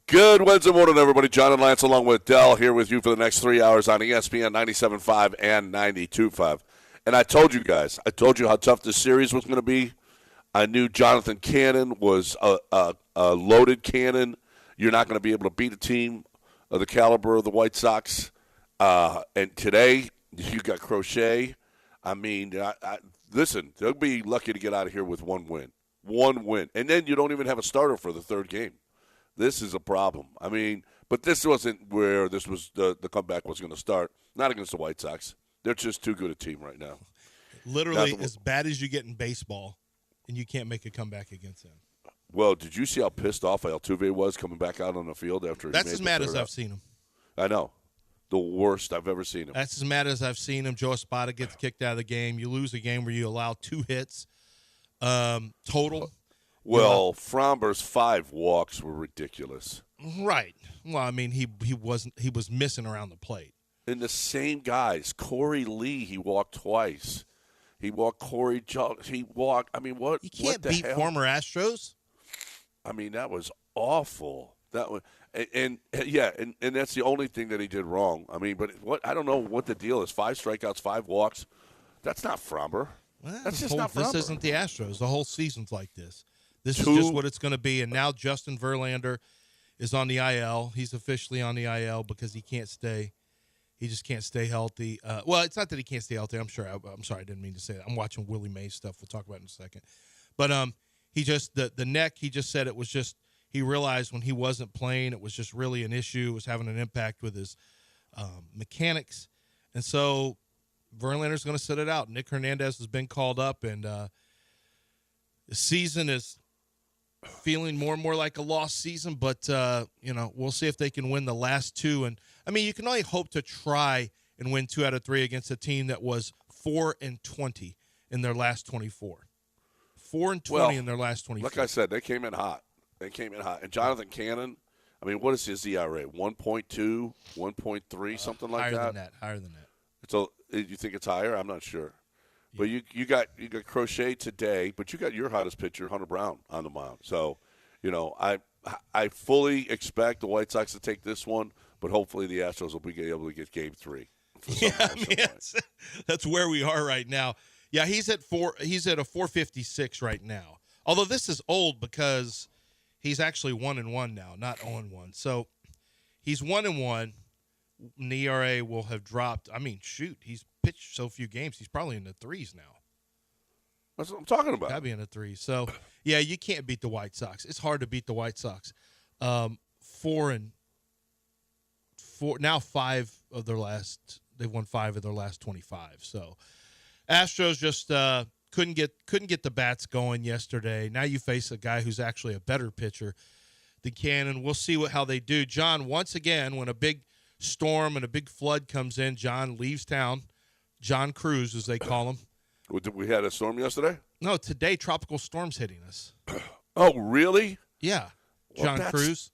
Good Wednesday morning, everybody. John and Lance along with Dell here with you for the next 3 hours on ESPN 97.5 and 92.5. And I told you guys, how tough this series was going to be. I knew Jonathan Cannon was a loaded cannon. You're not going to be able to beat a team of the caliber of the White Sox. And today, you got Crochet. I mean, listen, they'll be lucky to get out of here with one win. One win. And then you don't even have a starter for the third game. This is a problem. I mean, but this wasn't where this was the comeback was going to start. Not against the White Sox. They're just too good a team right now. Literally as bad as you get in baseball, and you can't make a comeback against them. Well, did you see how pissed off Altuve was coming back out on the field after he That's made as mad as I've seen him. I know. The worst I've ever seen him. That's as mad as I've seen him. Joe Espada gets kicked out of the game. You lose a game where you allow 2 hits total. Well, Framber's 5 walks were ridiculous. Right. Well, I mean, he was missing around the plate. And the same guys, Corey Lee, he walked twice. He walked Corey Jones. He walked. I mean, what? You can't beat former Astros. I mean, that was awful. That was, and that's the only thing that he did wrong. I mean, but what? I don't know what the deal is. 5 strikeouts, 5 walks. That's not Framber. Well, that's just not Framber. This isn't the Astros. The whole season's like this. This is just what it's going to be. And now Justin Verlander is on the IL. He's officially on the IL because he can't stay. He just can't stay healthy. Well, it's not that he can't stay healthy. I'm sorry, I didn't mean to say that. I'm watching Willie Mays stuff. We'll talk about it in a second. But he just the neck. He just said it was just. He realized when he wasn't playing, it was just really an issue. It was having an impact with his mechanics, and so Verlander's going to sit it out. Nick Hernandez has been called up, and the season is feeling more and more like a lost season, but we'll see if they can win the last 2. And I mean, you can only hope to try and win 2 out of 3 against a team that was 4-20 in their last 24. 4-20 in their last 24. Like I said, they came in hot. And Jonathan Cannon, I mean, what is his ERA? 1.2, 1.3, something like that? Higher than that. So you think it's higher? I'm not sure. But you got Crochet today, but you got your hottest pitcher, Hunter Brown, on the mound. So, I fully expect the White Sox to take this one, but hopefully the Astros will be able to get Game 3. Yeah, I mean, that's where we are right now. Yeah, he's at a 456 right now. Although this is old because he's actually 1-1 now, not 0-1. So he's 1-1. And the ERA will have dropped. I mean, shoot, he's pitched so few games. He's probably in the 3s now. That's what I'm talking about. Gotta be in the 3s. So, yeah, you can't beat the White Sox. It's hard to beat the White Sox. 4-4 now. 5 of their last. They've won 5 of their last 25. So, Astros just couldn't get the bats going yesterday. Now you face a guy who's actually a better pitcher than Cannon. We'll see how they do. John, once again, when a big storm and a big flood comes in, John leaves town. John Cruz, as they call him. We had a storm yesterday? No, today tropical storm's hitting us. Oh, really? Yeah. John Cruz.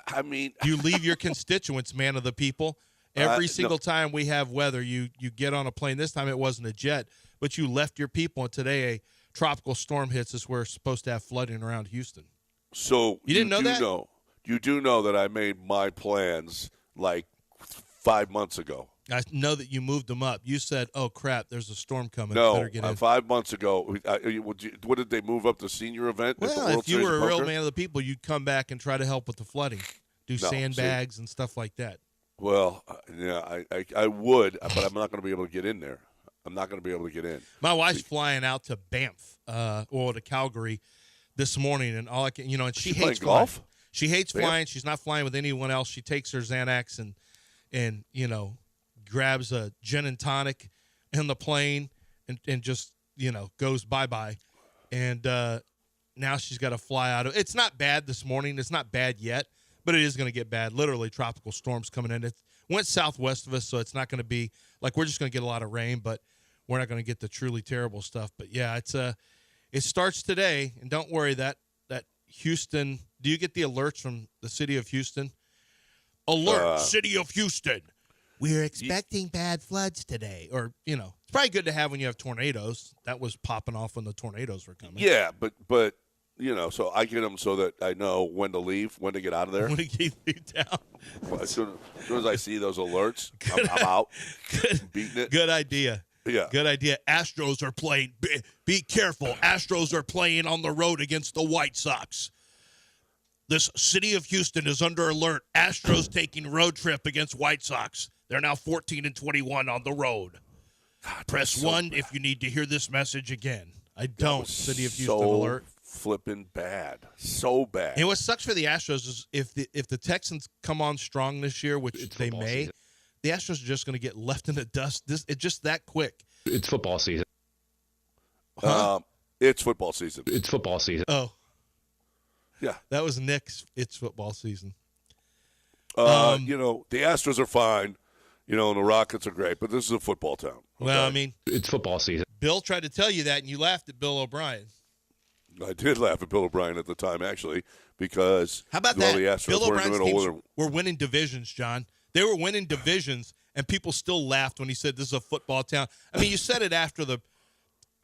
I mean, you leave your constituents, man of the people. Every single time we have weather, you get on a plane. This time it wasn't a jet, but you left your people, and today a tropical storm hits us. We're supposed to have flooding around Houston. So you didn't know that? You do know that I made my plans like 5 months ago. I know that you moved them up. You said, "Oh crap, there's a storm coming." No, 5 months ago. What did they move up the senior event? Well, if you were a real man of the people, you'd come back and try to help with the flooding, do sandbags and stuff like that. Well, yeah, I would, but I'm not going to be able to get in there. I'm not going to be able to get in. My wife's flying out to Banff, or to Calgary this morning, and all I can, and she hates golf. She hates flying. She's not flying with anyone else. She takes her Xanax and grabs a gin and tonic in the plane and just goes bye-bye. And now she's got to fly out of. It's not bad this morning. It's not bad yet, but it is going to get bad. Literally, tropical storms coming in. It went southwest of us, so it's not going to be like we're just going to get a lot of rain, but we're not going to get the truly terrible stuff. But yeah, it starts today, and don't worry that Houston. Do you get the alerts from the city of Houston? Alert, city of Houston. We're expecting bad floods today. Or, it's probably good to have when you have tornadoes. That was popping off when the tornadoes were coming. Yeah, but so I get them so that I know when to leave, when to get out of there. When to keep you down. As soon as I see those alerts, I'm out. I'm beating it. Good idea. Yeah. Good idea. Astros are playing. Be careful. Astros are playing on the road against the White Sox. This city of Houston is under alert. Astros taking road trip against White Sox. They're now 14-21 on the road. God, press 1 if you need to hear this message again. I don't. City of Houston alert. Flipping bad. So bad. And what sucks for the Astros is if the Texans come on strong this year, which they may, season. The Astros are just going to get left in the dust. It's just that quick. It's football season. Huh? It's football season. It's football season. Oh. Yeah. That was Nick's It's football season. The Astros are fine. And the Rockets are great, but this is a football town. Okay? Well, I mean. It's football season. Bill tried to tell you that, and you laughed at Bill O'Brien. I did laugh at Bill O'Brien at the time, actually, because how about that? The Astros Bill O'Brien's teams were winning divisions, John. They were winning divisions, and people still laughed when he said this is a football town. I mean, you said it after the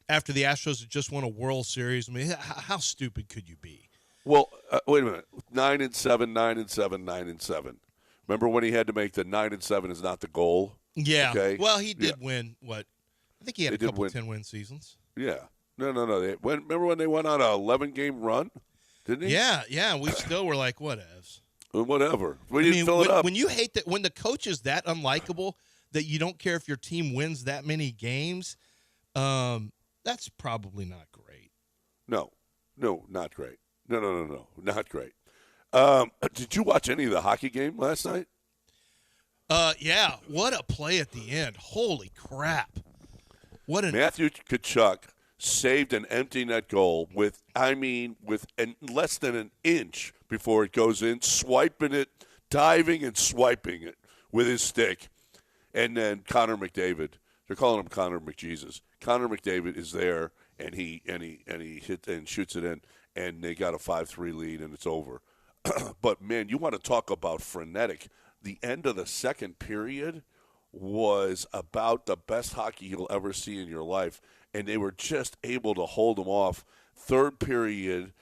Astros had just won a World Series. I mean, how stupid could you be? Well, wait a minute. 9-7, 9-7, 9-7. Remember when he had to make the 9-7 is not the goal? Yeah. Okay? Well, he did win what? I think he had a couple 10-win seasons. Yeah. No. Remember when they went on a 11-game run? Didn't he? Yeah. We still were like, whatevs. Whatever. We didn't fill it up. When you hate that, when the coach is that unlikable that you don't care if your team wins that many games, that's probably not great. No, not great. No, not great. Did you watch any of the hockey game last night? Yeah. What a play at the end. Holy crap. Matthew Tkachuk saved an empty net goal with less than an inch before it goes in, swiping it, diving and swiping it with his stick. And then Connor McDavid, they're calling him Connor McJesus. Connor McDavid is there, and he hits and shoots it in, and they got a 5-3 lead, and it's over. But, man, you want to talk about frenetic. The end of the second period was about the best hockey you'll ever see in your life, and they were just able to hold them off. Third period,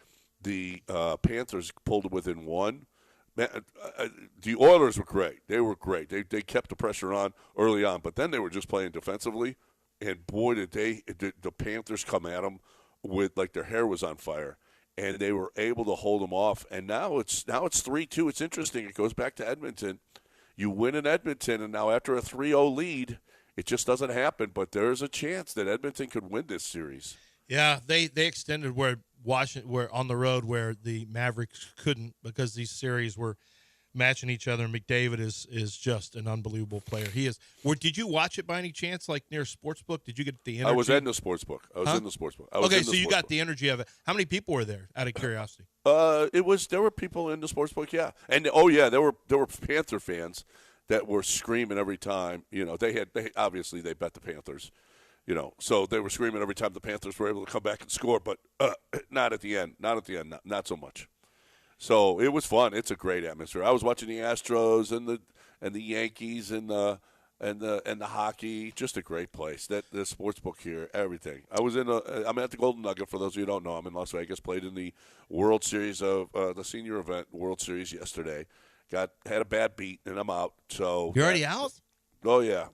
the Panthers pulled it within one. The Oilers were great. They were great. They kept the pressure on early on, but then they were just playing defensively, and boy, did the Panthers come at them with like their hair was on fire, and they were able to hold them off. And now it's 3-2. It's interesting. It goes back to Edmonton. You win in Edmonton, and now after a 3-0 lead, it just doesn't happen. But there's a chance that Edmonton could win this series. Yeah, they extended where Washington were on the road where the Mavericks couldn't because these series were matching each other. McDavid is just an unbelievable player. He is. Did you watch it by any chance, like near Sportsbook? Did you get the energy? I was in the Sportsbook. Okay, so you got the energy of it. How many people were there, out of curiosity? There were people in the Sportsbook, yeah. And there were Panther fans that were screaming every time. They obviously they bet the Panthers. So they were screaming every time the Panthers were able to come back and score, but not at the end. Not so much. So it was fun. It's a great atmosphere. I was watching the Astros and the Yankees and the hockey. Just a great place. The sports book here, everything. I'm at the Golden Nugget. For those of you who don't know, I'm in Las Vegas. Played in the World Series of the senior event World Series yesterday. Had a bad beat and I'm out. So you're already out? Oh yeah.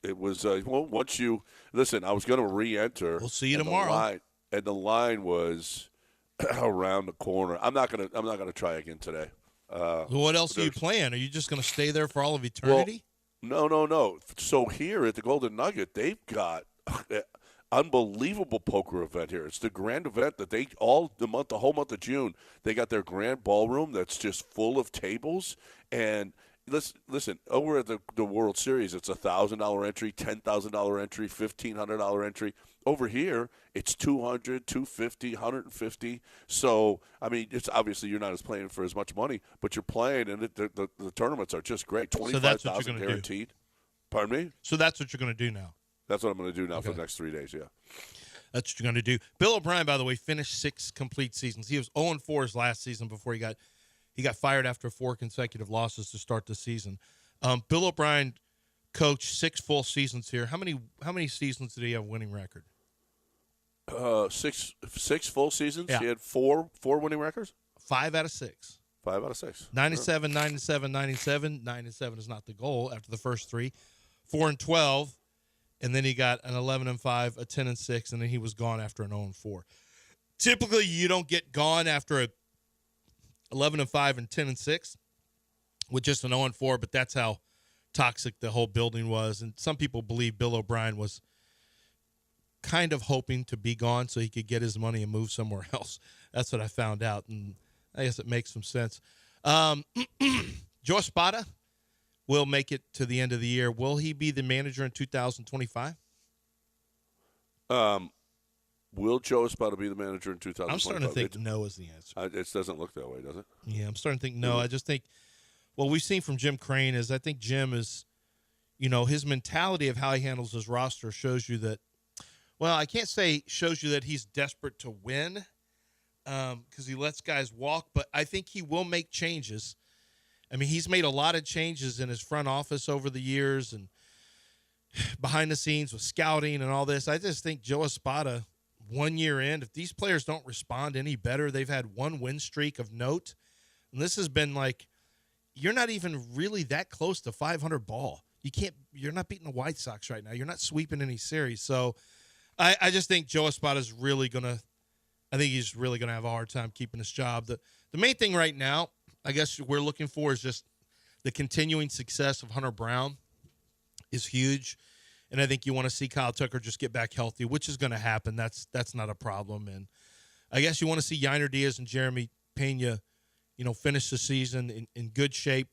It was once you listen. I was going to re-enter. We'll see you tomorrow. The line was around the corner. I'm not gonna try again today. What else are you playing? Are you just going to stay there for all of eternity? Well, no. So here at the Golden Nugget, they've got an unbelievable poker event here. It's the grand event that the whole month of June, they got their grand ballroom that's just full of tables. And listen, over at the World Series, it's $1,000 entry, $10,000 entry, $1,500 entry. Over here, it's $200, $250, $150. So, I mean, it's obviously you're not playing for as much money, but you're playing, and the tournaments are just great. $25,000 guaranteed. Do. Pardon me? So that's what you're going to do now. That's what I'm going to do now for the next 3 days. Yeah. That's what you're going to do. Bill O'Brien, by the way, finished 6 complete seasons. He was 0-4 his last season before he got fired after 4 consecutive losses to start the season. Bill O'Brien coached 6 full seasons here. How many seasons did he have a winning record? Six full seasons. Yeah. He had four winning records. 5 out of 6. 5 out of 6. 97, 97, 97. 97 is not the goal after the first 3. 4 and 12, and then he got an 11 and 5, a 10 and 6, and then he was gone after an 0 and 4. Typically, you don't get gone after a 11 and 5 and 10 and 6 with just an 0 and 4, but that's how toxic the whole building was. And some people believe Bill O'Brien was kind of hoping to be gone so he could get his money and move somewhere else. That's what I found out, and I guess it makes some sense. Joe Espada will make it to the end of the year. Will he be the manager in 2025? Will Joe Espada be the manager in 2025? I'm starting to think no is the answer. It doesn't look that way, does it? Yeah, I'm starting to think no. I just think what we've seen from Jim Crane is I think Jim is, his mentality of how he handles his roster shows you that, well, I can't say shows you that he's desperate to win because he lets guys walk, but I think he will make changes. I mean, he's made a lot of changes in his front office over the years and behind the scenes with scouting and all this. I just think Joe Espada, 1 year in, if these players don't respond any better, they've had one win streak of note. And this has been like, you're not even really that close to 500 ball. You're not beating the White Sox right now. You're not sweeping any series. So I just think Joe Espada's really going to, he's really going to have a hard time keeping his job. The main thing right now, I guess we're looking for is just the continuing success of Hunter Brown is huge. And I think you want to see Kyle Tucker just get back healthy, which is going to happen. That's not a problem. And I guess you want to see Yiner Diaz and Jeremy Pena, finish the season in good shape,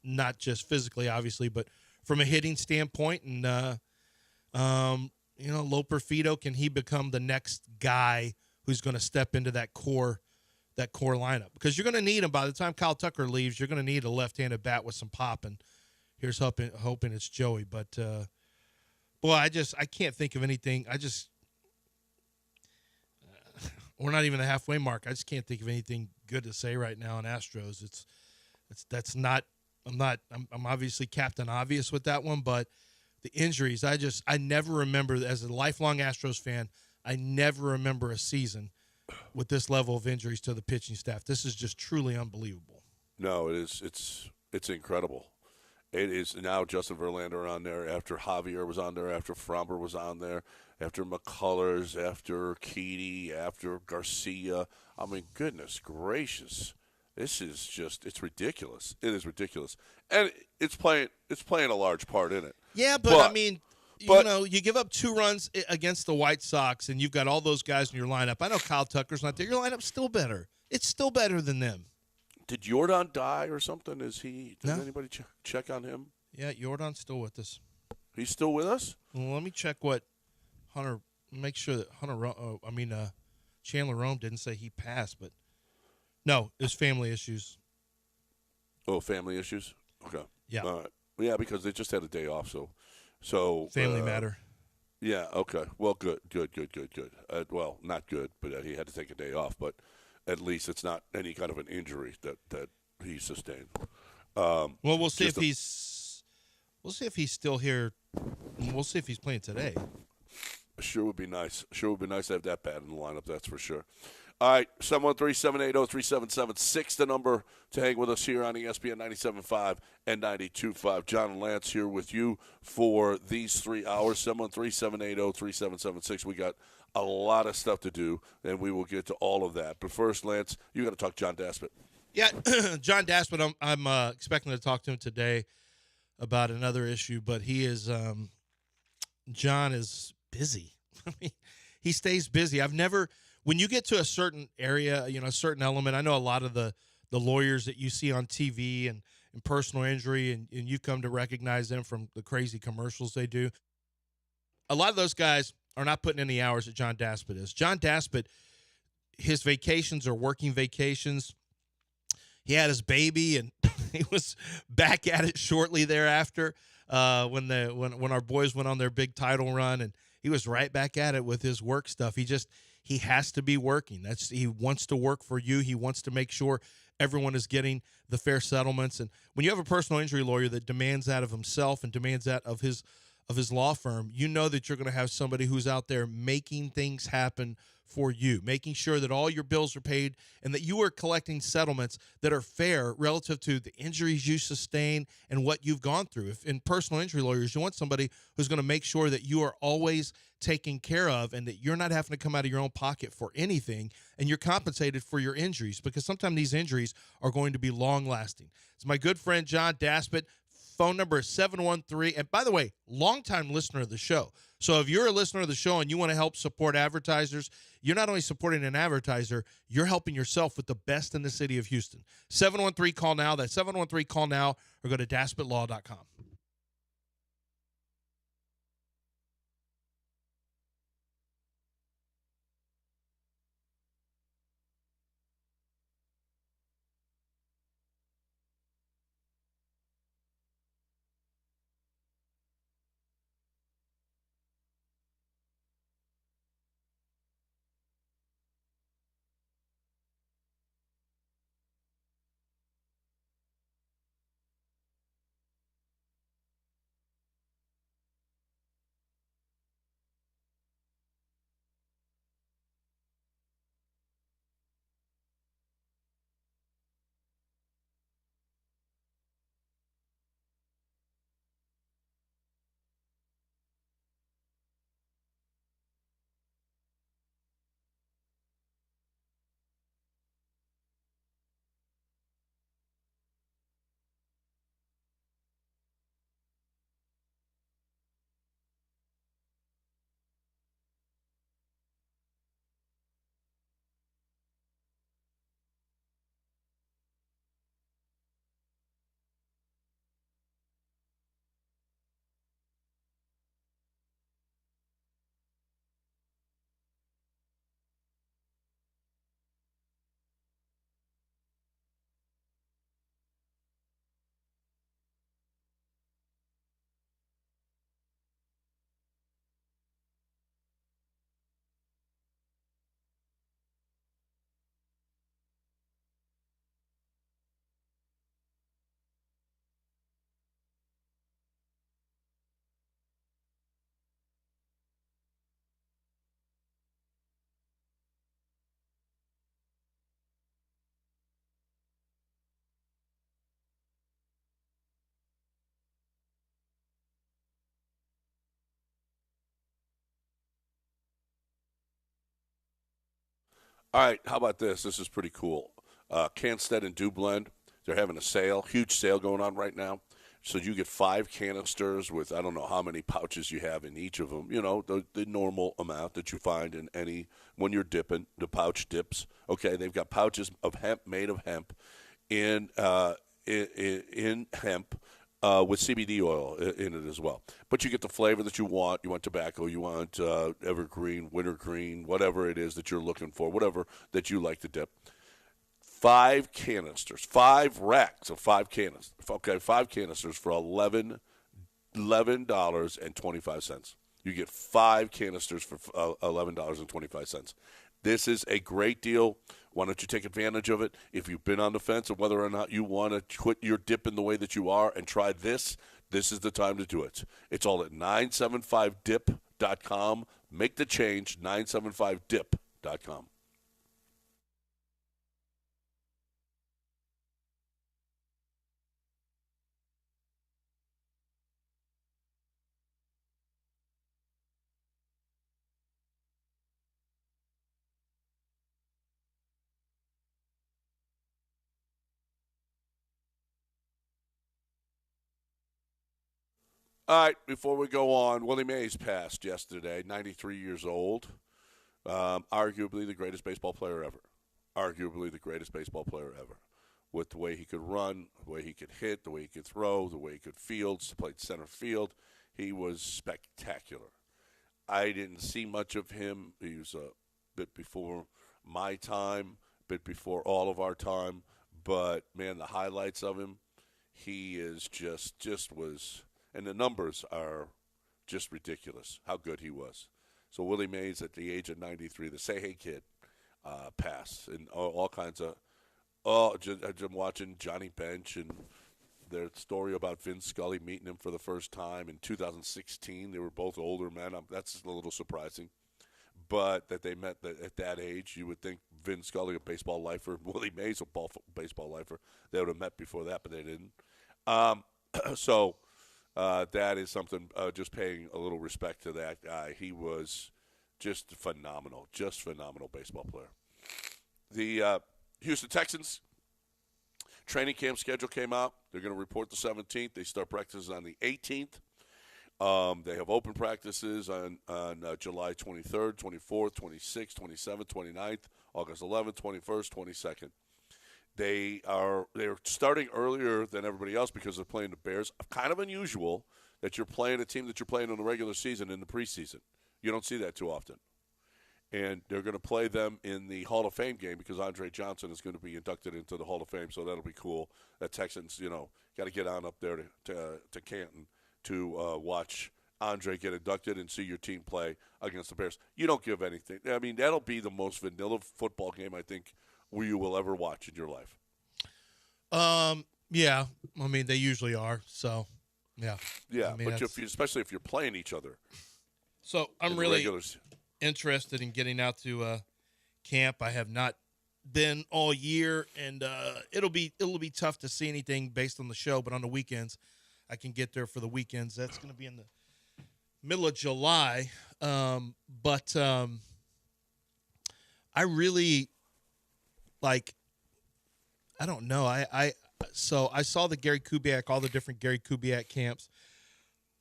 not just physically, obviously, but from a hitting standpoint. And, Loper Fido, can he become the next guy who's going to step into that core lineup? Because you're going to need him. By the time Kyle Tucker leaves, you're going to need a left-handed bat with some pop. And here's hoping it's Joey. But, boy, I can't think of anything. We're not even the halfway mark. I just can't think of anything good to say right now on Astros. I'm obviously Captain Obvious with that one, but the injuries, I never remember, as a lifelong Astros fan, I never remember a season with this level of injuries to the pitching staff. This is just truly unbelievable. No, it is. It's incredible. It is now Justin Verlander on there, after Javier was on there, after Fromber was on there, after McCullers, after Keedy, after Garcia. I mean, goodness gracious. This is just, it's ridiculous. It is ridiculous. And it's playing a large part in it. Yeah, but you give up 2 runs against the White Sox and you've got all those guys in your lineup. I know Kyle Tucker's not there. Your lineup's still better. It's still better than them. Did Jordan die or something? Does No. anybody check on him? Yeah, Jordan's still with us. He's still with us? Well, let me check what make sure that Chandler Rome didn't say he passed, but no, it was family issues. Oh, family issues? Okay. Yeah. All right. Yeah, because they just had a day off, so Family matter. Yeah, okay. Well, good. Well, not good, but he had to take a day off, but at least it's not any kind of an injury that he sustained. Well, we'll see if he's still here. We'll see if he's playing today. Sure would be nice. Sure would be nice to have that bat in the lineup, that's for sure. All right, 713-780-3776, the number to hang with us here on ESPN 97.5 and 92.5. John and Lance here with you for these 3 hours, 713-780-3776. We got a lot of stuff to do, and we will get to all of that. But first, Lance, you got to talk John Daspit. Yeah, John Daspit, I'm expecting to talk to him today about another issue, but he is John is busy. I mean, he stays busy. When you get to a certain area, a certain element, I know a lot of the lawyers that you see on TV and personal injury, and you come to recognize them from the crazy commercials they do. A lot of those guys are not putting in the hours that John Daspit is. John Daspit, his vacations are working vacations. He had his baby, and he was back at it shortly thereafter when our boys went on their big title run, and he was right back at it with his work stuff. He has to be working. He wants to work for you. He wants to make sure everyone is getting the fair settlements. And when you have a personal injury lawyer that demands that of himself and demands that of of his law firm, you know that you're going to have somebody who's out there making things happen for you, making sure that all your bills are paid and that you are collecting settlements that are fair relative to the injuries you sustain and what you've gone through. If in personal injury lawyers, you want somebody who's going to make sure that you are always taken care of and that you're not having to come out of your own pocket for anything and you're compensated for your injuries, because sometimes these injuries are going to be long lasting. It's my good friend John Daspit. Phone number is 713. And by the way, longtime listener of the show. So if you're a listener of the show and you want to help support advertisers, you're not only supporting an advertiser, you're helping yourself with the best in the city of Houston. 713-CALL-NOW. That's 713-CALL-NOW, or go to daspitlaw.com. All right, how about this? This is pretty cool. Canstead and Dublin, they're having a sale, huge sale going on right now. So you get 5 canisters with I don't know how many pouches you have in each of them. You know, the normal amount that you find in any when you're dipping, the pouch dips. Okay, they've got pouches of hemp made of hemp in hemp with CBD oil in it as well. But you get the flavor that you want. You want tobacco, you want evergreen, wintergreen, whatever it is that you're looking for, whatever that you like to dip. 5 canisters, 5 racks of 5 canisters. Okay, 5 canisters for $11.25. You get 5 canisters for $11.25. This is a great deal. Why don't you take advantage of it? If you've been on the fence of whether or not you want to quit your dipping the way that you are and try this, this is the time to do it. It's all at 975dip.com. Make the change, 975dip.com. All right, before we go on, Willie Mays passed yesterday, 93 years old. Arguably the greatest baseball player ever. Arguably the greatest baseball player ever. With the way he could run, the way he could hit, the way he could throw, the way he could field, played center field. He was spectacular. I didn't see much of him. He was a bit before my time, a bit before all of our time. But, man, the highlights of him, he is just was – and the numbers are just ridiculous, how good he was. So Willie Mays at the age of 93, the Say Hey Kid, passed. And all kinds of I'm watching Johnny Bench and their story about Vin Scully meeting him for the first time in 2016. They were both older men. That's a little surprising. But that they met at that age, you would think Vin Scully, a baseball lifer, Willie Mays, a baseball lifer, they would have met before that, but they didn't. So that is something, just paying a little respect to that guy. He was just phenomenal baseball player. The Houston Texans training camp schedule came out. They're going to report the 17th. They start practices on the 18th. They have open practices on July 23rd, 24th, 26th, 27th, 29th, August 11th, 21st, 22nd. They're starting earlier than everybody else because they're playing the Bears. Kind of unusual that you're playing a team that you're playing in the regular season in the preseason. You don't see that too often. And they're going to play them in the Hall of Fame game because Andre Johnson is going to be inducted into the Hall of Fame, so that'll be cool. The Texans, got to get on up there to Canton to watch Andre get inducted and see your team play against the Bears. You don't give anything. I mean, that'll be the most vanilla football game I think you will ever watch in your life. Yeah. I mean, they usually are. So, yeah. Yeah, I mean, but especially if you're playing each other. So I'm really interested in getting out to camp. I have not been all year, and it'll be tough to see anything based on the show. But on the weekends, I can get there for the weekends. That's going to be in the middle of July. But I really I don't know. So I saw the Gary Kubiak, all the different Gary Kubiak camps.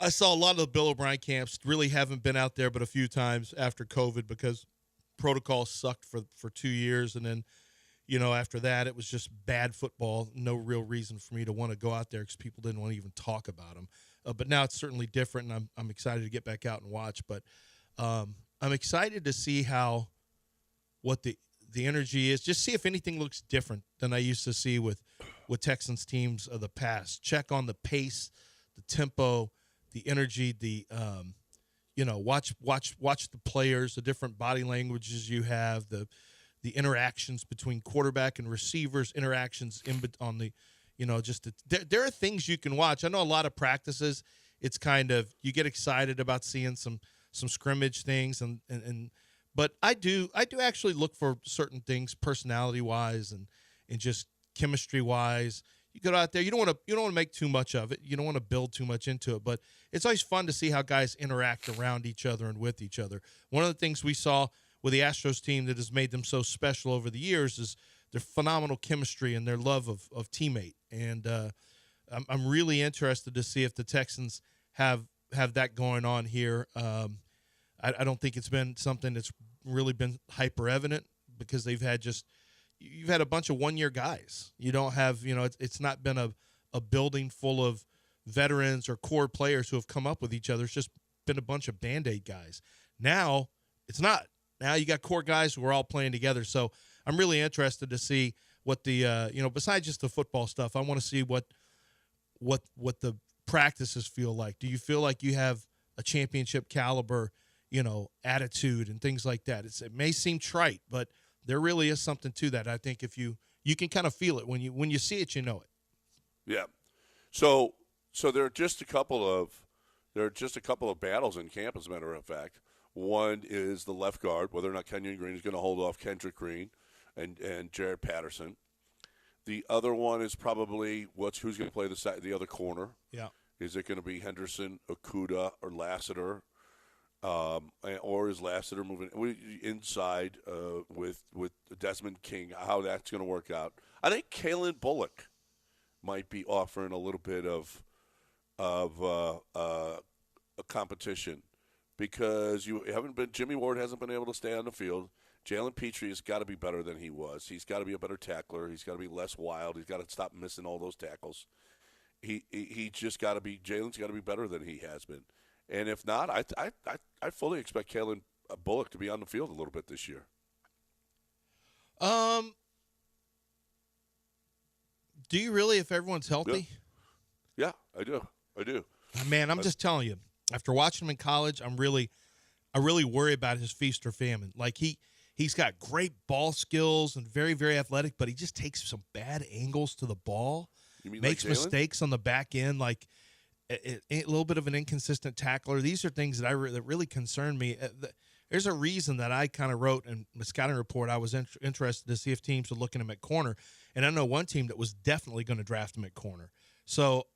I saw a lot of the Bill O'Brien camps. Really haven't been out there but a few times after COVID because protocol sucked for 2 years. And then, after that, it was just bad football. No real reason for me to want to go out there because people didn't want to even talk about them. But now it's certainly different, and I'm excited to get back out and watch. But I'm excited to see what the energy is. Just see if anything looks different than I used to see with Texans teams of the past. Check on the pace, the tempo, the energy, the watch the players, the different body languages you have, the interactions between quarterback and receivers, interactions on the, there are things you can watch. I know a lot of practices, it's kind of, you get excited about seeing some scrimmage things but I do actually look for certain things personality wise and just chemistry wise. You go out there, you don't want to make too much of it. You don't want to build too much into it, but it's always fun to see how guys interact around each other and with each other. One of the things we saw with the Astros team that has made them so special over the years is their phenomenal chemistry and their love of teammate. And I'm really interested to see if the Texans have that going on here. I don't think it's been something that's really been hyper evident because you've had a bunch of 1-year guys. You don't have, it's not been a building full of veterans or core players who have come up with each other. It's just been a bunch of Band-Aid guys. Now it's not. Now you got core guys who are all playing together. So I'm really interested to see what the, besides just the football stuff, I want to see what the practices feel like. Do you feel like you have a championship caliber, attitude and things like that? It may seem trite, but there really is something to that. I think if you can kind of feel it when you see it, it. Yeah. So there are just a couple of battles in camp, as a matter of fact. One is the left guard, whether or not Kenyon Green is going to hold off Kendrick Green and Jared Patterson. The other one is probably who's going to play the other corner. Yeah. Is it going to be Henderson, Okudah, or Lassiter? Or is Lassiter moving inside with Desmond King? How that's going to work out? I think Kalen Bullock might be offering a little bit of a competition because Jimmy Ward hasn't been able to stay on the field. Jalen Petrie has got to be better than he was. He's got to be a better tackler. He's got to be less wild. He's got to stop missing all those tackles. Jalen's got to be better than he has been. And if not, I fully expect Kalen Bullock to be on the field a little bit this year. Do you really, if everyone's healthy? Yeah, I do. Man, I'm just telling you, after watching him in college, I really worry about his feast or famine. Like he's got great ball skills and very, very athletic, but he just takes some bad angles to the ball. You mean makes like Jalen? mistakes on the back end, like a little bit of an inconsistent tackler. These are things that that really concern me. There's a reason that I kind of wrote in the scouting report I was interested to see if teams were looking at him at corner, and I know one team that was definitely going to draft him at corner. So,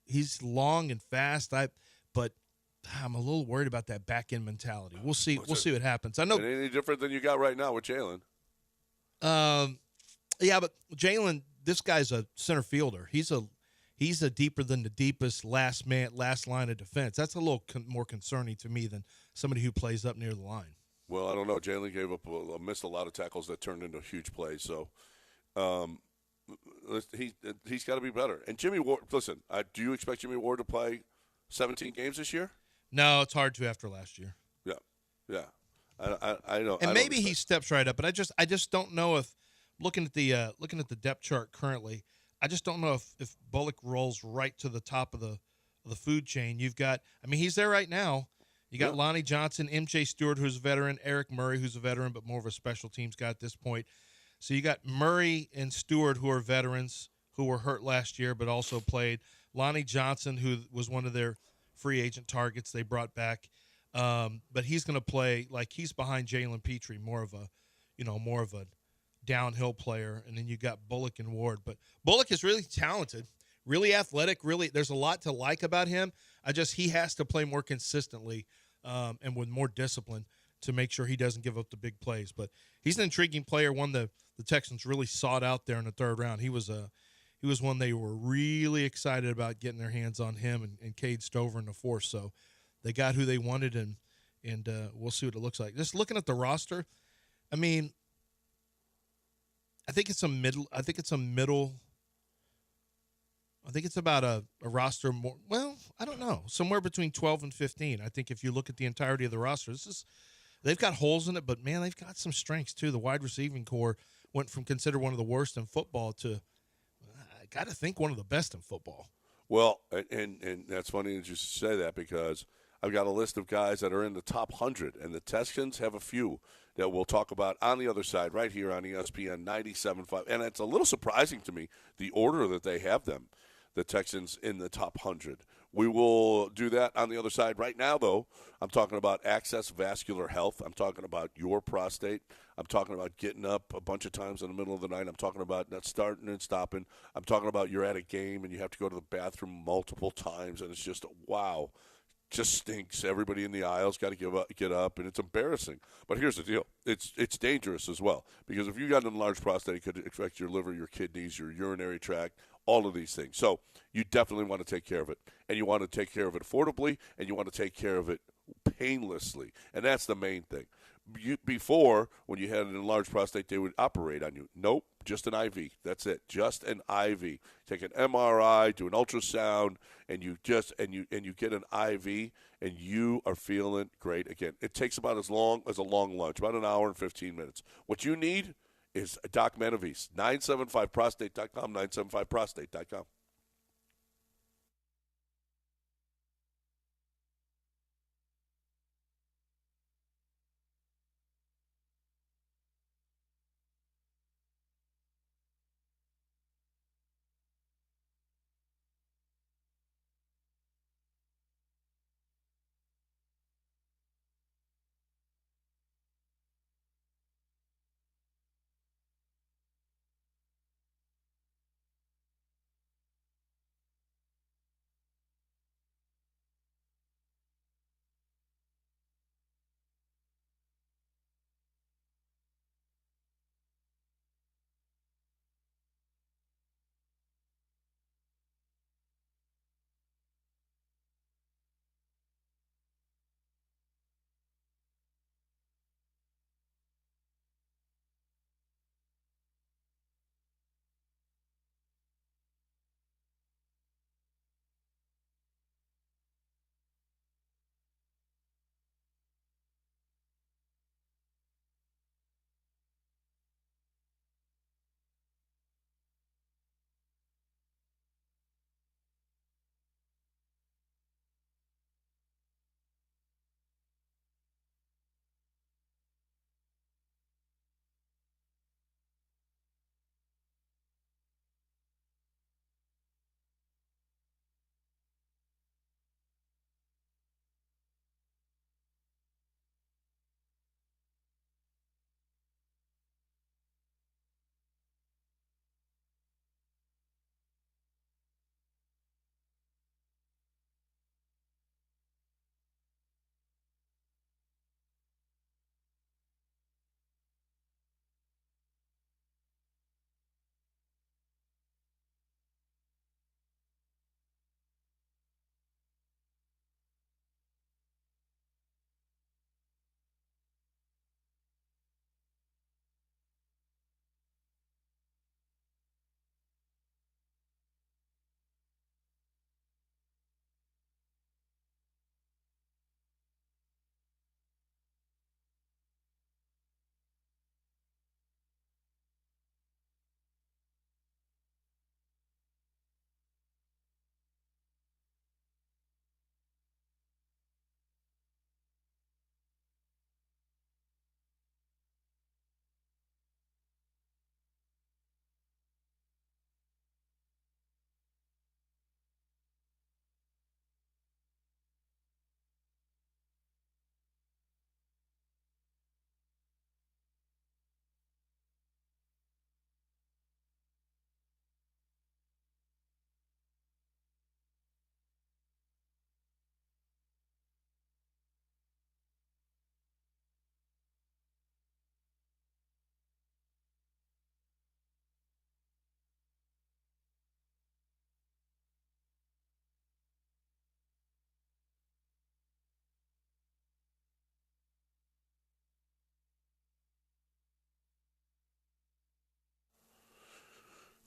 he's long and fast, but I'm a little worried about that back end mentality. We'll see. We'll see what happens. I know it ain't any different than you got right now with Jalen. Yeah, but Jalen, this guy's a center fielder. He's a deeper than the deepest last line of defense. That's a little more concerning to me than somebody who plays up near the line. Well, I don't know. Jalen missed a lot of tackles that turned into huge plays. So he's got to be better. And Jimmy Ward, listen, do you expect Jimmy Ward to play 17 games this year? No, it's hard to after last year. Yeah. I know. And maybe he steps right up, but I just don't know if looking at the depth chart currently, I just don't know if Bullock rolls right to the top of the food chain. You've got, he's there right now. You got Lonnie Johnson, M.J. Stewart, who's a veteran, Eric Murray, who's a veteran, but more of a special teams guy at this point. So you got Murray and Stewart, who are veterans, who were hurt last year, but also played. Lonnie Johnson, who was one of their free agent targets they brought back. But he's going to play like he's behind Jalen Petrie, more of a downhill player. And then you got Bullock and Ward. But Bullock is really talented, really athletic. Really, there's a lot to like about him. He has to play more consistently and with more discipline to make sure he doesn't give up the big plays. But he's an intriguing player. One the Texans really sought out there in the third round. He was one they were really excited about getting their hands on him and Cade Stover in the fourth. So they got who they wanted, and we'll see what it looks like. Just looking at the roster, I think it's a middle. I think it's about a roster more. Well, I don't know, somewhere between 12 and 15. I think if you look at the entirety of the roster, they've got holes in it, but man, they've got some strengths too. The wide receiving core went from considered one of the worst in football to I got to think one of the best in football. Well, and that's funny that you say that because I've got a list of guys that are in the top 100, and the Texans have a few that we'll talk about on the other side right here on ESPN 97.5. And it's a little surprising to me, the order that they have them, the Texans in the top 100. We will do that on the other side. Right now, though, I'm talking about Access Vascular Health. I'm talking about your prostate. I'm talking about getting up a bunch of times in the middle of the night. I'm talking about not starting and stopping. I'm talking about you're at a game and you have to go to the bathroom multiple times, and it's just, wow, just stinks. Everybody in the aisle's got to get up, and it's embarrassing. But here's the deal. It's dangerous as well, because if you got an enlarged prostate, it could affect your liver, your kidneys, your urinary tract, all of these things. So you definitely want to take care of it, and you want to take care of it affordably, and you want to take care of it painlessly, and that's the main thing. Before, when you had an enlarged prostate, they would operate on you. Nope, just an IV. That's it, just an IV. Take an MRI, do an ultrasound, and you get an IV, and you are feeling great again. It takes about as long as a long lunch, about an hour and 15 minutes. What you need is Doc Manavis, 975prostate.com, 975prostate.com.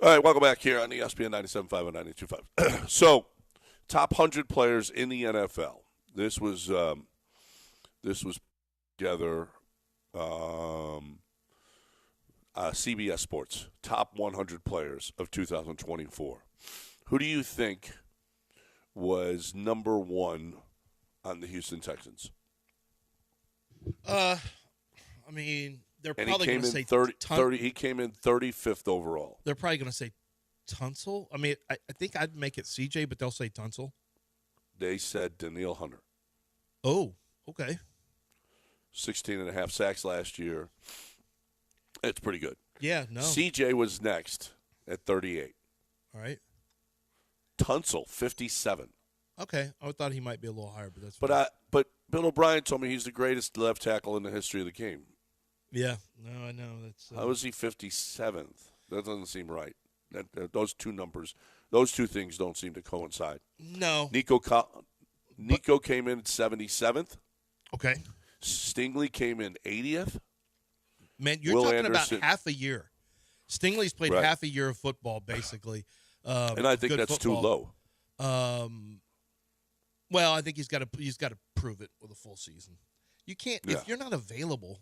All right, welcome back here on ESPN 97.5 and 92.5. So, top 100 players in the NFL. This was together CBS Sports, top 100 players of 2024. Who do you think was number one on the Houston Texans? I mean, they're And probably he going came to in say 30. He came in 35th overall. They're probably going to say Tunsil. I mean, I think I'd make it CJ, but they'll say Tunsil. They said Danielle Hunter. Oh, okay. 16 and a half sacks last year. It's pretty good. Yeah, no. CJ was next at 38. All right. Tunsil, 57. Okay. I thought he might be a little higher, but that's fine. But Bill O'Brien told me he's the greatest left tackle in the history of the game. Yeah. No, I know. That's How is he 57th? That doesn't seem right. Those two numbers, those two things don't seem to coincide. No. Nico came in 77th. Okay. Stingley came in 80th. Man, you're Will talking Anderson. about half a year. Stingley's played Right. half a year of football, basically. And I think good that's football. too low. Well, I think he's got to prove it with a full season. You can't Yeah. if you're not available.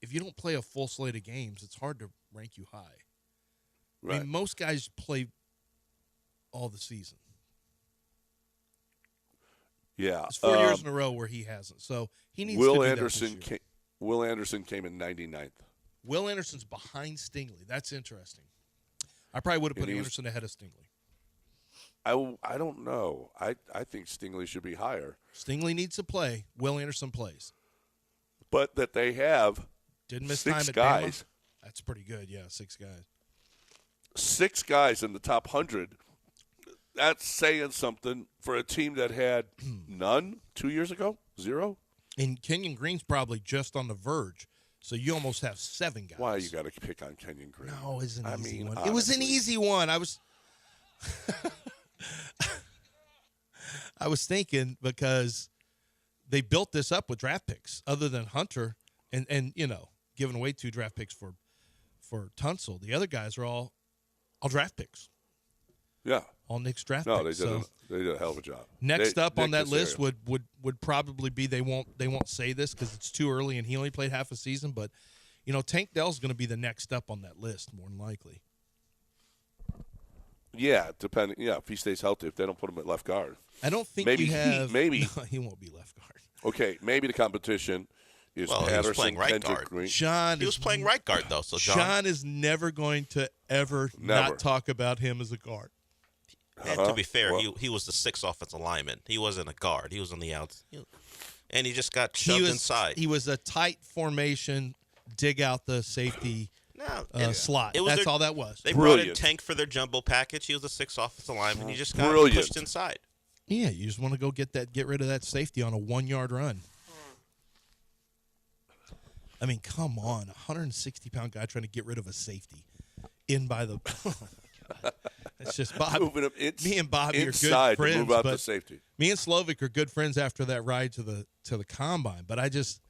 If you don't play a full slate of games, it's hard to rank you high. Right. I mean, most guys play all the season. Yeah. It's 4 years in a row where he hasn't. So he needs to do that this year. Will Anderson came in 99th. Will Anderson's behind Stingley. That's interesting. I probably would have put And he was- Anderson ahead of Stingley. I don't know. I think Stingley should be higher. Stingley needs to play. Will Anderson plays. But that they have Didn't miss 6 time at guys. Bama. That's pretty good. Yeah, 6 guys. 6 guys in the top 100. That's saying something for a team that had none 2 years ago. 0. And Kenyon Green's probably just on the verge. So you almost have 7 guys. Why you got to pick on Kenyon Green? No, it's an easy one. Honestly. It was an easy one. I was thinking because they built this up with draft picks other than Hunter and giving away 2 draft picks for Tunsil. The other guys are all draft picks. Yeah. All Nick's draft No, picks. they did a hell of a job. Next up on Nick that list Casario. would probably be they won't say this because it's too early and he only played half a season, but Tank Dell's going to be the next up on that list more than likely. Yeah, depending. Yeah, if he stays healthy, if they don't put him at left guard. I don't think Maybe you have. maybe No, he won't be left guard. Okay, maybe the competition is Well, he was Patterson, playing right Kendrick guard. Green. Sean He was playing right guard, though. So Sean is never going to ever Never. not talk about him as a guard. And to be fair, Well- he was the 6th offensive lineman. He wasn't a guard. He was on the outs. And he just got He shoved was inside. He was a tight formation, dig out the safety No, slot. it was That's their- all that was. They brought in Brilliant. Tank for their jumbo package. He was the 6th offensive lineman. He just got Brilliant. pushed inside. Yeah, you just want to go get rid of that safety on a 1-yard run. I mean, come on, a 160-pound guy trying to get rid of a safety in by the. Oh my God. It's just Bob. Moving him Me and Bobby are good inside friends, to move out but the safety. me and Slovic are good friends after that ride to the combine. But I just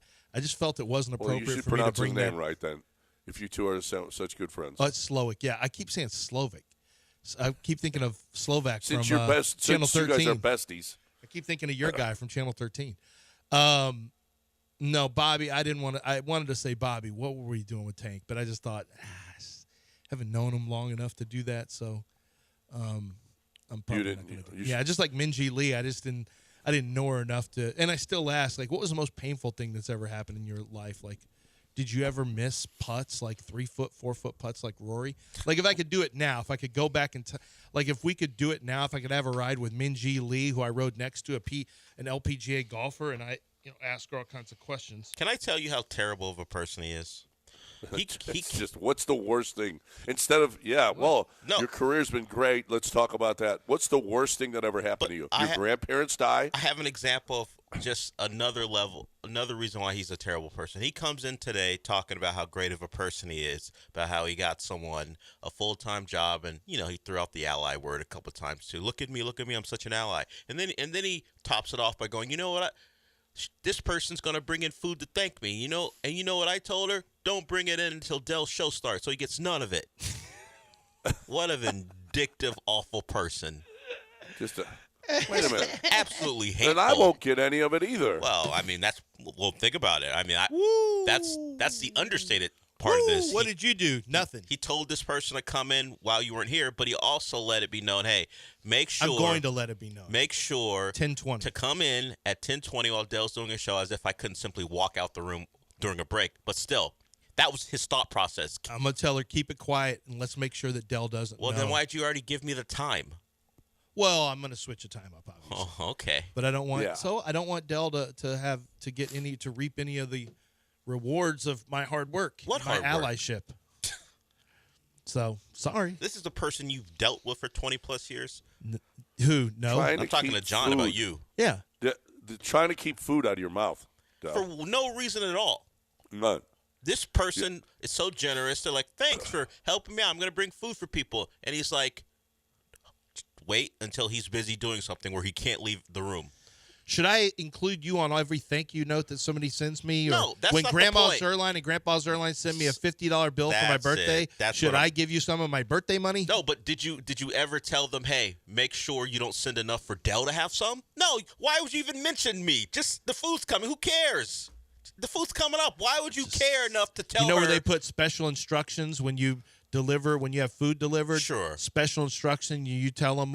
felt it wasn't Well, you appropriate should for me to pronounce his bring name that. right then. If you two are such good friends. Oh, it's Slovic. Yeah, I keep saying Slovic. I keep thinking of Slovak Since from you're best, Channel since 13. you guys are besties. I keep thinking of your guy from Channel 13. No, Bobby. I didn't want to. I wanted to say Bobby. What were we doing with Tank? But I just thought, haven't known him long enough to do that. So, I'm probably didn't- not going to do you it. Yeah, just like Minji Lee. I didn't know her enough to. And I still ask, like, what was the most painful thing that's ever happened in your life? Like, did you ever miss putts, like 3-foot, 4-foot putts, like Rory? Like, if I could do it now, if I could go back and like, if we could do it now, if I could have a ride with Minji Lee, who I rode next to, an LPGA golfer, and I ask her all kinds of questions. Can I tell you how terrible of a person he is? It's just, what's the worst thing? Instead of, no. Your career's been great. Let's talk about that. What's the worst thing that ever happened to you? Your grandparents die? I have an example of just another reason why he's a terrible person. He comes in today talking about how great of a person he is, about how he got someone a full-time job, and he threw out the ally word a couple times too. Look at me, I'm such an ally. And then he tops it off by going, you know what? This person's gonna bring in food to thank me, and you know what I told her? Don't bring it in until Dell's show starts, so he gets none of it. What a vindictive, awful person. Just wait a minute. Absolutely hateful. And I won't get any of it either. Well, I mean, think about it. I mean, that's the understated part of this. What did you do? Nothing. He told this person to come in while you weren't here, but he also let it be known, hey, make sure. I'm going to let it be known. Make sure 10:20 to come in at 10:20 while Dell's doing a show, as if I couldn't simply walk out the room during a break. But still, that was his thought process. I'm going to tell her, keep it quiet, and let's make sure that Dell doesn't know. Then why'd you already give me the time? Well, I'm going to switch the time up, obviously. Oh, okay. But I don't want Yeah. I don't want Dell to reap any of the rewards of my hard work. What my hard work? allyship. So, sorry. This is the person you've dealt with for 20-plus years? Who? No. Trying I'm talking to keep John food. about you. Yeah. They're trying to keep food out of your mouth. Dell. For no reason at all. None. This person is so generous. They're like, thanks for helping me out. I'm going to bring food for people. And he's like, wait until he's busy doing something where he can't leave the room. Should I include you on every thank you note that somebody sends me? Or No, that's when not the Grandma point. Zerline and Grandpa Zerline send me a $50 bill for my That's birthday, it. That's should what I give you some of my birthday money? No, but did you ever tell them, hey, make sure you don't send enough for Dell to have some? No. Why would you even mention me? Just the food's coming. Who cares? The food's coming up. Why would you care enough to tell You know her? where they put special instructions when you have food delivered? Sure. Special instruction, you tell them,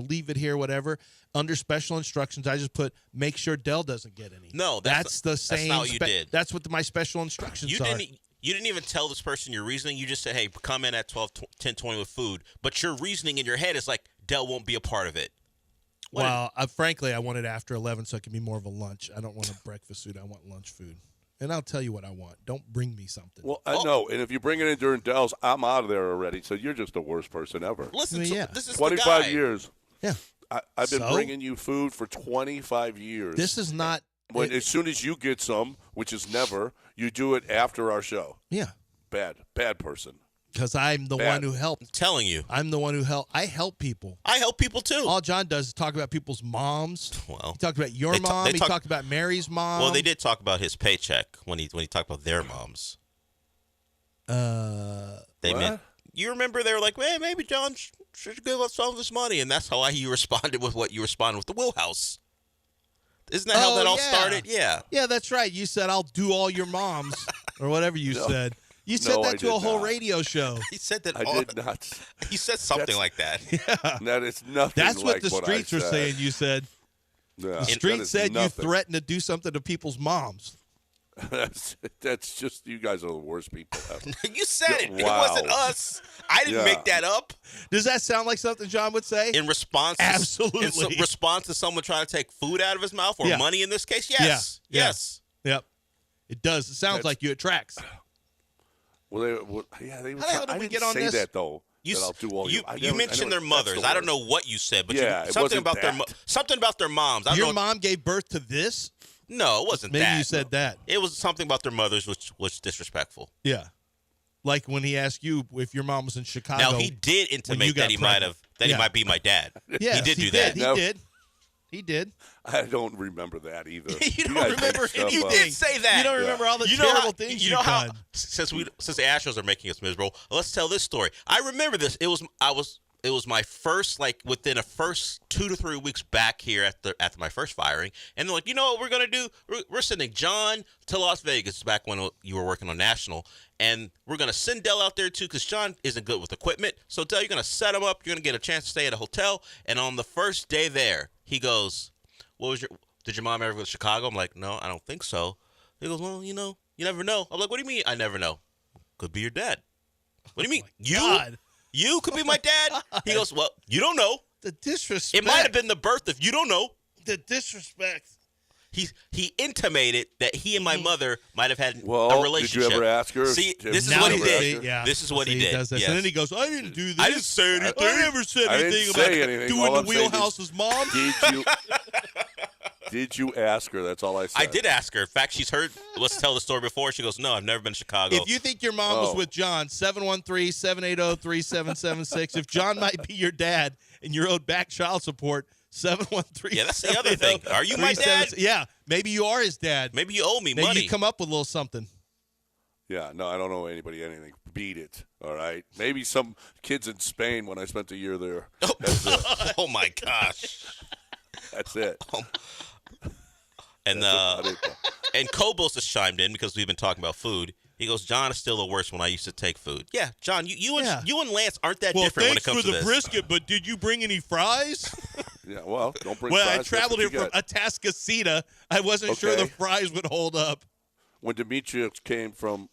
leave it here, whatever. Under special instructions, I just put, make sure Dell doesn't get any. No, that's the same. That's not what you did. That's what my special instructions You are. didn't even tell this person your reasoning. You just said, hey, come in at 10:20 with food. But your reasoning in your head is like, Dell won't be a part of it. Well, frankly, I want it after 11 so it can be more of a lunch. I don't want a breakfast food. I want lunch food. And I'll tell you what I want. Don't bring me something. Well, I know. And if you bring it in during Dell's, I'm out of there already. So you're just the worst person ever. Listen, Yeah. this is 25 the guy. years. Yeah. I've been So? bringing you food for 25 years. This is not. As soon as you get some, which is never, you do it after our show. Yeah. Bad person. Because I'm the Bad. one who helped. I'm telling you. I'm the one who helped. I help people. I help people too. All John does is talk about people's moms. Well, He talked about your they ta- mom. they He talk- talked about Mary's mom. well, they did talk about his paycheck when he talked about their moms. They What? meant. You remember they were like, hey, maybe John should give us some of his money, and that's how you responded with what you responded with the Wheelhouse. Isn't that how Oh, that all yeah. started? Yeah. Yeah, that's right. You said, I'll do all your moms, or whatever you said. You said No, that I to a did whole not. radio show. He said that. I did not. He said something That's- like that. That is nothing That's what like the streets I are said. saying you said. Yeah, The that street is said you nothing. threatened to do something to people's moms. That's just, you guys are the worst people ever. You said it. It Wow. wasn't us. I didn't Yeah. make that up. Does that sound like something John would say? In response, Absolutely. In response to someone trying to take food out of his mouth or Yeah. money in this case, yes, Yeah. yes. Yep. It does. It sounds That's- like you. It tracks. Well, they were How the hell did I we didn't get on say this? that though. You that I'll do all you, I you never- mentioned I their never- that's mothers. the I don't word. know what you said, but Yeah, it something wasn't about their that. something about their moms. I don't Your know. mom gave birth to this? No, it wasn't Maybe that. you said that. It was something about their mothers, which was disrespectful. Yeah. Like when he asked you if your mom was in Chicago. Now he did you intimate got that he might pregnant. have he Yeah. might be my dad. Yes, he did do that. He No. did. He did. I don't remember that either. You don't guys make remember stuff anything. up. You did say that. You don't remember all the You know terrible how, things you know you've how done. since the Astros are making us miserable. Let's tell this story. I remember this. It was my first, like within a first 2 to 3 weeks back here after my first firing, and they're like, you know what we're gonna do? We're sending John to Las Vegas back when you were working on National, and we're gonna send Dell out there too because John isn't good with equipment. So Dell, you're gonna set him up. You're gonna get a chance to stay at a hotel, and on the first day there, he goes, Did your mom ever go to Chicago? I'm like, no, I don't think so. He goes, well, you know, you never know. I'm like, what do you mean? I never know. Could be your dad. What do you mean? God. You could be my dad? He goes, well, you don't know. The disrespect. It might have been the birth of you don't know. the disrespect. He intimated that he and my mother might have had Well, a did relationship. you ever ask her? See, Did this is you what he ever did. ask her? Yeah. This is what See, he did. does this. Yes. And then he goes, I didn't do this. I didn't say anything. I never said I didn't anything say about anything. doing All the I'm saying is- wheelhouse's mom. Did you ask her? That's all I said. I did ask her. In fact, she's heard. Let's tell the story before. She goes, no, I've never been to Chicago. If you think your mom was Oh. with John, 713-780-3776. If John might be your dad and you're owed back child support, 713. Yeah, that's the other thing. Are you my dad? Yeah, maybe you are his dad. Maybe you owe me Maybe money. you come up with a little something. Yeah, no, I don't know anybody anything. Beat it, all right? Maybe some kids in Spain when I spent a year there. That's it. Oh my gosh. That's it. And That's about it, though. and Kobos has chimed in because we've been talking about food. He goes, John is still the worst when I used to take food. Yeah, John, you and Lance aren't that different when it comes to this. Well, thanks for the brisket, but did you bring any fries? Yeah, well, don't bring When fries. I That's traveled what here you from get. Atascocita, I wasn't sure the Okay. fries would hold up. When Demetrius came from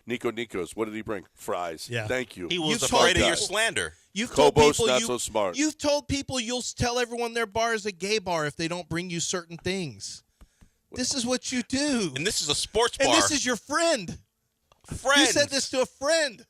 Nico Nikos, what did he bring? Fries. Yeah. Thank you. He was You told afraid of guy. your slander. You've told Kobos, people not so smart. You've told people you'll tell everyone their bar is a gay bar if they don't bring you certain things. This is what you do. And this is a sports bar. And this is your friend. friend. You said this to a friend.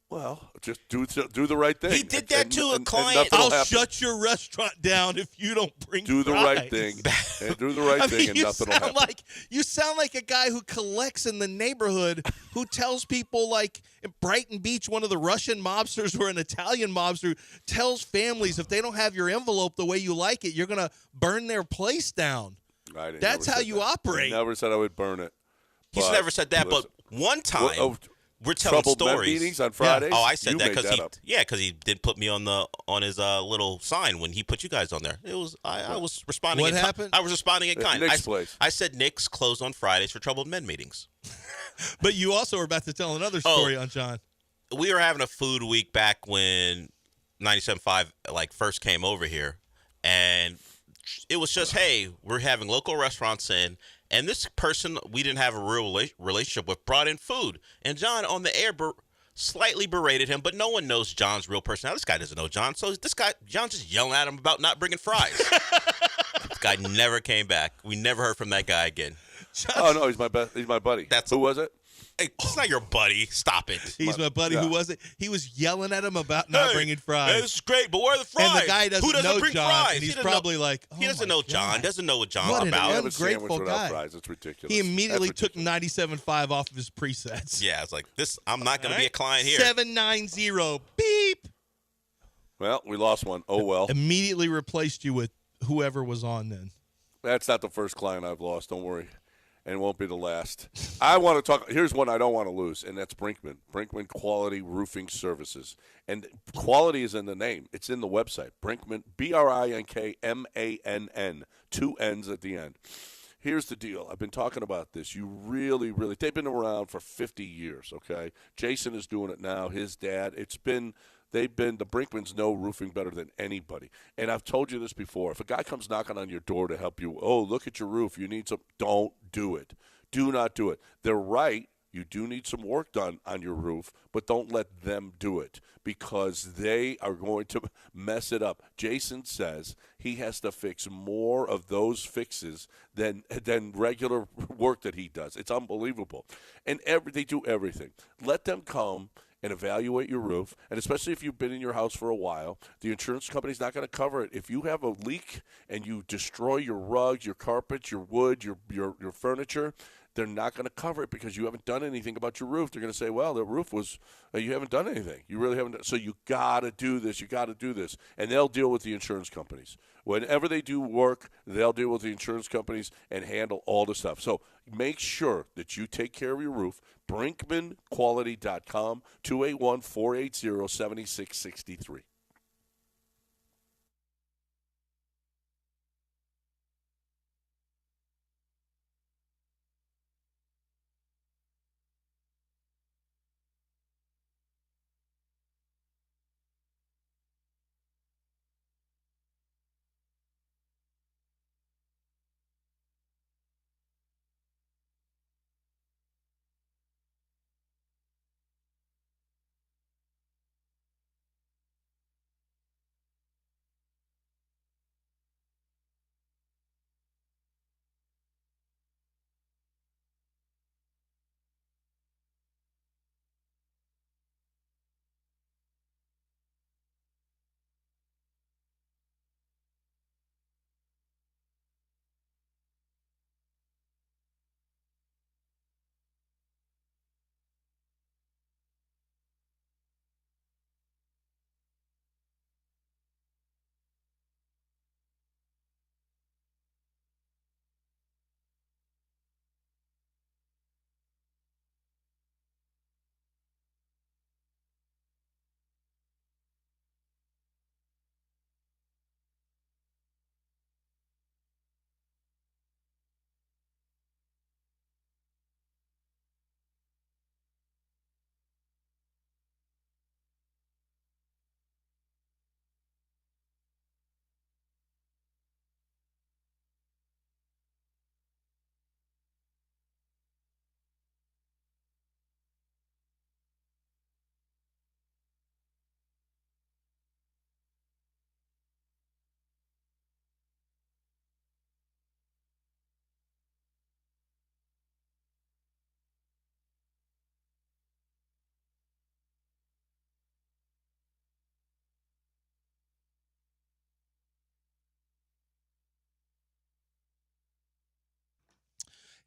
Well, just do the right thing. He did that to a client. nothing will I'll happen. shut your restaurant down if you don't bring Do the fries. right thing. And do the right I thing, mean, and nothing will happen. you sound like a guy who collects in the neighborhood, who tells people like in Brighton Beach, one of the Russian mobsters or an Italian mobster tells families if they don't have your envelope the way you like it, you're gonna burn their place down. I That's never how said you that. operate. I never said I would burn it. He's But never said that, listen, but one time What, we're telling troubled men stories. meetings on Fridays? Oh, I said You that made because up. he did put me on his little sign when he put you guys on there. It was I was responding. What in happened? I was responding in kind. Nick's place. I said Nick's closed on Fridays for troubled men meetings. But you also were about to tell another story on John. We were having a food week back when 97.5 like first came over here, and it was just, hey, we're having local restaurants in, and this person we didn't have a real relationship with brought in food, and John on the air slightly berated him, but no one knows John's real personality. This guy doesn't know John, so John's just yelling at him about not bringing fries. This guy never came back. We never heard from that guy again. Oh no, he's my buddy. Who was it? Hey, it's not your buddy. Stop it. He's my buddy. yeah. Who was it? He was yelling at him about not bringing fries. This is great, but where are the fries? And the guy doesn't Who doesn't know bring John, fries? and He he's doesn't probably know, like, he oh doesn't my know John. God. Doesn't know what John's What an about. Have a sandwich ungrateful without guy. fries. It's ridiculous. He immediately That's took ridiculous. 97.5 off of his presets. Yeah, it's like this. I'm not going to be a client here. 790 beep. Well, we lost one. Oh well. Immediately replaced you with whoever was on then. That's not the first client I've lost. Don't worry. And it won't be the last. I want to talk. Here's one I don't want to lose, and that's Brinkman. Brinkman Quality Roofing Services. And quality is in the name. It's in the website. Brinkman, BRINKMANN, 2 N's at the end. Here's the deal. I've been talking about this. You really, they've been around for 50 years, okay? Jason is doing it now. His dad. The Brinkmans know roofing better than anybody. And I've told you this before. If a guy comes knocking on your door to help you, oh, look at your roof, you need some, don't do it. Do not do it. They're right. You do need some work done on your roof, but don't let them do it because they are going to mess it up. Jason says he has to fix more of those fixes than regular work that he does. It's unbelievable. And they do everything. Let them come and evaluate your roof, and especially if you've been in your house for a while, the insurance company's not going to cover it. If you have a leak and you destroy your rugs, your carpets, your wood, your furniture, they're not going to cover it because you haven't done anything about your roof. They're going to say, well, the roof was, you haven't done anything. You really haven't done. So you got to do this. You got to do this. And they'll deal with the insurance companies. Whenever they do work, they'll deal with the insurance companies and handle all the stuff. So make sure that you take care of your roof. BrinkmanQuality.com, 281-480-7663.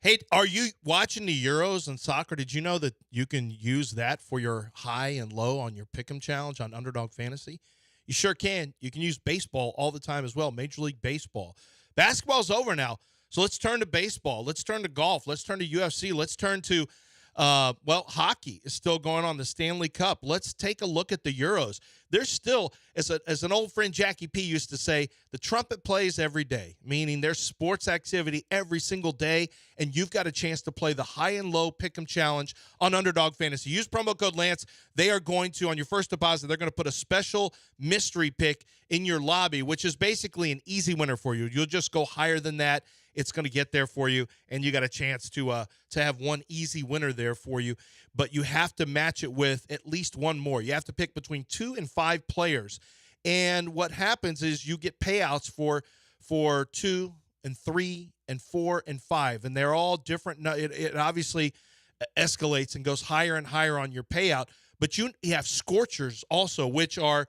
Hey, are you watching the Euros and soccer? Did you know that you can use that for your high and low on your Pick'em challenge on Underdog Fantasy? You sure can. You can use baseball all the time as well, Major League Baseball. Basketball's over now, so let's turn to baseball. Let's turn to golf. Let's turn to UFC. Let's turn to, hockey is still going on, the Stanley Cup. Let's take a look at the Euros. There's still, as an old friend Jackie P used to say, the trumpet plays every day, meaning there's sports activity every single day, and you've got a chance to play the high and low Pick'em challenge on Underdog Fantasy. Use promo code Lance. They are going to, on your first deposit, they're going to put a special mystery pick in your lobby, which is basically an easy winner for you. You'll just go higher than that. It's going to get there for you, and you got a chance to have one easy winner there for you. But you have to match it with at least one more. You have to pick between 2 and 5 players. And what happens is you get payouts for 2 and 3 and 4 and 5, and they're all different. It obviously escalates and goes higher and higher on your payout. But you have scorchers also, which are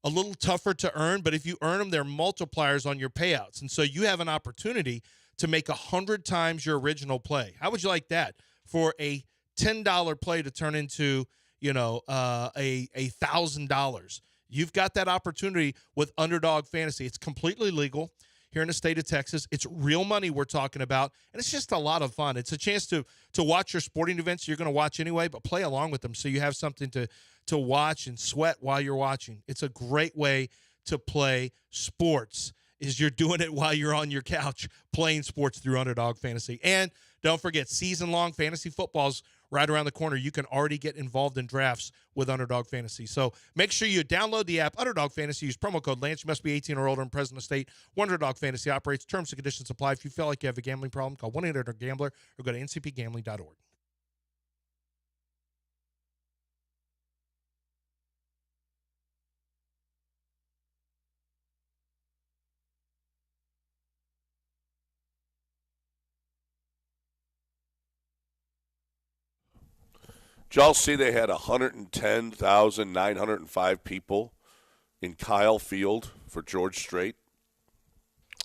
a little tougher to earn, but if you earn them, they're multipliers on your payouts. And so you have an opportunity to make 100 times your original play. How would you like that for a $10 play to turn into, a $1,000? You've got that opportunity with Underdog Fantasy. It's completely legal here in the state of Texas. It's real money we're talking about, and it's just a lot of fun. It's a chance to watch your sporting events you're going to watch anyway, but play along with them so you have something to watch and sweat while you're watching. It's a great way to play sports, is you're doing it while you're on your couch playing sports through Underdog Fantasy. And don't forget, season-long fantasy football's right around the corner. You can already get involved in drafts with Underdog Fantasy. So make sure you download the app, Underdog Fantasy. Use promo code Lance. You must be 18 or older and present in the state. Underdog Fantasy operates. Terms and conditions apply. If you feel like you have a gambling problem, call 1-800-GAMBLER or go to ncpgambling.org. Did y'all see they had 110,905 people in Kyle Field for George Strait?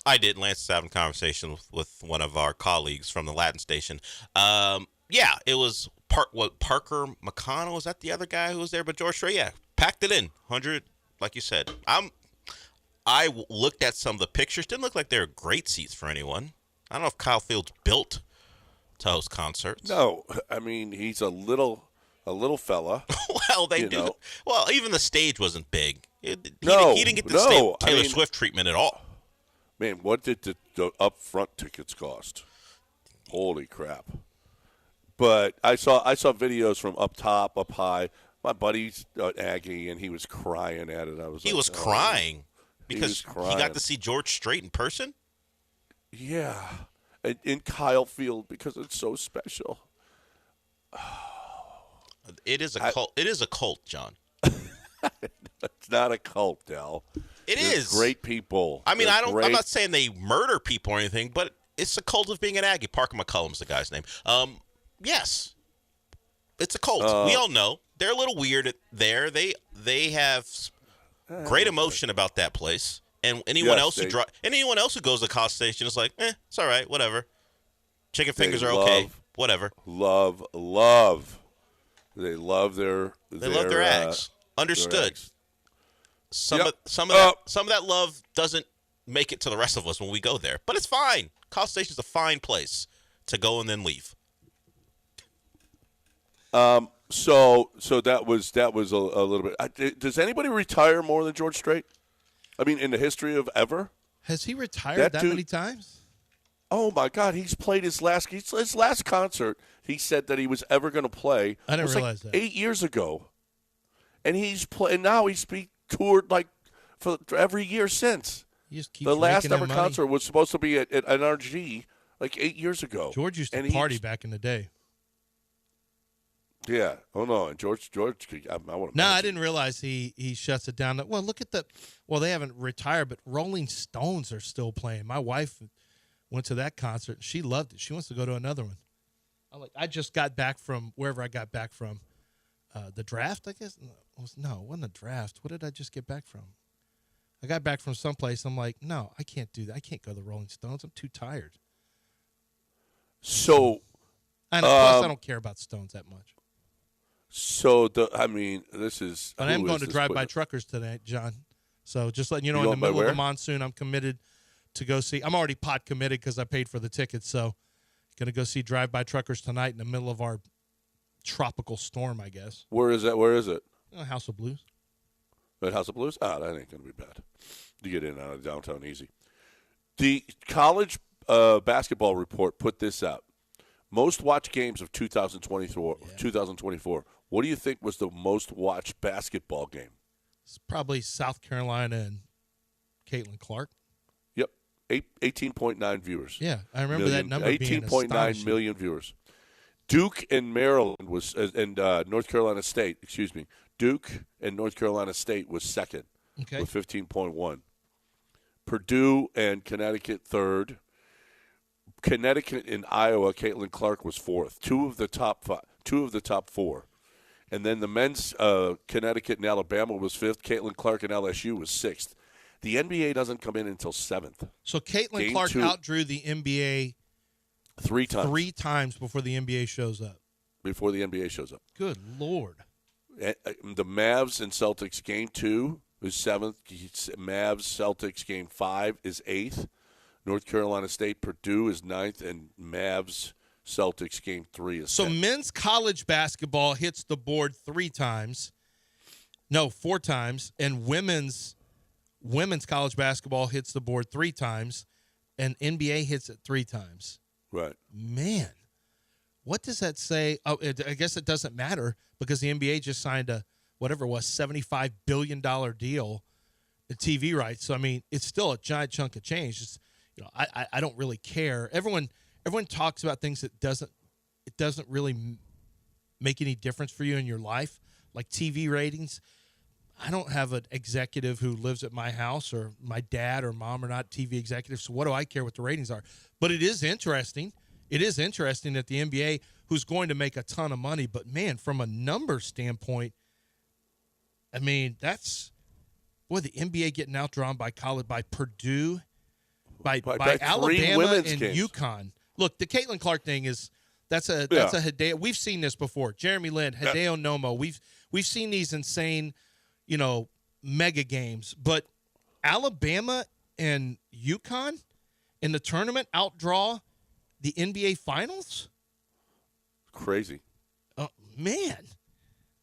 I did. Lance was having a conversation with one of our colleagues from the Latin station. It was Parker McConnell, was that the other guy who was there? But George Strait, packed it in. 100, like you said. I looked at some of the pictures. Didn't look like they were great seats for anyone. I don't know if Kyle Field's built to host concerts. No, I mean, he's a little fella. Well, they do. Know. Well, even the stage wasn't big. He didn't get the Taylor Swift treatment at all. Man, what did the upfront tickets cost? Holy crap! But I saw videos from up top, up high. My buddy's Aggie, and he was crying at it. He was crying because he got to see George Strait in person. Yeah, in Kyle Field because it's so special. It is a cult. It is a cult, John. It's not a cult, Del. It is great people. I mean, I'm not saying they murder people or anything, but it's a cult of being an Aggie. Parker McCollum's the guy's name. Yes, it's a cult. We all know they're a little weird there. They have great emotion about that place, and anyone else who goes to the College Station is like, it's all right, whatever. Chicken fingers are okay, whatever. Love. They love their Ags. Understood. Their Ags. Some of that love doesn't make it to the rest of us when we go there, but it's fine. College Station's a fine place to go and then leave. So that was a little bit. Does anybody retire more than George Strait? I mean, in the history of ever? Has he retired that many times? Oh my God! He's played his last concert. He said that he was ever going to play. I didn't realize that 8 years ago, and he's playing now. He's toured like for every year since. The last ever concert was supposed to be at NRG like 8 years ago. George used to party back in the day. Yeah. Oh no, and George. I want to. No, I didn't realize he shuts it down. Well, look at they haven't retired, but Rolling Stones are still playing. My wife went to that concert. She loved it. She wants to go to another one. I just got back from wherever I got back from. The draft, I guess? No, it wasn't a draft. What did I just get back from? I got back from someplace. I'm like, no, I can't do that. I can't go to the Rolling Stones. I'm too tired. So, And of course, I don't care about Stones that much. this is. But I am who going is to this drive by putting- Truckers tonight, John. So just letting you know, You in the going by middle of where? the monsoon, I'm committed to go see. I'm already pot committed because I paid for the tickets. So going to go see Drive By Truckers tonight in the middle of our tropical storm, I guess. Where is that? Where is it? House of Blues. At House of Blues? That ain't going to be bad. You get in and out of downtown easy. The college basketball report put this out. Most watched games of 2024. Yeah. 2024. What do you think was the most watched basketball game? It's probably South Carolina and Caitlin Clark. Yep, 18.9 viewers. Yeah, I remember that number being 18.9 astonishing. million viewers. Duke and Maryland was and North Carolina State. Excuse me. Duke and North Carolina State was second Okay. with 15.1. Purdue and Connecticut third. Connecticut and Iowa, Caitlin Clark was fourth. Two of the top four. And then the men's Connecticut and Alabama was fifth. Caitlin Clark and LSU was sixth. The NBA doesn't come in until seventh. So Caitlin Game Clark two. outdrew the NBA Three times three times before the NBA shows up. before the NBA shows up. Good Lord. The Mavs and Celtics game 2 is seventh. Mavs Celtics game 5 is eighth. North Carolina State Purdue is ninth, and Mavs Celtics game 3 is So 10th. men's college basketball hits the board four times, and women's college basketball hits the board three times, and NBA hits it three times. Right. Man, what does that say? Oh, I guess it doesn't matter because the NBA just signed a whatever it was $75 billion deal, the TV rights. So I mean, it's still a giant chunk of change. It's, I don't really care. Everyone talks about things that doesn't really make any difference for you in your life, like TV ratings. I don't have an executive who lives at my house, or my dad or mom are not TV executives, so what do I care what the ratings are? But it is interesting. It is interesting that the NBA, who's going to make a ton of money, but, man, from a number standpoint, I mean, the NBA getting outdrawn by college, by Purdue, by Alabama women's and games. UConn. Look, the Caitlin Clark thing that's a Hideo. We've seen this before. Jeremy Lin, Hideo Nomo. We've seen these insane, mega games. But Alabama and UConn in the tournament outdraw the NBA Finals? Crazy. Oh, man.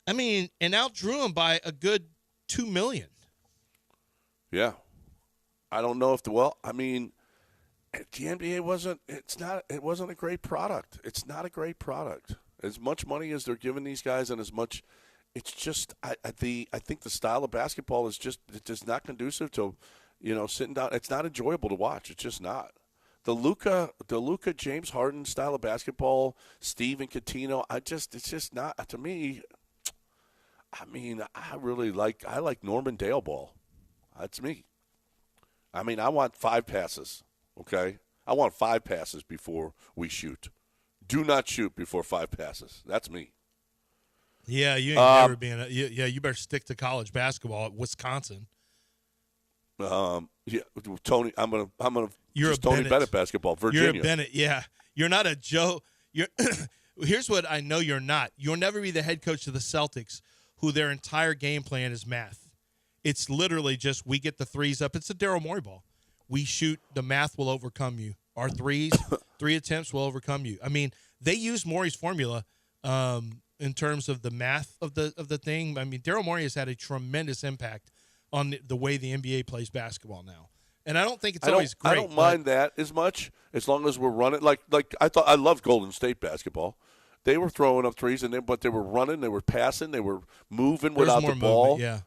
I mean, and outdrew them by a good 2 million. Yeah. I don't know if the NBA wasn't a great product. It's not a great product. As much money as they're giving these guys, and as much, it's just I think the style of basketball is just not conducive to, sitting down. It's not enjoyable to watch. It's just not. The Luka James Harden style of basketball, Steve and Coutinho, it's just not to me. I mean, I like Norman Dale ball. That's me. I mean, I want 5 passes, okay? I want 5 passes before we shoot. Do not shoot before 5 passes. That's me. Yeah, you ain't never being you better stick to college basketball at Wisconsin. Yeah, Tony, I'm gonna You're just a Tony Bennett. Bennett basketball, Virginia. You're a Bennett, yeah. You're not a Joe. Here's what I know you're not. You'll never be the head coach of the Celtics, who their entire game plan is math. It's literally just we get the threes up. It's a Daryl Morey ball. We shoot. The math will overcome you. Our three attempts will overcome you. I mean, they use Morey's formula in terms of the math of the thing. I mean, Daryl Morey has had a tremendous impact on the way the NBA plays basketball now. And I don't think it's always great. I don't mind that as much as long as we're running. Like I loved Golden State basketball. They were throwing up threes, but they were running, they were passing, they were moving without the ball. Yeah.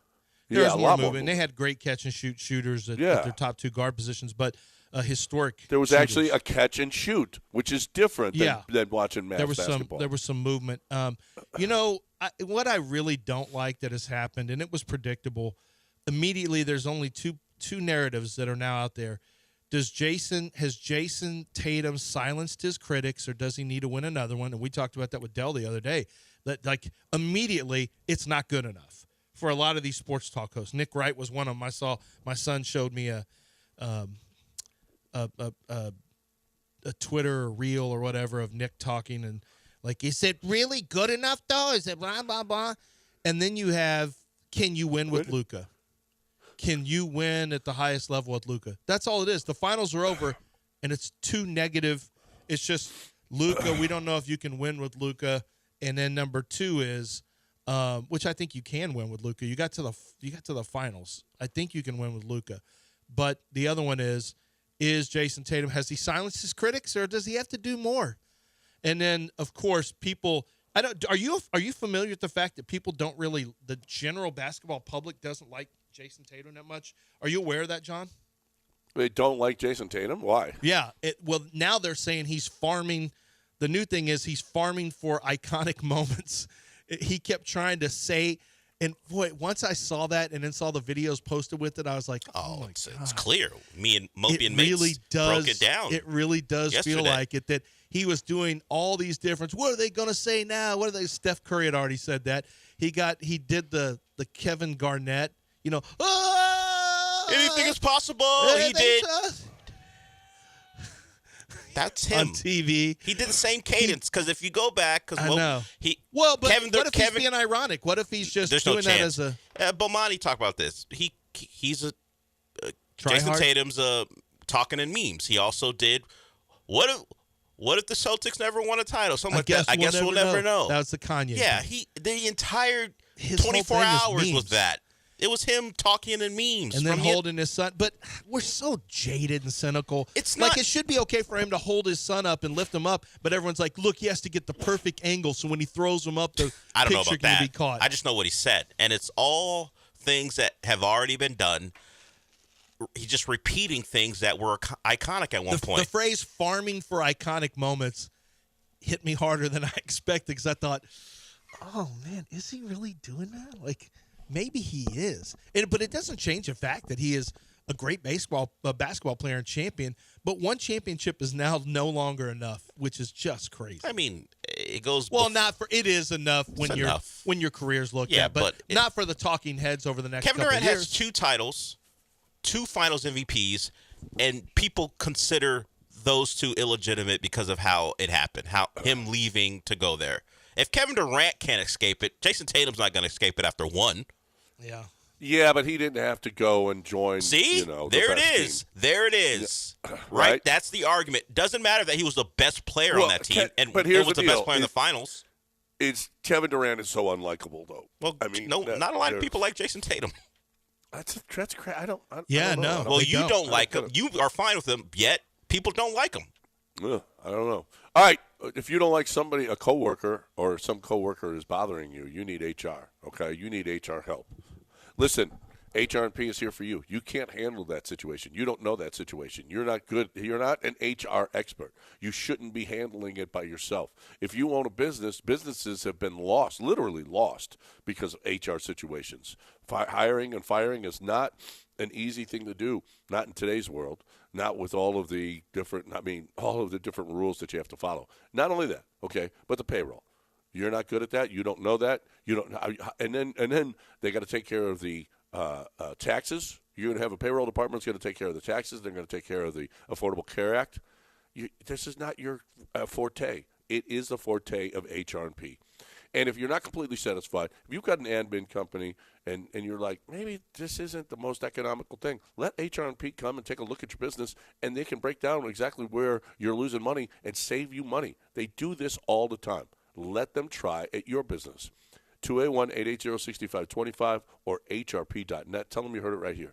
Yeah, There was a more lot movement. more They had great catch and shoot shooters at Yeah. their top 2 guard positions, but historic. There was shooters. actually a catch and shoot, which is different than watching Mavs basketball. There was some movement. What I really don't like that has happened, and it was predictable. Immediately, there's only two narratives that are now out there. Has Jason Tatum silenced his critics, or does he need to win another one? And we talked about that with Dell the other day. That immediately, it's not good enough for a lot of these sports talk hosts. Nick Wright was one of them. I saw my son showed me a a Twitter or reel or whatever of Nick talking and like, is it really good enough though? Is it blah blah blah? And then you have, can you win with Luka? Can you win at the highest level with Luka? That's all it is. The finals are over, and it's too negative. It's just Luka. We don't know if you can win with Luka. And then number two is, which I think you can win with Luka. You got to the finals. I think you can win with Luka. But the other one is Jason Tatum, has he silenced his critics, or does he have to do more? And then of course people. Are you familiar with the fact that people don't really, the general basketball public doesn't like Jason Tatum that much? Are you aware of that, John? They don't like Jason Tatum? Why? Yeah. Well, now they're saying he's farming. The new thing is he's farming for iconic moments. He kept trying to say, and boy, once I saw that and then saw the videos posted with it, I was like, oh it's clear. Me and Mopey and really Mates does, broke it down. It really does yesterday. feel like it, that he was doing all these different, what are they going to say now? What are they? Steph Curry had already said that. He did the Kevin Garnett, Anything is possible. He did. That's him on TV. He did the same cadence because if you go back, I know. But what if he's being ironic? What if he's just doing that as a? Bomani talked about this. He's a Jason hard? Tatum's talking in memes. He also did. What if the Celtics never won a title? Something like that. I guess we'll never know. That was the Kanye. Yeah, thing. the entire His 24 whole thing is hours was memes. that. It was him talking in memes. And then from holding his son. But we're so jaded and cynical. It's like not- it should be okay for him to hold his son up and lift him up, but everyone's like, look, he has to get the perfect angle, so when he throws him up, the I don't know picture about can that. be caught. I just know what he said, and it's all things that have already been done. He's just repeating things that were iconic at one point. The phrase "farming for iconic moments" hit me harder than I expected because I thought, "Oh man, is he really doing that? Like, maybe he is." But it doesn't change the fact that he is a great basketball player and champion. But one championship is now no longer enough, which is just crazy. I mean, it goes Well, it is enough when enough. when your career's looked Yeah, at, but but not for the talking heads over the next Kevin couple Durant of years. has 2 titles, 2 Finals MVPs, and people consider those 2 illegitimate because of how it happened, how him leaving to go there. If Kevin Durant can't escape it, Jason Tatum's not going to escape it after 1. Yeah. Yeah, but he didn't have to go and join. See, the there it best is. team. There it is. Yeah. Right? Right. That's the argument. Doesn't matter that he was the best player Well, on that team and but here's was the the best deal. player in the finals. Kevin Durant is so unlikable, though. Well, I mean, not a lot of people like Jason Tatum. That's crazy. I don't know. No. Well, they you don't like him. don't. You are fine with him, yet people don't like him. Ugh, I don't know. All right, if you don't like somebody, a coworker, or some coworker is bothering you, you need HR. Okay, you need HR help. Listen, HR&P is here for you. You can't handle that situation. You don't know that situation. You're not good. You're not an HR expert. You shouldn't be handling it by yourself. If you own a business, businesses have been lost, literally lost, because of HR situations. Hiring and firing is not an easy thing to do, not in today's world, not with all of the different rules that you have to follow. Not only that, okay, but the payroll. You're not good at that. You don't know that. You don't, and then they got to take care of the taxes. You're going to have a payroll department that's going to take care of the taxes. They're going to take care of the Affordable Care Act. This is not your forte. It is the forte of HR&P. And if you're not completely satisfied, if you've got an admin company and you're like, maybe this isn't the most economical thing, let HR&P come and take a look at your business, and they can break down exactly where you're losing money and save you money. They do this all the time. Let them try at your business. 281-880-6525 or hrp.net. Tell them you heard it right here.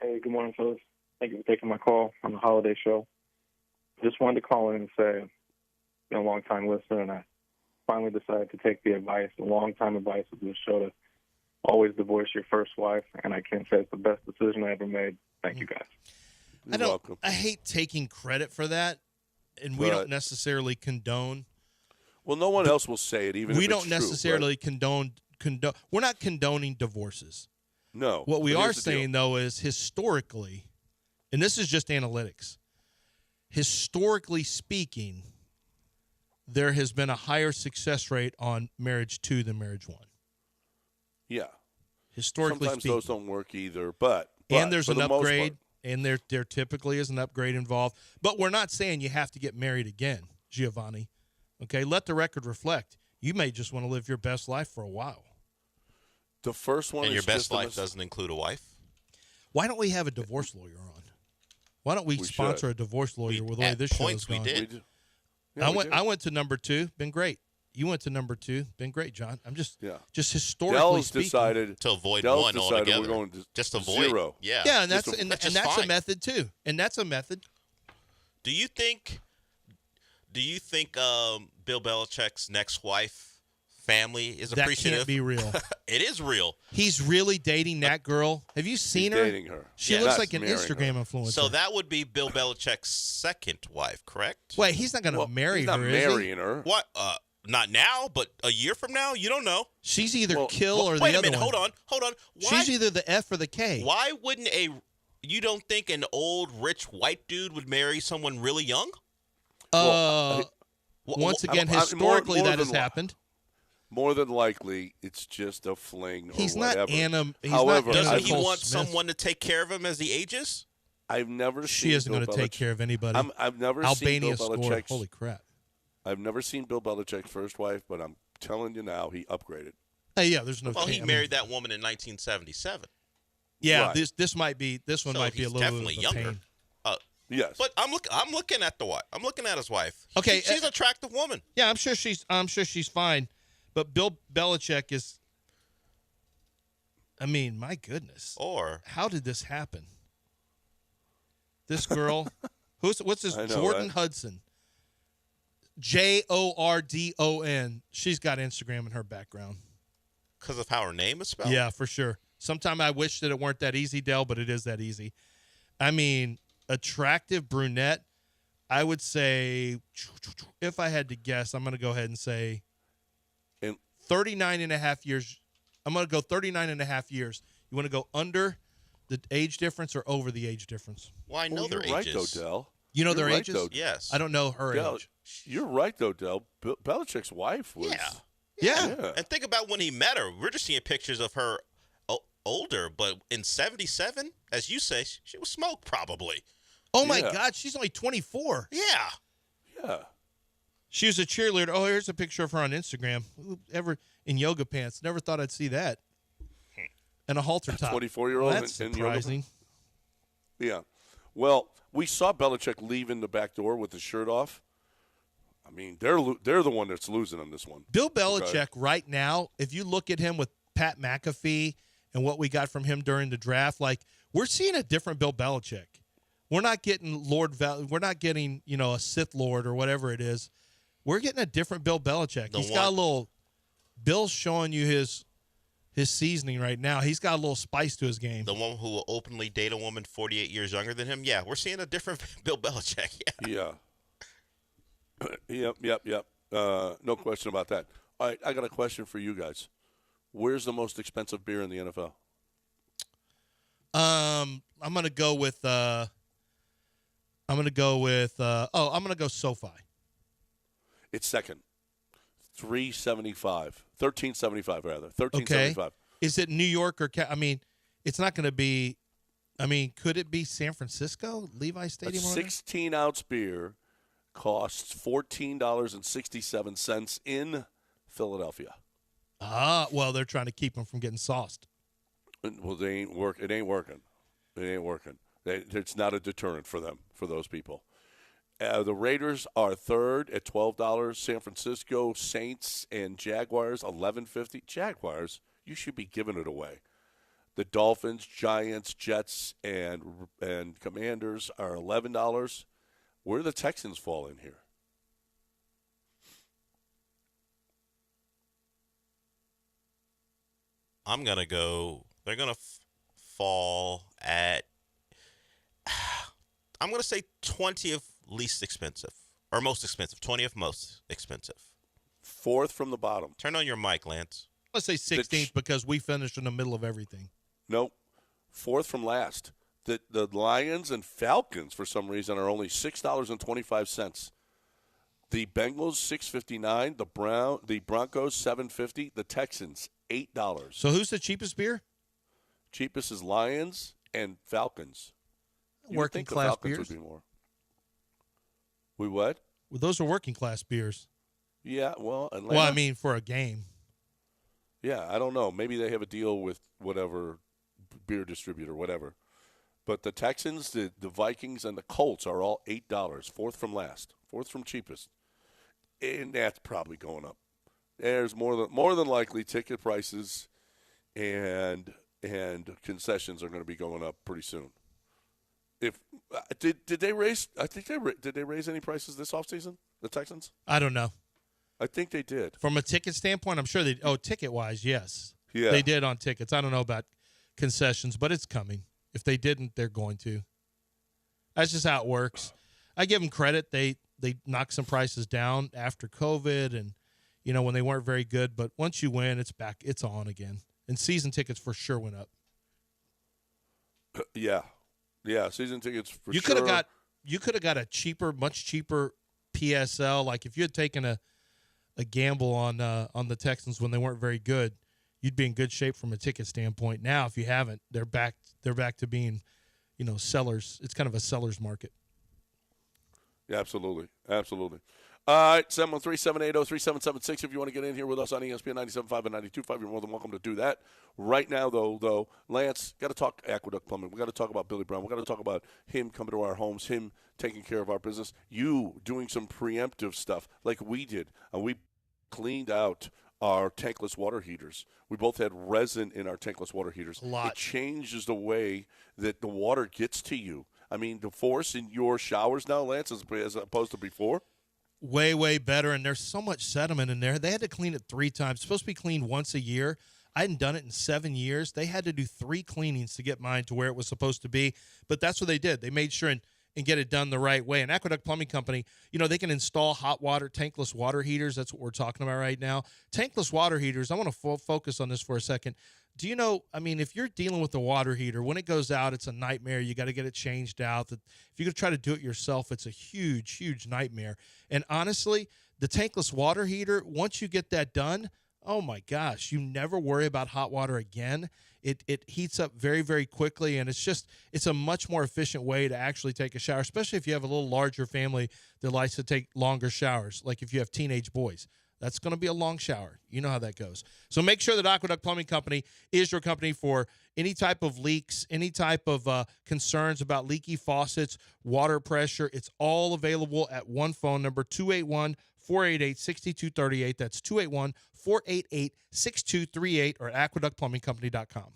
Hey, good morning, fellas. Thank you for taking my call on the holiday show. Just wanted to call in and say, been a long-time listener, and I finally decided to take the advice, the long-time advice of this show to always divorce your first wife, and I can't say it's the best decision I ever made. Thank you, guys. You're welcome. I hate taking credit for that, and we don't necessarily condone. Well, no one else will say it, even if we it's don't true, necessarily right? condone. We're not condoning divorces. No. What we but are here's the deal. saying, though, is historically, and this is just analytics, historically speaking, there has been a higher success rate on marriage 2 than marriage 1. Yeah. Historically Sometimes speaking. those don't work either, but And there's for an the most upgrade, part- and there typically is an upgrade involved. But we're not saying you have to get married again, Giovanni. Okay, let the record reflect. You may just want to live your best life for a while. The first one And is your best just a life doesn't include a wife? Why don't we have a divorce lawyer on? Why don't we sponsor should. a divorce lawyer with the way At this show is points we going? did. do. Yeah, we do. I went to number 2, been great. You went to number 2, been great, John. I'm just historically Dell's speaking. decided To avoid Dell's one decided altogether. We're going to just avoid 0. Yeah. Yeah, and that's Just and, that's and just that's a fine. method too. And that's a method. Do you think Bill Belichick's next wife family is That appreciative? can't be real. It is real. He's really dating that girl. Have you seen her? dating her. She Yeah. looks Not like an marrying Instagram her. influencer. So that would be Bill Belichick's second wife, correct? Wait, he's not going to Well, marry he's not her, is marrying he? her. What? Not now, but a year from now? You don't know. She's either Well, kill or the Wait a other minute. one. Hold on. Why, She's either the F or the K. why wouldn't you don't think an old, rich, white dude would marry someone really young? Once again, I'm- historically, more that has than li- happened. More than likely, it's just a fling or He's whatever. not Anna. He's However, not Anna Doesn't he Nicole want Smith. someone to take care of him as he ages? I've never seen She isn't Bill going to take Belichick- care of anybody. I've never Albania seen Bill scored. Belichick's. Holy crap. I've never seen Bill Belichick's first wife, but I'm telling you now, he upgraded. Hey, yeah, there's no. Well, chance. he married that woman in 1977. Yeah, Right. this might be this one So might be a he's little definitely bit of a younger. pain. Yes, But I'm looking at the wife. I'm looking at his wife. Okay, she's an attractive woman. Yeah, I'm sure she's fine, but Bill Belichick is. I mean, my goodness. Or How did this happen? This girl, what's this? I know, Jordan right? Hudson. Jordon. She's got Instagram in her background. because of how her name is spelled? Yeah, for sure. Sometime I wish that it weren't that easy, Dell, but it is that easy. I mean, attractive brunette. I would say, if I had to guess, I'm going to go ahead and say And- 39 and a half years. I'm going to go 39 and a half years. You want to go under the age difference or over the age difference? Well, I know you're their right ages. though, Dell. You know You're their right, ages? though. Yes. I don't know her Dell, age. you're right though, Dell. Belichick's wife was. Yeah. Yeah. Yeah. And think about when he met her. We're just seeing pictures of her older, but in 77, as you say, she was smoked probably. Oh, my Yeah. God. She's only 24. Yeah. Yeah. She was a cheerleader. Oh, here's a picture of her on Instagram. Ever in yoga pants. Never thought I'd see that. And a halter top. 24-year-old That's in yoga surprising. Yeah. Well, we saw Belichick leaving the back door with his shirt off. I mean, they're the one that's losing on this one. Bill Belichick right now, if you look at him with Pat McAfee and what we got from him during the draft, like we're seeing a different Bill Belichick. We're not getting we're not getting, a Sith Lord or whatever it is. We're getting a different Bill Belichick. He's got a little Bill's showing you his seasoning right now. He's got a little spice to his game. The one who will openly date a woman 48 years younger than him. Yeah, we're seeing a different Bill Belichick. Yeah. Yeah. Yep. No question about that. All right, I got a question for you guys. Where's the most expensive beer in the NFL? I'm gonna go with I'm gonna go SoFi. It's second. $13.75 rather. $13.75. Is it New York or it's not going to be. Could it be San Francisco, Levi A Stadium? 16-ounce beer costs $14.67 in Philadelphia. Well, they're trying to keep them from getting sauced. Well, It ain't working. It's not a deterrent for them, for those people. The Raiders are third at $12. San Francisco Saints and Jaguars $11.50. Jaguars, you should be giving it away. The Dolphins, Giants, Jets, and Commanders are $11. Where do the Texans fall in here? I'm going to go, they're going to fall at, I'm going to say 20th least expensive, or most expensive, 20th most expensive. Fourth from the bottom. Turn on your mic, Lance. Let's say 16th because we finished in the middle of everything. Nope. Fourth from last. The Lions and Falcons, for some reason, are only $6.25. The Bengals, $6.59. The Broncos, $7.50. The Texans, $8. So who's the cheapest beer? Cheapest is Lions and Falcons. You would Working think the class Falcons beers. would be more. We what? Well, those are working class beers. Yeah, well, Atlanta. Well, I mean, for a game. Yeah, I don't know. Maybe they have a deal with whatever beer distributor, whatever. But the Texans, the Vikings, and the Colts are all $8. Fourth from last. Fourth from cheapest. And that's probably going up. There's more than likely ticket prices and concessions are going to be going up pretty soon. If did they raise? I think did they raise any prices this offseason? The Texans? I don't know. I think they did. From a ticket standpoint, I'm sure they. Oh, ticket wise, yes. Yeah, They did on tickets. I don't know about concessions, but it's coming. If they didn't, they're going to. That's just how it works. I give them credit. They knocked some prices down after COVID, and when they weren't very good. But once you win, it's back. It's on again. And season tickets for sure went up. Yeah. Season tickets for You sure. could have got a cheaper, much cheaper PSL. Like if you had taken a gamble on the Texans when they weren't very good, you'd be in good shape from a ticket standpoint. Now, if you haven't, they're back to being, sellers. It's kind of a seller's market. Yeah, absolutely. All right, 713-780-3776. If you want to get in here with us on ESPN 97.5 and 92.5, you're more than welcome to do that. Right now, though, Lance, got to talk Aqueduct Plumbing. We got to talk about Billy Brown. We got to talk about him coming to our homes, him taking care of our business, you doing some preemptive stuff like we did. We cleaned out our tankless water heaters. We both had resin in our tankless water heaters. A lot. It changes the way that the water gets to you. I mean, the force in your showers now, Lance, as opposed to before? Way, way better, and there's so much sediment in there. They had to clean it 3 times. It's supposed to be cleaned once a year. I hadn't done it in 7 years. They had to do 3 cleanings to get mine to where it was supposed to be, but that's what they did. They made sure and get it done the right way. And Aqueduct Plumbing Company, they can install hot water, tankless water heaters. That's what we're talking about right now. Tankless water heaters, I want to focus on this for a second. Do you know, if you're dealing with a water heater, when it goes out, it's a nightmare. You got to get it changed out. If you're going to try to do it yourself, it's a huge, huge nightmare. And honestly, the tankless water heater, once you get that done, oh my gosh, you never worry about hot water again. It heats up very, very quickly, and it's a much more efficient way to actually take a shower, especially if you have a little larger family that likes to take longer showers, like if you have teenage boys. That's going to be a long shower. You know how that goes. So make sure that Aqueduct Plumbing Company is your company for any type of leaks, any type of concerns about leaky faucets, water pressure. It's all available at one phone number, 281-488-6238. That's 281-488-6238 or aqueductplumbingcompany.com.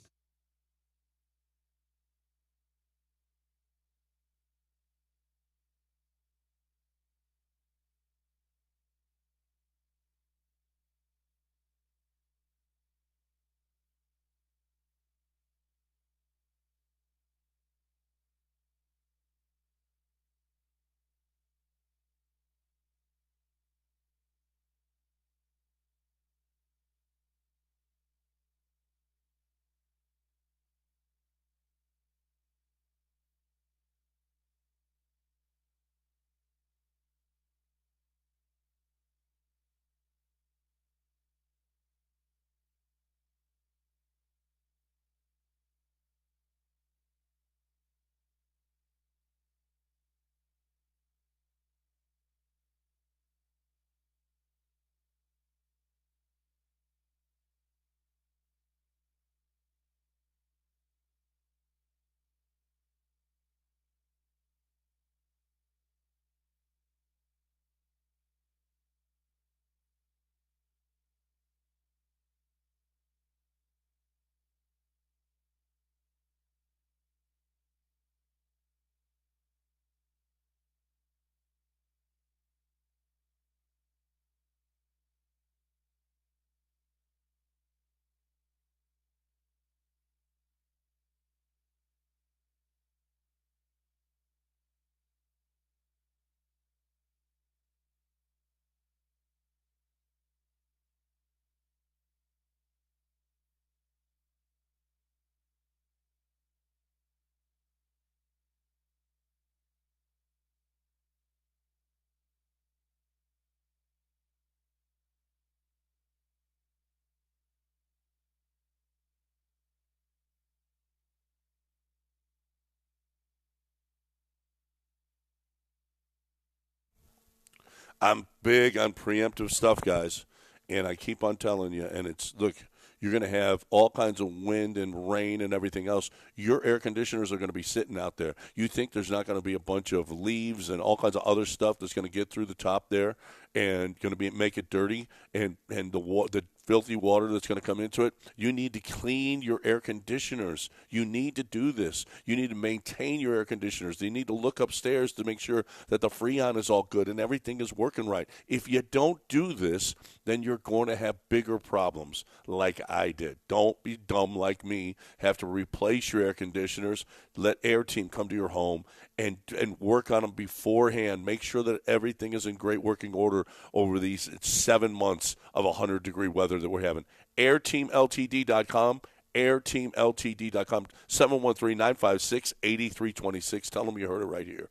I'm big on preemptive stuff, guys, and I keep on telling you. And it's look, you're going to have all kinds of wind and rain and everything else. Your air conditioners are going to be sitting out there. You think there's not going to be a bunch of leaves and all kinds of other stuff that's going to get through the top there and going to make it dirty and the filthy water that's going to come into it. You need to clean your air conditioners. You need to do this. You need to maintain your air conditioners. You need to look upstairs to make sure that the Freon is all good and everything is working right. If you don't do this, then you're going to have bigger problems like I did. Don't be dumb like me. Have to replace your air conditioners. Let Air Team come to your home and work on them beforehand. Make sure that everything is in great working order over these 7 months of 100-degree weather that we're having. AirTeamLTD.com, AirTeamLTD.com, 713-956-8326. Tell them you heard it right here.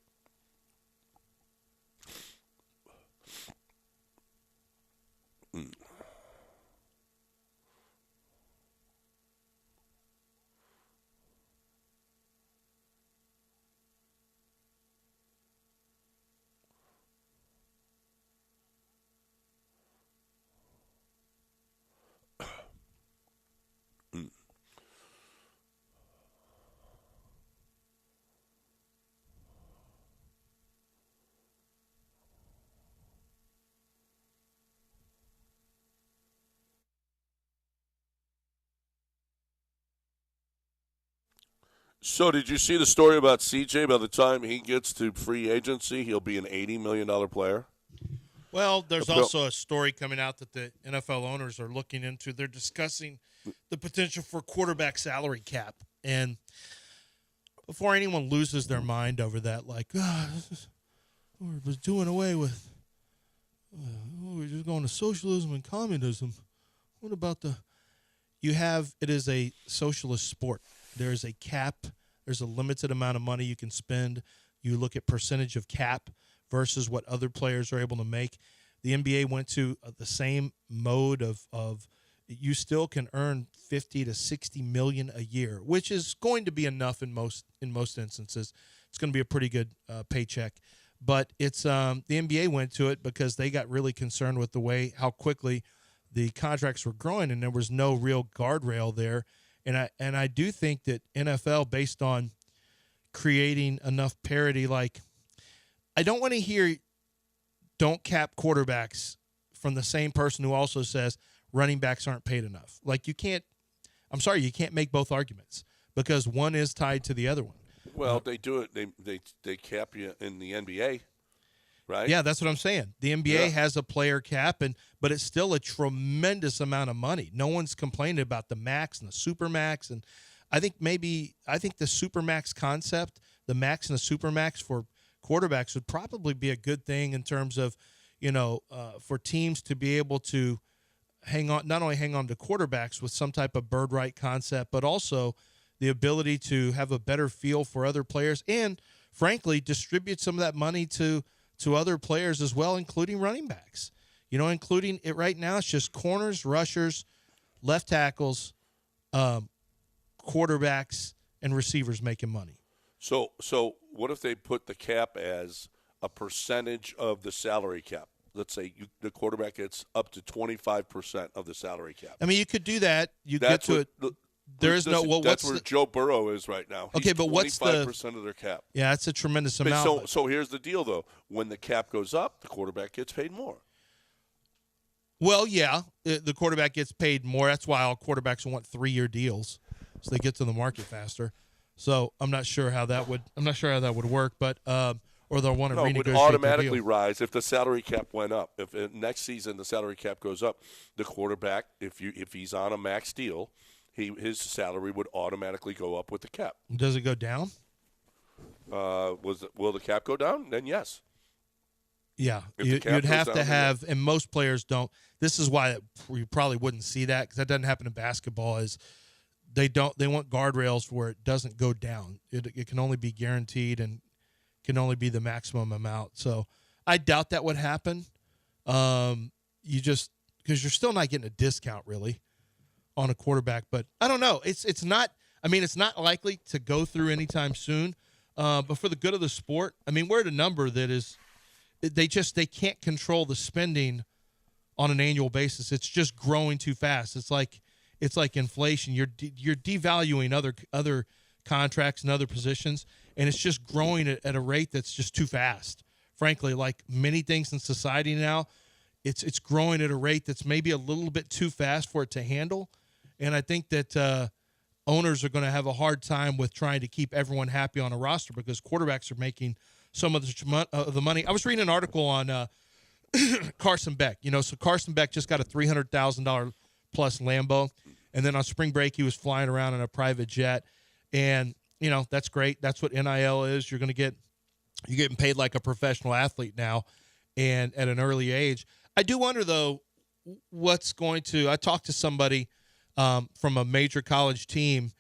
So did you see the story about CJ? By the time he gets to free agency, he'll be an $80 million player? Well, there's also a story coming out that the NFL owners are looking into. They're discussing the potential for quarterback salary cap. And before anyone loses their mind over that, like, we're doing away with, we're just going to socialism and communism. What about it is a socialist sport. There's a cap. There's a limited amount of money you can spend. You look at percentage of cap versus what other players are able to make. The NBA went to the same mode of you still can earn 50 to 60 million a year, which is going to be enough in most instances. It's going to be a pretty good paycheck. But it's the NBA went to it because they got really concerned with how quickly the contracts were growing, and there was no real guardrail there. And I do think that NFL, based on creating enough parity, like I don't want to hear don't cap quarterbacks from the same person who also says running backs aren't paid enough. Like you can't make both arguments because one is tied to the other one. Well, they do it. They cap you in the NBA, right? Yeah, that's what I'm saying. The NBA has a player cap, but it's still a tremendous amount of money. No one's complaining about the max and the super max, and I think the super max concept, the max and the super max for quarterbacks would probably be a good thing in terms of, for teams to be able to not only hang on to quarterbacks with some type of bird right concept, but also the ability to have a better feel for other players and, frankly, distribute some of that money to other players as well, including running backs. Including it right now, it's just corners, rushers, left tackles, quarterbacks, and receivers making money. So what if they put the cap as a percentage of the salary cap? Let's say the quarterback gets up to 25% of the salary cap. I mean, you could do that. That's where Joe Burrow is right now. Okay, but what's the 25% of their cap? Yeah, that's a tremendous amount. So here's the deal, though. When the cap goes up, the quarterback gets paid more. Well, yeah, the quarterback gets paid more. That's why all quarterbacks want 3-year deals, so they get to the market faster. So I'm not sure how that would work, but or they'll want to renegotiate. It would automatically rise if the salary cap went up. If next season the salary cap goes up, the quarterback, if he's on a max deal, his salary would automatically go up with the cap. Does it go down? Will the cap go down? Then yes. Yeah, you'd have to have, and most players don't. This is why you probably wouldn't see that because that doesn't happen in basketball. Is they want guardrails where it doesn't go down. It can only be guaranteed and can only be the maximum amount. So I doubt that would happen. Because you're still not getting a discount really on a quarterback. But I don't know. It's not. I mean, it's not likely to go through anytime soon. But for the good of the sport, I mean, we're at a number that is they can't control the spending on an annual basis. It's just growing too fast. It's like inflation. You're devaluing other contracts and other positions, and it's just growing at a rate that's just too fast. Frankly, like many things in society now, it's growing at a rate that's maybe a little bit too fast for it to handle. And I think that owners are going to have a hard time with trying to keep everyone happy on a roster because quarterbacks are making some of the money. I was reading an article on Carson Beck. So Carson Beck just got a $300,000 plus Lambo, and then on spring break he was flying around in a private jet. And that's great. That's what NIL is. You're getting paid like a professional athlete now, and at an early age. I do wonder though, I talked to somebody from a major college team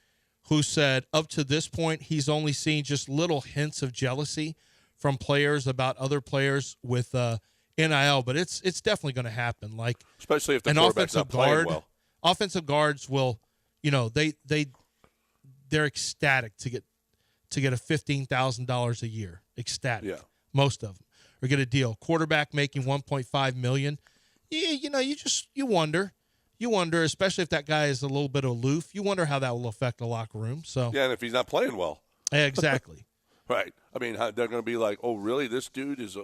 who said up to this point he's only seen just little hints of jealousy from players about other players with NIL, but it's definitely going to happen. Like especially if the an quarterback's offensive not playing guard, well. Offensive guards will, they're ecstatic to get a $15,000 a year. Ecstatic. Yeah. Most of them or get a deal. Quarterback making $1.5 million. You wonder, especially if that guy is a little bit aloof. You wonder how that will affect the locker room. So yeah, and if he's not playing well, exactly. Right. I mean, they're going to be like, "Oh, really? This dude is?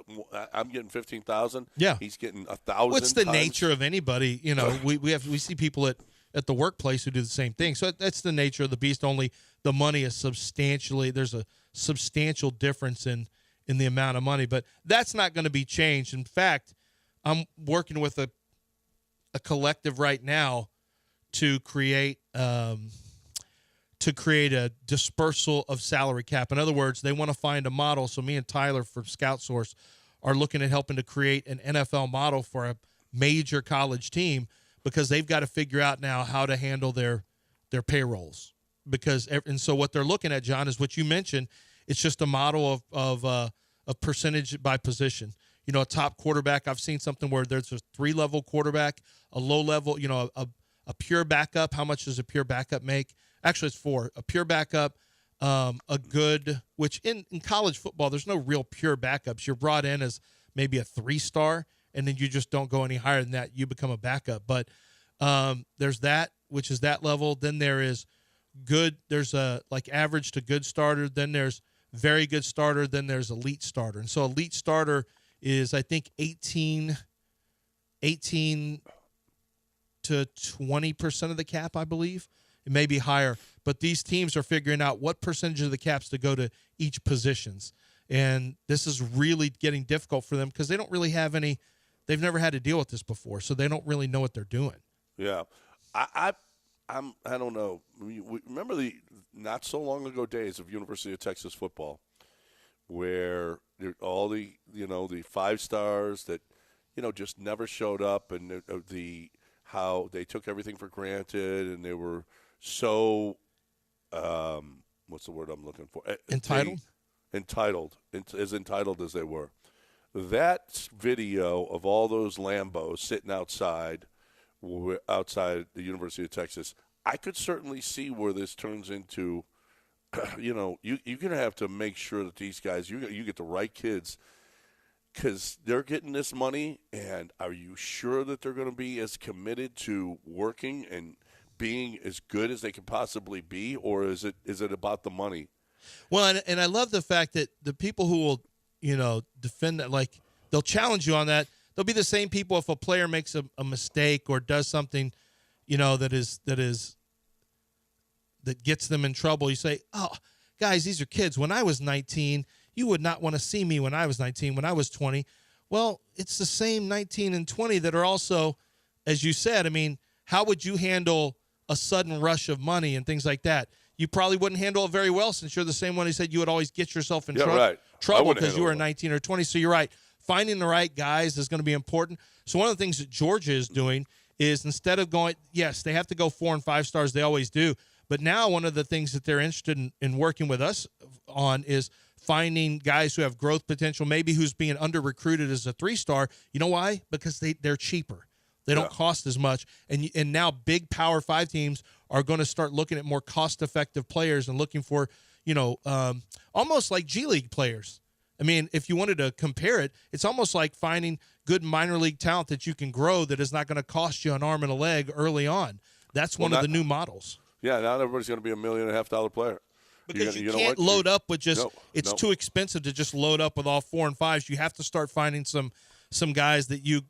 I'm getting 15,000. Yeah, he's getting 1,000. What's the nature of anybody? We see people at the workplace who do the same thing. So that's the nature of the beast. Only the money is there's a substantial difference in the amount of money, but that's not going to be changed. In fact, I'm working with a collective right now to create a dispersal of salary cap. In other words, they want to find a model. So me and Tyler from Scout Source are looking at helping to create an NFL model for a major college team because they've got to figure out now how to handle their payrolls. And so what they're looking at, John, is what you mentioned. It's just a model of percentage by position. A top quarterback. I've seen something where there's a 3-level quarterback, a low level, a pure backup. How much does a pure backup make? Actually, it's 4. A pure backup, which in college football, there's no real pure backups. You're brought in as maybe a 3-star, and then you just don't go any higher than that. You become a backup. But there's that, which is that level. Then there is good. There's a like average to good starter. Then there's very good starter. Then there's elite starter. And so elite starter is, I think, 18 to 20% of the cap, I believe. It may be higher, but these teams are figuring out what percentage of the caps to go to each positions. And this is really getting difficult for them because they don't really have any – they've never had to deal with this before, so they don't really know what they're doing. Yeah. I don't know. Remember the not so long ago days of University of Texas football where all the 5 stars that, just never showed up and how they took everything for granted and they were – so, what's the word I'm looking for? Entitled? As entitled as they were. That video of all those Lambos sitting outside the University of Texas, I could certainly see where this turns into, you're going to have to make sure that these guys, you get the right kids because they're getting this money, and are you sure that they're going to be as committed to working and being as good as they can possibly be, or is it about the money? Well, and I love the fact that the people who will, defend that, like they'll challenge you on that. They'll be the same people if a player makes a mistake or does something, that gets them in trouble. You say, "Oh, guys, these are kids. When I was 19, you would not want to see me when I was 19, when I was 20." Well, it's the same 19 and 20 that are also, as you said, I mean, how would you handle a sudden rush of money and things like that? You probably wouldn't handle it very well since you're the same one who said you would always get yourself in trouble because you were 19 or 20. So you're right. Finding the right guys is going to be important. So one of the things that Georgia is doing is instead of going, yes, they have to go 4 and 5 stars. They always do. But now one of the things that they're interested in working with us on is finding guys who have growth potential, maybe who's being under-recruited as a 3-star. You know why? Because they're cheaper. They don't cost as much. And now big Power 5 teams are going to start looking at more cost-effective players and looking for, almost like G League players. I mean, if you wanted to compare it, it's almost like finding good minor league talent that you can grow that is not going to cost you an arm and a leg early on. That's one of the new models. Yeah, not everybody's going to be $1.5 million player. Because you can't load up with just it's too expensive to just load up with all 4 and 5s. You have to start finding some guys that you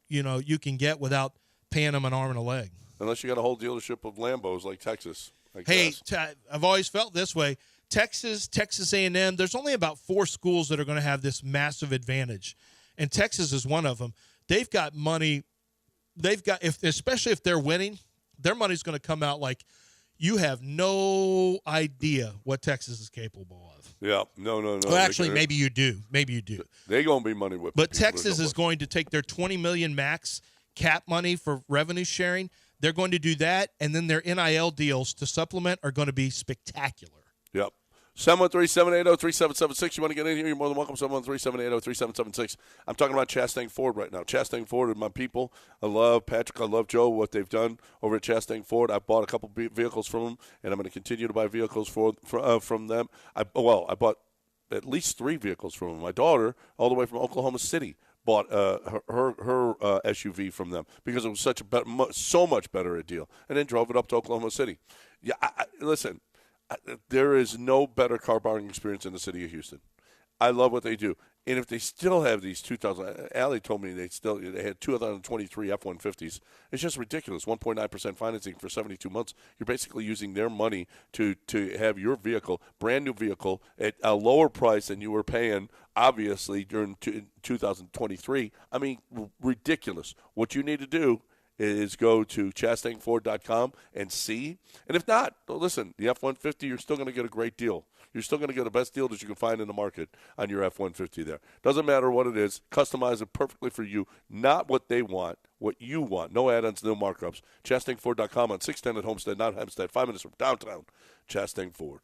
can get without paying them an arm and a leg. Unless you got a whole dealership of Lambos like Texas. I've always felt this way. Texas A&M, there's only about 4 schools that are going to have this massive advantage, and Texas is one of them. They've got money. Especially if they're winning, their money's going to come out like you have no idea what Texas is capable of. Yeah, no. Well, actually, maybe you do. They're going to be money whipping. But Texas is going to take their $20 million max cap money for revenue sharing. They're going to do that, and then their NIL deals to supplement are going to be spectacular. Yep. 713-780-3776. You want to get in here, you're more than welcome. 713-780-3776. I'm talking about Chastang Ford right now. Chastang Ford are my people. I love Patrick. I love Joe, what they've done over at Chastang Ford. I bought a couple vehicles from them, and I'm going to continue to buy vehicles from them. I bought at least 3 vehicles from them. My daughter, all the way from Oklahoma City, bought her SUV from them because it was so much better a deal, and then drove it up to Oklahoma City. Yeah, listen. There is no better car buying experience in the city of Houston. I love what they do. And if they still have these 2000, Allie told me they had 2023 F-150s. It's just ridiculous. 1.9% financing for 72 months. You're basically using their money to have your vehicle, brand new vehicle, at a lower price than you were paying, obviously, during 2023. I mean, ridiculous. What you need to do is go to chastangford.com and see. And if not, well, listen, the F-150, you're still going to get a great deal. You're still going to get the best deal that you can find in the market on your F-150 there. Doesn't matter what it is. Customize it perfectly for you, not what they want, what you want. No add-ons, no markups. chastangford.com on 610 at Homestead, not Hempstead, 5 minutes from downtown. Chastang Ford.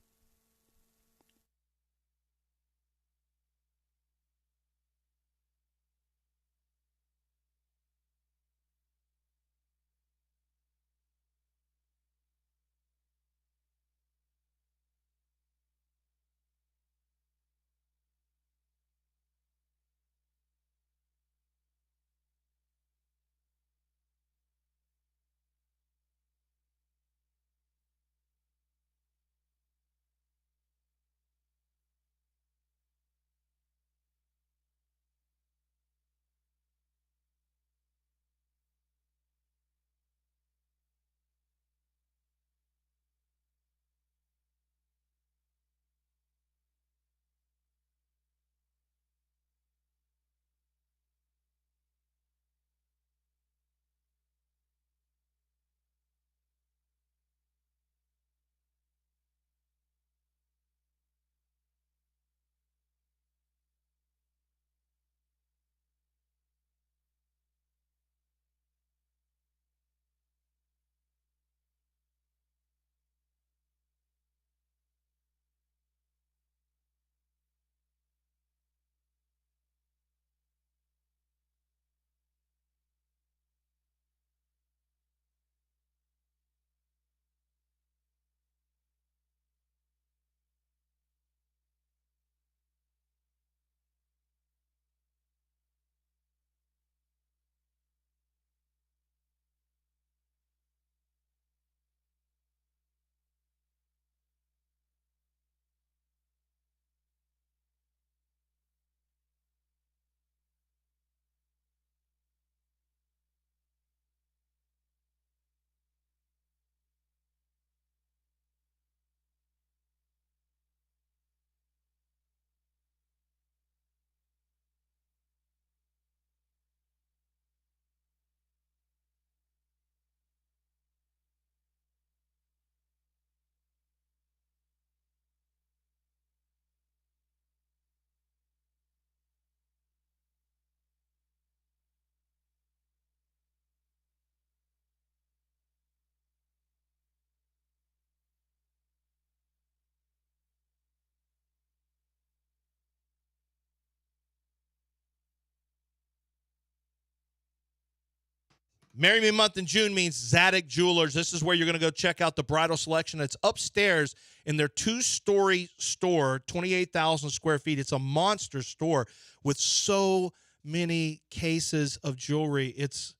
Marry Me Month in June means Zadok Jewelers. This is where you're going to go check out the bridal selection. It's upstairs in their 2-story store, 28,000 square feet. It's a monster store with so many cases of jewelry. It's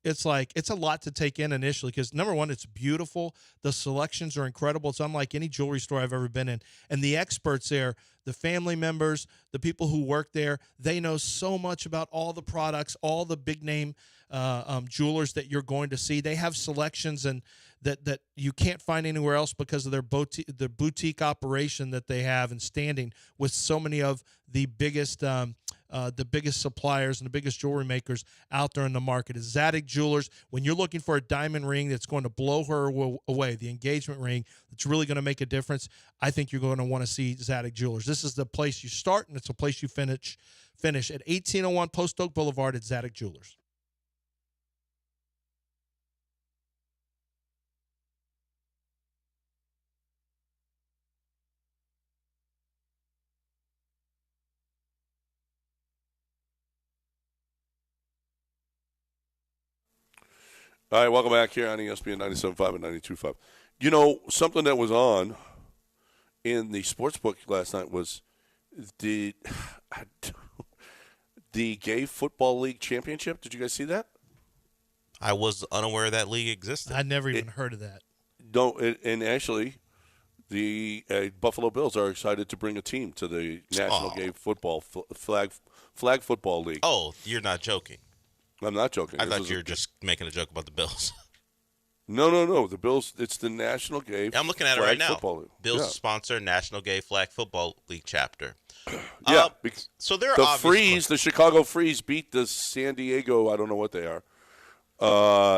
a lot to take in initially because, number one, it's beautiful. The selections are incredible. It's unlike any jewelry store I've ever been in. And the experts there, the family members, the people who work there, they know so much about all the products, all the big-name jewelers that you're going to see. They have selections and that you can't find anywhere else because of their boutique operation that they have and standing with so many of the biggest suppliers and the biggest jewelry makers out there in the market. Is Zadok Jewelers. When you're looking for a diamond ring that's going to blow her away, the engagement ring that's really going to make a difference, I think you're going to want to see Zadok Jewelers. This is the place you start, and it's a place you finish at 1801 Post Oak Boulevard at Zadok Jewelers. All right, welcome back here on ESPN 97.5 and 92.5. You know, something that was on in the sportsbook last night was the Gay Football League Championship. Did you guys see that? I was unaware that league existed. I'd never even heard of that. And actually, the Buffalo Bills are excited to bring a team to the National Gay Football Flag Football League. Oh, you're not joking. I'm not joking. I thought you were just making a joke about the Bills. No. The Bills, it's the National Gay I'm looking at it Flag right now. Football League. Bills sponsor National Gay Flag Football League chapter. Yeah. So there are the obvious Freeze, the Chicago Freeze beat the San Diego, I don't know what they are,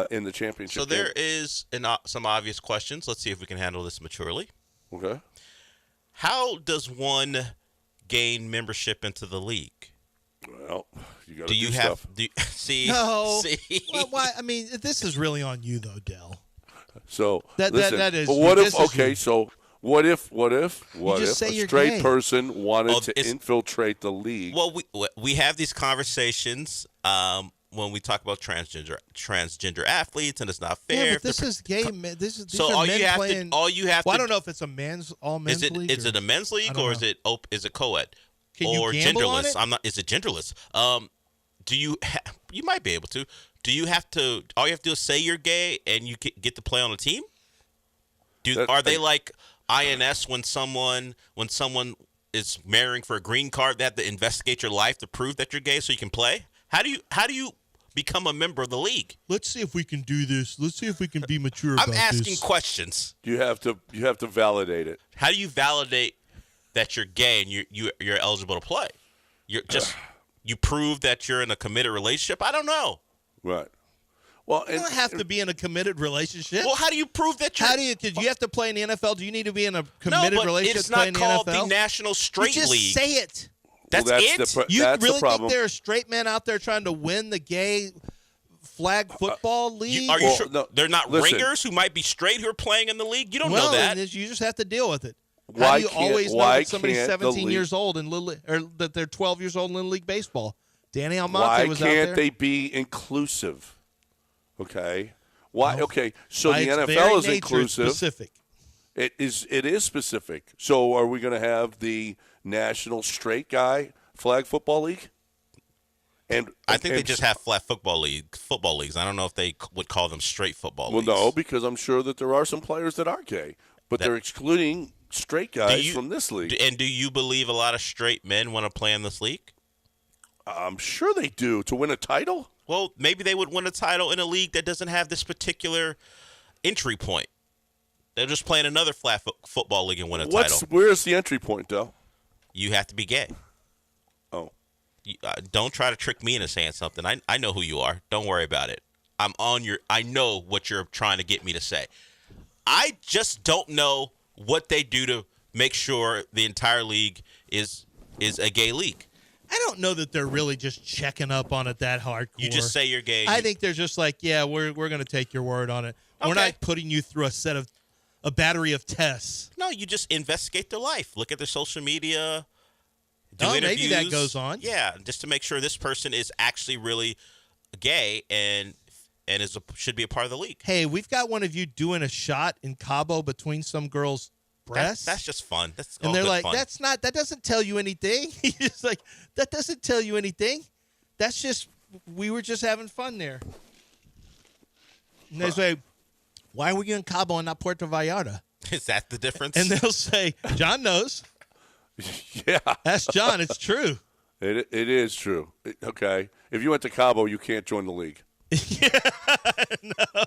in the championship So there game. is some obvious questions. Let's see if we can handle this maturely. Okay. How does one gain membership into the league? Well, you got to Do you stuff. have see? No. See? Well, why? I mean, this is really on you, though, Dell. So That is. But what this if? is Okay, you. so what if just say a you're straight gay. person wanted to it's- infiltrate the league? Well, we have these conversations when we talk about transgender athletes, and it's not fair. Yeah, if but this the- is gay. These So are all men you have playing. to, all you have Well, I to, don't know if it's all men's league. is it a men's league don't or know. is it co-ed Can you or gamble on genderless? it? Is it genderless? Do you? You might be able to. Do you have to? All you have to do is say you're gay, and you get to play on a team. Are they like INS when someone is marrying for a green card? They have to investigate your life to prove that you're gay so you can play. How do you become a member of the league? Let's see if we can do this. Let's see if we can be mature about I'm this. asking questions. You have to validate it. How do you validate that you're gay and you're eligible to play? You prove that you're in a committed relationship? I don't know. Right. Well, You don't have to be in a committed relationship. Well, how do you prove that you're? Because you have to play in the NFL? Do you need to be in a committed no, but relationship it's to play not in called the NFL? the National Straight you just League. say it. That's it. You that's really the problem. think there are straight men out there trying to win the gay flag football league? Are you Well, sure no, they're not listen. ringers who might be straight who are playing in the league? You don't know Well, that. then you just have to deal with it. How Why do you can't- always know why that somebody's can't the 17 league- years old in or that they're 12 years old in Little League Baseball? Danny Almonte Why was out there. can't they be inclusive? Okay. Why? Well, Okay. So By the its very NFL is nature, it's inclusive. specific. It is specific. So are we going to have the National Straight Guy Flag Football League? And I think they and- just have flat football leagues. I don't know if they would call them straight football Well, leagues. no, because I'm sure that there are some players that are gay, but they're excluding straight guys from this league. And do you believe a lot of straight men want to play in this league? I'm sure they do to win a title. Well, maybe they would win a title in a league that doesn't have this particular entry point. They're just playing another flat football league and win a title. Where's the entry point, though? You have to be gay. Oh, Don't try to trick me into saying something. I know who you are. Don't worry about it. I know what you're trying to get me to say. I just don't know what they do to make sure the entire league is a gay league. I don't know that they're really just checking up on it that hardcore. You just say you're gay. I think they're just like, yeah, we're going to take your word on it. We're Okay. not putting you through a battery of tests. No, you just investigate their life. Look at their social media. Do Oh, interviews. maybe that goes on. Yeah, just to make sure this person is actually really gay, and and should be a part of the league. Hey, we've got one of you doing a shot in Cabo between some girls' breasts. That's just fun. That's and all they're good like, fun. that doesn't tell you anything. He's just like, that doesn't tell you anything. That's just, we were just having fun there. And they say, why are we in Cabo and not Puerto Vallarta? Is that the difference? And they'll say, John knows. Yeah. Ask John. It's true. It is true. Okay. If you went to Cabo, you can't join the league. No.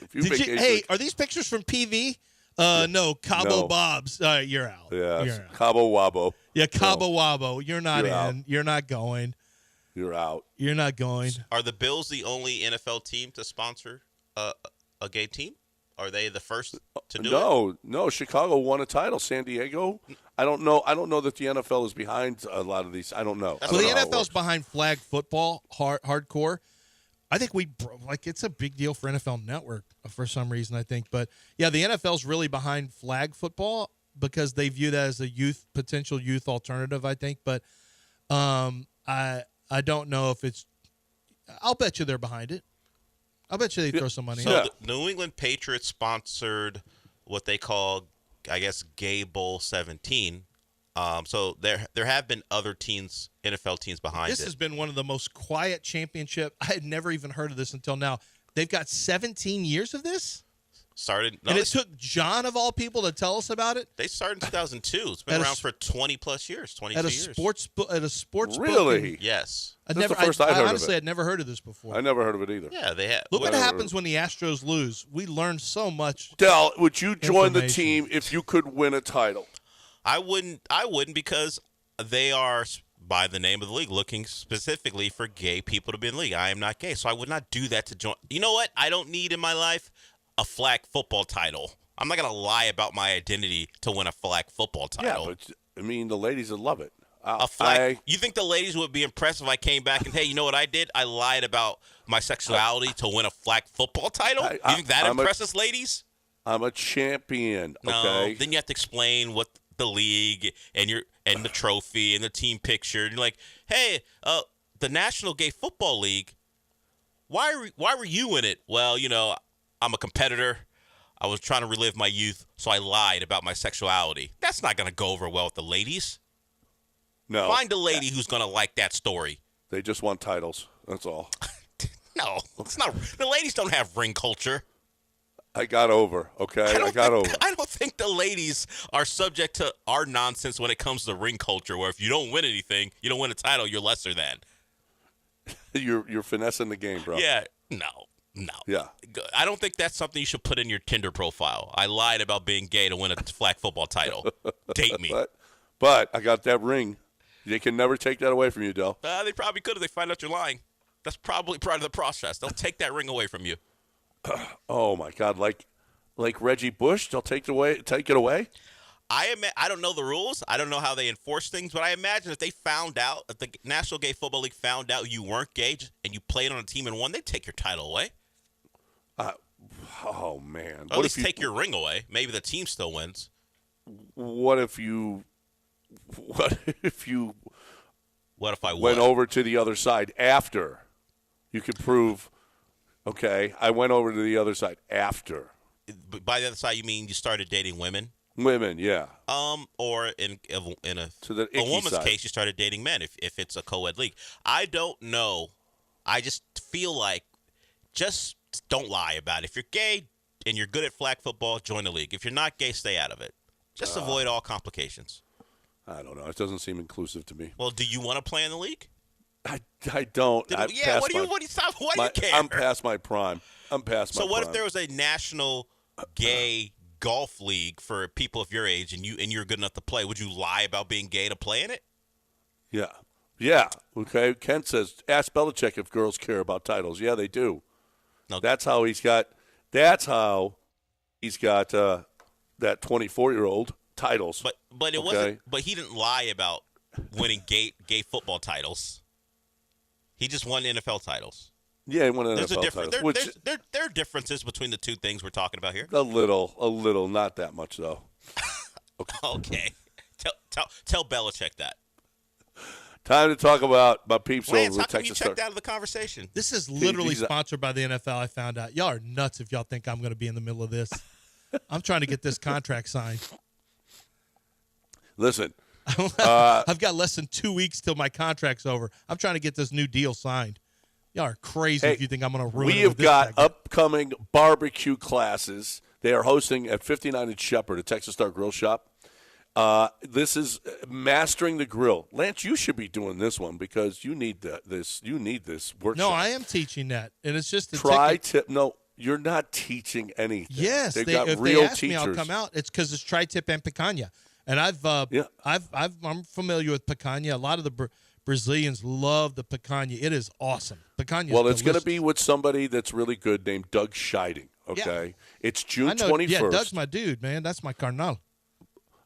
If you Did you, vacation- hey, are these pictures from PV? No, Cabo No. Bob's. You're out. Yeah. You're out. Cabo Wabo. Yeah, Cabo No. Wabo. You're not You're in. out. You're not going. You're out. You're not going. Are the Bills the only NFL team to sponsor a gay team? Are they the first to do it? No. Chicago won a title. San Diego. I don't know that the NFL is behind a lot of these. I don't know. That's So I the don't know how it NFL's works. behind flag football, hardcore. I think it's a big deal for NFL Network for some reason, I think. But, yeah, the NFL's really behind flag football because they view that as a potential youth alternative, I think. But I don't know if it's – I'll bet you they're behind it. I'll bet you they throw some money So at it. the New England Patriots sponsored what they call, I guess, Gay Bowl 17. So there have been other teams, NFL teams behind This it. has been one of the most quiet championship. I had never even heard of this until now. They've got 17 years of this? Started, And it took John, of all people, to tell us about it? they started in 2002. It's been At a around s- for 20-plus years, 22 At a years. Really? sports book in- Yes. That's the first I'd heard of honestly, it. I'd never heard of this before. I never heard of it either. Yeah, they have. Look what Whatever. happens when the Astros lose. We learn so much. Del, would you join the Information. team if you could win a title? I wouldn't because they are, by the name of the league, looking specifically for gay people to be in the league. I am not gay, so I would not do that to join. You know what? I don't need in my life a flag football title. I'm not going to lie about my identity to win a flag football title. Yeah, but I mean, the ladies would love it. A flag. You think the ladies would be impressed if I came back and, hey, you know what I did? I lied about my sexuality to win a flag football title? You think that impresses ladies? I'm a champion. No. Okay. Then you have to explain what the league and the trophy and the team picture. And you're like, hey, the National Gay Football League. Why were you in it? Well, I'm a competitor. I was trying to relive my youth, so I lied about my sexuality. That's not going to go over well with the ladies. No. Find a lady who's going to like that story. They just want titles. That's all. No, it's not. The ladies don't have ring culture. I got over. Okay. I got over. I don't think the ladies are subject to our nonsense when it comes to ring culture, where if you don't win anything, you don't win a title, you're lesser than. You're finessing the game, bro. Yeah, no. Yeah. I don't think that's something you should put in your Tinder profile. I lied about being gay to win a flag football title. Date me. But I got that ring. They can never take that away from you, Del. They probably could if they find out you're lying. That's probably part of the process. They'll take that ring away from you. Oh my God! Like Reggie Bush, they'll take it away. I don't know the rules. I don't know how they enforce things, but I imagine if the National Gay Football League found out you weren't gay and you played on a team and won, they'd take your title away. Oh man! Or at least take your ring away. Maybe the team still wins. What if you What if I went won? over to the other side after? You could prove. Okay, I went over to the other side after. By the other side, you mean you started dating women? Women, yeah. Or in a To the a icky woman's side. case, you started dating men. If it's a co-ed league, I don't know. I just feel like just don't lie about it. If you're gay and you're good at flag football, join the league. If you're not gay, stay out of it. Just avoid all complications. I don't know. It doesn't seem inclusive to me. Well, do you want to play in the league? I don't. I've Yeah. passed What do you? my- What do you? Stop. Why do my- you care? I'm past my prime. So what if there was a national gay golf league for people of your age and you're good enough to play? Would you lie about being gay to play in it? Yeah. Yeah. Okay. Kent says, ask Belichick if girls care about titles. Yeah, they do. No. That's how he's got that 24-year-old titles. But it Okay. wasn't. But he didn't lie about winning gay football titles. He just won NFL titles. Yeah, he won an There's a NFL difference. title. There are differences between the two things we're talking about here. A little, not that much though. Okay, tell Belichick that. Time to talk about my peeps Lance, over how at come you Texas checked Star. out of the conversation? This is literally He's a- sponsored by the NFL. I found out. Y'all are nuts if y'all think I'm going to be in the middle of this. I'm trying to get this contract signed. Listen, I've got less than 2 weeks till my contract's over. I'm trying to get this new deal signed. Y'all are crazy Hey, if you think I'm going to ruin we it have with this got segment. upcoming barbecue classes. They are hosting at 59 and Shepherd, a Texas Star Grill Shop. This is Mastering the Grill. Lance, you should be doing this one because you need this. You need this workshop. No, I am teaching that, and it's just a Try ticket. tip. No, you're not teaching anything. Yes, They've they, got if real they ask teachers. me, I'll come out. It's because it's tri-tip and picanha, and I'm familiar with picanha. A lot of the Brazilians love the picanha. It is awesome. Picanha. Well, is it's going to be delicious. with somebody that's really good named Doug Scheiding. Okay, it's June I know. 21st. Yeah, Doug's my dude, man. That's my carnal.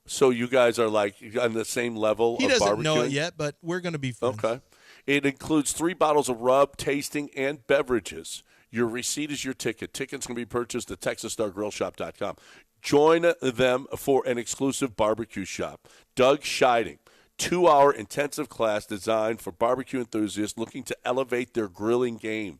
So you guys are like on the same level He of doesn't barbecue. know it yet, but we're going to be friends. Okay. It includes 3 bottles of rub, tasting, and beverages. Your receipt is your ticket. Tickets can be purchased at TexasStarGrillShop.com. Join them for an exclusive barbecue shop. Doug Scheiding, 2-hour intensive class designed for barbecue enthusiasts looking to elevate their grilling game.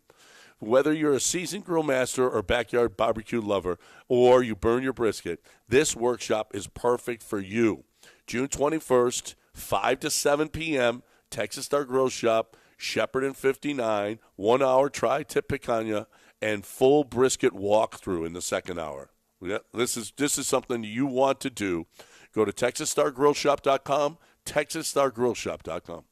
Whether you're a seasoned grill master or backyard barbecue lover, or you burn your brisket, this workshop is perfect for you. June 21st, 5 to 7 p.m., Texas Star Grill Shop, Shepherd and 59, 1-hour tri-tip picanha, and full brisket walkthrough in the second hour. Yeah, this is something you want to do. Go to TexasStarGrillShop.com, TexasStarGrillShop.com.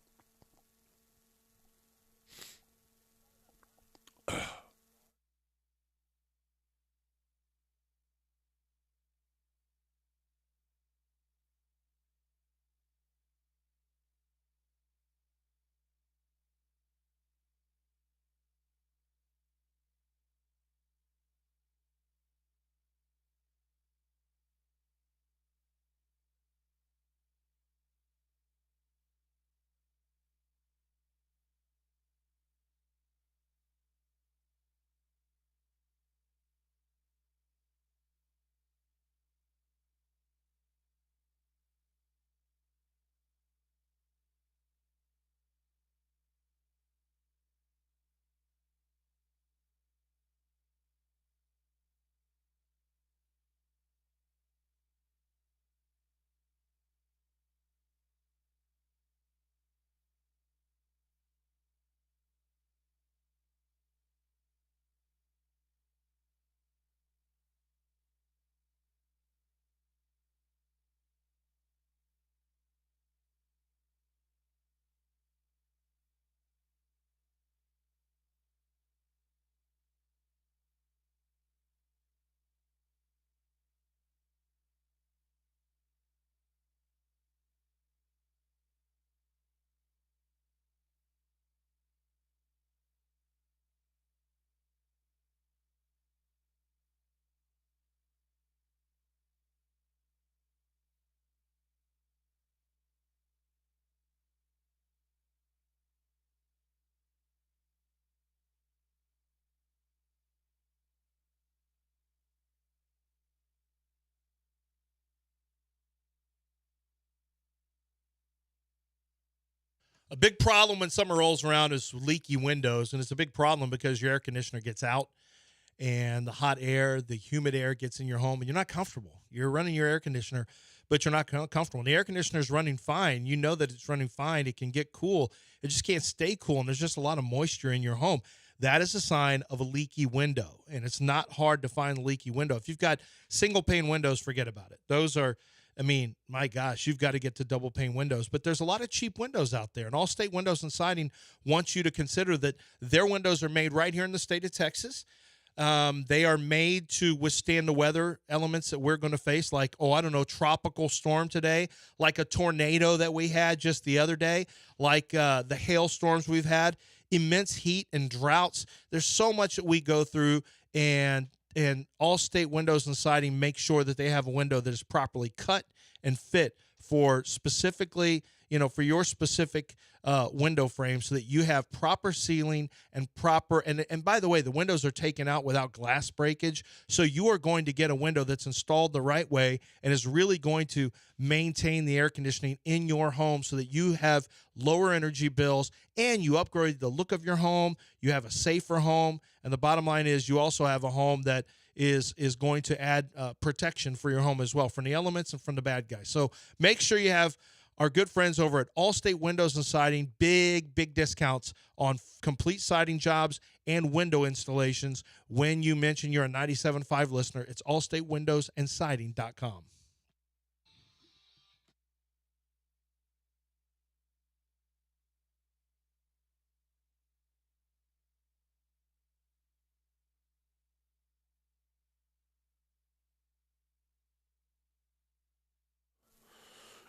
A big problem when summer rolls around is leaky windows, and it's a big problem because your air conditioner gets out and the hot air, the humid air gets in your home, and you're not comfortable. You're running your air conditioner, but you're not comfortable. And the air conditioner is running fine. You know that it's running fine. It can get cool. It just can't stay cool, and there's just a lot of moisture in your home. That is a sign of a leaky window, and it's not hard to find a leaky window. If you've got single-pane windows, forget about it. Those are – I mean, my gosh, you've got to get to double pane windows. But there's a lot of cheap windows out there. And Allstate Windows and Siding wants you to consider that their windows are made right here in the state of Texas. They are made to withstand the weather elements that we're going to face, like, tropical storm today, like a tornado that we had just the other day, like the hailstorms we've had, immense heat and droughts. There's so much that we go through, and Allstate Windows and Siding make sure that they have a window that is properly cut and fit for specifically, for your specific window frame, so that you have proper sealing and proper. And by the way, the windows are taken out without glass breakage, so you are going to get a window that's installed the right way and is really going to maintain the air conditioning in your home, so that you have lower energy bills and you upgrade the look of your home. You have a safer home, and the bottom line is you also have a home that is going to add protection for your home as well, from the elements and from the bad guys. So make sure you have our good friends over at Allstate Windows and Siding. Big discounts on complete siding jobs and window installations. When you mention you're a 97.5 listener, it's AllstateWindowsAndSiding.com.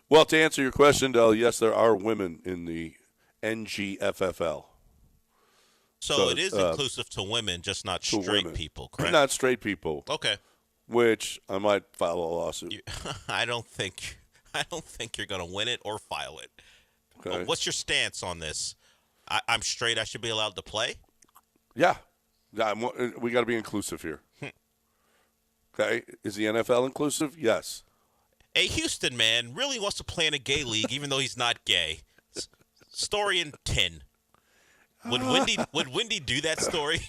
Well, to answer your question, Del, yes, there are women in the NGFFL. So it is inclusive to women, just not straight women. people, correct? Not straight people. Okay. Which I might file a lawsuit. I don't think you're going to win it or file it. Okay. What's your stance on this? I'm straight. I should be allowed to play? Yeah. We got to be inclusive here. Okay. Is the NFL inclusive? Yes. A Houston man really wants to play in a gay league, even though he's not gay. Story in 10. Would Wendy do that story?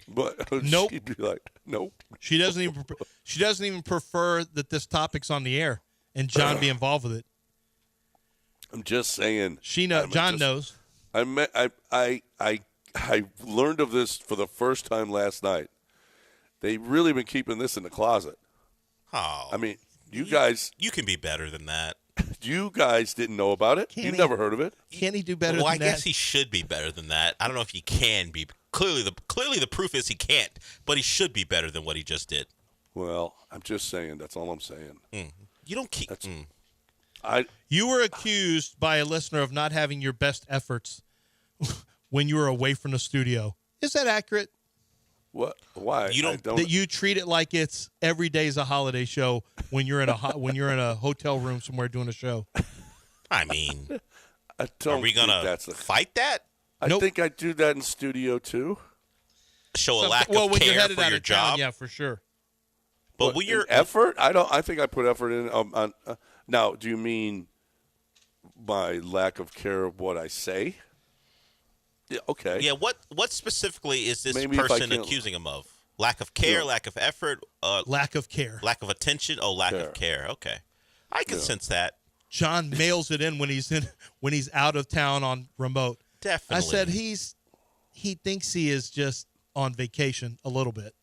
But Nope. She'd be like, nope. She doesn't even prefer that this topic's on the air and John be involved with it. I'm just saying. John knows. I learned of this for the first time last night. They've really been keeping this in the closet. Oh. I mean, you guys. You can be better than that. You guys didn't know about it. You've never heard of it. Can he do better Well, than I that? guess he should be better than that. I don't know if he can be. Clearly the proof is he can't, but he should be better than what he just did. Well, I'm just saying. That's all I'm saying. You don't keep. You were accused by a listener of not having your best efforts when you were away from the studio. Is that accurate? What? Why? You don't- That you treat it like it's every day's a holiday show when you're in a hotel room somewhere doing a show. I mean, I don't are we think gonna that's the. fight that? I Nope. think I do that in studio too. Show a lack well, of when you're care headed for out your of town, job. yeah, for sure. But when you're effort, I think I put effort in. Now, do you mean my lack of care of what I say? Yeah. Okay. yeah, what specifically is this Maybe if I person can't- accusing him of? Lack of care, Yeah. lack of effort, Lack of care. lack of attention. Oh, lack of care. Okay, I can sense that. John mails it in when he's out of town on remote. Definitely. I said he thinks he is just on vacation a little bit.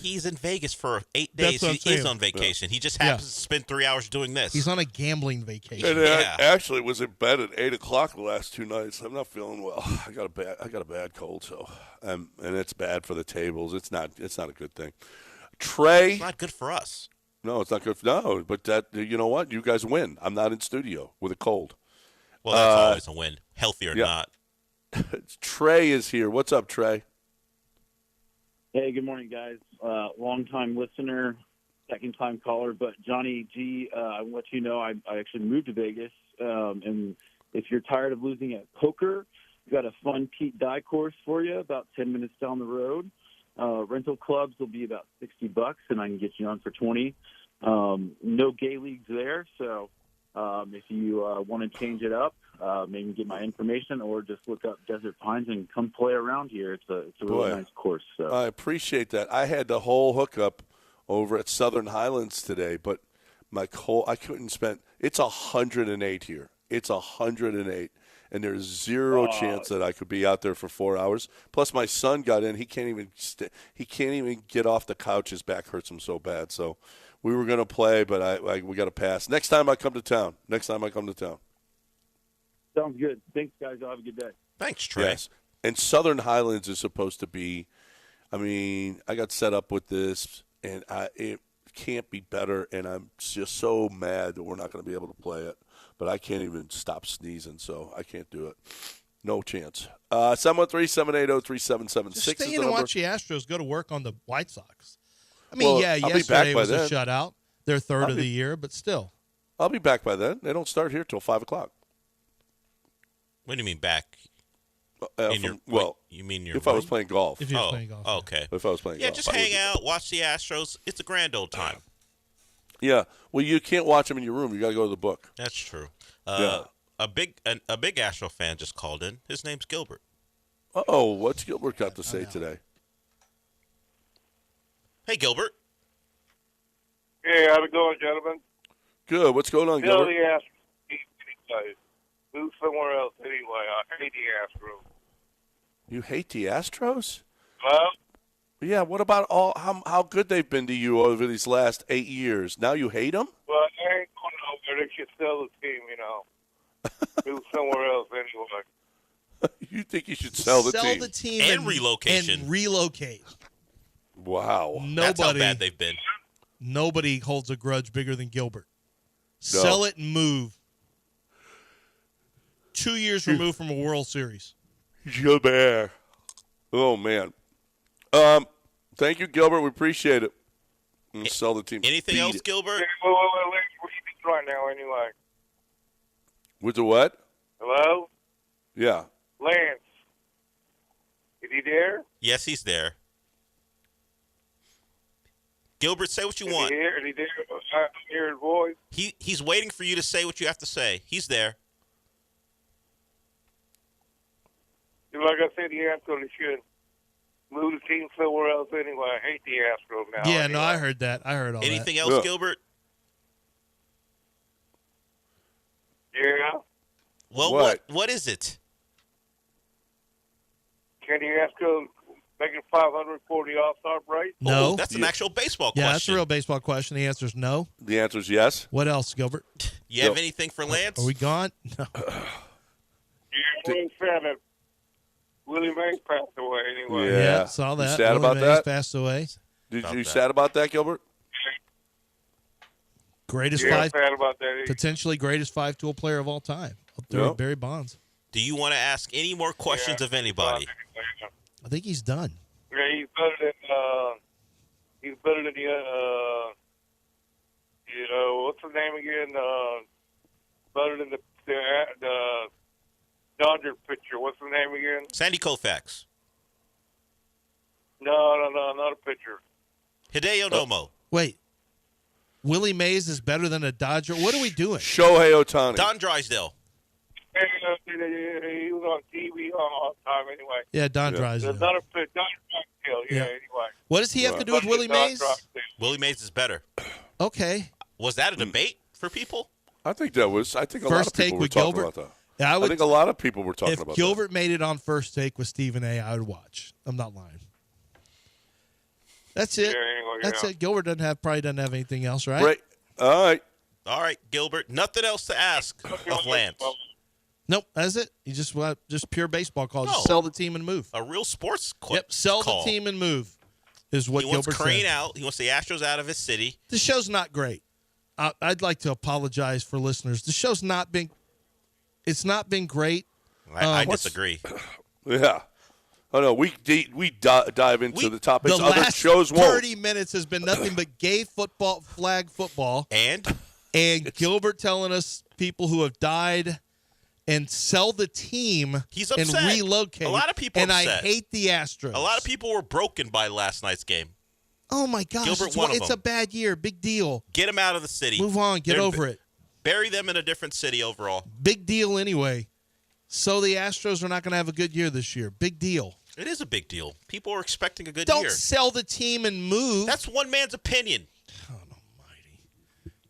He's in Vegas for 8 That's days. what I'm He is saying. on vacation. He just happens to spend 3 hours doing this. He's on a gambling vacation. And Yeah. I actually was in bed at 8:00 the last 2 nights. I'm not feeling well. I got a bad cold, so and it's bad for the tables. It's not a good thing. Trey, It's not good for us. no, it's not good. No, but that you know what? You guys win. I'm not in studio with a cold. Well, that's always a win, healthy or yeah. not. Trey is here. What's up, Trey? Hey, good morning, guys. Long-time listener, second-time caller. But Johnny G, I want to let you know I actually moved to Vegas. And if you're tired of losing at poker, we've got a fun Pete Dye course for you about 10 minutes down the road. Rental clubs will be about $60, and I can get you on for 20. No gay leagues there, so if you want to change it up, maybe get my information or just look up Desert Pines and come play around here. It's a really nice course. So. I appreciate that. I had the whole hookup over at Southern Highlands today, but I couldn't spend. It's 108 here. It's 108, and there's zero chance that I could be out there for 4 hours. Plus, my son got in. He can't even he can't even get off the couch. His back hurts him so bad. So we were going to play, but we got to pass. Next time I come to town. Sounds good. Thanks, guys. Y'all have a good day. Thanks, Trey. Yes. And Southern Highlands is supposed to be, I got set up with this, and it can't be better, and I'm just so mad that we're not going to be able to play it. But I can't even stop sneezing, so I can't do it. No chance. 713-780-3776 Just stay is in the and number. watch the Astros go to work on the White Sox. I mean, Well, yeah, I'll be back yesterday by was a then. shutout. Their third of the year, but still. I'll be back by then. They don't start here till 5 o'clock. What do you mean back? You mean your if I was room? playing golf. If you're playing golf. Okay. If I was playing Yeah, golf. just hang out, watch the Astros. It's a grand old time. Yeah. Well, you can't watch them in your room. You got to go to the book. That's true. Yeah. A big Astro fan just called in. His name's Gilbert. Oh, what's Gilbert got to say today? Hey, Gilbert. Hey, how's it going, gentlemen? Good. What's going on, Tell Gilbert? the Astros. Move somewhere else anyway. I hate the Astros. You hate the Astros? Well, Yeah. What about how good they've been to you over these last 8 years? Now you hate them? well, I ain't going nowhere. They should sell the team, Move somewhere else anyway. You think you should sell the team? the team And relocation. And relocate. Wow. That's how bad they've been. Nobody holds a grudge bigger than Gilbert. Sell it and move. 2 years removed from a World Series. Gilbert. Oh, man. Thank you, Gilbert. We appreciate it. And sell the team. Anything Beat else, it. Gilbert? Hey, where you right now anyway? With the what? Hello? Yeah. Lance. Is he there? Yes, he's there. Gilbert, say what you Is want. he here? Is he there? I hear his voice. He's waiting for you to say what you have to say. He's there. Like I said, the Astros should move the team somewhere else anyway. I hate the Astros now. Yeah, anyway. no, I heard that. I heard all Anything that. else, Yeah. Gilbert? Yeah. Well, What? what is it? Can the Astros make it 540 All-Star break? No. Oh, that's an actual baseball question. Yeah, that's a real baseball question. The answer is no. The answer is yes. What else, Gilbert? You have Yep. anything for Lance? Are we gone? No. You're a fan that Willie Mays passed away anyway. Yeah. Saw You that. sad Willie about Mays that? passed away. Did About you that. sad about that, Gilbert? Greatest Yeah, I'm five, sad about that. potentially greatest five-tool player of all time. Up there Yep. with Barry Bonds. Do you want to ask any more questions of anybody? I think he's done. Yeah, he's better than the what's his name again? Better than the Dodger pitcher. What's his name again? Sandy Koufax. No, not a pitcher. Hideo Nomo. Wait. Willie Mays is better than a Dodger? What are we doing? Shohei Ohtani. Don Drysdale. He was on TV all the time anyway. Yeah, Don Yeah. Drysdale. Not a pitcher. Yeah, Yeah. anyway. What does he have to do with Willie Mays? Willie Mays is better. Okay. Was that a debate for people? I think a lot First of take people were with talking Gilbert? about that. I I would, think a lot of people were talking if about Gilbert made it on First Take with Stephen A., I would watch. I'm not lying. That's it. Yeah, anyway, That's yeah. it. Gilbert probably doesn't have anything else, right? that. Great. All right. All right, Gilbert. Nothing else to ask of Lance. Nope, that's it. You just pure baseball call. No. Just sell the team and move. A real sports Yep, sell call. the team and move is what He wants Gilbert Crane said. out. He wants the Astros out of his city. The show's not great. I'd like to apologize for listeners. The show's not been. It's not been great. I what's- disagree. Yeah. Oh no, we dive into the topics. The Other last shows won't. 30 minutes has been nothing but gay football, flag football, And and Gilbert telling us people who have died and sell the team He's and upset. relocate. A lot of people and upset. I hate the Astros. a lot of people were broken by last night's game. Oh my gosh, Gilbert, one of it's them. a bad year. Big deal. Get them out of the city. Move on. Get over it. Bury them in a different city overall. Big deal anyway. So the Astros are not going to have a good year this year. Big deal. It is a big deal. People are expecting a good Don't year. sell the team and move. That's one man's opinion.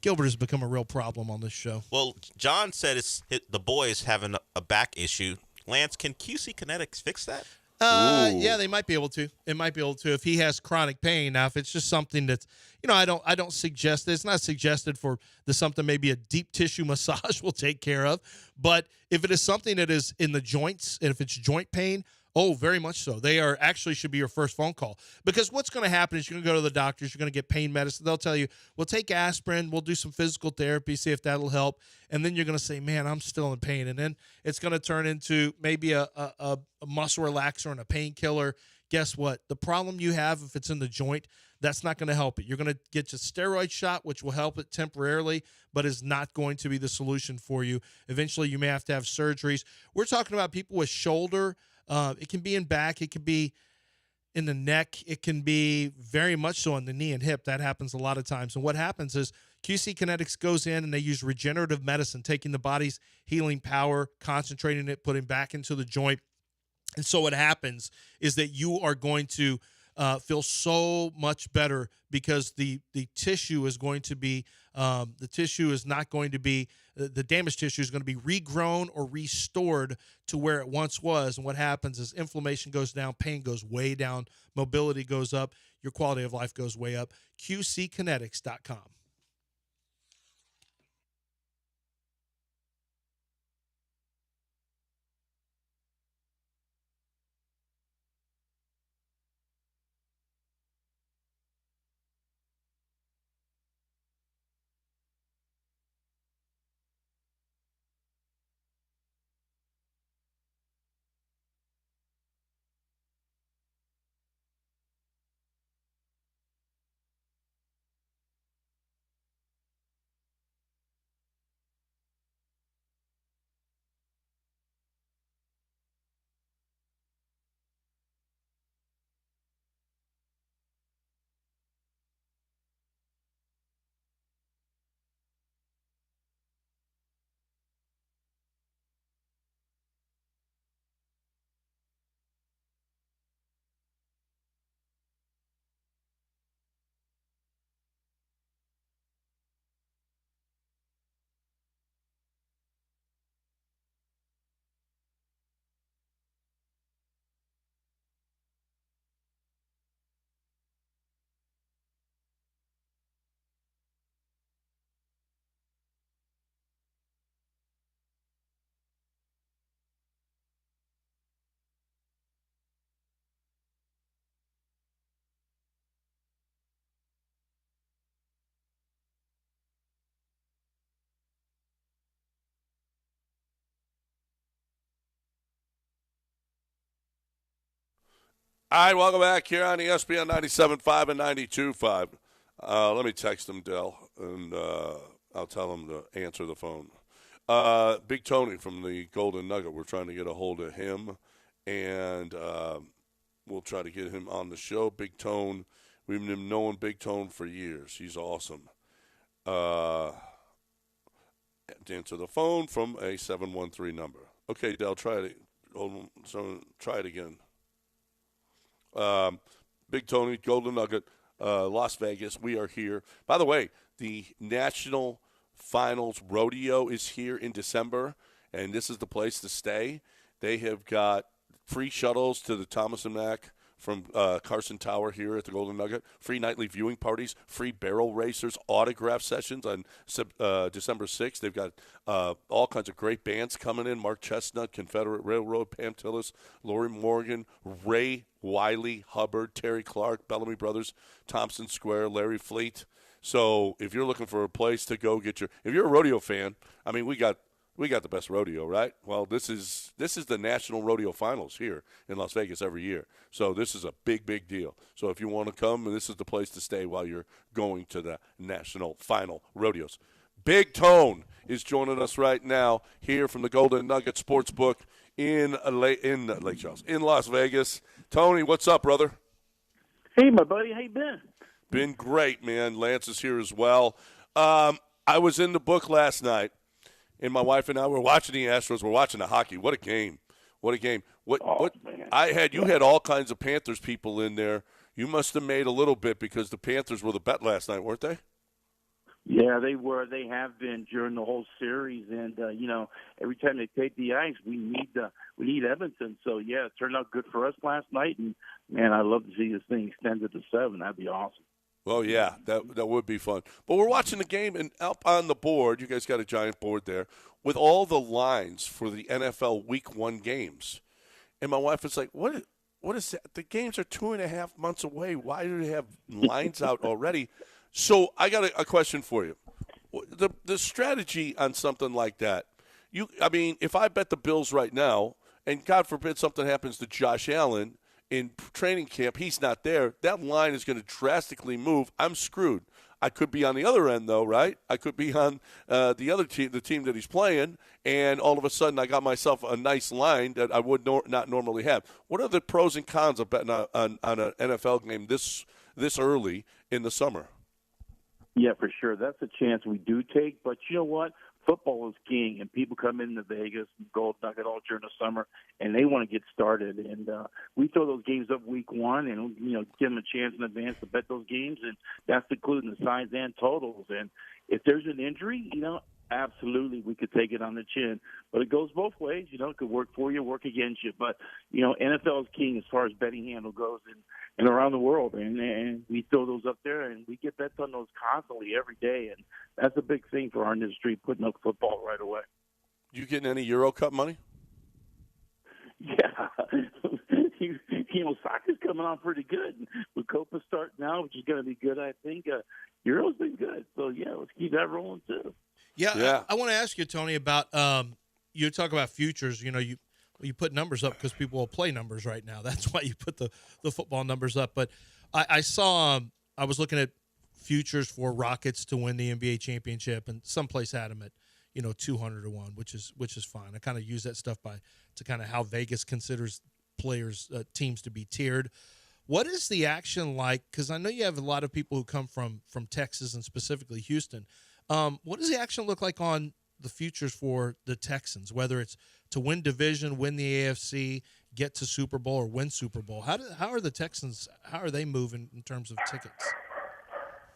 Gilbert has become a real problem on this show. Well, John said the boys having a back issue. Lance, can QC Kinetics fix that? Ooh. Yeah, they might be able to. It might be able to if he has chronic pain. Now, if it's just something that's, I don't suggest it's not suggested for the something maybe a deep tissue massage will take care of. But if it is something that is in the joints, and if it's joint pain, oh, very much so. They should be your first phone call. Because what's going to happen is you're going to go to the doctors, you're going to get pain medicine. They'll tell you, we'll take aspirin, we'll do some physical therapy, see if that'll help. And then you're going to say, man, I'm still in pain. And then it's going to turn into maybe a muscle relaxer and a painkiller, guess what? The problem you have, if it's in the joint, that's not going to help it. You're going to get a steroid shot, which will help it temporarily, but is not going to be the solution for you. Eventually, you may have to have surgeries. We're talking about people with shoulder. It can be in back. It can be in the neck. It can be very much so in the knee and hip. That happens a lot of times. And what happens is QC Kinetics goes in and they use regenerative medicine, taking the body's healing power, concentrating it, putting it back into the joint. And so what happens is that you are going to feel so much better because the tissue is going to be the damaged tissue is going to be regrown or restored to where it once was. And what happens is inflammation goes down, pain goes way down, mobility goes up, your quality of life goes way up. QCkinetics.com. All right, welcome back here on ESPN 97.5 and 92.5. Let me text him, Dell, and I'll tell him to answer the phone. Big Tony from the Golden Nugget, we're trying to get a hold of him, and we'll try to get him on the show. Big Tone, we've been knowing Big Tone for years. He's awesome. To answer the phone from a 713 number. Okay, Dell, try it. Hold on. So try it again. Big Tony, Golden Nugget, Las Vegas. We are here. By the way, the National Finals Rodeo is here in December, and this is the place to stay. They have got free shuttles to the Thomas and Mack from Carson Tower here at the Golden Nugget, free nightly viewing parties, free barrel racers, autograph sessions on December 6th. They've got all kinds of great bands coming in, Mark Chestnut, Confederate Railroad, Pam Tillis, Lori Morgan, Ray Wiley, Hubbard, Terry Clark, Bellamy Brothers, Thompson Square, Larry Fleet. So if you're looking for a place to go get if you're a rodeo fan, I mean, we got the best rodeo, right? Well, this is the National Rodeo Finals here in Las Vegas every year. So this is a big, big deal. So if you want to come, this is the place to stay while you're going to the National Final Rodeos. Big Tone is joining us right now here from the Golden Nugget Sportsbook in Lake Charles, in Las Vegas. Tony, what's up, brother? Hey, my buddy. How you been? Been great, man. Lance is here as well. I was in the book last night, and my wife and I were watching the Astros. We're watching the hockey. What a game! What a game! Man. You had all kinds of Panthers people in there. You must have made a little bit because the Panthers were the bet last night, weren't they? Yeah, they were. They have been during the whole series, and every time they take the ice, we need Edmonton. So yeah, it turned out good for us last night, and man, I'd love to see this thing extended to 7. That'd be awesome. Well, yeah, that would be fun. But we're watching the game, and up on the board, you guys got a giant board there with all the lines for the NFL Week 1 games. And my wife is like, what is that? The games are 2.5 months away. Why do they have lines out already? So I got a question for you. The strategy on something like that, if I bet the Bills right now, and God forbid something happens to Josh Allen, in training camp, he's not there. That line is going to drastically move. I'm screwed. I could be on the other end, though, right? I could be on the other team, the team that he's playing, and all of a sudden I got myself a nice line that I would not normally have. What are the pros and cons of betting on an NFL game this early in the summer? Yeah, for sure. That's a chance we do take. But you know what? Football is king, and people come into Vegas, Gold Nugget all during the summer, and they want to get started. And we throw those games up week one and, give them a chance in advance to bet those games, and that's including the sides and totals. And if there's an injury, absolutely we could take it on the chin. But it goes both ways. It could work for you, work against you. But, NFL is king as far as betting handle goes and around the world. And we throw those up there, and we get bets on those constantly every day. And that's a big thing for our industry, putting up football right away. You getting any Euro Cup money? Yeah. Soccer's coming on pretty good. With Copa starting now, which is going to be good, I think. Euro's been good. So, yeah, let's keep that rolling, too. Yeah. I want to ask you, Tony, about you talk about futures. You put numbers up because people will play numbers right now. That's why you put the football numbers up. But I saw I was looking at futures for Rockets to win the NBA championship, and someplace had them at 200 to 1, which is fine. I kind of use that stuff to kind of how Vegas considers players teams to be tiered. What is the action like? Because I know you have a lot of people who come from Texas and specifically Houston. What does the action look like on the futures for the Texans, whether it's to win division, win the AFC, get to Super Bowl, or win Super Bowl? How are the Texans, how are they moving in terms of tickets?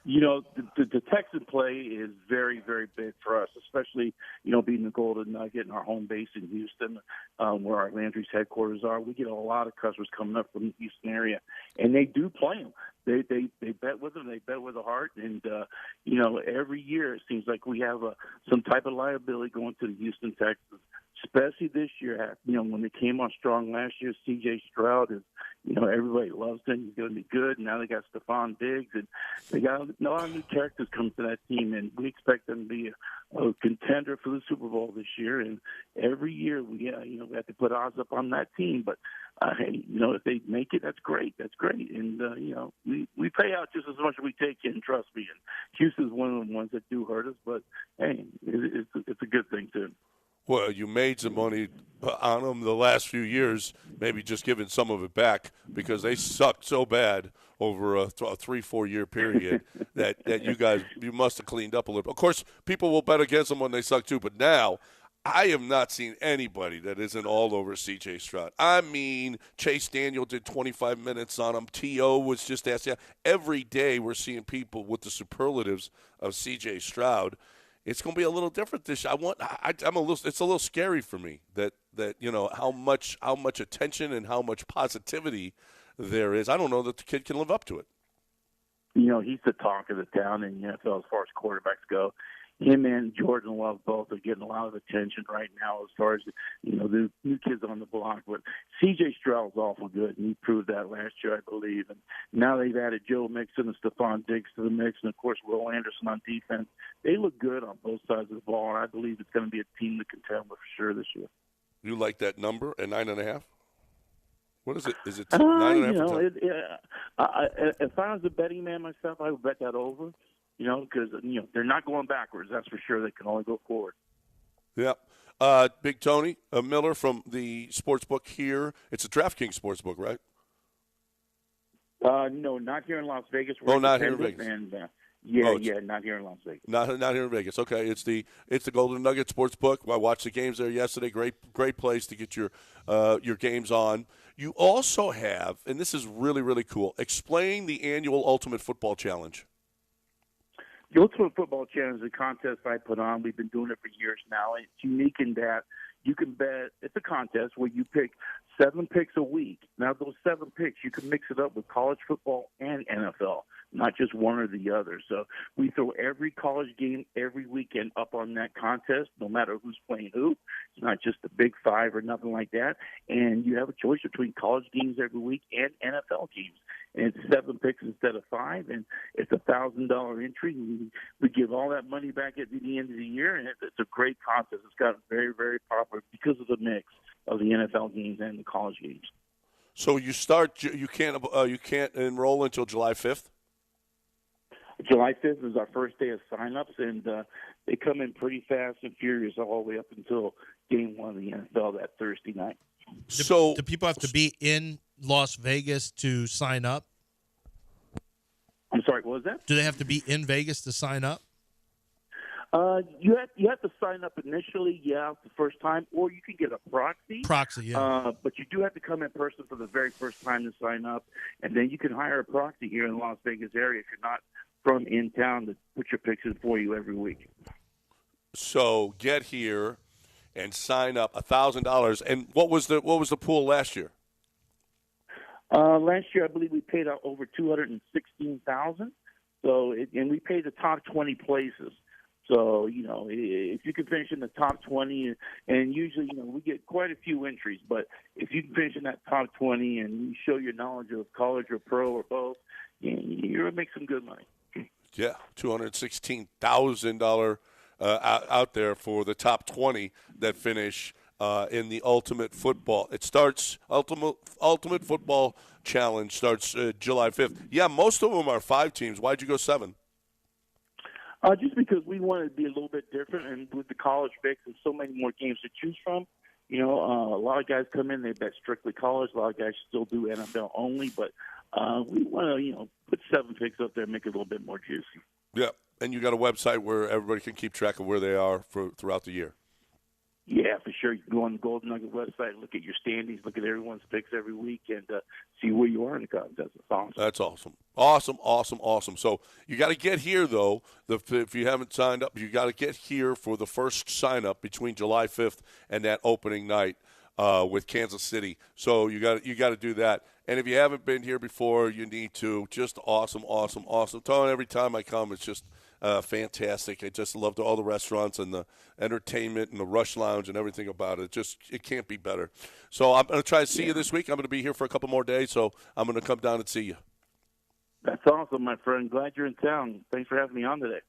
The Texan play is very, very big for us, especially, being the Golden Nugget and our home base in Houston, where our Landry's headquarters are. We get a lot of customers coming up from the Houston area, and they do play them. They bet with them. They bet with a heart. And, every year it seems like we have some type of liability going to the Houston Texans, especially this year. When they came on strong last year, C.J. Stroud is, everybody loves him. He's going to be good. Now they got Stephon Diggs, and they got a lot of new characters coming to that team, and we expect them to be a contender for the Super Bowl this year. And every year we have to put odds up on that team. But, hey, if they make it, that's great. That's great. And, we pay out just as much as we take in, trust me. And Houston's one of the ones that do hurt us, but, hey, it's a good thing, too. Well, you made some money on them the last few years, maybe just giving some of it back because they sucked so bad over a 3-4 year period that you must have cleaned up a little. Of course, people will bet against them when they suck too, but now I have not seen anybody that isn't all over C.J. Stroud. I mean, Chase Daniel did 25 minutes on him. T.O. was just asking. Every day we're seeing people with the superlatives of C.J. Stroud. It's going to be a little different this year. It's a little scary for me that how much attention and how much positivity there is. I don't know that the kid can live up to it. He's the talk of the town in the NFL as far as quarterbacks go. Him and Jordan Love both are getting a lot of attention right now as far as, the new kids on the block. But C.J. Stroud's awful good, and he proved that last year, I believe. And now they've added Joe Mixon and Stephon Diggs to the mix, and, of course, Will Anderson on defense. They look good on both sides of the ball, and I believe it's going to be a team to contend with for sure this year. You like that number at 9.5? What is it? Is it 9.5? If I was a betting man myself, I would bet that over. Because, they're not going backwards. That's for sure. They can only go forward. Yeah. Big Tony Miller from the sportsbook here. It's a DraftKings sportsbook, right? No, not here in Las Vegas. Not here in Vegas. And, not here in Las Vegas. Not here in Vegas. Okay, it's the Golden Nugget Sportsbook. I watched the games there yesterday. Great place to get your games on. You also have, and this is really, really cool, explain the annual Ultimate Football Challenge. The Ultimate Football Challenge is a contest I put on. We've been doing it for years now. It's unique in that you can bet. It's a contest where you pick 7 picks a week. Now, those 7 picks, you can mix it up with college football and NFL, not just one or the other. So we throw every college game every weekend up on that contest, no matter who's playing who. It's not just the Big Five or nothing like that. And you have a choice between college games every week and NFL games. And it's 7 picks instead of 5, and it's a $1,000 entry. We give all that money back at the end of the year, and it's a great contest. It's gotten very, very popular because of the mix of the NFL games and the college games. So you start. You can't enroll until July 5th. July 5th is our first day of sign-ups, and they come in pretty fast and furious all the way up until Game 1 of the NFL that Thursday night. So do people have to be in Las Vegas to sign up? I'm sorry, what was that? Do they have to be in Vegas to sign up? You have to sign up initially, the first time, or you can get a proxy. Proxy, yeah. But you do have to come in person for the very first time to sign up, and then you can hire a proxy here in the Las Vegas area if you're not from in town to put your picks in for you every week. So get here and sign up $1,000. And what was the pool last year? Last year, I believe we paid out over $216,000. And we paid the top 20 places. So, if you can finish in the top 20, and usually, we get quite a few entries, but if you can finish in that top 20 and you show your knowledge of college or pro or both, you're going to make some good money. Yeah, $216,000 out there for the top 20 that finish in the Ultimate Football. It starts Ultimate Football Challenge starts July 5th. Yeah, most of them are 5 teams. Why'd you go 7? Just because we wanted to be a little bit different, and with the college picks and so many more games to choose from, a lot of guys come in, they bet strictly college. A lot of guys still do NFL only, but we want to, put 7 picks up there and make it a little bit more juicy. Yeah, and you got a website where everybody can keep track of where they are throughout the year. Yeah, for sure. You can go on the Golden Nugget website, look at your standings, look at everyone's picks every week, and see where you are in the contest. That's awesome. That's awesome. So you got to get here, though. If you haven't signed up, you got to get here for the first sign-up between July 5th and that opening night with Kansas City. So you got to do that. And if you haven't been here before, you need to. Just awesome. Tony, every time I come, it's just fantastic. I just loved all the restaurants and the entertainment and the Rush Lounge and everything about it. It can't be better. So I'm going to try to see you this week. I'm going to be here for a couple more days, so I'm going to come down and see you. That's awesome, my friend. Glad you're in town. Thanks for having me on today.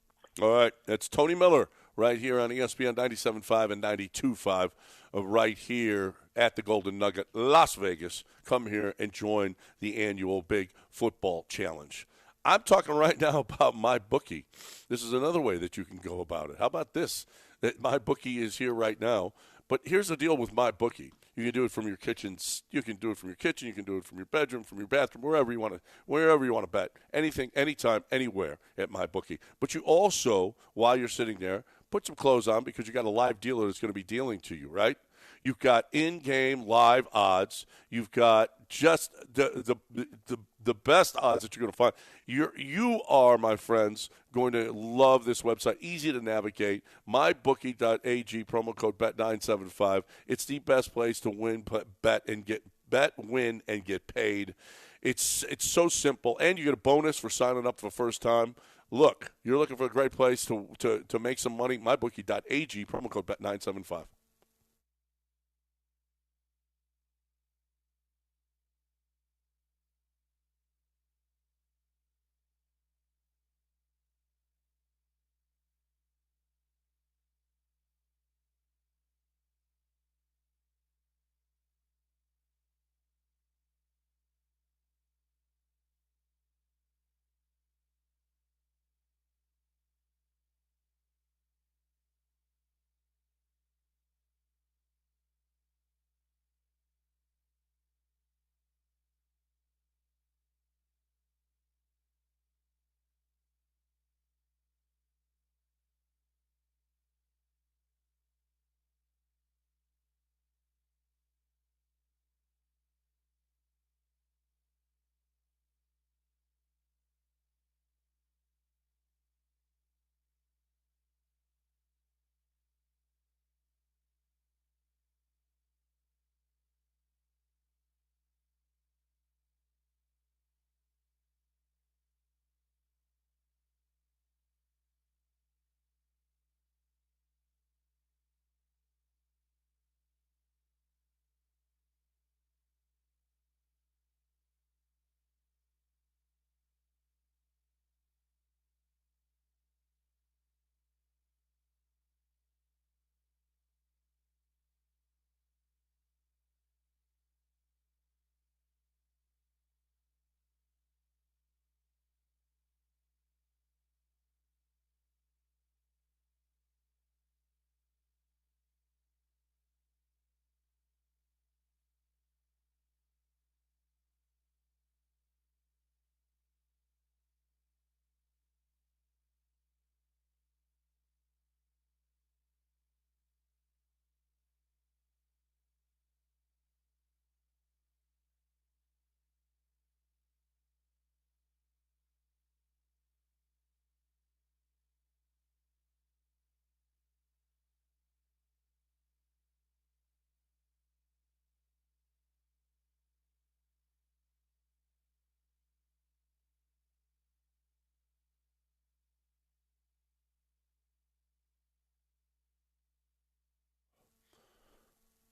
All right. That's Tony Miller right here on ESPN 97.5 and 92.5 right here at the Golden Nugget, Las Vegas. Come here and join the annual Big Football Challenge. I'm talking right now about MyBookie. This is another way that you can go about it. How about this? That MyBookie is here right now. But here's the deal with MyBookie. You can do it from your kitchens. You can do it from your kitchen. You can do it from your bedroom, from your bathroom, wherever you want to bet. Anything, anytime, anywhere at MyBookie. But you also, while you're sitting there, put some clothes on because you got a live dealer that's going to be dealing to you, right? You've got in-game live odds. You've got just the best odds that you're going to find. You are, my friends, going to love this website. Easy to navigate. MyBookie.ag, promo code BET975. It's the best place to win, win, and get paid. It's so simple, and you get a bonus for signing up for the first time. Look, you're looking for a great place to make some money. MyBookie.ag, promo code BET975.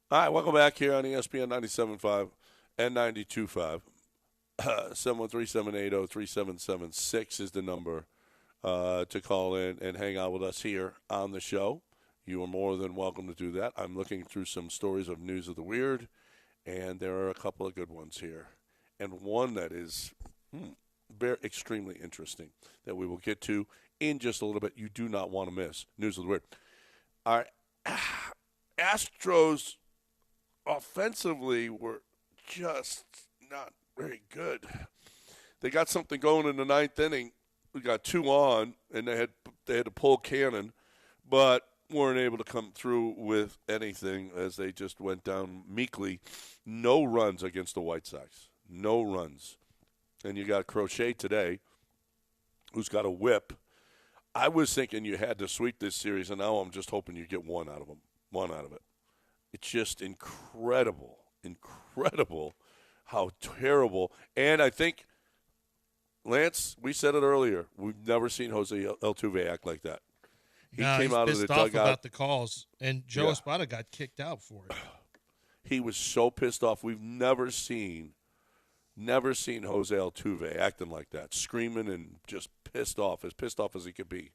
All right, welcome back here on ESPN 97.5 and 92.5. 713-780-3776 is the number to call in and hang out with us here on the show. You are more than welcome to do that. I'm looking through some stories of News of the Weird, and there are a couple of good ones here. And one that is very extremely interesting that we will get to in just a little bit. You do not want to miss News of the Weird. All right, Astros offensively were just not very good. They got something going in the ninth inning. We got 2 on, and they had to pull Cannon, but weren't able to come through with anything as they just went down meekly. No runs against the White Sox. No runs. And you got Crochet today, who's got a whip. I was thinking you had to sweep this series, and now I'm just hoping you get one out of them. One out of it. It's just incredible how terrible. And I think, Lance, we said it earlier, we've never seen Jose Altuve act like that. He came out of the dugout. He's pissed off about the calls, and Joe Espada got kicked out for it. He was so pissed off. We've never seen Jose Altuve acting like that, screaming and just pissed off as he could be.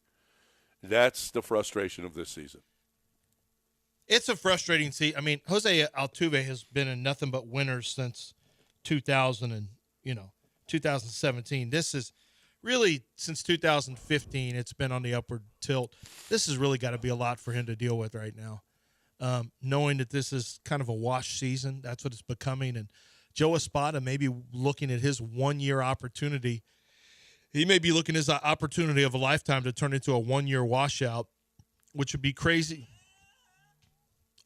That's the frustration of this season. It's a frustrating season. I mean, Jose Altuve has been in nothing but winners since 2017. This is really, since 2015, it's been on the upward tilt. This has really got to be a lot for him to deal with right now. Knowing that this is kind of a wash season, that's what it's becoming. And Joe Espada may be looking at his one-year opportunity. He may be looking at his opportunity of a lifetime to turn into a one-year washout, which would be crazy.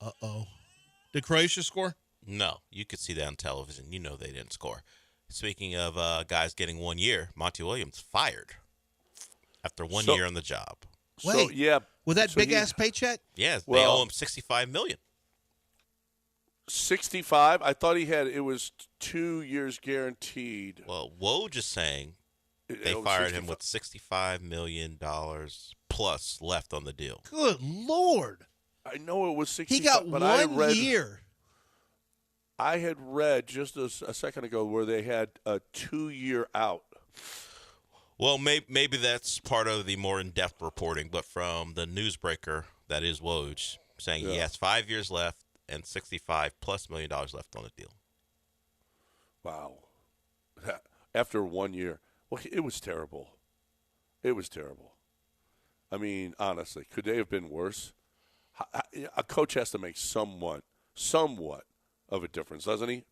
Uh-oh. Did Croatia score? No, you could see that on television. You know they didn't score. Speaking of guys getting 1 year, Monty Williams fired after one year on the job. Wait, with that big-ass paycheck? Yes, they owe him $65 million. 65? I thought it was 2 years guaranteed. Well, Woj is saying they fired him with $65 million plus left on the deal. Good Lord. I know it was 65. He got but 1 year. I had read just a second ago where they had a 2-year out. Well, maybe that's part of the more in-depth reporting, but from the newsbreaker, that is Woj, saying he has 5 years left and $65+ million left on the deal. Wow. After 1 year. Well, it was terrible. It was terrible. I mean, honestly, could they have been worse? A coach has to make somewhat of a difference, doesn't he?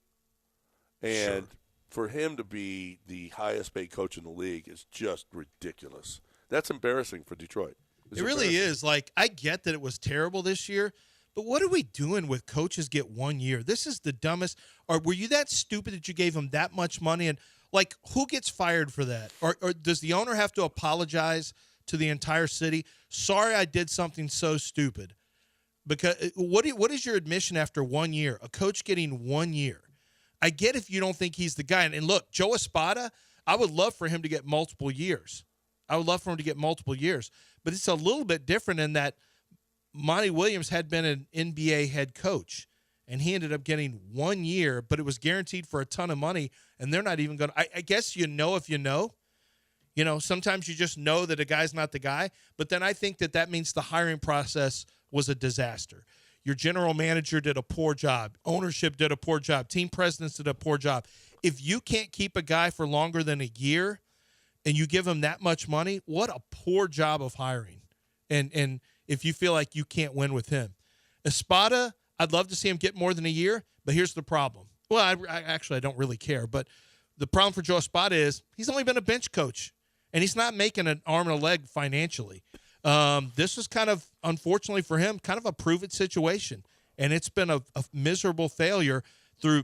And for him to be the highest paid coach in the league is just ridiculous. That's embarrassing for Detroit. It really is. Like, I get that it was terrible this year, but what are we doing with coaches get 1 year? This is the dumbest. Or were you that stupid that you gave them that much money? And, like, who gets fired for that? Or does the owner have to apologize to the entire city? Sorry, I did something so stupid. Because what is your admission after 1 year? A coach getting 1 year. I get if you don't think he's the guy. And look, Joe Espada, I would love for him to get multiple years. But it's a little bit different in that Monty Williams had been an NBA head coach, and he ended up getting 1 year, but it was guaranteed for a ton of money, and they're not even going to – I guess you know if you know. You know, sometimes you just know that a guy's not the guy, but then I think that means the hiring process was a disaster. Your general manager did a poor job. Ownership did a poor job. Team presidents did a poor job. If you can't keep a guy for longer than a year and you give him that much money, what a poor job of hiring. And if you feel like you can't win with him. Espada, I'd love to see him get more than a year, but here's the problem. Well, I don't really care, but the problem for Joe Espada is he's only been a bench coach, and he's not making an arm and a leg financially. This was kind of, unfortunately for him, kind of a prove-it situation. And it's been a miserable failure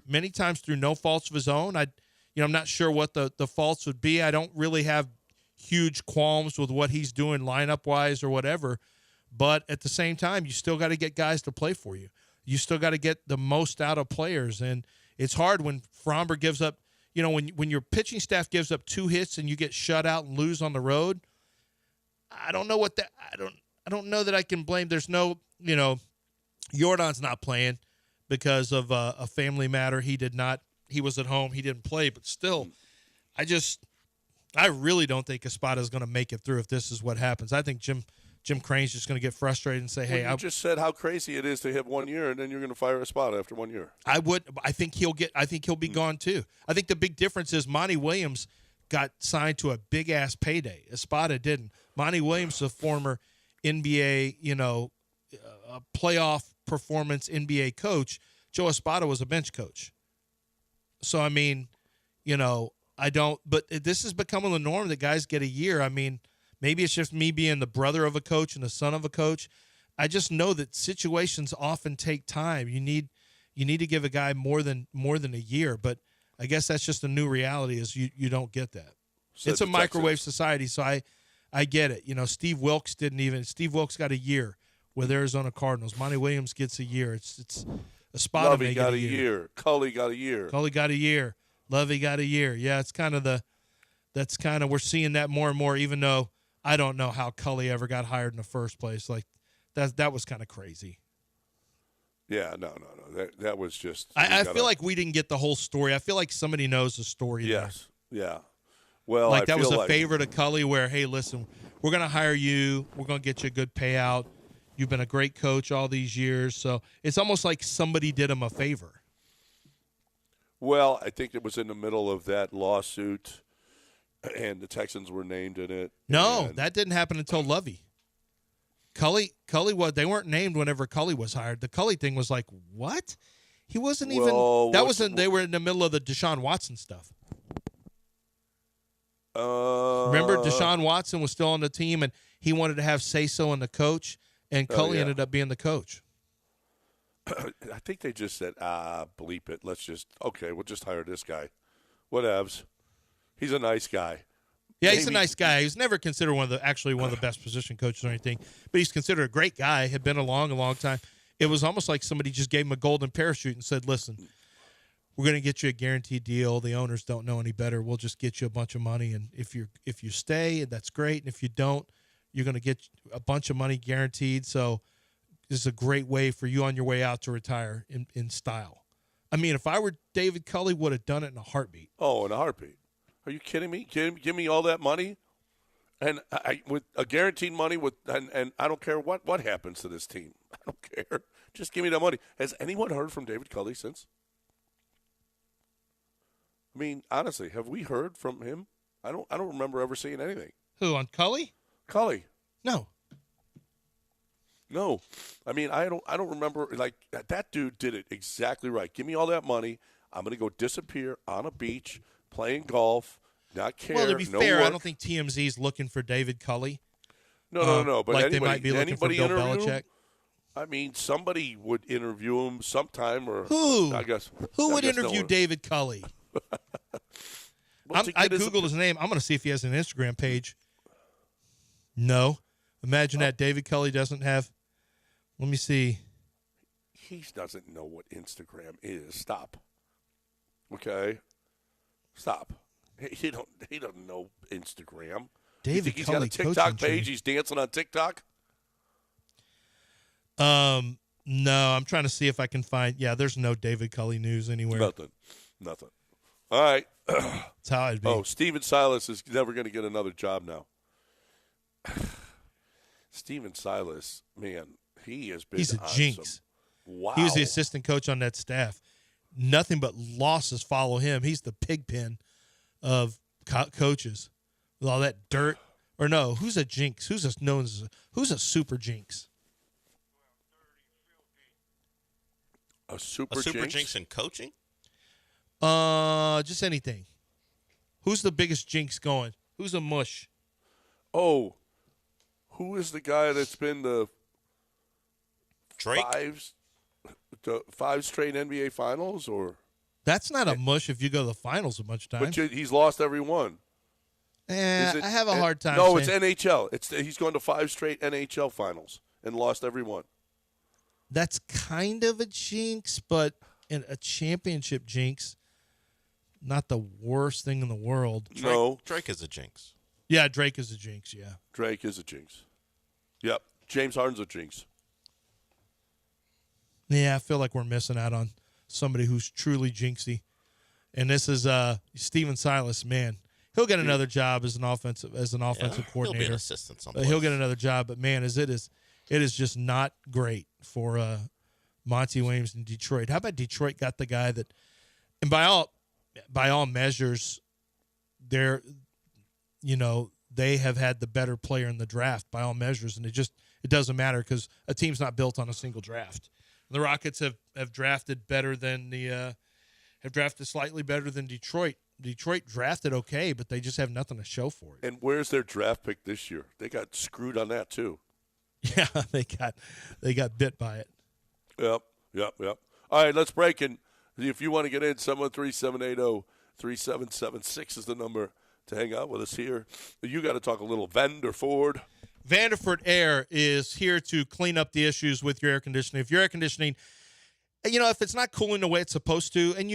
many times through no faults of his own. I'm not sure what the faults would be. I don't really have huge qualms with what he's doing lineup-wise or whatever. But at the same time, you still got to get guys to play for you. You still got to get the most out of players. And it's hard when Fromber gives up, when your pitching staff gives up 2 hits and you get shut out and lose on the road. I don't know I don't know that I can blame. There's no, Jordan's not playing, because of a family matter. He did not. He was at home. He didn't play, but still, I really don't think Espada is going to make it through if this is what happens. I think Jim Crane's just going to get frustrated and say, "Hey, you just said how crazy it is to hit 1 year, and then you're going to fire Espada after 1 year." I think he'll be gone too. I think the big difference is Monty Williams got signed to a big ass payday. Espada didn't. Monty Williams is a former NBA, a playoff performance NBA coach. Joe Espada was a bench coach. So I mean, I don't. But this is becoming the norm that guys get a year. I mean, maybe it's just me being the brother of a coach and the son of a coach. I just know that situations often take time. You need to give a guy more than a year. But I guess that's just a new reality. Is you don't get that. It's a microwave society, so I get it. Steve Wilkes got a year with Arizona Cardinals. Monty Williams gets a year. It's a spot. Lovey got a year. Cully got a year. Lovey got a year. Yeah, it's kind of we're seeing that more and more. Even though I don't know how Cully ever got hired in the first place. Like that was kind of crazy. Yeah, no. That was just. I feel like we didn't get the whole story. I feel like somebody knows the story. Yes. There. Yeah. Well, that was a favor to Cully where, hey, listen, we're going to hire you. We're going to get you a good payout. You've been a great coach all these years. So it's almost like somebody did him a favor. Well, I think it was in the middle of that lawsuit, and the Texans were named in it. No, that didn't happen until Lovey. Cully they weren't named whenever Cully was hired. The Cully thing was like, what? He wasn't even. They were in the middle of the Deshaun Watson stuff. Remember, Deshaun Watson was still on the team, and he wanted to have say-so in the coach, and Cully ended up being the coach. I think they just said, bleep it. We'll just hire this guy. Whatevs. He's a nice guy. Yeah, he's a nice guy. He's never considered one of the best position coaches or anything, but he's considered a great guy, had been along a long time. It was almost like somebody just gave him a golden parachute and said, listen, we're going to get you a guaranteed deal. The owners don't know any better. We'll just get you a bunch of money, and if you stay, that's great. And if you don't, you're going to get a bunch of money guaranteed. So this is a great way for you on your way out to retire in style. I mean, if I were David Cully, would have done it in a heartbeat. Oh, in a heartbeat. Are you kidding me? Give me all that money, and with a guaranteed money and I don't care what happens to this team. I don't care. Just give me that money. Has anyone heard from David Cully since? I mean, honestly, have we heard from him? I don't remember ever seeing anything. Who, on Cully? Cully. No. I mean, I don't remember. Like, that dude did it exactly right. Give me all that money. I'm going to go disappear on a beach, playing golf, not care. Well, to be fair, work. I don't think TMZ is looking for David Cully. No. But like they might be looking for Bill Belichick. I mean, somebody would interview him sometime, or who? Who would interview interview David Cully? I Googled his name. I'm going to see if he has an Instagram page. No. Imagine that David Cully doesn't have. Let me see. He doesn't know what Instagram is. Stop. Okay? Stop. He doesn't know Instagram. David he's Cully got a TikTok page. He's dancing on TikTok? No, I'm trying to see if I can find. Yeah, there's no David Cully news anywhere. Nothing. All right. That's how I'd be. Oh, Steven Silas is never going to get another job now. Steven Silas, man, he has been. He's a jinx. Wow. He was the assistant coach on that staff. Nothing but losses follow him. He's the pigpen of coaches with all that dirt. Or no, who's a jinx? Who's a super jinx? A super jinx in coaching? Just anything. Who's the biggest jinx going? Who's a mush? Oh, who is the guy that's been the Drake? five straight NBA finals? Or that's not a mush if you go to the finals a bunch of times. But he's lost every one. I have a hard time. No, it's NHL. He's gone to 5 straight NHL finals and lost every one. That's kind of a jinx, but in a championship jinx, not the worst thing in the world. Drake is a jinx. Yeah, Drake is a jinx, yeah. Drake is a jinx. Yep. James Harden's a jinx. Yeah, I feel like we're missing out on somebody who's truly jinxy. And this is Steven Silas, man. He'll get another job as an offensive coordinator. He'll be an assistant someplace. He'll get another job, but man, it is just not great for Monty Williams in Detroit. How about Detroit got the guy that, and by all measures, they have had the better player in the draft by all measures, and it doesn't matter because a team's not built on a single draft. The Rockets have drafted better than have drafted slightly better than Detroit. Detroit drafted okay, but they just have nothing to show for it. And where's their draft pick this year? They got screwed on that too. Yeah, they got bit by it. Yep. All right, let's break. And if you want to get in, 713-780-3776 is the number to hang out with us here. You got to talk a little Vanderford. Vanderford Air is here to clean up the issues with your air conditioning. If your air conditioning, if it's not cooling the way it's supposed to, and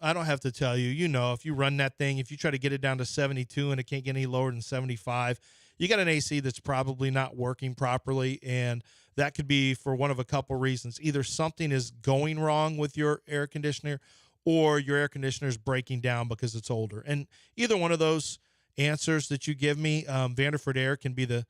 I don't have to tell you, if you run that thing, if you try to get it down to 72 and it can't get any lower than 75, you got an AC that's probably not working properly, and that could be for one of a couple reasons. Either something is going wrong with your air conditioner, or your air conditioner is breaking down because it's older. And either one of those answers that you give me, Vanderford Air can be the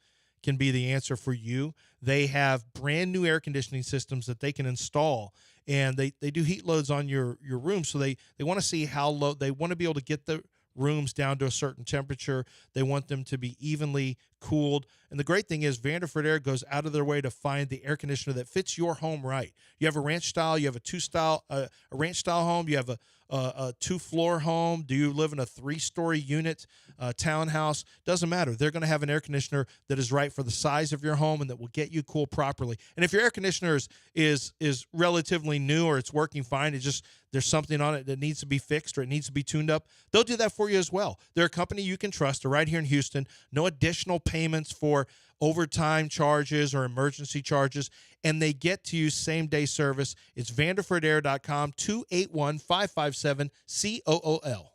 answer for you. They have brand new air conditioning systems that they can install, and they do heat loads on your room. So they want to see how low, they want to be able to get the rooms down to a certain temperature. They want them to be evenly cooled. And the great thing is Vanderford Air goes out of their way to find the air conditioner that fits your home right. You have a ranch style, you have a ranch style home, you have a 2-floor home. Do you live in a 3-story unit, townhouse? Doesn't matter. They're going to have an air conditioner that is right for the size of your home and that will get you cool properly. And if your air conditioner is relatively new or it's working fine, there's something on it that needs to be fixed or it needs to be tuned up, they'll do that for you as well. They're a company you can trust. They're right here in Houston. No additional payments for overtime charges or emergency charges, and they get to you same-day service. It's VanderfordAir.com, 281-557-COOL.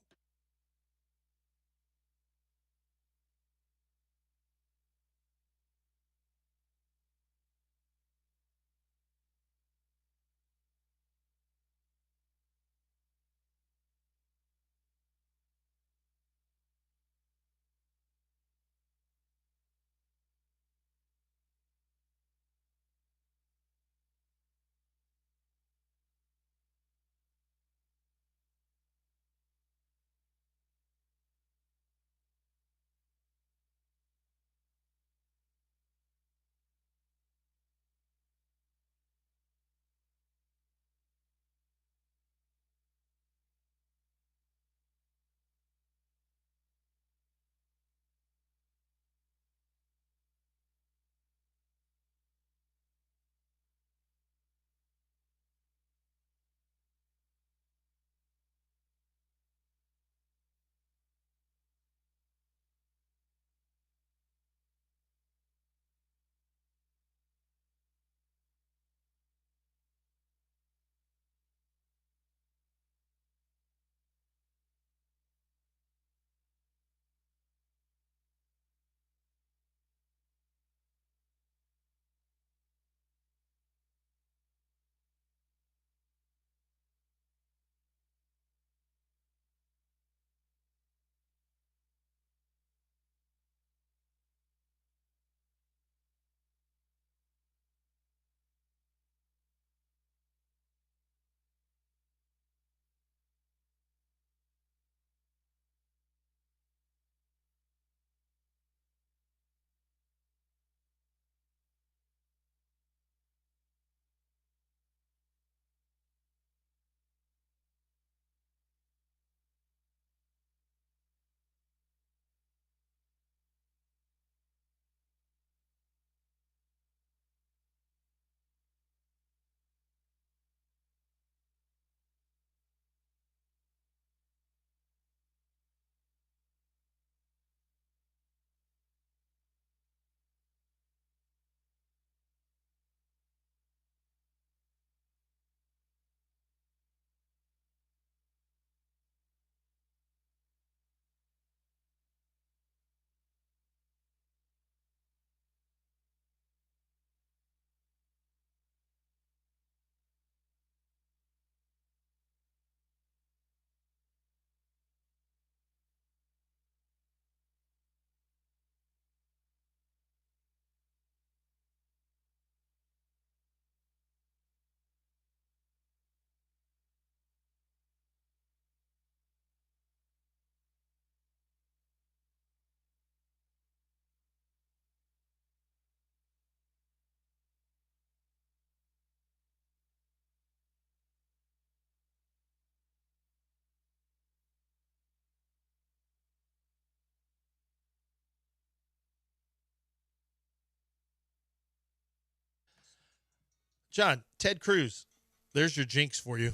John, Ted Cruz. There's your jinx for you.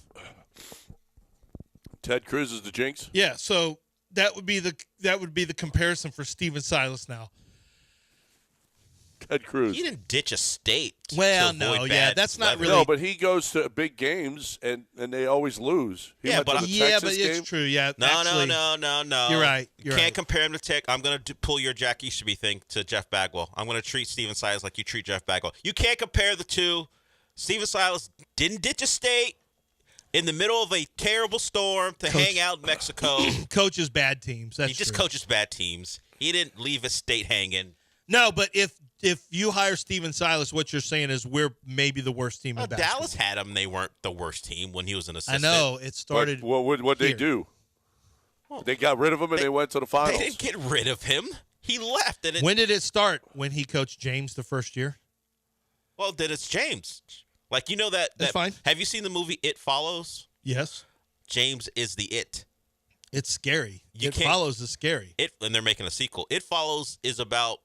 Ted Cruz is the jinx? Yeah, so that would be the comparison for Steven Silas now. Ted Cruz. He didn't ditch a state. Well, to no, avoid yeah, bad that's not weather. really. No, but he goes to big games, and they always lose. He Yeah, went but to the Yeah, Texas but game. it's true. Yeah, No. You're right. You can't compare him to Tech. I'm going to pull your Jack Easterby thing to Jeff Bagwell. I'm going to treat Steven Silas like you treat Jeff Bagwell. You can't compare the two. Steven Silas didn't ditch a state in the middle of a terrible storm to hang out in Mexico. Coaches bad teams. That's He just true. coaches bad teams. He didn't leave a state hanging. No, but if you hire Steven Silas, what you're saying is we're maybe the worst team in basketball. Dallas had him. They weren't the worst team when he was an I assistant. know it started. But what they here. do? They got rid of him, and they went to the finals. They didn't get rid of him. He left. And When did it start? When he coached James the first year? well, then it's James. Like, you know that. That's fine. Have you seen the movie It Follows? Yes. James is the It. It's scary. You It can't- follows is scary. And they're making a sequel. It Follows is about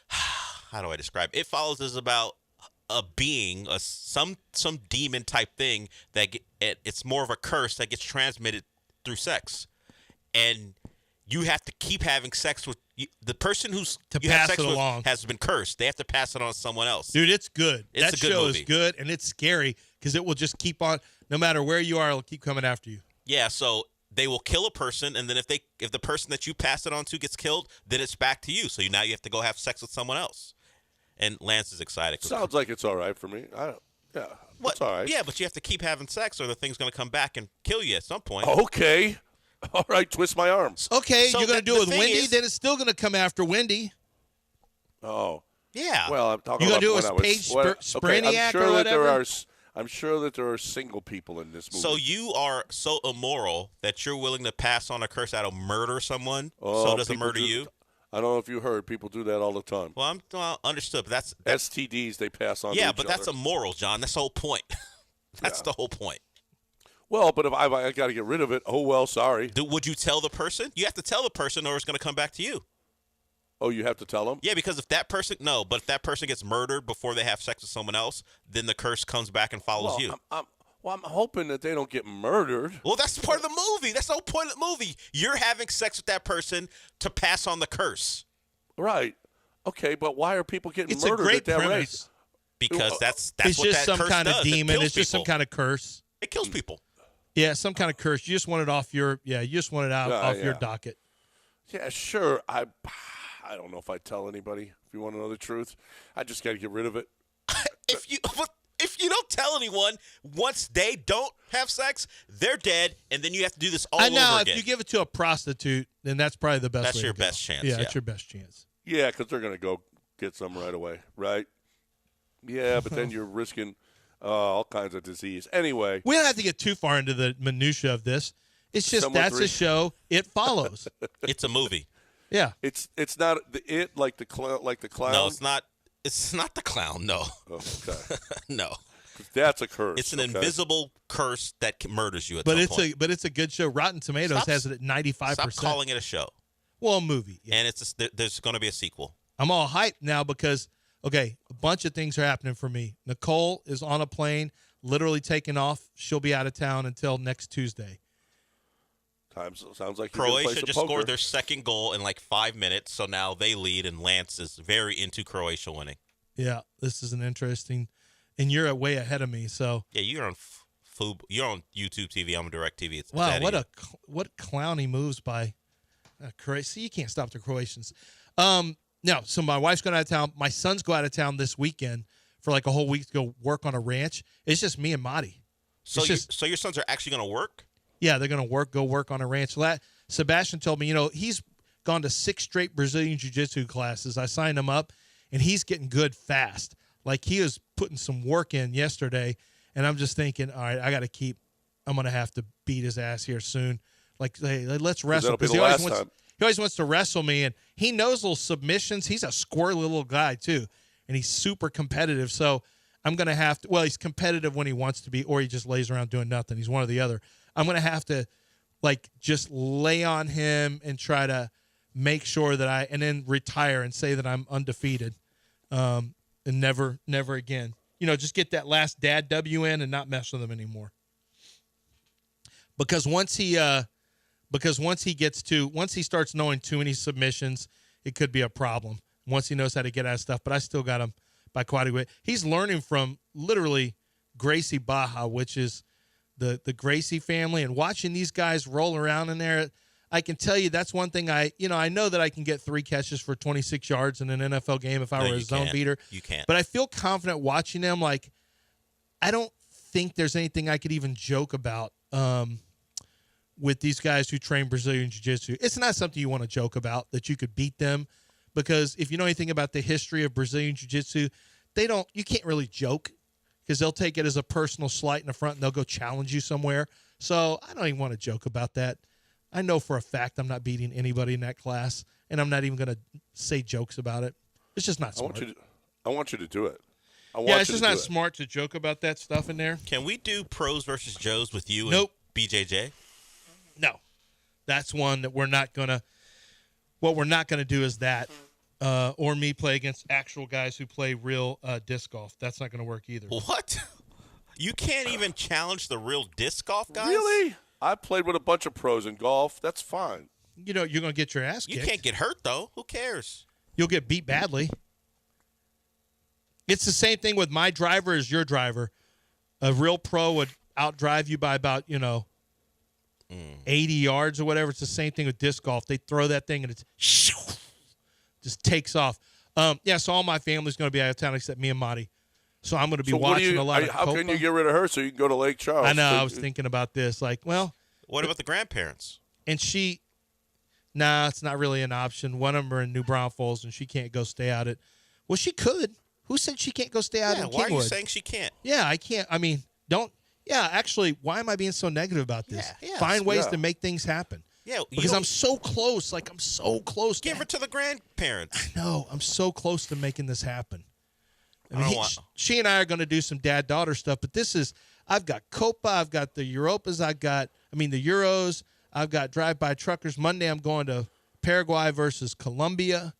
how do I describe it? It Follows is about a being, some demon type thing that it's more of a curse that gets transmitted through sex, and you have to keep having sex with the person who's To you have pass sex it with along. has been cursed. They have to pass it on to someone else. Dude, it's good. It's that a good show movie. is good, and it's scary because it will just keep on. No matter where you are, it'll keep coming after you. Yeah, so they will kill a person, and then if the person that you pass it on to gets killed, then it's back to you. So now you have to go have sex with someone else. And Lance is excited. Sounds like it's all right for me. Yeah, it's all right. Yeah, but you have to keep having sex, or the thing's going to come back and kill you at some point. Okay. All right, twist my arm. Okay, So you're going to do the it with thing Wendy, is- then it's still going to come after Wendy. Oh. Yeah. Well, I'm talking You about gonna do it when with I was- Paige when- Spraniak I'm sure or that whatever? I'm sure that there are single people in this movie. So you are so immoral that you're willing to pass on a curse out of murder someone, Oh, so does it people murder do- you? I don't know if you heard. People do that all the time. Well, I'm understood, but that's STDs they pass on. yeah, to but each that's other. immoral, John. That's the whole point. That's Yeah. the whole point. Well, but if I got to get rid of it, oh well, sorry. Would you tell the person? You have to tell the person, or it's going to come back to you. Oh, you have to tell them. Yeah, because if that person but if that person gets murdered before they have sex with someone else, then the curse comes back and follows you. I'm hoping that they don't get murdered. Well, that's part of the movie. That's the whole point of the movie. You're having sex with that person to pass on the curse. Right. Okay, but why are people getting It's a murdered great at that rate? premise. Because that's It's what just that some curse kind of does. demon. It kills It's just some people. kind of curse. It kills people. Yeah, some kind of curse. You just want it off your. Yeah, you just want it out off your yeah. docket. Yeah, sure. I don't know if I tell anybody. If you want to know the truth, I just got to get rid of it. If you don't tell anyone, once they don't have sex, they're dead, and then you have to do this all I know. over If again. you give it to a prostitute, then that's probably the best. That's way your to go. best chance, Yeah, yeah. that's your best chance. Yeah, because they're going to go get some right away, right? Yeah, but then you're risking all kinds of disease. Anyway, We don't have to get too far into the minutia of this. It's just Someone that's three. a show. It follows. It's a movie. Yeah. it's not like the clown. No, it's not. It's not the clown. No, Oh, okay. no. That's a curse. It's an okay? invisible curse that murders you at But some it's point. it's a good show. Rotten Tomatoes Stop- has it at 95%. Stop calling it a show. Well, a movie. Yeah. And there's going to be a sequel. I'm all hyped now because a bunch of things are happening for me. Nicole is on a plane, literally taking off. She'll be out of town until next Tuesday. Sounds like you're gonna play Croatia some just poker. scored their second goal in like 5 minutes, so now they lead, and Lance is very into Croatia winning. Yeah, this is an interesting, and you're way ahead of me. So Yeah, you're on you're on YouTube TV. I'm on Direct TV. It's wow, ahead of what you. clowny moves by Croatia. See, you can't stop the Croatians. No, so my wife's going out of town. My sons go out of town this weekend for like a whole week to go work on a ranch. It's just me and Marty. So It's so your sons are actually going to work? Yeah, they're going to go work on a ranch. Sebastian told me, he's gone to 6 straight Brazilian Jiu-Jitsu classes. I signed him up, and he's getting good fast. Like, he was putting some work in yesterday, and I'm just thinking, all right, I'm going to have to beat his ass here soon. Like, hey, let's wrestle. that'll be the he last time. always wants to wrestle me, and he knows little submissions. He's a squirrely little guy, too, and he's super competitive. So I'm going to have to – well, he's competitive when he wants to be, or he just lays around doing nothing. He's one or the other. I'm going to have to, just lay on him and try to make sure that and then retire and say that I'm undefeated and never again. just get that last dad W in and not mess with him anymore. Because once he starts knowing too many submissions, it could be a problem. Once he knows how to get out of stuff, but I still got him by quite a bit. He's learning from literally Gracie Baja, which is the Gracie family, and watching these guys roll around in there. I can tell you that's one thing I know that I can get 3 catches for 26 yards in an NFL game if I were a zone beater. You can't. But I feel confident watching them. Like, I don't think there's anything I could even joke about with these guys who train Brazilian Jiu-Jitsu. It's not something you want to joke about, that you could beat them, because if you know anything about the history of Brazilian Jiu-Jitsu, you can't really joke, because they'll take it as a personal slight in the front and they'll go challenge you somewhere. So I don't even want to joke about that. I know for a fact I'm not beating anybody in that class, and I'm not even going to say jokes about it. It's just not smart. I want you to do it. It's just not smart to joke about that stuff in there. Can we do pros versus Joes with you Nope. and BJJ? No. That's one that we're not going to – what we're not going to do is that, or me play against actual guys who play real disc golf. That's not going to work either. What? You can't even challenge the real disc golf guys? Really? I played with a bunch of pros in golf. That's fine. You're going to get your ass kicked. You can't get hurt, though. Who cares? You'll get beat badly. It's the same thing with my driver as your driver. A real pro would outdrive you by about, 80 yards or whatever. It's the same thing with disc golf. They throw that thing and it just takes off. So all my family's going to be out of town except me and Marty. So I'm going to be watching a lot of How Copa. can you get rid of her so you can go to Lake Charles? I know. I was thinking about this. What about the grandparents? And it's not really an option. One of them are in New Braunfels, and she can't go stay out at. Well, she could. Who said she can't go stay out in Kingwood? Why are you saying she can't? Yeah, I can't. I mean, don't. Yeah, actually, why am I being so negative about this? Find ways to make things happen. Yeah, because I'm so close. I'm so close. Give her to the grandparents. I know. I'm so close to making this happen. I mean, she and I are going to do some dad-daughter stuff, but I've got Copa, I've got the Europas, the Euros, I've got drive-by truckers. Monday I'm going to Paraguay versus Colombia.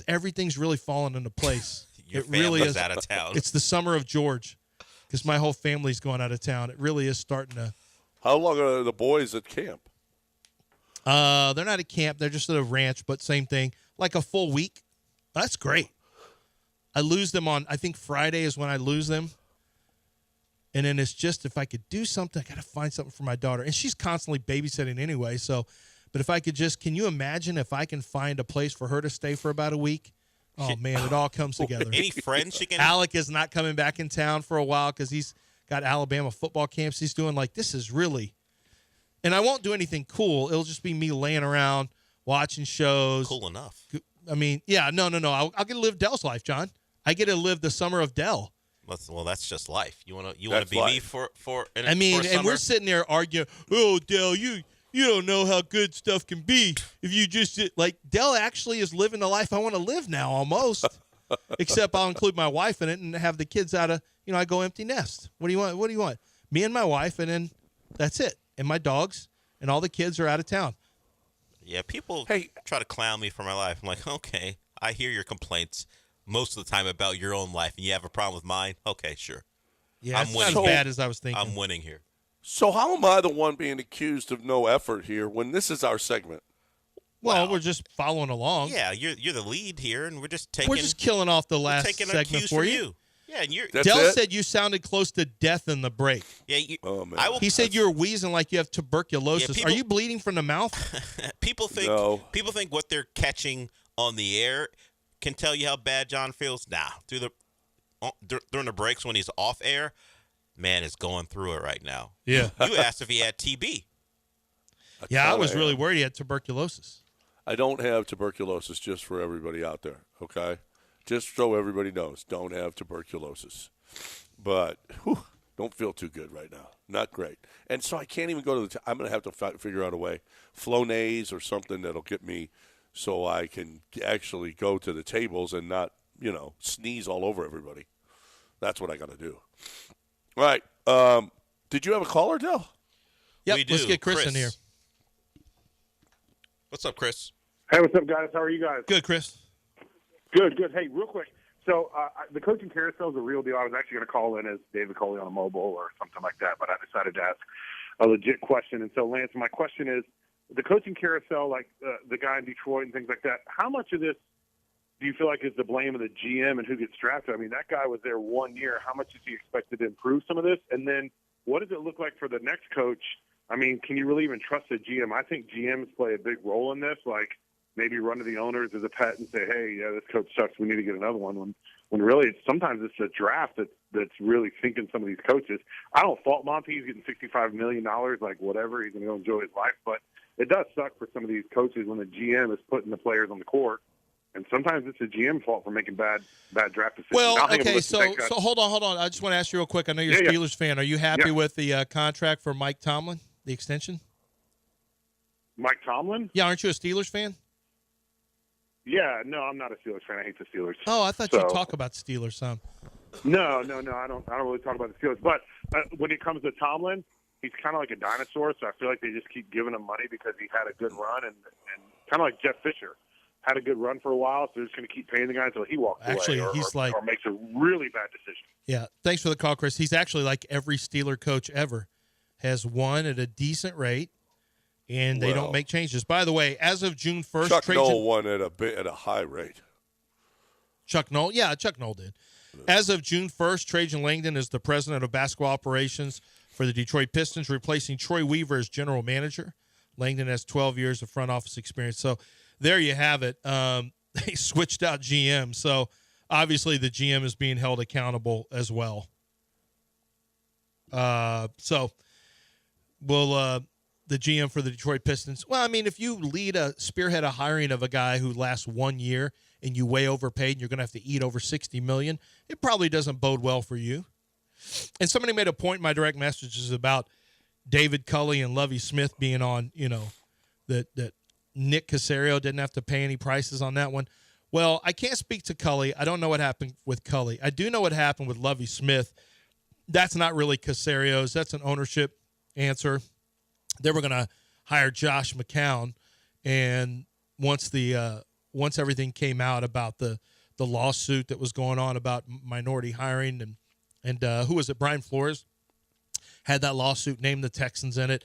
Everything's really falling into place. Your family's out of town. It's the summer of George, because my whole family's going out of town. It really is starting to. How long are the boys at camp? They're not at camp. They're just at a ranch, but same thing. Like a full week. That's great. I lose them on, I think Friday is when I lose them. And then it's just, if I could do something, I got to find something for my daughter. And she's constantly babysitting anyway. But if I could can you imagine if I can find a place for her to stay for about a week? Oh, man, it all comes together. Any friends she can? Alec is not coming back in town for a while because he's got Alabama football camps he's doing. This is really, and I won't do anything cool. It'll just be me laying around watching shows. Cool enough. I mean, yeah, no. I'll get to live Dell's life, John. I get to live the summer of Dell. Well, that's just life. You want to be life. Me for and we're sitting there arguing. Oh, Dell, you don't know how good stuff can be if you just Dell actually is living the life I want to live now, almost. Except I'll include my wife in it and have the kids out of. I go empty nest. What do you want? What do you want? Me and my wife, and then that's it. And my dogs, and all the kids are out of town. Yeah, people try to clown me for my life. I'm like, okay, I hear your complaints most of the time about your own life, and you have a problem with mine. Okay, sure. Yeah, it's not as bad as I was thinking. I'm winning here. So how am I the one being accused of no effort here when this is our segment? Well, we're just following along. Yeah, you're the lead here, and we're just killing off the last segment for you. Yeah, and Dell said you sounded close to death in the break. Yeah, he said you were wheezing like you have tuberculosis. Yeah, are you bleeding from the mouth? People think what they're catching on the air can tell you how bad John feels. Nah, during the breaks when he's off air, man is going through it right now. Yeah. You asked if he had TB. I was really worried he had tuberculosis. I don't have tuberculosis, just for everybody out there, okay? Just so everybody knows, don't have tuberculosis. But don't feel too good right now. Not great. And so I can't even go to I'm going to have to figure out a way. Flonase or something that'll get me so I can actually go to the tables and not, sneeze all over everybody. That's what I got to do. All right. Did you have a caller, Del? Yep, let's get Chris in here. What's up, Chris? Hey, what's up, guys? How are you guys? Good, Chris. Good. Hey, real quick. So the coaching carousel is a real deal. I was actually going to call in as David Coley on a mobile or something like that, but I decided to ask a legit question. And so, Lance, my question is, the coaching carousel, like the guy in Detroit and things like that, how much of this do you feel like is the blame of the GM and who gets drafted? I mean, that guy was there 1 year. How much is he expected to improve some of this? And then what does it look like for the next coach? I mean, can you really even trust a GM? I think GMs play a big role in this, like maybe run to the owners as a pet and say, hey, yeah, this coach sucks. We need to get another one. When really sometimes it's a draft that's really sinking some of these coaches. I don't fault Monty. He's getting $65 million, like whatever. He's going to go enjoy his life. But it does suck for some of these coaches when the GM is putting the players on the court. And sometimes it's a GM fault for making bad draft decisions. Well, okay, so hold on. I just want to ask you real quick. I know you're a Steelers fan. Are you happy with the contract for Mike Tomlin, the extension? Mike Tomlin? Yeah, aren't you a Steelers fan? Yeah, no, I'm not a Steelers fan. I hate the Steelers. Oh, I thought you talk about Steelers some. No, I don't really talk about the Steelers. But when it comes to Tomlin, he's kind of like a dinosaur. So I feel like they just keep giving him money because he had a good run, and kind of like Jeff Fisher had a good run for a while. So they're just going to keep paying the guy until he walks away, or makes a really bad decision. Yeah, thanks for the call, Chris. He's actually like every Steeler coach ever, has won at a decent rate. And they don't make changes. By the way, as of June 1st, Chuck Noll won at a high rate. Chuck Noll? Yeah, Chuck Noll did. As of June 1st, Trajan Langdon is the president of basketball operations for the Detroit Pistons, replacing Troy Weaver as general manager. Langdon has 12 years of front office experience. So there you have it. They switched out GM. So obviously the GM is being held accountable as well. The GM for the Detroit Pistons. Well, I mean, if you spearhead a hiring of a guy who lasts 1 year and you way overpaid and you're going to have to eat over $60 million, it probably doesn't bode well for you. And somebody made a point in my direct messages about David Culley and Lovie Smith being on, that Nick Caserio didn't have to pay any prices on that one. Well, I can't speak to Culley. I don't know what happened with Culley. I do know what happened with Lovie Smith. That's not really Caserio's. That's an ownership answer. They were going to hire Josh McCown, and once everything came out about the lawsuit that was going on about minority hiring and who was it? Brian Flores had that lawsuit, named the Texans in it.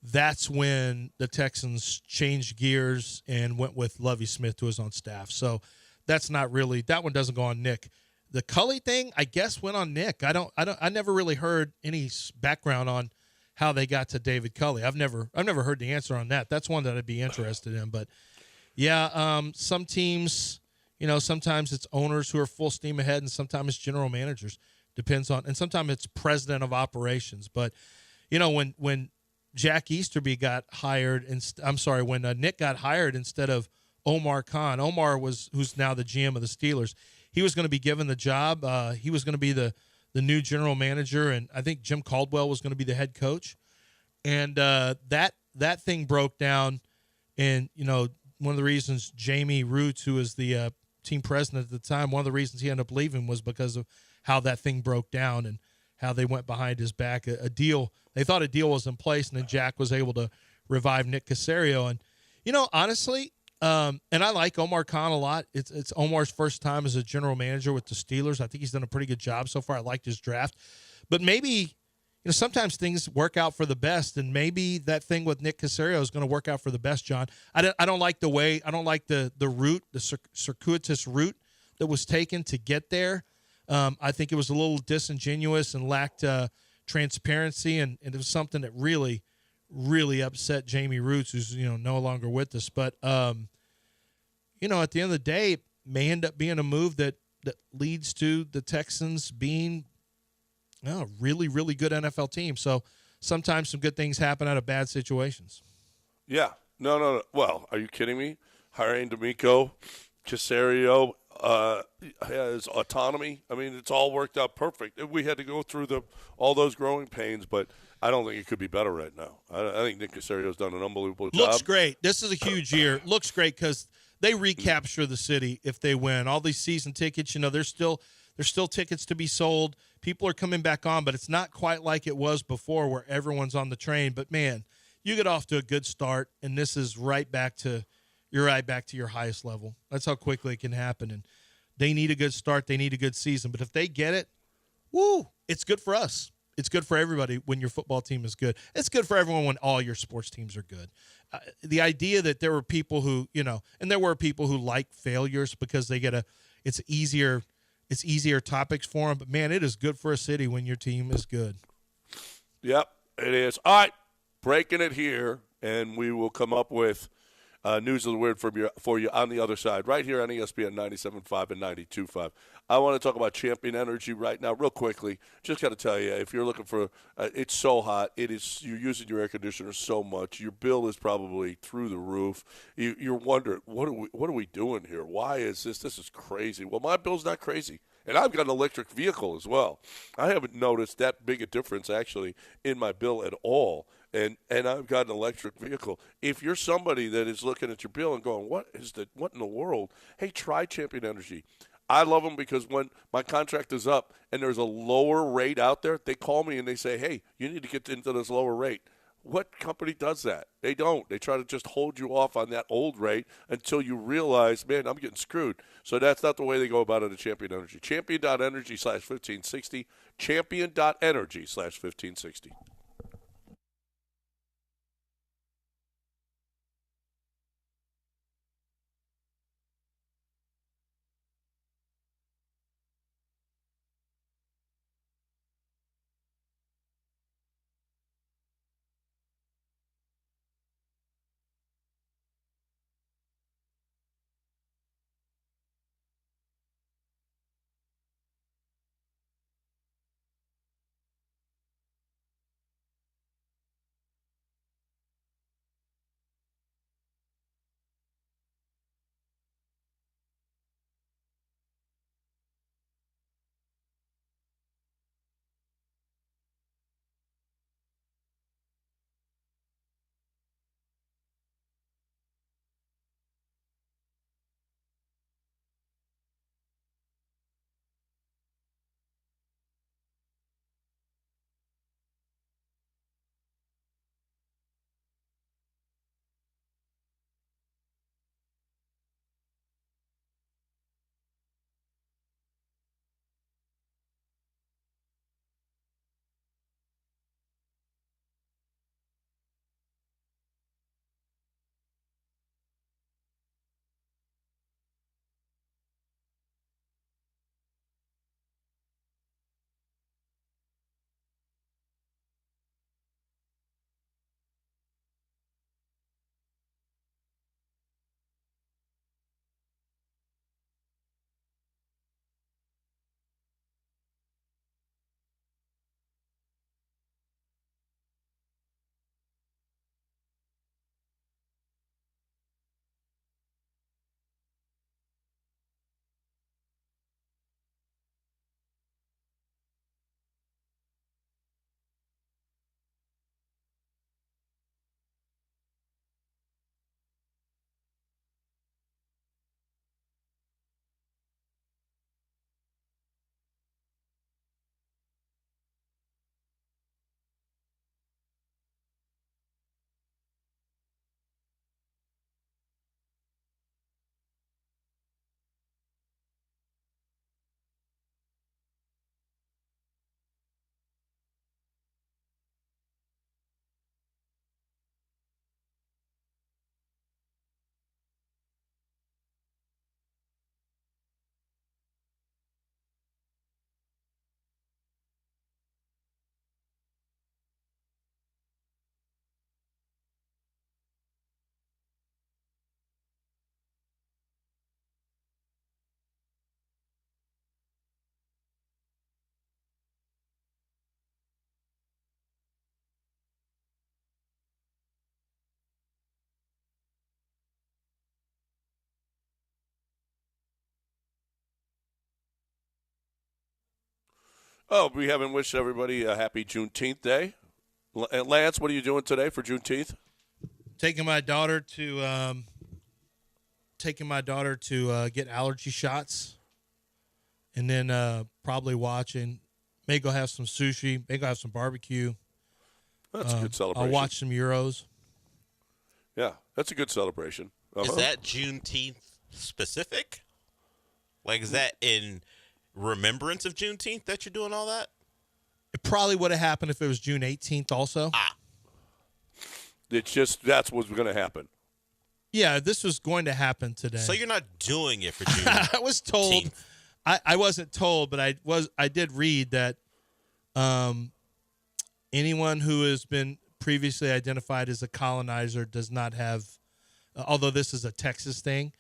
That's when the Texans changed gears and went with Lovie Smith, who was on staff. So that's not really, that one doesn't go on Nick. The Culley thing, I guess, went on Nick. I never really heard any background on how they got to David Culley. I've never heard the answer on that. That's one that I'd be interested in. But yeah, some teams, sometimes it's owners who are full steam ahead, and sometimes it's general managers. Depends on, and sometimes it's president of operations. But when Jack Easterby got hired, when Nick got hired instead of Omar Khan, who's now the GM of the Steelers, he was going to be given the job. He was going to be the new general manager, and I think Jim Caldwell was going to be the head coach. And that thing broke down, and one of the reasons Jamie Roots, who was the team president at the time, one of the reasons he ended up leaving was because of how that thing broke down and how they went behind his back. A deal, they thought a deal was in place, and then Jack was able to revive Nick Caserio. And honestly, and I like Omar Khan a lot. It's Omar's first time as a general manager with the Steelers. I think he's done a pretty good job so far. I liked his draft. But maybe, sometimes things work out for the best, and maybe that thing with Nick Caserio is going to work out for the best, John. I don't like the route, the circuitous route that was taken to get there. I think it was a little disingenuous and lacked transparency, and it was something that really, really upset Jamie Roots, who's no longer with us. But at the end of the day, it may end up being a move that leads to the Texans being a really, really good NFL team. So sometimes some good things happen out of bad situations. Yeah. No. Well, are you kidding me? Hiring D'Amico, Caserio has autonomy. I mean, it's all worked out perfect. We had to go through all those growing pains, but I don't think it could be better right now. I think Nick Caserio's done an unbelievable job. Looks great. This is a huge year. Looks great because they recapture the city if they win. All these season tickets, there's still tickets to be sold. People are coming back on, but it's not quite like it was before where everyone's on the train. But, man, you get off to a good start, and this is right back to, you're right back to your highest level. That's how quickly it can happen. And they need a good start. They need a good season. But if they get it, woo, it's good for us. It's good for everybody when your football team is good. It's good for everyone when all your sports teams are good. The idea that there were people who, and there were people who like failures because they get it's easier topics for them. But, man, it is good for a city when your team is good. Yep, it is. All right, breaking it here, and we will come up with news of the word for you on the other side, right here on ESPN 97.5 and 92.5. I want to talk about Champion Energy right now real quickly. Just got to tell you, if you're looking for it's so hot. You're using your air conditioner so much. Your bill is probably through the roof. You're wondering, what are we doing here? Why is this? This is crazy. Well, my bill's not crazy. And I've got an electric vehicle as well. I haven't noticed that big a difference, actually, in my bill at all. And I've got an electric vehicle. If you're somebody that is looking at your bill and going, what in the world? Hey, try Champion Energy. I love them because when my contract is up and there's a lower rate out there, they call me and they say, hey, you need to get into this lower rate. What company does that? They don't. They try to just hold you off on that old rate until you realize, man, I'm getting screwed. So that's not the way they go about it at Champion Energy. Champion.energy/1560. Champion.energy/1560. Oh, we haven't wished everybody a happy Juneteenth Day. Lance, what are you doing today for Juneteenth? Taking my daughter to get allergy shots, and then probably watching. May go have some sushi. May go have some barbecue. That's a good celebration. I'll watch some Euros. Yeah, that's a good celebration. Is that Juneteenth specific? Like, is that in remembrance of Juneteenth that you're doing all that? It probably would have happened if it was June 18th also. It's just that's what's going to happen. Yeah, this was going to happen today. So you're not doing it for Juneteenth. I was told. I wasn't told, but I did read that anyone who has been previously identified as a colonizer does not have, although this is a Texas thing,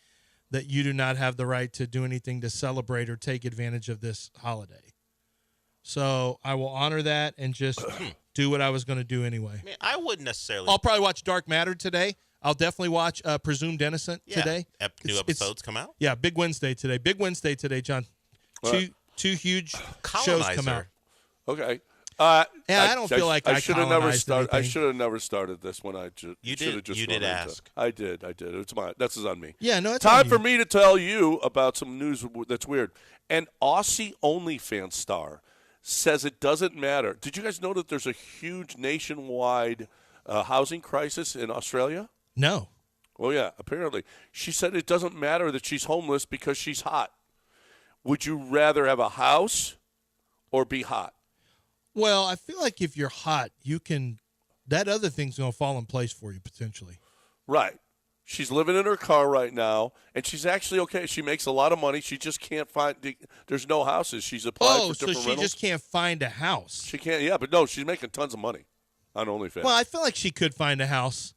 that you do not have the right to do anything to celebrate or take advantage of this holiday. So I will honor that and just do what I was going to do anyway. Man, I wouldn't necessarily. I'll probably watch Dark Matter today. I'll definitely watch Presumed Innocent today. New episodes come out? Yeah, Big Wednesday today. Big Wednesday today, John. Two huge shows come out. Okay. I don't feel like I should have never started. I should have never started this when I you did. You did ask. I did. It's mine. This is on me. Yeah, no, it's time on for you. me to tell you about some news that's weird. An Aussie OnlyFans star says it doesn't matter. Did you guys know that there's a huge nationwide housing crisis in Australia? No. Well, yeah, apparently. She said it doesn't matter that she's homeless because she's hot. Would you rather have a house or be hot? Well, I feel like if you're hot, you can – that other thing's going to fall in place for you potentially. Right. She's living in her car right now, and she's actually okay. She makes a lot of money. She just can't find – there's no houses. She's applied for different so she rentals. just can't find a house. She can't – yeah, but no, she's making tons of money on OnlyFans. Well, I feel like she could find a house.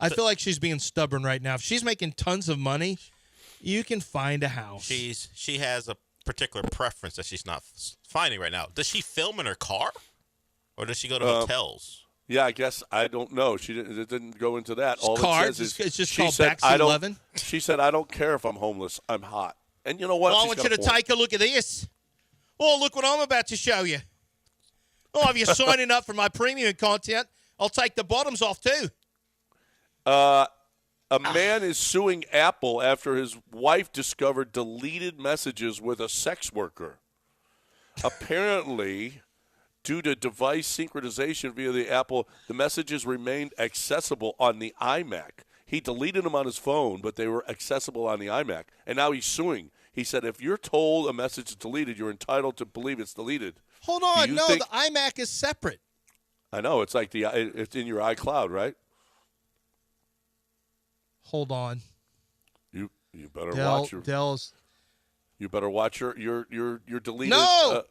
I feel like she's being stubborn right now. If she's making tons of money, you can find a house. She has a particular preference that she's not finding right now. Does she film in her car, or does she go to hotels? Yeah, I guess I don't know. It didn't go into that. All car, it says is it's just she called said, Backseat 11. She said, "I don't care if I'm homeless. I'm hot." And you know what? Well, I want you to take a look at this. Oh, look what I'm about to show you. Oh, if you're signing up for my premium content, I'll take the bottoms off too. A man is suing Apple after his wife discovered deleted messages with a sex worker. Apparently, due to device synchronization via the Apple, the messages remained accessible on the iMac. He deleted them on his phone, but they were accessible on the iMac. And now he's suing. He said, if you're told a message is deleted, you're entitled to believe it's deleted. Hold on. No, the iMac is separate. I know. It's like it's in your iCloud, right? Hold on. You better watch your Dell's. You better watch your deleted. No.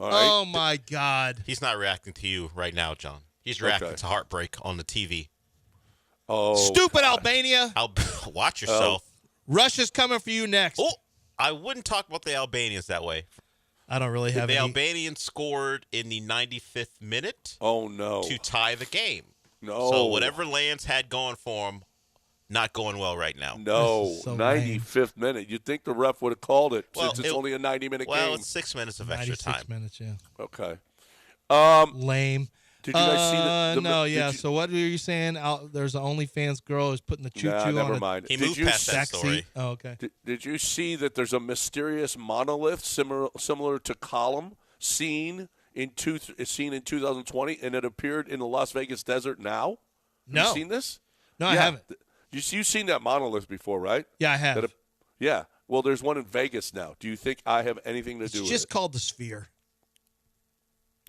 All right. Oh my God. He's not reacting to you right now, John. He's reacting to Heartbreak on the TV. Oh, stupid Albania. Watch yourself. Russia's coming for you next. Oh, I wouldn't talk about the Albanians that way. I don't really have the any. Albanians scored in the 95th minute. Oh no! To tie the game. No. So whatever Lance had going for him, not going well right now. No, so 95th minute. You'd think the ref would have called it since it's only a 90-minute game. Well, it's 6 minutes of extra time. 96 minutes, yeah. Okay. Lame. Did you guys see the no, yeah. So what were you saying? There's an OnlyFans girl who's putting the choo-choo on never mind. He moved past that story. Oh, okay. Did you see that there's a mysterious monolith similar to Column seen in 2020, and it appeared in the Las Vegas desert now? No. Have you seen this? No, I haven't. You've seen that monolith before, right? Yeah, I have. Yeah. Well, there's one in Vegas now. Do you think I have anything to do with it? It's just called the Sphere.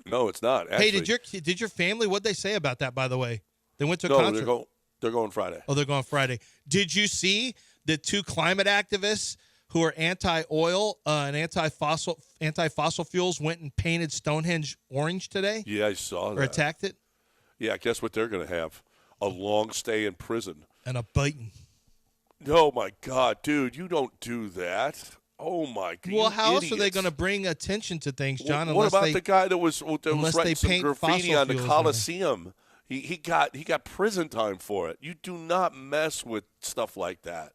No, it's not. Actually. Hey, did your family? What'd they say about that? By the way, they went to a concert. They're going Friday. Oh, they're going Friday. Did you see the two climate activists who are anti-oil and anti-fossil fuels went and painted Stonehenge orange today? Yeah, I saw that. Or attacked it? Yeah, guess what they're going to have? A long stay in prison. And a beating. Oh my God, dude! You don't do that. Oh my God! Well, how else are they going to bring attention to things, John? What about the guy that was writing some graffiti on the Coliseum? He got prison time for it. You do not mess with stuff like that.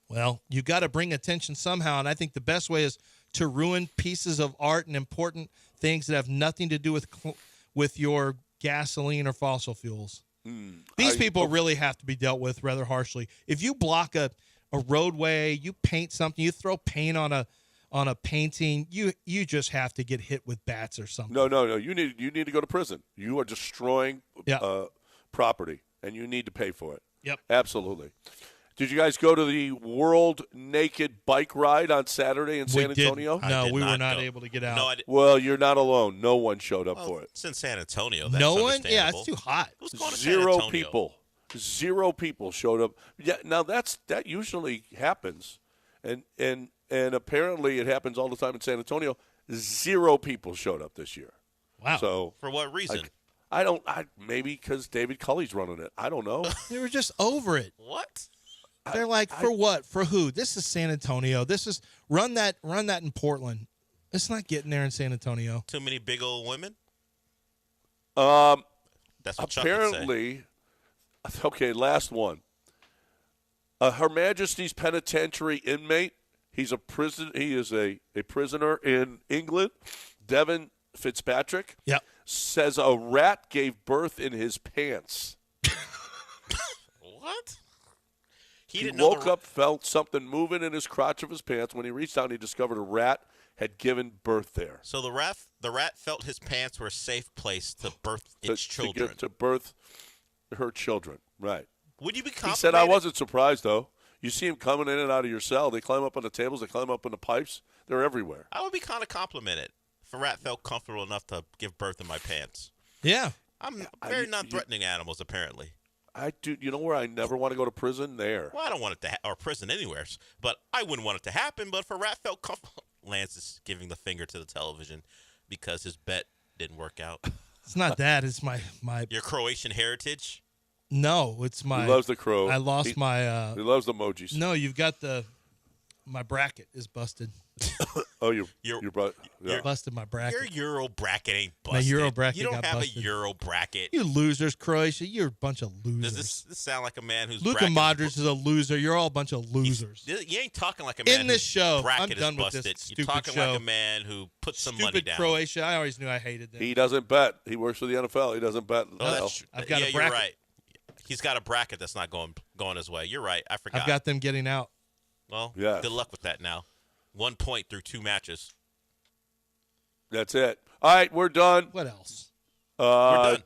Well, you got to bring attention somehow, and I think the best way is to ruin pieces of art and important things that have nothing to do with your gasoline or fossil fuels. These people really have to be dealt with rather harshly. If you block a roadway, you paint something, you throw paint on a painting, you just have to get hit with bats or something. No. You need to go to prison. You are destroying property, and you need to pay for it. Yep. Absolutely. Did you guys go to the World Naked Bike Ride on Saturday in San Antonio? No, did we were not not go. able to get out. No, I did. Well, you're not alone. No one showed up for it. It's in San Antonio. That's No one? Yeah, understandable. it's too hot. Who's going to San Zero Antonio? people. Zero people showed up. Yeah, now that usually happens, and apparently it happens all the time in San Antonio. Zero people showed up this year. Wow. So For what reason? maybe because David Culley's running it. I don't know. They were just over it. What? They're like, for what? For who? This is San Antonio. This is run that in Portland. It's not getting there in San Antonio. Too many big old women? Um, That's what Chuck would say. apparently, okay. Last one. Her Majesty's Penitentiary inmate. He's a prison. He is a prisoner in England. Devin Fitzpatrick. Yep. Says a rat gave birth in his pants. What? He didn't know woke up, felt something moving in his crotch of his pants. When he reached down, he discovered a rat had given birth there. So the rat felt his pants were a safe place to birth its children. To birth her children, right. Would you be He complimented? said, I wasn't surprised, though. You see them coming in and out of your cell. They climb up on the tables. They climb up on the pipes. They're everywhere. I would be kind of complimented if a rat felt comfortable enough to give birth in my pants. Yeah. I'm very non-threatening animals, apparently. I do. You know where I never want to go to prison? There. Well, I don't want it to or prison anywhere, but I wouldn't want it to happen. But if a rat felt comfortable, Lance is giving the finger to the television because his bet didn't work out. It's not that. It's my Your Croatian heritage. No, it's my. He loves the crow. I lost my. He loves the emojis. No, you've got my bracket is busted. Oh, you brought. Yeah. Busted my bracket. Your Euro bracket ain't My busted. Euro bracket You don't got have busted. a Euro bracket. You losers, Croatia. You're a bunch of losers. Does this sound like a man who's Luka Modric is a loser. You're all a bunch of losers. You ain't talking like a man In this whose show, bracket I'm done is with busted. this You're stupid talking show. like a man who put some money Stupid down. Croatia. I always knew I hated them. He doesn't bet. He works for the NFL. He doesn't bet. Oh, that's I've got a you're bracket. right. He's got a bracket that's not going his way. You're right. I forgot. I've got them getting out. Well, Yes. good luck with that now. 1 point through 2 matches. That's it. All right, we're done. What else? We're done.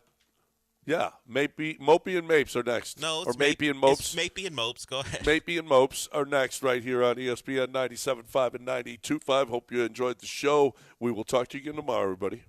Yeah, Mopey and Mapes are next. No, or it's Mapey and Mopes. It's Mapey and Mopes. Go ahead. Mapey and Mopes are next right here on ESPN 97.5 and 92.5. Hope you enjoyed the show. We will talk to you again tomorrow, everybody.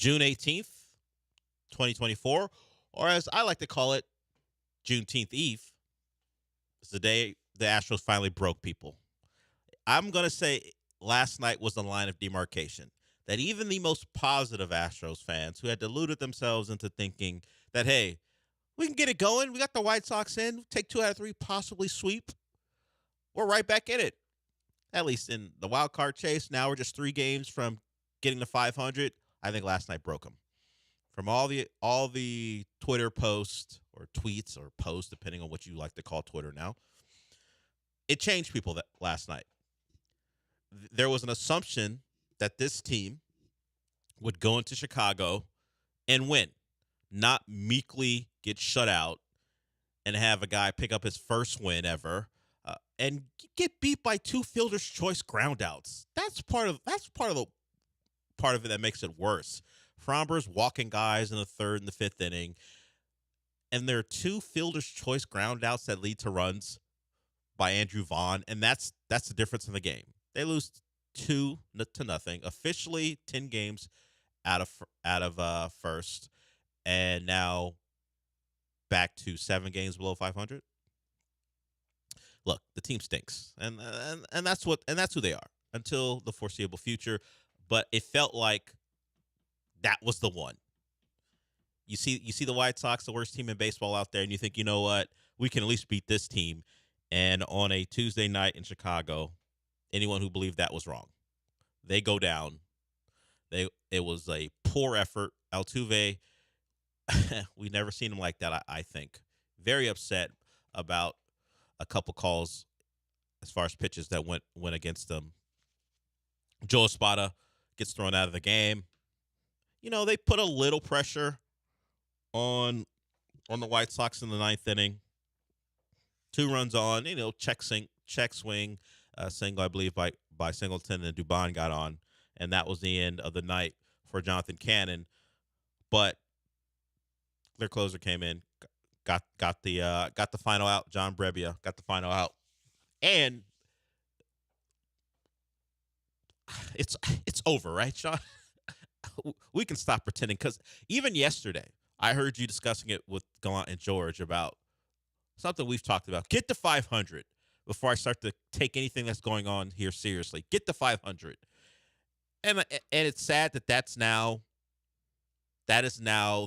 June 18th, 2024, or as I like to call it, Juneteenth Eve, is the day the Astros finally broke people. I'm going to say last night was the line of demarcation, that even the most positive Astros fans who had deluded themselves into thinking that, hey, we can get it going. We got the White Sox in, take 2 out of 3, possibly sweep. We're right back in it, at least in the wild card chase. Now we're just 3 games from getting to 500. I think last night broke them. From all the Twitter posts or tweets or posts, depending on what you like to call Twitter now, it changed people that last night. There was an assumption that this team would go into Chicago and win, not meekly get shut out and have a guy pick up his first win ever and get beat by 2 fielder's choice groundouts. That's part of it that makes it worse. Framber's walking guys in the 3rd and the 5th inning, and there are 2 fielder's choice groundouts that lead to runs by Andrew Vaughn, and that's the difference in the game. They lose 2-0, officially 10 games out of first, and now back to 7 games below 500. Look, the team stinks, and that's who they are until the foreseeable future. But it felt like that was the one. You see the White Sox, the worst team in baseball out there, and you think, you know what, we can at least beat this team. And on a Tuesday night in Chicago, anyone who believed that was wrong. They go down. It was a poor effort. Altuve, we never seen him like that, I think. Very upset about a couple calls as far as pitches that went against them. Joe Espada gets thrown out of the game. You know, they put a little pressure on the White Sox in the 9th inning. 2 runs on, check swing, single, I believe, by Singleton, and Dubon got on, and that was the end of the night for Jonathan Cannon. But their closer came in, got the final out. John Brebbia got the final out, and it's over, right, Sean? We can stop pretending, because even yesterday I heard you discussing it with Gallant and George about something we've talked about. Get to 500 before I start to take anything that's going on here seriously. Get to 500, and it's sad that is now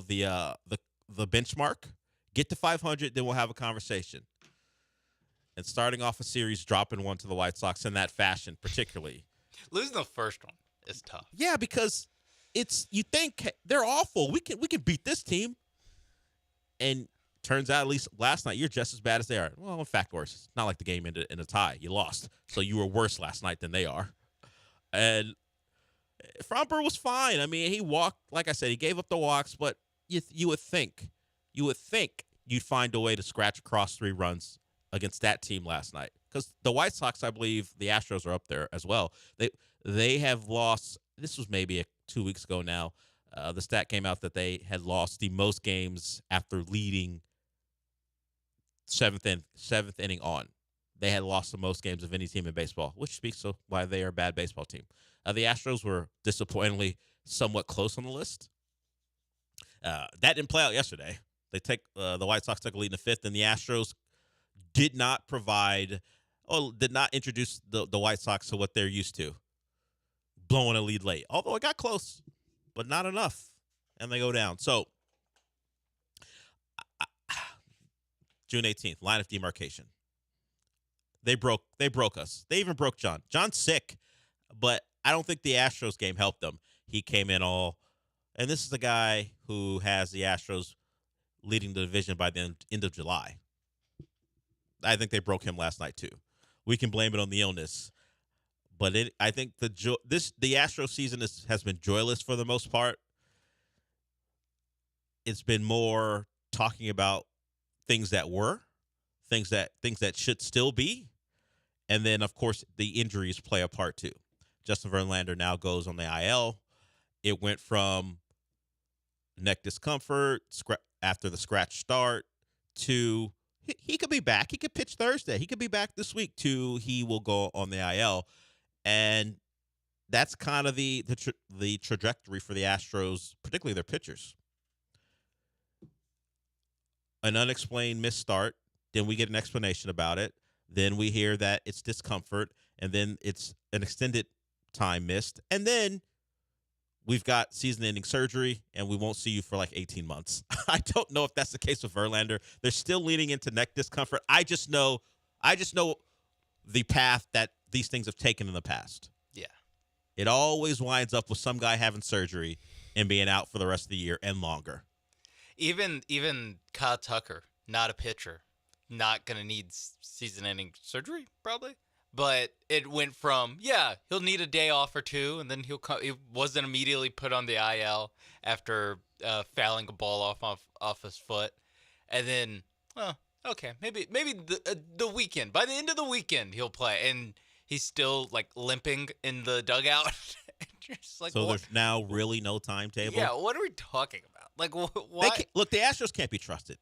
the benchmark. Get to 500, then we'll have a conversation. And starting off a series, dropping one to the White Sox in that fashion, particularly losing the first one is tough. Yeah, because you think they're awful. We can beat this team, and turns out, at least last night, you're just as bad as they are. Well, in fact, worse. It's not like the game ended in a tie. You lost, so you were worse last night than they are. And Framber was fine. I mean, he walked, like I said, he gave up the walks, but you would think you'd find a way to scratch across 3 runs against that team last night. Because the White Sox, I believe, the Astros are up there as well. They have lost. This was maybe 2 weeks ago now. The stat came out that they had lost the most games after leading 7th inning on. They had lost the most games of any team in baseball, which speaks to why they are a bad baseball team. The Astros were disappointingly somewhat close on the list. That didn't play out yesterday. The White Sox took a lead in the 5th, and the Astros did not introduce the White Sox to what they're used to, blowing a lead late. Although it got close, but not enough, and they go down. So, June 18th, line of demarcation. They broke us. They even broke John. John's sick, but I don't think the Astros game helped them. He came in and this is the guy who has the Astros leading the division by the end of July. I think they broke him last night too. We can blame it on the illness, but I think the Astros season has been joyless for the most part. It's been more talking about things that were, things that should still be, and then of course the injuries play a part too. Justin Verlander now goes on the IL. It went from neck discomfort after the scratch start to he could be back. He could pitch Thursday. He could be back this week to he will go on the IL. And that's kind of the trajectory for the Astros, particularly their pitchers. An unexplained missed start, then we get an explanation about it, then we hear that it's discomfort, and then it's an extended time missed, and then we've got season-ending surgery, and we won't see you for like 18 months. I don't know if that's the case with Verlander. They're still leaning into neck discomfort. I just know the path that these things have taken in the past. Yeah. It always winds up with some guy having surgery and being out for the rest of the year and longer. Even Kyle Tucker, not a pitcher, not going to need season-ending surgery, probably. But it went from, he'll need a day off or two, and then he'll come. It wasn't immediately put on the IL after fouling a ball off his foot. And then, okay, maybe the weekend. By the end of the weekend, he'll play. And he's still, like, limping in the dugout. Just like, so what? There's now really no timetable? Yeah, what are we talking about? Like, why? Look, the Astros can't be trusted.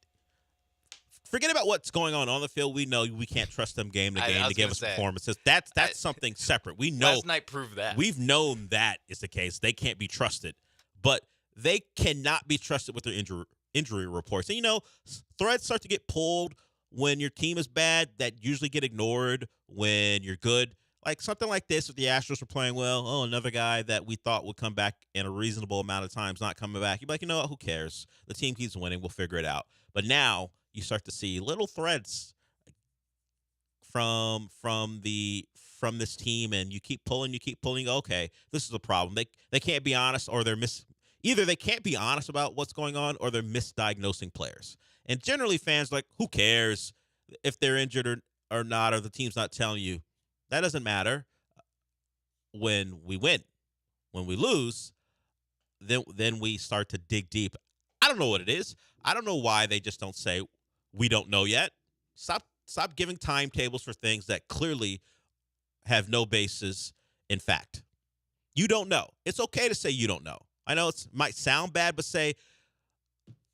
Forget about what's going on the field. We know we can't trust them game to game to give us performances. That's something separate. We know. Last night proved that. We've known that is the case. They can't be trusted. But they cannot be trusted with their injury reports. And, threads start to get pulled when your team is bad that usually get ignored when you're good. Like something like this, if the Astros were playing well, another guy that we thought would come back in a reasonable amount of times not coming back. You'd be like, you know what, who cares? The team keeps winning. We'll figure it out. But now you start to see little threads from this team, and you keep pulling. Okay, this is a problem. They can't be honest, or either they can't be honest about what's going on, or they're misdiagnosing players. And generally, fans are like, who cares if they're injured or not, or the team's not telling you. That doesn't matter when we win. When we lose, then we start to dig deep. I don't know what it is. I don't know why they just don't say, we don't know yet. Stop giving timetables for things that clearly have no basis in fact. You don't know. It's okay to say you don't know. I know it might sound bad, but say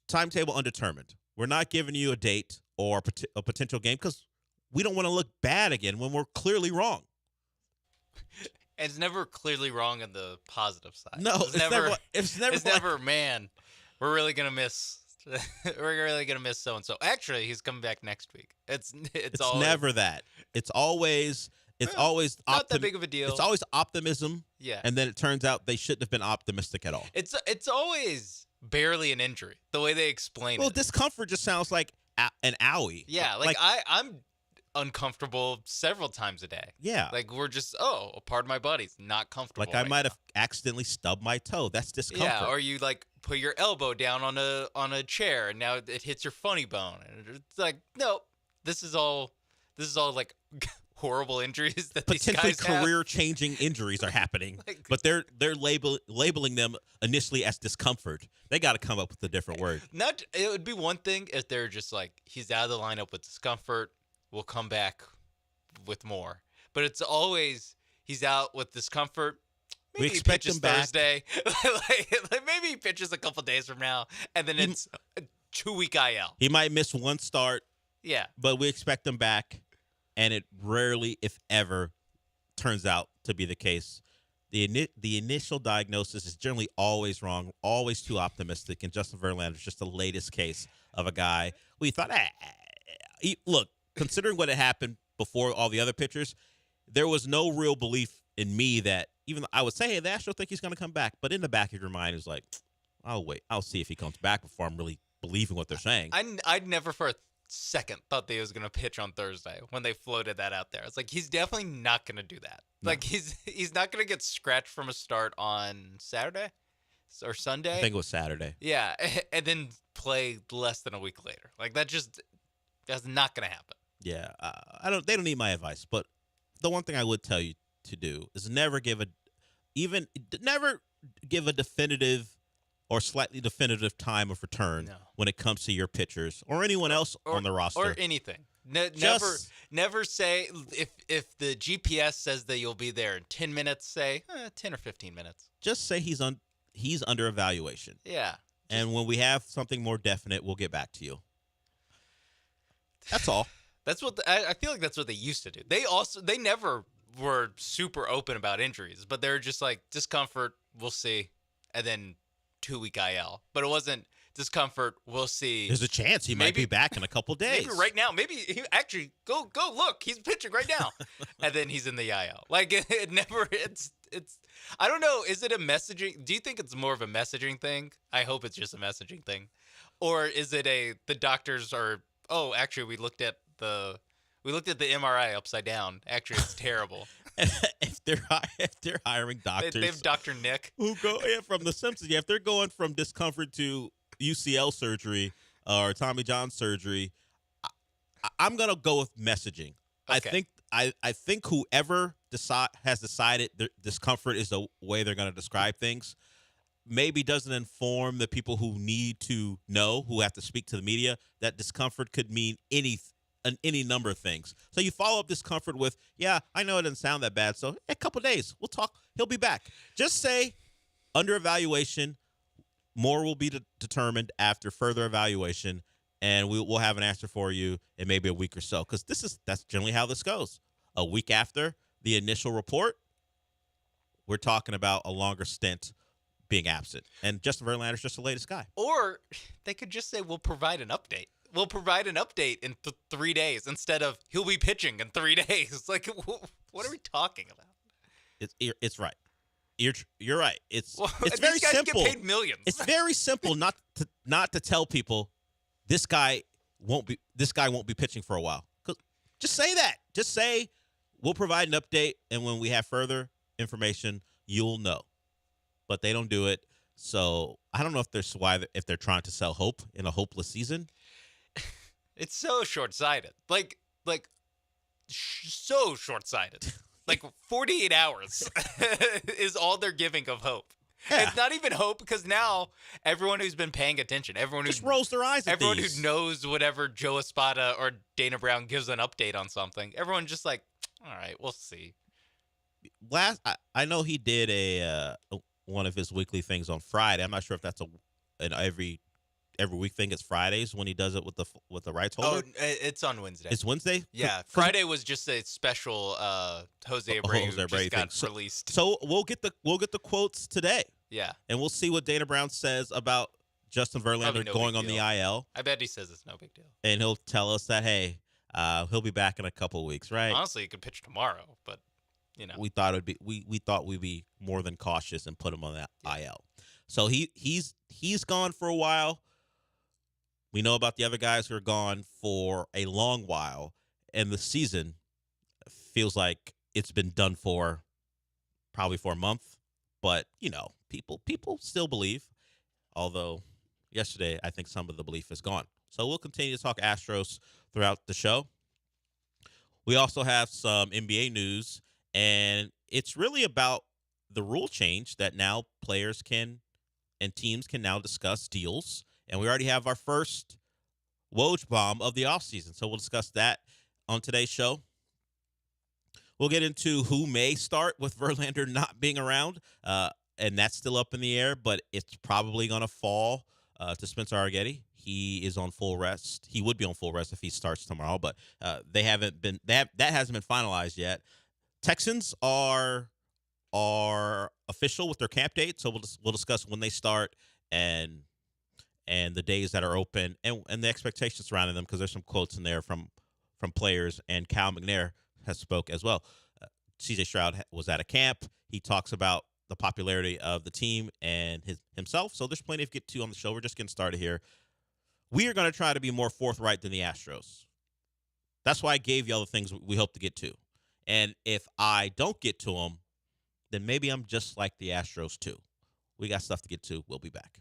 timetable undetermined. We're not giving you a date or a potential game because we don't want to look bad again when we're clearly wrong. It's never clearly wrong on the positive side. No, it's never. Man, we're really gonna miss. We're really gonna miss so and so. Actually, he's coming back next week. It's always, never that. It's always not that big of a deal. It's always optimism. Yeah, and then it turns out they shouldn't have been optimistic at all. It's always barely an injury. The way they explain it. Well, discomfort just sounds like an owie. Yeah, like I'm uncomfortable several times a day. Yeah. Like we're just, a part of my body's not comfortable. Like I might have accidentally stubbed my toe. That's discomfort. Yeah, or you like put your elbow down on a chair and now it hits your funny bone. And it's like, no, this is all like horrible injuries that potentially these guys have. Career-changing injuries are happening. But they're labeling them initially as discomfort. They got to come up with a different word. It would be one thing if they're just like, he's out of the lineup with discomfort. We'll come back with more. But it's always he's out with discomfort. Maybe he pitches Thursday. like maybe he pitches a couple days from now, and then it's a 2-week IL. He might miss one start. Yeah. But we expect him back, and it rarely, if ever, turns out to be the case. The initial diagnosis is generally always wrong, always too optimistic, and Justin Verlander is just the latest case of a guy we thought, look, considering what had happened before all the other pitchers, there was no real belief in me that even I would say, hey, the Astros think he's going to come back. But in the back of your mind is like, I'll wait. I'll see if he comes back before I'm really believing what they're saying. I'd never for a second thought that he was going to pitch on Thursday when they floated that out there. It's like, he's definitely not going to do that. No. Like, he's not going to get scratched from a start on Saturday or Sunday. I think it was Saturday. Yeah, and then play less than a week later. Like, that's not going to happen. Yeah, they don't need my advice, but the one thing I would tell you to do is never give a definitive or slightly definitive time of return when it comes to your pitchers or anyone else on the roster or anything. Never say if the GPS says that you'll be there in 10 minutes, say 10 or 15 minutes. Just say he's under evaluation. Yeah. And when we have something more definite, we'll get back to you. That's all. That's what I feel like that's what they used to do. They never were super open about injuries, but they were just like discomfort, we'll see, and then 2-week IL. But it wasn't discomfort, we'll see. There's a chance he might be back in a couple days. Maybe right now. Maybe he actually go look. He's pitching right now, and then he's in the IL. Like it never. It's. I don't know. Is it a messaging? Do you think it's more of a messaging thing? I hope it's just a messaging thing, or is it the doctors are? Oh, actually, we looked at the MRI upside down. Actually, it's terrible. if they're hiring doctors, they have Dr. Nick who go from The Simpsons. Yeah, if they're going from discomfort to UCL surgery or Tommy John surgery, I'm gonna go with messaging. Okay. I think whoever has decided discomfort is the way they're gonna describe things, maybe doesn't inform the people who need to know, who have to speak to the media, that discomfort could mean any number of things. So you follow up discomfort with, yeah, I know it doesn't sound that bad, so a couple days we'll talk. He'll be back. Just say under evaluation. More will be determined after further evaluation, and we'll have an answer for you in maybe a week or so. Because that's generally how this goes. A week after the initial report, we're talking about a longer stint being absent. And Justin Verlander's just the latest guy. Or they could just say, we'll provide an update. We'll provide an update in 3 days instead of he'll be pitching in 3 days. Like, what are we talking about? It's right. You're right. It's very these guys simple. Get paid millions. It's very simple not to tell people this guy won't be pitching for a while. Just say that. Just say we'll provide an update, and when we have further information, you'll know. But they don't do it, so I don't know if they're trying to sell hope in a hopeless season. It's so short-sighted. Like so short-sighted. Like 48 hours is all they're giving of hope. Yeah. It's not even hope because now everyone who's been paying attention, everyone who just rolls their eyes at everyone these. Who knows whatever Joe Espada or Dana Brown gives an update on something, everyone's just like, all right, we'll see. I know he did one of his weekly things on Friday. I'm not sure if that's an every week thing. It's Fridays when he does it with the rights holder. Oh, it's on Wednesday. It's Wednesday? Yeah. Friday was just a special Jose Abreu just got released. So we'll get the quotes today. Yeah. And we'll see what Dana Brown says about Justin Verlander going on the IL. I bet he says it's no big deal. And he'll tell us that, hey, he'll be back in a couple of weeks, right? Honestly, he could pitch tomorrow, but we thought we'd be more than cautious and put him on that IL. So he's gone for a while. We know about the other guys who are gone for a long while, and the season feels like it's been done for probably for a month. But, people still believe, although yesterday I think some of the belief is gone. So we'll continue to talk Astros throughout the show. We also have some NBA news, and it's really about the rule change that now players can and teams can now discuss deals. And we already have our first Woj bomb of the offseason. So we'll discuss that on today's show. We'll get into who may start with Verlander not being around. And that's still up in the air, but it's probably going to fall to Spencer Arrighetti. He is on full rest. He would be on full rest if he starts tomorrow, but that hasn't been finalized yet. Texans are official with their camp date, so we'll discuss when they start and the days that are open and the expectations surrounding them, because there's some quotes in there from players, and Cal McNair has spoke as well. C.J. Stroud was at a camp. He talks about the popularity of the team and himself, so there's plenty to get to on the show. We're just getting started here. We are going to try to be more forthright than the Astros. That's why I gave you all the things we hope to get to. And if I don't get to them, then maybe I'm just like the Astros too. We got stuff to get to. We'll be back.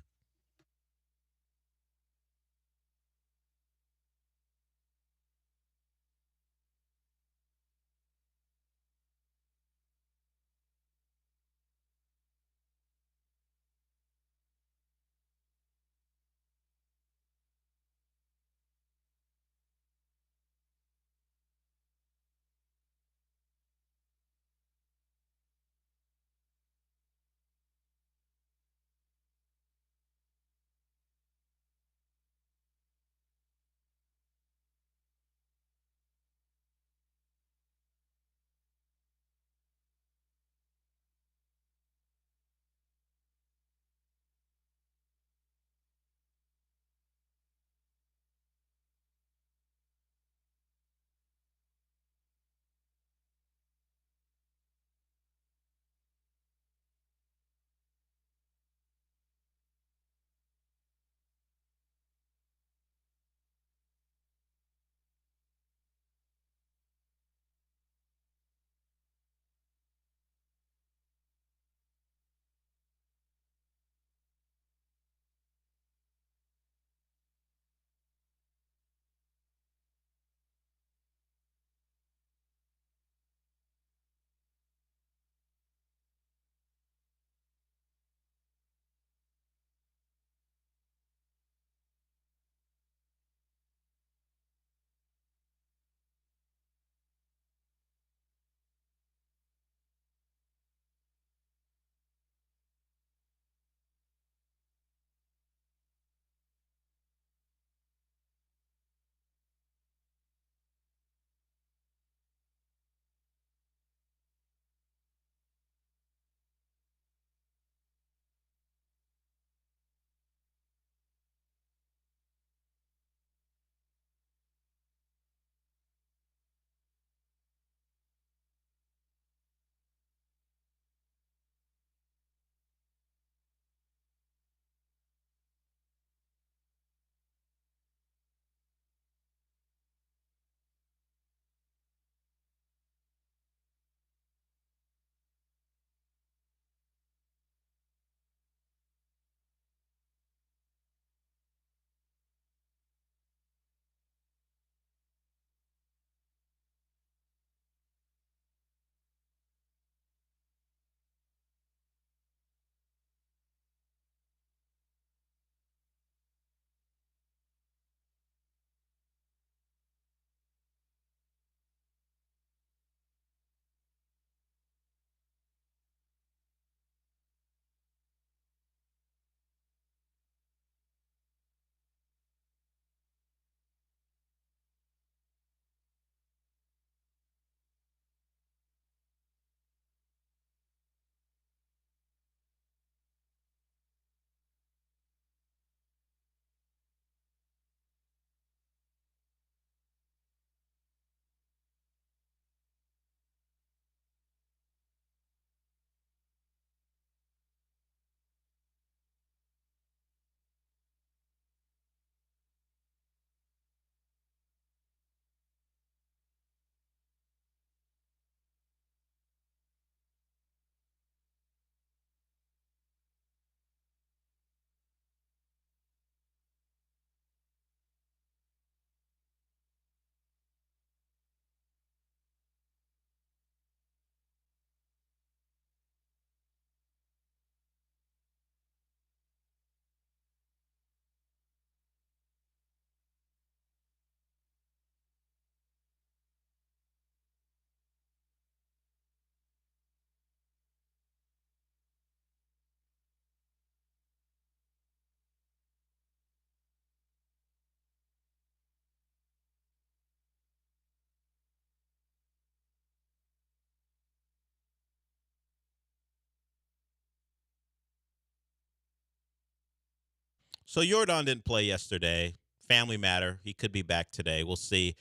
So Jordan didn't play yesterday. Family matter. He could be back today. We'll see.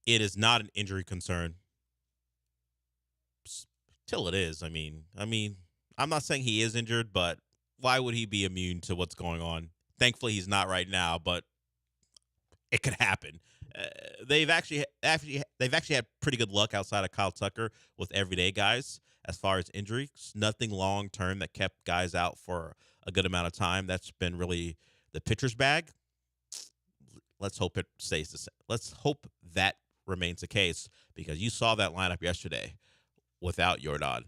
It is not an injury concern. Till it is. I mean, I'm not saying he is injured, but why would he be immune to what's going on? Thankfully, he's not right now, but it could happen. They've actually had pretty good luck outside of Kyle Tucker with everyday guys as far as injuries. Nothing long term that kept guys out for a good amount of time. That's been really the pitcher's bag. Let's hope it stays the same. Let's hope that remains the case, because you saw that lineup yesterday without Jordan.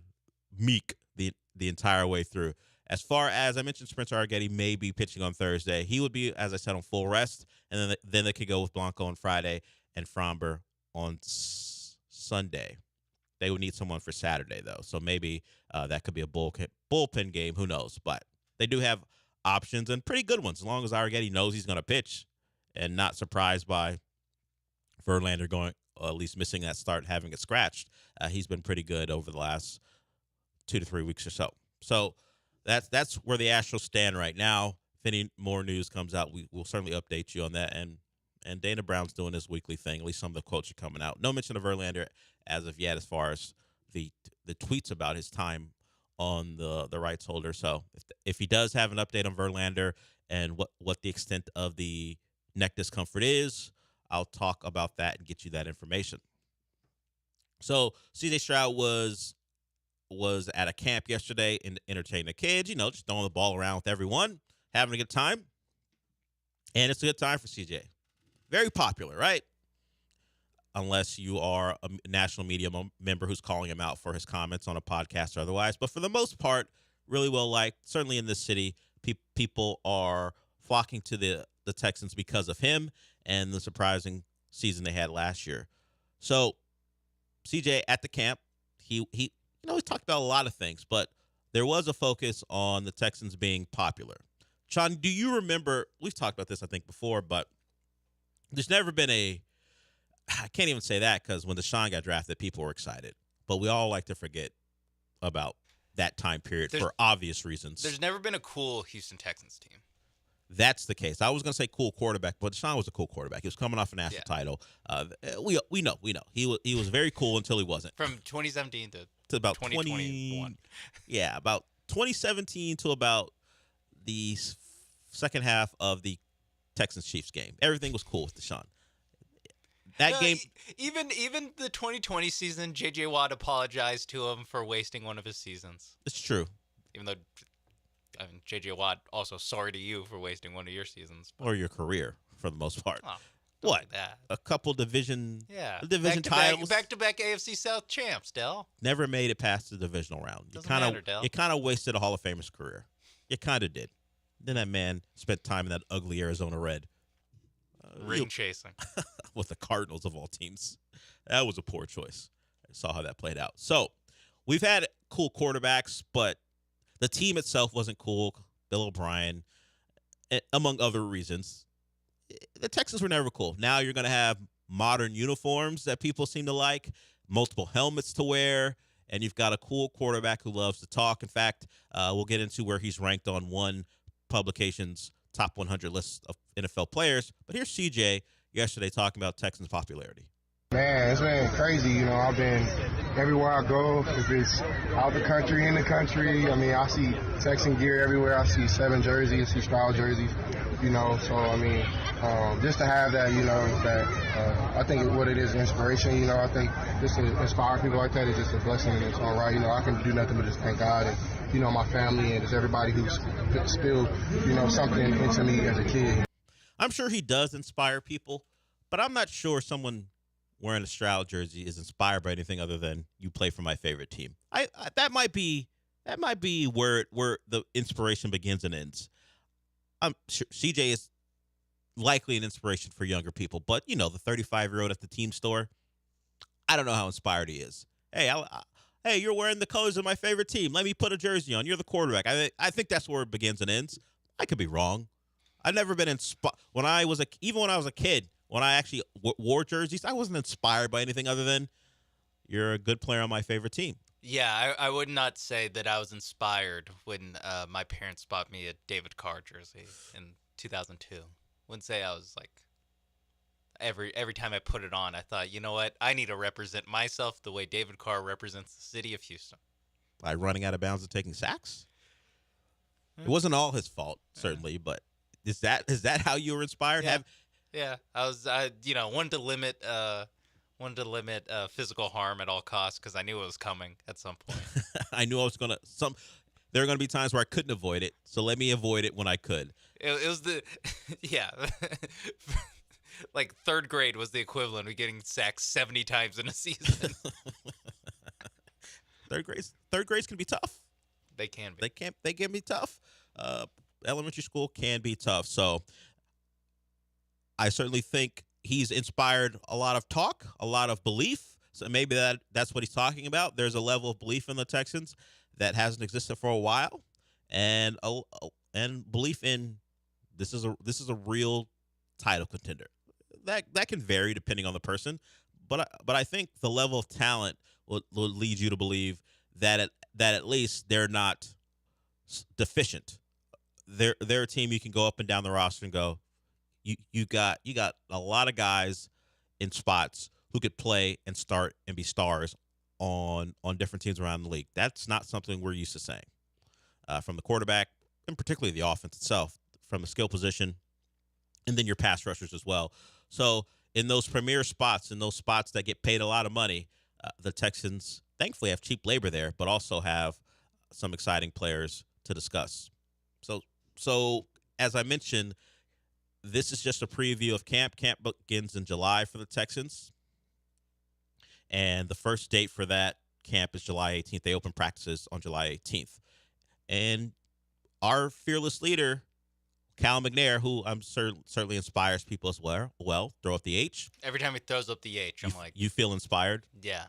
Meek the entire way through. As far as I mentioned, Spencer Arguetti may be pitching on Thursday. He would be, as I said, on full rest, and then they could go with Blanco on Friday and Fromber on Sunday. They would need someone for Saturday, though, so maybe that could be a bullpen game. Who knows? But they do have options, and pretty good ones, as long as Arguetti knows he's going to pitch and not surprised by Verlander going, or at least missing that start, having it scratched. He's been pretty good over the last 2 to 3 weeks or so. So that's where the Astros stand right now. If any more news comes out, we'll certainly update you on that. And Dana Brown's doing his weekly thing. At least some of the quotes are coming out. No mention of Verlander as of yet, as far as the tweets about his time on the rights holder. So if he does have an update on Verlander and what the extent of the neck discomfort is, I'll talk about that and get you that information. So CJ Stroud was at a camp yesterday and entertaining the kids, just throwing the ball around with everyone, having a good time. And it's a good time for CJ. Very popular, right? Unless you are a national media member who's calling him out for his comments on a podcast or otherwise. But for the most part, really well liked. Certainly in this city, people are flocking to the Texans because of him and the surprising season they had last year. So CJ at the camp, he talked about a lot of things, but there was a focus on the Texans being popular. Sean, do you remember, we've talked about this, I think, before, but there's never been I can't even say that, because when Deshaun got drafted, people were excited. But we all like to forget about that time period for obvious reasons. There's never been a cool Houston Texans team. That's the case. I was going to say cool quarterback, but Deshaun was a cool quarterback. He was coming off a national title. We know. He was very cool until he wasn't. From 2017 to about 2021. About 2017 to about the second half of the Texans-Chiefs game. Everything was cool with Deshaun. That game, even the 2020 season, J.J. Watt apologized to him for wasting one of his seasons. It's true. Even though, J.J. Watt also sorry to you for wasting one of your seasons. Or your career, for the most part. Oh, what? Like that. A couple division titles. Back-to-back AFC South champs, Del. Never made it past the divisional round. Doesn't matter, Del. You kind of wasted a Hall of Famer's career. You kind of did. Then that man spent time in that ugly Arizona Red. Ring chasing. With the Cardinals of all teams. That was a poor choice. I saw how that played out. So, we've had cool quarterbacks, but the team itself wasn't cool. Bill O'Brien, among other reasons. The Texans were never cool. Now you're going to have modern uniforms that people seem to like, multiple helmets to wear, and you've got a cool quarterback who loves to talk. In fact, we'll get into where he's ranked on one publication's top 100 list of NFL players. But here's CJ yesterday talking about Texans' popularity. Man, it's been crazy. I've been everywhere I go. If it's out the country, in the country, I see Texan gear everywhere. I see 7 jerseys, I see Stroud jerseys, So, just to have that, I think what it is, inspiration. I think just to inspire people like that is just a blessing in its own right. I can do nothing but just thank God and, my family and just everybody who's spilled, something into me as a kid. I'm sure he does inspire people, but I'm not sure someone wearing a Stroud jersey is inspired by anything other than you play for my favorite team. That might be where the inspiration begins and ends. I'm sure CJ is likely an inspiration for younger people, but the 35-year-old at the team store, I don't know how inspired he is. Hey, you're wearing the colors of my favorite team. Let me put a jersey on. You're the quarterback. I think that's where it begins and ends. I could be wrong. I've never been inspired. Even when I was a kid, when I actually wore jerseys, I wasn't inspired by anything other than you're a good player on my favorite team. Yeah, I would not say that I was inspired when my parents bought me a David Carr jersey in 2002. Wouldn't say I was like every time I put it on, I thought, you know what, I need to represent myself the way David Carr represents the city of Houston. By running out of bounds and taking sacks? It wasn't all his fault, certainly, but is that how you were inspired? Yeah, I wanted to limit physical harm at all costs because I knew it was coming at some point. I knew I was gonna there are gonna be times where I couldn't avoid it, so let me avoid it when I could. It was like third grade was the equivalent of getting sacked 70 times in a season. Third grades can be tough. They can be. They can be tough. Elementary school can be tough. So I certainly think he's inspired a lot of talk, a lot of belief. So maybe that's what he's talking about. There's a level of belief in the Texans that hasn't existed for a while, and belief in this is a real title contender. That can vary depending on the person, but I think the level of talent will lead you to believe that at least they're not deficient. They're a team you can go up and down the roster and go, you got a lot of guys in spots who could play and start and be stars on different teams around the league. That's not something we're used to saying. From the quarterback, and particularly the offense itself, from the skill position, and then your pass rushers as well. So in those premier spots, in those spots that get paid a lot of money, the Texans thankfully have cheap labor there, but also have some exciting players to discuss. So as I mentioned, this is just a preview of camp. Camp begins in July for the Texans, and the first date for that camp is July 18th. They open practices on July 18th. And our fearless leader, Cal McNair, who I'm certainly inspires people as well, throw up the H. Every time he throws up the H, I'm like... You feel inspired? Yeah.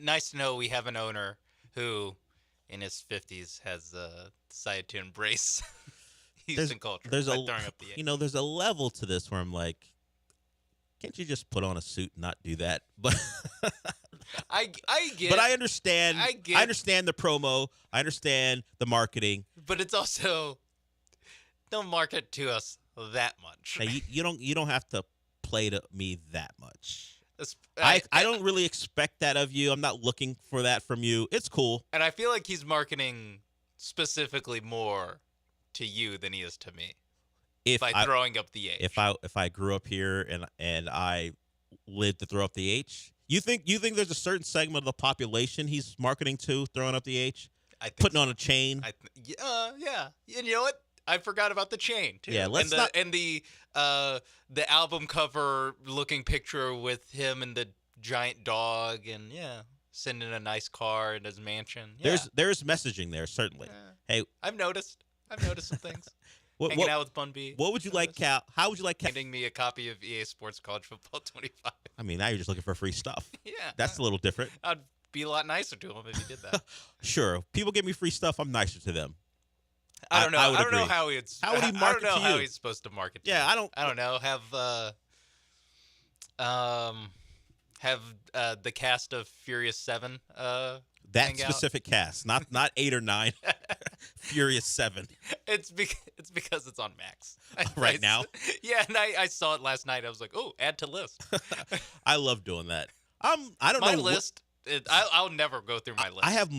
Nice to know we have an owner who, in his 50s, has decided to embrace Houston culture by throwing up the H. There's a level to this where I'm like, can't you just put on a suit and not do that? But I get. But I understand. I understand the promo. I understand the marketing. But it's also, don't market to us that much. Now, you don't have to play to me that much. I don't really expect that of you. I'm not looking for that from you. It's cool. And I feel like he's marketing specifically more to you than he is to me. By throwing up the H. If I grew up here and I lived to throw up the H, you think there's a certain segment of the population he's marketing to throwing up the H? I think putting on a chain. Yeah. And you know what? I forgot about the chain too. Yeah, the album cover looking picture with him and the giant dog, and sending a nice car in his mansion. Yeah. There's messaging there certainly. Hey, I've noticed some things. Hanging out with Bun B. What would you like, Cal? How would you like Cal? Handing me a copy of EA Sports College Football 25. I mean, now you're just looking for free stuff. Yeah. That's a little different. I'd be a lot nicer to him if he did that. Sure. If people give me free stuff, I'm nicer to them. I don't know. I don't know how would he market I don't know to how you? he's supposed to market. Yeah, I don't know. Have the cast of Furious 7 that specific cast, not 8 or 9. Furious 7. It's because it's on Max right now. Yeah, and I saw it last night. I was like, oh, add to list. I love doing that. I don't know. My list. I'll never go through my list. I have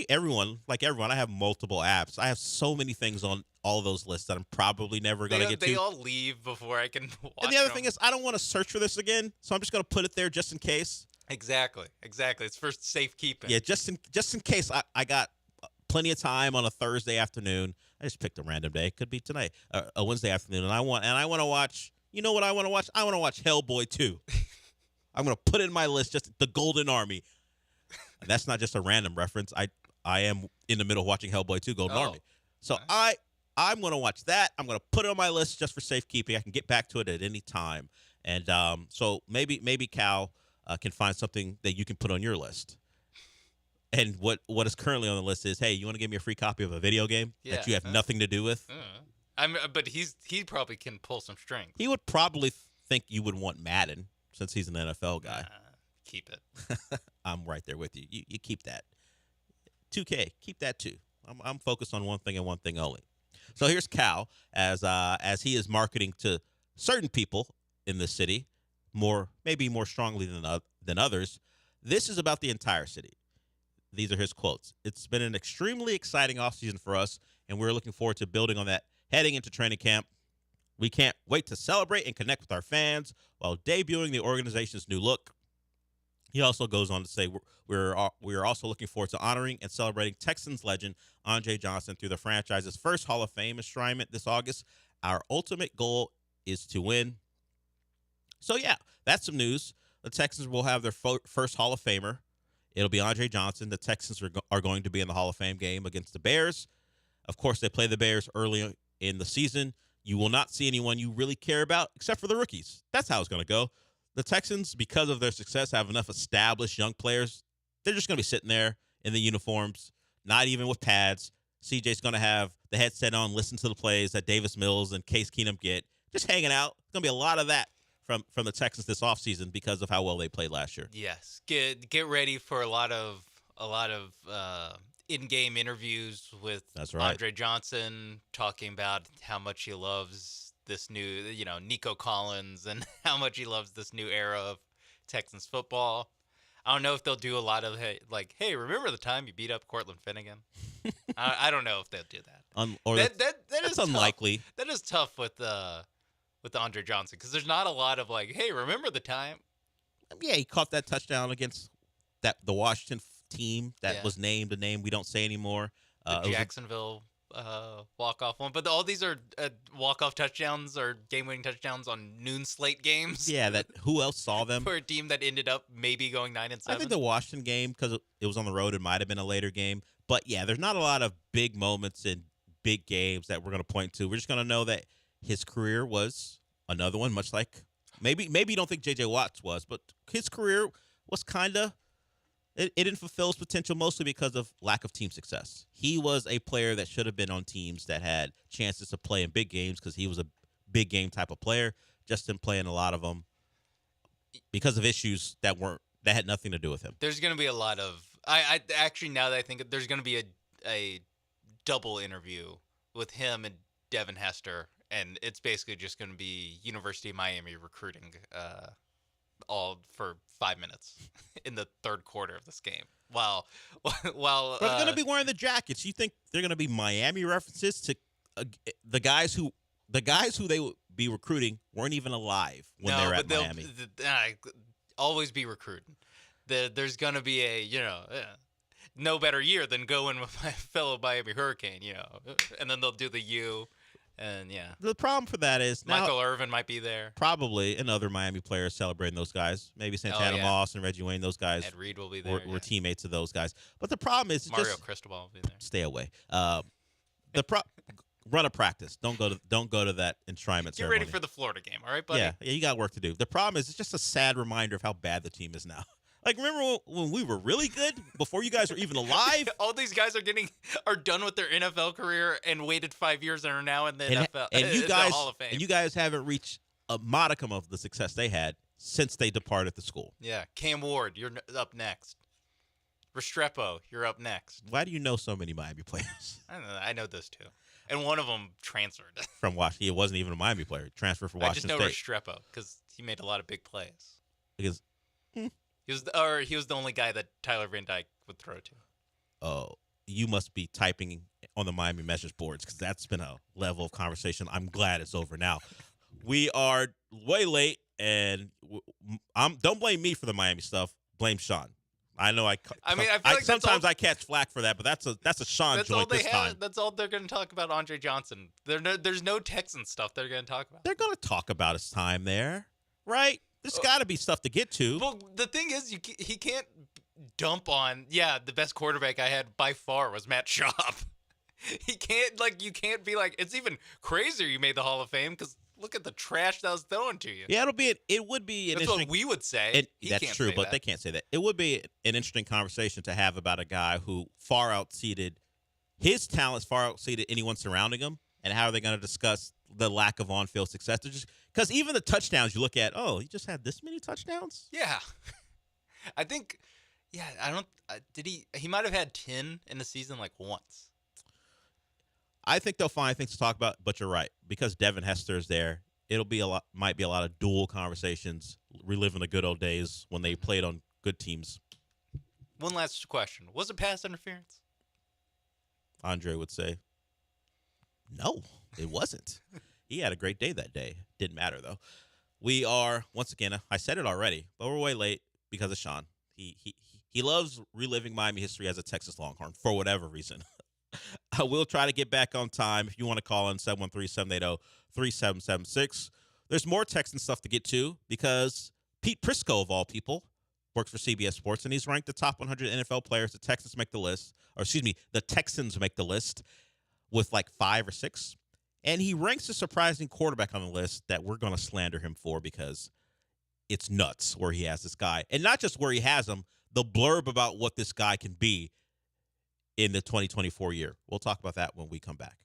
everyone. I have multiple apps. I have so many things on all those lists that I'm probably never going to get to. They all leave before I can watch And the other thing is, I don't want to search for this again, so I'm just going to put it there just in case. Exactly. It's for safekeeping. Yeah, just in case I got plenty of time on a Thursday afternoon. I just picked a random day. It could be tonight, a Wednesday afternoon, and I want to watch. You know what I want to watch? I want to watch Hellboy 2. I'm going to put it in my list, just the Golden Army. That's not just a random reference. I am in the middle of watching Hellboy 2 Golden Army. So nice. I'm going to watch that. I'm going to put it on my list just for safekeeping. I can get back to it at any time. And so maybe Cal can find something that you can put on your list. And what is currently on the list is, hey, you want to give me a free copy of a video game that you have nothing to do with? But he probably can pull some strings. He would probably think you would want Madden since he's an NFL guy. Keep it. I'm right there with you. You keep that. 2K, keep that too. I'm focused on one thing and one thing only. So here's Cal as he is marketing to certain people in the city, maybe more strongly than others. This is about the entire city. These are his quotes. It's been an extremely exciting offseason for us, and we're looking forward to building on that heading into training camp. We can't wait to celebrate and connect with our fans while debuting the organization's new look. He also goes on to say we are also looking forward to honoring and celebrating Texans legend Andre Johnson through the franchise's first Hall of Fame enshrinement this August. Our ultimate goal is to win. So, yeah, that's some news. The Texans will have their first Hall of Famer. It'll be Andre Johnson. The Texans are going to be in the Hall of Fame game against the Bears. Of course, they play the Bears early in the season. You will not see anyone you really care about except for the rookies. That's how it's going to go. The Texans, because of their success, have enough established young players. They're just going to be sitting there in the uniforms, not even with pads. CJ's going to have the headset on, listen to the plays that Davis Mills and Case Keenum get, just hanging out. There's going to be a lot of that from the Texans this offseason because of how well they played last year. Yes, get ready for a lot of in-game interviews with Andre Johnson, talking about how much he loves this new, Nico Collins, and how much he loves this new era of Texans football. I don't know if they'll do a lot of hey, remember the time you beat up Cortland Finnegan? I don't know if they'll do that. That's unlikely. Tough. That is tough with Andre Johnson because there's not a lot of hey, remember the time? Yeah, he caught that touchdown against the Washington team that was named a name we don't say anymore. The Jacksonville walk-off one, but all these are walk-off touchdowns or game-winning touchdowns on noon slate games. Yeah, who else saw them? For a team that ended up maybe going 9-7. I think the Washington game, because it was on the road, it might have been a later game. But yeah, there's not a lot of big moments in big games that we're going to point to. We're just going to know that his career was another one, much like maybe you don't think J.J. Watts was, but his career was kind of it didn't fulfill his potential mostly because of lack of team success. He was a player that should have been on teams that had chances to play in big games because he was a big game type of player. Just didn't play in a lot of them because of issues that had nothing to do with him. There's going to be a lot of I actually, now that I think there's going to be a double interview with him and Devin Hester, and it's basically just going to be University of Miami recruiting all for 5 minutes in the third quarter of this game. While they're going to be wearing the jackets. You think they're going to be Miami references to the guys who they would be recruiting weren't even alive when they were at Miami? Always be recruiting. There's going to be no better year than going with my fellow Miami Hurricane, and then they'll do the U. And yeah, the problem for that is Michael Irvin might be there, probably, and other Miami players celebrating those guys. Maybe Santana Moss and Reggie Wayne; those guys. Ed Reed will be there. We're teammates of those guys. But the problem is Mario Cristobal will be there. Stay away. Run a practice. Don't go to that enshrinement ceremony. Get ready for the Florida game, all right, buddy? Yeah, you got work to do. The problem is it's just a sad reminder of how bad the team is now. Like, remember when we were really good before you guys were even alive? All these guys are done with their NFL career and waited 5 years and are now in the NFL and you guys, the Hall of Fame. And you guys haven't reached a modicum of the success they had since they departed the school. Yeah, Cam Ward, you're up next. Restrepo, you're up next. Why do you know so many Miami players? I don't know. I know those two. And one of them transferred. From Washington. He wasn't even a Miami player. He transferred from Washington State. I just know Restrepo because he made a lot of big plays. Because he was the only guy that Tyler Van Dyke would throw to. Oh, you must be typing on the Miami message boards because that's been a level of conversation. I'm glad it's over now. We are way late, and don't blame me for the Miami stuff. Blame Sean. I know I feel like sometimes I catch flack for that, but that's a Sean joint this time. That's all they're going to talk about Andre Johnson. There's no Texan stuff they're going to talk about. They're going to talk about his time there, right? There's got to be stuff to get to. Well, the thing is, he can't dump on, the best quarterback I had by far was Matt Schaub. You can't be like, it's even crazier you made the Hall of Fame because look at the trash that was thrown to you. Yeah, it would be an That's what we would say. That's true, but they can't say that. It would be an interesting conversation to have about a guy who his talents far outseeded anyone surrounding him, and how are they going to discuss the lack of on-field success? Because even the touchdowns you look at, he just had this many touchdowns? Yeah. I think, Yeah, I don't. Did he? He might have had 10 in the season like once. I think they'll find things to talk about, but you're right. Because Devin Hester is there, might be a lot of dual conversations, reliving the good old days when they played on good teams. One last question. Was it pass interference? Andre would say, no, it wasn't. He had a great day that day. Didn't matter, though. We are, once again, I said it already, but we're way late because of Sean. He loves reliving Miami history as a Texas Longhorn for whatever reason. I will try to get back on time. If you want to call in 713-780-3776. There's more Texan stuff to get to because Pete Prisco, of all people, works for CBS Sports, and he's ranked the top 100 NFL players. The Texans make the list. The Texans make the list with like 5 or 6. And he ranks a surprising quarterback on the list that we're going to slander him for because it's nuts where he has this guy. And not just where he has him, the blurb about what this guy can be in the 2024 year. We'll talk about that when we come back.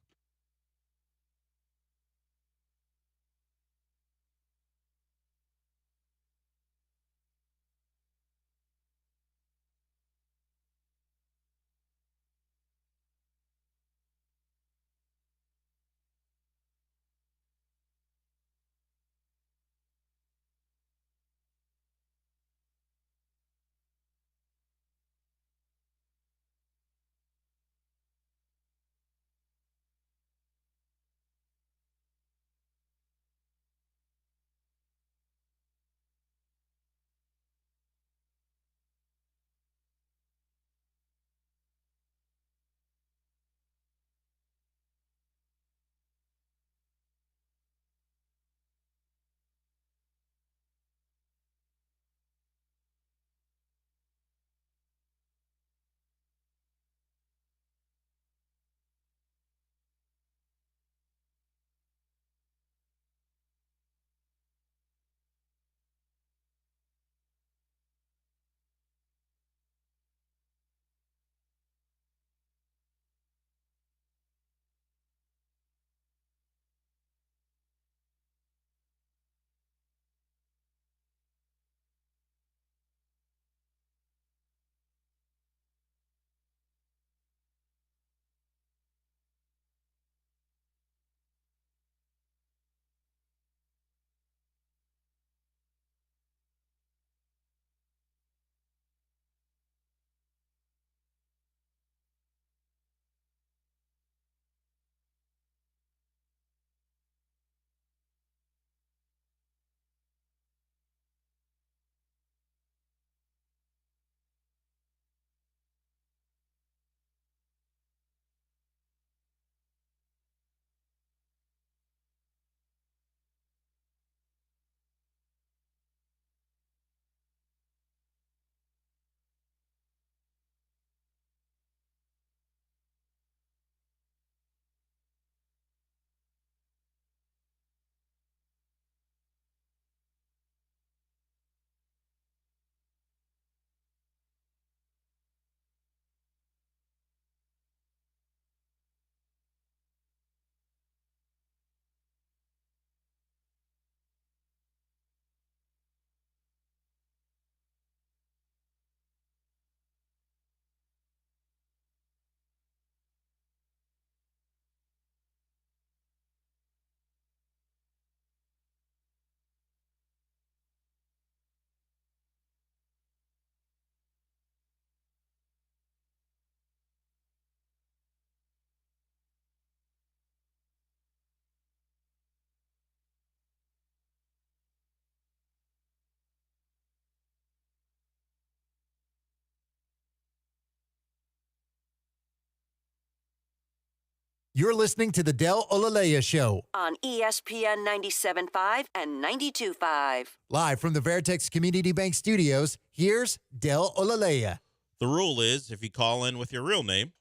You're listening to the Del Olaleye Show on ESPN 97.5 and 92.5. Live from the Veritex Community Bank Studios, here's Del Olaleye. The rule is if you call in with your real name,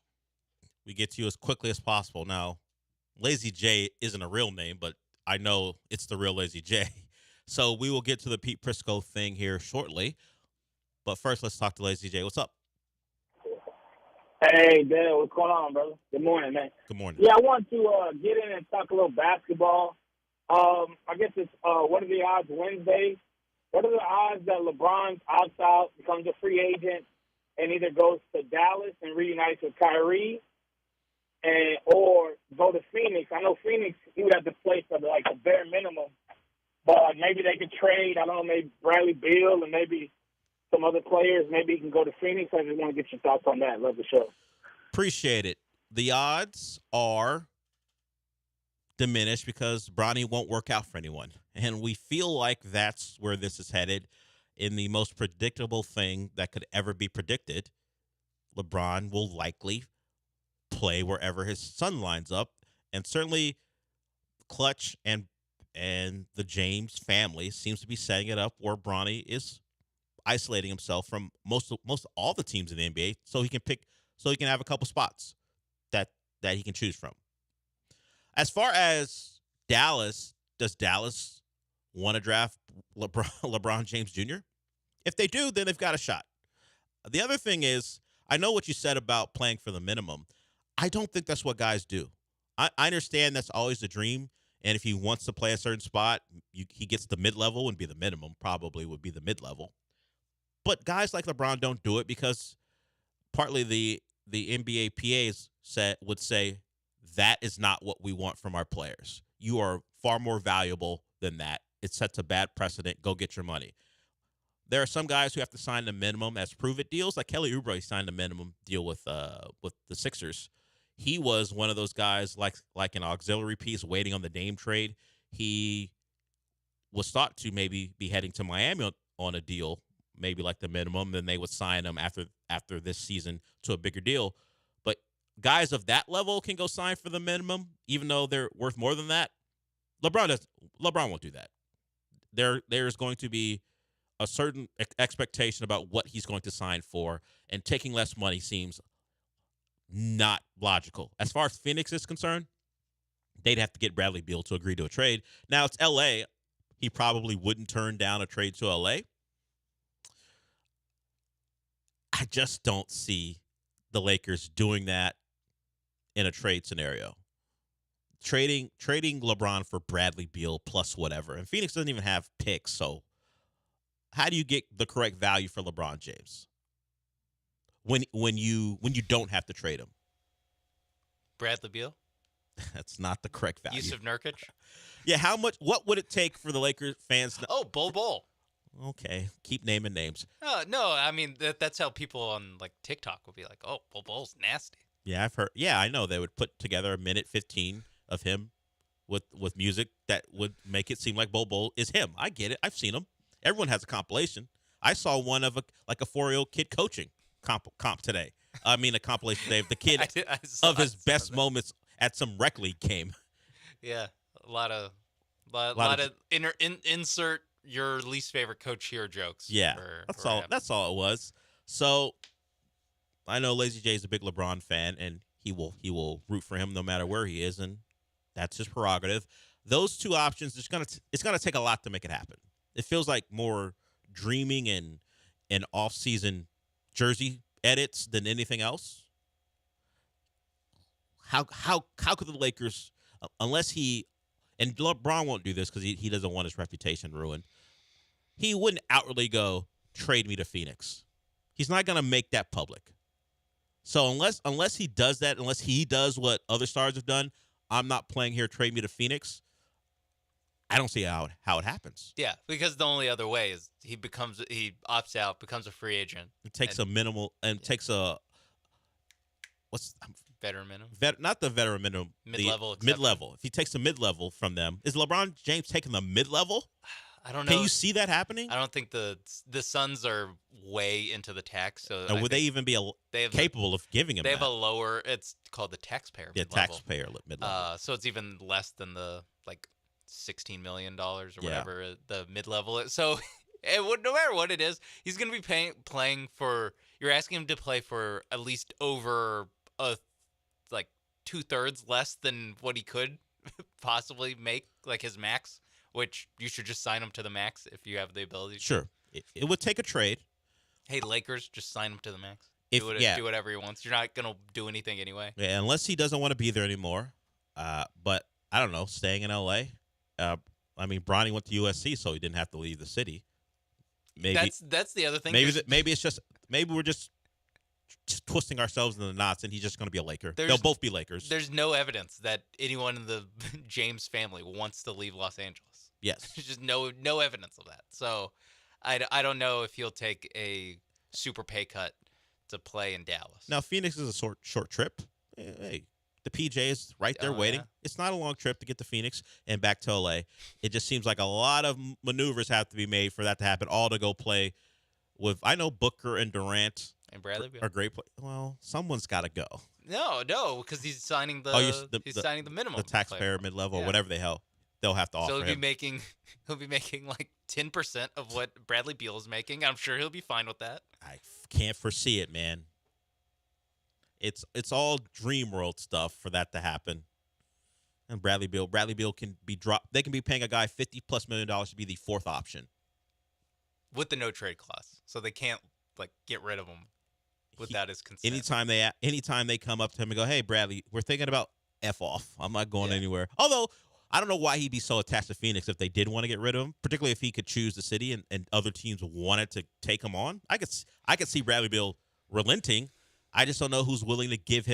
we get to you as quickly as possible. Now, Lazy J isn't a real name, but I know it's the real Lazy J. So we will get to the Pete Prisco thing here shortly. But first, let's talk to Lazy J. What's up? Hey, Dale, what's going on, brother? Good morning, man. Good morning. Yeah, I want to get in and talk a little basketball. I guess it's what are the odds Wednesday? What are the odds that LeBron opts out, becomes a free agent, and either goes to Dallas and reunites with Kyrie, or go to Phoenix. I know Phoenix, he would have to play for the bare minimum, but maybe they could trade. I don't know, maybe Bradley Beal and maybe some other players. Maybe he can go to Phoenix. I just want to get your thoughts on that. Love the show. Appreciate it. The odds are diminished because Bronny won't work out for anyone. And we feel like that's where this is headed. In the most predictable thing that could ever be predicted, LeBron will likely play wherever his son lines up. And certainly Clutch and the James family seems to be setting it up where Bronny is isolating himself from most all the teams in the NBA so he can have a couple spots that he can choose from. As far as Dallas, does Dallas want to draft LeBron James Jr.? If they do, then they've got a shot. The other thing is, I know what you said about playing for the minimum. I don't think that's what guys do. I understand that's always the dream, and if he wants to play a certain spot, he gets the mid-level and be the minimum, probably would be the mid-level. But guys like LeBron don't do it because partly the NBA PAs would say that is not what we want from our players. You are far more valuable than that. It sets a bad precedent. Go get your money. There are some guys who have to sign the minimum as prove-it deals. Like Kelly Oubre signed a minimum deal with the Sixers. He was one of those guys like an auxiliary piece waiting on the Dame trade. He was thought to maybe be heading to Miami on a deal, maybe like the minimum. Then they would sign him after this season to a bigger deal. But guys of that level can go sign for the minimum, even though they're worth more than that. LeBron won't do that. There's going to be a certain expectation about what he's going to sign for, and taking less money seems not logical. As far as Phoenix is concerned, they'd have to get Bradley Beal to agree to a trade. Now, it's L.A. He probably wouldn't turn down a trade to L.A. I just don't see the Lakers doing that in a trade scenario. Trading LeBron for Bradley Beal plus whatever. And Phoenix doesn't even have picks, so how do you get the correct value for LeBron James when you don't have to trade him? Bradley Beal? That's not the correct value. Yusuf Nurkic? Yeah, what would it take for the Lakers fans to... Oh, Bol. Okay, keep naming names. No, I mean that's how people on TikTok would be like, "Oh, Bol's nasty." Yeah, I've heard. Yeah, I know they would put together a minute 15 of him with music that would make it seem like Bol is him. I get it. I've seen him. Everyone has a compilation. I saw one of a 4-year-old kid coaching comp today. I mean, a compilation today of the kid of his best moments at some rec league game. Yeah, a lot of insert your least favorite coach here jokes. Yeah, that's all it was. So I know Lazy J is a big LeBron fan, and he will root for him no matter where he is, and that's his prerogative. Those two options, it's gonna take a lot to make it happen. It feels like more dreaming and off-season jersey edits than anything else. How could the Lakers, unless and LeBron won't do this because he doesn't want his reputation ruined. He wouldn't outwardly go, trade me to Phoenix. He's not going to make that public. So unless he does that, unless he does what other stars have done, I'm not playing here, trade me to Phoenix. I don't see how it happens. Yeah, because the only other way is he opts out, becomes a free agent. It takes a minimal and takes a veteran minimum. Not the veteran minimum. Mid-level. Mid-level. If he takes the mid-level from them, is LeBron James taking the mid-level? I don't know. Can you see that happening? I don't think the Suns are way into the tax. So would they even be capable of giving him They have that? a lower, it's called the taxpayer mid-level. Taxpayer mid-level. So it's even less than the $16 million or whatever the mid-level is. So no matter what it is, he's going to be playing for, you're asking him to play for at least over 2/3 less than what he could possibly make, his max, which you should just sign him to the max if you have the ability. Sure. It would take a trade. Hey, Lakers, just sign him to the max. Do whatever he wants. You're not going to do anything anyway. Yeah, unless he doesn't want to be there anymore. But I don't know, staying in L.A., Bronny went to USC, so he didn't have to leave the city. Maybe that's the other thing. Maybe we're just twisting ourselves into the knots, and he's just going to be a Laker. There's- They'll both be Lakers. There's no evidence that anyone in the James family wants to leave Los Angeles. Yes. There's just no evidence of that. So I don't know if he'll take a super pay cut to play in Dallas. Now, Phoenix is a short trip. Hey, the PJ is right there waiting. Yeah. It's not a long trip to get to Phoenix and back to LA. It just seems like a lot of maneuvers have to be made for that to happen, all to go play with. I know Booker and Durant And Bradley Beal are great. Well, someone's got to go. No, because he's signing the signing the minimum, the taxpayer mid-level, or whatever they'll have to offer So him. he'll be making like 10% of what Bradley Beal is making. I'm sure he'll be fine with that. I can't foresee it, man. It's all dream world stuff for that to happen. And Bradley Beal can be dropped. They can be paying a guy $50+ million to be the fourth option With the no trade clause, so they can't like get rid of him without his consent. Anytime they come up to him and go, "Hey, Bradley, we're thinking about F off. I'm not going anywhere." Although I don't know why he'd be so attached to Phoenix if they did want to get rid of him, particularly if he could choose the city and other teams wanted to take him on. I could see Bradley Beal relenting. I just don't know who's willing to give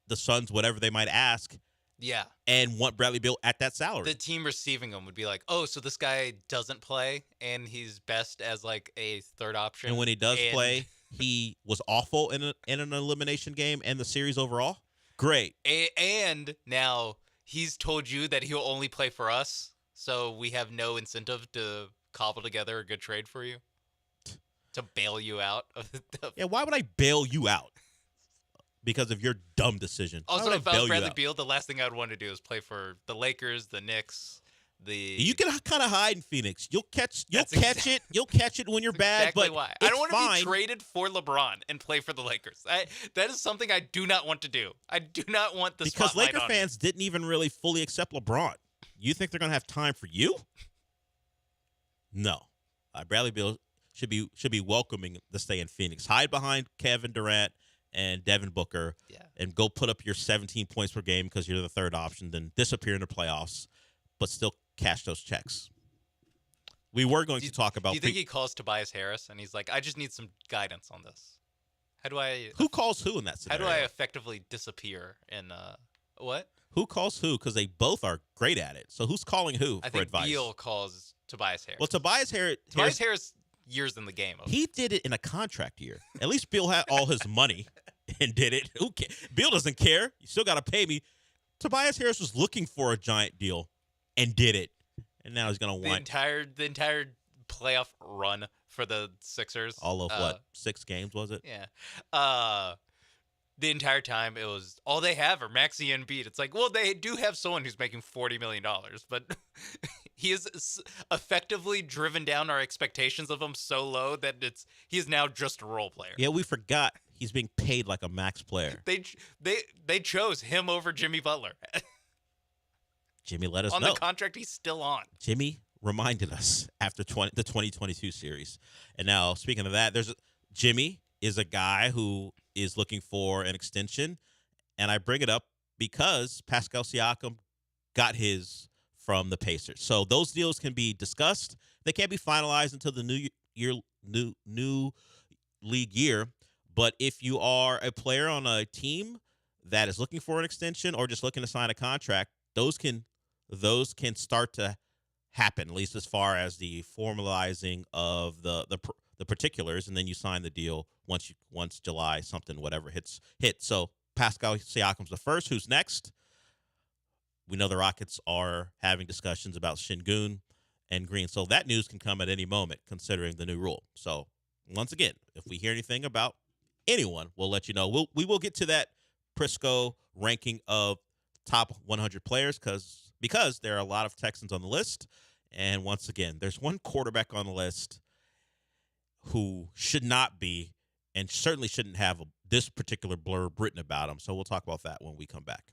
the Suns whatever they might ask. Yeah. And want Bradley Beal at that salary. The team receiving him would be like, "Oh, so this guy doesn't play, and he's best as like a third option." And when he does play, he was awful in an elimination game and the series overall. Great. And now he's told you that he'll only play for us, so we have no incentive to cobble together a good trade for you to bail you out. Yeah, why would I bail you out? Because of your dumb decision. Also, if I was Bradley Beal, the last thing I would want to do is play for the Lakers, the Knicks, You can kind of hide in Phoenix. You'll catch it when you're bad. Exactly but why. it's I don't want fine. to be traded for LeBron and play for the Lakers. That is something I do not want to do. I do not want the Because spotlight Laker on fans didn't even really fully accept LeBron. You think they're going to have time for you? No. Bradley Beal should be welcoming the stay in Phoenix. Hide behind Kevin Durant and Devin Booker and go put up your 17 points per game because you're the third option, then disappear in the playoffs, but still cash those checks. We were going to talk about... Do you think he calls Tobias Harris and he's like, "I just need some guidance on this. How do I... Who calls who in that scenario? How do I effectively disappear in... What? Who calls who? Because they both are great at it. So who's calling who I for think advice? Beal calls Tobias Harris. Well, Tobias Harris years in the game. He did it in a contract year. At least Beal had all his money and did it. Who Beal doesn't care. You still got to pay me. Tobias Harris was looking for a giant deal and did it. And now he's going to want the entire playoff run for the Sixers. all of what? 6 games, was it? Yeah. The entire time it was all they have are Maxey and Embiid. It's like, well, they do have someone who's making $40 million, but he has effectively driven down our expectations of him so low that he is now just a role player. Yeah, we forgot he's being paid like a max player. They chose him over Jimmy Butler. Jimmy let us on know. the contract he's still on. Jimmy reminded us after the 2022 series. And now, speaking of that, Jimmy is a guy who is looking for an extension. And I bring it up because Pascal Siakam got his from the Pacers. So those deals can be discussed. They can't be finalized until the new league year. But if you are a player on a team that is looking for an extension or just looking to sign a contract, those can start to happen, at least as far as the formalizing of the particulars, and then you sign the deal once July something whatever hits. So Pascal Siakam's the first. Who's next? We know the Rockets are having discussions about Şengün and Green, so that news can come at any moment considering the new rule. So once again, if we hear anything about anyone, we'll let you know. We will get to that Prisco ranking of top 100 players because there are a lot of Texans on the list. And once again, there's one quarterback on the list who should not be and certainly shouldn't have this particular blurb written about him. So we'll talk about that when we come back.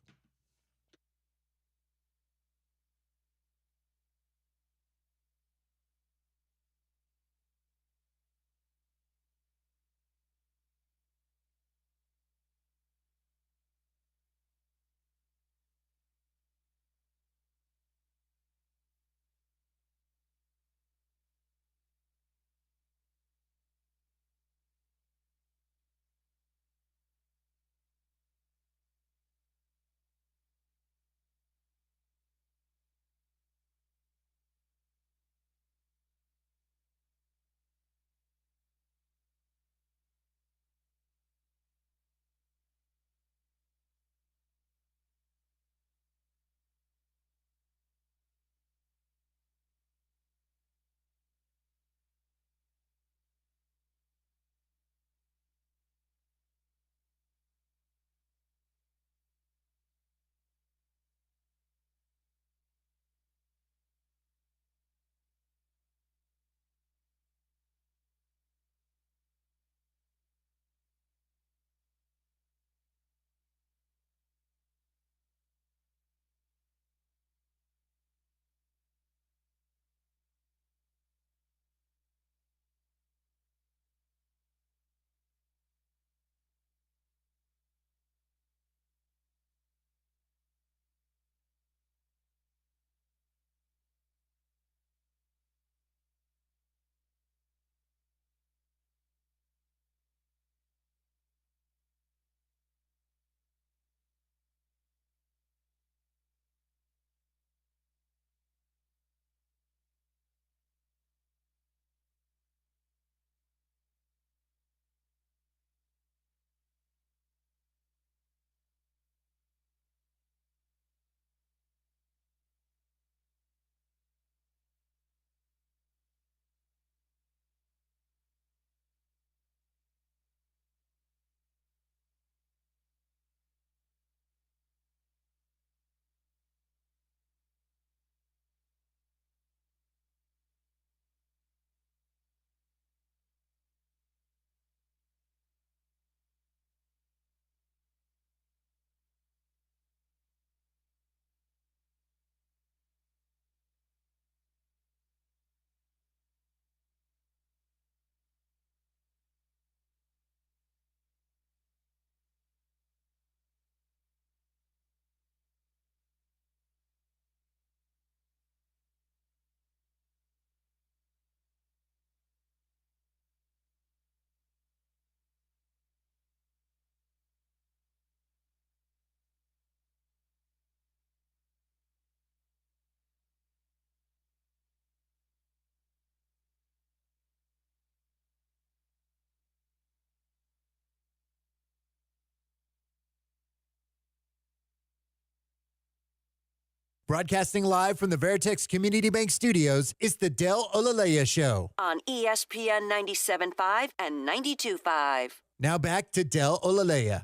Broadcasting live from the Veritex Community Bank Studios, it's the Del Olaleye Show on ESPN 97.5 and 92.5. Now back to Del Olaleye.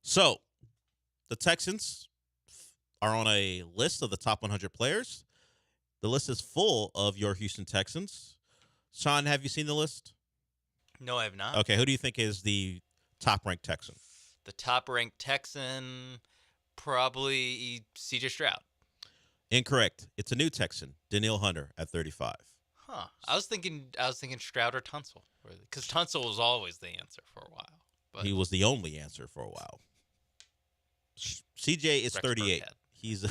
So, the Texans are on a list of the top 100 players. The list is full of your Houston Texans. Sean, have you seen the list? No, I have not. Okay, who do you think is the top-ranked Texan? The top-ranked Texan, probably C.J. Stroud. Incorrect. It's a new Texan, Daniil Hunter at 35. Huh. I was thinking Stroud or Tunsil, because Tunsil was always the answer for a while. But He was the only answer for a while. CJ is Rex 38. Burkhead. He's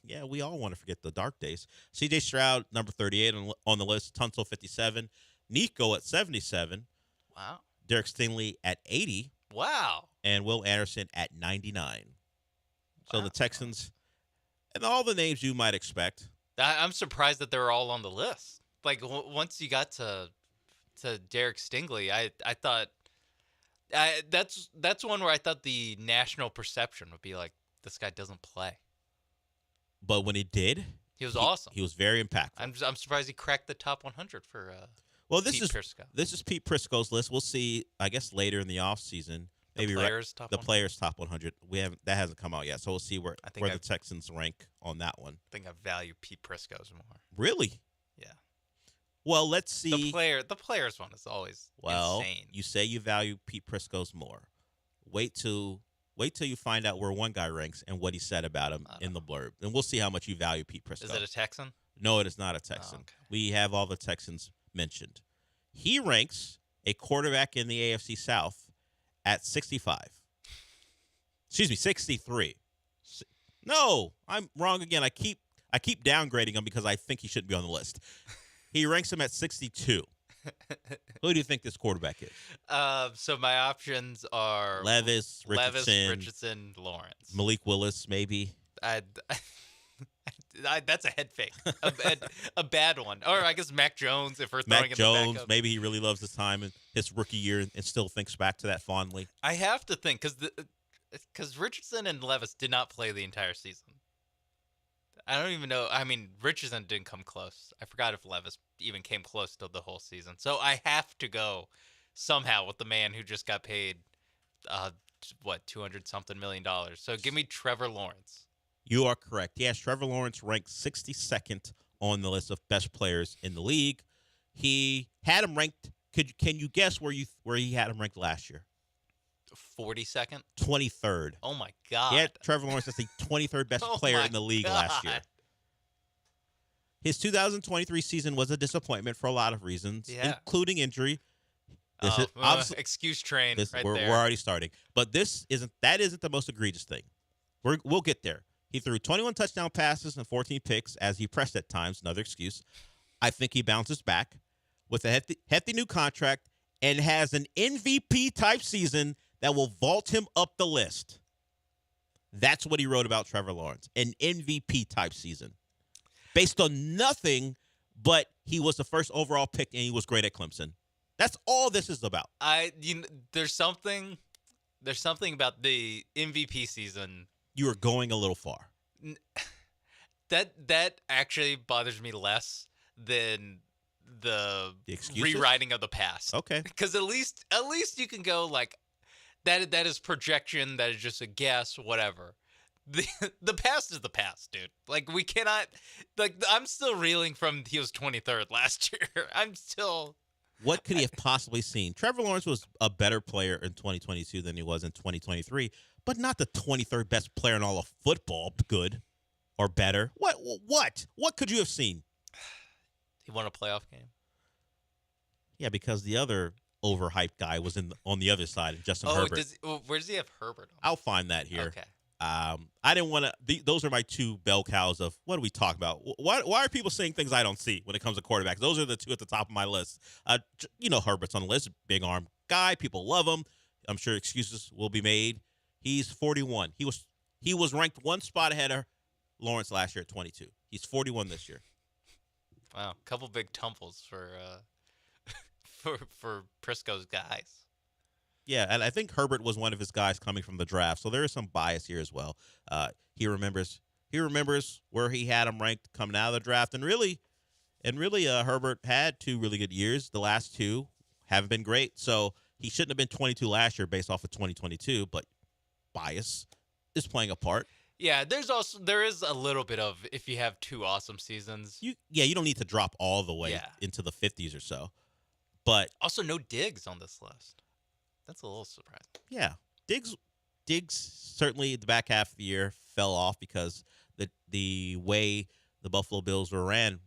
yeah, we all want to forget the dark days. CJ Stroud, number 38 on the list. Tunsil, 57. Nico at 77. Wow. Derek Stingley at 80. Wow. And Will Anderson at 99. So Wow. the Texans, and all the names you might expect. I'm surprised that they're all on the list. Like once you got to Derek Stingley, I thought that's one where I thought the national perception would be like, this guy doesn't play. But when he did, He was awesome. He was very impactful. I'm surprised he cracked the top 100 for this Pete Prisco. This is Pete Prisco's list. We'll see, I guess, later in the offseason. Maybe players' top 100? Players top 100. That hasn't come out yet, so we'll see where the Texans rank on that one. I think I value Pete Prisco's more. Really? Yeah. Well, let's see. The players one is always insane. You say you value Pete Prisco's more. Wait till you find out where one guy ranks and what he said about him in the blurb. And we'll see how much you value Pete Prisco. Is it a Texan? No, it is not a Texan. Oh, okay. We have all the Texans mentioned. He ranks a quarterback in the AFC South at 65. Excuse me, 63. No, I'm wrong again. I keep downgrading him because I think he shouldn't be on the list. He ranks him at 62. Who do you think this quarterback is? So my options are Levis, Richardson, Lawrence. Malik Willis, maybe. That's a head fake. A bad one. Or I guess Mac Jones if we're throwing Mac in Jones, the backup. maybe he really loves his time in his rookie year and still thinks back to that fondly. I have to think because Richardson and Levis did not play the entire season. I don't even know. I mean, Richardson didn't come close. I forgot if Levis even came close to the whole season. So I have to go somehow with the man who just got paid, $200-something million. So give me Trevor Lawrence. You are correct. Yes, Trevor Lawrence ranked 62nd on the list of best players in the league. He had him ranked. Can you guess where he had him ranked last year? 42nd? 23rd. Oh, my God. Yeah, Trevor Lawrence is the 23rd best player in the league last year. His 2023 season was a disappointment for a lot of reasons, including injury. Excuse train right we're there. We're already starting. But that isn't the most egregious thing. We'll get there. He threw 21 touchdown passes and 14 picks as he pressed at times. Another excuse. I think he bounces back with a hefty new contract and has an MVP-type season that will vault him up the list. That's what he wrote about Trevor Lawrence, an MVP-type season. Based on nothing, but he was the first overall pick and he was great at Clemson. That's all this is about. There's something about the MVP season. You are going a little far. That actually bothers me less than the rewriting of the past. Okay. Because at least you can go like that is projection, that is just a guess, whatever. The past is the past, dude. Like we cannot I'm still reeling from he was 23rd last year. I'm still What could he have possibly seen? Trevor Lawrence was a better player in 2022 than he was in 2023, but not the 23rd best player in all of football. Good or better. What could you have seen? He won a playoff game. Yeah, because the other overhyped guy was on the other side, Justin Herbert. Where does he have Herbert on? I'll find that here. Okay. I didn't want to. Those are my two bell cows of what do we talk about? Why are people saying things I don't see when it comes to quarterbacks? Those are the two at the top of my list. Herbert's on the list, big arm guy. People love him. I'm sure excuses will be made. He's 41. He was ranked one spot ahead of Lawrence last year at 22. He's 41 this year. Wow, a couple big tumbles for Prisco's guys. Yeah, and I think Herbert was one of his guys coming from the draft, so there is some bias here as well. He remembers where he had him ranked coming out of the draft, and really, Herbert had 2 really good years. The last 2 haven't been great, so he shouldn't have been 22 last year based off of 2022. But bias is playing a part. Yeah, there is a little bit of if you have 2 awesome seasons. You don't need to drop all the way into the 50s or so. But also no Diggs on this list. That's a little surprising. Yeah, Diggs certainly the back half of the year fell off because the way the Buffalo Bills were ran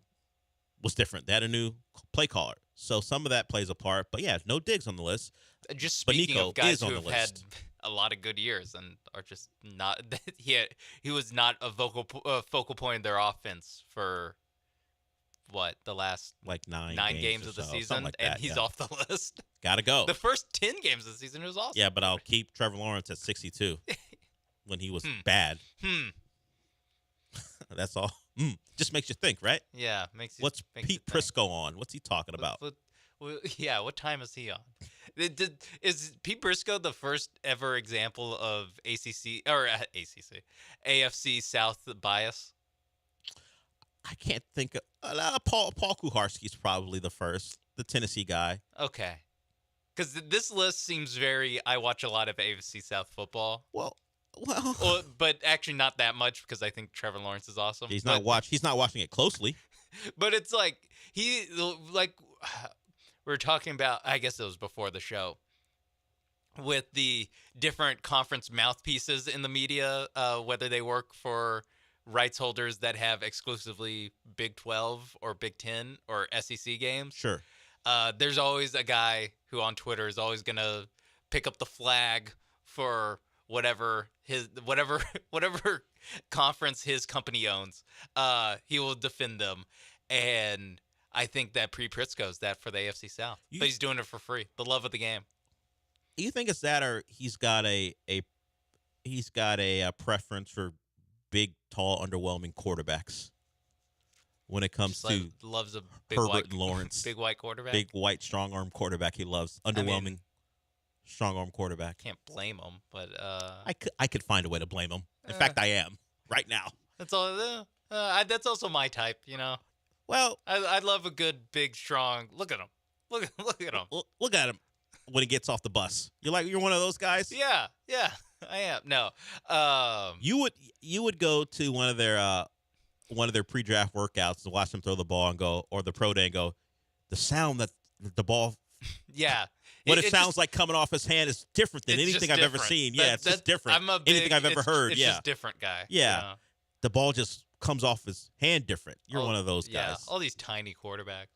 was different. They had a new play caller, so some of that plays a part. But yeah, no Diggs on the list. Just speaking Nico of guys is who on have the had list. a lot of good years and are just not. He was not a focal point in their offense for what the last like 9 games of the so, season, like and that, he's yeah. off the list. Gotta go. The first 10 games of the season was awesome. Yeah, but I'll keep Trevor Lawrence at 62 when he was bad. That's all. Just makes you think, right? Yeah, makes you. What's makes Pete you think. Prisco on? What's he talking about? What time is he on? Is Pete Briscoe the first ever example of AFC South bias? I can't think of Paul Kuharski's probably the first, the Tennessee guy. Okay. Because this list seems very, I watch a lot of AFC South football. Well, but actually not that much because I think Trevor Lawrence is awesome. He's not watching it closely. But it's like we were talking about, I guess it was before the show, with the different conference mouthpieces in the media, whether they work for rights holders that have exclusively Big 12 or Big 10 or SEC games. Sure. There's always a guy who on Twitter is always going to pick up the flag for whatever conference his company owns. He will defend them. And I think that Prisco's that for the AFC South. But he's doing it for free. The love of the game. You think it's that, or he's got a preference for big, tall, underwhelming quarterbacks when it comes to loves a big Herbert white, and Lawrence. Big white quarterback. Big white strong arm quarterback he loves. Underwhelming strong arm quarterback. Can't blame him, but I could find a way to blame him. In fact, I am right now. That's all. That's also my type, you know. Well, I love a good, big, strong. Look at him. Look at him. Look at him when he gets off the bus. You're one of those guys. Yeah, I am. No, you would go to one of their pre-draft workouts to watch them throw the ball and go, or the pro day and go, the sound that the ball. Yeah. What it sounds like coming off his hand is different than anything I've ever seen. Yeah, it's just different. Anything I've ever heard. It's just different guy. Yeah. You know? The ball just comes off his hand different. You're one of those guys. Yeah, all these tiny quarterbacks.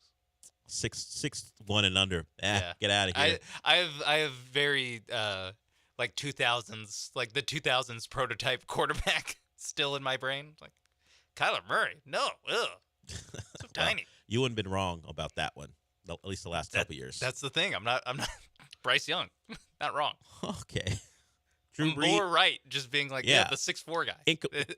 6'1" and under. Get out of here. I have very like 2000s, like the 2000s prototype quarterback still in my brain. Like Kyler Murray. No, so tiny. You wouldn't been wrong about that one. At least the last couple years. That's the thing. I'm not Bryce Young. Not wrong. Okay. Drew Brees. More right, just being like, the 6'4" guy.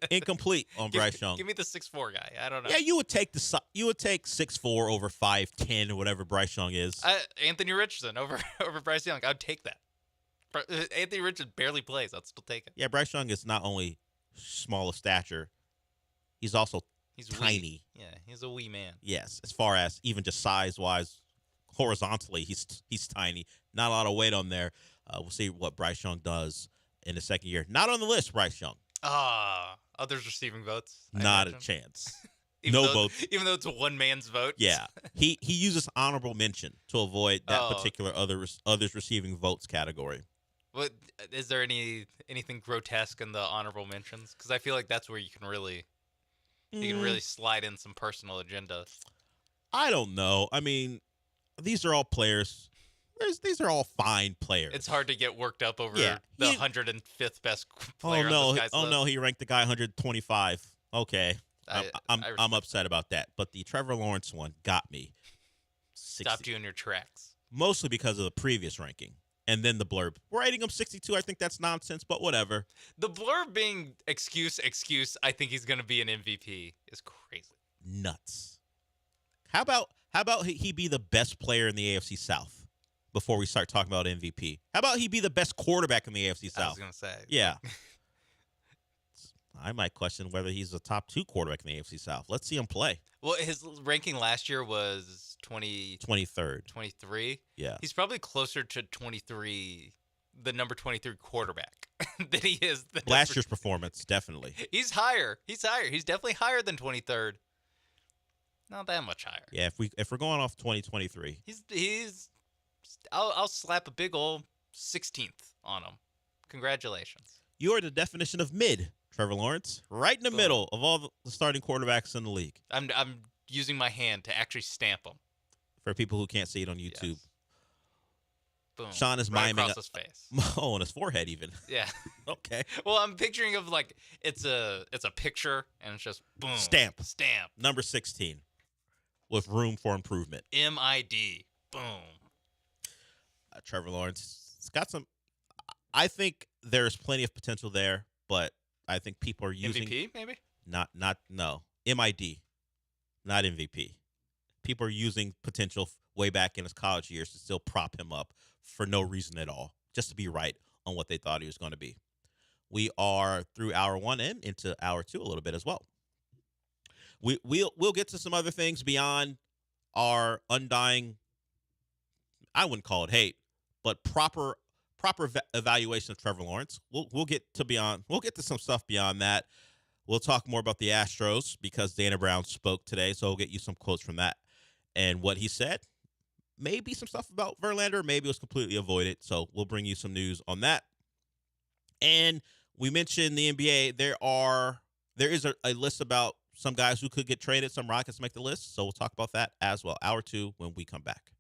Incomplete on Bryce Young. Give me the 6'4" guy. I don't know. Yeah, you would take 6'4" over 5'10" or whatever Bryce Young is. Anthony Richardson over Bryce Young. I'd take that. Anthony Richardson barely plays. I'd still take it. Yeah, Bryce Young is not only small of stature, he's also tiny. Wee. Yeah, he's a wee man. Yes, as far as even just size-wise, horizontally, he's tiny. Not a lot of weight on there. We'll see what Bryce Young does in the second year. Not on the list, Bryce Young. Others receiving votes? Not a chance. No votes. Even though it's one man's vote? Yeah. He uses honorable mention to avoid that particular others receiving votes category. What is there anything grotesque in the honorable mentions? Because I feel like that's where you can really slide in some personal agenda. I don't know. I mean, these are all players. These are all fine players. It's hard to get worked up over the 105th best player on this guy's list. No, he ranked the guy 125. Okay. I'm upset about that. But the Trevor Lawrence one got me. Stopped you in your tracks. Mostly because of the previous ranking. And then the blurb. We're rating him 62. I think that's nonsense, but whatever. The blurb being excuse, I think he's going to be an MVP is crazy. Nuts. How about he be the best player in the AFC South? before we start talking about MVP. How about he be the best quarterback in the AFC South? I was going to say. Yeah. I might question whether he's a top 2 quarterback in the AFC South. Let's see him play. Well, his ranking last year was 23rd. 23. Yeah. He's probably closer to 23, the number 23 quarterback than he is. Last year's performance, definitely. He's higher. He's definitely higher than 23rd. Not that much higher. Yeah, if we're going off 2023. I'll slap a big old 16th on him. Congratulations. You are the definition of mid, Trevor Lawrence. Right in the middle of all the starting quarterbacks in the league. I'm using my hand to actually stamp him. For people who can't see it on YouTube. Yes. Boom. Sean is right miming across his face. Oh, on his forehead even. Yeah. Okay. Well, I'm picturing of like it's a picture and it's just boom. Stamp. Number 16. With room for improvement. MID. Boom. Trevor Lawrence. It's got some. I think there's plenty of potential there, but I think people are using MVP maybe. No MID, not MVP. People are using potential way back in his college years to still prop him up for no reason at all, just to be right on what they thought he was going to be. We are through hour 1 and into hour 2 a little bit as well. We'll get to some other things beyond our undying, I wouldn't call it hate, but proper evaluation of Trevor Lawrence. We'll get to some stuff beyond that. We'll talk more about the Astros because Dana Brown spoke today, so we'll get you some quotes from that and what he said. Maybe some stuff about Verlander, maybe it was completely avoided. So we'll bring you some news on that. And we mentioned the NBA. There is a list about some guys who could get traded, some Rockets make the list. So we'll talk about that as well. Hour 2 when we come back.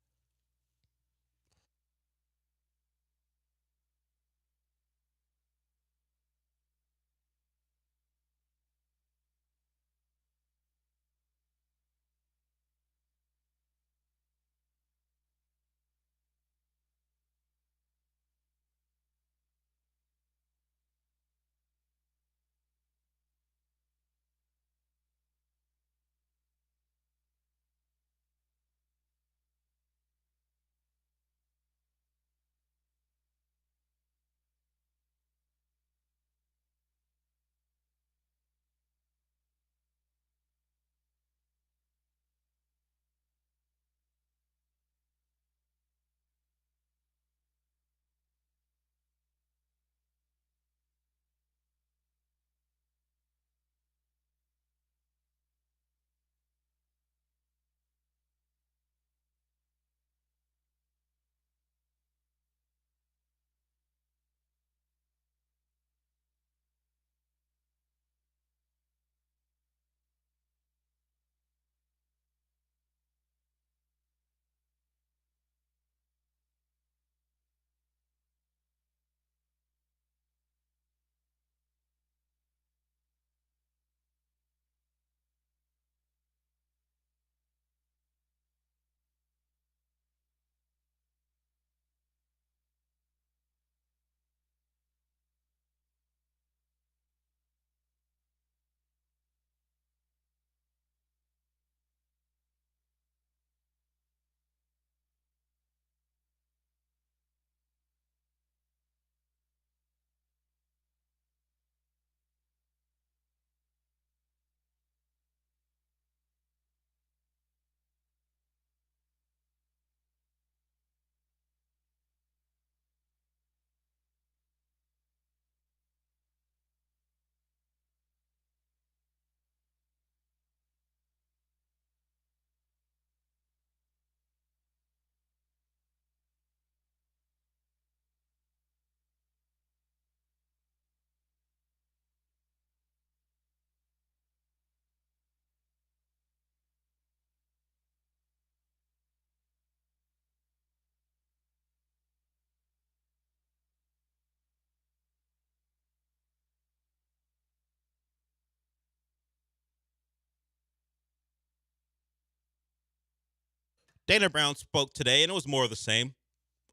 Dana Brown spoke today, and it was more of the same.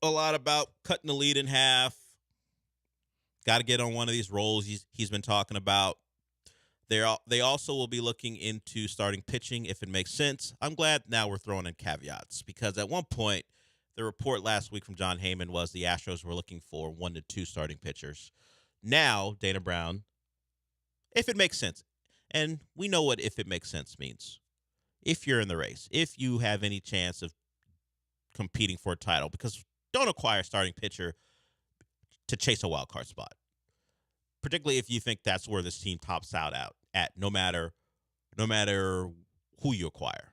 A lot about cutting the lead in half. Got to get on one of these roles he's been talking about. They also will be looking into starting pitching if it makes sense. I'm glad now we're throwing in caveats because at one point the report last week from John Heyman was the Astros were looking for 1 to 2 starting pitchers. Now, Dana Brown, if it makes sense, and we know what if it makes sense means. If you're in the race, if you have any chance of competing for a title, because don't acquire a starting pitcher to chase a wild card spot, particularly if you think that's where this team tops out at no matter who you acquire.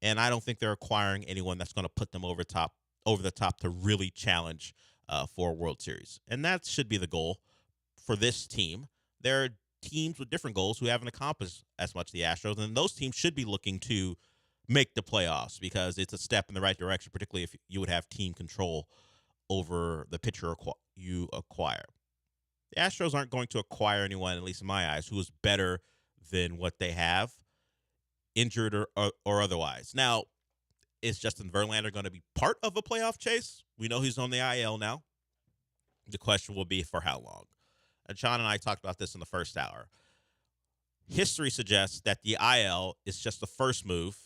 And I don't think they're acquiring anyone that's going to put them over the top to really challenge for a World Series. And that should be the goal for this team. There are teams with different goals who haven't accomplished as much as the Astros, and those teams should be looking to make the playoffs because it's a step in the right direction, particularly if you would have team control over the pitcher you acquire. The Astros aren't going to acquire anyone, at least in my eyes, who is better than what they have, injured or otherwise. Now, is Justin Verlander going to be part of a playoff chase? We know he's on the IL now. The question will be for how long. And John and I talked about this in the first hour. History suggests that the IL is just the first move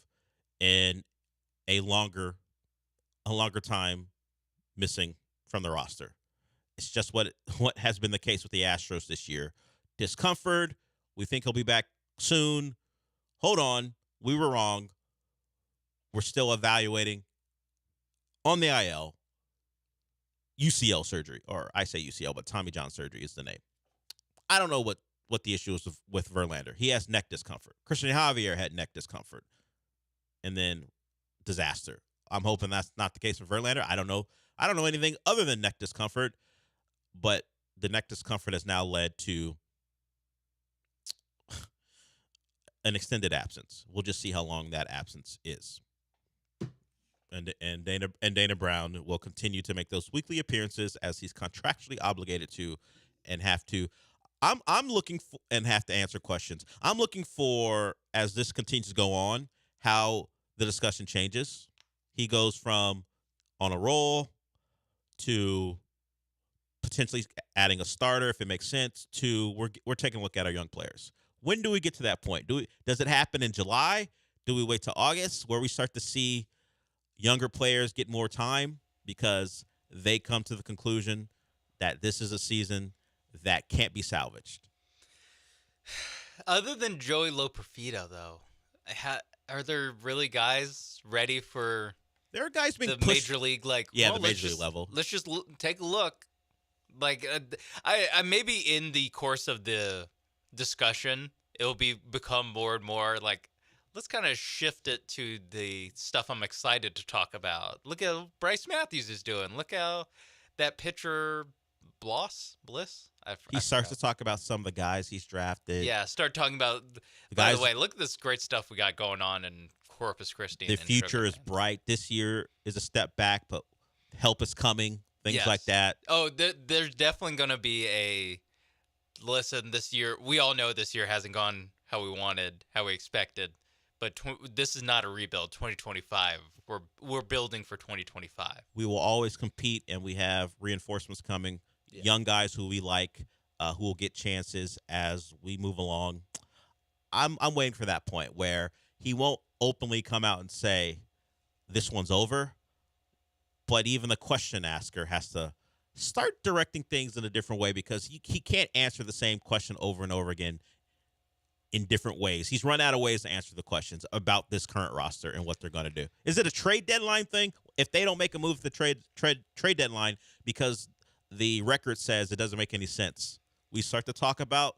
in a longer time missing from the roster. It's just what has been the case with the Astros this year. Discomfort. We think he'll be back soon. Hold on. We were wrong. We're still evaluating on the IL UCL surgery, or I say UCL, but Tommy John surgery is the name. I don't know what the issue is with Verlander. He has neck discomfort. Christian Javier had neck discomfort. And then disaster. I'm hoping that's not the case for Verlander. I don't know anything other than neck discomfort, but the neck discomfort has now led to an extended absence. We'll just see how long that absence is. And Dana Brown will continue to make those weekly appearances as he's contractually obligated to, and have to. I'm looking for and have to answer questions. I'm looking for, as this continues to go on, how the discussion changes. He goes from on a roll to potentially adding a starter if it makes sense to we're taking a look at our young players. When do we get to that point? Does it happen in July? Do we wait till August where we start to see younger players get more time because they come to the conclusion that this is a season that can't be salvaged? Other than Joey Loperfido, though, are there really guys ready for? There are guys being the pushed. Major League, like the Major League level. Let's just take a look. Like, I maybe in the course of the discussion, it'll become more and more like, let's kind of shift it to the stuff I'm excited to talk about. Look at how Bryce Matthews is doing. Look how that pitcher Bliss. He starts to talk about some of the guys he's drafted. Yeah, start talking about. By the way, look at this great stuff we got going on in Corpus Christi. The future is bright. This year is a step back, but help is coming. Things like that. Oh, there's definitely going to be a. Listen, this year, we all know this year hasn't gone how we wanted, how we expected. But this is not a rebuild. 2025, we're building for 2025. We will always compete, and we have reinforcements coming. Yeah. Young guys who we like, who will get chances as we move along. I'm waiting for that point where he won't openly come out and say, this one's over. But even the question asker has to start directing things in a different way because he can't answer the same question over and over again in different ways. He's run out of ways to answer the questions about this current roster and what they're going to do. Is it a trade deadline thing? If they don't make a move at the trade deadline because the record says it doesn't make any sense, we start to talk about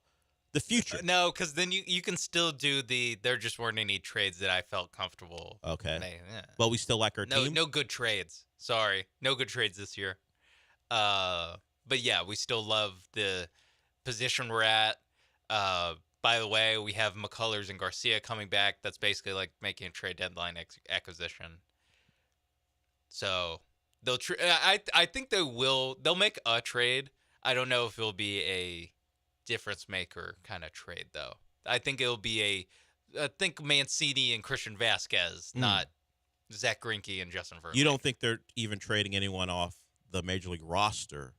the future. No, because then you can still do there just weren't any trades that I felt comfortable. Okay. Yeah. But we still like our team? No good trades. Sorry. No good trades this year. But yeah, we still love the position we're at. By the way, we have McCullers and Garcia coming back. That's basically like making a trade deadline acquisition. So they'll. I think they'll make a trade. I don't know if it'll be a difference maker kind of trade though. I think it'll be I think Mancini and Christian Vasquez, not Zach Greinke and Justin Verlander. You don't think they're even trading anyone off the Major League roster?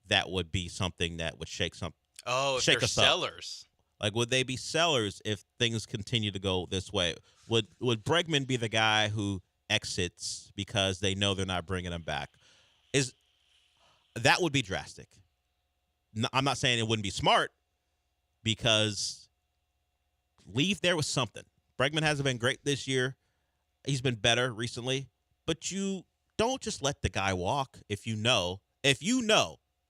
That would be something that would shake some. Oh, if shake they're us sellers. Up. Like, would they be sellers if things continue to go this way? Would Bregman be the guy who exits because they know they're not bringing him back. That would be drastic. I'm not saying it wouldn't be smart, because leave there with something. Bregman hasn't been great this year. He's been better recently, but you don't just let the guy walk if you know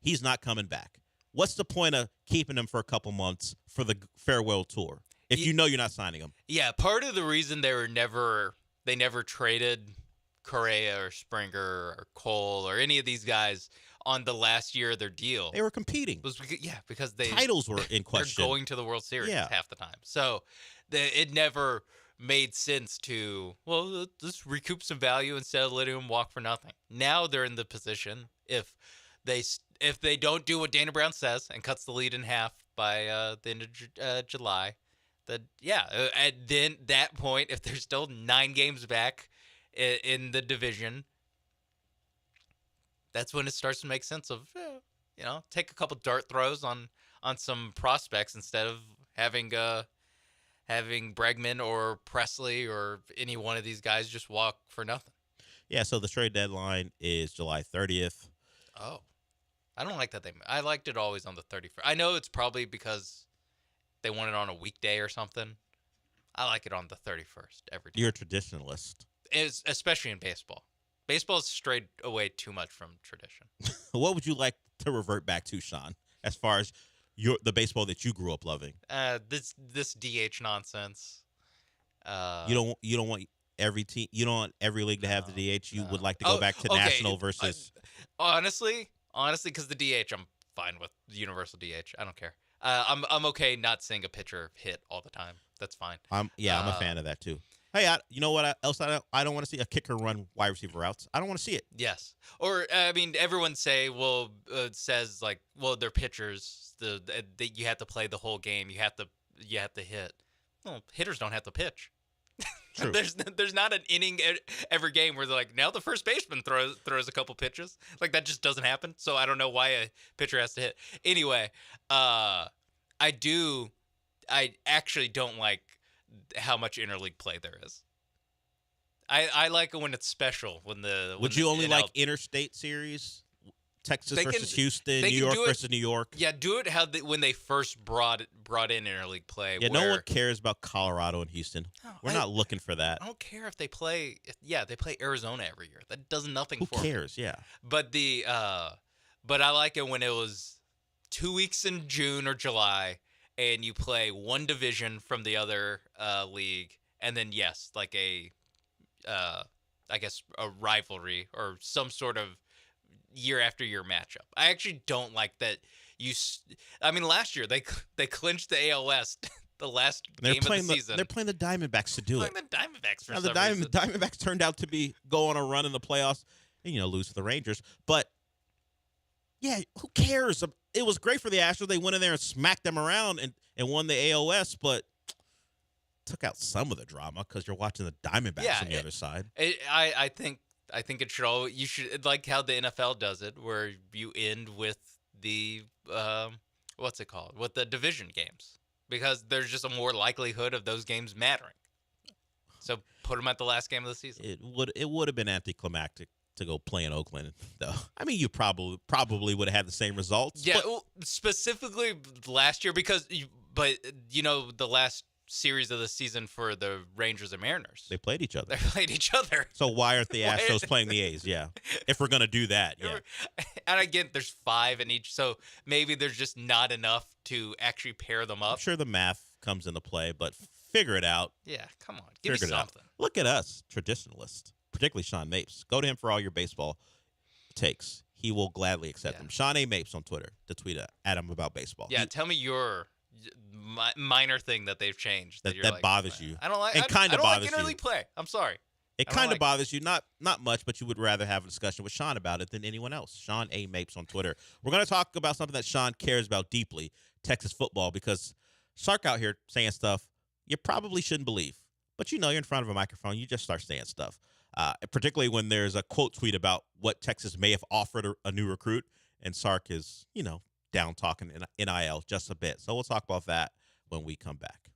he's not coming back. What's the point of keeping him for a couple months for the farewell tour if you know you're not signing him? Yeah, part of the reason they never traded Correa or Springer or Cole or any of these guys on the last year of their deal. They were competing. Because titles were in question. They're going to the World Series half the time. So it never made sense to, let's recoup some value instead of letting them walk for nothing. Now they're in the position, if they don't do what Dana Brown says and cuts the lead in half by the end of July, at then that point, if there's still 9 games back in the division, that's when it starts to make sense of, take a couple dart throws on some prospects instead of having Bregman or Presley or any one of these guys just walk for nothing. Yeah, so the trade deadline is July 30th. Oh, I don't like that. I liked it always on the 31st. I know it's probably because they want it on a weekday or something. I like it on the 31st every time. You're a traditionalist. Especially in baseball. Baseball has strayed away too much from tradition. What would you like to revert back to, Sean, as far as the baseball that you grew up loving? This DH nonsense. You don't want every team. You don't want every league to have the DH. You would like to go back to national versus. Honestly, because the DH, I'm fine with the universal DH. I don't care. I'm okay not seeing a pitcher hit all the time. That's fine. I'm a fan of that too. Hey, you know what else I don't want to see? A kicker run wide receiver routes. I don't want to see it. Yes. Or, everyone says they're pitchers. You have to play the whole game. You have to hit. Well, hitters don't have to pitch. True. There's not an inning every game where they're like, now the first baseman throws a couple pitches. Like, that just doesn't happen. So I don't know why a pitcher has to hit. Anyway, I actually don't like how much interleague play there is. I like it when it's special. Would you only like interstate series? Texas versus Houston, New York versus New York. Yeah, do it when they first brought in interleague play. Yeah, no one cares about Colorado and Houston. We're not looking for that. I don't care if they play. Yeah, they play Arizona every year. That does nothing for me. Who cares? Yeah. But but I like it when it was 2 weeks in June or July, and you play one division from the other league, and then like I guess a rivalry or some sort of year after year matchup. I actually don't like that. Last year they clinched the AL West the last game of the season. They're playing the Diamondbacks to do it. The Diamondbacks for now, some reason. The Diamondbacks turned out to go on a run in the playoffs and lose to the Rangers. But yeah, who cares? It was great for the Astros. They went in there and smacked them around and won the AL West, but took out some of the drama because you're watching the Diamondbacks on the other side. I think it should you should like how the NFL does it, where you end with the what's it called? With the division games, because there's just a more likelihood of those games mattering. So put them at the last game of the season. It would have been anticlimactic to go play in Oakland, though. I mean, you probably would have had the same results. Yeah, specifically last year the last series of the season for the Rangers and Mariners. They played each other. They played each other. So why aren't the Astros playing the A's? Yeah. If we're going to do that, yeah. And again, there's 5 in each, so maybe there's just not enough to actually pair them up. I'm sure the math comes into play, but figure it out. Yeah, come on. Give me something. Look at us, traditionalists, particularly Sean Mapes. Go to him for all your baseball takes. He will gladly accept them. Sean A. Mapes on Twitter to tweet at him about baseball. Yeah, tell me your minor thing that they've changed that bothers you. I don't like. It kind of bothers you. Interleague play. I'm sorry. It kind of bothers you, not much, but you would rather have a discussion with Sean about it than anyone else. Sean A. Mapes on Twitter. We're going to talk about something that Sean cares about deeply, Texas football, because Sark out here saying stuff you probably shouldn't believe. But you're in front of a microphone, you just start saying stuff. Particularly when there's a quote tweet about what Texas may have offered a new recruit, and Sark is, down talking NIL just a bit. So we'll talk about that when we come back.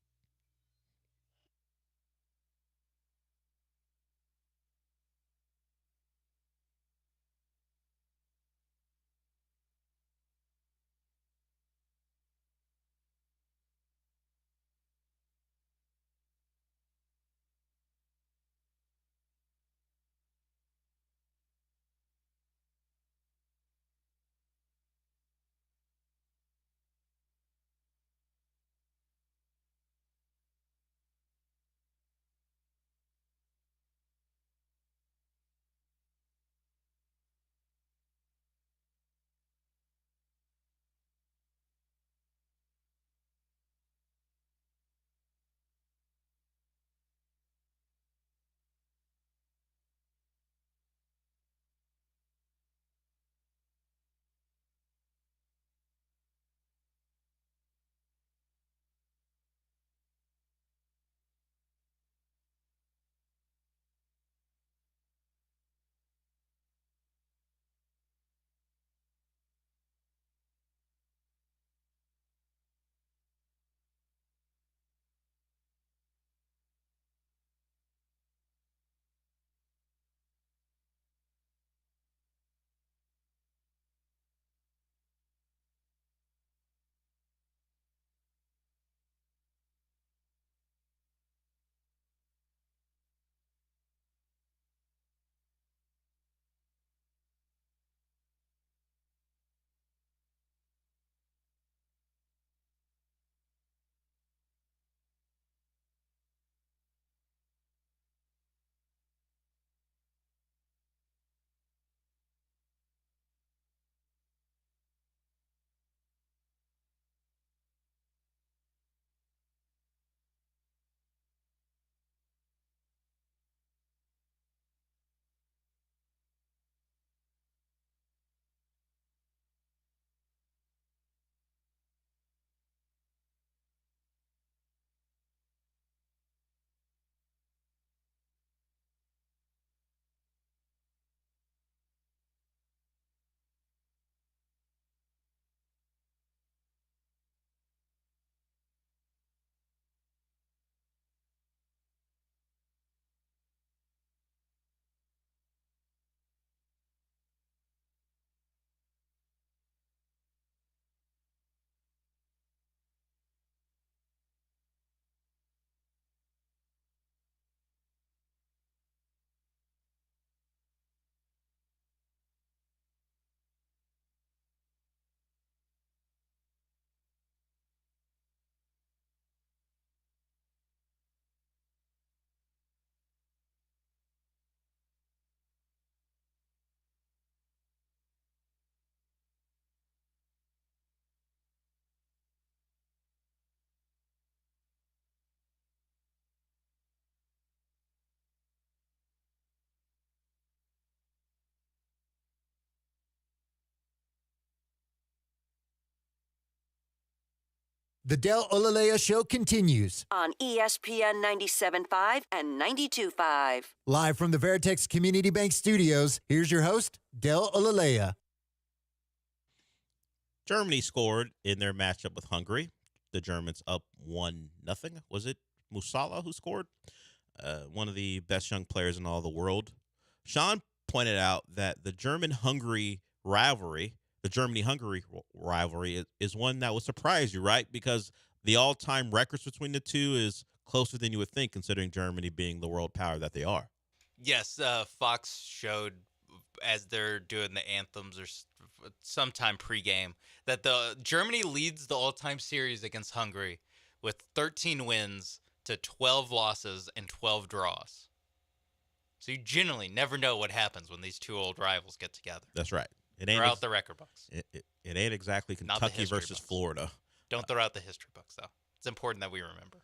The Del Olaleye Show continues on ESPN 97.5 and 92.5. Live from the Veritex Community Bank Studios, here's your host, Del Olaleye. Germany scored in their matchup with Hungary. The Germans up 1-0. Was it Musala who scored? One of the best young players in all the world. Sean pointed out that the German-Hungary rivalry, the Germany-Hungary rivalry is one that would surprise you, right? Because the all-time records between the two is closer than you would think, considering Germany being the world power that they are. Yes, Fox showed as they're doing the anthems or sometime pregame that the Germany leads the all-time series against Hungary with 13 wins to 12 losses and 12 draws. So you generally never know what happens when these two old rivals get together. That's right. Throw out the record books. It ain't exactly Kentucky versus books. Florida. Don't throw out the history books, though. It's important that we remember.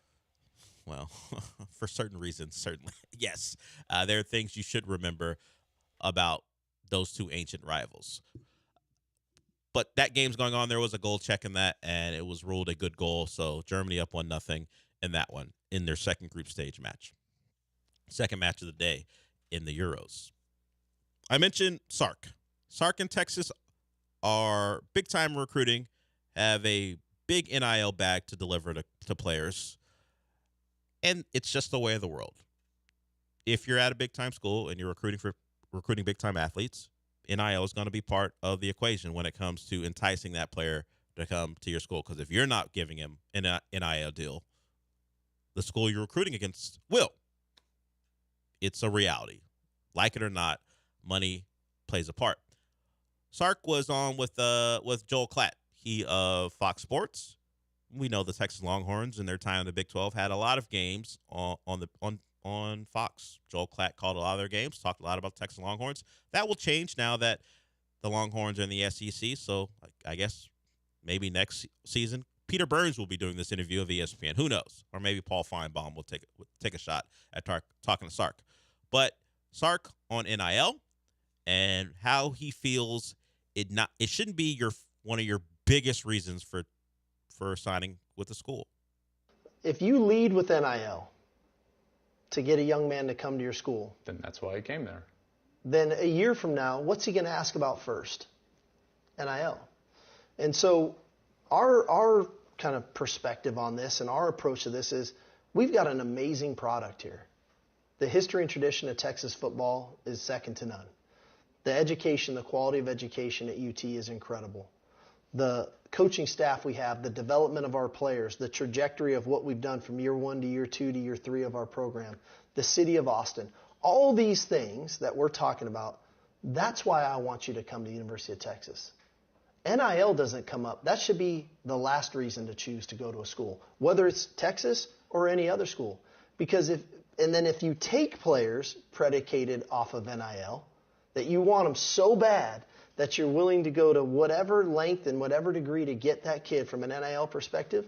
Well, for certain reasons, certainly. Yes. There are things you should remember about those two ancient rivals. But that game's going on. There was a goal check in that, and it was ruled a good goal. So Germany up 1-0 in that one in their second group stage match. Second match of the day in the Euros. I mentioned Sark. Sark and Texas are big-time recruiting, have a big NIL bag to deliver to players, and it's just the way of the world. If you're at a big-time school and you're recruiting big-time athletes, NIL is going to be part of the equation when it comes to enticing that player to come to your school. Because if you're not giving him an NIL deal, the school you're recruiting against will. It's a reality. Like it or not, money plays a part. Sark was on with Joel Klatt. He of Fox Sports. We know the Texas Longhorns in their time in the Big 12 had a lot of games on Fox. Joel Klatt called a lot of their games, talked a lot about the Texas Longhorns. That will change now that the Longhorns are in the SEC. So I guess maybe next season, Peter Burns will be doing this interview of ESPN. Who knows? Or maybe Paul Feinbaum will take a shot at talking to Sark. But Sark on NIL and how he feels it shouldn't be one of your biggest reasons for signing with the school. If you lead with NIL to get a young man to come to your school, Then that's why he came there. then a year from now, what's he going to ask about first? NIL. And so our kind of perspective on this and our approach to this is we've got an amazing product here. The history and tradition of Texas football is second to none. The education, the quality of education at UT is incredible. The coaching staff we have, the development of our players, the trajectory of what we've done from year 1 to year 2 to year 3 of our program, the city of Austin, all these things that we're talking about, that's why I want you to come to the University of Texas. NIL doesn't come up. That should be the last reason to choose to go to a school, whether it's Texas or any other school. Because if you take players predicated off of NIL, that you want them so bad that you're willing to go to whatever length and whatever degree to get that kid from an NIL perspective,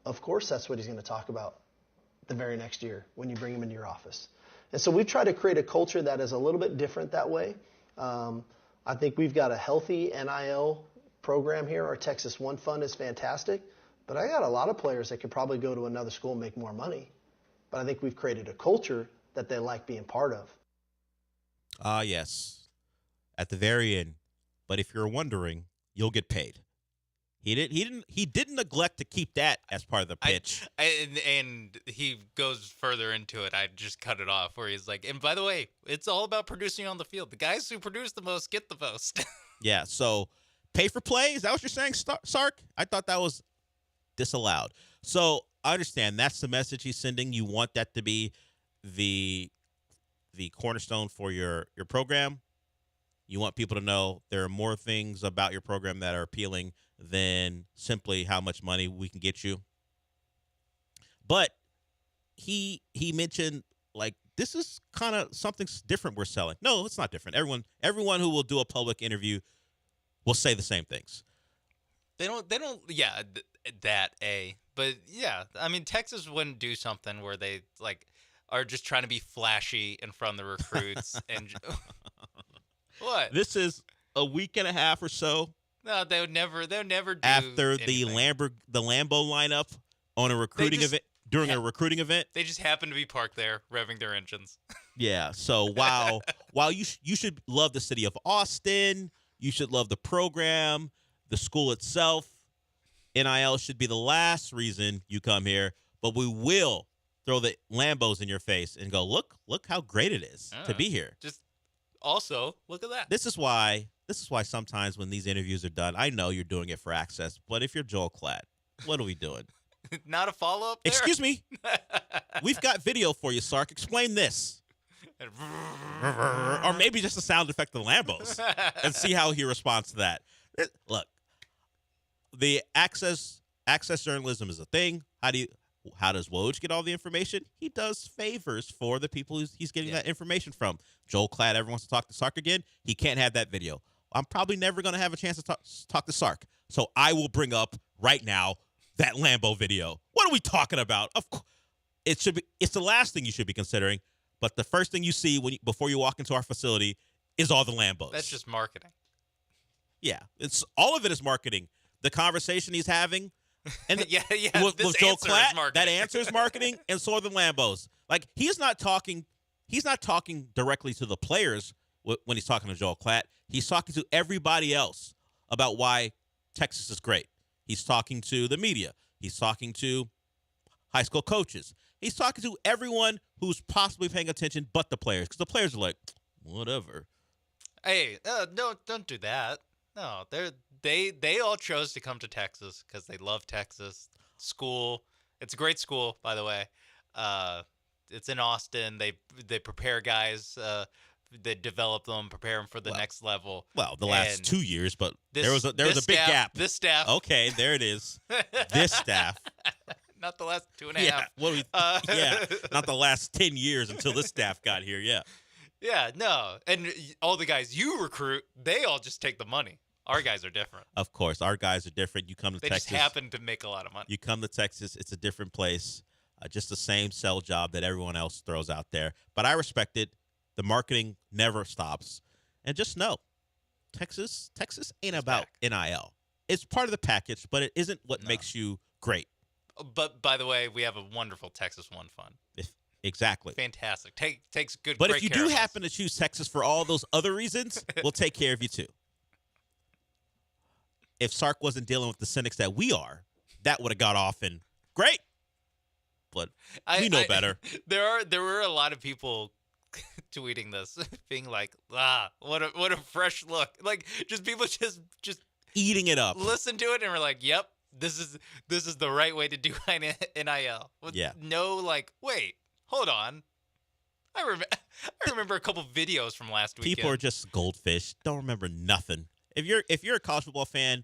of course that's what he's going to talk about the very next year when you bring him into your office. And so we've tried to create a culture that is a little bit different that way. I think we've got a healthy NIL program here. Our Texas One Fund is fantastic. But I got a lot of players that could probably go to another school and make more money. But I think we've created a culture that they like being part of. Yes. At the very end. But if you're wondering, you'll get paid. He didn't neglect to keep that as part of the pitch. And he goes further into it. I just cut it off where he's like, and by the way, it's all about producing on the field. The guys who produce the most get the most. Yeah, so pay for play? Is that what you're saying, Sark? I thought that was disallowed. So I understand that's the message he's sending. You want that to be the cornerstone for your program. You want people to know there are more things about your program that are appealing than simply how much money we can get you. But he mentioned, like, this is kind of something different we're selling. No, it's not different. Everyone who will do a public interview will say the same things. They don't, yeah, but yeah, I mean, Texas wouldn't do something where they, like, are just trying to be flashy in front of the recruits and what? This is a week and a half or so No, they would never do after anything. the Lambo lineup on a recruiting event during a recruiting event. They just happen to be parked there, revving their engines. Yeah. So while you should love the city of Austin, you should love the program, the school itself. NIL should be the last reason you come here, but we will throw the Lambos in your face and go, look how great it is to be here. Just also look at that. This is why sometimes when these interviews are done, I know you're doing it for access, but if you're Joel Klatt, what are we doing? Not a follow-up there? Excuse me. We've got video for you, Sark. Explain this. Or maybe just a sound effect of the Lambos and see how he responds to that. Look, the access journalism is a thing. How does Woj get all the information? He does favors for the people he's getting that information from. Joel Klatt ever wants to talk to Sark again, he can't have that video. I'm probably never going to have a chance to talk to Sark. So I will bring up right now that Lambo video. What are we talking about? Of course, it's the last thing you should be considering, but the first thing you see before you walk into our facility is all the Lambos. That's just marketing. Yeah, it's all of it is marketing. The conversation he's having, and yeah, with Joel Klatt, that answer is marketing, and so are the Lambos. Like he's not talking directly to the players when he's talking to Joel Klatt. He's talking to everybody else about why Texas is great. He's talking to the media. He's talking to high school coaches. He's talking to everyone who's possibly paying attention but the players, because the players are like, whatever. Hey, don't do that. No, they all chose to come to Texas because they love Texas. School. It's a great school, by the way. It's in Austin. They prepare guys. They develop them, prepare them for the next level. Well, the last 2 years, but there was a big gap. This staff. Okay, there it is. This staff. Not the last 2.5. Yeah, not the last 10 years until this staff got here. Yeah. Yeah, no, and all the guys you recruit, they all just take the money. Our guys are different. Of course, our guys are different. You come to Texas. They just happen to make a lot of money. You come to Texas, it's a different place. Just the same sell job that everyone else throws out there. But I respect it. The marketing never stops. And just know, Texas ain't about NIL. It's part of the package, but it isn't what makes you great. But by the way, we have a wonderful Texas One Fund. Exactly. Fantastic. Takes good. But great if you care do of us. happen to choose Texas for all those other reasons, we'll take care of you too. If Sark wasn't dealing with the cynics that we are, that would have got off and great. But we know better. There were a lot of people tweeting this, being like, what a fresh look. Like just people just eating it up. Listen to it and we're like, yep, this is the right way to do NIL. With no like, wait, hold on. I remember a couple videos from last weekend. People are just goldfish. Don't remember nothing. If you're a college football fan,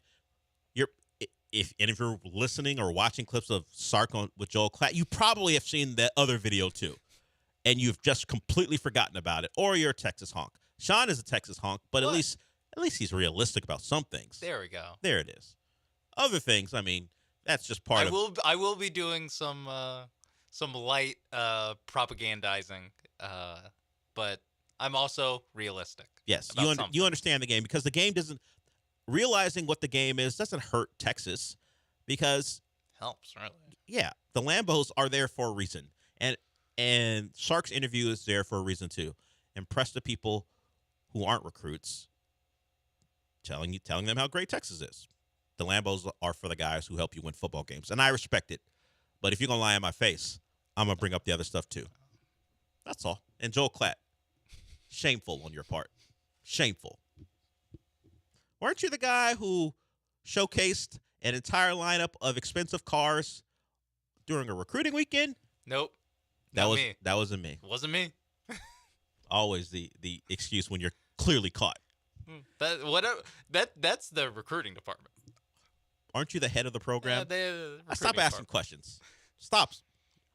if you're listening or watching clips of Sark with Joel Klatt, you probably have seen that other video too, and you've just completely forgotten about it. Or you're a Texas honk. Sean is a Texas honk, but at least he's realistic about some things. There we go. There it is. Other things, I mean, that's just part of. I will be doing some light propagandizing, but I'm also realistic. Yes, you understand the game, because the game doesn't. Realizing what the game is doesn't hurt Texas, because helps, really. Yeah, the Lambos are there for a reason, and Sark's interview is there for a reason too. Impress the people who aren't recruits, telling them how great Texas is. The Lambos are for the guys who help you win football games, and I respect it. But if you're gonna lie in my face, I'm gonna bring up the other stuff too. That's all. And Joel Klatt, shameful on your part, shameful. Weren't you the guy who showcased an entire lineup of expensive cars during a recruiting weekend? Nope. That wasn't me. It wasn't me. Always the excuse when you're clearly caught. That's the recruiting department. Aren't you the head of the program? Stop asking department. Questions. Stop.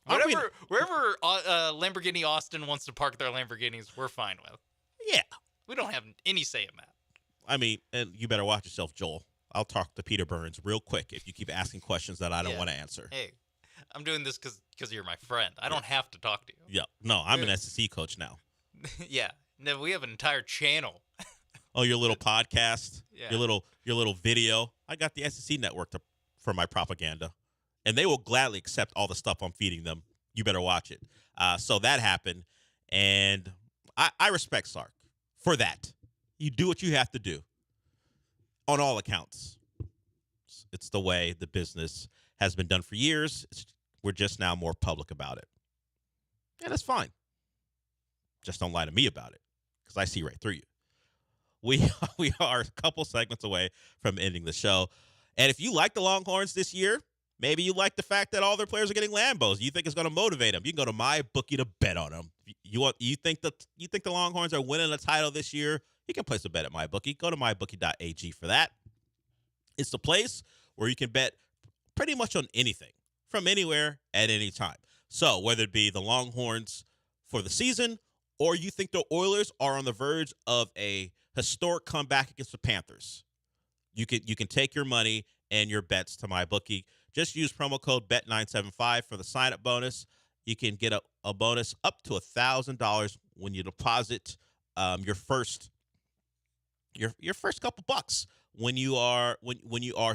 Wherever Lamborghini Austin wants to park their Lamborghinis, we're fine with. Yeah. We don't have any say in that. I mean, and you better watch yourself, Joel. I'll talk to Peter Burns real quick if you keep asking questions that I don't want to answer. Hey, I'm doing this because you're my friend. I don't have to talk to you. Yeah. No, I'm an SEC coach now. Yeah. No, we have an entire channel. Oh, your little podcast? Yeah. your little video. I got the SEC network for my propaganda, and they will gladly accept all the stuff I'm feeding them. You better watch it. So that happened, and I respect Sark for that. You do what you have to do on all accounts. It's the way the business has been done for years. We're just now more public about it. And that's fine. Just don't lie to me about it, because I see right through you. We are a couple segments away from ending the show. And if you like the Longhorns this year, maybe you like the fact that all their players are getting Lambos. You think it's going to motivate them. You can go to MyBookie to bet on them. You think the Longhorns are winning a title this year? You can place a bet at MyBookie. Go to mybookie.ag for that. It's the place where you can bet pretty much on anything from anywhere at any time. So whether it be the Longhorns for the season, or you think the Oilers are on the verge of a historic comeback against the Panthers, you can take your money and your bets to MyBookie. Just use promo code BET975 for the sign-up bonus. You can get a bonus up to $1,000 when you deposit your first couple bucks when you are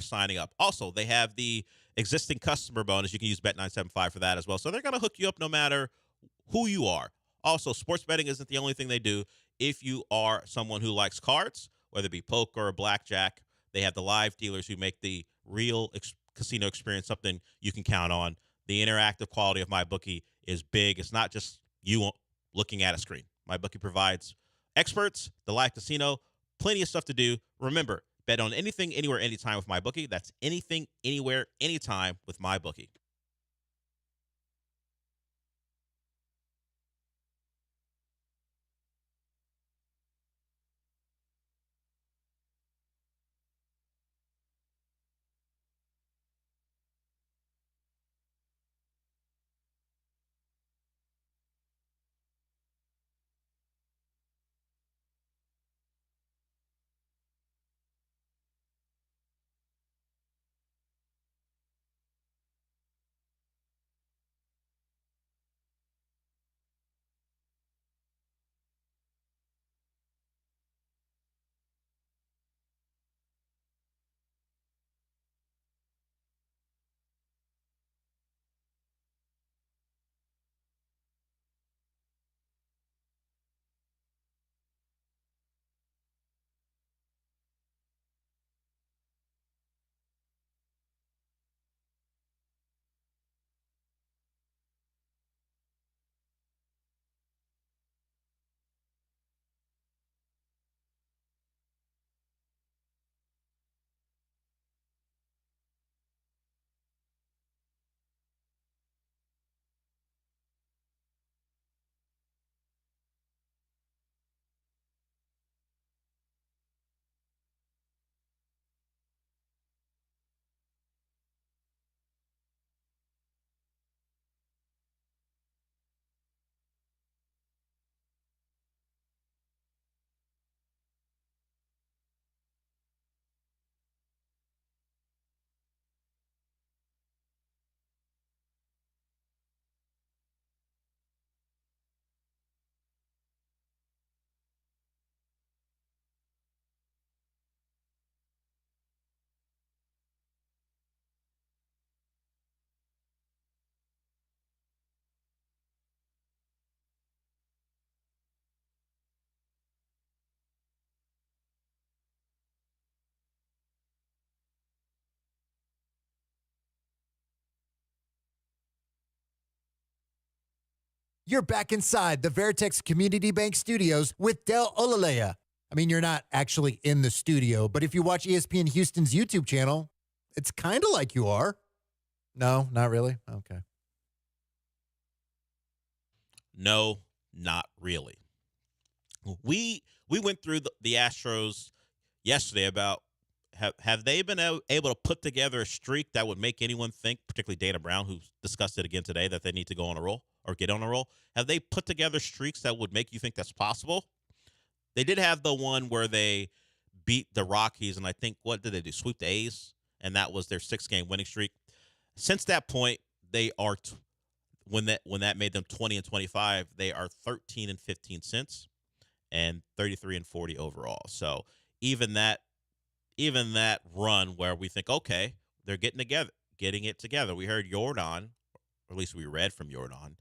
signing up. Also, they have the existing customer bonus. You can use Bet975 for that as well. So they're going to hook you up no matter who you are. Also, sports betting isn't the only thing they do. If you are someone who likes cards, whether it be poker or blackjack, they have the live dealers who make the real casino experience something you can count on. The interactive quality of MyBookie is big. It's not just you looking at a screen. MyBookie provides experts, the live casino, plenty of stuff to do. Remember, bet on anything, anywhere, anytime with MyBookie. That's anything, anywhere, anytime with MyBookie. You're back inside the Veritex Community Bank Studios with Del Olaleye. I mean, you're not actually in the studio, but if you watch ESPN Houston's YouTube channel, it's kind of like you are. No, not really? Okay. No, not really. We went through the Astros yesterday about have they been able to put together a streak that would make anyone think, particularly Dana Brown, who discussed it again today, that they need to go on a roll or get on a roll? Have they put together streaks that would make you think that's possible? They did have the one where they beat the Rockies, and I think, what did they do? Sweep the A's, and that was their 6-game winning streak. Since that point, they are when that made them 20-25, they are 13-15 cents and 33-40 overall. So even that even that run where we think, okay, they're getting it together. We heard Jordan, or at least we read from Jordan,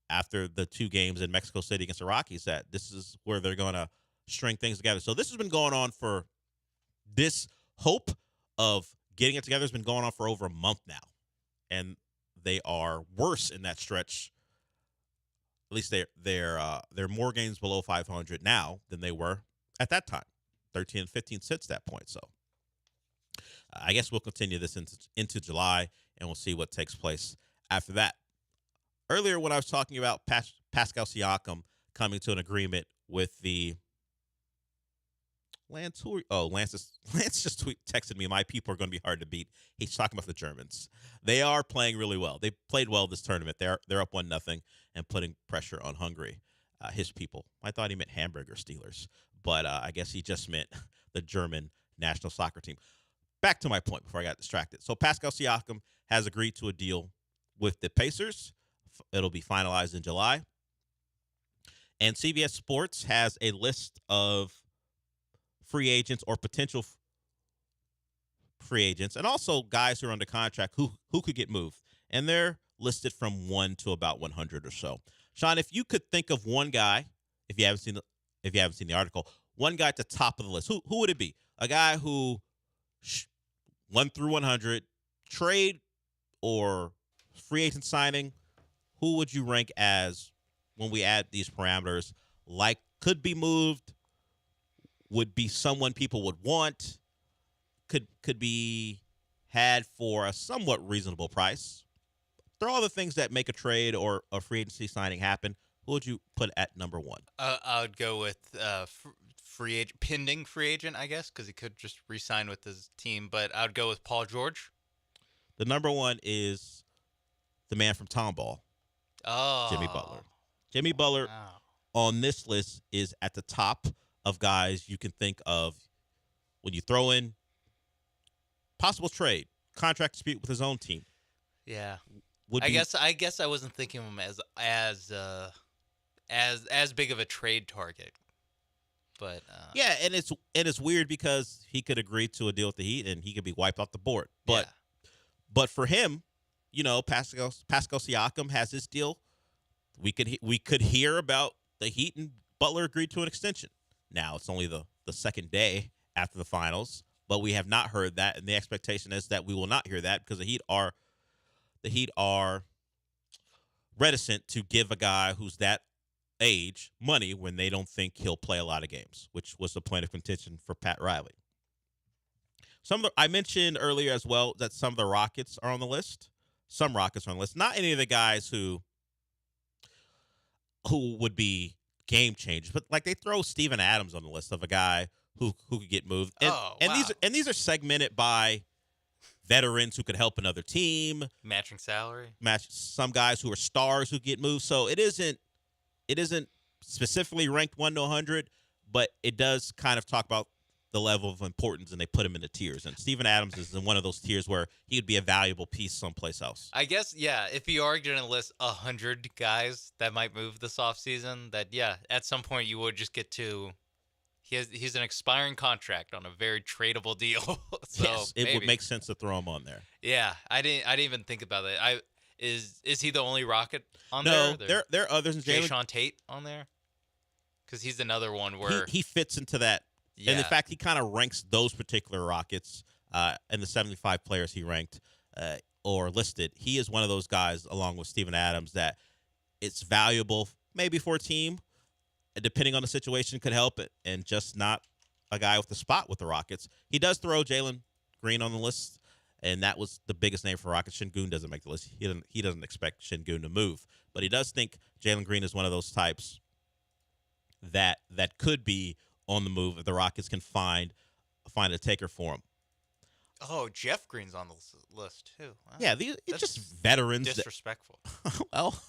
after the 2 games in Mexico City against the Rockies, that this is where they're going to string things together. So this has been going on for this hope of getting it together has been going on for over a month now. And they are worse in that stretch. At least they're more games below 500 now than they were at that time. 13 and 15 since that point. So I guess we'll continue this into July, and we'll see what takes place after that. Earlier, when I was talking about Pascal Siakam coming to an agreement with the Lance just texted me, my people are going to be hard to beat. He's talking about the Germans. They are playing really well. They played well this tournament. They're up 1-0 and putting pressure on Hungary, his people. I thought he meant hamburger Steelers, but I guess he just meant the German national soccer team. Back to my point before I got distracted. So Pascal Siakam has agreed to a deal with the Pacers. It'll be finalized in July. And CBS Sports has a list of free agents or potential free agents, and also guys who are under contract who could get moved. And they're listed from 1 to about 100 or so. Sean, if you could think of one guy, if you haven't seen the article, one guy at the top of the list, who would it be? A guy who 1 through 100, trade or free agent signing, who would you rank as, when we add these parameters, like could be moved, would be someone people would want, could be had for a somewhat reasonable price? They're all the things that make a trade or a free agency signing happen. Who would you put at number 1? I would go with pending free agent, I guess, because he could just re-sign with his team. But I would go with Paul George. The number 1 is the man from Tomball, Jimmy Butler. Jimmy Butler on this list is at the top of guys you can think of when you throw in possible trade, contract dispute with his own team. Yeah. I guess I wasn't thinking of him as big of a trade target. But yeah, and it's weird because he could agree to a deal with the Heat and he could be wiped off the board. But for him, Pascal Siakam has his deal. We could hear about the Heat and Butler agreed to an extension. Now it's only the second day after the finals, but we have not heard that, and the expectation is that we will not hear that because the Heat are reticent to give a guy who's that age money when they don't think he'll play a lot of games, which was the point of contention for Pat Riley. I mentioned earlier as well that some of the Rockets are on the list. Some Rockets are on the list. Not any of the guys who would be game changers, but like they throw Steven Adams on the list of a guy who could get moved. And these are segmented by veterans who could help another team. Matching salary. Some guys who are stars who get moved. So it isn't specifically ranked 1 to 100, but it does kind of talk about the level of importance, and they put him in the tiers. And Steven Adams is in one of those tiers where he would be a valuable piece someplace else. I guess, yeah, if you are going to list 100 guys that might move this offseason, that, yeah, at some point you would just get to he's an expiring contract on a very tradable deal. So yes, it would make sense to throw him on there. Yeah, I didn't even think about that. Is he the only Rocket on there? No, there are others. Jayshawn Tate on there? Because he's another one where he fits into that. Yeah. And in fact, he kind of ranks those particular Rockets and the 75 players he ranked or listed. He is one of those guys, along with Steven Adams, that it's valuable maybe for a team, depending on the situation, could help it, and just not a guy with the spot with the Rockets. He does throw Jalen Green on the list, and that was the biggest name for Rockets. Şengün doesn't make the list. He doesn't expect Şengün to move, but he does think Jalen Green is one of those types that could be on the move if the Rockets can find a taker for him. Oh, Jeff Green's on the list too. Wow. Yeah, it's just veterans. Disrespectful. Well,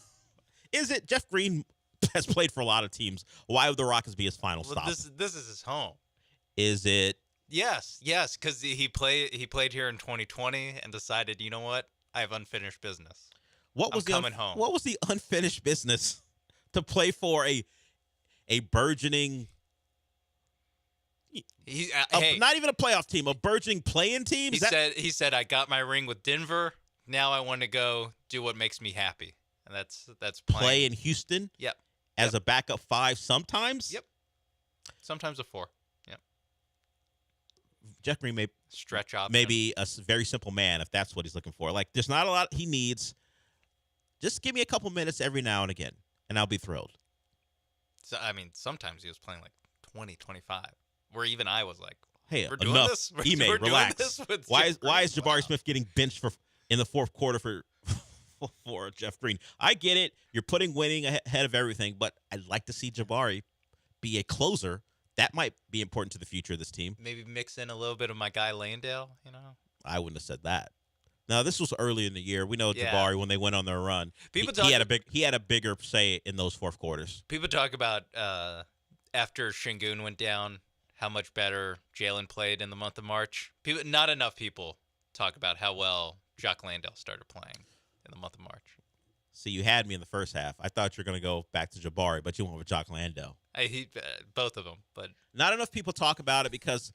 is it? Jeff Green has played for a lot of teams. Why would the Rockets be his final stop? This is his home. Is it? Yes, because he played here in 2020 and decided, you know what, I have unfinished business. I'm coming home. What was the unfinished business to play for a burgeoning Hey, not even a playoff team, a burgeoning play-in team. He said, I got my ring with Denver. Now I want to go do what makes me happy, and that's playing. Play in Houston. Yep. As a backup 5 sometimes. Yep. Sometimes a 4. Yep. Jeff Green may stretch option. Maybe a very simple man if that's what he's looking for. Like, there's not a lot he needs. Just give me a couple minutes every now and again, and I'll be thrilled. So, I mean, sometimes he was playing like 20, 25, where even I was like, hey, we're doing enough. this? We're relax. Doing this why is Jabari Smith getting benched in the fourth quarter for Jeff Green? I get it. You're putting winning ahead of everything, but I'd like to see Jabari be a closer. That might be important to the future of this team. Maybe mix in a little bit of my guy Landale, I wouldn't have said that. Now, this was early in the year. We know Jabari, when they went on their run, he had a bigger say in those fourth quarters. People talk about after Şengün went down, how much better Jalen played in the month of March. Not enough people talk about how well Jock Landale started playing in the month of March. See, you had me in the first half. I thought you were going to go back to Jabari, but you went with Jock Landale. Both of them, but not enough people talk about it because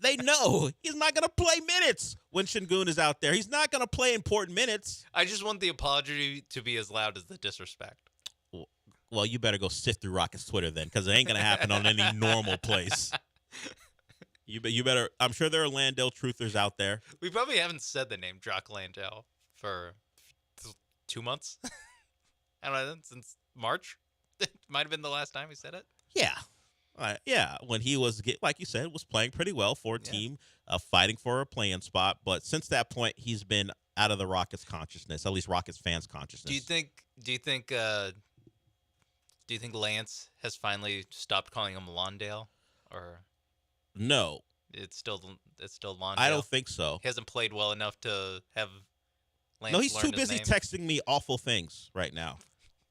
they know he's not going to play minutes when Şengün is out there. He's not going to play important minutes. I just want the apology to be as loud as the disrespect. Well, you better go sift through Rockets Twitter then, because it ain't going to happen on any normal place. You better. I'm sure there are Landale truthers out there. We probably haven't said the name Jock Landale for 2 months. I don't know, since March. It might have been the last time we said it. Yeah. When he was, like you said, was playing pretty well for a team fighting for a play-in spot. But since that point, he's been out of the Rockets' consciousness, at least Rockets fans' consciousness. Do you think Lance has finally stopped calling him Londale, or no? It's still Londale. I don't think so. He hasn't played well enough to have Lance. No, he's learn too his busy name. texting me awful things right now.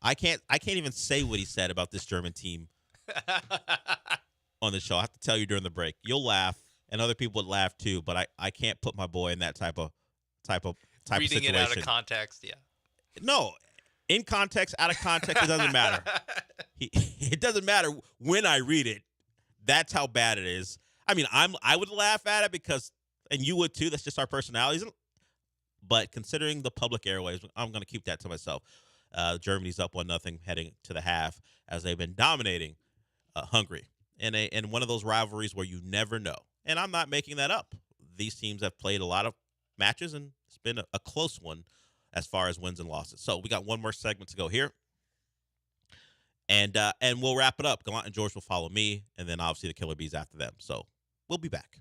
I can't even say what he said about this German team on the show. I have to tell you during the break. You'll laugh, and other people would laugh too. But I can't put my boy in that type of Reading situation. It out of context, yeah. No, in context, out of context, it doesn't matter. It doesn't matter when I read it. That's how bad it is. I mean, I would laugh at it because, and you would too. That's just our personalities. But considering the public airwaves, I'm going to keep that to myself. Germany's up 1-0 heading to the half as they've been dominating Hungary in one of those rivalries where you never know. And I'm not making that up. These teams have played a lot of matches, and it's been a close one as far as wins and losses. So we got one more segment to go here. And we'll wrap it up. Gallant and George will follow me, and then obviously the Killer Bees after them. So we'll be back.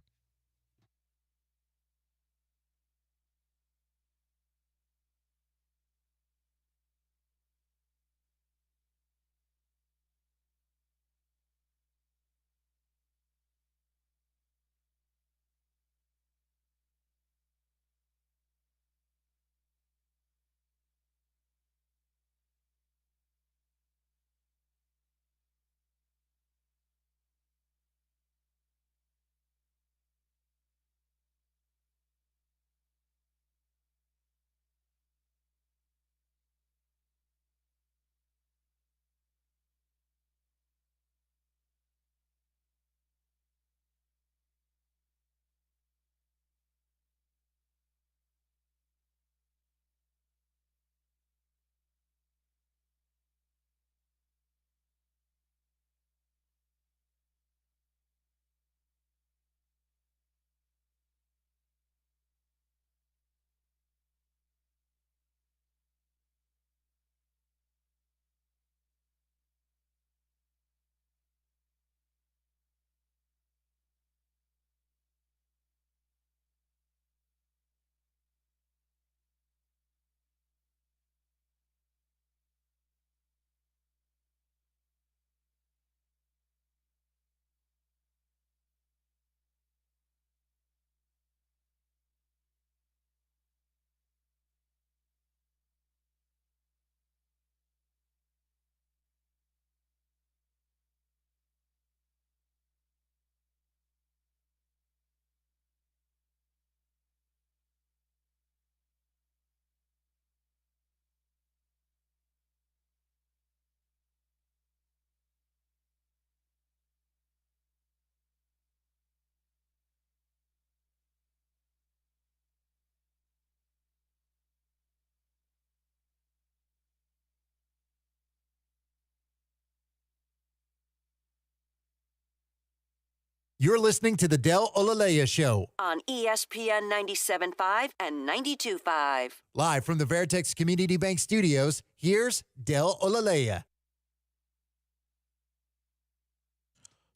You're listening to the Del Olaleye Show. On ESPN 97.5 and 92.5. Live from the Veritex Community Bank Studios, here's Del Olaleye.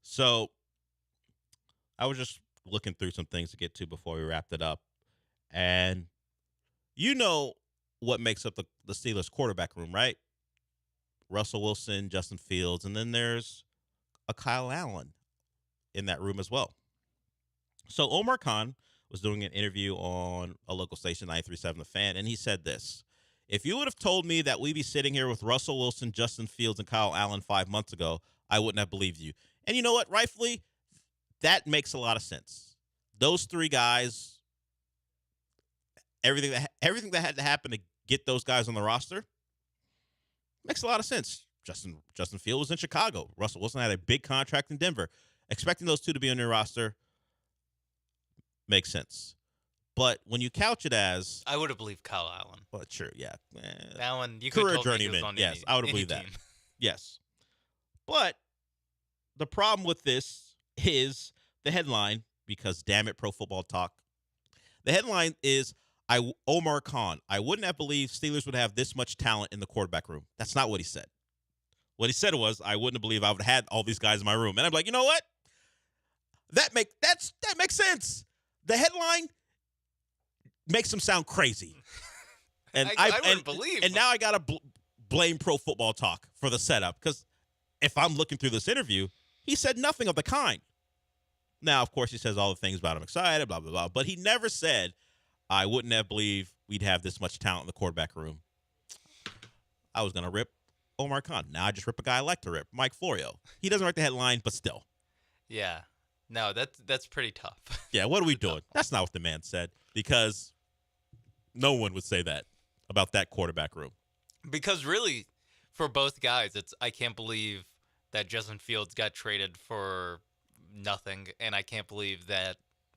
So I was just looking through some things to get to before we wrapped it up. And you know what makes up the Steelers quarterback room, right? Russell Wilson, Justin Fields, and then there's a Kyle Allen in that room as well. So Omar Khan was doing an interview on a local station, 93.7 The Fan, and he said this: if you would have told me that we'd be sitting here with Russell Wilson, Justin Fields, and Kyle Allen 5 months ago, I wouldn't have believed you. And you know what? Rightfully, that makes a lot of sense. Those three guys, everything that had to happen to get those guys on the roster makes a lot of sense. Justin Fields was in Chicago. Russell Wilson had a big contract in Denver. Expecting those two to be on your roster makes sense. But when you couch it as... I would have believed Kyle Allen. Well, sure, yeah. Allen, you could career have told me he was journeyman, on yes. I would have believed that. team. Yes. But the problem with this is the headline, because damn it, Pro Football Talk. The headline is, Omar Khan, I wouldn't have believed Steelers would have this much talent in the quarterback room. That's not what he said. What he said was, I wouldn't have believed I would have had all these guys in my room. And I'm like, you know what? That makes sense. The headline makes him sound crazy. And I wouldn't believe. And now I got to blame Pro Football Talk for the setup, because if I'm looking through this interview, he said nothing of the kind. Now, of course, he says all the things about I'm excited, blah, blah, blah. But he never said, I wouldn't have believed we'd have this much talent in the quarterback room. I was going to rip Omar Khan. Now I just rip a guy I like to rip, Mike Florio. He doesn't write the headline, but still. Yeah. No, that's pretty tough. Yeah, what are we doing? That's not what the man said, because no one would say that about that quarterback room. Because really, for both guys, I can't believe that Justin Fields got traded for nothing, and I can't believe that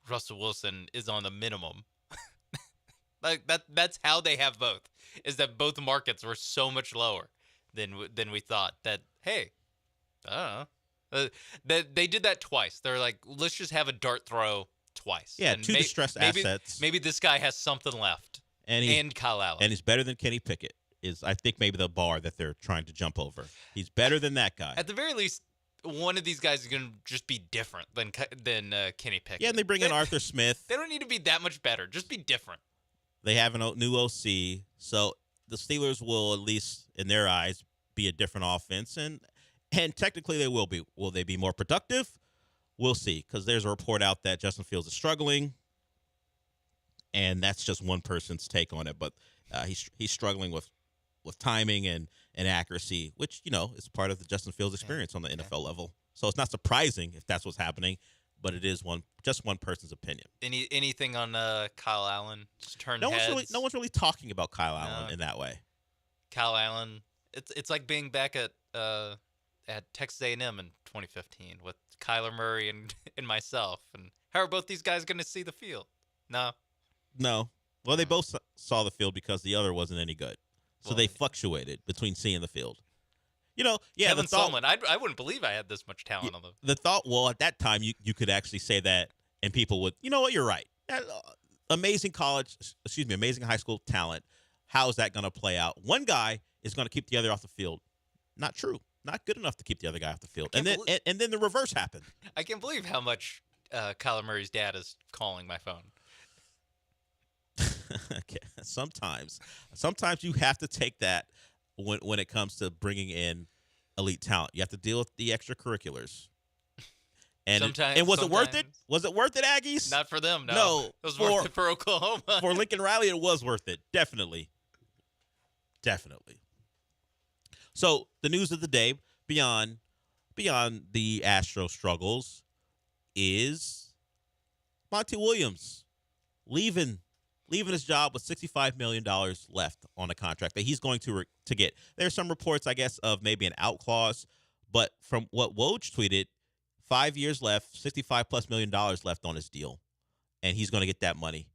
Russell Wilson is on the minimum. Like that's how they have both. Is that both markets were so much lower than we thought. That hey, I don't know. That they did that twice. They're like, let's just have a dart throw twice. Yeah, and two distressed assets. Maybe this guy has something left. And Kyle Allen. And he's better than Kenny Pickett. Is I think maybe the bar that they're trying to jump over. He's better than that guy. At the very least, one of these guys is going to just be different than Kenny Pickett. Yeah, and they bring in Arthur Smith. They don't need to be that much better. Just be different. They have a new OC, so the Steelers will, at least in their eyes, be a different offense, and technically they will be. Will they be more productive? We'll see, because there's a report out that Justin Fields is struggling, and that's just one person's take on it. But he's struggling with timing and accuracy, which is part of the Justin Fields experience on the NFL level. So it's not surprising if that's what's happening, but it is just one person's opinion. Anything on Kyle Allen? Just turn no heads. No one's really talking about Kyle Allen in that way. Kyle Allen, it's like being back at Texas A&M in 2015 with Kyler Murray and myself. And how are both these guys going to see the field? No. Well, they both saw the field because the other wasn't any good. So they fluctuated between seeing the field. Kevin Solomon, I wouldn't believe I had this much talent on them. The thought, well, at that time, you could actually say that, and people would, you know what, you're right. Amazing high school talent. How is that going to play out? One guy is going to keep the other off the field. Not true. Not good enough to keep the other guy off the field. And then the reverse happened. I can't believe how much Kyler Murray's dad is calling my phone. Okay. Sometimes you have to take that when it comes to bringing in elite talent. You have to deal with the extracurriculars. And was it worth it? Was it worth it, Aggies? Not for them, no. It was worth it for Oklahoma. For Lincoln Riley, it was worth it. Definitely. So the news of the day, beyond the Astro struggles, is Monty Williams leaving his job with $65 million left on a contract that he's going to get. There's some reports, I guess, of maybe an out clause, but from what Woj tweeted, 5 years left, $65+ million left on his deal, and he's going to get that money,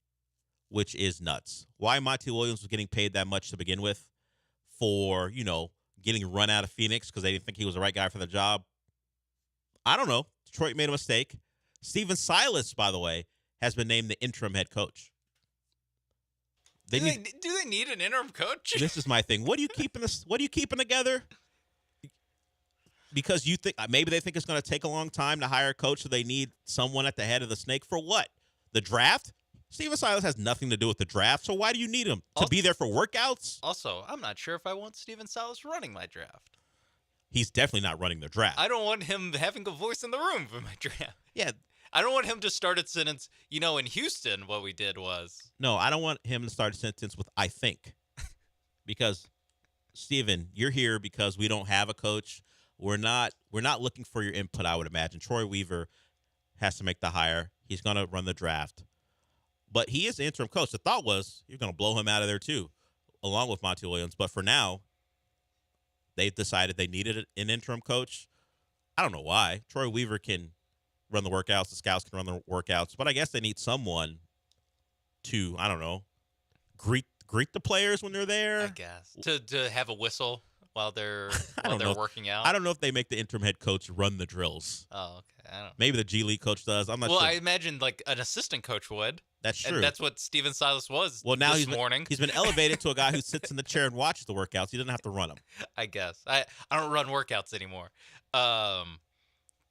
which is nuts. Why Monty Williams was getting paid that much to begin with for, getting run out of Phoenix because they didn't think he was the right guy for the job? I don't know. Detroit made a mistake. Steven Silas, by the way, has been named the interim head coach. Do they need an interim coach? This is my thing. What are you keeping together? Because you think maybe they think it's going to take a long time to hire a coach, so they need someone at the head of the snake for what? The draft? Steven Silas has nothing to do with the draft, so why do you need him? To be there for workouts? Also, I'm not sure if I want Steven Silas running my draft. He's definitely not running the draft. I don't want him having a voice in the room for my draft. Yeah. I don't want him to start a sentence, in Houston, what we did was. No, I don't want him to start a sentence with "I think," because Steven, you're here because we don't have a coach. We're not looking for your input. I would imagine Troy Weaver has to make the hire. He's going to run the draft, but he is the interim coach. The thought was you're going to blow him out of there too, along with Monty Williams. But for now, they've decided they needed an interim coach. I don't know why. Troy Weaver can run the workouts. The scouts can run the workouts. But I guess they need someone to, I don't know, greet the players when they're there. I guess. To have a whistle while they're working out. I don't know if they make the interim head coach run the drills. Oh, okay. I don't know. Maybe the G League coach does. I'm not sure. Well, I imagine like an assistant coach would. That's true. And that's what Steven Silas was now this morning. He's been elevated to a guy who sits in the chair and watches the workouts. He doesn't have to run them. I guess. I don't run workouts anymore.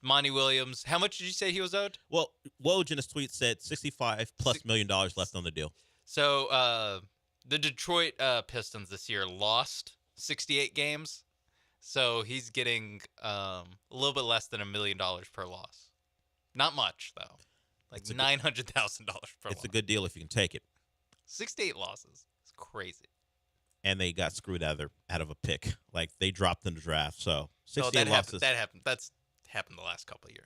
Monty Williams, how much did you say he was owed? Well, Woj in his tweet said $65+ million left on the deal. So the Detroit Pistons this year lost 68 games. So he's getting a little bit less than $1 million per loss. Not much, though. Like $900,000 per loss. It's a good deal if you can take it. 68 losses. It's crazy. And they got screwed out of a pick. Like, they dropped in the draft. So 68 losses. That happened. That's happened the last couple of years.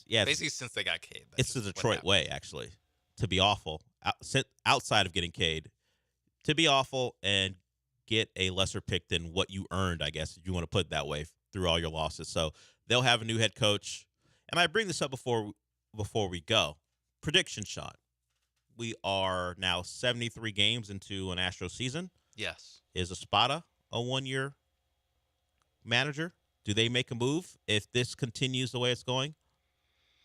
Yeah, basically since they got Cade. It's the Detroit way, actually, to be awful outside of getting Cade, to be awful and get a lesser pick than what you earned, I guess, if you want to put it that way, through all your losses. So they'll have a new head coach. And I bring this up before we go. Prediction, Sean. We are now 73 games into an Astros season. Yes. Is Espada a one-year manager? Do they make a move if this continues the way it's going?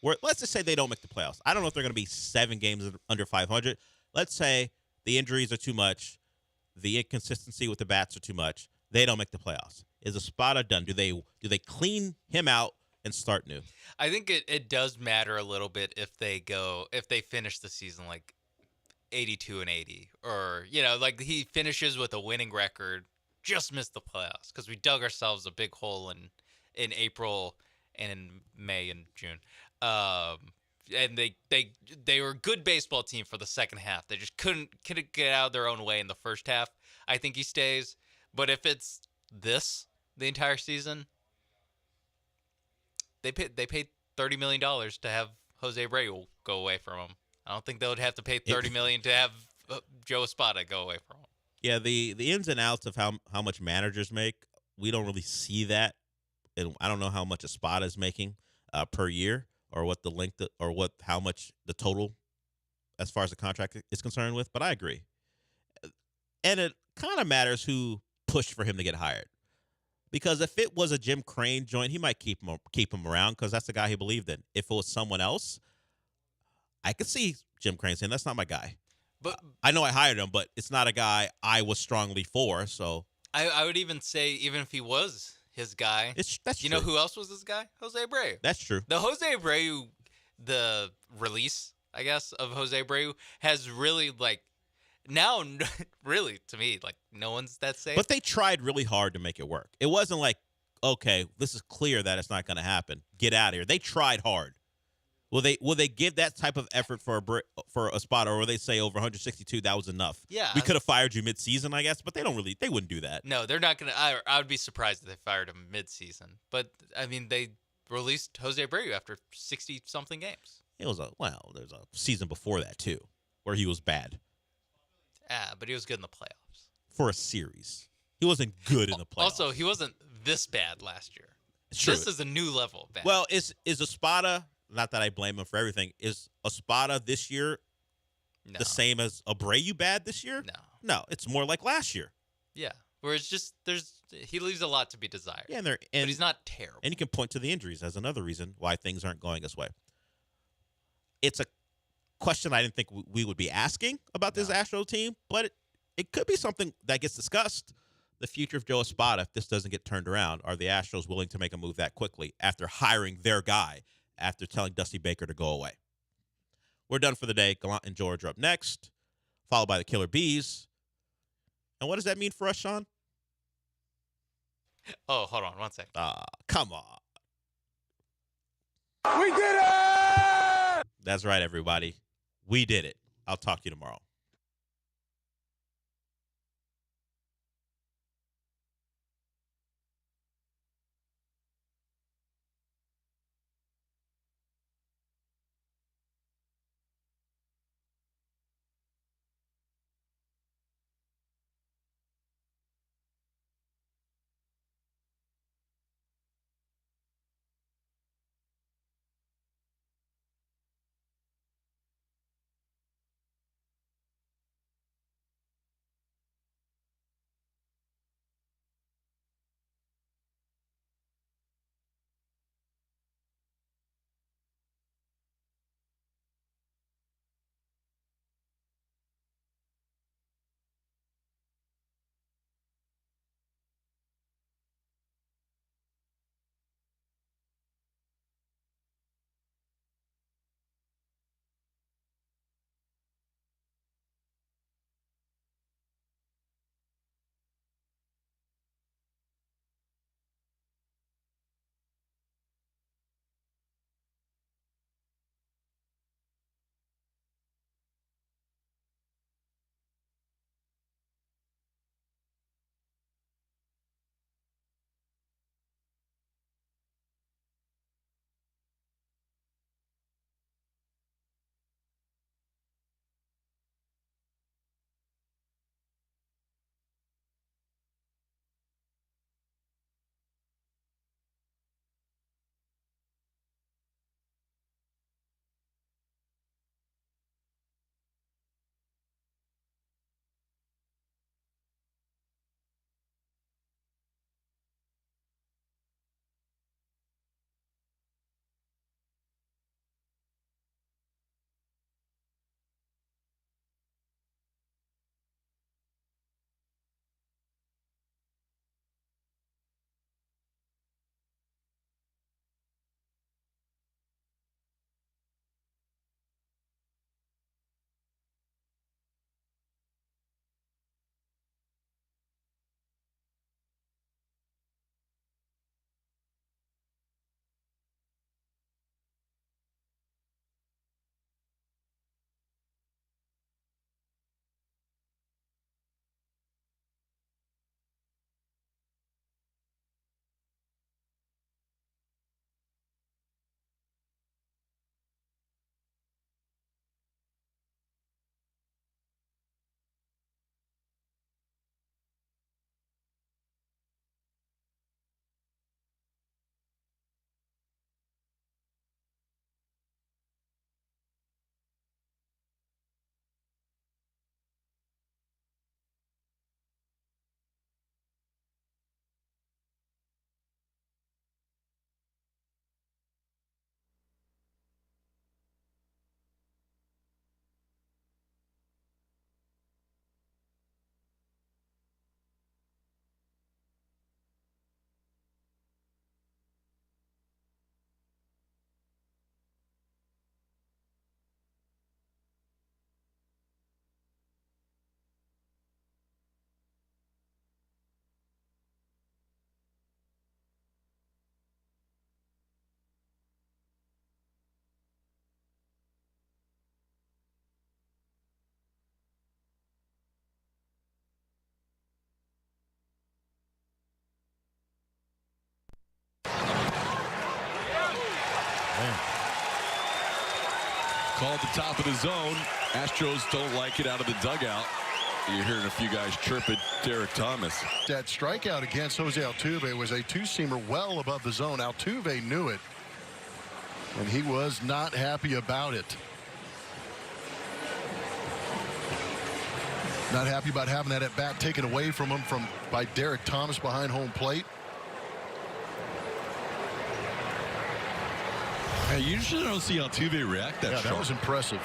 Let's just say they don't make the playoffs. I don't know if they're going to be 7 games under 500. Let's say the injuries are too much. The inconsistency with the bats are too much. They don't make the playoffs. Is Espada done? Do they clean him out and start new? I think it does matter a little bit if they finish the season like 82-80, or like he finishes with a winning record, just missed the playoffs because we dug ourselves a big hole in April and in May and June. And they were a good baseball team for the second half. They just couldn't get out of their own way in the first half. I think he stays. But if it's the entire season, they paid $30 million to have Jose Abreu go away from him. I don't think they would have to pay $30 million to have Joe Espada go away from him. Yeah, the ins and outs of how much managers make, we don't really see that. And I don't know how much Espada is making per year, or what the length how much the total as far as the contract is concerned with. But I agree. And it kind of matters who pushed for him to get hired. Because if it was a Jim Crane joint, he might keep him around because that's the guy he believed in. If it was someone else, I could see Jim Crane saying, that's not my guy. But I know I hired him, but it's not a guy I was strongly for. So I would even say, even if he was his guy, that's you true. know who else was his guy? Jose Abreu. That's true. The Jose Abreu, the release, I guess, of Jose Abreu has really, like, now, really, to me, like, no one's that safe. But they tried really hard to make it work. It wasn't like, okay, this is clear that it's not going to happen. Get out of here. They tried hard. Will they give that type of effort for a spot, or will they say over 162 that was enough? Yeah, we could have fired you mid-season, I guess, but they wouldn't do that. No, they're not gonna. I would be surprised if they fired him mid-season. But I mean, they released Jose Abreu after 60-something games. There's a season before that too, where he was bad. But he was good in the playoffs for a series. He wasn't good in the playoffs. Also, he wasn't this bad last year. Sure. This is a new level bad. Well, is Espada? Not that I blame him for everything. Is Espada this year the same as Abreu bad this year? No, it's more like last year. Yeah, where it's just he leaves a lot to be desired. Yeah, but he's not terrible. And you can point to the injuries as another reason why things aren't going this way. it's a question I didn't think we would be asking about this Astro team, but it could be something that gets discussed. The future of Joe Espada, if this doesn't get turned around, are the Astros willing to make a move that quickly after hiring their guy, after telling Dusty Baker to go away? We're done for the day. Gallant and George are up next, followed by the Killer Bees. And what does that mean for us, Sean? Oh, hold on 1 second. Come on. We did it! That's right, everybody. We did it. I'll talk to you tomorrow. Called the top of the zone. Astros don't like it out of the dugout. You're hearing a few guys chirp at Derek Thomas. That strikeout against Jose Altuve was a two-seamer well above the zone. Altuve knew it, and he was not happy about it. Not happy about having that at bat taken away from him by Derek Thomas behind home plate. Hey, you usually don't see Altuve react that That was impressive.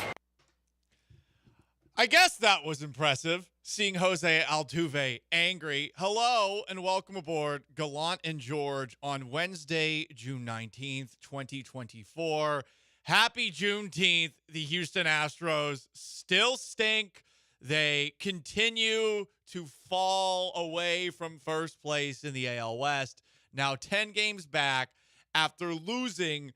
I guess that was impressive, seeing Jose Altuve angry. Hello and welcome aboard Gallant and George on Wednesday, June 19th, 2024. Happy Juneteenth. The Houston Astros still stink. They continue to fall away from first place in the AL West. Now 10 games back after losing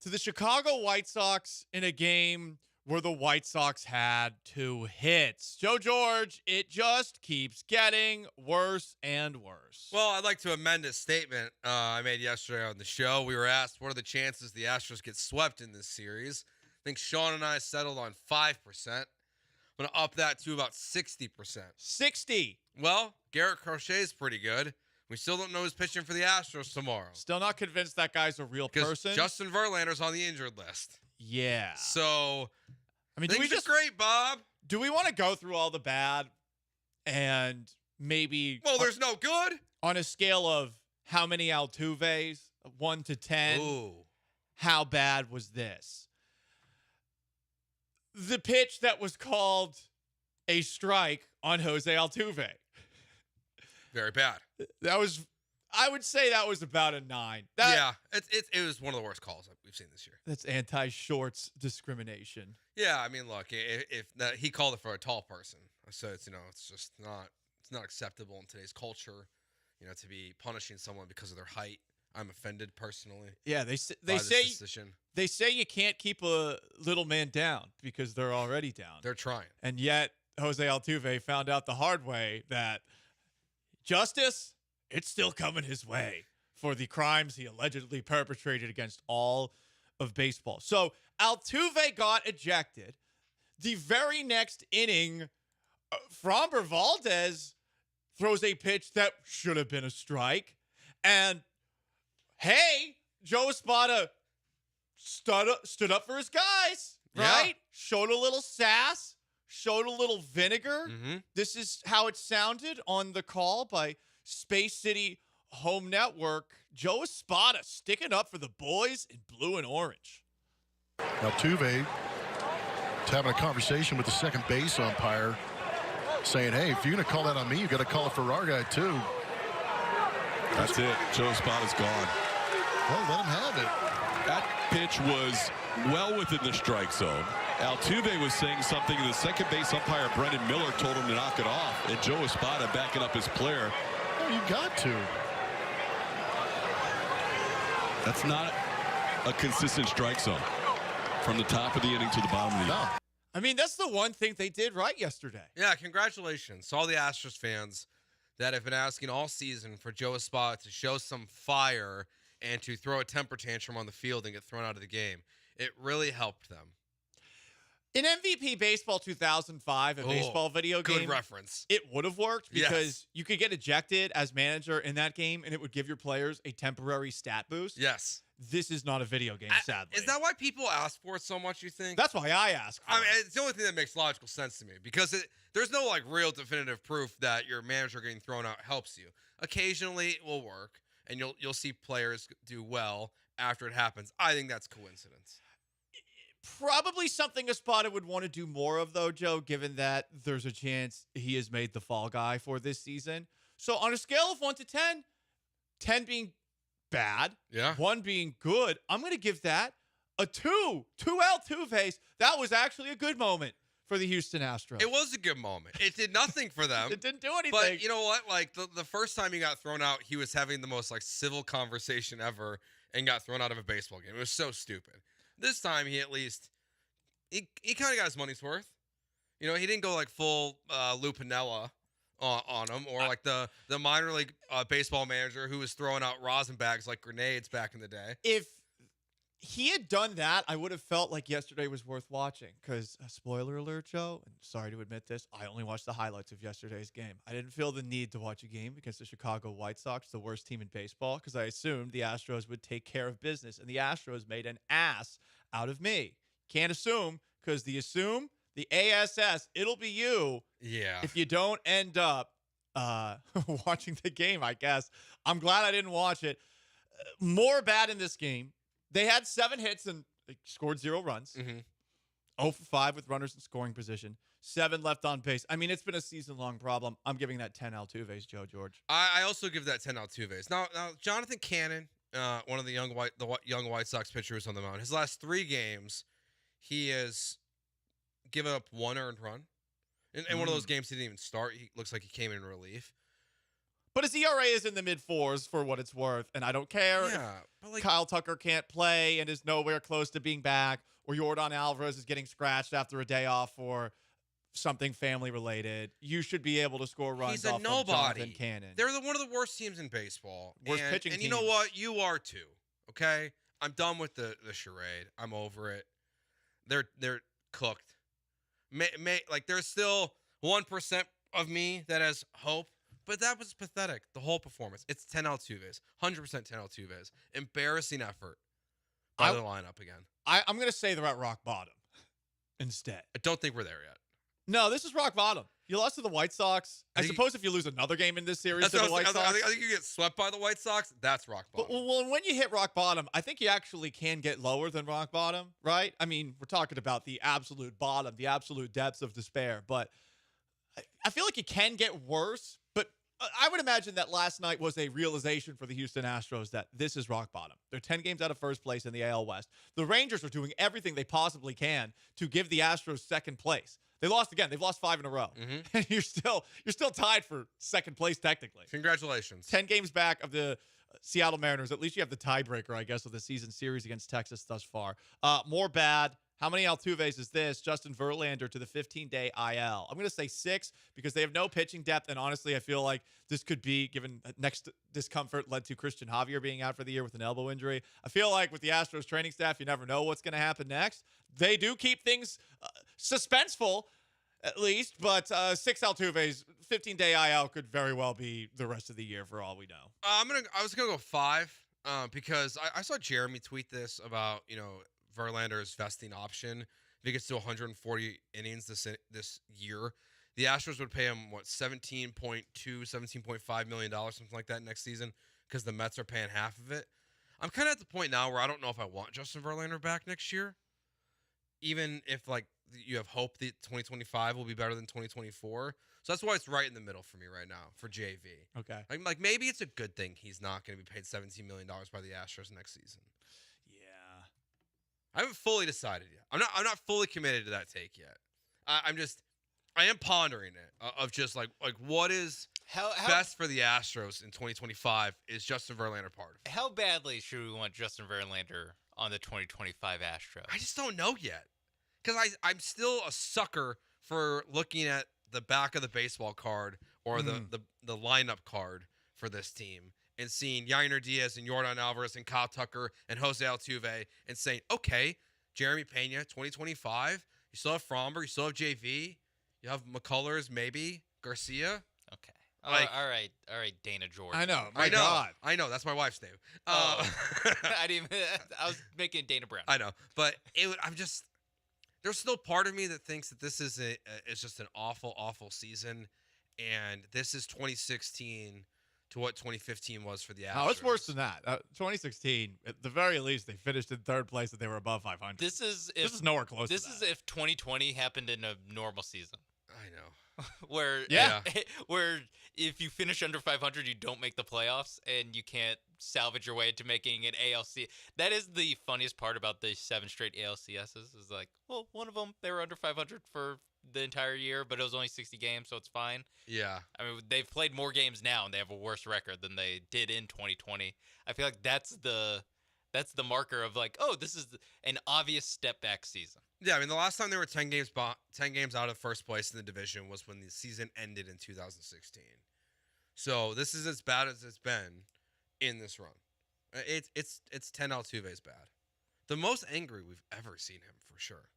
to the Chicago White Sox in a game where the White Sox had 2 hits. Joe George, it just keeps getting worse and worse. Well, I'd like to amend a statement I made yesterday on the show. We were asked, what are the chances the Astros get swept in this series? I think Sean and I settled on 5%. I'm going to up that to about 60%. 60. Well, Garrett Crochet's pretty good. We still don't know who's pitching for the Astros tomorrow. Still not convinced that guy's a real person. Justin Verlander's on the injured list. Yeah. So, I mean, things are great, Bob. Do we want to go through all the bad and maybe... Well, there's no good. On a scale of how many Altuves, 1 to 10, Ooh. How bad was this? The pitch that was called a strike on Jose Altuve. Very bad. I would say that was about a 9. It was one of the worst calls we've seen this year. That's anti-shorts discrimination. Yeah, I mean, look, if he called it for a tall person, so it's just not acceptable in today's culture, to be punishing someone because of their height. I'm offended personally. Yeah, they say you can't keep a little man down because they're already down. They're trying, and yet Jose Altuve found out the hard way that justice, it's still coming his way for the crimes he allegedly perpetrated against all of baseball. So Altuve got ejected. The very next inning, Framber Valdez throws a pitch that should have been a strike. And, hey, Joe Espada stood up for his guys, right? Yeah. Showed a little sass, showed a little vinegar. Mm-hmm. This is how it sounded on the call by Space City Home Network. Joe Espada sticking up for the boys in blue and orange. Altuve having a conversation with the second base umpire, saying, hey, if you're going to call that on me, you got to call it for our guy, too. That's it. Joe Espada's gone. Well, let him have it. That pitch was well within the strike zone. Altuve was saying something, and the second base umpire, Brendan Miller, told him to knock it off. And Joe Espada backing up his player. Oh, you got to. That's not a consistent strike zone from the top of the inning to the bottom of the inning. I mean, that's the one thing they did right yesterday. Yeah, congratulations to all the Astros fans that have been asking all season for Joe Espada to show some fire and to throw a temper tantrum on the field and get thrown out of the game. It really helped them. In MVP Baseball 2005, a baseball video game, good reference. It would have worked because you could get ejected as manager in that game, and it would give your players a temporary stat boost. Yes. This is not a video game, sadly. Is that why people ask for it so much, you think? That's why I ask for it. It's the only thing that makes logical sense to me because there's no real definitive proof that your manager getting thrown out helps you. Occasionally it will work, and you'll see players do well after it happens. I think that's coincidence. Probably something Espada would want to do more of, though, Joe, given that there's a chance he has made the fall guy for this season. So on a scale of 1 to 10, 10 being bad, 1 being good, I'm going to give that a 2. 2 Altuves. That was actually a good moment for the Houston Astros. It was a good moment. It did nothing for them. It didn't do anything. But you know what? The first time he got thrown out, he was having the most civil conversation ever and got thrown out of a baseball game. It was so stupid. This time, he at least he kind of got his money's worth. He didn't go full Lou Piniella on him, or the minor league baseball manager who was throwing out rosin bags like grenades back in the day. If he had done that, I would have felt like yesterday was worth watching. Because, spoiler alert, Joe, and sorry to admit this, I only watched the highlights of yesterday's game. I didn't feel the need to watch a game against the Chicago White Sox, the worst team in baseball, because I assumed the Astros would take care of business, and the Astros made an ass out of me. Can't assume, because the ASS, it'll be you. Yeah. If you don't end up watching the game, I guess. I'm glad I didn't watch it. More bad in this game. They had 7 hits and they scored 0 runs. Mm-hmm. 0 for 5 with runners in scoring position. 7 left on base. I mean, it's been a season-long problem. I'm giving that 10 Altuve's, Joe George. I also give that 10 Altuve's. Now Jonathan Cannon, one of the young White Sox pitchers on the mound, his last 3 games, he has given up 1 earned run. In one of those games, he didn't even start. He looks like he came in relief. But his ERA is in the mid-4s for what it's worth, and I don't care if Kyle Tucker can't play and is nowhere close to being back, or Yordan Alvarez is getting scratched after a day off for something family-related. You should be able to score runs He's a off nobody. of Jonathan Cannon. They're one of the worst teams in baseball. Worst pitching and you know teams. what? You are too. Okay? I'm done with the charade. I'm over it. They're cooked. There's still 1% of me that has hope. But that was pathetic, the whole performance. It's 10 Altuve's, 100% 10 Altuve's. Embarrassing effort by the lineup again. I'm going to say they're at rock bottom instead. I don't think we're there yet. No, this is rock bottom. You lost to the White Sox. I suppose if you lose another game in this series to the White Sox. I think you get swept by the White Sox. That's rock bottom. Well, when you hit rock bottom, I think you actually can get lower than rock bottom, right? I mean, we're talking about the absolute bottom, the absolute depths of despair. But I feel like it can get worse. But I would imagine that last night was a realization for the Houston Astros that this is rock bottom. They're 10 games out of first place in the AL West. The Rangers are doing everything they possibly can to give the Astros second place. They lost again. They've lost 5 in a row. Mm-hmm. And you're still tied for second place technically. Congratulations. 10 games back of the Seattle Mariners. At least you have the tiebreaker, I guess, of the season series against Texas thus far. More bad. How many Altuve's is this? Justin Verlander to the 15-day IL. I'm going to say 6 because they have no pitching depth, and honestly, I feel like this could be, given next discomfort led to Christian Javier being out for the year with an elbow injury. I feel like with the Astros training staff, you never know what's going to happen next. They do keep things suspenseful, at least, but 6 Altuve's, 15-day IL could very well be the rest of the year for all we know. I was gonna go 5 because I saw Jeremy tweet this about Verlander's vesting option. If he gets to 140 innings this year, the Astros would pay him $17.2, $17.5 million, something like that next season, because the Mets are paying half of it. I'm kind of at the point now where I don't know if I want Justin Verlander back next year, even if you have hope that 2025 will be better than 2024. So that's why it's right in the middle for me right now for JV. Okay. Like maybe it's a good thing he's not going to be paid $17 million by the Astros next season. Yeah. I haven't fully decided yet. I'm not fully committed to that take yet. I am pondering it of just like what is best for the Astros in 2025. Is Justin Verlander part of it? How badly should we want Justin Verlander on the 2025 Astros? I just don't know yet. Because I'm still a sucker for looking at the back of the baseball card or the lineup card for this team and seeing Yainer Diaz and Yordan Alvarez and Kyle Tucker and Jose Altuve and saying, okay, Jeremy Pena, 2025. You still have Fromber. You still have JV. You have McCullers, maybe. Garcia. Okay. All right, Dana George. I know. God. I know. That's my wife's name. I was making Dana Brown. I know. But there's still part of me that thinks that this is it's just an awful, awful season, and this is 2016 to what 2015 was for the Astros. No, it's worse than that. 2016, at the very least, they finished in 3rd place and they were above 500. This is nowhere close. This to is that. if 2020 happened in a normal season. I know. where if you finish under 500, you don't make the playoffs, and you can't salvage your way into making an ALC. That is the funniest part about the 7 straight ALCSs. Is like, well, one of them they were under 500 for the entire year, but it was only 60 games, so it's fine. Yeah. I mean, they've played more games now, and they have a worse record than they did in 2020. I feel like that's the marker of like, oh, this is an obvious step back season. Yeah, I mean, the last time they were 10 games out of first place in the division was when the season ended in 2016. So this is as bad as it's been in this run. It's 10 Altuve's bad. The most angry we've ever seen him, for sure.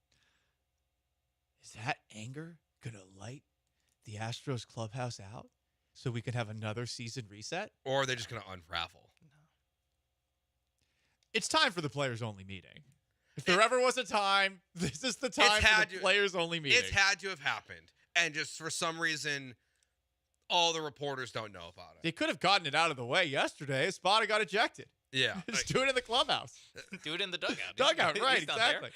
Is that anger going to light the Astros clubhouse out so we can have another season reset? Or are they just going to unravel? No. It's time for the players-only meeting. If there ever was a time, this is the time for the players-only meeting. It's had to have happened. And just for some reason, all the reporters don't know about it. They could have gotten it out of the way yesterday. Espada got ejected. Yeah. Just do it in the clubhouse. Do it in the dugout. Dugout, right, He's not there. exactly.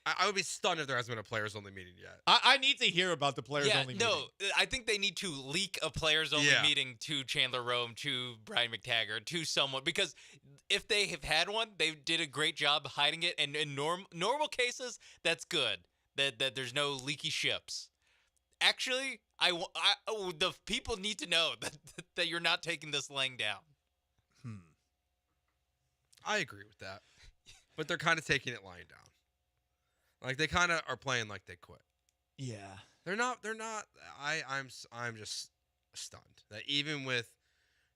I would be stunned if there hasn't been a players-only meeting yet. I need to hear about the players-only meeting. No, I think they need to leak a players-only meeting to Chandler Rome, to Brian McTaggart, to someone, because if they have had one, they did a great job hiding it, and in normal cases, that's good, that there's no leaky ships. Actually, the people need to know that you're not taking this laying down. I agree with that. But they're kind of taking it lying down. Like, they kind of are playing like they quit. Yeah. They're not. I'm just stunned that even with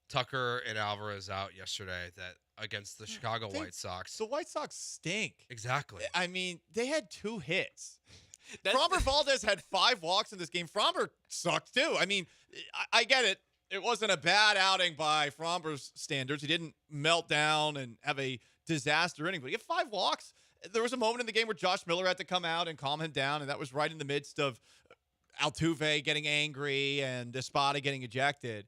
Tucker and Alvarez out yesterday, that against the Chicago White Sox. The White Sox stink. Exactly. I mean, they had 2 hits. Framber Valdez had 5 walks in this game. Framber sucked too. I mean, I get it. It wasn't a bad outing by Framber's standards. He didn't melt down and have a disaster inning, but he had 5 walks. There was a moment in the game where Josh Miller had to come out and calm him down, and that was right in the midst of Altuve getting angry and Espada getting ejected.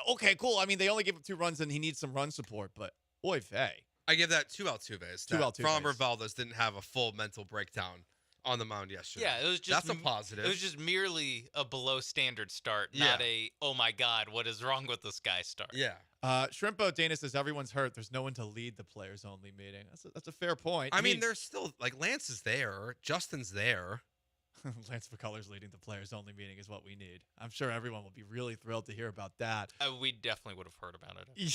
Okay, cool. I mean, they only gave him 2 runs, and he needs some run support, but oy vey. I give that 2 Altuves. 2 Altuves. Framber Valdez didn't have a full mental breakdown on the mound yesterday. Yeah, it was just that's a positive. It was just merely a below standard start, not a oh my god, what is wrong with this guy start. Yeah. Shrimpo Dana says everyone's hurt. There's no one to lead the players only meeting. That's a fair point. I mean, there's still like Lance is there, Justin's there. Lance McCullers leading the players only meeting is what we need. I'm sure everyone will be really thrilled to hear about that. We definitely would have heard about it.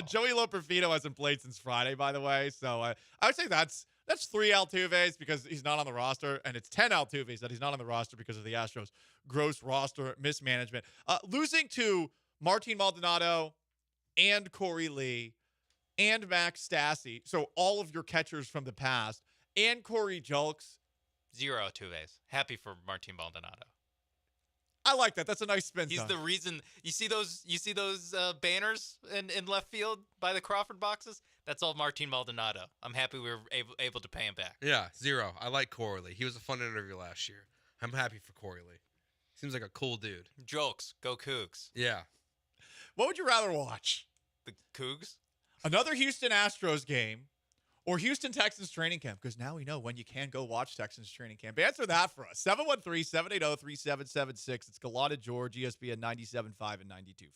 Joey Loperfido hasn't played since Friday, by the way. So I would say that's 3 Altuves because he's not on the roster, and it's 10 Altuves that he's not on the roster because of the Astros' gross roster mismanagement. Losing to Martin Maldonado and Corey Lee and Max Stassi, so all of your catchers from the past, and Corey Julks. 0 Altuves. Happy for Martin Maldonado. I like that. That's a nice spin. He's the reason. You see those banners in left field by the Crawford boxes? That's all Martin Maldonado. I'm happy we were able to pay him back. Yeah, 0. I like Corey Lee. He was a fun interview last year. I'm happy for Corey Lee. Seems like a cool dude. Jokes. Go Cougs. Yeah. What would you rather watch? The Cougs? Another Houston Astros game or Houston Texans training camp? Because now we know when you can go watch Texans training camp. Answer that for us. 713-780-3776. It's Gallant George, ESPN 97.5 and 92.5.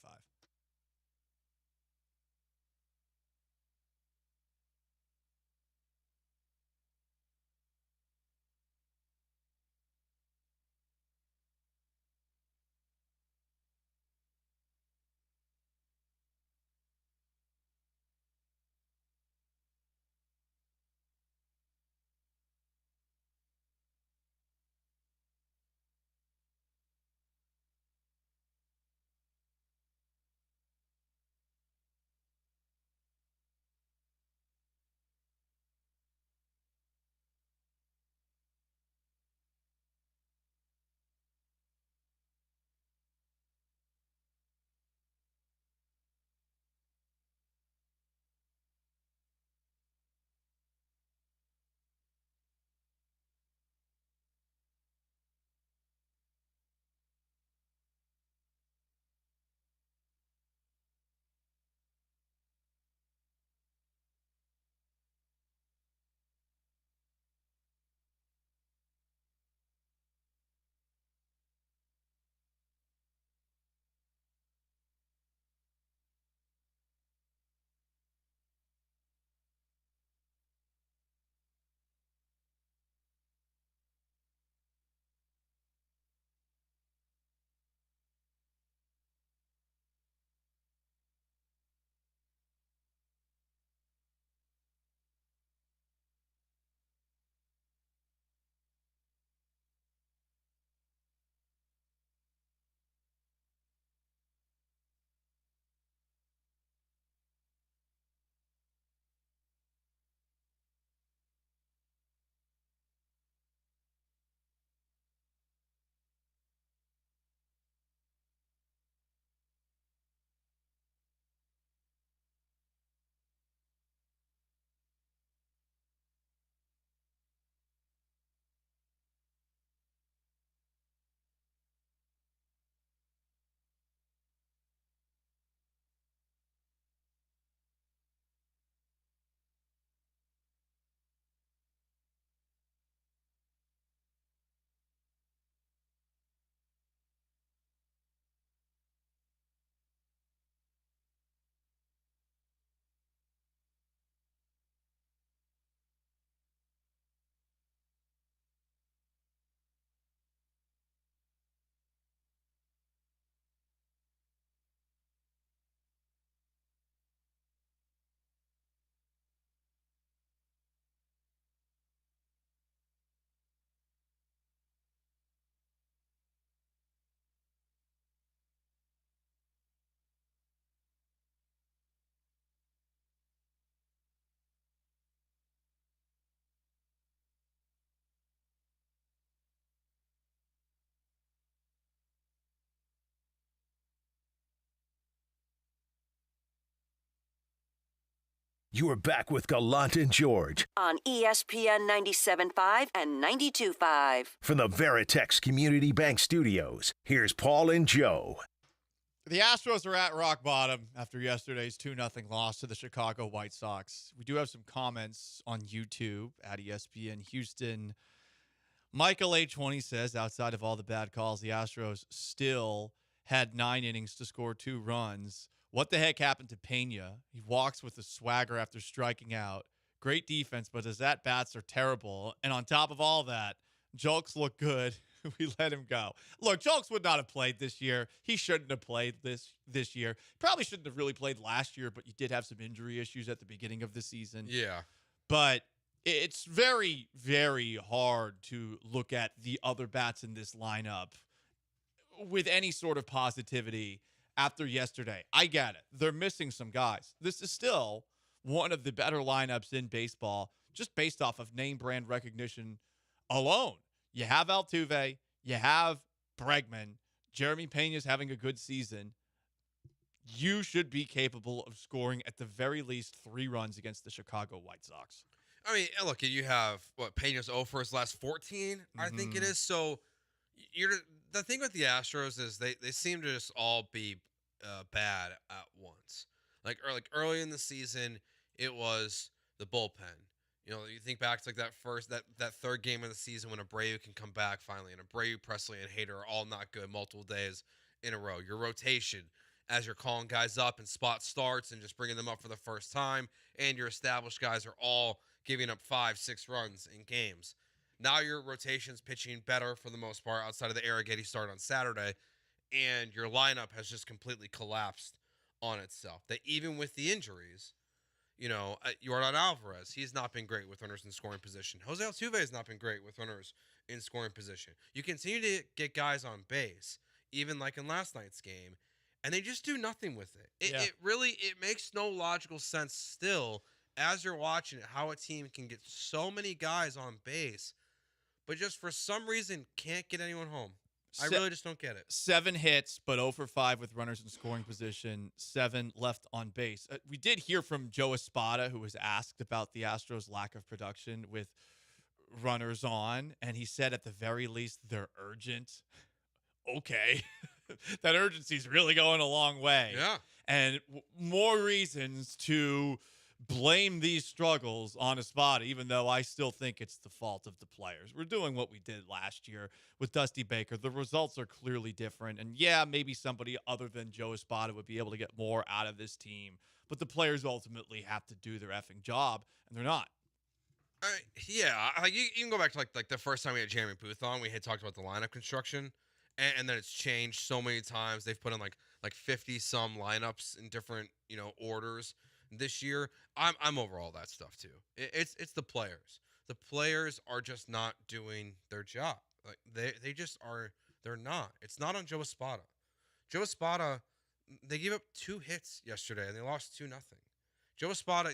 You are back with Gallant and George on ESPN 97.5 and 92.5. from the Veritex Community Bank Studios. Here's Paul and Joe. The Astros are at rock bottom after yesterday's 2-0 loss to the Chicago White Sox. We do have some comments on YouTube at ESPN Houston. Michael A20 says, outside of all the bad calls, the Astros still had 9 innings to score 2 runs. What the heck happened to Pena? He walks with a swagger after striking out. Great defense, but his at-bats are terrible. And on top of all that, Julks look good. We let him go. Look, Julks would not have played this year. He shouldn't have played this year. Probably shouldn't have really played last year, but you did have some injury issues at the beginning of the season. Yeah. But it's very, very hard to look at the other bats in this lineup with any sort of positivity after yesterday. I get it. They're missing some guys. This is still one of the better lineups in baseball, just based off of name brand recognition alone. You have Altuve, you have Bregman, Jeremy Pena's having a good season. You should be capable of scoring at the very least 3 runs against the Chicago White Sox. I mean, look, you have Pena's 0 for his last 14, I think it is. So the thing with the Astros is they seem to just all be bad at once. Like early in the season, it was the bullpen. You know, you think back to that third game of the season when Abreu can come back finally, and Abreu, Presley, and Hader are all not good multiple days in a row. Your rotation, as you're calling guys up and spot starts and just bringing them up for the first time, and your established guys are all giving up 5-6 runs in games. Now your rotation's pitching better for the most part outside of the Arrighetti start on Saturday, and your lineup has just completely collapsed on itself. That even with the injuries, you know, Yordan Alvarez, he's not been great with runners in scoring position. Jose Altuve has not been great with runners in scoring position. You continue to get guys on base, even like in last night's game, and they just do nothing with it. It makes no logical sense still as you're watching it, how a team can get so many guys on base, but just for some reason can't get anyone home. I really just don't get it. 7 hits, but 0 for 5 with runners in scoring position, 7 left on base. We did hear from Joe Espada, who was asked about the Astros' lack of production with runners on, and he said at the very least they're urgent. Okay. That urgency is really going a long way. Yeah. And more reasons to blame these struggles on Espada, even though I still think it's the fault of the players. We're doing what we did last year with Dusty Baker. The results are clearly different. And yeah, maybe somebody other than Joe Espada would be able to get more out of this team. But the players ultimately have to do their effing job, and they're not. You can go back to like the first time we had Jeremy Booth on. We had talked about the lineup construction, and then it's changed so many times. They've put in like 50 some lineups in different orders this year. I'm over all that stuff too. It's the players. The players are just not doing their job. Like they just are. They're not. It's not on Joe Espada. Joe Espada, they gave up 2 hits yesterday and they lost 2-0. Joe Espada,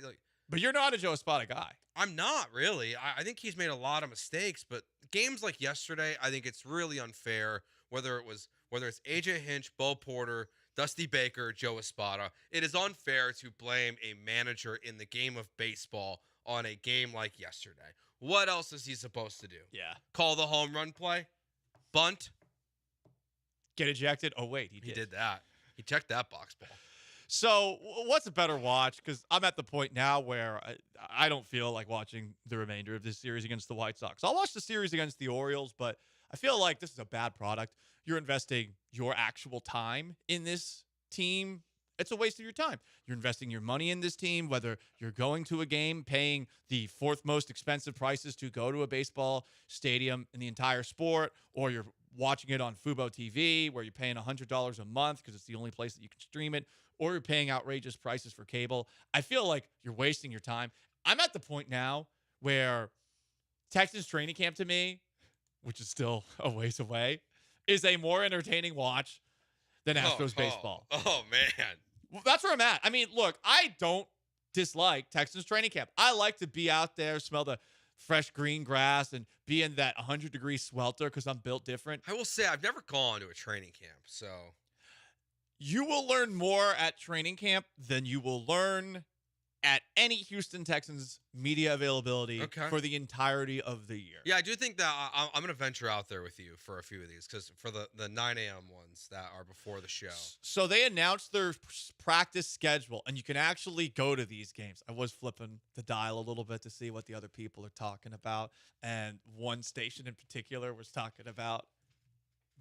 but you're not a Joe Espada guy. I'm not really. I think he's made a lot of mistakes, but games like yesterday, I think it's really unfair. Whether it's AJ Hinch, Bo Porter, Dusty Baker, Joe Espada, it is unfair to blame a manager in the game of baseball on a game like yesterday. What else is he supposed to do? Yeah. Call the home run play? Bunt? Get ejected? Oh, wait, he did that. He checked that box ball. So what's a better watch? Because I'm at the point now where I don't feel like watching the remainder of this series against the White Sox. I'll watch the series against the Orioles, but I feel like this is a bad product. You're investing your actual time in this team. It's a waste of your time. You're investing your money in this team, whether you're going to a game, paying the 4th most expensive prices to go to a baseball stadium in the entire sport, or you're watching it on Fubo TV, where you're paying $100 a month because it's the only place that you can stream it, or you're paying outrageous prices for cable. I feel like you're wasting your time. I'm at the point now where Texans training camp to me, which is still a ways away, is a more entertaining watch than Astros baseball. Oh, man. Well, that's where I'm at. I mean, look, I don't dislike Texans training camp. I like to be out there, smell the fresh green grass, and be in that 100-degree swelter because I'm built different. I will say I've never gone to a training camp, so. You will learn more at training camp than you will learn at any Houston Texans media availability for the entirety of the year. Yeah, I do think that I'm going to venture out there with you for a few of these because for the 9 a.m. ones that are before the show. So they announced their practice schedule, and you can actually go to these games. I was flipping the dial a little bit to see what the other people are talking about, and one station in particular was talking about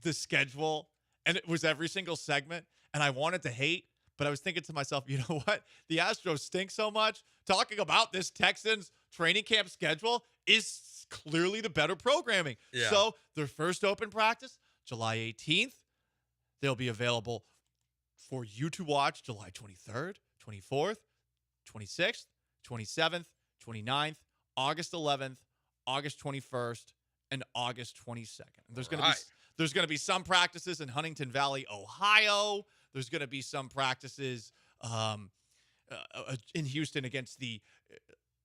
the schedule, and it was every single segment, and I wanted to hate, but I was thinking to myself, you know what? The Astros stink so much. Talking about this Texans training camp schedule is clearly the better programming. Yeah. So their first open practice, July 18th. They'll be available for you to watch July 23rd, 24th, 26th, 27th, 29th, August 11th, August 21st, and August 22nd. There's going to be some practices in Huntington Valley, Ohio. There's going to be some practices in Houston against the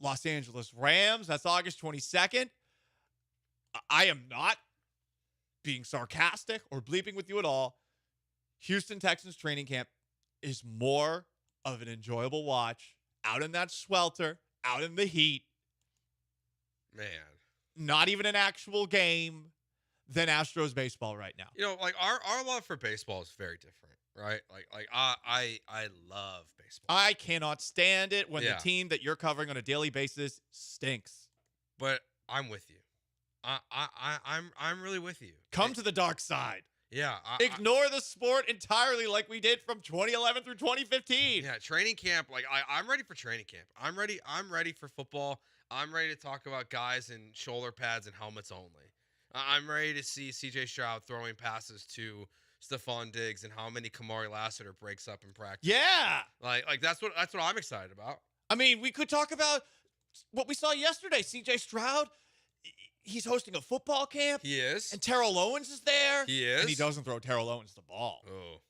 Los Angeles Rams. That's August 22nd. I am not being sarcastic or bleeping with you at all. Houston Texans training camp is more of an enjoyable watch out in that swelter, out in the heat. Man. Not even an actual game than Astros baseball right now. You know, like our love for baseball is very different, right? Like I love baseball. I cannot stand it when the team that you're covering on a daily basis stinks. But I'm with you. I'm really with you. Come to the dark side. Yeah. Ignore the sport entirely like we did from 2011 through 2015. Yeah, training camp. Like I'm ready for training camp. I'm ready for football. I'm ready to talk about guys in shoulder pads and helmets only. I'm ready to see C.J. Stroud throwing passes to Stephon Diggs and how many Kamari Lassiter breaks up in practice. Yeah. Like that's what I'm excited about. I mean, we could talk about what we saw yesterday. C.J. Stroud, he's hosting a football camp. He is. And Terrell Owens is there. He is. And he doesn't throw Terrell Owens the ball. Oh.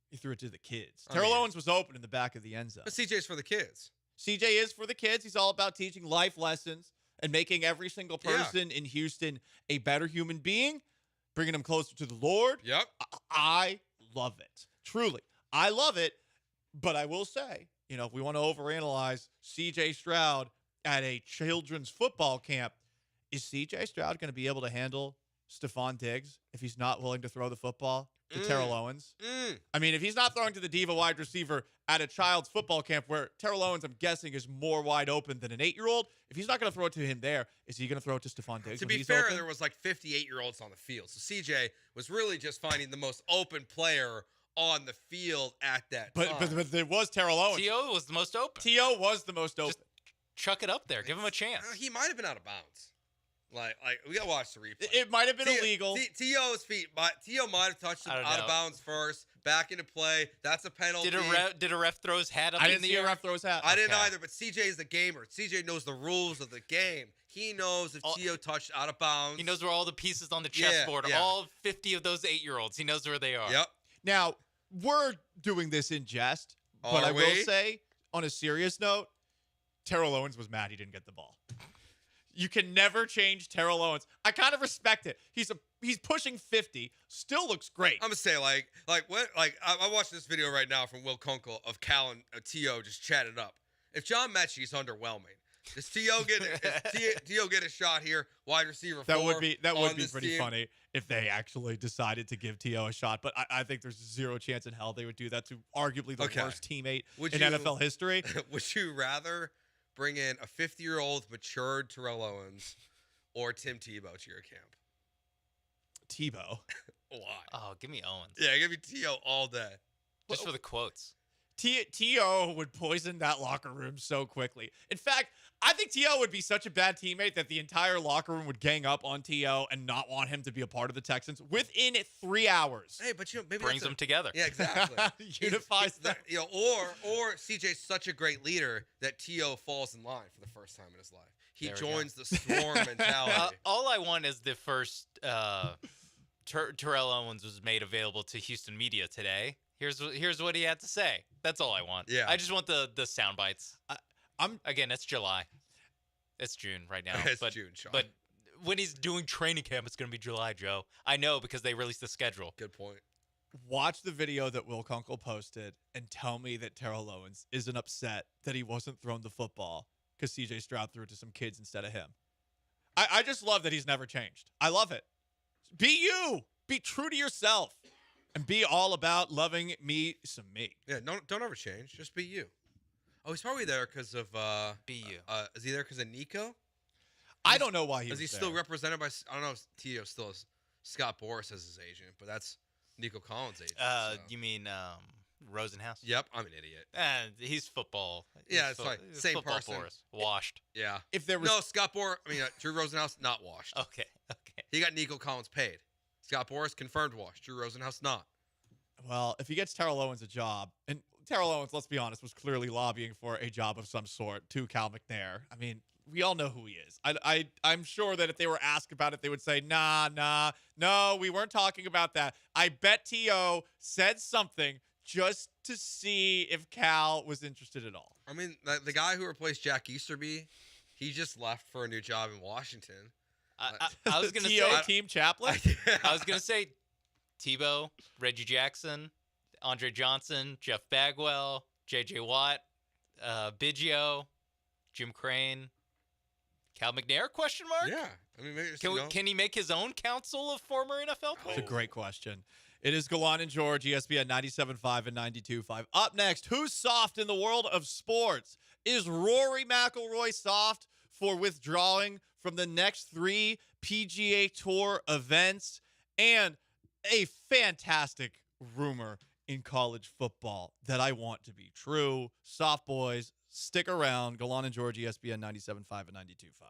He threw it to the kids. Terrell Owens was open in the back of the end zone. But CJ's for the kids. CJ is for the kids. He's all about teaching life lessons and making every single person in Houston a better human being, bringing them closer to the Lord. Yep. I love it. Truly. I love it. But I will say, you know, if we want to overanalyze CJ Stroud at a children's football camp, is CJ Stroud going to be able to handle Stephon Diggs if he's not willing to throw the football to Terrell Owens? I mean, if he's not throwing to the diva wide receiver at a child's football camp where Terrell Owens, I'm guessing, is more wide open than an 8-year-old, if he's not going to throw it to him there, is he going to throw it to Stephon Diggs? To be fair, there was like 58-year-olds on the field. So CJ was really just finding the most open player on the field at that time. But there was Terrell Owens. T.O. was the most open. T.O. was the most open. Just chuck it up there. Give him a chance. He might have been out of bounds. Like we gotta watch the replay. It might have been illegal. T.O.'s feet, T.O. might have touched him out of bounds first, back into play. That's a penalty. Did a ref throw his hat up I in didn't the see air? a ref throw his hat. I didn't either, but CJ is the gamer. CJ knows the rules of the game. He knows if T.O. touched out of bounds. He knows where all the pieces on the chessboard are. All 50 of those 8-year-olds. He knows where they are. Yep. Now, we're doing this in jest, but I will say, on a serious note, Terrell Owens was mad he didn't get the ball. You can never change Terrell Owens. I kind of respect it. He's pushing 50, still looks great. I'm gonna say I watched this video right now from Will Kunkel of Cal and T.O. just chatted up. If John Mechie's underwhelming, does T.O. get a shot here? Wide receiver. That would be pretty funny if they actually decided to give T.O. a shot. But I think there's zero chance in hell they would do that to arguably the worst teammate in NFL history. Would you rather bring in a 50-year-old matured Terrell Owens or Tim Tebow to your camp? Tebow. Why? Oh, give me Owens. Yeah, give me T.O. all day. Just for the quotes. T.O. would poison that locker room so quickly. In fact, I think T.O. would be such a bad teammate that the entire locker room would gang up on T.O. and not want him to be a part of the Texans within 3 hours. Hey, but maybe brings them together. Yeah, exactly. Unifies them. Or CJ's such a great leader that T.O. falls in line for the first time in his life. He joins the swarm mentality. All I want is the first Terrell Owens was made available to Houston media today. Here's what he had to say. That's all I want. Yeah. I just want the sound bites. Again, it's July. It's June right now. It's June, Sean. But when he's doing training camp, it's going to be July, Joe. I know because they released the schedule. Good point. watch the video that Will Kunkel posted and tell me that Terrell Owens isn't upset that he wasn't thrown the football because C.J. Stroud threw it to some kids instead of him. I just love that he's never changed. I love it. Be you. Be true to yourself. And be all about loving me some me. Yeah, don't ever change. Just be you. Oh, he's probably there because of Be you. Is he there because of Nico? I don't know why he was he there. still represented by? I don't know if Tio still has Scott Boras as his agent, but that's Nico Collins' agent. So. You mean Rosenhaus? Yep, I'm an idiot. He's football. Yeah, it's like he's same football person. Boris. Washed. Yeah. If there was no Scott Boras, Drew Rosenhaus not washed. Okay. He got Nico Collins paid. Scott Boras confirmed washed. Drew Rosenhaus not. Well, if he gets Terrell Owens a job, and Terrell Owens, let's be honest, was clearly lobbying for a job of some sort to Cal McNair. I mean, we all know who he is. I'm sure that if they were asked about it, they would say, no, we weren't talking about that. I bet T.O. said something just to see if Cal was interested at all. I mean, the guy who replaced Jack Easterby, he just left for a new job in Washington. I was going to T.O. say team chaplain? I was going to say Tebow, Reggie Jackson, Andre Johnson, Jeff Bagwell, J.J. Watt, Biggio, Jim Crane, Cal McNair, question mark? Yeah. I mean, maybe Can he make his own council of former NFL players? It's a great question. It is Gallant and George, ESPN 97.5 and 92.5. Up next, who's soft in the world of sports? Is Rory McIlroy soft for withdrawing from the next 3 PGA Tour events? And a fantastic rumor in college football that I want to be true. Soft boys, stick around. Gallant and George, ESPN 97.5 and 92.5.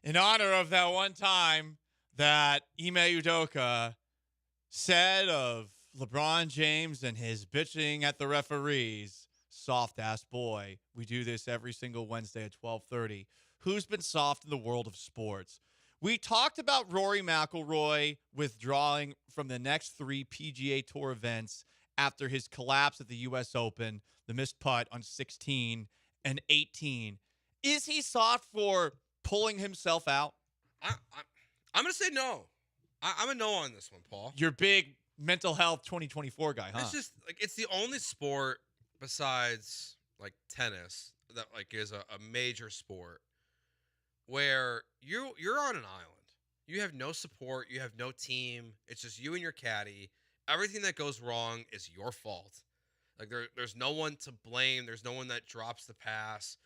in honor of that one time that Ime Udoka said of LeBron James and his bitching at the referees, soft-ass boy. We do this every single Wednesday at 12:30. Who's been soft in the world of sports? We talked about Rory McIlroy withdrawing from the next 3 PGA Tour events after his collapse at the U.S. Open, the missed putt on 16 and 18. Is he soft for pulling himself out? I'm going to say no. I'm a no on this one, Paul. You're big mental health 2024 guy, huh? It's just like it's the only sport besides like tennis that like is a major sport where you're on an island. You have no support, you have no team. It's just you and your caddy. Everything that goes wrong is your fault. Like there's no one to blame. There's no one that drops the pass.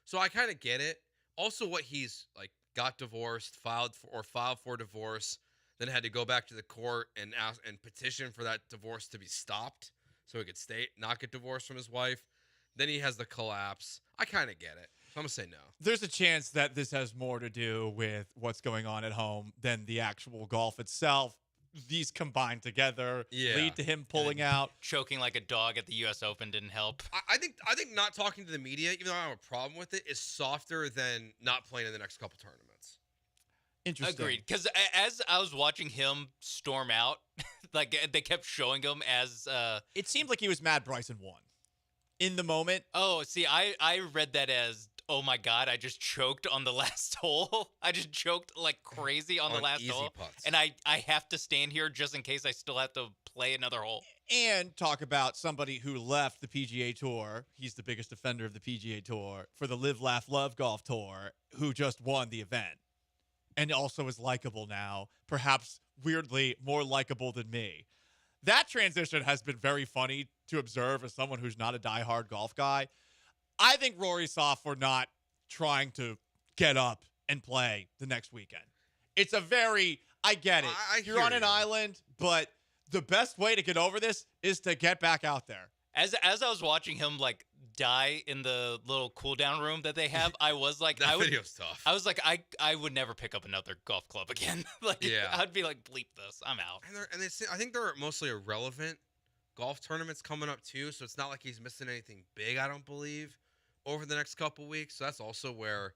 So I kind of get it. Also, what he's like got divorced, filed for divorce, then had to go back to the court and ask and petition for that divorce to be stopped so he could not get divorced from his wife. Then he has the collapse. I kind of get it. So I'm going to say no. There's a chance that this has more to do with what's going on at home than the actual golf itself. These combined together lead to him pulling out. Choking like a dog at the U.S. Open didn't help. I think not talking to the media, even though I have a problem with it, is softer than not playing in the next couple tournaments. Interesting. Agreed. Because as I was watching him storm out, like they kept showing him as it seemed like he was mad Bryson won in the moment. Oh, see, I read that as, oh my God, I just choked on the last hole. I just choked like crazy on the last easy hole. putts. And I have to stand here just in case I still have to play another hole. And talk about somebody who left the PGA Tour. He's the biggest defender of the PGA Tour for the Live, Laugh, Love Golf Tour, who just won the event. And also is likable now, perhaps weirdly more likable than me. That transition has been very funny to observe as someone who's not a diehard golf guy. I think Rory's soft for not trying to get up and play the next weekend. It's a very, I get it. You're on an island, but the best way to get over this is to get back out there. As I was watching him like die in the little cool down room that they have, I was like, That video's tough. I was like, I would never pick up another golf club again. Like, Yeah. I'd be like, bleep this, I'm out. And they say, I think they're mostly irrelevant golf tournaments coming up too, so it's not like he's missing anything big, I don't believe, over the next couple weeks. So that's also where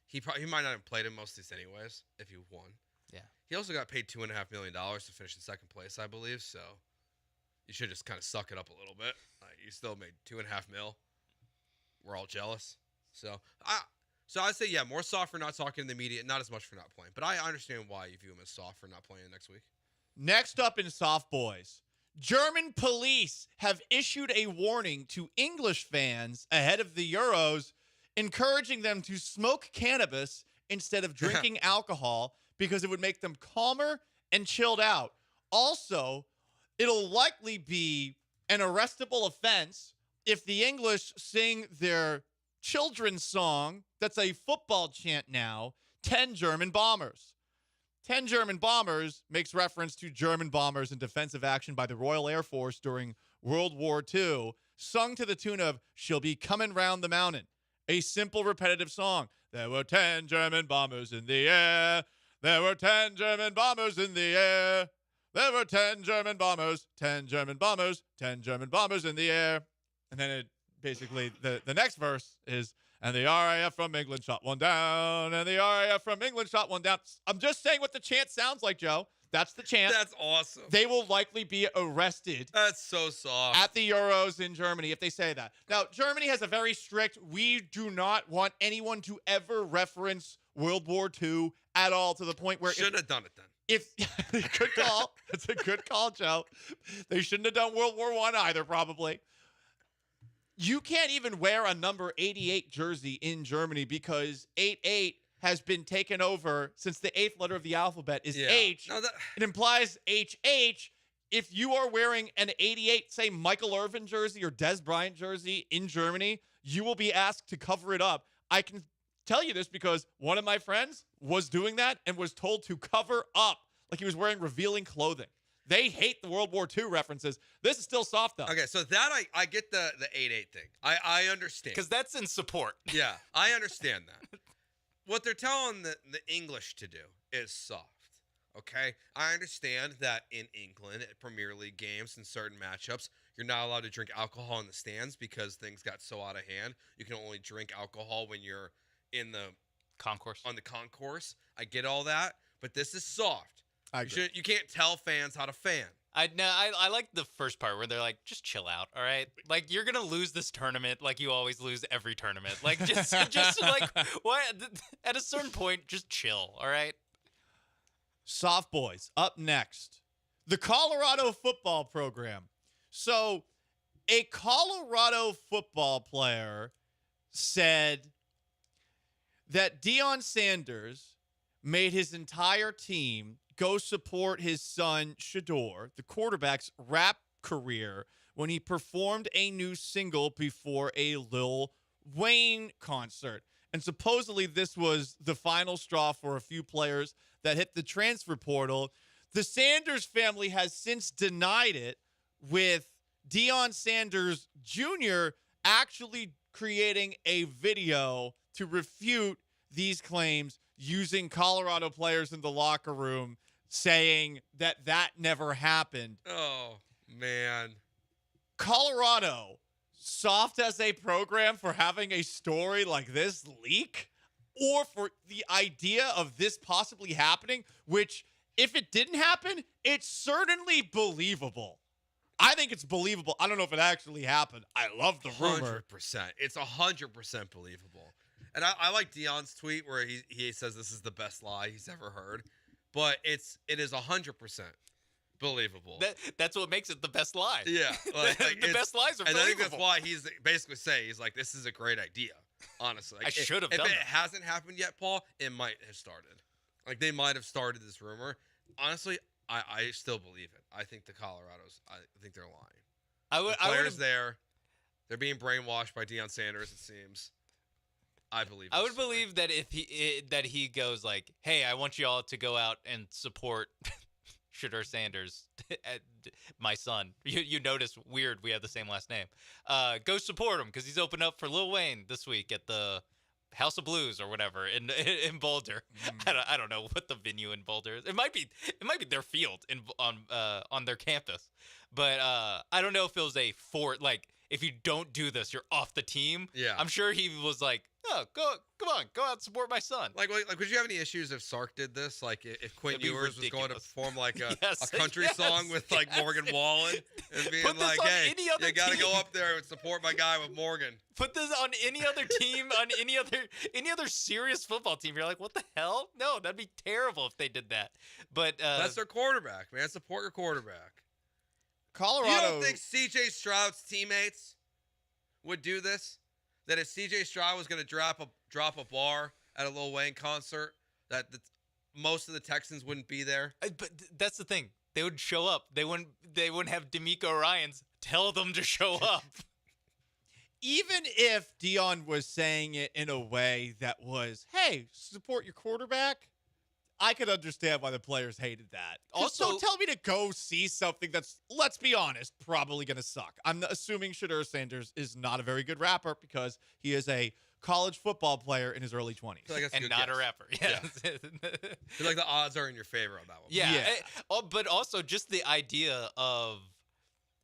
he might not have played in most of these anyways if he won. Yeah. He also got paid $2.5 million to finish in second place, I believe. So you should just kind of suck it up a little bit. You still made $2.5 million. We're all jealous. So I'd say more soft for not talking to the media, not as much for not playing. But I understand why you view him as soft for not playing next week. Next up in soft boys, German police have issued a warning to English fans ahead of the Euros, encouraging them to smoke cannabis instead of drinking alcohol because it would make them calmer and chilled out. Also, it'll likely be an arrestable offense if the English sing their children's song, that's a football chant now, 10 German Bombers. 10 German Bombers makes reference to German bombers in defensive action by the Royal Air Force during World War II, sung to the tune of She'll Be Coming Round the Mountain, a simple repetitive song. There were 10 German bombers in the air. There were 10 German bombers in the air. There were 10 German bombers, 10 German bombers, 10 German bombers in the air. And then it basically, the next verse is, and the RAF from England shot one down, and the RAF from England shot one down. I'm just saying what the chant sounds like, Joe. That's the chant. That's awesome. They will likely be arrested. That's so soft. At the Euros in Germany if they say that. Now, Germany has a very strict, we do not want anyone to ever reference World War II at all, to the point where... Shouldn't have done it then. Good call. That's a good call, Joe. They shouldn't have done World War I either, probably. You can't even wear a number 88 jersey in Germany because 88 has been taken over since the 8th letter of the alphabet is H. No, it implies HH. If you are wearing an 88, say, Michael Irvin jersey or Des Bryant jersey in Germany, you will be asked to cover it up. I can tell you this because one of my friends was doing that and was told to cover up, like he was wearing revealing clothing. They hate the World War II references. This is still soft, though. Okay, so that I get the 8-8 thing. I understand. Because that's in support. Yeah, I understand that. what they're telling the English to do is soft. Okay, I understand that in England at Premier League games and certain matchups, you're not allowed to drink alcohol in the stands because things got so out of hand. You can only drink alcohol when you're in the concourse. On the concourse, I get all that, but this is soft. I agree. You can't tell fans how to fan. I like the first part where they're like, just chill out, all right? Like, you're gonna lose this tournament like you always lose every tournament. Like, just like, what? At a certain point, just chill, all right? Soft boys up next. The Colorado football program. So, a Colorado football player said that Deion Sanders made his entire team go support his son, Shador, the quarterback's rap career, when he performed a new single before a Lil Wayne concert. And supposedly this was the final straw for a few players that hit the transfer portal. The Sanders family has since denied it, with Deion Sanders Jr. actually creating a video to refute these claims using Colorado players in the locker room saying that never happened. Oh, man. Colorado, soft as a program for having a story like this leak, or for the idea of this possibly happening, which, if it didn't happen, it's certainly believable. I think it's believable. I don't know if it actually happened. I love the rumor. 100%. It's 100% believable. And I like Deion's tweet where he says this is the best lie he's ever heard. But it is 100% believable. That's what makes it the best lie. Yeah. The best lies are believable. And I think that's why he's basically saying, he's like, this is a great idea, honestly. Like, I should have done If it that. hasn't happened yet, Paul, it might have started. Like, they might have started this rumor. Honestly, I still believe it. I think the Colorados, I think they're lying. The players there, they're being brainwashed by Deion Sanders, it seems. I believe. I would believe that if he goes like, "Hey, I want you all to go out and support Shador Sanders, my son." You notice weird we have the same last name. Go support him because he's opened up for Lil Wayne this week at the House of Blues or whatever in Boulder. I don't know what the venue in Boulder is. It might be their field on their campus, but I don't know if it was like, if you don't do this, you're off the team. Yeah. I'm sure he was like, "No, come on, go out and support my son." Like, would you have any issues if Sark did this? Like, if Quinn That'd be Ewers was going to ridiculous. perform like a Yes, country yes, song with like yes. Morgan Wallen and being Put this like, on "Hey, any other you got to go team." up there and support my guy with Morgan." Put this on any other team, on any other serious football team. You're like, what the hell? No, that'd be terrible if they did that. But That's their quarterback, man. Support your quarterback. Colorado. You don't think C.J. Stroud's teammates would do this? That if C.J. Stroud was going to drop a bar at a Lil Wayne concert, that most of the Texans wouldn't be there? But that's the thing. They would show up. They wouldn't have D'Amico Ryans tell them to show up. Even if Deion was saying it in a way that was, "Hey, support your quarterback," I could understand why the players hated that. Also, don't tell me to go see something that's, let's be honest, probably going to suck. I'm assuming Shador Sanders is not a very good rapper because he is a college football player in his early 20s. And not a rapper. Yeah. I feel like the odds are in your favor on that one. Yeah. But also just the idea of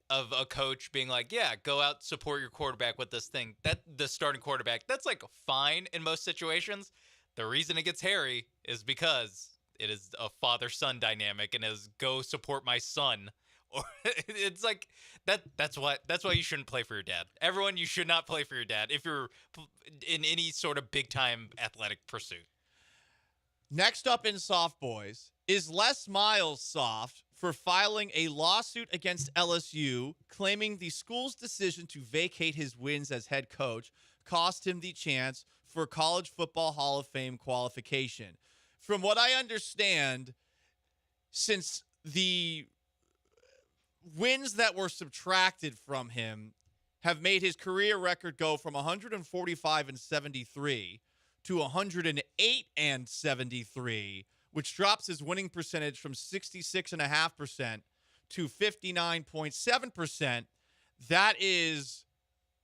a coach being like, "Yeah, go out, support your quarterback with this thing." That the starting quarterback, that's like fine in most situations. The reason it gets hairy is because it is a father-son dynamic and is go support my son. Or it's like that's why you shouldn't play for your dad. Everyone, you should not play for your dad if you're in any sort of big-time athletic pursuit. Next up in Soft Boys is Les Miles soft for filing a lawsuit against LSU, claiming the school's decision to vacate his wins as head coach cost him the chance for College Football Hall of Fame qualification. From what I understand, since the wins that were subtracted from him have made his career record go from 145-73 to 108-73, which drops his winning percentage from 66.5% to 59.7%. That is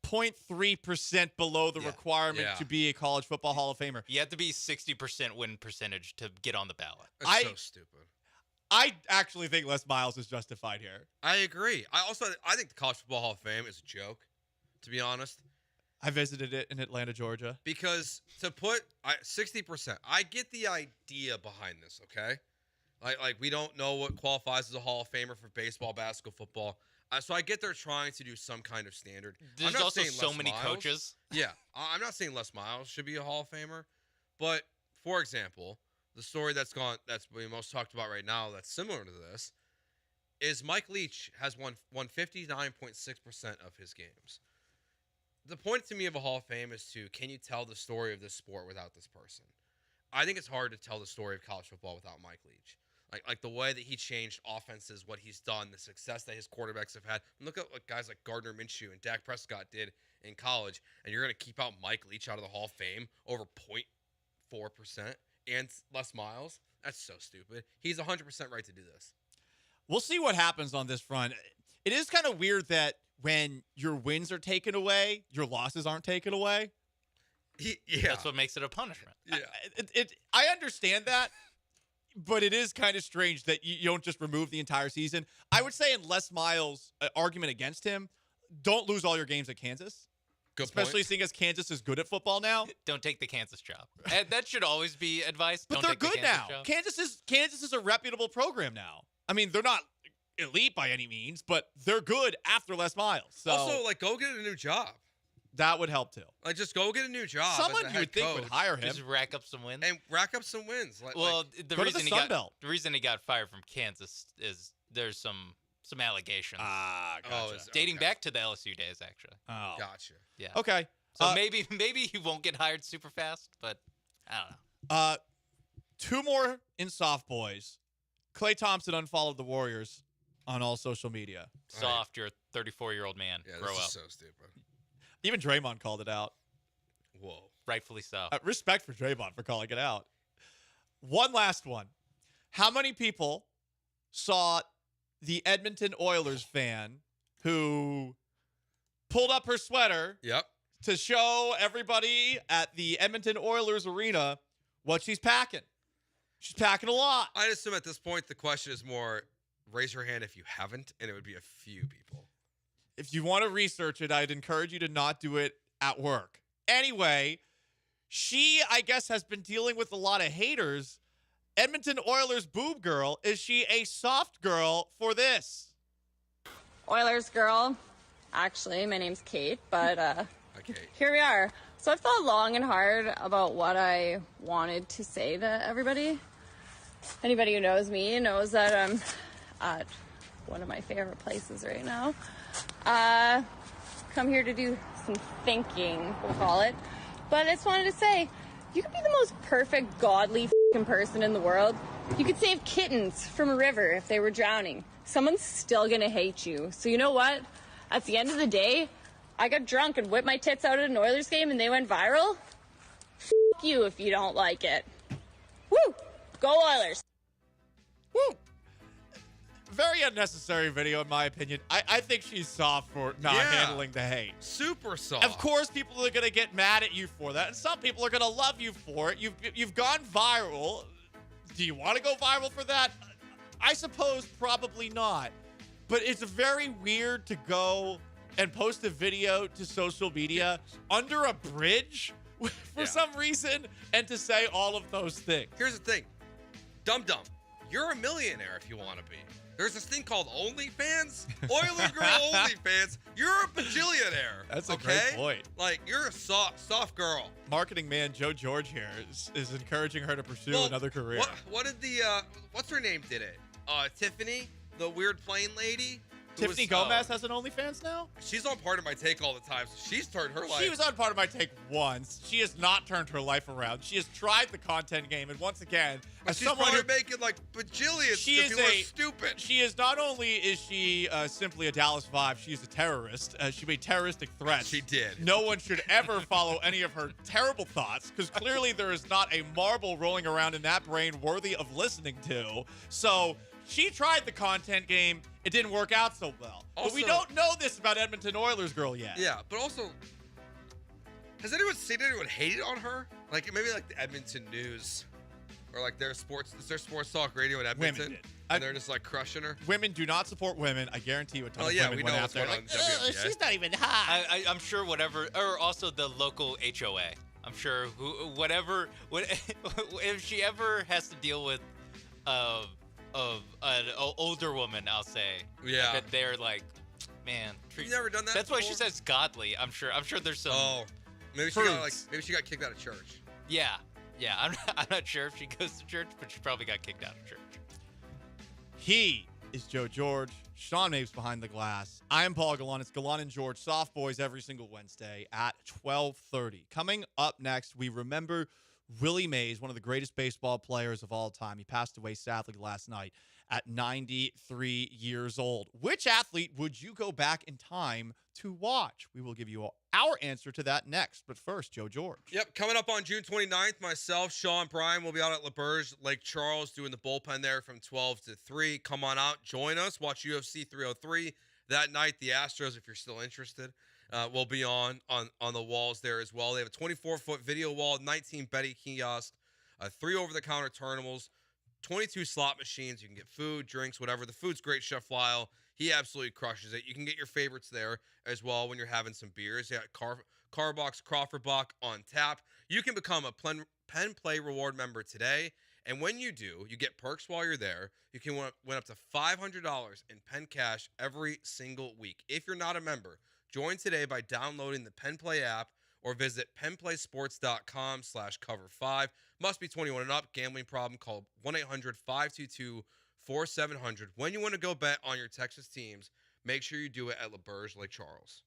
0.3% below the requirement to be a college football Hall of Famer. You have to be 60% win percentage to get on the ballot. That's so stupid. I actually think Les Miles is justified here. I agree. I think the College Football Hall of Fame is a joke, to be honest. I visited it in Atlanta, Georgia. Because to put 60%, I get the idea behind this, okay? Like we don't know what qualifies as a Hall of Famer for baseball, basketball, football. So I get they're trying to do some kind of standard. There's also so many coaches. Yeah, I'm not saying Les Miles should be a Hall of Famer, but for example, the story that's we most talked about right now that's similar to this is Mike Leach has won 59.6% of his games. The point to me of a Hall of Fame is can you tell the story of this sport without this person? I think it's hard to tell the story of college football without Mike Leach. Like the way that he changed offenses, what he's done, the success that his quarterbacks have had. And look at what guys like Gardner Minshew and Dak Prescott did in college, and you're going to keep out Mike Leach out of the Hall of Fame over 0.4% and Les Miles? That's so stupid. He's 100% right to do this. We'll see what happens on this front. It is kind of weird that when your wins are taken away, your losses aren't taken away. Yeah. That's what makes it a punishment. Yeah. I understand that, but it is kind of strange that you don't just remove the entire season. I would say in Les Miles' argument against him, don't lose all your games at Kansas. Good Especially point. seeing as Kansas is good at football now. Don't take the Kansas job. And that should always be advice. But Don't they're take good the Kansas now. job. Kansas is a reputable program now. I mean, they're not elite by any means, but they're good after Les Miles. So Also, go get a new job. That would help too. Just go get a new job. Someone as a you would head think would coach. hire him. Just rack up some wins. And rack up some wins. The go to the Sun Belt. The reason he got fired from Kansas is there's some allegations. Gotcha. Dating back to the LSU days, actually. Oh, gotcha. Yeah. Okay. So maybe he won't get hired super fast, but I don't know. Two more in soft boys. Klay Thompson unfollowed the Warriors on all social media. Soft, you're a 34-year-old man. Yeah, Grow this up. is so stupid. Even Draymond called it out. Whoa. Rightfully so. Respect for Draymond for calling it out. One last one. How many people saw the Edmonton Oilers fan who pulled up her sweater to show everybody at the Edmonton Oilers arena what she's packing? She's packing a lot. I assume at this point the question is more raise your hand if you haven't, and it would be a few people. If you want to research it, I'd encourage you to not do it at work. Anyway, she, I guess, has been dealing with a lot of haters. Edmonton Oilers boob girl. Is she a soft girl for this? Oilers girl. Actually, my name's Kate, but here we are. So I've thought long and hard about what I wanted to say to everybody. Anybody who knows me knows that I'm at one of my favorite places right now. Come here to do some thinking, we'll call it. But I just wanted to say, you could be the most perfect, godly f***ing person in the world. You could save kittens from a river if they were drowning. Someone's still gonna hate you. So you know what? At the end of the day, I got drunk and whipped my tits out at an Oilers game and they went viral. F*** you if you don't like it. Woo! Go Oilers! Woo! Very unnecessary video, in my opinion. I think she's soft for not handling the hate. Super soft. Of course, people are going to get mad at you for that, and some people are going to love you for it. You've gone viral. Do you want to go viral for that? I suppose probably not. But it's very weird to go and post a video to social media under a bridge for some reason and to say all of those things. Here's the thing. Dum-dum, you're a millionaire if you want to be. There's this thing called OnlyFans. Oiler Girl OnlyFans. You're a bajillionaire. That's a great point. Like, you're a soft girl. Marketing man Joe George here is encouraging her to pursue another career. What did what's her name did it? Tiffany, the weird plane lady? Tiffany Gomez has an OnlyFans now? She's on Part of My Take all the time, so she's turned her life. She was on Part of My Take once. She has not turned her life around. She has tried the content game, and once again, but she's probably making like bajillions. She is stupid. She is not only is she simply a Dallas Vibe, she is a terrorist. She made terroristic threats. She did. No one should ever follow any of her terrible thoughts, because clearly there is not a marble rolling around in that brain worthy of listening to. So she tried the content game. It didn't work out so well. But we Also- don't know this about Edmonton Oilers girl yet. Yeah, but also, has anyone seen anyone hated on her? Like maybe like the Edmonton News, or like their sports talk radio in Edmonton, Women did. and they're just like crushing her. Women do not support women. I guarantee you a ton Oh of yeah, women we went know out what's there going on like, in WNBA. she's not even hot. I'm sure whatever, or also the local HOA. I'm sure if she ever has to deal with an older woman, I'll say. Yeah. That they're like, man. You've never done that That's why she before? says godly. I'm sure there's some. Oh, maybe she got kicked out of church. Yeah. I'm not sure if she goes to church, but she probably got kicked out of church. He is Joe George. Sean Mapes behind the glass. I am Paul Gallant. It's Gallant and George Soft Boys every single Wednesday at 12:30. Coming up next, we remember Willie Mays, one of the greatest baseball players of all time. He passed away sadly last night at 93 years old. Which athlete would you go back in time to watch? We will give you our answer to that next. But first, Joe George. Yep, coming up on June 29th, myself, Sean, Brian will be out at LaBerge, Lake Charles, doing the bullpen there from 12 to 3. Come on out, join us, watch UFC 303 that night. The Astros, if you're still interested, will be on the walls there as well. They have a 24-foot video wall, 19 betting kiosks, 3 over-the-counter turntables, 22 slot machines. You can get food, drinks, whatever. The food's great. Chef Lyle, he absolutely crushes it. You can get your favorites there as well when you're having some beers. Yeah, Carbox Crawford Bock on tap. You can become a Pen Play Reward member today. And when you do, you get perks while you're there. You can win up to $500 in Pen Cash every single week. If you're not a member, join today by downloading the Pen Play app or visit penplaysports.com/cover5. Must be 21 and up. Gambling problem, call 1-800-522-4700. When you want to go bet on your Texas teams, make sure you do it at LaBerge, Lake Charles.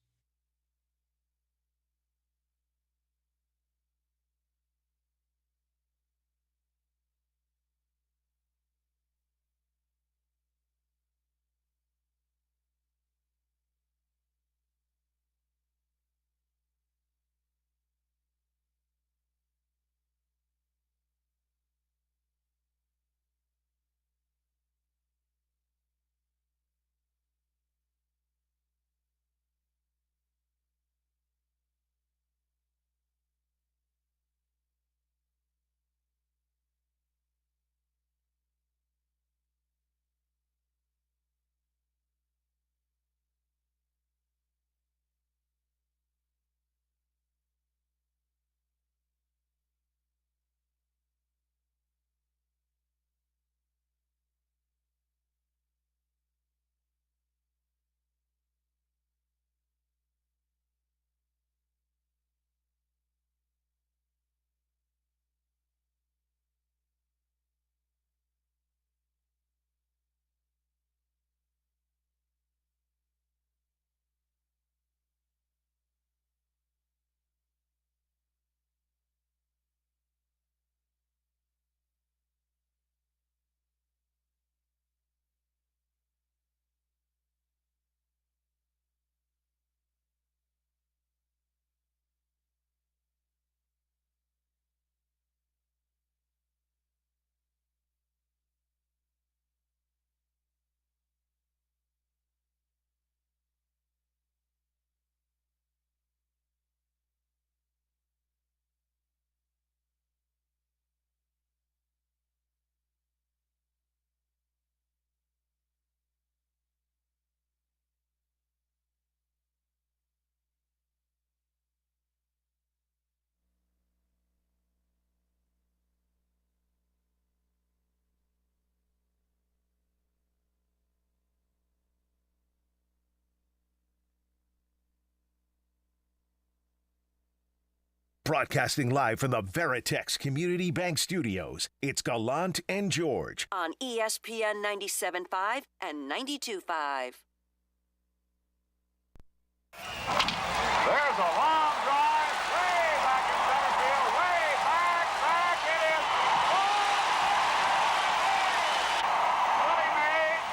Broadcasting live from the Veritex Community Bank Studios, it's Gallant and George. On ESPN 97.5 and 92.5. There's a long drive way back in center field, way back, it is. Willie Mays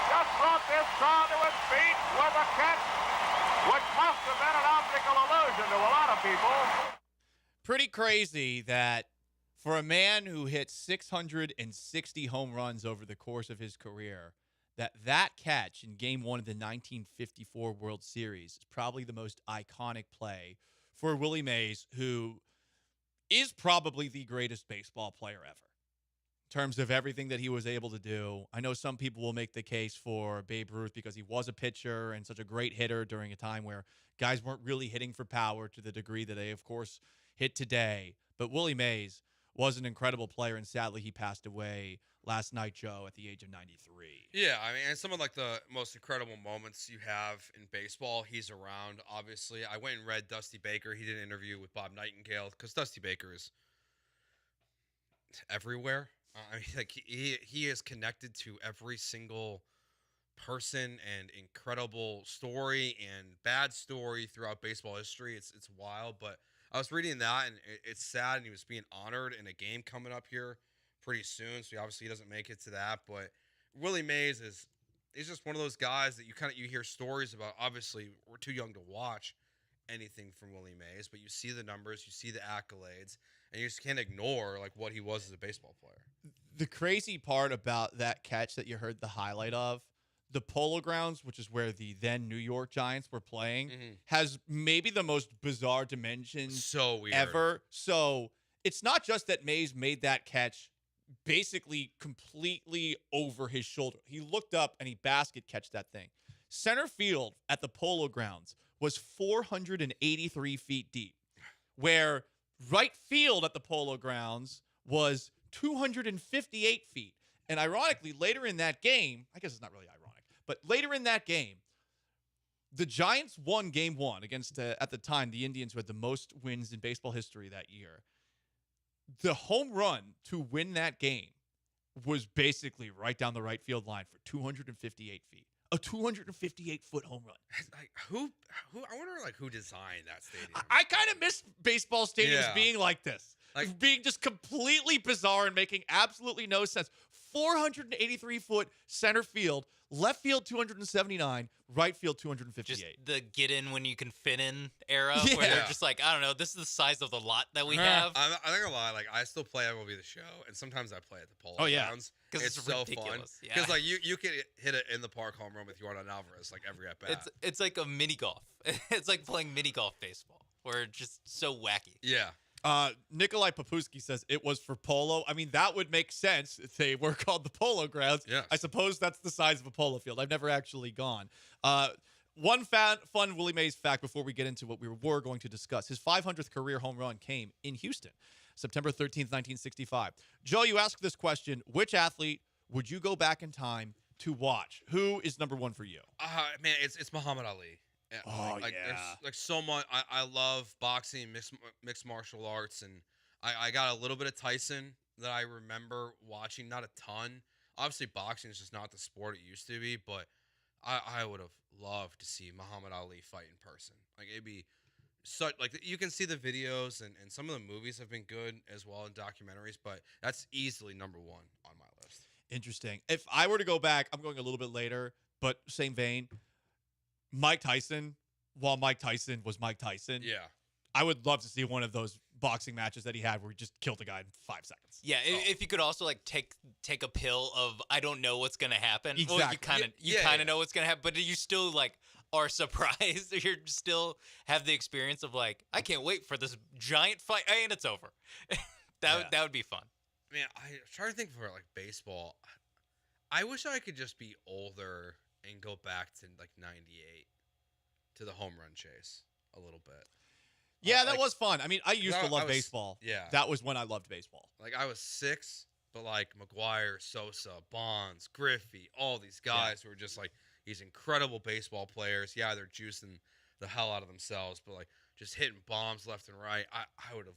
just brought this crowd to its feet with a catch, which must have been an optical illusion to a lot of people. Pretty crazy that For a man who hit 660 home runs over the course of his career, that catch in Game 1 of the 1954 World Series is probably the most iconic play for Willie Mays, who is probably the greatest baseball player ever in terms of everything that he was able to do. I know some people will make the case for Babe Ruth because he was a pitcher and such a great hitter during a time where guys weren't really hitting for power to the degree that they, of course, hit today. But Willie Mays was an incredible player, and sadly he passed away last night, Joe, at the age of 93. Yeah, I mean, and some of like the most incredible moments you have in baseball, he's around, obviously. I went and read Dusty Baker. He did an interview with Bob Nightingale because Dusty Baker is everywhere. I mean, like he is connected to every single person and incredible story and bad story throughout baseball history. It's wild, but I was reading that, and it's sad, and he was being honored in a game coming up here pretty soon, so obviously he doesn't make it to that. But Willie Mays is just one of those guys that you hear stories about. Obviously, we're too young to watch anything from Willie Mays, but you see the numbers, you see the accolades, and you just can't ignore like what he was as a baseball player. The crazy part about that catch that you heard the highlight of, the Polo Grounds, which is where the then New York Giants were playing, has maybe the most bizarre dimensions so weird ever. So it's not just that Mays made that catch basically completely over his shoulder. He looked up and he basket catched that thing. Center field at the Polo Grounds was 483 feet deep, where right field at the Polo Grounds was 258 feet. And ironically, later in that game, I guess it's not really ironic, but later in that game, the Giants won Game 1 against, at the time, the Indians, who had the most wins in baseball history that year. The home run to win that game was basically right down the right field line for 258 feet. A 258-foot home run. Like who? I wonder like who designed that stadium. I kind of miss baseball stadiums being like this, like being just completely bizarre and making absolutely no sense. 483-foot center field, left field 279, right field 258. Just the get in when you can fit in era, Yeah. where they're just like, I don't know, this is the size of the lot that we have. I'm not gonna lie, like I still play MLB The Show, and sometimes I play at the Polo Grounds. Because It's it's so ridiculous. fun. Yeah. Because like you can hit it in the park home run with Yordan Alvarez like every at bat. It's like a mini golf. It's like playing mini golf baseball, where it's just so wacky. Yeah. Nikolai Papuski says it was for polo. I mean, that would make sense if they were called the Polo Grounds. Yes. I suppose that's the size of a polo field. I've never actually gone. One fun Willie Mays fact before we get into what we were going to discuss. His 500th career home run came in Houston, September 13th, 1965. Joe, you asked this question, which athlete would you go back in time to watch? Who is number one for you? Man, it's Muhammad Ali. Yeah, Oh, like, yeah. There's like so much. I love boxing, mixed martial arts, and I got a little bit of Tyson that I remember watching. Not a ton. Obviously, boxing is just not the sport it used to be, but I would have loved to see Muhammad Ali fight in person. Like it'd be such like you can see the videos and some of the movies have been good as well in documentaries, but that's easily number one on my list. Interesting. If I were to go back, I'm going a little bit later, but same vein. Mike Tyson, while Mike Tyson was Mike Tyson, Yeah. I would love to see one of those boxing matches that he had where he just killed a guy in 5 seconds. Yeah, if you could also like take a pill of I don't know what's gonna happen. Well, Exactly. you kind of know what's gonna happen, but you still like are surprised. You still have the experience of like I can't wait for this giant fight, and it's over. That would be fun. Man, I'm trying to think for like baseball. I wish I could just be older and go back to like 98 to the home run chase a little bit. Yeah, that like- was fun. I mean, I used to I love was- baseball. yeah. That was when I loved baseball. Like I was 6, but like McGuire, Sosa, Bonds, Griffey, all these guys who were just like these incredible baseball players. Yeah, they're juicing the hell out of themselves, but like just hitting bombs left and right. I would have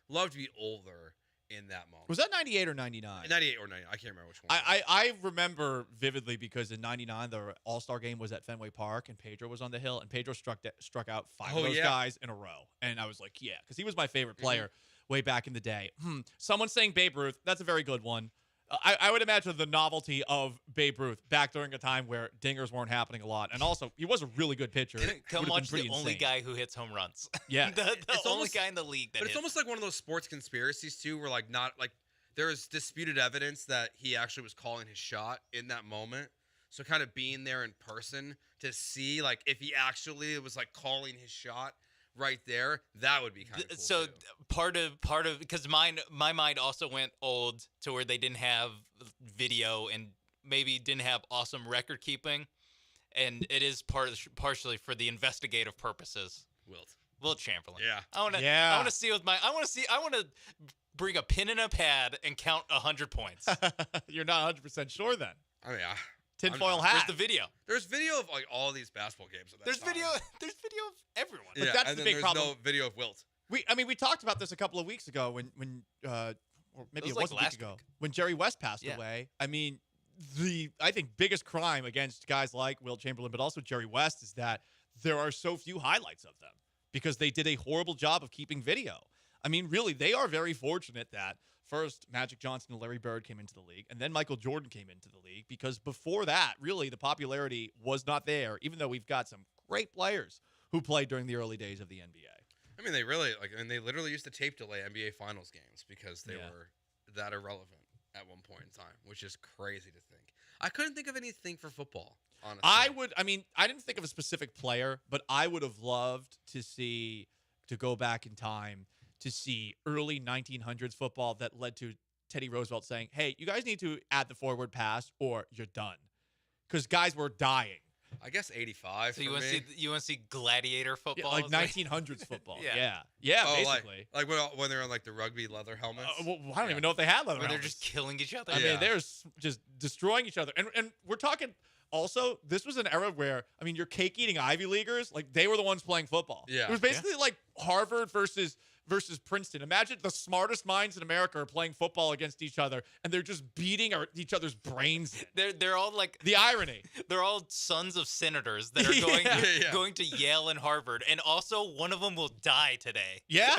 loved to be older in that moment. Was that 98 or 99? 98 or 90? I can't remember which one. I remember vividly because in 99, the All-Star game was at Fenway Park, and Pedro was on the hill, and Pedro struck out 5 of those guys in a row. And I was like, yeah, because he was my favorite player way back in the day. Someone saying Babe Ruth. That's a very good one. I would imagine the novelty of Babe Ruth back during a time where dingers weren't happening a lot, and also he was a really good pitcher. Come Would've watch been the pretty only insane. guy who hits home runs. Yeah, the It's only almost- guy in the league that But it's hits. almost like one of those sports conspiracies too, where like not like there's disputed evidence that he actually was calling his shot in that moment. So kind of being there in person to see like if he actually was like calling his shot right there, that would be kind of cool. So too. part of because my mind also went old to where they didn't have video and maybe didn't have awesome record keeping, and it is partially for the investigative purposes. Wilt Chamberlain. Yeah. I want to. Yeah. I want to see with my. I want to bring a pen and a pad and count 100 points. You're not 100% sure then. I mean, Tinfoil Where's hat. the video? There's video of like all these basketball games. At that There's time. video. There's video of everyone. But Yeah, that's and the then big there's problem. no video of Wilt. We talked about this a couple of weeks ago when or maybe It was it like wasn't a week last ago week. when Jerry West passed Yeah. away. I mean, I think biggest crime against guys like Wilt Chamberlain, but also Jerry West, is that there are so few highlights of them because they did a horrible job of keeping video. I mean, really, they are very fortunate that first Magic Johnson and Larry Bird came into the league, and then Michael Jordan came into the league, because before that, really, the popularity was not there, even though we've got some great players who played during the early days of the NBA. I mean, they literally used to tape delay NBA Finals games because they were that irrelevant at one point in time, which is crazy to think. I couldn't think of anything for football, honestly. I didn't think of a specific player, but I would have loved to go back in time to see early 1900s football that led to Teddy Roosevelt saying, hey, you guys need to add the forward pass or you're done. Because guys were dying. I guess 85 So for you want to me. see gladiator football? Like Is what- 1900s football. Yeah. Yeah, Oh, basically. like when they're on like the rugby leather helmets. Well, I don't even know if they had leather Where they're helmets. just killing each other. I mean, they're just destroying each other. And we're talking also, this was an era where, I mean, your cake-eating Ivy Leaguers, like, they were the ones playing football. Yeah. It was basically like Harvard versus Princeton. Imagine the smartest minds in America are playing football against each other, and they're just beating each other's brains in. They're all like The irony. they're all sons of senators that are going going to Yale and Harvard, and also one of them will die today. Yeah.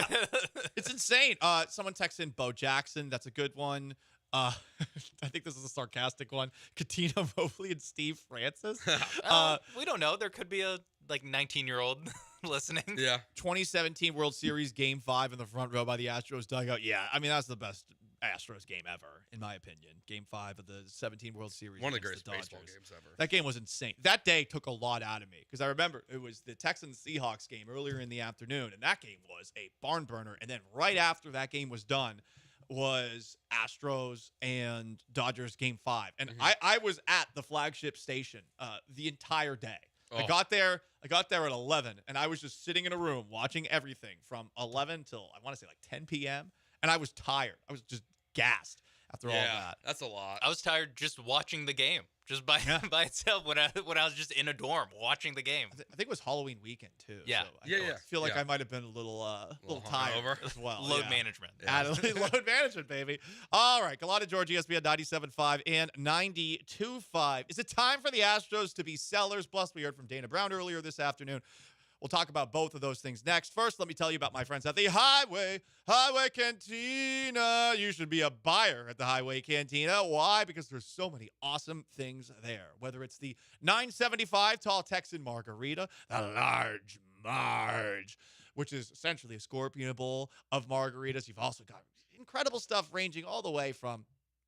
It's insane. Someone texted in Bo Jackson. That's a good one. I think this is a sarcastic one. Katina Mobley and Steve Francis. We don't know. There could be a 19-year-old listening. Yeah. 2017 World Series Game 5 in the front row by the Astros dugout. Yeah, I mean, that's the best Astros game ever, in my opinion. Game 5 of the 17 World Series. One of the against greatest the baseball Dodgers. games ever. That game was insane. That day took a lot out of me because I remember it was the Texans-Seahawks game earlier in the afternoon, and that game was a barn burner. And then right after that game was done was Astros and Dodgers Game 5. And I was at the flagship station the entire day. I got there at 11, and I was just sitting in a room watching everything from 11 till, I want to say, like 10 p.m., and I was tired. I was just gassed after all that. That's a lot. I was tired just watching the game, just by itself when I was just in a dorm watching the game. I think it was Halloween weekend, too. Yeah. So I feel like I might have been a little tired hungover. as well. Load management. Load management, baby. All right. Gallant George, ESPN 97.5 and 92.5. Is it time for the Astros to be sellers? Plus, we heard from Dana Brown earlier this afternoon. We'll talk about both of those things next. First, let me tell you about my friends at the Highway Cantina. You should be a buyer at the Highway Cantina. Why? Because there's so many awesome things there. Whether it's the $9.75 tall Texan margarita, the large Marge, which is essentially a scorpion bowl of margaritas. You've also got incredible stuff ranging all the way from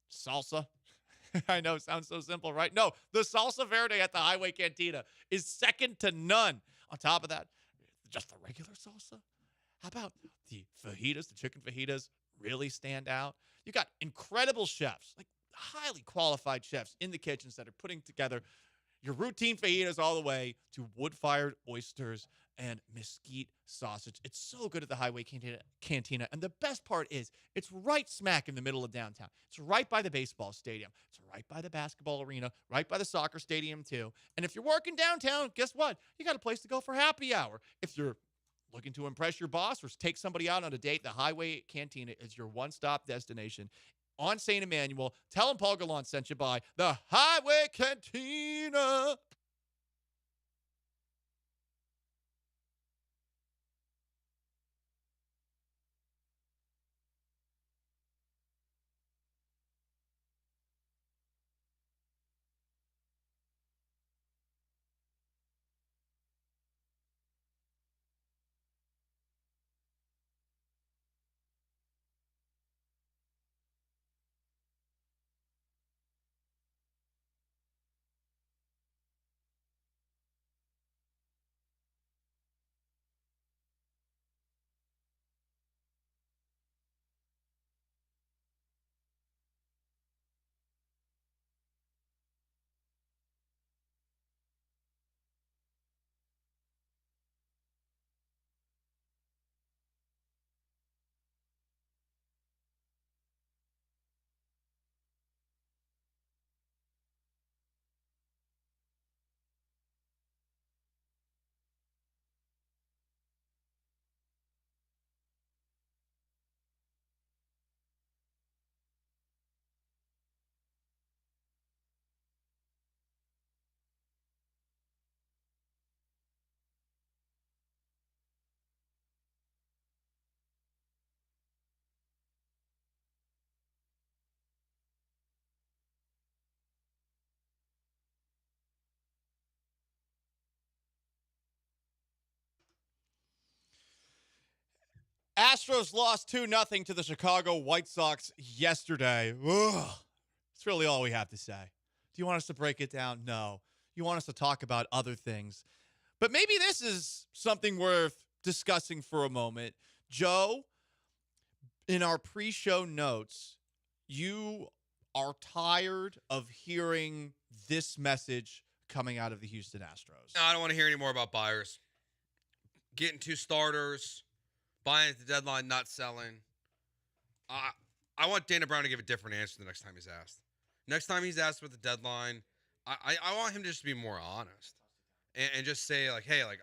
salsa. I know it sounds so simple, right? No, the salsa verde at the Highway Cantina is second to none. On top of that, just the regular salsa. How about the fajitas? The chicken fajitas really stand out. You got incredible chefs, like highly qualified chefs in the kitchens that are putting together your routine fajitas all the way to wood-fired oysters and mesquite sausage. It's so good at the Highway Cantina. And the best part is it's right smack in the middle of downtown. It's right by the baseball stadium. It's right by the basketball arena, right by the soccer stadium too. And if you're working downtown, guess what? You got a place to go for happy hour. If you're looking to impress your boss or take somebody out on a date, the Highway Cantina is your one-stop destination on St. Emmanuel. Tell them Paul Gallant sent you by the Highway Cantina. Astros lost 2-0 to the Chicago White Sox yesterday. Ugh. That's really all we have to say. Do you want us to break it down? No. You want us to talk about other things. But maybe this is something worth discussing for a moment. Joe, in our pre-show notes, you are tired of hearing this message coming out of the Houston Astros. No, I don't want to hear any more about buyers. Getting 2 starters, buying at the deadline, not selling. I want Dana Brown to give a different answer the next time he's asked. Next time he's asked with the deadline, I want him just to be more honest and just say like, hey, like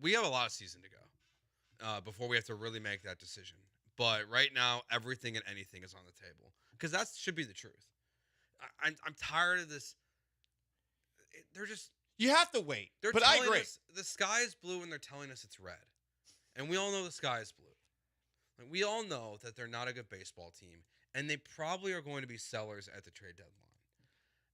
we have a lot of season to go before we have to really make that decision. But right now, everything and anything is on the table because that should be the truth. I'm tired of this. They're just you have to wait. But I agree. The sky is blue and they're telling us it's red, and we all know the sky is blue. Like, we all know that they're not a good baseball team, and they probably are going to be sellers at the trade deadline.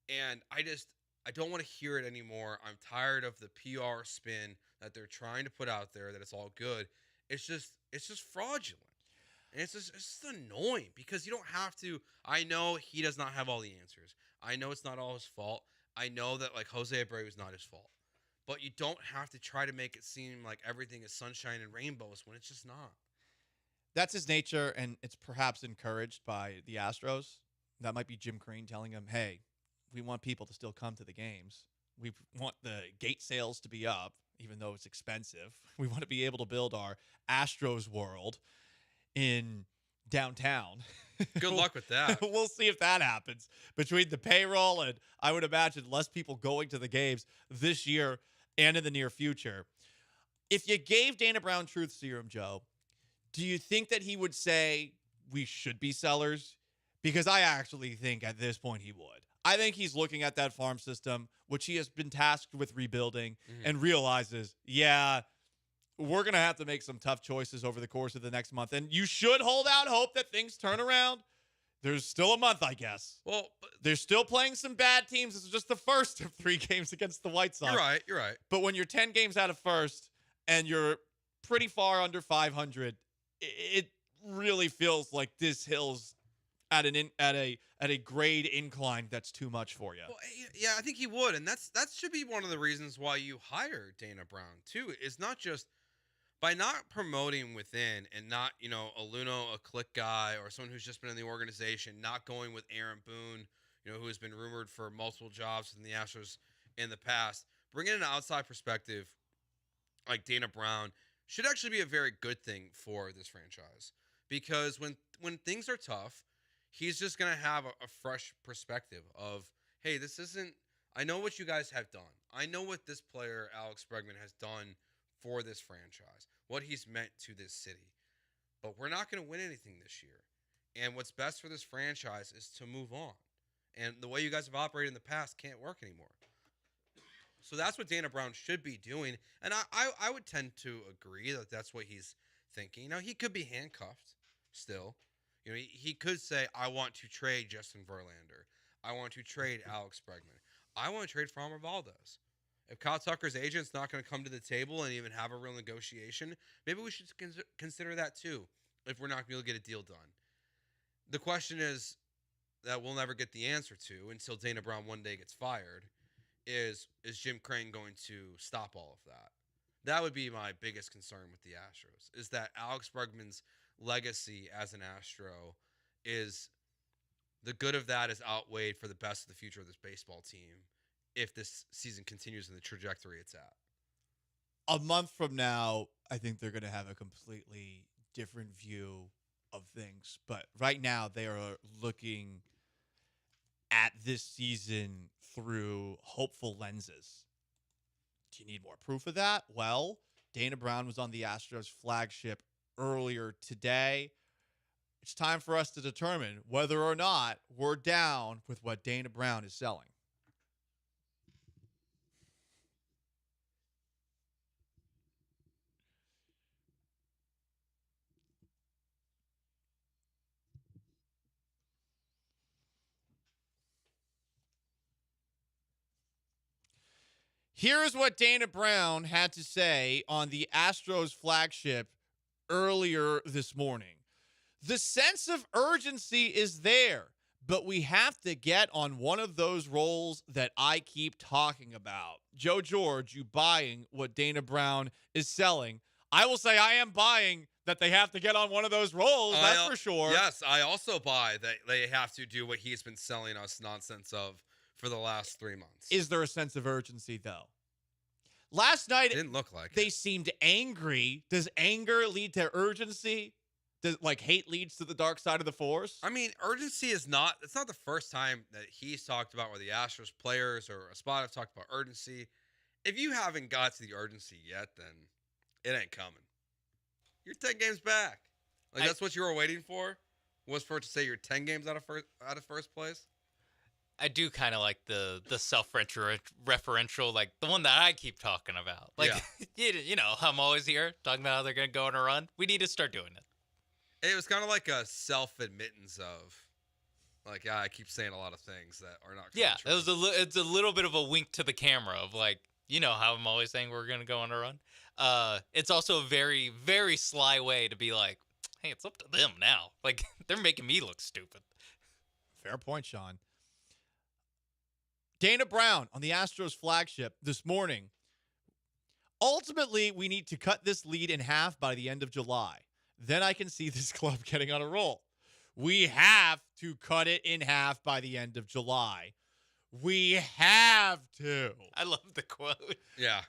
And I don't want to hear it anymore. I'm tired of the PR spin that they're trying to put out there that it's all good. It's just fraudulent. And it's just annoying because you don't have to. I know he does not have all the answers. I know it's not all his fault. I know that like Jose Abreu is not his fault. But you don't have to try to make it seem like everything is sunshine and rainbows when it's just not. That's his nature, and it's perhaps encouraged by the Astros. That might be Jim Crane telling him, hey, we want people to still come to the games. We want the gate sales to be up, even though it's expensive. We want to be able to build our Astros world in downtown. Good luck with that. We'll see if that happens. Between the payroll and I would imagine less people going to the games this year and in the near future. If you gave Dana Brown truth serum, Joe, do you think that he would say we should be sellers? Because I actually think at this point he would. I think he's looking at that farm system, which he has been tasked with rebuilding, and realizes, yeah, we're going to have to make some tough choices over the course of the next month. And you should hold out hope that things turn around. There's still a month, I guess. Well, they're still playing some bad teams. This is just the first of 3 games against the White Sox. You're right. But when you're 10 games out of first and you're pretty far under 500, it really feels like this hill's at a grade incline that's too much for you. Well, yeah, I think he would, and that should be one of the reasons why you hire Dana Brown too. Is not just by not promoting within and not a Luno, a click guy, or someone who's just been in the organization, not going with Aaron Boone, who has been rumored for multiple jobs in the Astros in the past. Bringing an outside perspective like Dana Brown should actually be a very good thing for this franchise because when things are tough, he's just going to have a fresh perspective of, hey, this isn't – I know what you guys have done. I know what this player, Alex Bregman, has done for this franchise, what he's meant to this city. But we're not going to win anything this year. And what's best for this franchise is to move on. And the way you guys have operated in the past can't work anymore. So that's what Dana Brown should be doing. And I would tend to agree that that's what he's thinking. Now, he could be handcuffed still. He could say, I want to trade Justin Verlander. I want to trade Alex Bregman. I want to trade Framber Valdez. If Kyle Tucker's agent's not going to come to the table and even have a real negotiation, maybe we should consider that too if we're not going to be able to get a deal done. The question is that we'll never get the answer to until Dana Brown one day gets fired is Jim Crane going to stop all of that? That would be my biggest concern with the Astros, is that Alex Bregman's legacy as an Astro is the good of that is outweighed for the best of the future of this baseball team if this season continues in the trajectory it's at. A month from now, I think they're going to have a completely different view of things. But right now, they are looking at this season through hopeful lenses. Do you need more proof of that? Well, Dana Brown was on the Astros flagship earlier today. It's time for us to determine whether or not we're down with what Dana Brown is selling. Here's what Dana Brown had to say on the Astros flagship earlier this morning. The sense of urgency is there, but we have to get on one of those rolls that I keep talking about. Joe George, you buying what Dana Brown is selling? I will say I am buying that they have to get on one of those rolls, that's for sure. Yes, I also buy that they have to do what he's been selling us nonsense of for the last 3 months. Is there a sense of urgency, though? Last night, it didn't look like they seemed angry. Does anger lead to urgency? Does hate leads to the dark side of the force? I mean, urgency is not. It's not the first time that he's talked about, or the Astros players or a spot have talked about urgency. If you haven't got to the urgency yet, then it ain't coming. You're 10 games back. That's what you were waiting for, was for it to say you're 10 games out of first place. I do kind of like the self-referential, like the one that I keep talking about. You know, I'm always here talking about how they're going to go on a run. We need to start doing it. It was kind of like a self-admittance of, I keep saying a lot of things that are not. Yeah, true. It's a little bit of a wink to the camera of you know how I'm always saying we're going to go on a run. It's also a very, very sly way to be like, hey, it's up to them now. They're making me look stupid. Fair point, Sean. Dana Brown on the Astros flagship this morning. Ultimately, we need to cut this lead in half by the end of July. Then I can see this club getting on a roll. We have to cut it in half by the end of July. We have to. I love the quote. Yeah.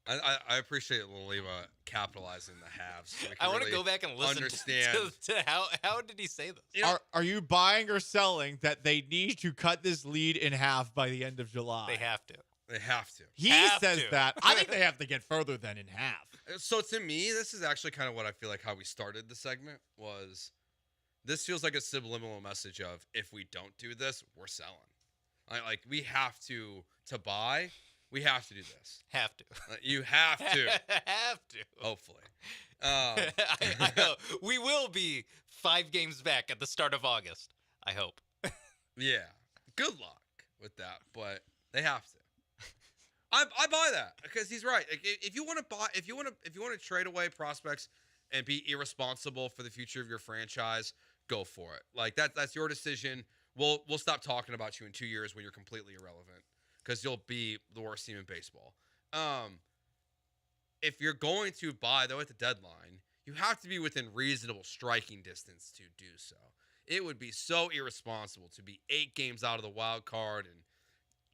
I appreciate Lima capitalizing the halves. So I want to go back and listen to how did he say this? You know, are you buying or selling that they need to cut this lead in half by the end of July? They have to. They have to. He says that. I think they have to get further than in half. So to me, this is actually kind of what I feel like how we started the segment was. This feels like a subliminal message of, if we don't do this, we're selling. We have to buy. We have to do this. Have to. You have to. Have to. Hopefully. I know. We will be 5 games back at the start of August. I hope. Yeah. Good luck with that, but they have to. I buy that because he's right. If you want to buy, if you want to trade away prospects and be irresponsible for the future of your franchise, go for it. That's your decision. We'll stop talking about you in 2 years when you're completely irrelevant, because you'll be the worst team in baseball. If you're going to buy, though, at the deadline, you have to be within reasonable striking distance to do so. It would be so irresponsible to be 8 games out of the wild card and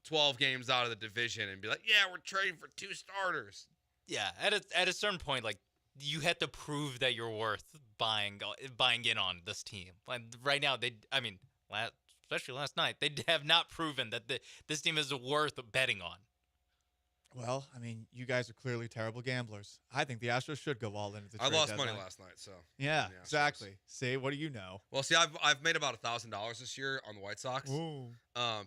12 games out of the division and be like, yeah, we're trading for 2 starters. Yeah, at a certain point, you have to prove that you're worth buying in on this team. Right now, especially last night, they have not proven that this team is worth betting on. Well, you guys are clearly terrible gamblers. I think the Astros should go all in at the trade I lost deadline. money last night, so. Yeah, exactly. See, what do you know? Well, see, I've made about $1,000 this year on the White Sox. Ooh.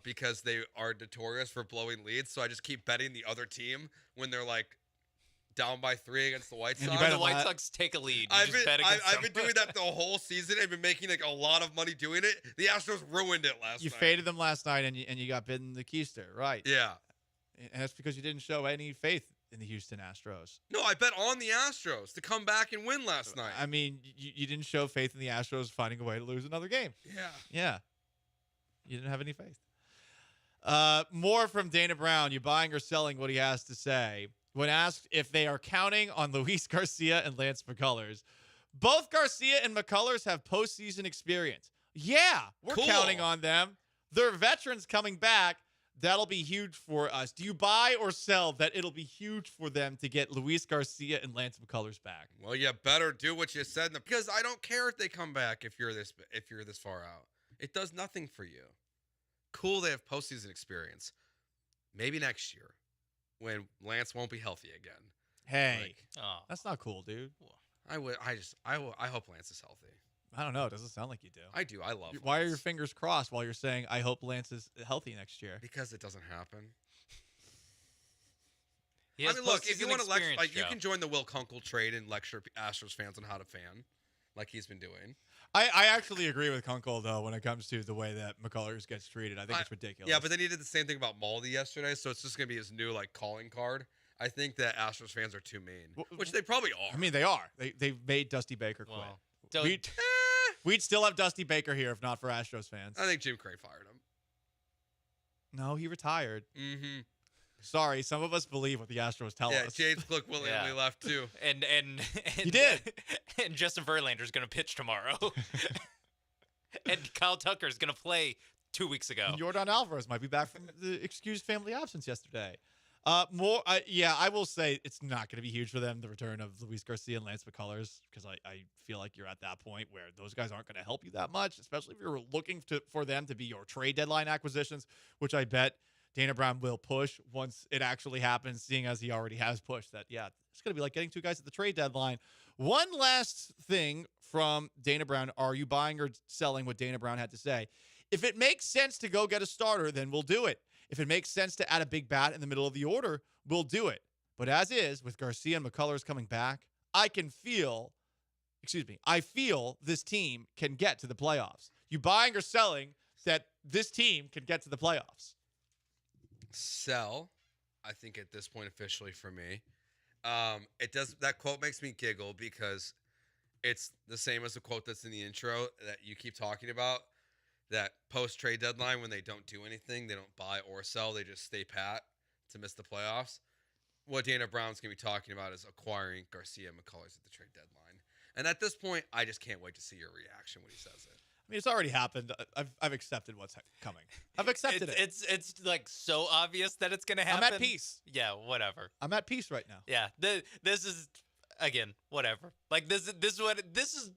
Because they are notorious for blowing leads, so I just keep betting the other team when they're down by 3 against the White Sox. The White Sox take a lead. I've been doing that the whole season. I've been making a lot of money doing it. The Astros ruined it last night. You faded them last night, and you got bitten the keister, right? Yeah. And that's because you didn't show any faith in the Houston Astros. No, I bet on the Astros to come back and win last night. You didn't show faith in the Astros finding a way to lose another game. Yeah. Yeah. You didn't have any faith. More from Dana Brown. You buying or selling what he has to say? When asked if they are counting on Luis Garcia and Lance McCullers, both Garcia and McCullers have postseason experience. Yeah, we're counting on them. They're veterans coming back. That'll be huge for us. Do you buy or sell that it'll be huge for them to get Luis Garcia and Lance McCullers back? Well, you better do what you said, because I don't care if they come back if you're this far out. It does nothing for you. Cool, they have postseason experience. Maybe next year, when Lance won't be healthy again. Hey, that's not cool, dude. I hope Lance is healthy. I don't know. It doesn't sound like you do. I do. I love Why are your fingers crossed while you're saying, I hope Lance is healthy next year? Because it doesn't happen. Look, if you want to lecture, you can join the Will Kunkel trade and lecture Astros fans on how to fan, like he's been doing. I actually agree with Kunkel, though, when it comes to the way that McCullers gets treated. I think it's ridiculous. Yeah, but then he did the same thing about Maldi yesterday, so it's just going to be his new calling card. I think that Astros fans are too mean, which they probably are. I mean, they are. They've made Dusty Baker quit. Well, We'd still have Dusty Baker here if not for Astros fans. I think Jim Cray fired him. No, he retired. Mm-hmm. Sorry, some of us believe what the Astros tell us. Yeah, James Cook willingly left too. And he did. And Justin Verlander's going to pitch tomorrow. And Kyle Tucker's going to play 2 weeks ago. And Yordan Alvarez might be back from the excused family absence yesterday. I will say it's not going to be huge for them, the return of Luis Garcia and Lance McCullers, because I feel like you're at that point where those guys aren't going to help you that much, especially if you're looking for them to be your trade deadline acquisitions, which I bet Dana Brown will push once it actually happens, seeing as he already has pushed that, it's going to be like getting two guys at the trade deadline. One last thing from Dana Brown. Are you buying or selling what Dana Brown had to say? If it makes sense to go get a starter, then we'll do it. If it makes sense to add a big bat in the middle of the order, we'll do it. But as is, with Garcia and McCullers coming back, I feel this team can get to the playoffs. You buying or selling that this team can get to the playoffs? Sell, I think at this point officially for me. That quote makes me giggle because it's the same as the quote that's in the intro that you keep talking about. That post-trade deadline, when they don't do anything, they don't buy or sell, they just stay pat to miss the playoffs. What Dana Brown's going to be talking about is acquiring Garcia and McCullers at the trade deadline. And at this point, I just can't wait to see your reaction when he says it. I mean, it's already happened. I've accepted what's coming. I've accepted it. It's like so obvious that it's going to happen. I'm at peace. Yeah, whatever. I'm at peace right now. Yeah, this is, again, whatever. Like, this is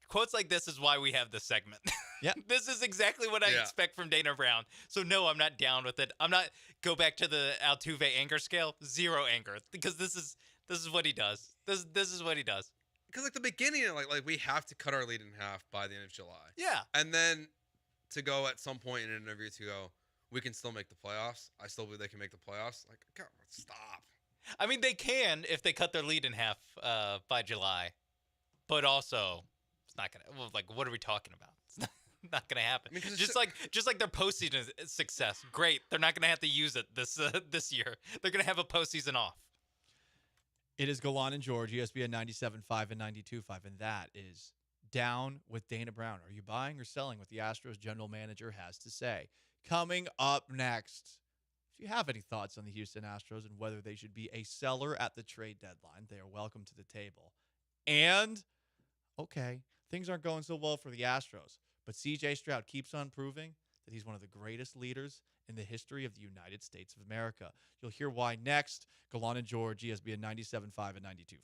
quotes like this is why we have this segment. Yeah. This is exactly what I expect from Dana Brown. So, no, I'm not down with it. I'm not, go back to the Altuve anger scale, 0 anger, because this is what he does. This is what he does. Because like the beginning, like we have to cut our lead in half by the end of July. Yeah. And then to go at some point in an interview to go, we can still make the playoffs. I still believe they can make the playoffs. Like, God, stop. I mean, they can if they cut their lead in half by July. But also, it's not going to, like, what are we talking about? It's not going to happen. I mean, just like their postseason success. Great. They're not going to have to use it this year. They're going to have a postseason off. It is Gallant and George, ESPN 97.5 and 92.5, and that is Down with Dana Brown. Are you buying or selling what the Astros general manager has to say? Coming up next, if you have any thoughts on the Houston Astros and whether they should be a seller at the trade deadline, they are welcome to the table. And, okay, things aren't going so well for the Astros, but C.J. Stroud keeps on proving that he's one of the greatest leaders in the history of the United States of America. You'll hear why next. Gallant and George, ESPN 97.5 and 92.5.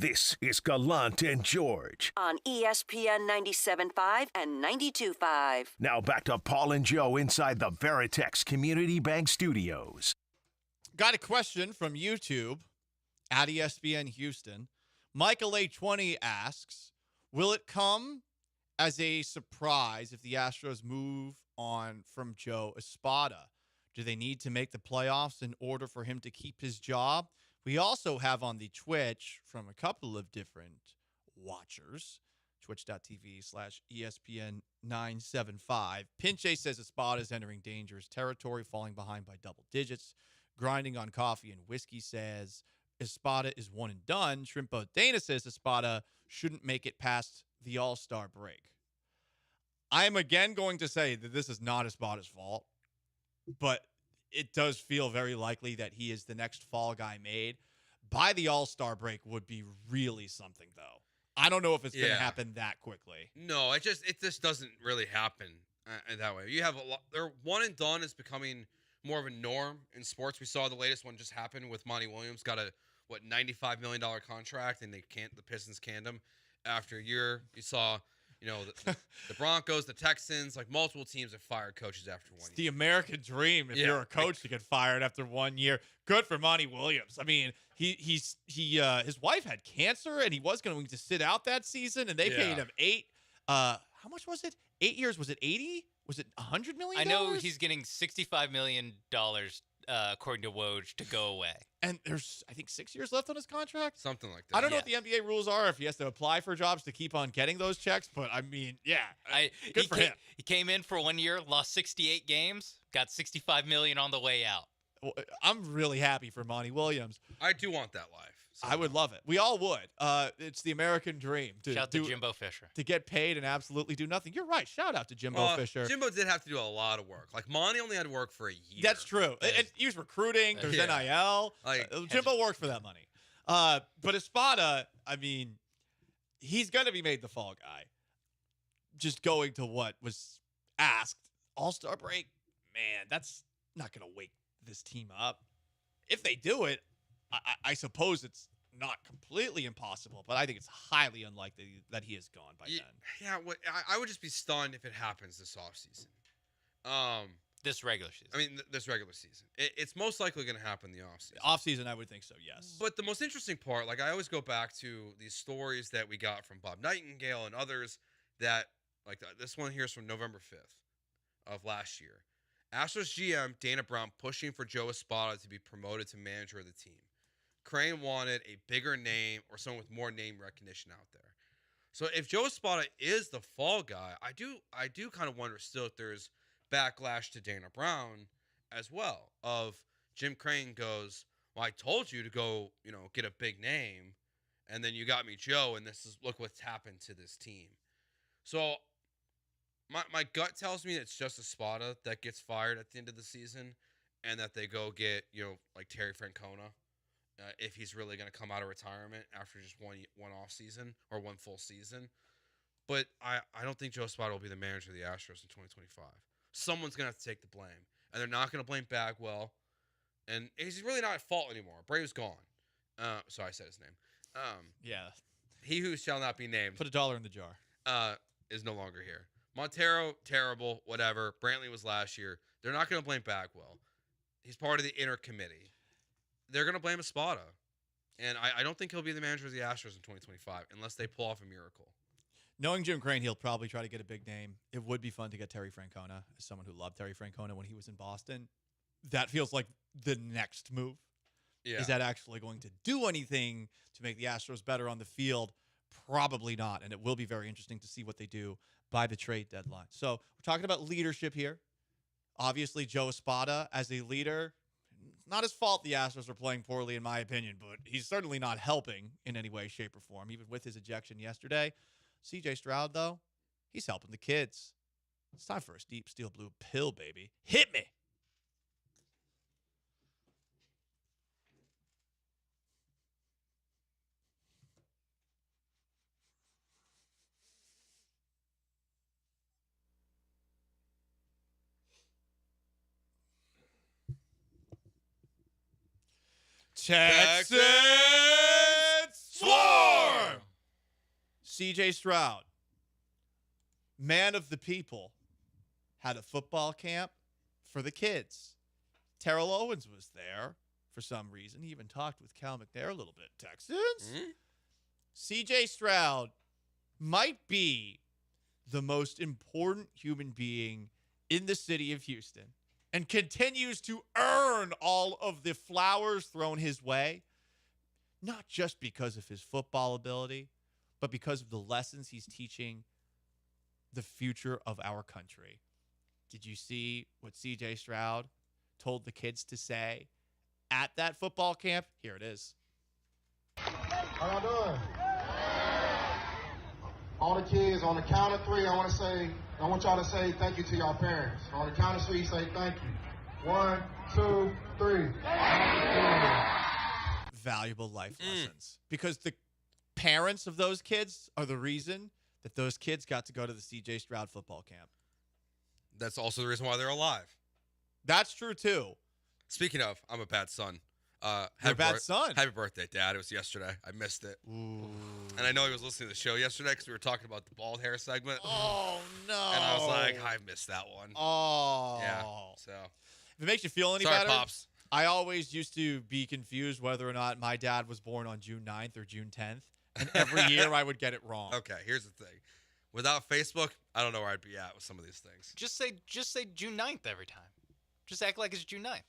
This is Gallant and George. On ESPN 97.5 and 92.5. Now back to Paul and Joe inside the Veritex Community Bank Studios. Got a question from YouTube at ESPN Houston. Michael A20 asks, will it come as a surprise if the Astros move on from Joe Espada? Do they need to make the playoffs in order for him to keep his job? We also have on the Twitch from a couple of different watchers, twitch.tv/ESPN975. Pinche says Espada is entering dangerous territory, falling behind by double digits. Grinding on Coffee and Whiskey says Espada is one and done. Shrimpo Dana says Espada shouldn't make it past the All-Star break. I am again going to say that this is not Espada's fault, but it does feel very likely that he is the next fall guy made. By the All-Star break would be really something, though. I don't know if it's going to happen that quickly. No, it just doesn't really happen that way. You have a lot. Their one and done is becoming more of a norm in sports. We saw the latest one just happen with Monty Williams. Got a $95 million contract, and the Pistons canned him after a year. You saw, the Broncos, the Texans, like multiple teams have fired coaches after 1 year. It's the American dream if you're a coach to get fired after 1 year. Good for Monty Williams. I mean, his wife had cancer, and he was going to sit out that season, and they paid him how much was it? 8 years. Was it 80? Was it $100 million? I know he's getting $65 million, according to Woj, to go away. And there's, I think, 6 years left on his contract? Something like that. I don't know what the NBA rules are, if he has to apply for jobs to keep on getting those checks, but I mean, good for him. He came in for 1 year, lost 68 games, got $65 million on the way out. Well, I'm really happy for Monty Williams. I do want that life. I would love it. We all would. It's the American dream. Shout out to Jimbo Fisher. To get paid and absolutely do nothing. You're right. Shout out to Jimbo Fisher. Jimbo did have to do a lot of work. Like, Monty only had to work for a year. That's true. And he was recruiting. There's NIL. Jimbo worked for that money. But Espada, I mean, he's going to be made the fall guy. Just going to what was asked. All-Star break, man, that's not going to wake this team up. If they do it, I suppose it's not completely impossible, but I think it's highly unlikely that he is gone by then. Yeah, I would just be stunned if it happens this offseason. This regular season. I mean, this regular season. It's most likely going to happen the offseason. Offseason, I would think so, yes. But the most interesting part, like I always go back to these stories that we got from Bob Nightingale and others that, like this one here is from November 5th of last year. Astros GM Dana Brown pushing for Joe Espada to be promoted to manager of the team. Crane wanted a bigger name or someone with more name recognition out there. So if Joe Espada is the fall guy, I do kind of wonder still if there's backlash to Dana Brown as well. Of Jim Crane goes, well, I told you to go, get a big name, and then you got me Joe, and look what's happened to this team. So my gut tells me it's just Espada that gets fired at the end of the season, and that they go get like Terry Francona. If he's really going to come out of retirement after just one off season or one full season. But I don't think Joe Espada will be the manager of the Astros in 2025. Someone's going to have to take the blame. And they're not going to blame Bagwell. And he's really not at fault anymore. Brave's gone. Sorry, I said his name. He who shall not be named. Put $1 in the jar. Is no longer here. Montero, terrible, whatever. Brantley was last year. They're not going to blame Bagwell. He's part of the inner committee. They're going to blame Espada. And I don't think he'll be the manager of the Astros in 2025 unless they pull off a miracle. Knowing Jim Crane, he'll probably try to get a big name. It would be fun to get Terry Francona, as someone who loved Terry Francona when he was in Boston. That feels like the next move. Yeah. Is that actually going to do anything to make the Astros better on the field? Probably not. And it will be very interesting to see what they do by the trade deadline. So we're talking about leadership here. Obviously, Joe Espada as a leader, not his fault the Astros are playing poorly, in my opinion, but he's certainly not helping in any way, shape, or form, even with his ejection yesterday. C.J. Stroud, though, he's helping the kids. It's time for a deep steel blue pill, baby. Hit me. Texans Swarm! C.J. Stroud, man of the people, had a football camp for the kids. Terrell Owens was there for some reason. He even talked with Cal McNair a little bit. Texans? C.J. Stroud might be the most important human being in the city of Houston and continues to earn all of the flowers thrown his way, not just because of his football ability, but because of the lessons he's teaching the future of our country. Did you see what C.J. Stroud told the kids to say at that football camp? Here it is. How y'all doing? All the kids, on the count of three, I want y'all to say thank you to y'all parents. On the count of three, say thank you. 1, 2, 3. Valuable life lessons. Because the parents of those kids are the reason that those kids got to go to the C.J. Stroud football camp. That's also the reason why they're alive. That's true, too. Speaking of, I'm a bad son. You're a bad son? Happy birthday, Dad. It was yesterday. I missed it. Ooh. And I know he was listening to the show yesterday because we were talking about the bald hair segment. Oh, no. And I was like, I missed that one. Oh. Yeah, so. If it makes you feel any Sorry, better, Pops. I always used to be confused whether or not my dad was born on June 9th or June 10th. And every year I would get it wrong. Okay, here's the thing. Without Facebook, I don't know where I'd be at with some of these things. Just say June 9th every time. Just act like it's June 9th.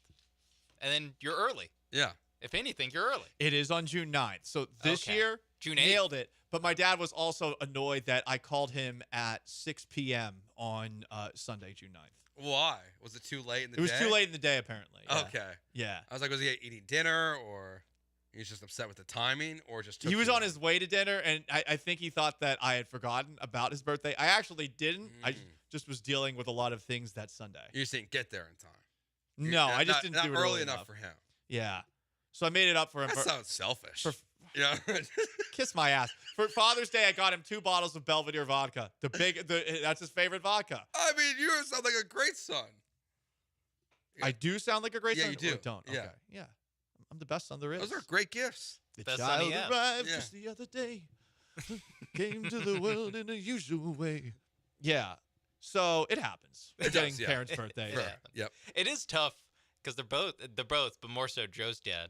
And then you're early. Yeah. If anything, you're early. It is on June 9th. So this Okay. year, June 8th. nailed it. But my dad was also annoyed that I called him at 6 p.m. on Sunday, June 9th. Why? Was it too late in the day? It was too late in the day, apparently. Yeah. Okay. Yeah. I was like, was he eating dinner or he was just upset with the timing or just He was on his way to dinner, and I think he thought that I had forgotten about his birthday. I actually didn't. I just was dealing with a lot of things that Sunday. You're saying get there in time. No, I just didn't not do it early enough for him. Yeah. So I made it up for him. That sounds selfish. Yeah. Kiss my ass. For Father's Day, I got him 2 bottles of Belvedere vodka. That's his favorite vodka. I mean, you sound like a great son. I do sound like a great son? Yeah, you do. Or don't. Yeah. Okay. Yeah. I'm the best son there is. Those are great gifts. The Best son he child has. arrived Yeah. just the other day. Came to the world in a usual way. Yeah. So it happens. It Getting does, yeah. parents' birthdays. Right. Yep. It is tough because they're both, but more so Joe's dad,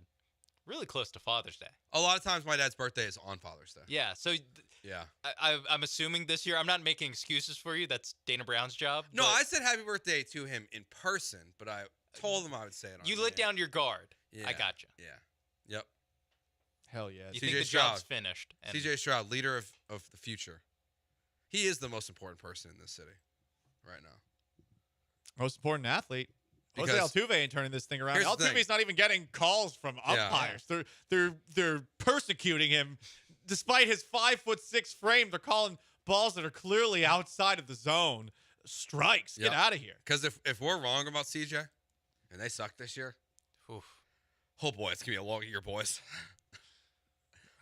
really close to Father's Day. A lot of times my dad's birthday is on Father's Day. Yeah. So Yeah. I'm assuming this year, I'm not making excuses for you. That's Dana Brown's job. No, but I said happy birthday to him in person, but I told him I would say it on you the let air. down your guard. Yeah. I gotcha. Yeah. Yep. Hell yeah. You CJ think the Stroud. job's finished. And CJ Stroud, leader of the future. He is the most important person in this city right now. Most important athlete. Jose Because- Altuve ain't turning this thing around. Here's the thing. Altuve's not even getting calls from Yeah. umpires. They're persecuting him, despite his 5'6" frame. They're calling balls that are clearly outside of the zone strikes. Get Yep. out of here. Because if we're wrong about CJ and they suck this year, Oof. oh boy, it's gonna be a long year, boys.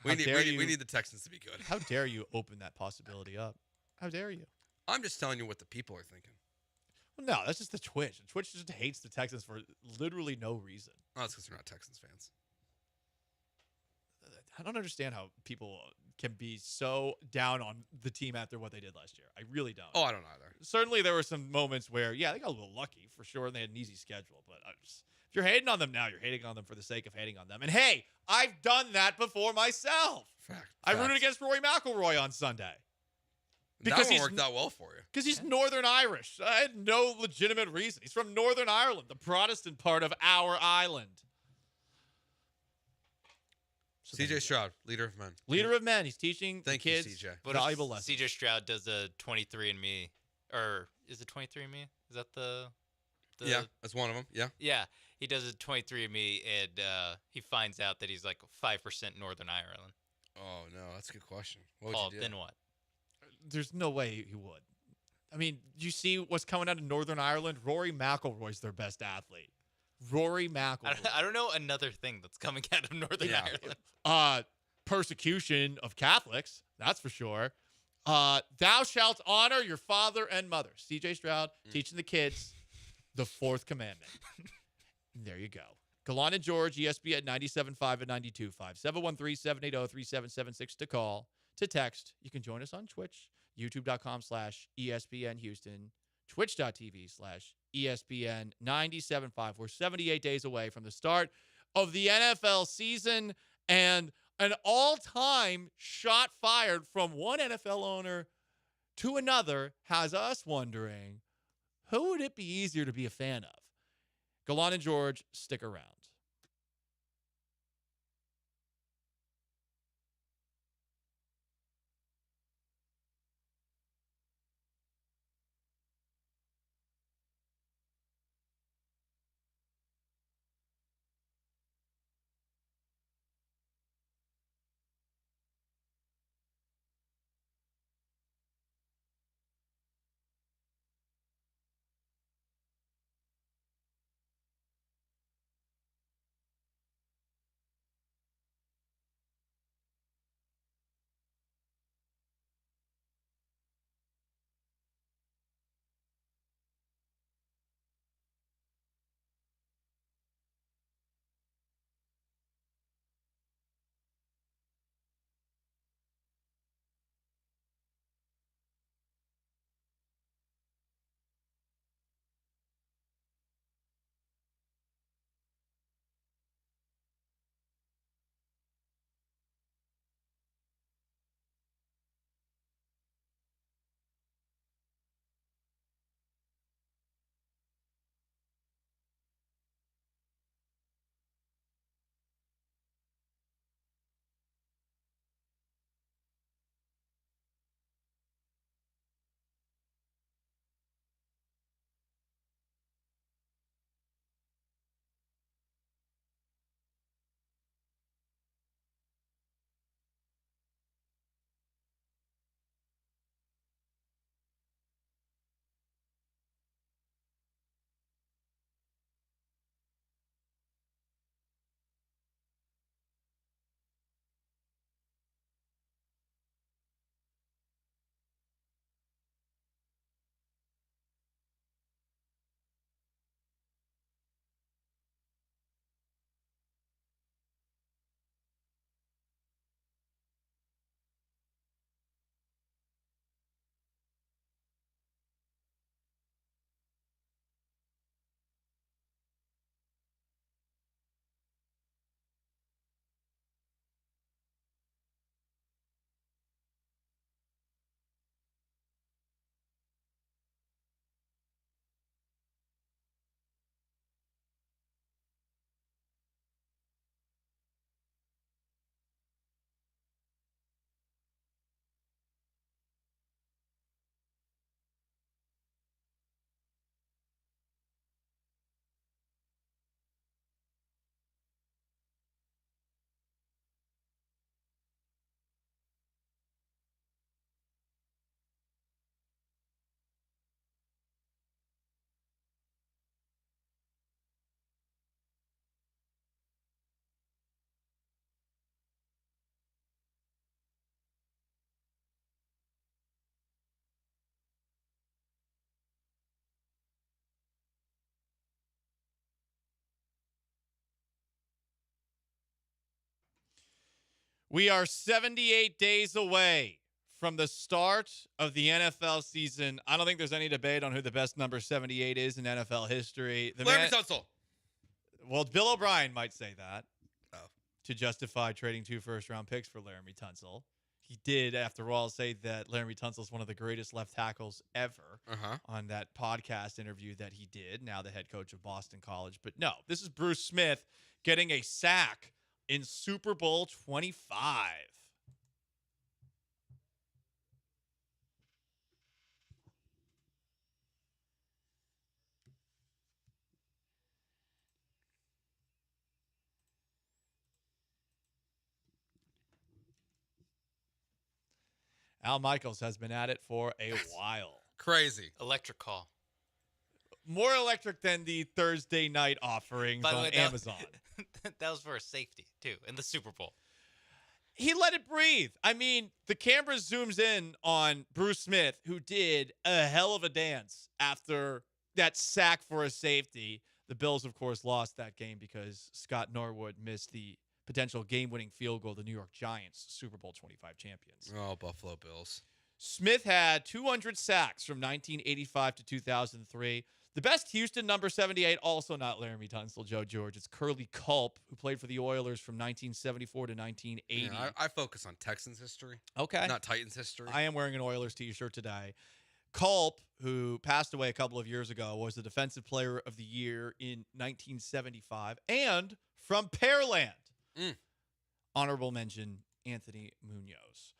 How dare you- we need the Texans to be good. How dare you open that possibility up? How dare you? I'm just telling you what the people are thinking. Well, no, that's just the Twitch. The Twitch just hates the Texans for literally no reason. Oh, that's because they're not Texans fans. I don't understand how people can be so down on the team after what they did last year. I really don't. Oh, I don't either. Certainly, there were some moments where, yeah, they got a little lucky for sure, and they had an easy schedule. But if you're hating on them now, you're hating on them for the sake of hating on them. And hey, I've done that before myself. I rooted against Rory McIlroy on Sunday. That one worked out well for you. Because he's Northern Irish. I had no legitimate reason. He's from Northern Ireland, the Protestant part of our island. CJ Stroud, leader of men. Leader of men. He's teaching Thank the you, kids CJ. What if valuable lessons. CJ Stroud does a 23andMe, or is it 23andMe? Is that the Yeah, that's one of them. Yeah. Yeah, he does a 23andMe, and he finds out that he's like 5% Northern Ireland. Oh no, that's a good question. What Paul, would you do? then what? There's no way he would. I mean, you see what's coming out of Northern Ireland? Rory McIlroy's their best athlete. Rory McIlroy. I don't know another thing that's coming out of Northern Ireland. Persecution of Catholics, that's for sure. Thou shalt honor your father and mother. C.J. Stroud teaching the kids the fourth commandment. There you go. Gallant and George, ESPN 97.5 and 92.5. 713-780-3776 to call. to text. You can join us on Twitch, youtube.com/ESPN Houston, twitch.tv/ESPN 97.5. We're 78 days away from the start of the NFL season, and an all-time shot fired from one NFL owner to another has us wondering, who would it be easier to be a fan of? Gallant and George, stick around. We are 78 days away from the start of the NFL season. I don't think there's any debate on who the best number 78 is in NFL history. Larry Tunsil. Well, Bill O'Brien might say that to justify trading 2 first-round picks for Laramie Tunsil. He did, after all, say that Laramie Tunsil is one of the greatest left tackles ever on that podcast interview that he did, now the head coach of Boston College. But no, this is Bruce Smith getting a sack in Super Bowl 25. Al Michaels has been at it for a while. Crazy. Electric call. More electric than the Thursday night offerings By the on way, Amazon. That was for a safety, too, in the Super Bowl. He let it breathe. I mean, the camera zooms in on Bruce Smith, who did a hell of a dance after that sack for a safety. The Bills, of course, lost that game because Scott Norwood missed the potential game-winning field goal, the New York Giants, Super Bowl 25 champions. Oh, Buffalo Bills. Smith had 200 sacks from 1985 to 2003. The best Houston number 78, also not Laramie Tunsil, Joe George. It's Curly Culp, who played for the Oilers from 1974 to 1980. Yeah, I focus on Texans history. Okay. Not Titans history. I am wearing an Oilers t-shirt today. Culp, who passed away a couple of years ago, was the Defensive Player of the Year in 1975. And from Pearland, honorable mention, Anthony Munoz.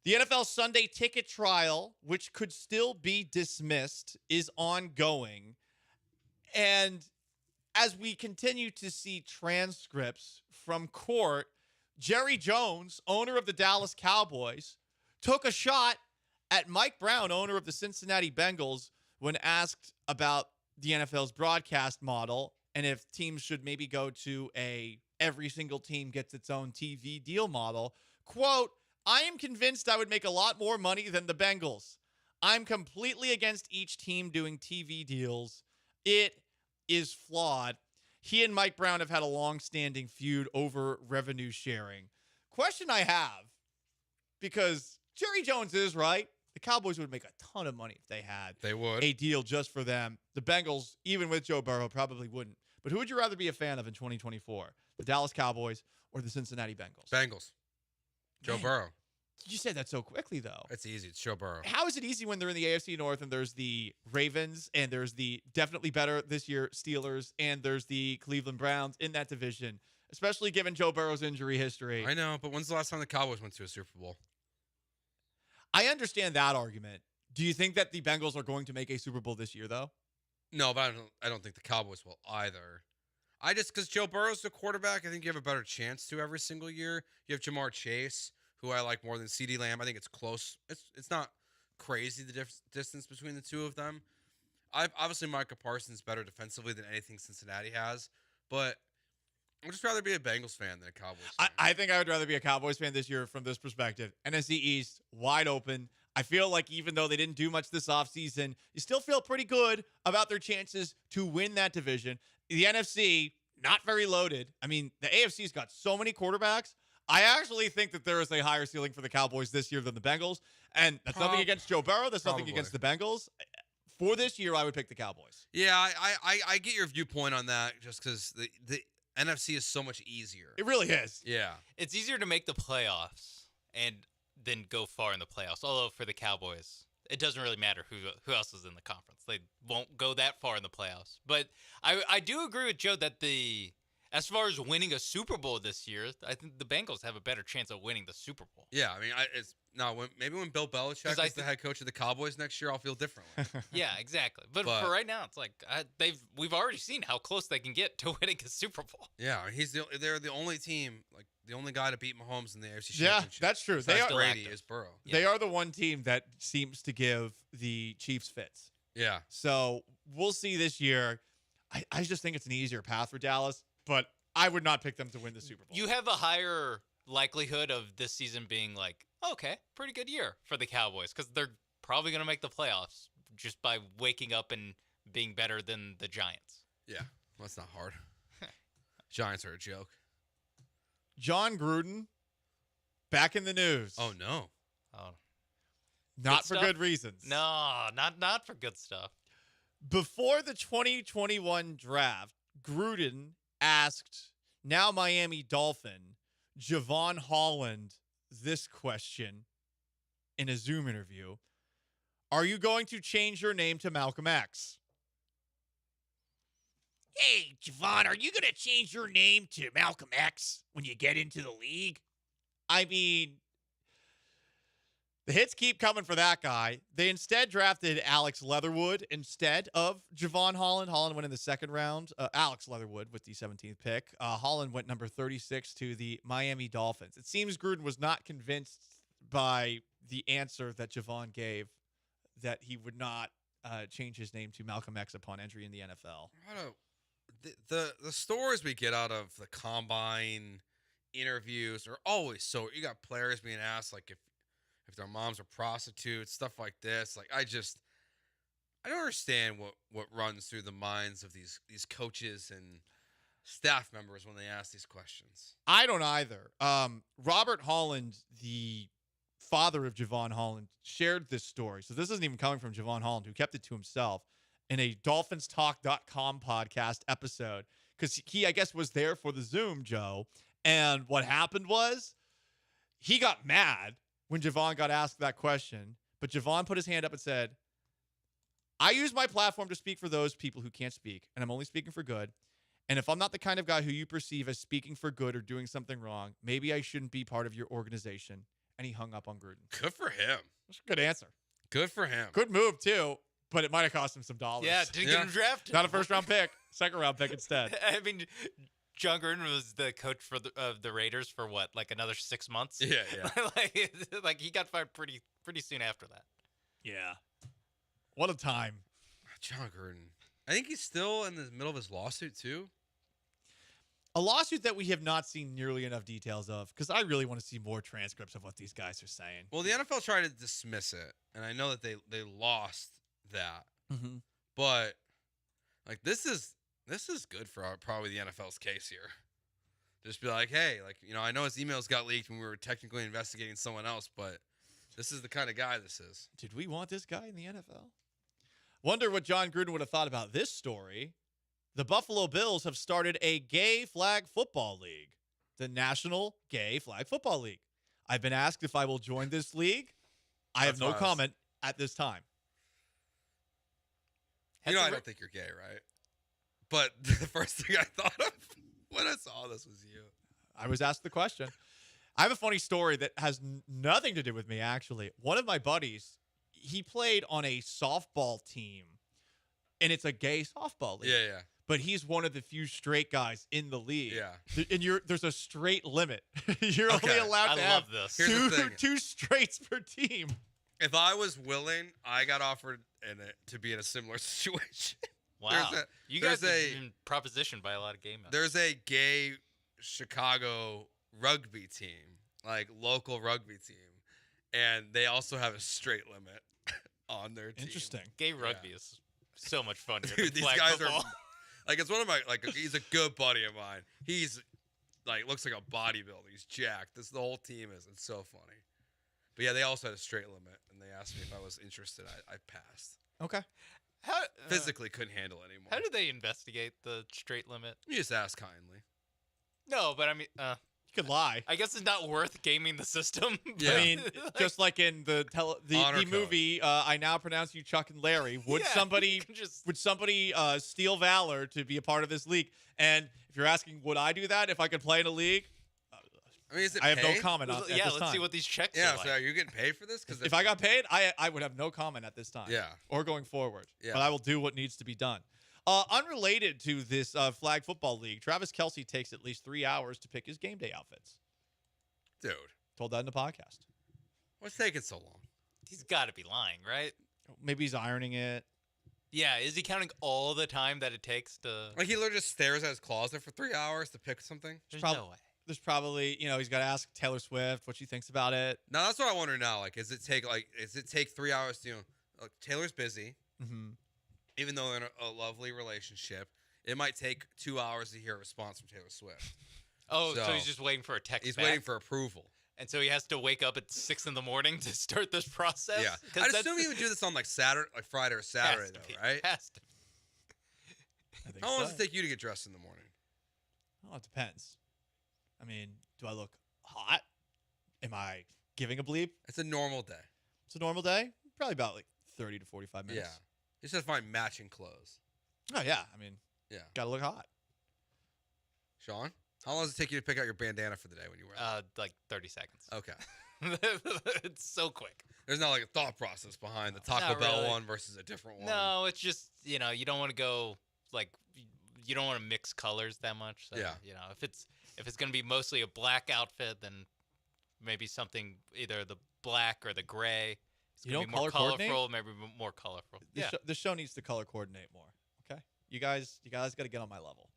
The NFL Sunday ticket trial, which could still be dismissed, is ongoing. And as we continue to see transcripts from court, Jerry Jones, owner of the Dallas Cowboys, took a shot at Mike Brown, owner of the Cincinnati Bengals, when asked about the NFL's broadcast model and if teams should maybe go to a every single team gets its own TV deal model. Quote, I am convinced I would make a lot more money than the Bengals. I'm completely against each team doing TV deals. It is flawed. He and Mike Brown have had a long-standing feud over revenue sharing. Question I have, because Jerry Jones is right, the Cowboys would make a ton of money if they had a deal just for them. The Bengals, even with Joe Burrow, probably wouldn't. But who would you rather be a fan of in 2024? The Dallas Cowboys or the Cincinnati Bengals? Bengals. Joe Burrow. You said that so quickly, though. It's easy. It's Joe Burrow. How is it easy when they're in the AFC North and there's the Ravens and there's the definitely better this year Steelers and there's the Cleveland Browns in that division, especially given Joe Burrow's injury history? I know, but when's the last time the Cowboys went to a Super Bowl? I understand that argument. Do you think that the Bengals are going to make a Super Bowl this year, though? No, but I don't think the Cowboys will either. Because Joe Burrow's the quarterback, I think you have a better chance to every single year. You have Jamar Chase, who I like more than CeeDee Lamb. I think it's close. It's not crazy, the distance between the two of them. Obviously, Micah Parsons better defensively than anything Cincinnati has, but I'd just rather be a Bengals fan than a Cowboys fan. I think I would rather be a Cowboys fan this year from this perspective. NFC East, wide open. I feel like even though they didn't do much this offseason, you still feel pretty good about their chances to win that division. The NFC, not very loaded. I mean, the AFC's got so many quarterbacks. I actually think that there is a higher ceiling for the Cowboys this year than the Bengals. And that's nothing against Joe Burrow. That's nothing against the Bengals. For this year, I would pick the Cowboys. Yeah, I get your viewpoint on that just because the NFC is so much easier. It really is. Yeah. It's easier to make the playoffs and then go far in the playoffs. Although for the Cowboys, it doesn't really matter who else is in the conference. They won't go that far in the playoffs. But I do agree with Joe that as far as winning a Super Bowl this year, I think the Bengals have a better chance of winning the Super Bowl. Yeah, I mean, maybe when Bill Belichick is the head coach of the Cowboys next year, I'll feel differently. Yeah, exactly. But for right now, it's like we've already seen how close they can get to winning a Super Bowl. Yeah, they're the only team, like the only guy to beat Mahomes in the AFC Championship. Yeah, that's true. They are Brady is Burrow. They are the one team that seems to give the Chiefs fits. Yeah. So we'll see this year. I just think it's an easier path for Dallas, but I would not pick them to win the Super Bowl. You have a higher likelihood of this season being like, okay, pretty good year for the Cowboys because they're probably going to make the playoffs just by waking up and being better than the Giants. Yeah, well, that's not hard. Giants are a joke. John Gruden, back in the news. Oh, no. Oh, not for good reasons. No, not for good stuff. Before the 2021 draft, Gruden asked now Miami Dolphin Javon Holland this question in a Zoom interview. Are you going to change your name to Malcolm X? Hey, Javon, are you going to change your name to Malcolm X when you get into the league? I mean, the hits keep coming for that guy. They instead drafted Alex Leatherwood instead of Javon Holland. Holland went in the second round. Alex Leatherwood with the 17th pick. Holland went number 36 to the Miami Dolphins. It seems Gruden was not convinced by the answer that Javon gave that he would not change his name to Malcolm X upon entry in the NFL. The stories we get out of the combine interviews are always so. You got players being asked like if their moms are prostitutes, stuff like this. Like I don't understand what runs through the minds of these coaches and staff members when they ask these questions. I don't either. Robert Holland, the father of Javon Holland, shared this story. So this isn't even coming from Javon Holland, who kept it to himself in a DolphinsTalk.com podcast episode, because he, I guess, was there for the Zoom, Joe. And what happened was he got mad when Javon got asked that question, but Javon put his hand up and said, I use my platform to speak for those people who can't speak, and I'm only speaking for good. And if I'm not the kind of guy who you perceive as speaking for good or doing something wrong, maybe I shouldn't be part of your organization. And he hung up on Gruden. Good for him. That's a good answer. Good for him. Good move, too, but it might have cost him some dollars. Yeah, didn't get him drafted. Not a first-round pick. Second-round pick instead. I mean, John Gruden was the coach for the Raiders for what, like another 6 months? Yeah. like he got fired pretty soon after that. Yeah. What a time. John Gruden. I think he's still in the middle of his lawsuit, too. A lawsuit that we have not seen nearly enough details of, because I really want to see more transcripts of what these guys are saying. Well, the NFL tried to dismiss it, and I know that they lost that. Mm-hmm. But like this is good for probably the NFL's case here. Just be like, hey, like, you know, I know his emails got leaked when we were technically investigating someone else, but this is the kind of guy this is. Did we want this guy in the NFL? Wonder what John Gruden would have thought about this story. The Buffalo Bills have started a gay flag football league, the National Gay Flag Football League. I've been asked if I will join this league. I have no comment at this time. You know, I don't think you're gay, right? But the first thing I thought of when I saw this was you. I was asked the question. I have a funny story that has nothing to do with me, actually. One of my buddies, he played on a softball team, and it's a gay softball league. Yeah. But he's one of the few straight guys in the league. Yeah. And there's a straight limit. You're only allowed to have two straights per team. If I was willing, I got offered to be in a similar situation. Wow. You guys have been propositioned by a lot of gay men. There's a gay Chicago rugby team, like local rugby team, and they also have a straight limit on their team. Interesting. Gay rugby is so much fun. Dude, these guys are like, it's one of my, like, he's a good buddy of mine. He's like, looks like a bodybuilder. He's jacked. The whole team is. It's so funny. But yeah, they also had a straight limit, and they asked me if I was interested. I passed. Okay. Physically couldn't handle it anymore. How do they investigate the straight limit? You just ask kindly. No, but I mean, you could lie. I guess it's not worth gaming the system. Yeah. I mean, just like in the movie, I Now Pronounce You Chuck and Larry. Would somebody steal valor to be a part of this league? And if you're asking, would I do that if I could play in a league? I mean, is it I have paid? no comment on. Yeah, let's see what these checks Yeah, are like. so are you getting paid for this? Because if I got paid, I would have no comment at this time. Yeah. Or going forward. Yeah. But I will do what needs to be done. Unrelated to this flag football league, Travis Kelce takes at least 3 hours to pick his game day outfits. Dude. Told that in the podcast. What's taking so long? He's got to be lying, right? Maybe he's ironing it. Yeah, is he counting all the time that it takes to... Like, he literally just stares at his closet for 3 hours to pick something? There's no way. There's probably, he's got to ask Taylor Swift what she thinks about it. Now, that's what I wonder now. Like, does it take 3 hours to, like, Taylor's busy. Mm-hmm. Even though they're in a lovely relationship, it might take 2 hours to hear a response from Taylor Swift. Oh, so he's just waiting for a text He's back? waiting for approval. And so he has to wake up at 6 in the morning to start this process? Yeah. I'd assume he would do this on, like, Friday or Saturday, though, right? Has to. How long does it take you to get dressed in the morning? Oh, it depends. I mean, do I look hot? Am I giving a bleep? It's a normal day. It's a normal day? Probably about, 30 to 45 minutes. Yeah. You just have to find matching clothes. Oh, yeah. I mean, got to look hot. Sean, how long does it take you to pick out your bandana for the day when you wear it? Like 30 seconds. Okay. It's so quick. There's not like a thought process behind the Taco Bell one versus a different one. No, it's just, you don't want to go, you don't want to mix colors that much. So, if it's going to be mostly a black outfit, then maybe something, either the black or the gray. It's going to be more colorful, maybe more colorful. The show needs to color coordinate more. Okay? You guys got to get on my level.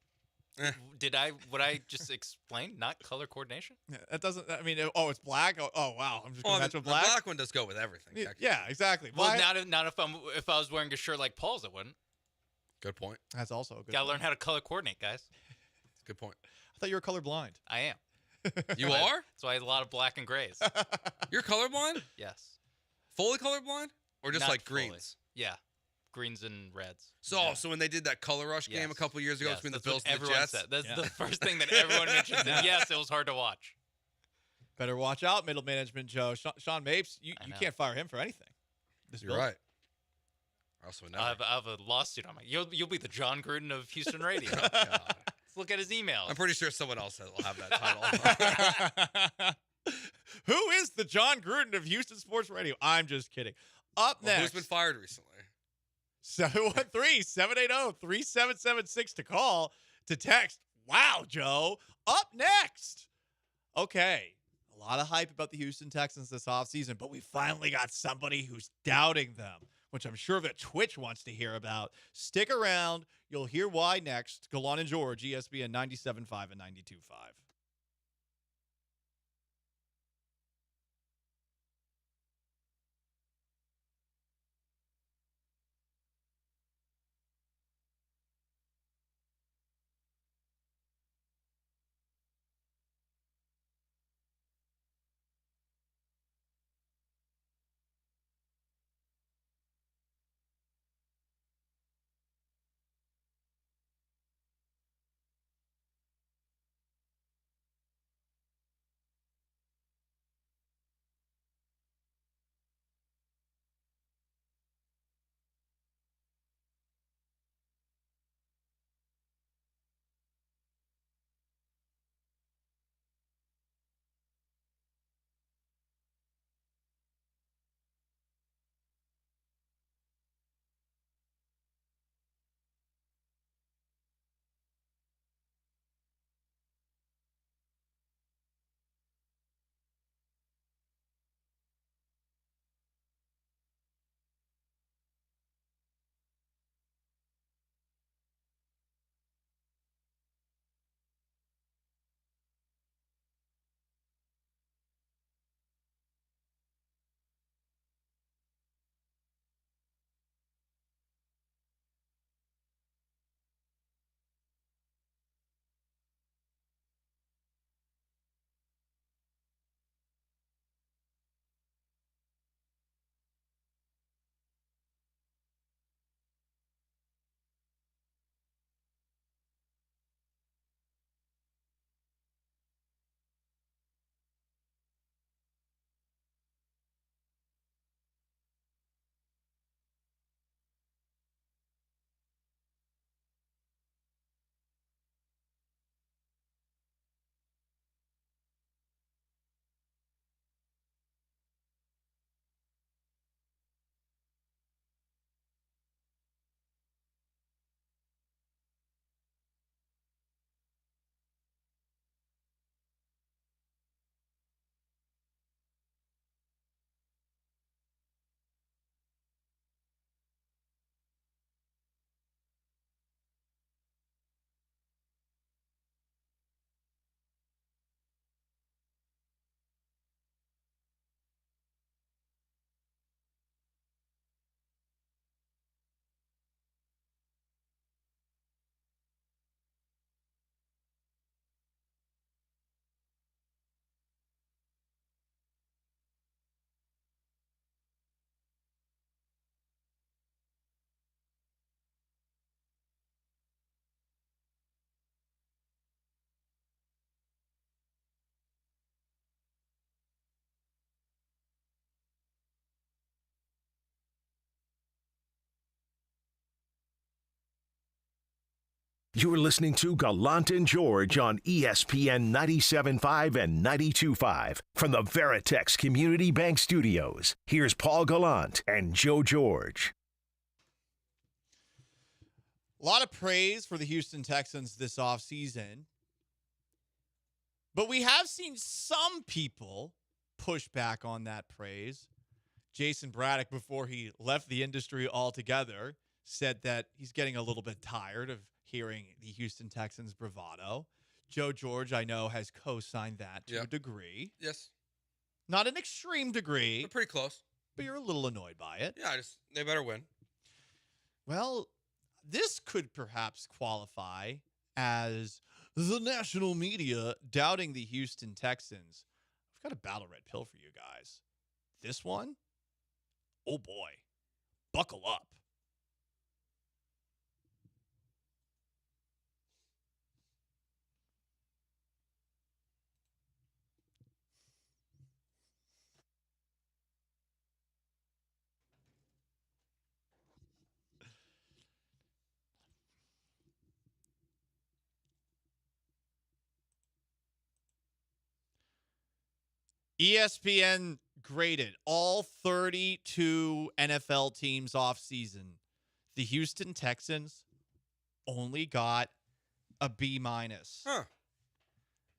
What I just explained? Not color coordination? Yeah, that doesn't, it's black? Oh wow. I'm just going to match with black? The black one does go with everything. Yeah, exactly. Well, not if I was wearing a shirt like Paul's, it wouldn't. Good point. That's also a good Gotta point. learn how to color coordinate, guys. Good point. I thought you were colorblind. I am. You are? That's why I have a lot of black and grays. You're colorblind? Yes. Fully colorblind? Or just Not like fully. greens? Yeah. Greens and reds. So when they did that color rush game a couple years ago between the Bills and the everyone Jets. said. That's the first thing that everyone mentions. And yes, it was hard to watch. Better watch out, middle management, Joe. Sean Mapes, you can't fire him for anything. You're right. I also know. I have a lawsuit on my. You'll be the John Gruden of Houston radio. Let's look at his emails. I'm pretty sure someone else will have that title. Who is the John Gruden of Houston Sports Radio? I'm just kidding. Up next. Who's been fired recently? 713-780-3776 to call, to text. Wow, Joe. Up next. Okay. A lot of hype about the Houston Texans this offseason, but we finally got somebody who's doubting them, which I'm sure that Twitch wants to hear about. Stick around. You'll hear why next. Gallant and George, ESPN 97.5 and 92.5. You're listening to Gallant and George on ESPN 97.5 and 92.5 from the Veritex Community Bank Studios. Here's Paul Gallant and Joe George. A lot of praise for the Houston Texans this offseason, but we have seen some people push back on that praise. Jason Braddock, before he left the industry altogether, said that he's getting a little bit tired of hearing the Houston Texans bravado. Joe George, I know, has co-signed that to a degree. Yes. Not an extreme degree. But pretty close. But you're a little annoyed by it. Yeah, they better win. Well, this could perhaps qualify as the national media doubting the Houston Texans. I've got a battle red pill for you guys. This one, oh boy, buckle up. ESPN graded all 32 NFL teams off season. The Houston Texans only got a B-. Huh.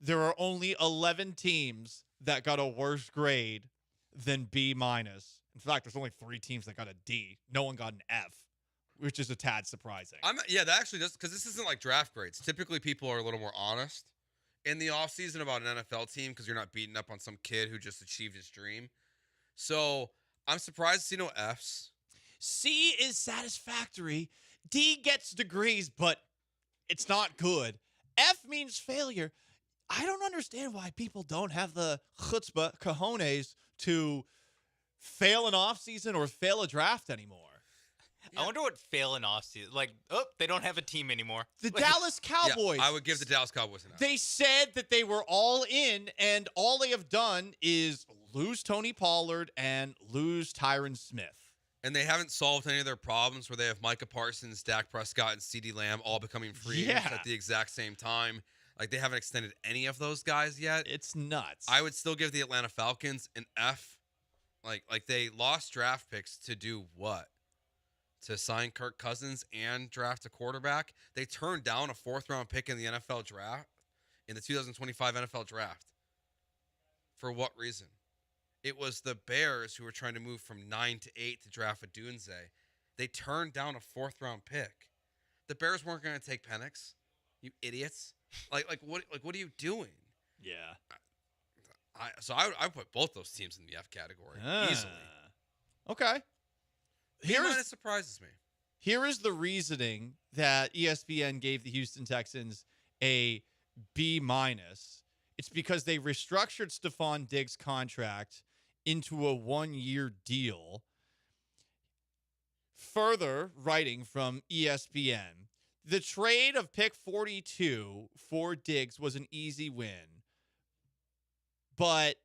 There are only 11 teams that got a worse grade than B-. In fact, there's only 3 teams that got a D. No one got an F, which is a tad surprising. That actually does, because this isn't like draft grades. Typically, people are a little more honest in the offseason about an NFL team because you're not beating up on some kid who just achieved his dream. So I'm surprised to see no Fs. C is satisfactory. D gets degrees, but it's not good. F means failure. I don't understand why people don't have the chutzpah, cojones, to fail an offseason or fail a draft anymore. I wonder what failing offseason. Like, they don't have a team anymore. The Dallas Cowboys. Yeah, I would give the Dallas Cowboys an F. They said that they were all in, and all they have done is lose Tony Pollard and lose Tyron Smith. And they haven't solved any of their problems where they have Micah Parsons, Dak Prescott, and CeeDee Lamb all becoming free agents at the exact same time. Like, they haven't extended any of those guys yet. It's nuts. I would still give the Atlanta Falcons an F. Like they lost draft picks to do what? To sign Kirk Cousins and draft a quarterback. They turned down a 4th-round pick in the NFL draft, in the 2025 NFL draft. For what reason? It was the Bears who were trying to move from 9 to 8 to draft a Dunze. They turned down a 4th-round pick. The Bears weren't going to take Penix. You idiots! What are you doing? Yeah. I would put both those teams in the F category easily. Okay. It surprises me. Here is the reasoning that ESPN gave the Houston Texans a B-. It's because they restructured Stephon Diggs' contract into a 1-year deal. Further, writing from ESPN, the trade of pick 42 for Diggs was an easy win. But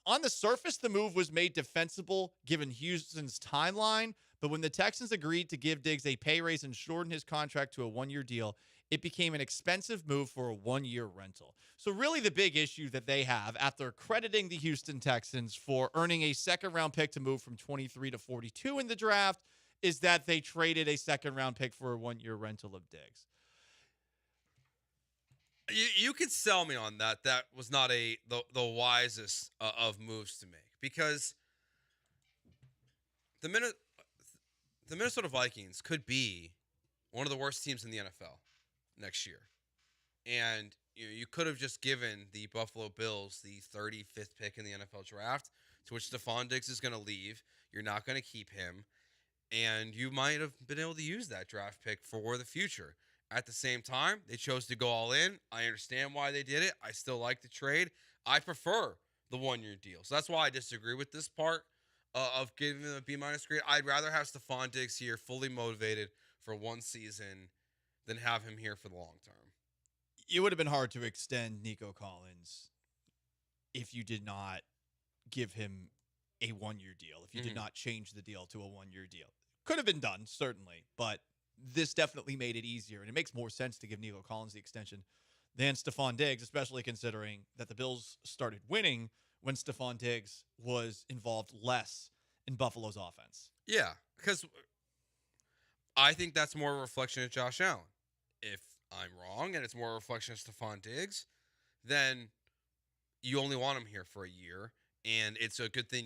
on the surface, the move was made defensible given Houston's timeline. But when the Texans agreed to give Diggs a pay raise and shorten his contract to a 1-year deal, it became an expensive move for a 1-year rental. So really the big issue that they have after crediting the Houston Texans for earning a 2nd-round pick to move from 23 to 42 in the draft is that they traded a 2nd-round pick for a 1-year rental of Diggs. You could sell me on that. That was not the wisest of moves to make, because the Minnesota Vikings could be one of the worst teams in the NFL next year, and you could have just given the Buffalo Bills the 35th pick in the NFL draft, to which Stephon Diggs is going to leave. You're not going to keep him, and you might have been able to use that draft pick for the future. At the same time, they chose to go all in. I understand why they did it. I still like the trade. I prefer the 1-year deal. So that's why I disagree with this part of giving them a B- grade. I'd rather have Stephon Diggs here fully motivated for 1 season than have him here for the long term. It would have been hard to extend Nico Collins if you did not give him a 1-year deal, if you did not change the deal to a 1-year deal. Could have been done, certainly, but this definitely made it easier, and it makes more sense to give Nico Collins the extension than Stephon Diggs, especially considering that the Bills started winning when Stephon Diggs was involved less in Buffalo's offense. Yeah, because I think that's more a reflection of Josh Allen. If I'm wrong and it's more a reflection of Stephon Diggs, then you only want him here for a year, and it's a good thing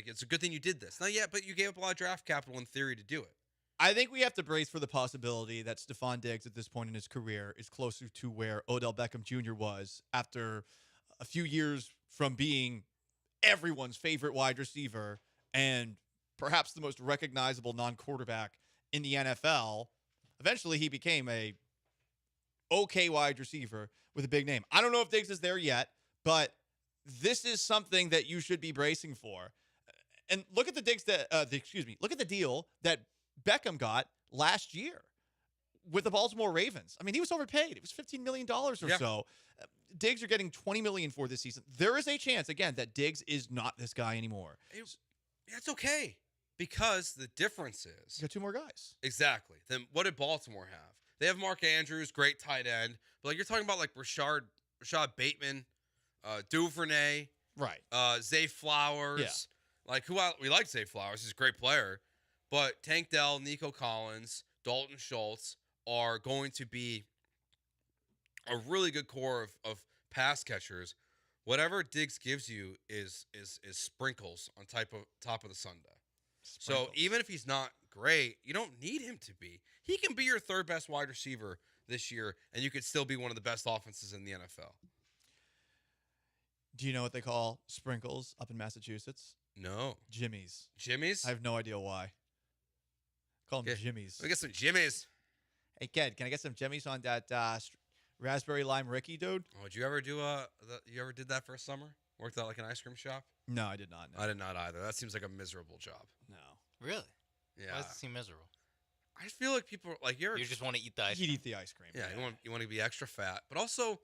it's a good thing you did this. Not yet, but you gave up a lot of draft capital in theory to do it. I think we have to brace for the possibility that Stephon Diggs at this point in his career is closer to where Odell Beckham Jr. was after a few years from being everyone's favorite wide receiver and perhaps the most recognizable non-quarterback in the NFL. Eventually, he became a okay wide receiver with a big name. I don't know if Diggs is there yet, but this is something that you should be bracing for. And look at the look at the deal that Beckham got last year with the Baltimore Ravens. I mean, he was overpaid. It was $15 million or so. Diggs are getting $20 million for this season. There is a chance, again, that Diggs is not this guy anymore. That's okay, because the difference is you got two more guys. Exactly. Then what did Baltimore have? They have Mark Andrews, great tight end, but like you're talking about like Rashad Bateman, Duvernay, right? Zay Flowers, like we like Zay Flowers. He's a great player, but Tank Dell, Nico Collins, Dalton Schultz are going to be a really good core of pass catchers. Whatever Diggs gives you is sprinkles on top of the sundae. So even if he's not great, you don't need him to be. He can be your third best wide receiver this year, and you could still be one of the best offenses in the NFL. Do you know what they call sprinkles up in Massachusetts? No. Jimmies. Jimmies? I have no idea why. Call them Jimmies. Let me get some Jimmies. Hey, kid, can I get some Jimmies on that raspberry lime Ricky, dude? Oh, did you ever do you ever did that for a summer? Worked at like an ice cream shop? No, I did not. No. I did not either. That seems like a miserable job. No. Really? Yeah. Why does it seem miserable? I feel like people like you just want to eat the ice cream. You'd eat the ice cream. Yeah, you want to be extra fat, but also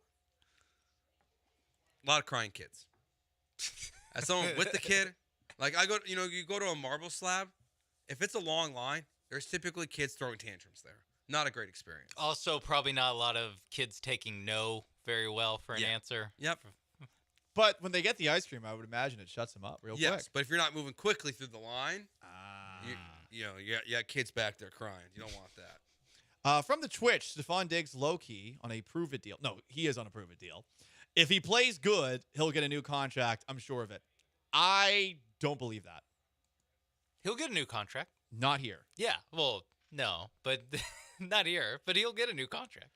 a lot of crying kids. As someone with the kid, like you go to a marble slab. If it's a long line, there's typically kids throwing tantrums there. Not a great experience. Also, probably not a lot of kids taking no very well for an answer. Yep. But when they get the ice cream, I would imagine it shuts them up real quick. Yes, but if you're not moving quickly through the line, you got kids back there crying. You don't want that. From the Twitch, Stephon Diggs low-key on a prove-it deal. No, he is on a prove-it deal. If he plays good, he'll get a new contract. I'm sure of it. I don't believe that. He'll get a new contract. Not here. Yeah, well, no, but not here. But he'll get a new contract.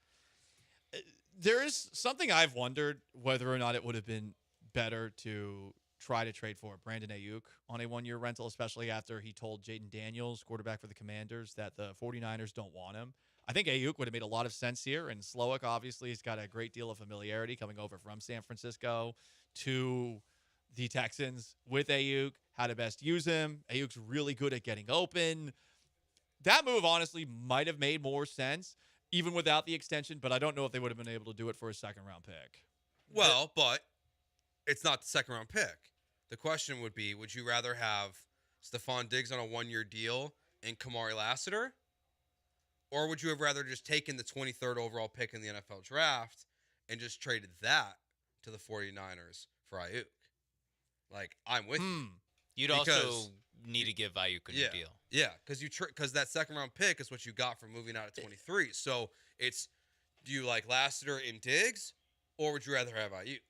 There is something I've wondered whether or not it would have been better to try to trade for Brandon Ayuk on a one-year rental, especially after he told Jaden Daniels, quarterback for the Commanders, that the 49ers don't want him. I think Ayuk would have made a lot of sense here, and Slowick obviously has got a great deal of familiarity coming over from San Francisco to the Texans with Ayuk, how to best use him. Ayuk's really good at getting open. That move, honestly, might have made more sense, even without the extension, but I don't know if they would have been able to do it for a second-round pick. Well, but it's not the second-round pick. The question would be, would you rather have Stephon Diggs on a one-year deal and Kamari Lassiter? Or would you have rather just taken the 23rd overall pick in the NFL draft and just traded that to the 49ers for Ayuk? Like, I'm with you. You'd also need to give Ayuk a new deal. Yeah, because that second-round pick is what you got from moving out at 23. So it's, do you like Lassiter and Diggs, or would you rather have Ayuk?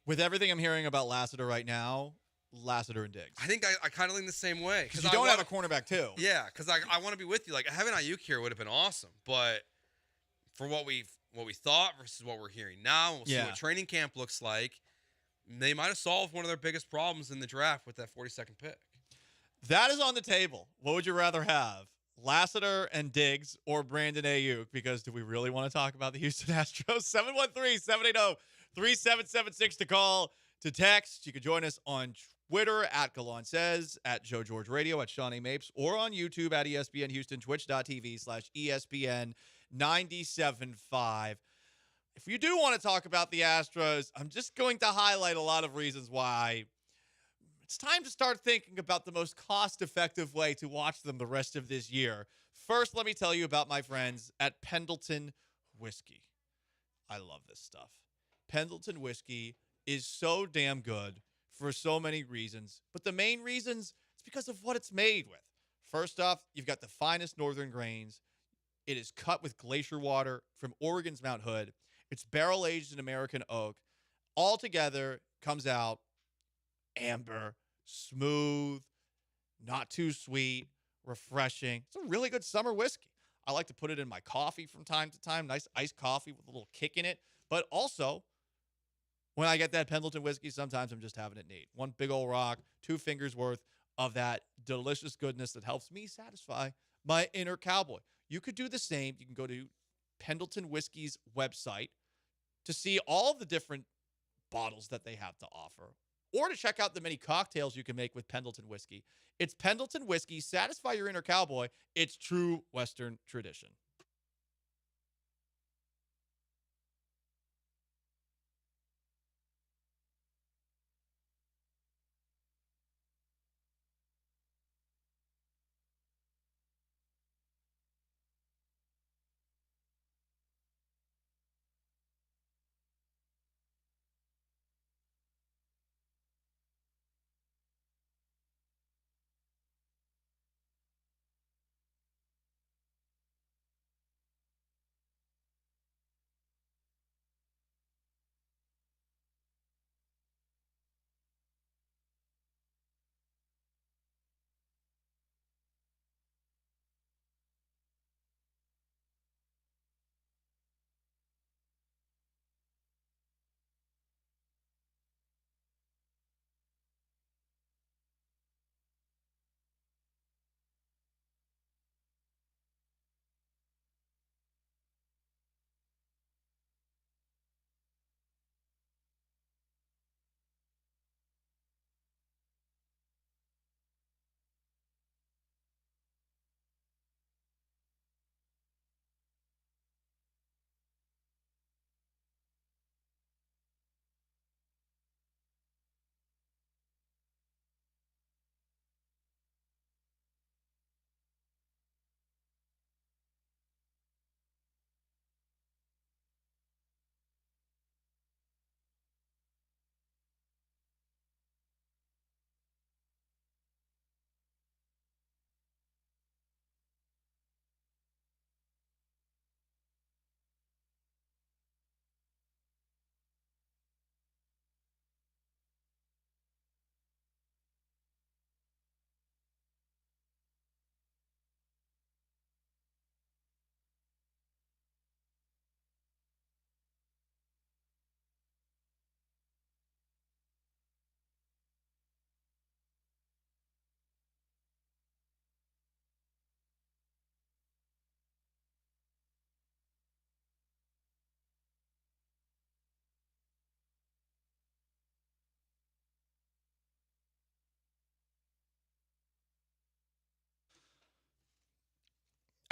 With everything I'm hearing about Lassiter right now, Lassiter and Diggs. I think I kind of lean the same way. Because you don't have a cornerback, too. Yeah, because I want to be with you. Like, having Ayuk here would have been awesome. But for what we thought versus what we're hearing now, we'll see what training camp looks like. They might have solved one of their biggest problems in the draft with that 42nd pick. That is on the table. What would you rather have? Lassiter and Diggs or Brandon Ayuk? Because do we really want to talk about the Houston Astros? 713-780-3776 to call, to text. You can join us on Twitter at Gallant Says, at Joe George Radio, at Shawnee Mapes, or on YouTube at ESPN Houston, twitch.tv/ESPN 97.5. If you do want to talk about the Astros, I'm just going to highlight a lot of reasons why it's time to start thinking about the most cost-effective way to watch them the rest of this year. First, let me tell you about my friends at Pendleton Whiskey. I love this stuff. Pendleton Whiskey is so damn good for so many reasons, but the main reasons, it's because of what it's made with. First off, you've got the finest northern grains. It is cut with glacier water from Oregon's Mount Hood. It's barrel-aged in American oak. All together comes out amber, smooth, not too sweet, refreshing. It's a really good summer whiskey. I like to put it in my coffee from time to time. Nice iced coffee with a little kick in it. But also, when I get that Pendleton whiskey, sometimes I'm just having it neat. One big old rock, 2 fingers worth of that delicious goodness that helps me satisfy my inner cowboy. You could do the same. You can go to Pendleton Whiskey's website to see all the different bottles that they have to offer, or to check out the many cocktails you can make with Pendleton Whiskey. It's Pendleton Whiskey. Satisfy your inner cowboy. It's true Western tradition.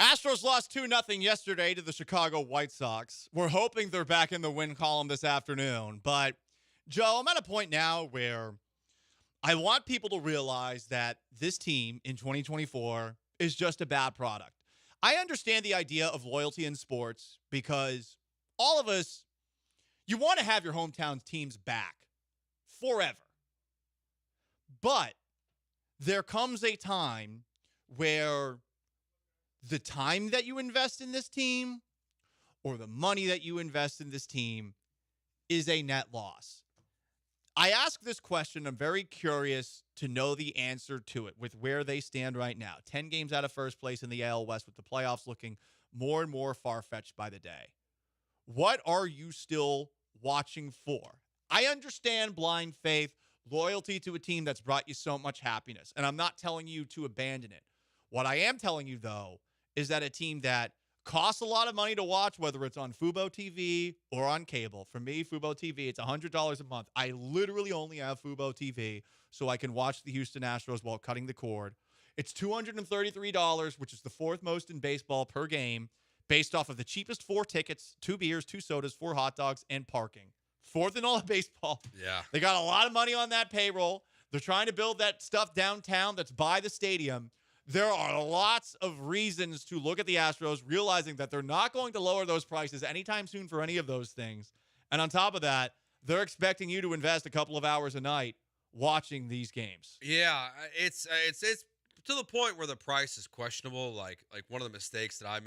Astros lost 2-0 yesterday to the Chicago White Sox. We're hoping they're back in the win column this afternoon. But, Joe, I'm at a point now where I want people to realize that this team in 2024 is just a bad product. I understand the idea of loyalty in sports because all of us, you want to have your hometown teams back forever. But there comes a time where the time that you invest in this team or the money that you invest in this team is a net loss. I ask this question. I'm very curious to know the answer to it with where they stand right now. 10 games out of first place in the AL West with the playoffs looking more and more far-fetched by the day. What are you still watching for? I understand blind faith, loyalty to a team that's brought you so much happiness, and I'm not telling you to abandon it. What I am telling you, though, is that a team that costs a lot of money to watch, whether it's on Fubo TV or on cable. For me, Fubo TV, it's $100 a month. I literally only have Fubo TV so I can watch the Houston Astros while cutting the cord. It's $233, which is the fourth most in baseball per game, based off of the cheapest 4 tickets, 2 beers, 2 sodas, 4 hot dogs, and parking. Fourth in all of baseball. Yeah. They got a lot of money on that payroll. They're trying to build that stuff downtown that's by the stadium. There are lots of reasons to look at the Astros, realizing that they're not going to lower those prices anytime soon for any of those things. And on top of that, they're expecting you to invest a couple of hours a night watching these games. Yeah, it's to the point where the price is questionable. Like one of the mistakes that I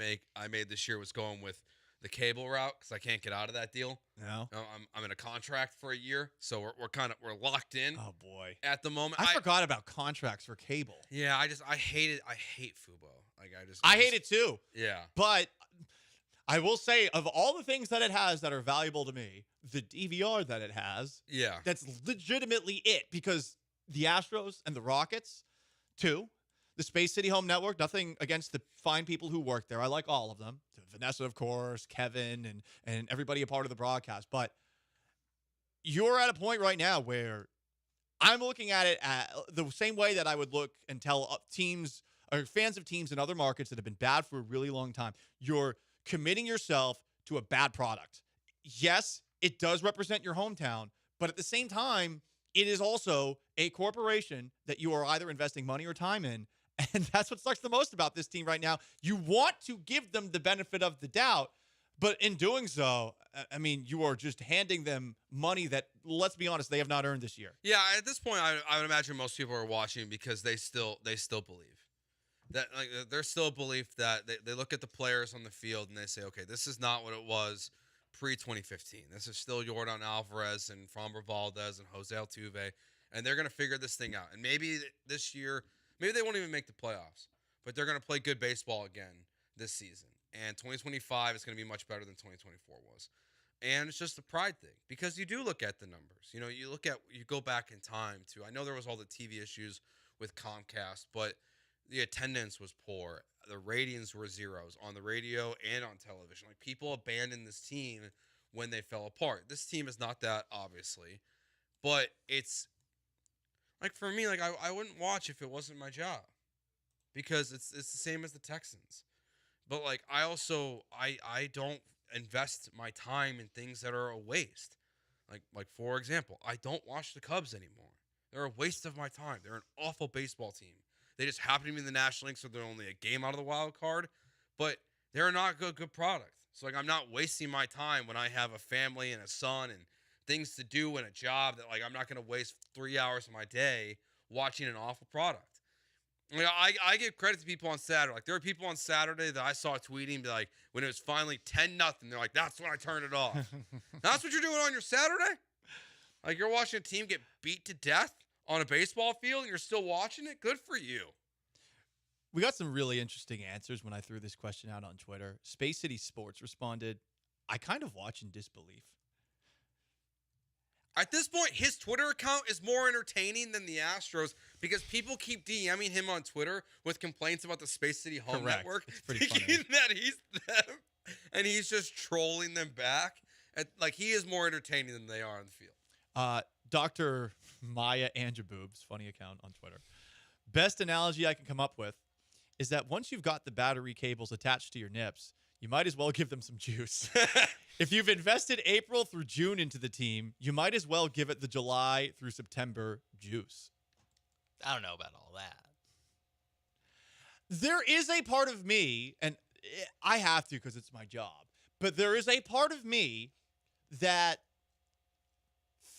made this year was going with the cable route because I can't get out of that deal. No, I'm in a contract for a year, so we're locked in. Oh boy, at the moment, I forgot about contracts for cable. Yeah, I hate Fubo. I hate it too. Yeah, but I will say, of all the things that it has that are valuable to me, the DVR that it has, yeah, that's legitimately it, because the Astros and the Rockets, 2, the Space City Home Network. Nothing against the fine people who work there. I like all of them. Vanessa, of course, Kevin, and everybody a part of the broadcast. But you're at a point right now where I'm looking at it the same way that I would look and tell teams or fans of teams in other markets that have been bad for a really long time. You're committing yourself to a bad product. Yes, it does represent your hometown, but at the same time, it is also a corporation that you are either investing money or time in. And that's what sucks the most about this team right now. You want to give them the benefit of the doubt, but in doing so, I mean, you are just handing them money that, let's be honest, they have not earned this year. Yeah, at this point, I would imagine most people are watching because they still believe that, like, there's still a belief that they look at the players on the field and they say, okay, this is not what it was pre-2015. This is still Jordan Alvarez and Framber Valdez and Jose Altuve, and they're going to figure this thing out. And maybe this year, maybe they won't even make the playoffs, but they're going to play good baseball again this season. And 2025 is going to be much better than 2024 was. And it's just a pride thing because you do look at the numbers. You know, you go back in time too. I know there was all the TV issues with Comcast, but the attendance was poor. The ratings were zeros on the radio and on television. Like, people abandoned this team when they fell apart. This team is not that, obviously, but it's like, for me, like, I wouldn't watch if it wasn't my job because it's the same as the Texans. But, like, I also I don't invest my time in things that are a waste. Like for example, I don't watch the Cubs anymore. They're a waste of my time. They're an awful baseball team. They just happen to be in the National League, so they're only a game out of the wild card. But they're not a good product. So, like, I'm not wasting my time when I have a family and a son and things to do and a job that, like, I'm not going to waste 3 hours of my day watching an awful product. Like, I give credit to people on Saturday. Like, there were people on Saturday that I saw tweeting, like, when it was finally 10-0, they're like, that's when I turned it off. That's what you're doing on your Saturday? Like, you're watching a team get beat to death on a baseball field and you're still watching it? Good for you. We got some really interesting answers when I threw this question out on Twitter. Space City Sports responded, I kind of watch in disbelief. At this point, his Twitter account is more entertaining than the Astros because people keep DMing him on Twitter with complaints about the Space City Home Network, It's pretty thinking that he's them, and he's just trolling them back. Like, he is more entertaining than they are on the field. Dr. Maya Anjaboobs, funny account on Twitter. Best analogy I can come up with is that once you've got the battery cables attached to your nips, you might as well give them some juice. If you've invested April through June into the team, you might as well give it the July through September juice. I don't know about all that. There is a part of me, and I have to because it's my job, but there is a part of me that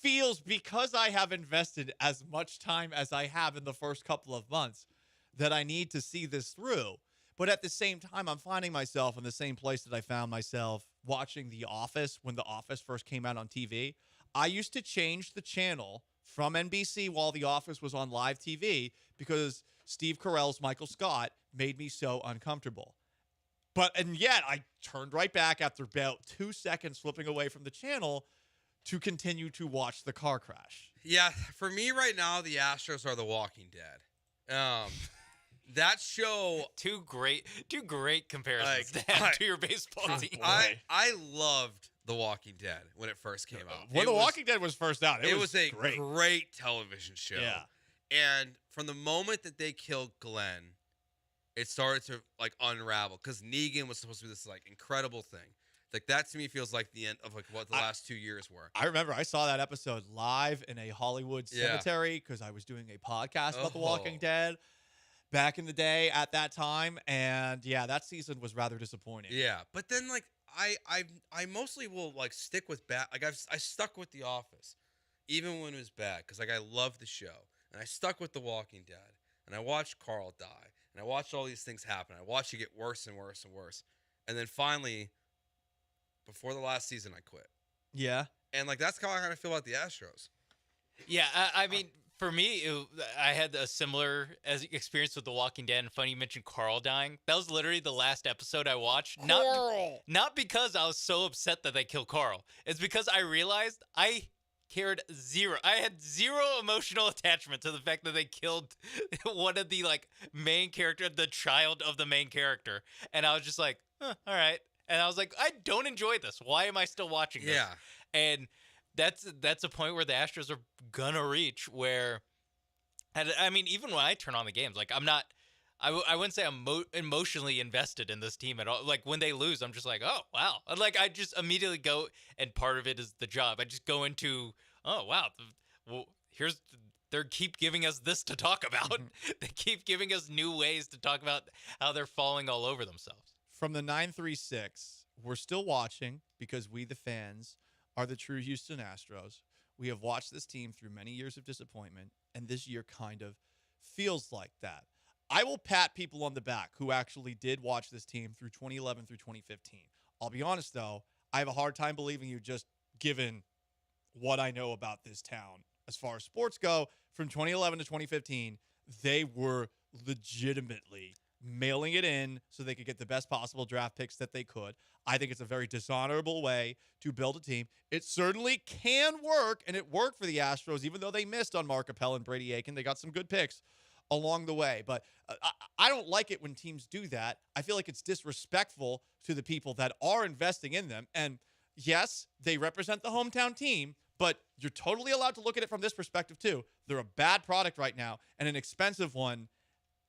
feels, because I have invested as much time as I have in the first couple of months, that I need to see this through. But at the same time, I'm finding myself in the same place that I found myself watching The Office when The Office first came out on TV. I used to change the channel from NBC while The Office was on live TV because Steve Carell's Michael Scott made me so uncomfortable. And yet I turned right back after about 2 seconds flipping away from the channel to continue to watch the car crash. Yeah, for me right now, the Astros are The Walking Dead. That show, two great comparisons to your baseball team. I loved The Walking Dead when it first came out. When The Walking Dead was first out, it was a great. Great television show. Yeah. And from the moment that they killed Glenn, it started to, like, unravel because Negan was supposed to be this, like, incredible thing. Like, that to me feels like the end of, like, what the last 2 years were. I remember I saw that episode live in a Hollywood cemetery because I was doing a podcast about The Walking Dead back in the day at that time. And yeah, that season was rather disappointing. Yeah. But then, like, I mostly will, like, stick with bad. Like, I stuck with The Office even when it was bad because, like, I love the show. And I stuck with The Walking Dead. And I watched Carl die. And I watched all these things happen. I watched it get worse and worse and worse. And then finally, before the last season, I quit. Yeah. And, like, that's how I kind of feel about the Astros. Yeah, I mean, for me, I had a similar experience with The Walking Dead. And funny you mentioned Carl dying. That was literally the last episode I watched. Not because I was so upset that they killed Carl. It's because I realized I cared zero. I had zero emotional attachment to the fact that they killed one of the like main character, the child of the main character, and I was just like, all right. And I was like, I don't enjoy this. Why am I still watching this? Yeah. And that's a point where the Astros are gonna reach where, and I mean, even when I turn on the games, like I'm not. I wouldn't say I'm emotionally invested in this team at all. Like when they lose, I'm just like, oh wow. And like I just immediately go, and part of it is the job. I just go into, oh wow, well they keep giving us this to talk about. They keep giving us new ways to talk about how they're falling all over themselves. From the 936, we're still watching because we, the fans, are the true Houston Astros. We have watched this team through many years of disappointment, and this year kind of feels like that. I will pat people on the back who actually did watch this team through 2011 through 2015. I'll be honest, though, I have a hard time believing you just given what I know about this town. As far as sports go, from 2011 to 2015, they were legitimately mailing it in so they could get the best possible draft picks that they could. I think it's a very dishonorable way to build a team. It certainly can work, and it worked for the Astros, even though they missed on Mark Appel and Brady Aiken. They got some good picks along the way. But I don't like it when teams do that. I feel like it's disrespectful to the people that are investing in them. And yes, they represent the hometown team, but you're totally allowed to look at it from this perspective too. They're a bad product right now and an expensive one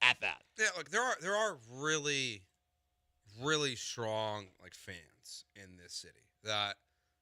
at that. Yeah, look, there are really, really strong like fans in this city that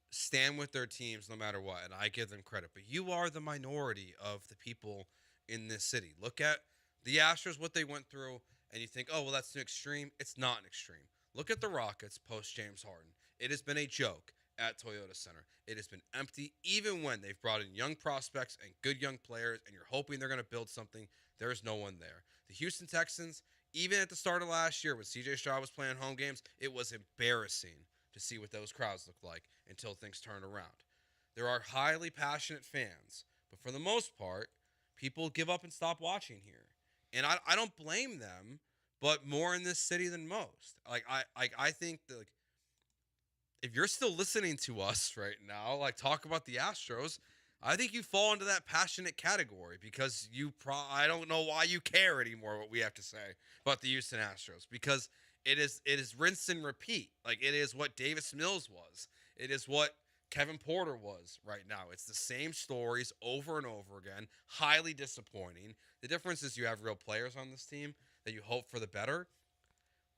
stand with their teams no matter what, and I give them credit. But you are the minority of the people in this city. Look at the Astros, what they went through, and you think, oh, well, that's an extreme. It's not an extreme. Look at the Rockets post James Harden. It has been a joke at Toyota Center. It has been empty, even when they've brought in young prospects and good young players, and you're hoping they're going to build something. There's no one there. The Houston Texans, even at the start of last year when C.J. Stroud was playing home games, it was embarrassing to see what those crowds looked like until things turned around. There are highly passionate fans, but for the most part, people give up and stop watching here. And I don't blame them, but more in this city than most. Like I think that like, if you're still listening to us right now, like talk about the Astros, I think you fall into that passionate category because I don't know why you care anymore what we have to say about the Houston Astros, because it is rinse and repeat. Like it is what Davis Mills was. It is what Kevin Porter was right now. It's the same stories over and over again, highly disappointing. The difference is you have real players on this team that you hope for the better,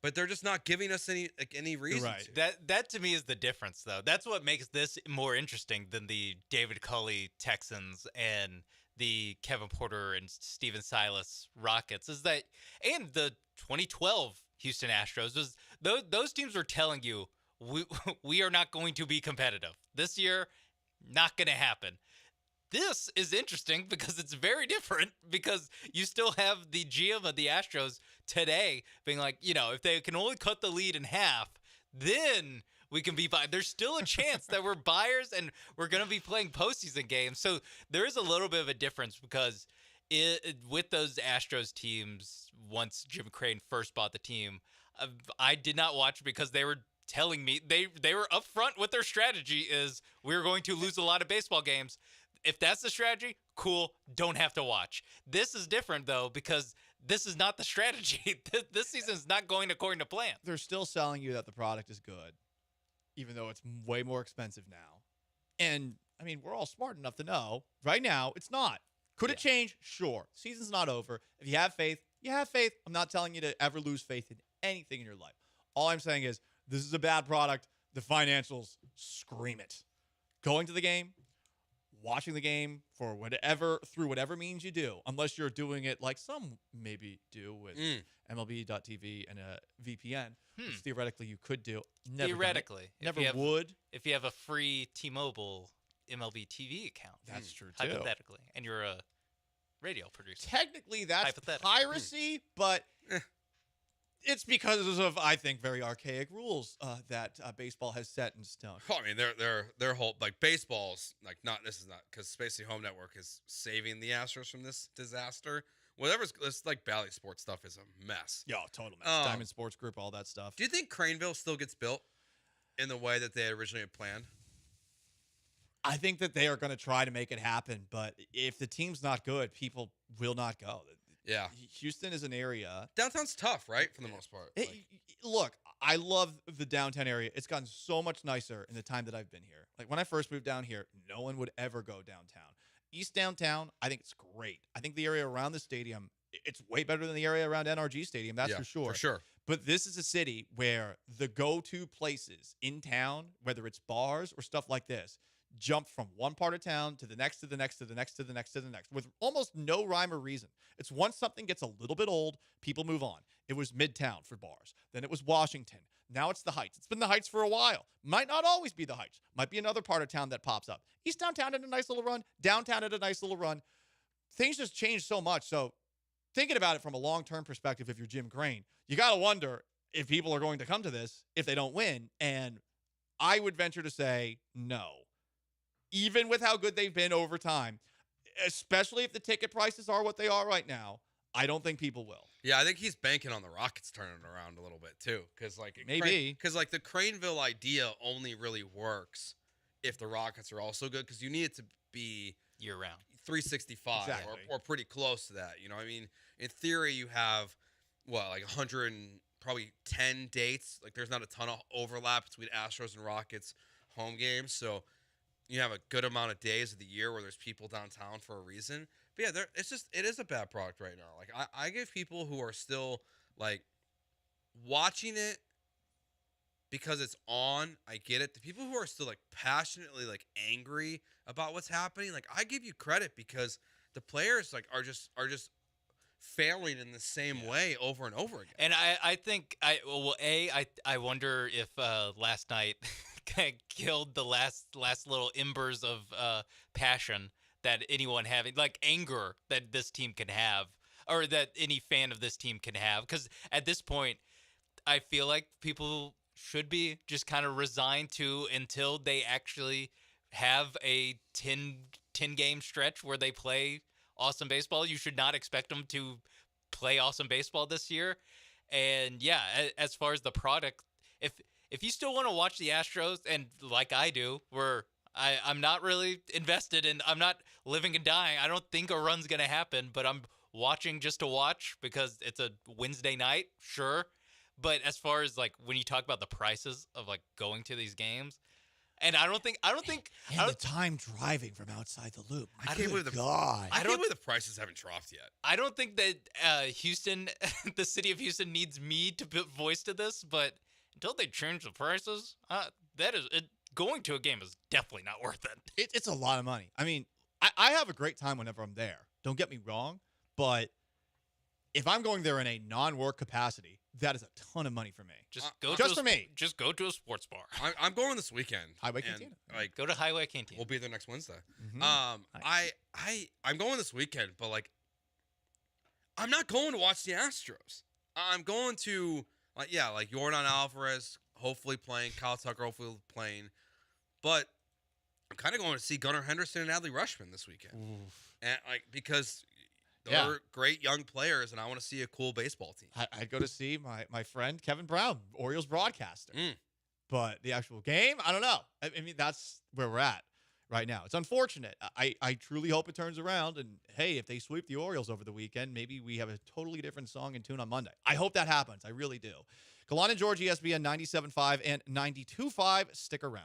but they're just not giving us any reason to. That to me is the difference, though. That's what makes this more interesting than the David Culley Texans and the Kevin Porter and Steven Silas Rockets, is that, and the 2012 Houston Astros, was those teams were telling you, we are not going to be competitive. This year, not going to happen. This is interesting because it's very different, because you still have the GM of the Astros today being like, if they can only cut the lead in half, then we can be buyers. There's still a chance that we're buyers and we're going to be playing postseason games. So there is a little bit of a difference, because with those Astros teams, once Jim Crane first bought the team, I did not watch because they were telling me they were upfront with their strategy is we're going to lose a lot of baseball games. If that's the strategy, cool, don't have to watch. This is different, though, because this is not the strategy. This season is not going according to plan. They're still selling you that the product is good, even though it's way more expensive now. And, I mean, we're all smart enough to know right now it's not. Could it change? Sure. Season's not over. If you have faith, you have faith. I'm not telling you to ever lose faith in anything in your life. All I'm saying is this is a bad product. The financials scream it. Going to the game, watching the game through whatever means you do, unless you're doing it like some maybe do with MLB.TV and a VPN, which theoretically you could do. Never theoretically. Never would. If you have a free T-Mobile MLB TV account. That's true, too. Hypothetically. And you're a radio producer. Technically, that's piracy, but it's because of, I think, very archaic rules that baseball has set in stone. Well, I mean, their whole like baseball's like this is not because basically Home Network is saving the Astros from this disaster. Whatever's this like Bally Sports stuff is a mess. Yeah, total mess. Diamond Sports Group, all that stuff. Do you think Craneville still gets built in the way that they originally had planned? I think that they are going to try to make it happen, but if the team's not good, people will not go. Yeah. Houston is an area. Downtown's tough, right? For the most part. Look, I love the downtown area. It's gotten so much nicer in the time that I've been here. Like when I first moved down here, no one would ever go downtown. East downtown, I think it's great. I think the area around the stadium, it's way better than the area around NRG Stadium, that's Yeah, for sure. for sure. But this is a city where the go-to places in town, whether it's bars or stuff like this, jump from one part of town to the next, to the next, to the next, to the next, to the next, with almost no rhyme or reason. It's once something gets a little bit old, people move on. It was Midtown for bars. Then it was Washington. Now it's the Heights. It's been the Heights for a while. Might not always be the Heights. Might be another part of town that pops up. East downtown had a nice little run. Downtown had a nice little run. Things just changed so much. So thinking about it from a long-term perspective, if you're Jim Crane, you got to wonder if people are going to come to this if they don't win. And I would venture to say no. Even with how good they've been over time, especially if the ticket prices are what they are right now, I don't think people will. Yeah, I think he's banking on the Rockets turning it around a little bit too, because Maybe. because like the Craneville idea only really works if the Rockets are also good, because you need it to be year round 365 Exactly. or pretty close to that. You know, I mean, in theory, you have like 100 and probably 10 dates. Like there's not a ton of overlap between Astros and Rockets home games, so you have a good amount of days of the year where there's people downtown for a reason. But yeah, it is a bad product right now. Like I give people who are still like watching it because it's on, I get it. The people who are still like passionately like angry about what's happening, like I give you credit, because the players like are just failing in the same way over and over again. And I think I wonder if last night kind of killed the last little embers of passion that anyone having, like anger that this team can have, or that any fan of this team can have. Because at this point, I feel like people should be just kind of resigned to until they actually have a 10 game stretch where they play awesome baseball. You should not expect them to play awesome baseball this year. And yeah, as far as the product, if you still want to watch the Astros, and like I do, where I'm not really invested in, I'm not living and dying. I don't think a run's going to happen, but I'm watching just to watch because it's a Wednesday night, sure. But as far as like when you talk about the prices of like going to these games, and I don't think And the time driving from outside the loop. I can't believe the prices haven't dropped yet. I don't think that Houston, the city of Houston, needs me to put voice to this, but until they change the prices, going to a game is definitely not worth it. It's a lot of money. I mean, I have a great time whenever I'm there. Don't get me wrong, but if I'm going there in a non-work capacity, that is a ton of money for me. Just for me. Just go to a sports bar. I'm going this weekend. Highway and, Cantina. Like, go to Highway Cantina. We'll be there next Wednesday. Mm-hmm. I'm going this weekend, but like, I'm not going to watch the Astros. I'm going to like Yordan Alvarez hopefully playing, Kyle Tucker hopefully playing, but I'm kind of going to see Gunnar Henderson and Adley Rutschman this weekend, and like because they're great young players, and I want to see a cool baseball team. I'd go to see my friend Kevin Brown, Orioles broadcaster. But the actual game, I don't know. I mean, that's where we're at right now. It's unfortunate. I truly hope it turns around. And, hey, if they sweep the Orioles over the weekend, maybe we have a totally different song and tune on Monday. I hope that happens. I really do. Gallant George, ESPN 97.5 and 92.5. Stick around.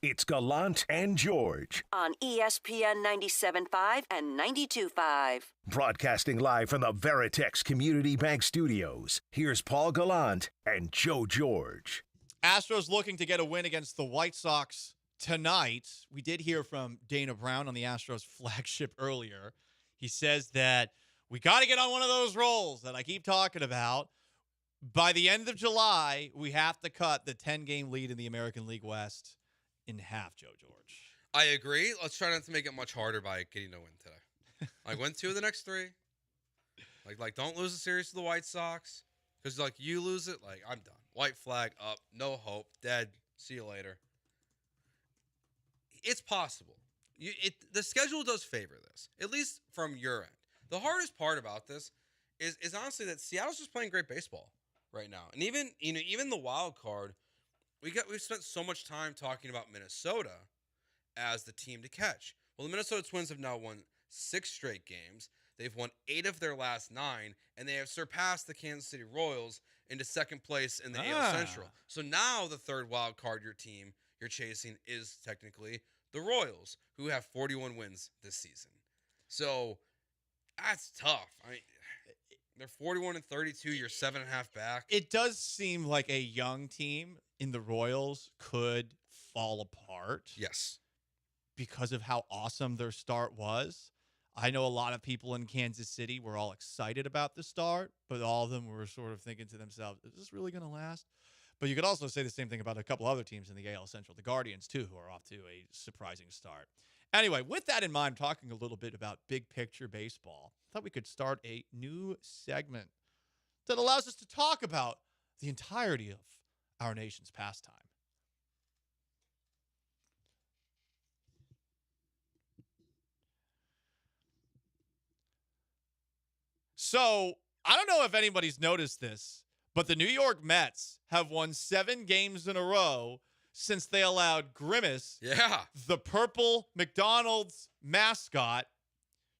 It's Gallant and George. On ESPN 97.5 and 92.5. Broadcasting live from the Veritex Community Bank Studios. Here's Paul Gallant and Joe George. Astros looking to get a win against the White Sox tonight. We did hear from Dana Brown on the Astros flagship earlier. He says that we got to get on one of those rolls that I keep talking about. By the end of July, we have to cut the 10-game lead in the American League West in half, Joe George. I agree. Let's try not to make it much harder by getting a win today. Like, win 2 of the next 3. Like, don't lose the series to the White Sox. Because, like, you lose it, like, I'm done. White flag up. No hope. Dead. See you later. It's possible. The schedule does favor this, at least from your end. The hardest part about this is honestly that Seattle's just playing great baseball right now. And even the wild card, we've spent so much time talking about Minnesota as the team to catch. Well, the Minnesota Twins have now won 6 straight games. They've won 8 of their last 9, and they have surpassed the Kansas City Royals into second place in the AL Central. So now the third wild card you're chasing is technically the Royals, who have 41 wins this season. So that's tough. I mean, they're 41-32. You're 7.5 back. It does seem like a young team in the Royals could fall apart. Yes. Because of how awesome their start was. I know a lot of people in Kansas City were all excited about the start, but all of them were sort of thinking to themselves, is this really going to last? But you could also say the same thing about a couple other teams in the AL Central, the Guardians, too, who are off to a surprising start. Anyway, with that in mind, talking a little bit about big picture baseball, I thought we could start a new segment that allows us to talk about the entirety of our nation's pastime. So, I don't know if anybody's noticed this, but the New York Mets have won 7 games in a row since they allowed Grimace, the purple McDonald's mascot,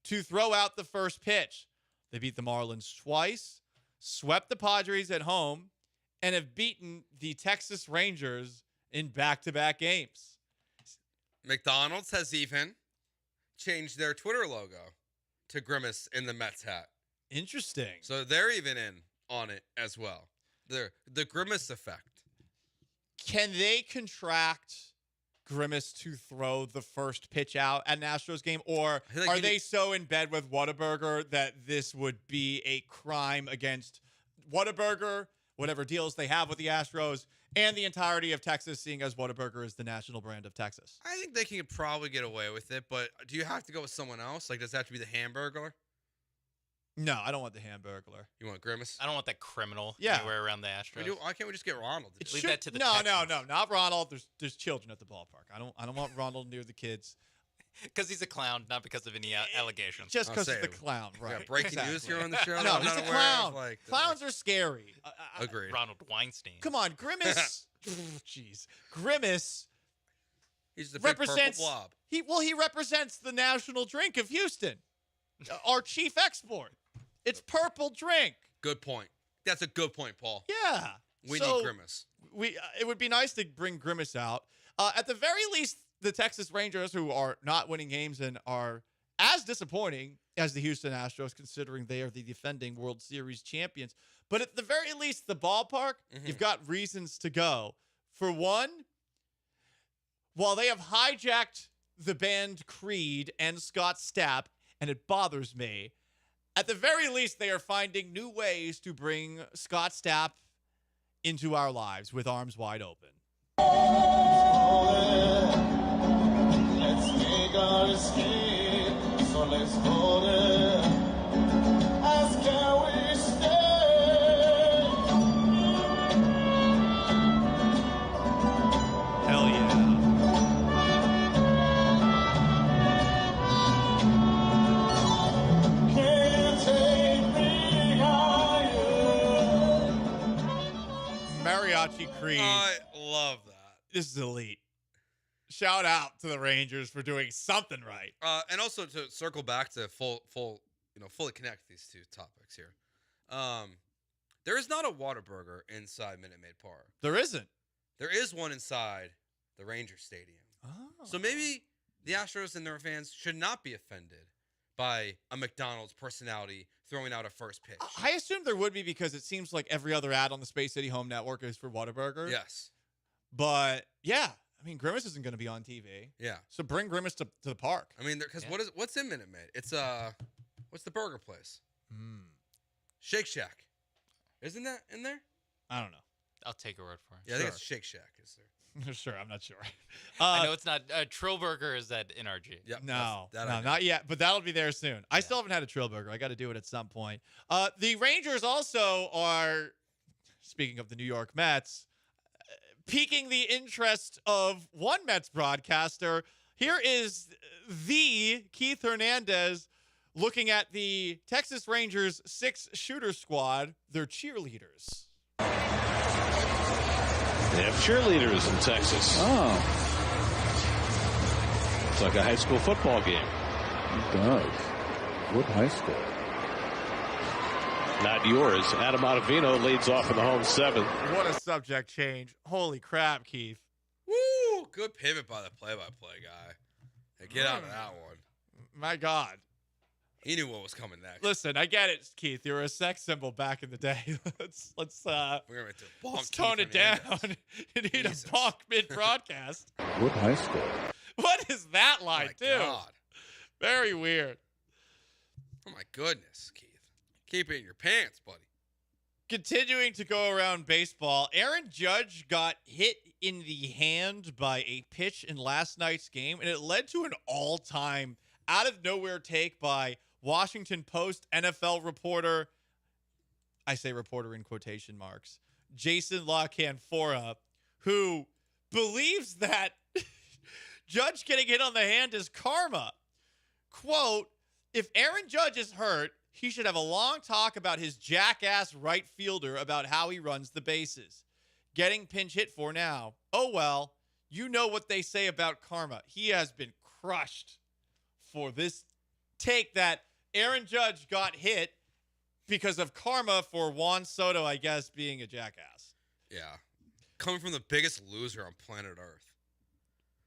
to throw out the first pitch. They beat the Marlins twice, swept the Padres at home, and have beaten the Texas Rangers in back-to-back games. McDonald's has even changed their Twitter logo to Grimace in the Mets hat. Interesting. So they're even in on it as well. The Grimace effect. Can they contract Grimace to throw the first pitch out at an Astros game? Or are they so in bed with Whataburger that this would be a crime against Whataburger, whatever deals they have with the Astros, and the entirety of Texas, seeing as Whataburger is the national brand of Texas? I think they can probably get away with it, but do you have to go with someone else? Like, does it have to be the Hamburglar? No, I don't want the Hamburglar. You want Grimace? I don't want that criminal Yeah. anywhere around the Astros. Why can't we just get Ronald? to do Leave it? that to the No, Texans. not Ronald. There's children at the ballpark. I don't want Ronald near the kids. Because he's a clown, not because of any allegations. Just because he's the clown, right? Yeah, breaking news here on the show. No, that I'm he's not a aware clown. Of, like, Clowns are scary. Agreed. Ronald Weinstein. Come on, Grimace. Jeez, Grimace. He's the big represents purple blob. He represents the national drink of Houston, our chief export. It's purple drink. Good point. That's a good point, Paul. Yeah. We So, need Grimace. It would be nice to bring Grimace out. At the very least, the Texas Rangers, who are not winning games and are as disappointing as the Houston Astros, considering they are the defending World Series champions. But at the very least, the ballpark, you've got reasons to go. For one, while they have hijacked the band Creed and Scott Stapp, and it bothers me, at the very least, they are finding new ways to bring Scott Stapp into our lives with arms wide open. Let's make our escape, so let's hold it. Ask can we stay? Hell yeah. Can you take me higher? Mariachi Creed. I love that. This is elite. Shout out to the Rangers for doing something right. And also to circle back to fully connect these two topics here. There is not a Whataburger inside Minute Maid Park. There isn't. There is one inside the Ranger Stadium. So maybe the Astros and their fans should not be offended by a McDonald's personality throwing out a first pitch. I assume there would be because it seems like every other ad on the Space City Home Network is for Whataburger. Yes. But, yeah. I mean, Grimace isn't going to be on TV. Yeah. So bring Grimace to the park. I mean, because what's in Minute Maid? It's what's the burger place? Shake Shack. Isn't that in there? I don't know. I'll take a word for it. Yeah, I think it's Shake Shack. Is there? Sure, I'm not sure. I know it's not. Trillburger is at NRG. Yep. No, that I know. not yet, but that'll be there soon. I still haven't had a Trillburger. I got to do it at some point. The Rangers also are, speaking of the New York Mets, piquing the interest of one Mets broadcaster. Here is the Keith Hernandez looking at the Texas Rangers 6-shooter squad, their cheerleaders. They have cheerleaders in Texas. Oh. It's like a high school football game. It does. What high school? Not yours. Adam Ottavino leads off in the home 7th. What a subject change. Holy crap, Keith. Woo! Good pivot by the play-by-play guy. Hey, get out of that one. My God. He knew what was coming next. Listen, I get it, Keith. You were a sex symbol back in the day. let's We're gonna let's tone it down. You need a bonk mid-broadcast. What high school? What is that line, too? God. Very weird. Oh, my goodness, Keith. Keep it in your pants, buddy. Continuing to go around baseball, Aaron Judge got hit in the hand by a pitch in last night's game, and it led to an all-time out-of-nowhere take by Washington Post NFL reporter, I say reporter in quotation marks, Jason La Canfora, who believes that Judge getting hit on the hand is karma. Quote, if Aaron Judge is hurt, he should have a long talk about his jackass right fielder about how he runs the bases. Getting pinch hit for now. Oh, well, you know what they say about karma. He has been crushed for this take that Aaron Judge got hit because of karma for Juan Soto, I guess, being a jackass. Yeah. Coming from the biggest loser on planet Earth.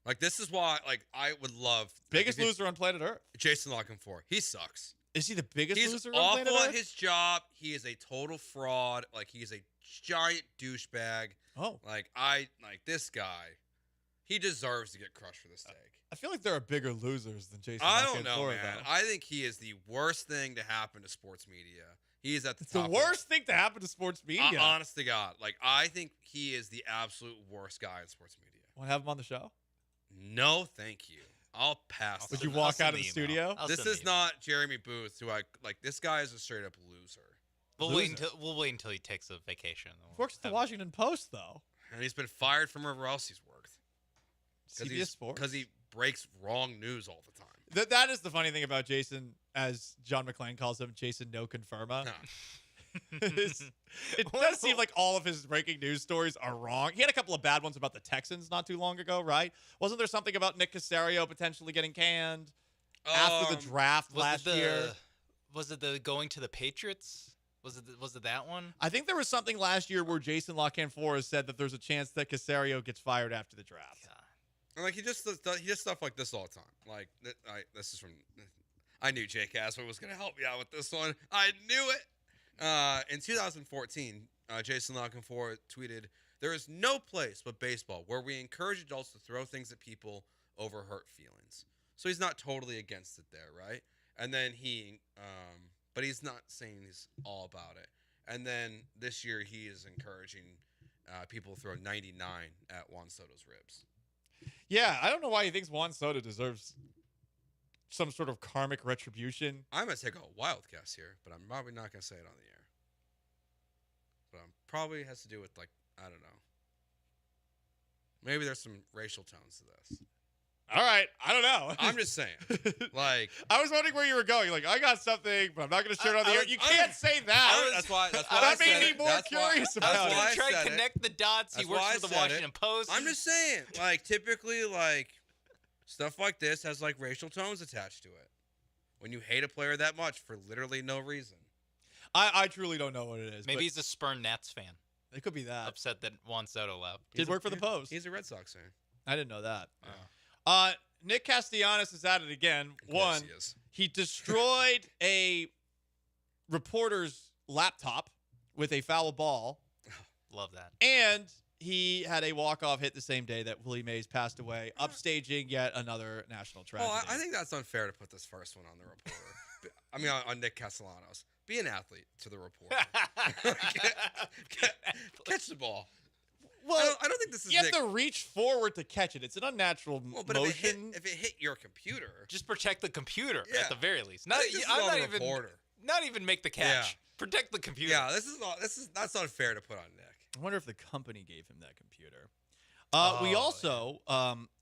Like, this is why, like, I would love... Biggest loser on planet Earth. Jason La Canfora. He sucks. Is he the biggest loser on He's planet awful at Earth? his job. He is a total fraud. Like, he's a giant douchebag. Oh. Like, this guy, he deserves to get crushed for this take. I feel like there are bigger losers than Jason I La don't know, Canfora, man. though. I think he is the worst thing to happen to sports media. He's at the It's the top. worst thing to happen to sports media. Honest to God. Like, I think he is the absolute worst guy in sports media. Want to have him on the show? No, thank you. I'll pass. Would you walk out of the studio? This is not Jeremy Booth, who I like. This guy is a straight up loser. We'll wait until he takes a vacation. Works at the Washington Post, though. And he's been fired from wherever else he's worked. CBS Sports? Because he breaks wrong news all the time. That is the funny thing about Jason, as John McClane calls him, Jason No Confirma. It does seem like all of his breaking news stories are wrong. He had a couple of bad ones about the Texans not too long ago, right? Wasn't there something about Nick Caserio potentially getting canned after the draft last year? Was it the going to the Patriots? Was it that one? I think there was something last year where Jason La Canfora said that there's a chance that Caserio gets fired after the draft. And like he does stuff like this all the time. Like this is from. I knew Jake Asper was going to help me out with this one. I knew it. In 2014, Jason La Canfora tweeted, "There is no place but baseball where we encourage adults to throw things at people over hurt feelings." So he's not totally against it there, right? And then but he's not saying he's all about it. And then this year he is encouraging people to throw 99 at Juan Soto's ribs. Yeah, I don't know why he thinks Juan Soto deserves some sort of karmic retribution. I'm going to take a wild guess here, but I'm probably not going to say it on the air. But probably has to do with, like, I don't know. Maybe there's some racial tones to this. All right, I don't know. I'm just saying. Like, I was wondering where you were going. Like, I got something, but I'm not going to share it on the air. You can't say that. That's why that made me more curious about it. I was trying to connect the dots. He works for the Washington Post. I'm just saying. Like, typically, like, stuff like this has, like, racial tones attached to it. When you hate a player that much for literally no reason. I truly don't know what it is. Maybe he's a Spurn Nats fan. It could be that. Upset that Juan Soto left. Did work for the Post. He's a Red Sox fan. I didn't know that. Nick Castellanos is at it again. Of course One, he is. he destroyed a reporter's laptop with a foul ball. Love that. And he had a walk-off hit the same day that Willie Mays passed away, upstaging yet another national tragedy. Well, I think that's unfair to put this first one on the reporter. I mean, on Nick Castellanos. Be an athlete to the reporter. Catch the ball. Well, I don't think this is you Nick. have to reach forward to catch it. It's an unnatural But motion. if it hit your computer, Just protect the computer Yeah. at the very least. I think this is I'm on not the even reporter. not even make the catch. Yeah. Protect the computer. Yeah, that's unfair to put on Nick. I wonder if the company gave him that computer. We also,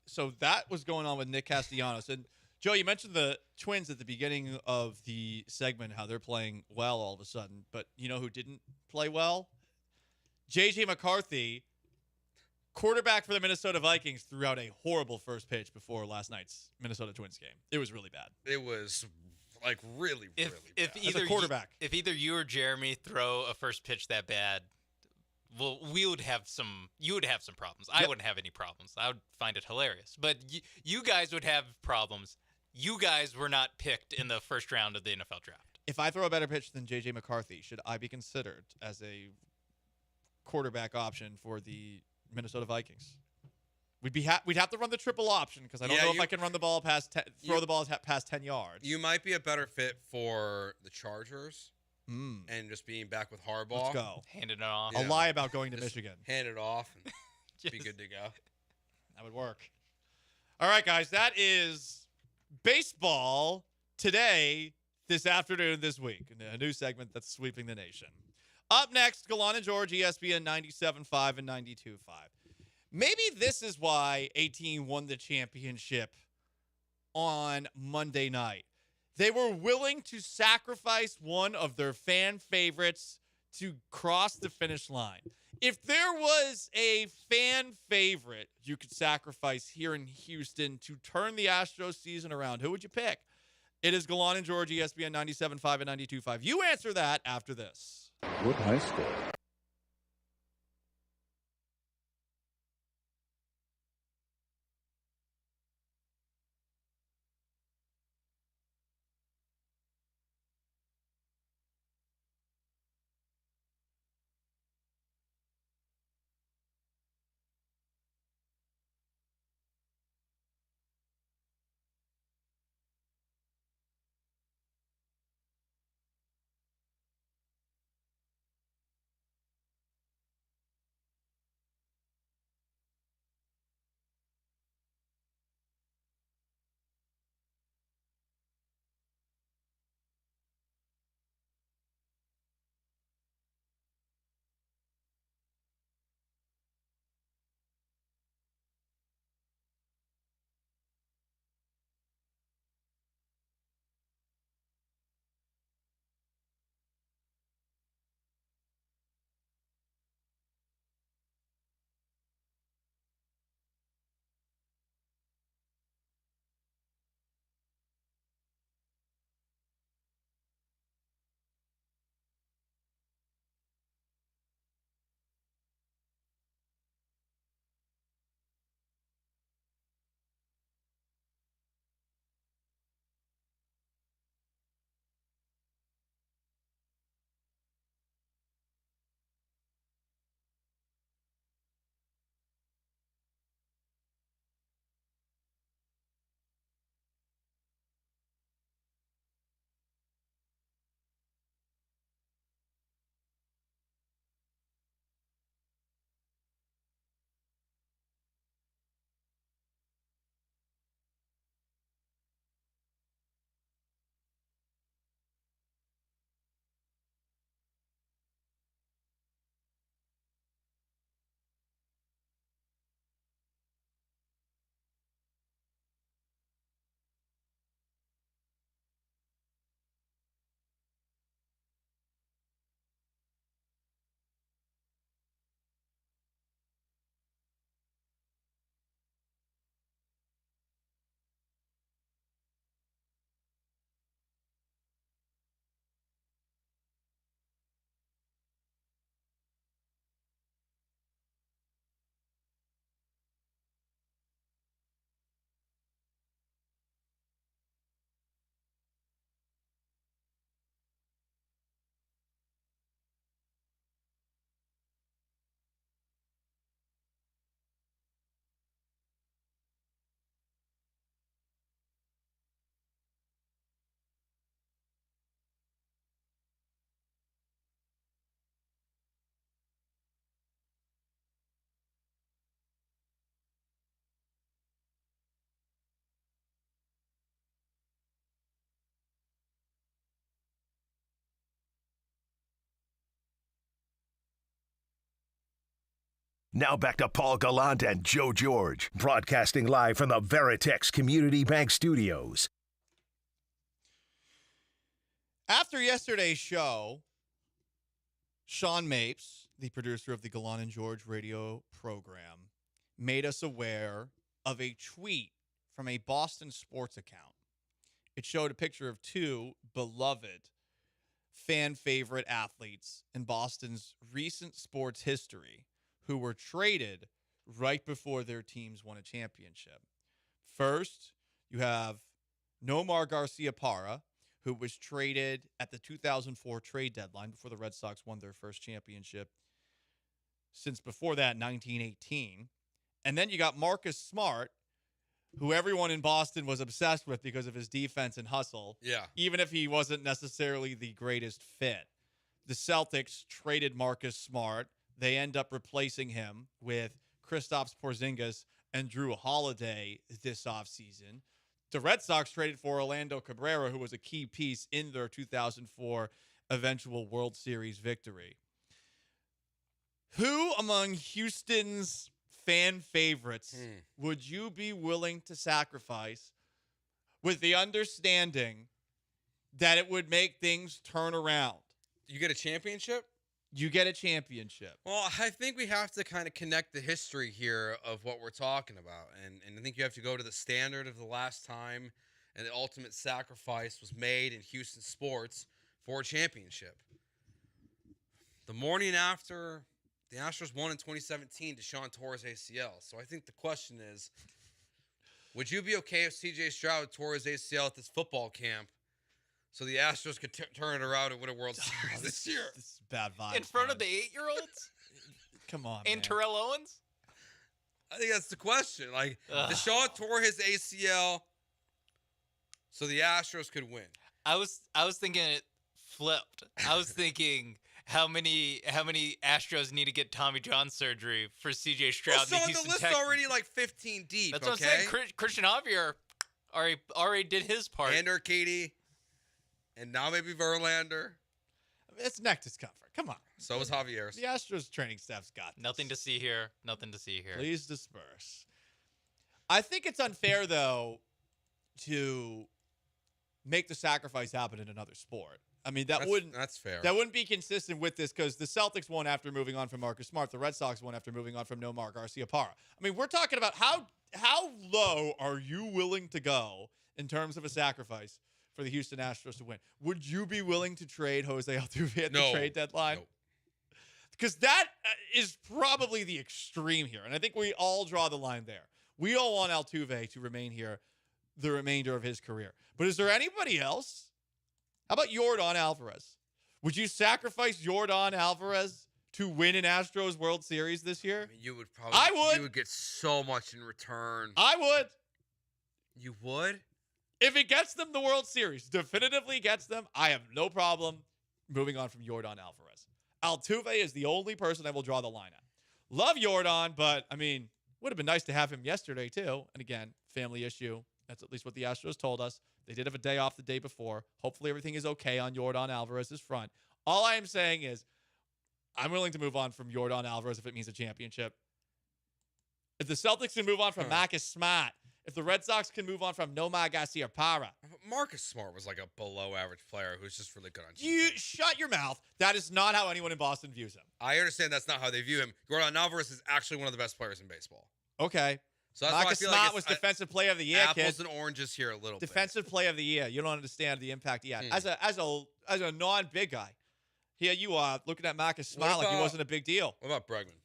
so that was going on with Nick Castellanos. And Joe, you mentioned the Twins at the beginning of the segment, how they're playing well all of a sudden. But you know who didn't play well? J.J. McCarthy, quarterback for the Minnesota Vikings, threw out a horrible first pitch before last night's Minnesota Twins game. It was really bad. It was like really If bad. either quarterback. if either you or Jeremy throw a first pitch that bad, well, you would have some problems. I wouldn't have any problems. I would find it hilarious. But you guys would have problems. You guys were not picked in the first round of the NFL draft. If I throw a better pitch than J.J. McCarthy, should I be considered as a quarterback option for the Minnesota Vikings? We'd have to run the triple option because I don't know if I can run the ball past throw the ball past 10 yards. You might be a better fit for the Chargers and just being back with Harbaugh. Let's go. Handing it off. I'll lie about going to Michigan. Hand it off and be good to go. That would work. All right, guys, that is baseball today, this afternoon, this week. A new segment that's sweeping the nation. Up next, Gallant and George, ESPN 97.5 and 92.5. Maybe this is why 18 won the championship on Monday night. They were willing to sacrifice one of their fan favorites to cross the finish line. If there was a fan favorite you could sacrifice here in Houston to turn the Astros season around, who would you pick? It is Gallant and George, ESPN 97.5 and 92.5. You answer that after this. What high school? Now back to Paul Gallant and Joe George, broadcasting live from the Veritex Community Bank Studios. After yesterday's show, Sean Mapes, the producer of the Gallant George radio program, made us aware of a tweet from a Boston sports account. It showed a picture of two beloved fan favorite athletes in Boston's recent sports history who were traded right before their teams won a championship. First, you have Nomar Garciaparra, who was traded at the 2004 trade deadline before the Red Sox won their first championship since before that, 1918. And then you got Marcus Smart, who everyone in Boston was obsessed with because of his defense and hustle. Yeah. Even if he wasn't necessarily the greatest fit. The Celtics traded Marcus Smart. They end up replacing him with Kristaps Porzingis and Drew Holiday this offseason. The Red Sox traded for Orlando Cabrera, who was a key piece in their 2004 eventual World Series victory. Who among Houston's fan favorites would you be willing to sacrifice with the understanding that it would make things turn around? You get a championship? You get a championship. Well, I think we have to kind of connect the history here of what we're talking about. And I think you have to go to the standard of the last time and the ultimate sacrifice was made in Houston sports for a championship. The morning after the Astros won in 2017, Deshaun tore his ACL. So I think the question is, would you be okay if C.J. Stroud tore his ACL at this football camp so the Astros could turn it around and win a World Series this year? This is bad vibes. In front of the 8-year-olds? Come on, And man. Terrell Owens? I think that's the question. Like, Deshaun tore his ACL so the Astros could win. I was thinking it flipped. I was thinking how many Astros need to get Tommy John surgery for CJ Stroud. Well, so the on Houston the list Texans. already like 15 deep. That's what I'm saying. Christian Javier already did his part. And Urquidy. And now maybe Verlander. It's neck discomfort. Come on. So is Javier's. The Astros training staff's got this. Nothing to see here. Nothing to see here. Please disperse. I think it's unfair, though, to make the sacrifice happen in another sport. I mean, that's fair. That wouldn't be consistent with this because the Celtics won after moving on from Marcus Smart. The Red Sox won after moving on from Nomar Garciaparra. I mean, we're talking about how low are you willing to go in terms of a sacrifice for the Houston Astros to win? Would you be willing to trade Jose Altuve at the trade deadline? No. Because that is probably the extreme here. And I think we all draw the line there. We all want Altuve to remain here the remainder of his career. But is there anybody else? How about Yordan Alvarez? Would you sacrifice Yordan Alvarez to win an Astros World Series this year? I mean, you would probably. I would. You would get so much in return. I would. You would? If it gets them the World Series, definitively gets them, I have no problem moving on from Yordan Alvarez. Altuve is the only person I will draw the line at. Love Yordan, but, I mean, would have been nice to have him yesterday, too. And again, family issue. That's at least what the Astros told us. They did have a day off the day before. Hopefully everything is okay on Yordan Alvarez's front. All I am saying is I'm willing to move on from Yordan Alvarez if it means a championship. If the Celtics can move on from Marcus Smart, if the Red Sox can move on from Nomar Garciaparra. Marcus Smart was like a below-average player who's just really good on defense. You shut your mouth. That is not how anyone in Boston views him. I understand that's not how they view him. Yordan Alvarez is actually one of the best players in baseball. Okay. So that's Marcus why I feel Smart like was Defensive Player of the Year, apples kid. and oranges here a little Defensive Player of the Year. You don't understand the impact he had. As a non-big guy, here you are looking at Marcus Smart like he wasn't a big deal. What about Bregman?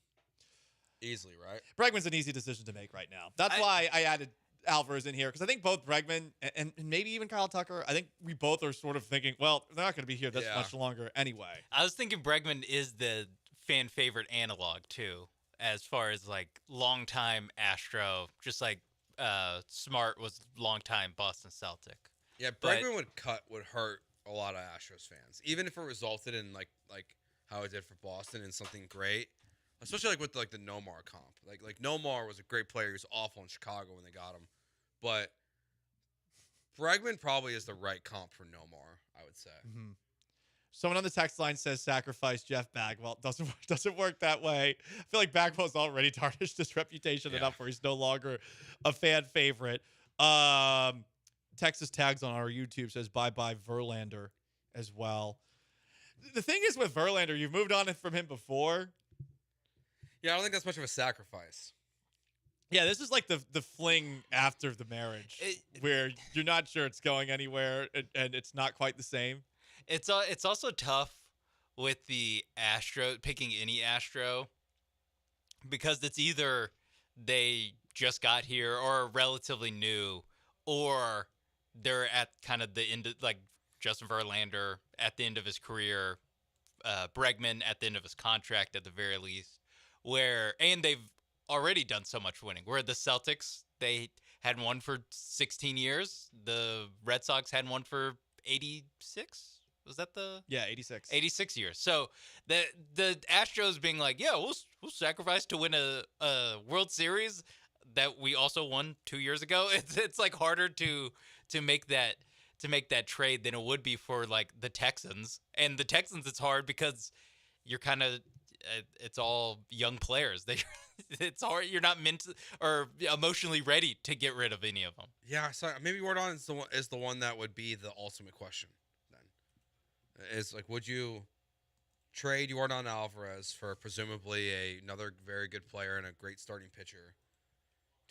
Easily, right? Bregman's an easy decision to make right now. That's why I added Alvarez in here, because I think both Bregman and maybe even Kyle Tucker, I think we both are sort of thinking, well, they're not going to be here this much longer anyway. I was thinking Bregman is the fan favorite analog too, as far as like longtime Astro, just like Smart was longtime Boston Celtic. Yeah, Bregman would hurt a lot of Astros fans, even if it resulted in like how it did for Boston in something great. Especially like with like the Nomar comp. Like Nomar was a great player. He was awful in Chicago when they got him. But Bregman probably is the right comp for Nomar, I would say. Mm-hmm. Someone on the text line says sacrifice Jeff Bagwell. Doesn't work that way. I feel like Bagwell's already tarnished his reputation enough where he's no longer a fan favorite. Texas Tags on our YouTube says bye-bye Verlander as well. The thing is with Verlander, you've moved on from him before. Yeah, I don't think that's much of a sacrifice. Yeah, this is like the fling after the marriage where you're not sure it's going anywhere and it's not quite the same. It's also tough with the Astro picking any Astro because it's either they just got here or are relatively new, or they're at kind of the end of, like Justin Verlander at the end of his career, Bregman at the end of his contract at the very least, and they've already done so much winning. Where the Celtics, they had one for 16 years. The Red Sox had one for 86. Was that 86. 86 years. So the Astros being like, yeah, we'll sacrifice to win a World Series that we also won 2 years ago. It's like harder to make that trade than it would be for like the Texans. And the Texans, it's hard because you're kind of it's all young players. It's hard. You're not mentally or emotionally ready to get rid of any of them. Yeah, so maybe Jordan is the one that would be the ultimate question. Then is like, would you trade Jordan Alvarez for presumably another very good player and a great starting pitcher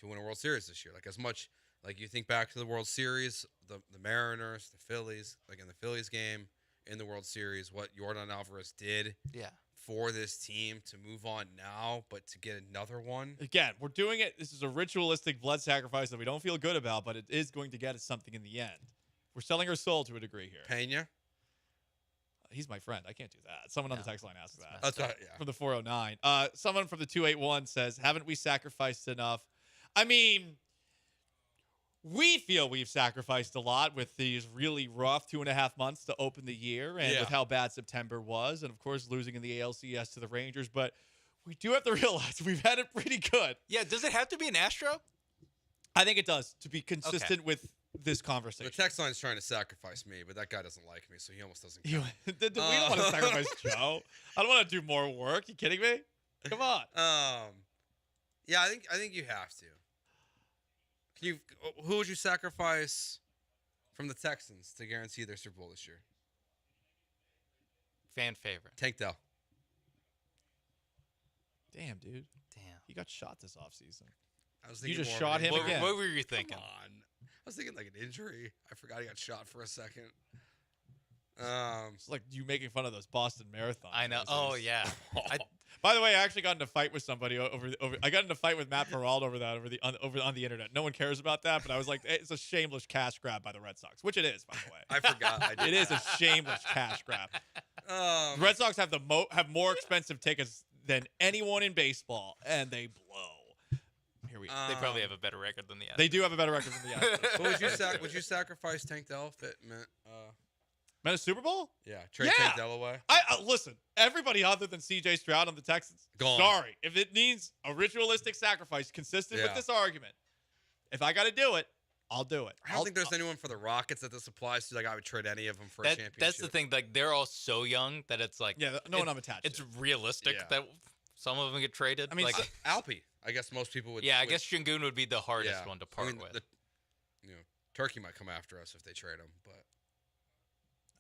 to win a World Series this year? Like, as much like you think back to the World Series, the Mariners, the Phillies, like in the Phillies game in the World Series, what Jordan Alvarez did. Yeah. For this team to move on now, but to get another one. Again, we're doing it. This is a ritualistic blood sacrifice that we don't feel good about, but it is going to get us something in the end. We're selling our soul to a degree here. Pena? He's my friend. I can't do that. Someone on the text line asked that. That's right, yeah. From the 409. Someone from the 281 says, haven't we sacrificed enough? I mean, we feel we've sacrificed a lot with these really rough 2.5 months to open the year and with how bad September was. And, of course, losing in the ALCS to the Rangers. But we do have to realize we've had it pretty good. Yeah, does it have to be an Astro? I think it does, to be consistent with this conversation. The text line's trying to sacrifice me, but that guy doesn't like me, so he almost doesn't count. We don't want to sacrifice Joe. I don't want to do more work. You kidding me? Come on. Yeah, I think you have to. Who would you sacrifice from the Texans to guarantee their Super Bowl this year? Fan favorite. Tank Dell. Damn, dude. Damn. He got shot this offseason. You just shot him again. What were you thinking? Come on. I was thinking like an injury. I forgot he got shot for a second. It's like you making fun of those Boston Marathon. I know. Oh, yeah. By the way, I actually got in a fight with somebody over. I got in a fight with Matt Peralta over that on the internet. No one cares about that, but I was like, it's a shameless cash grab by the Red Sox, which it is, by the way. I forgot. It is a shameless cash grab. The Red Sox have have more expensive tickets than anyone in baseball, and they blow. Here we go. They probably have a better record than the Astros. They do have a better record than the Astros. But would you sacrifice Tank Dell if it meant a Super Bowl? Yeah, trade Tank Dell away. Listen, everybody other than C.J. Stroud on the Texans, gone. Sorry. If it needs a ritualistic sacrifice consistent with this argument, if I got to do it, I'll do it. I don't think there's anyone for the Rockets that this applies to. Like, I would trade any of them for a championship. That's the thing. Like, they're all so young that it's like no one I'm attached. It's realistic that some of them get traded. I mean, like Alpi. I guess most people would. Yeah, I guess Shingun would be the hardest one to part with. Turkey might come after us if they trade him, but.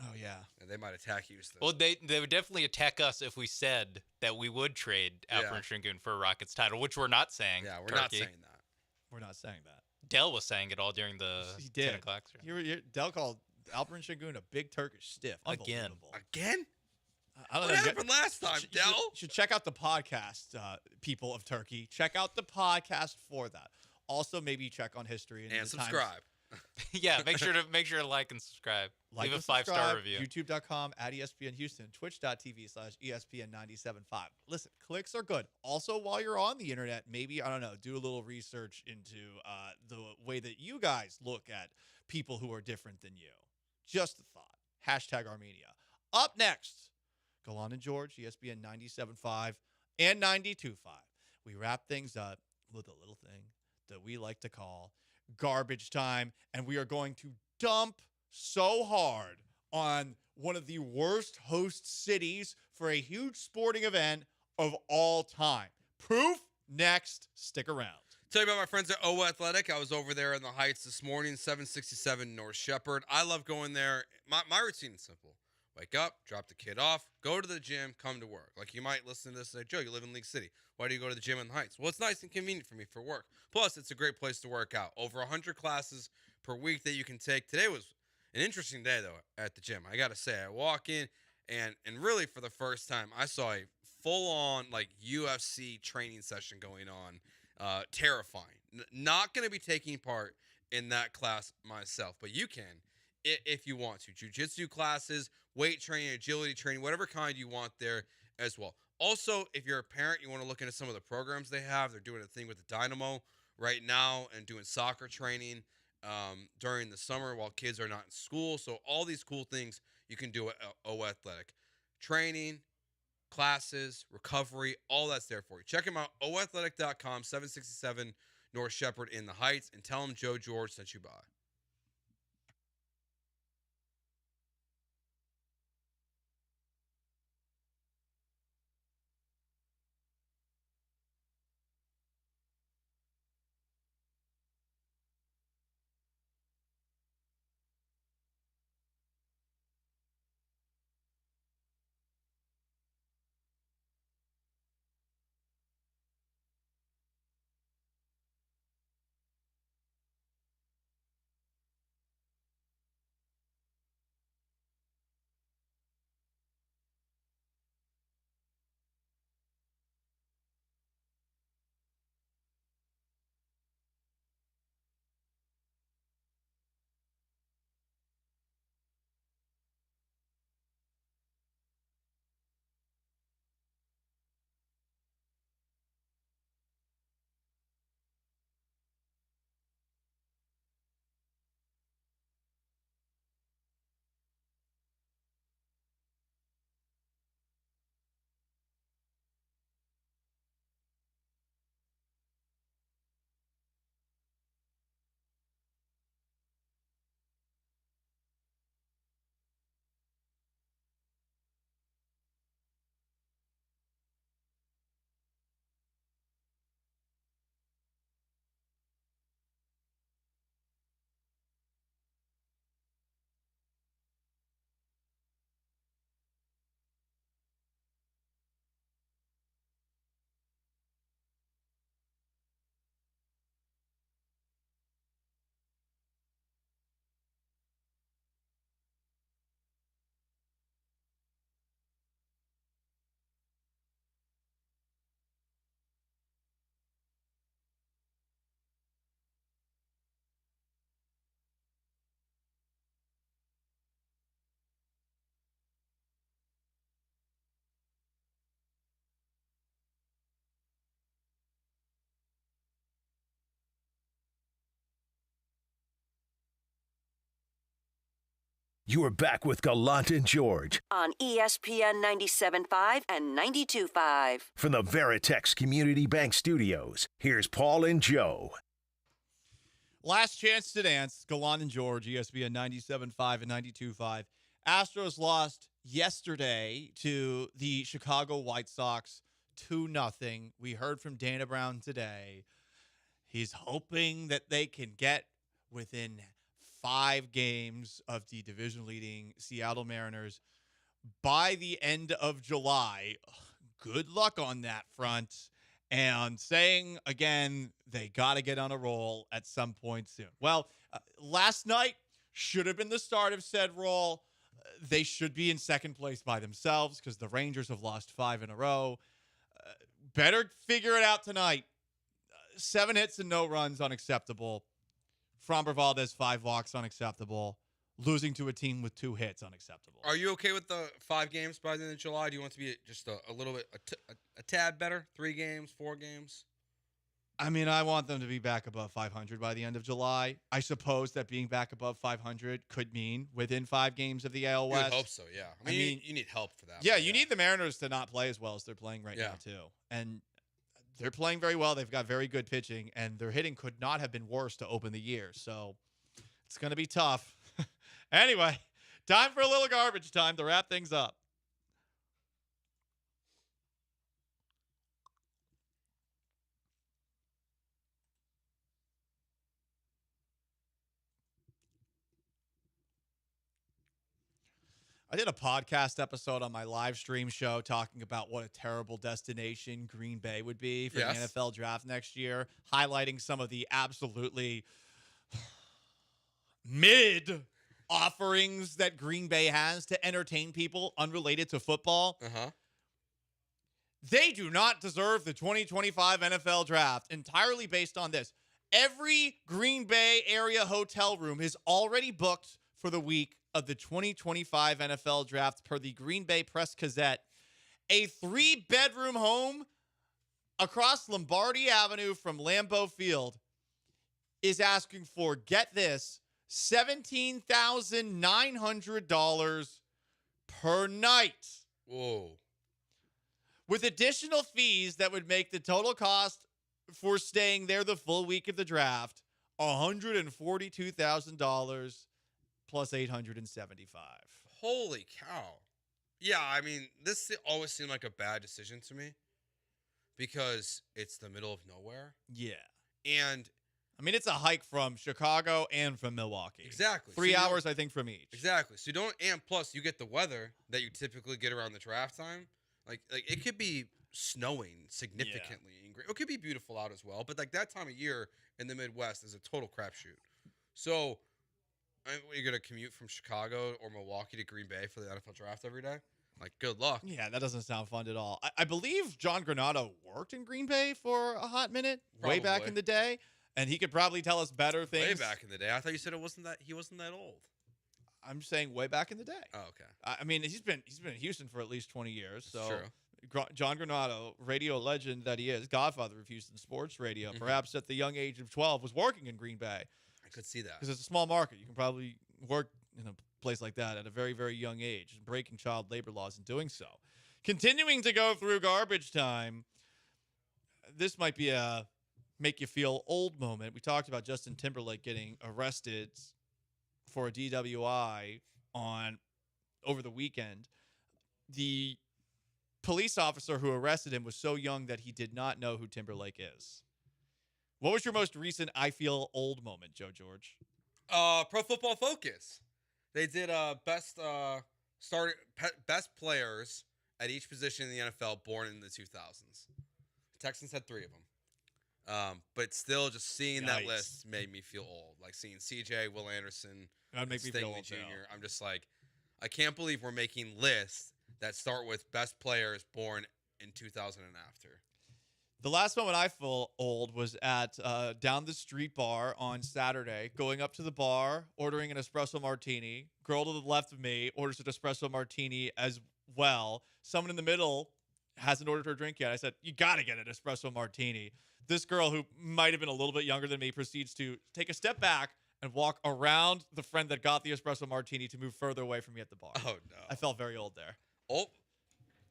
Oh yeah. And they might attack Houston. Well, they would definitely attack us if we said that we would trade Alperen Shingun for a Rockets title, which we're not saying. Yeah, we're not saying that. We're not saying that. Dell was saying it all during the 10 o'clock. Dell called Alperen Shingun a big Turkish stiff. Again? I don't what know. happened last time, Dell? You should check out the podcast, people of Turkey. Check out the podcast for that. Also, maybe check on history and subscribe. Yeah, make sure to like and subscribe. Leave a 5-star review. YouTube.com @ESPN Houston, Twitch.tv/ESPN975. Listen, clicks are good. Also, while you're on the internet, maybe, I don't know, do a little research into the way that you guys look at people who are different than you. Just a thought. #Armenia. Up next, Gallant and George, ESPN 97.5 and 92.5. We wrap things up with a little thing that we like to call garbage time, and we are going to dump so hard on one of the worst host cities for a huge sporting event of all time. Proof next. Stick around. Tell you about my friends at O Athletic. I was over there in the Heights this morning, 767 North Shepherd. I love going there. My routine is simple. Wake up, drop the kid off, go to the gym, come to work. Like, you might listen to this and say, Joe, you live in League City. Why do you go to the gym in the Heights? Well, it's nice and convenient for me for work. Plus, it's a great place to work out. Over 100 classes per week that you can take. Today was an interesting day, though, at the gym. I got to say, I walk in, and really for the first time, I saw a full-on, like, UFC training session going on. Terrifying. Not going to be taking part in that class myself, but you can if you want to. Jiu-jitsu classes, weight training, agility training, whatever kind you want there as well. Also, if you're a parent, you want to look into some of the programs they have. They're doing a thing with the Dynamo right now and doing soccer training during the summer while kids are not in school. So all these cool things you can do at O Athletic. Training, classes, recovery, all that's there for you. Check them out, oathletic.com, 767 North Shepherd in the Heights, and tell them Joe George sent you by. You are back with Gallant and George on ESPN 97.5 and 92.5. from the Veritex Community Bank Studios. Here's Paul and Joe. Last chance to dance. Gallant and George, ESPN 97.5 and 92.5. Astros lost yesterday to the Chicago White Sox 2-0. We heard from Dana Brown today. He's hoping that they can get within 5 games of the division-leading Seattle Mariners by the end of July. Good luck on that front. And saying, again, they got to get on a roll at some point soon. Well, last night should have been the start of said roll. They should be in second place by themselves because the Rangers have lost 5 in a row. Better figure it out tonight. 7 hits and no runs, unacceptable. Framber Valdez, 5 walks, unacceptable. Losing to a team with 2 hits, unacceptable. Are you okay with the 5 games by the end of July? Do you want it to be just a little bit, a tad better? 3 games, 4 games? I mean, I want them to be back above 500 by the end of July. I suppose that being back above 500 could mean within 5 games of the AL West. You would hope so, yeah. I mean, you need help for that. Yeah, you need the Mariners to not play as well as they're playing right now, too. And they're playing very well. They've got very good pitching, and their hitting could not have been worse to open the year. So it's going to be tough. Anyway, Time for a little garbage time to wrap things up. I did a podcast episode on my live stream show talking about what a terrible destination Green Bay would be for the NFL draft next year, highlighting some of the absolutely mid offerings that Green Bay has to entertain people unrelated to football. They do not deserve the 2025 NFL draft entirely based on this. Every Green Bay area hotel room is already booked for the week of the 2025 NFL draft per the Green Bay Press Gazette. A 3-bedroom home across Lombardi Avenue from Lambeau Field is asking for, get this, $17,900 per night. Whoa. With additional fees that would make the total cost for staying there the full week of the draft $142,000 plus $875. Holy cow. Yeah, I mean, this always seemed like a bad decision to me because it's the middle of nowhere. Yeah. And I mean, it's a hike from Chicago and from Milwaukee. Exactly. 3 hours, I think, from each. Exactly. So you don't, and plus you get the weather that you typically get around the draft time. Like it could be snowing significantly. Yeah. It could be beautiful out as well, but like that time of year in the Midwest is a total crapshoot. So you're going to commute from Chicago or Milwaukee to Green Bay for the NFL draft every day? Like, good luck. Yeah, that doesn't sound fun at all. I believe John Granado worked in Green Bay for a hot minute, way back in the day, and he could probably tell us better things. Way back in the day. I thought you said he wasn't that old. I'm saying way back in the day. Oh, okay. I mean, he's been in Houston for at least 20 years. So true. John Granado, radio legend that he is, godfather of Houston sports radio, perhaps at the young age of 12, was working in Green Bay. I could see that. Because it's a small market. You can probably work in a place like that at a very, very young age, breaking child labor laws in doing so. Continuing to go through garbage time, this might be a make you feel old moment. We talked about Justin Timberlake getting arrested for a DWI over the weekend. The police officer who arrested him was so young that he did not know who Timberlake is. What was your most recent I feel old moment, Joe George? Pro Football Focus. They did best players at each position in the NFL born in the 2000s. The Texans had 3 of them. But still, just seeing that list made me feel old. Like seeing CJ, Will Anderson, that'd make me feel old Jr. I'm just like, I can't believe we're making lists that start with best players born in 2000 and after. The last moment I feel old was at down the street bar on Saturday, going up to the bar, ordering an espresso martini. Girl to the left of me orders an espresso martini as well. Someone in the middle hasn't ordered her drink yet. I said, you got to get an espresso martini. This girl, who might have been a little bit younger than me, proceeds to take a step back and walk around the friend that got the espresso martini to move further away from me at the bar. Oh, no. I felt very old there. Old?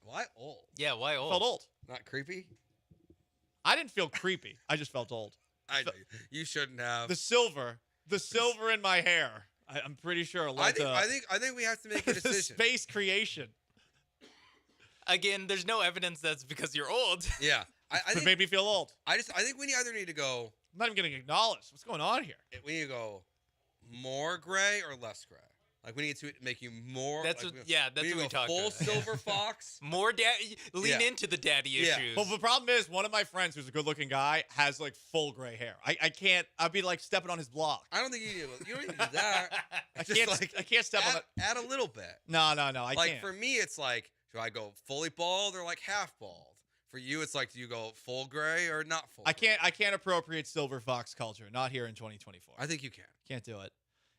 Why old? Yeah, why old? Felt old. Not creepy? I didn't feel creepy. I just felt old. I know. You shouldn't have. The silver in my hair. I'm pretty sure. I think we have to make a decision. Space creation. Again, there's no evidence that's because you're old. Yeah. I It made me feel old. I think we either need to go. I'm not even getting acknowledged. What's going on here? We need to go more gray or less gray. Like we need to make you more. That's like, what we talk full about. silver fox. More daddy. Lean into the daddy issues. Well, the problem is one of my friends who's a good-looking guy has like full gray hair. I can't. I'd be like stepping on his block. I don't think you don't need to do that. I can't step on it. Add a little bit. No. I like can't. for me, it's like, do I go fully bald or like half bald? For you, it's like, do you go full gray or not full? I can't appropriate silver fox culture. Not here in 2024. I think you can. Can't do it.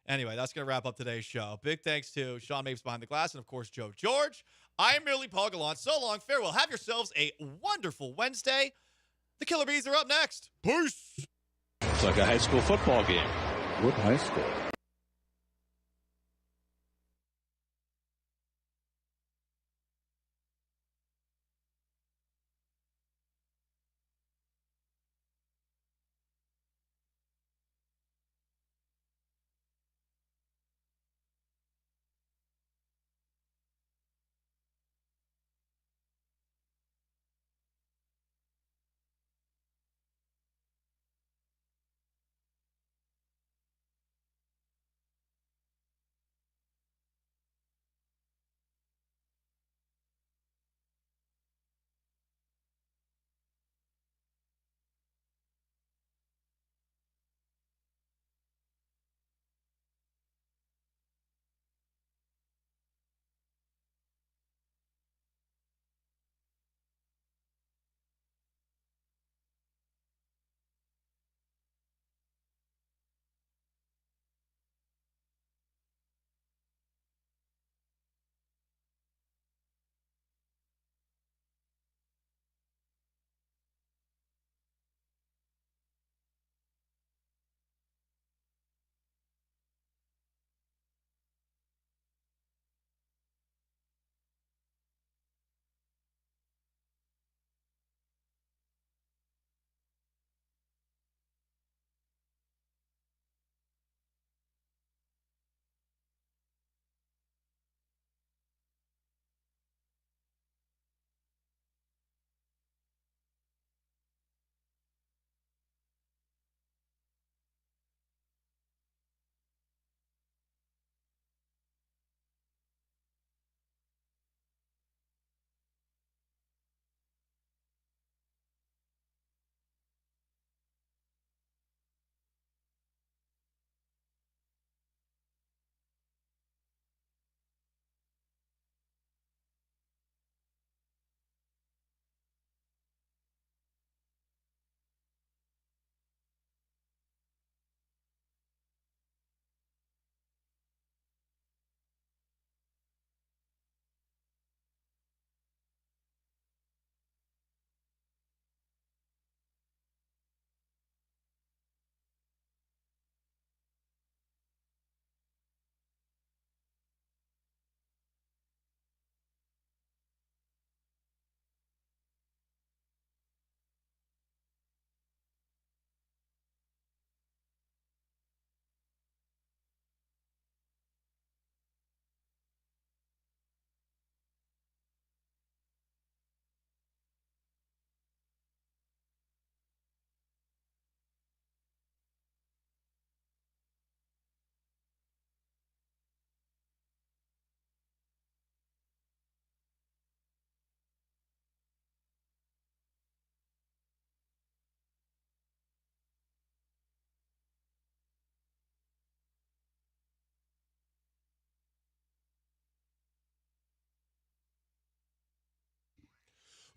Anyway, that's going to wrap up today's show. Big thanks to Sean Mapes behind the glass and, of course, Joe George. I am merely Paul Gallant. So long, farewell. Have yourselves a wonderful Wednesday. The Killer Bees are up next. Peace. It's like a high school football game. What high school?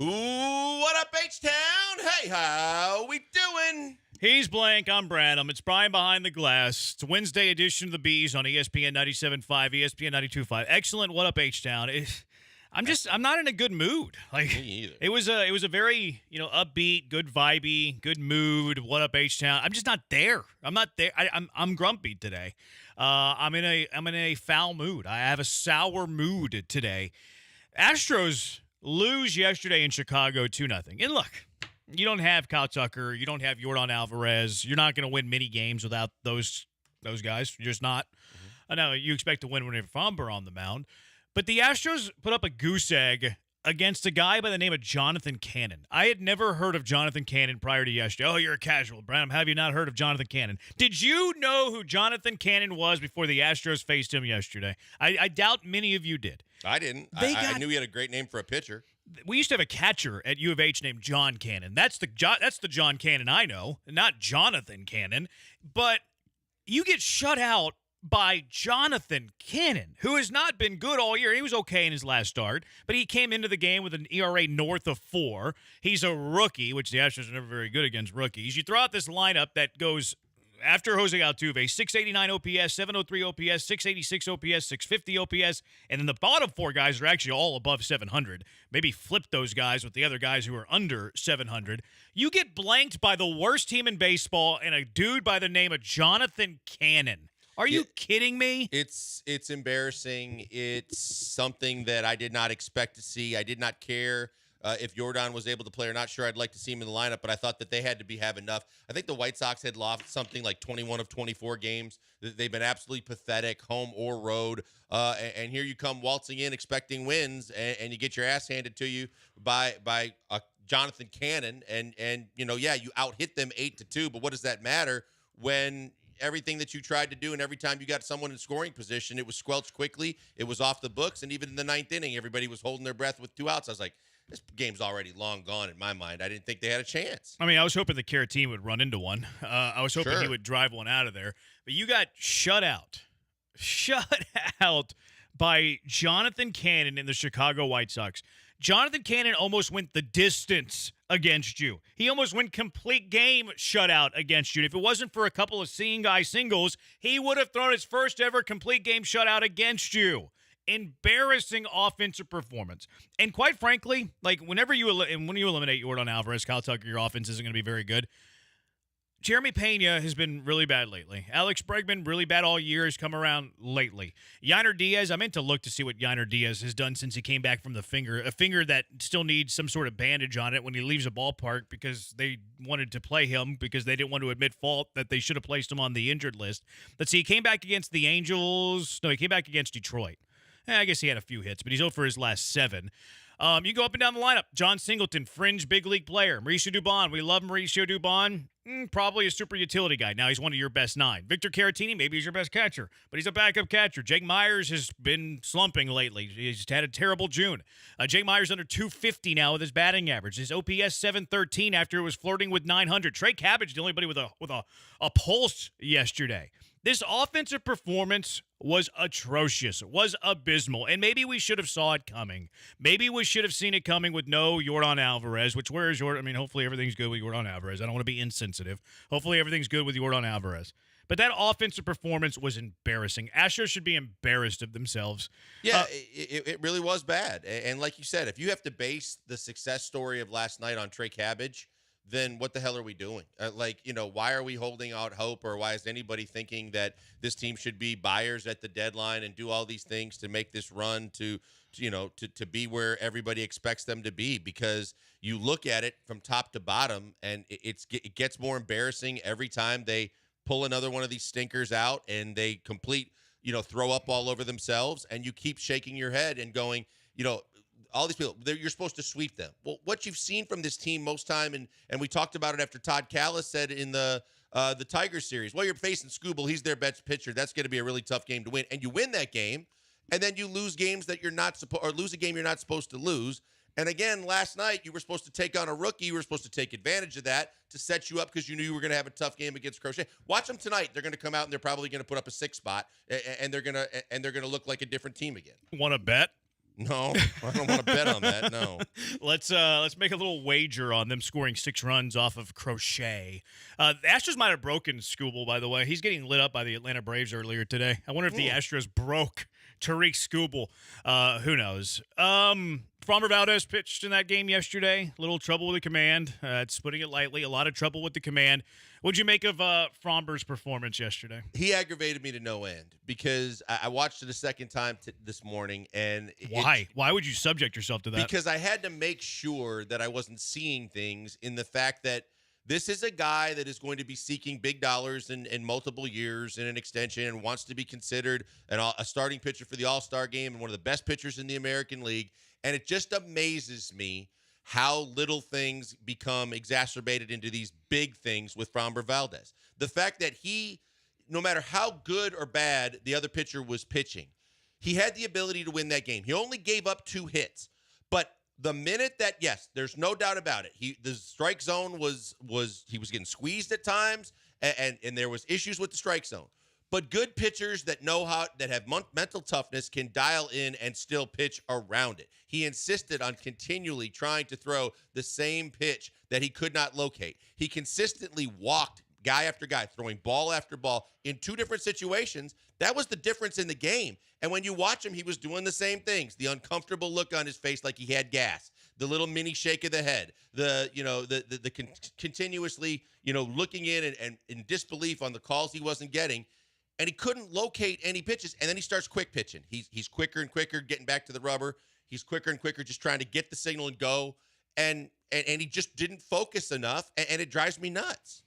Ooh, what up, H-Town? Hey, how we doing? He's Blank. I'm Bradham. It's Brian behind the glass. It's Wednesday edition of the Bees on ESPN 97.5, ESPN 92.5. Excellent. What up, H-Town? I'm not in a good mood. Like, me either. It was a very, upbeat, good vibey, good mood. What up, H-Town? I'm just not there. I'm not there. I'm grumpy today. I'm in a foul mood. I have a sour mood today. Astros lose yesterday in Chicago 2-0. And look, you don't have Kyle Tucker. You don't have Yordan Alvarez. You're not going to win many games without those guys. You're just not. I know you expect to win whenever Fomber on the mound. But the Astros put up a goose egg against a guy by the name of Jonathan Cannon. I had never heard of Jonathan Cannon prior to yesterday. Oh, you're a casual, Brown. Have you not heard of Jonathan Cannon? Did you know who Jonathan Cannon was before the Astros faced him yesterday? I doubt many of you did. I didn't. I knew he had a great name for a pitcher. We used to have a catcher at U of H named John Cannon. That's the John Cannon I know, not Jonathan Cannon. But you get shut out by Jonathan Cannon, who has not been good all year. He was okay in his last start, but he came into the game with an ERA north of 4. He's a rookie, which the Astros are never very good against rookies. You throw out this lineup that goes after Jose Altuve, 689 OPS, 703 OPS, 686 OPS, 650 OPS, and then the bottom 4 guys are actually all above 700. Maybe flip those guys with the other guys who are under 700. You get blanked by the worst team in baseball and a dude by the name of Jonathan Cannon. Are you kidding me? It's embarrassing. It's something that I did not expect to see. I did not care if Yordan was able to play or not. Sure, I'd like to see him in the lineup, but I thought that they had to have enough. I think the White Sox had lost something like 21 of 24 games. They've been absolutely pathetic, home or road. And here you come waltzing in expecting wins, and you get your ass handed to you by Jonathan Cannon. And you out-hit them 8-2, but what does that matter when everything that you tried to do and every time you got someone in scoring position, it was squelched quickly, it was off the books, and even in the 9th inning, everybody was holding their breath with 2 outs. I was like, this game's already long gone in my mind. I didn't think they had a chance. I mean, I was hoping the Caratini would run into one. I was hoping he would drive one out of there. But you got shut out by Jonathan Cannon in the Chicago White Sox. Jonathan Cannon almost went the distance against you. He almost went complete game shutout against you. And if it wasn't for a couple of seeing guy singles, he would have thrown his first ever complete game shutout against you. Embarrassing offensive performance. And quite frankly, like when you eliminate Yordan Alvarez, Kyle Tucker, your offense isn't going to be very good. Jeremy Pena has been really bad lately. Alex Bregman, really bad all year, has come around lately. Yainer Diaz, I meant to look to see what Yainer Diaz has done since he came back from the finger. A finger that still needs some sort of bandage on it when he leaves a ballpark because they wanted to play him because they didn't want to admit fault that they should have placed him on the injured list. Let's see, he came back against the Angels. No, he came back against Detroit. I guess he had a few hits, but he's 0 for his last 7. You go up and down the lineup. John Singleton, fringe big league player. Mauricio Dubon, we love Mauricio Dubon. Probably a super utility guy. Now he's one of your best 9. Victor Caratini, maybe he's your best catcher, but he's a backup catcher. Jake Myers has been slumping lately. He's had a terrible June. Jake Myers under 250 now with his batting average. His OPS 713 after it was flirting with 900. Trey Cabbage, the only buddy with a pulse yesterday. This offensive performance was atrocious, was abysmal, and maybe we should have saw it coming. Maybe we should have seen it coming with no Yordan Alvarez, which where is Yordan? I mean, hopefully everything's good with Yordan Alvarez. I don't want to be insensitive. Hopefully everything's good with Yordan Alvarez. But that offensive performance was embarrassing. Astros should be embarrassed of themselves. Yeah, it really was bad. And like you said, if you have to base the success story of last night on Trey Cabbage, then what the hell are we doing? Why are we holding out hope, or why is anybody thinking that this team should be buyers at the deadline and do all these things to make this run to be where everybody expects them to be? Because you look at it from top to bottom, and it gets more embarrassing every time they pull another one of these stinkers out and they throw up all over themselves, and you keep shaking your head and going, all these people, you're supposed to sweep them. Well, what you've seen from this team most time, and we talked about it after Todd Callis said in the Tigers series, well, you're facing Skubal. He's their best pitcher. That's going to be a really tough game to win. And you win that game, and then you lose games that you're not supposed, or lose a game you're not supposed to lose. And again, last night, you were supposed to take on a rookie. You were supposed to take advantage of that to set you up because you knew you were going to have a tough game against Crochet. Watch them tonight. They're going to come out, and they're probably going to put up a 6 spot, and they're going to look like a different team again. Want to bet? No, I don't want to bet on that. No. Let's make a little wager on them scoring 6 runs off of Crochet. The Astros might have broken Skubal, by the way. He's getting lit up by the Atlanta Braves earlier today. I wonder if the Astros broke Tariq Skubal. Who knows? Framber Valdez pitched in that game yesterday. A little trouble with the command. It's putting it lightly. A lot of trouble with the command. What'd you make of Framber's performance yesterday? He aggravated me to no end because I watched it a second time this morning. And Why? Why would you subject yourself to that? Because I had to make sure that I wasn't seeing things in the fact that this is a guy that is going to be seeking big dollars in multiple years in an extension and wants to be considered a starting pitcher for the All-Star game and one of the best pitchers in the American League. And it just amazes me how little things become exacerbated into these big things with Framber Valdez. The fact that he, no matter how good or bad the other pitcher was pitching, he had the ability to win that game. He only gave up 2 hits. But the minute that, yes, there's no doubt about it, the strike zone was he was getting squeezed at times, and there was issues with the strike zone. But good pitchers that have mental toughness can dial in and still pitch around it. He insisted on continually trying to throw the same pitch that he could not locate. He consistently walked guy after guy, throwing ball after ball in 2 different situations. That was the difference in the game. And when you watch him, he was doing the same things. The uncomfortable look on his face like he had gas, the little mini shake of the head, the continuously, looking in and in disbelief on the calls he wasn't getting. And he couldn't locate any pitches. And then he starts quick pitching. He's quicker and quicker getting back to the rubber. He's quicker and quicker just trying to get the signal and go. And he just didn't focus enough. And it drives me nuts.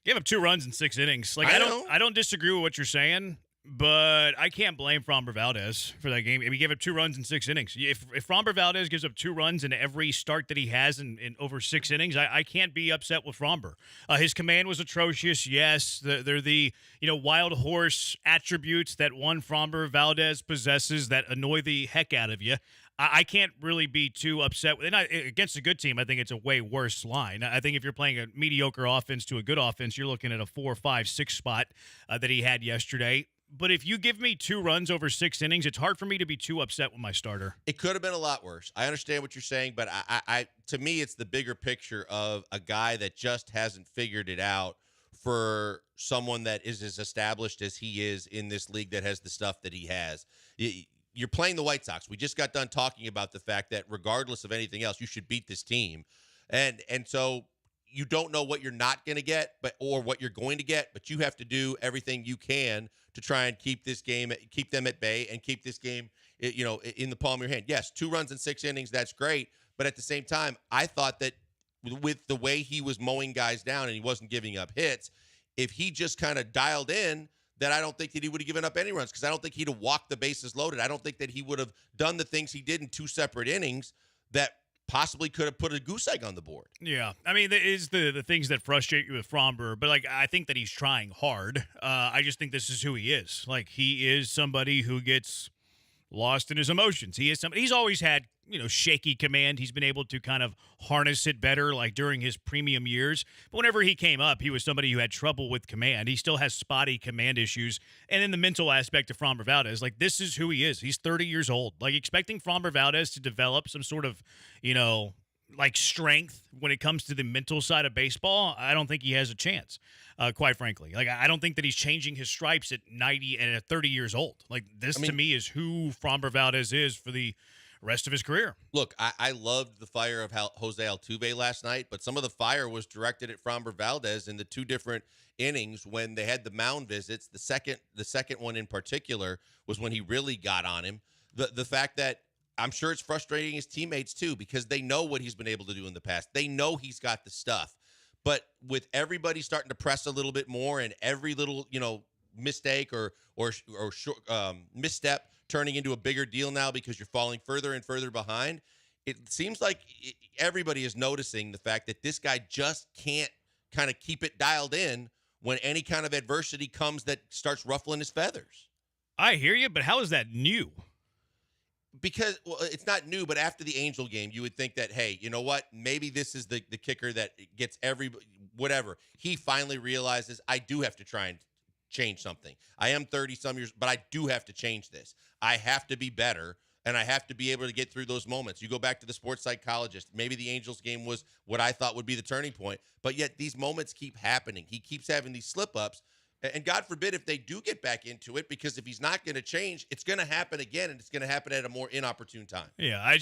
Gave up 2 runs in 6 innings. I don't disagree with what you're saying, but I can't blame Framber Valdez for that game. He gave up 2 runs in 6 innings. If Framber Valdez gives up 2 runs in every start that he has in over 6 innings, I can't be upset with Framber. His command was atrocious. Yes, they're the wild horse attributes that one Framber Valdez possesses that annoy the heck out of you. I can't really be too upset with it. Against a good team, I think it's a way worse line. I think if you're playing a mediocre offense to a good offense, you're looking at a 4, 5, 6 spot that he had yesterday. But if you give me 2 runs over 6 innings, it's hard for me to be too upset with my starter. It could have been a lot worse. I understand what you're saying, but I to me, it's the bigger picture of a guy that just hasn't figured it out for someone that is as established as he is in this league that has the stuff that he has. You're playing the White Sox. We just got done talking about the fact that regardless of anything else, you should beat this team. And so you don't know what you're not going to get, or what you're going to get, but you have to do everything you can to try and keep them at bay and keep this game, in the palm of your hand. Yes, 2 runs in 6 innings, that's great. But at the same time, I thought that with the way he was mowing guys down and he wasn't giving up hits, if he just kind of dialed in, that I don't think that he would have given up any runs, because I don't think he'd have walked the bases loaded. I don't think that he would have done the things he did in 2 separate innings that possibly could have put a goose egg on the board. Yeah. I mean, it is the things that frustrate you with Framber, but I think that he's trying hard. I just think this is who he is. He is somebody who gets lost in his emotions. He's always had, shaky command. He's been able to kind of harness it better, during his premium years. But whenever he came up, he was somebody who had trouble with command. He still has spotty command issues. And in the mental aspect of Framber Valdez, this is who he is. He's 30 years old. Expecting Framber Valdez to develop some sort of, strength when it comes to the mental side of baseball, I don't think he has a chance, quite frankly. I don't think that he's changing his stripes at 90 and at 30 years old. To me is who Framber Valdez is for the rest of his career. Look, I loved the fire of Jose Altuve last night, but some of the fire was directed at Framber Valdez in the 2 different innings when they had the mound visits. The second one in particular was when he really got on him. The fact that I'm sure it's frustrating his teammates too, because they know what he's been able to do in the past. They know he's got the stuff. But with everybody starting to press a little bit more and every little, mistake or misstep turning into a bigger deal now because you're falling further and further behind, it seems like everybody is noticing the fact that this guy just can't kind of keep it dialed in when any kind of adversity comes that starts ruffling his feathers. I hear you, but how is that new? Because, it's not new, but after the Angel game, you would think that, hey, you know what? Maybe this is the kicker that gets whatever. He finally realizes, I do have to try and change something. I am 30-some years, but I do have to change this. I have to be better. And I have to be able to get through those moments. You go back to the sports psychologist. Maybe the Angels game was what I thought would be the turning point. But yet these moments keep happening. He keeps having these slip-ups. And God forbid if they do get back into it, because if he's not going to change, it's going to happen again, and it's going to happen at a more inopportune time. Yeah,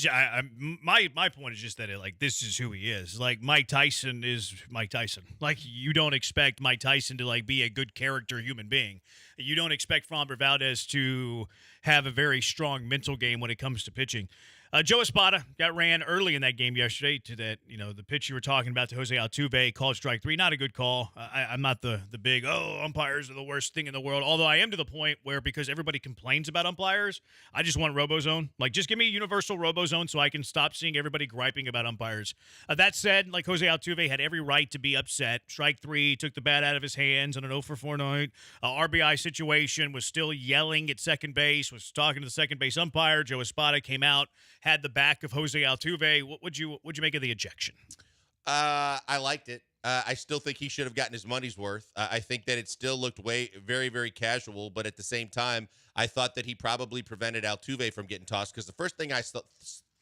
my point is just that this is who he is. Like Mike Tyson is Mike Tyson. Like you don't expect Mike Tyson to be a good character human being. You don't expect Framber Valdez to have a very strong mental game when it comes to pitching. Joe Espada got ran early in that game yesterday to that, the pitch you were talking about to Jose Altuve, called strike 3. Not a good call. I'm not the big, umpires are the worst thing in the world. Although I am to the point where, because everybody complains about umpires, I just want RoboZone. Just give me universal RoboZone so I can stop seeing everybody griping about umpires. That said, Jose Altuve had every right to be upset. Strike 3, took the bat out of his hands on an 0-for-4 night. RBI situation, was still yelling at second base, was talking to the second base umpire. Joe Espada came out, had the back of Jose Altuve. What would you make of the ejection? I liked it. I still think he should have gotten his money's worth. I think that it still looked very, very casual, but at the same time, I thought that he probably prevented Altuve from getting tossed, because the first thing I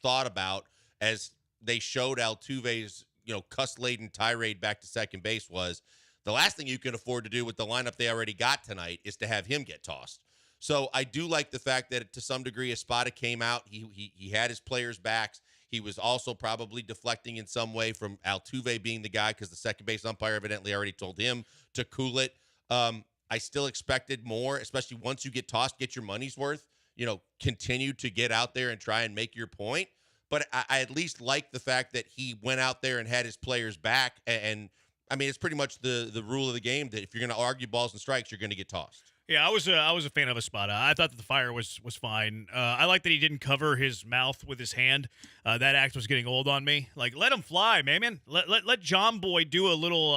thought about as they showed Altuve's cuss-laden tirade back to second base was the last thing you can afford to do with the lineup they already got tonight is to have him get tossed. So I do like the fact that to some degree Espada came out. He had his players' backs. He was also probably deflecting in some way from Altuve being the guy, because the second base umpire evidently already told him to cool it. I still expected more, especially once you get tossed, get your money's worth. Continue to get out there and try and make your point. But I at least like the fact that he went out there and had his players back. And I mean, it's pretty much the rule of the game that if you're going to argue balls and strikes, you're going to get tossed. Yeah, I was a fan of Espada. I thought that the fire was fine. I like that he didn't cover his mouth with his hand. That act was getting old on me. Let him fly, man. Let John Boy do a little.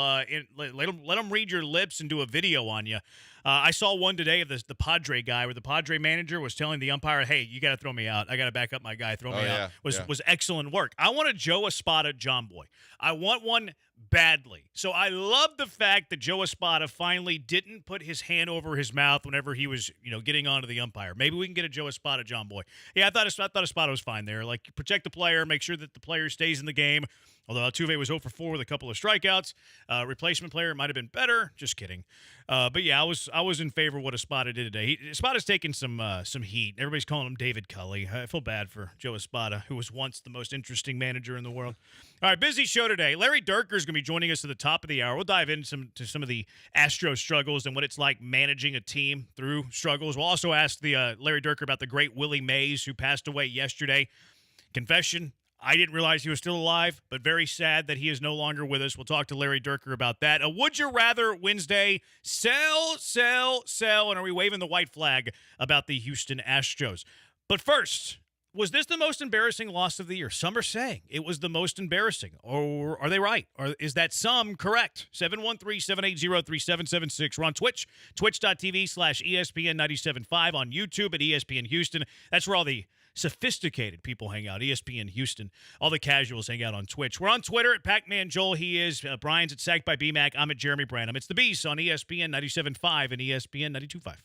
Let him read your lips and do a video on you. I saw one today of the Padre guy, where the Padre manager was telling the umpire, "Hey, you got to throw me out. I got to back up my guy. Throw me out." Was excellent work. I want a Joe Espada John Boy. I want one badly. So I love the fact that Joe Espada finally didn't put his hand over his mouth whenever he was, getting onto the umpire. Maybe we can get a Joe Espada John Boy. Yeah, I thought Espada was fine there. Protect the player, make sure that the player stays in the game. Although Altuve was 0-for-4 with a couple of strikeouts. Replacement player might have been better. Just kidding. But yeah, I was in favor of what Espada did today. Espada's taking some heat. Everybody's calling him David Culley. I feel bad for Joe Espada, who was once the most interesting manager in the world. All right, busy show today. Larry Durker's going to be joining us at the top of the hour. We'll dive into some of the Astros struggles and what it's like managing a team through struggles. We'll also ask the Larry Durker about the great Willie Mays, who passed away yesterday. Confession, I didn't realize he was still alive, but very sad that he is no longer with us. We'll talk to Larry Durker about that. A Would You Rather Wednesday. Sell, and are we waving the white flag about the Houston Astros? But first, was this the most embarrassing loss of the year? Some are saying it was the most embarrassing. Or are they right? Or is that some correct? 713-780-3776. We're on Twitch, twitch.tv/ESPN975, on YouTube at ESPN Houston. That's where all the sophisticated people hang out. ESPN Houston. All the casuals hang out on Twitch. We're on Twitter at Pac-Man Joel. He is. Brian's at Sacked by BMAC. I'm at Jeremy Branham. It's the Beast on ESPN 97.5 and ESPN 92.5.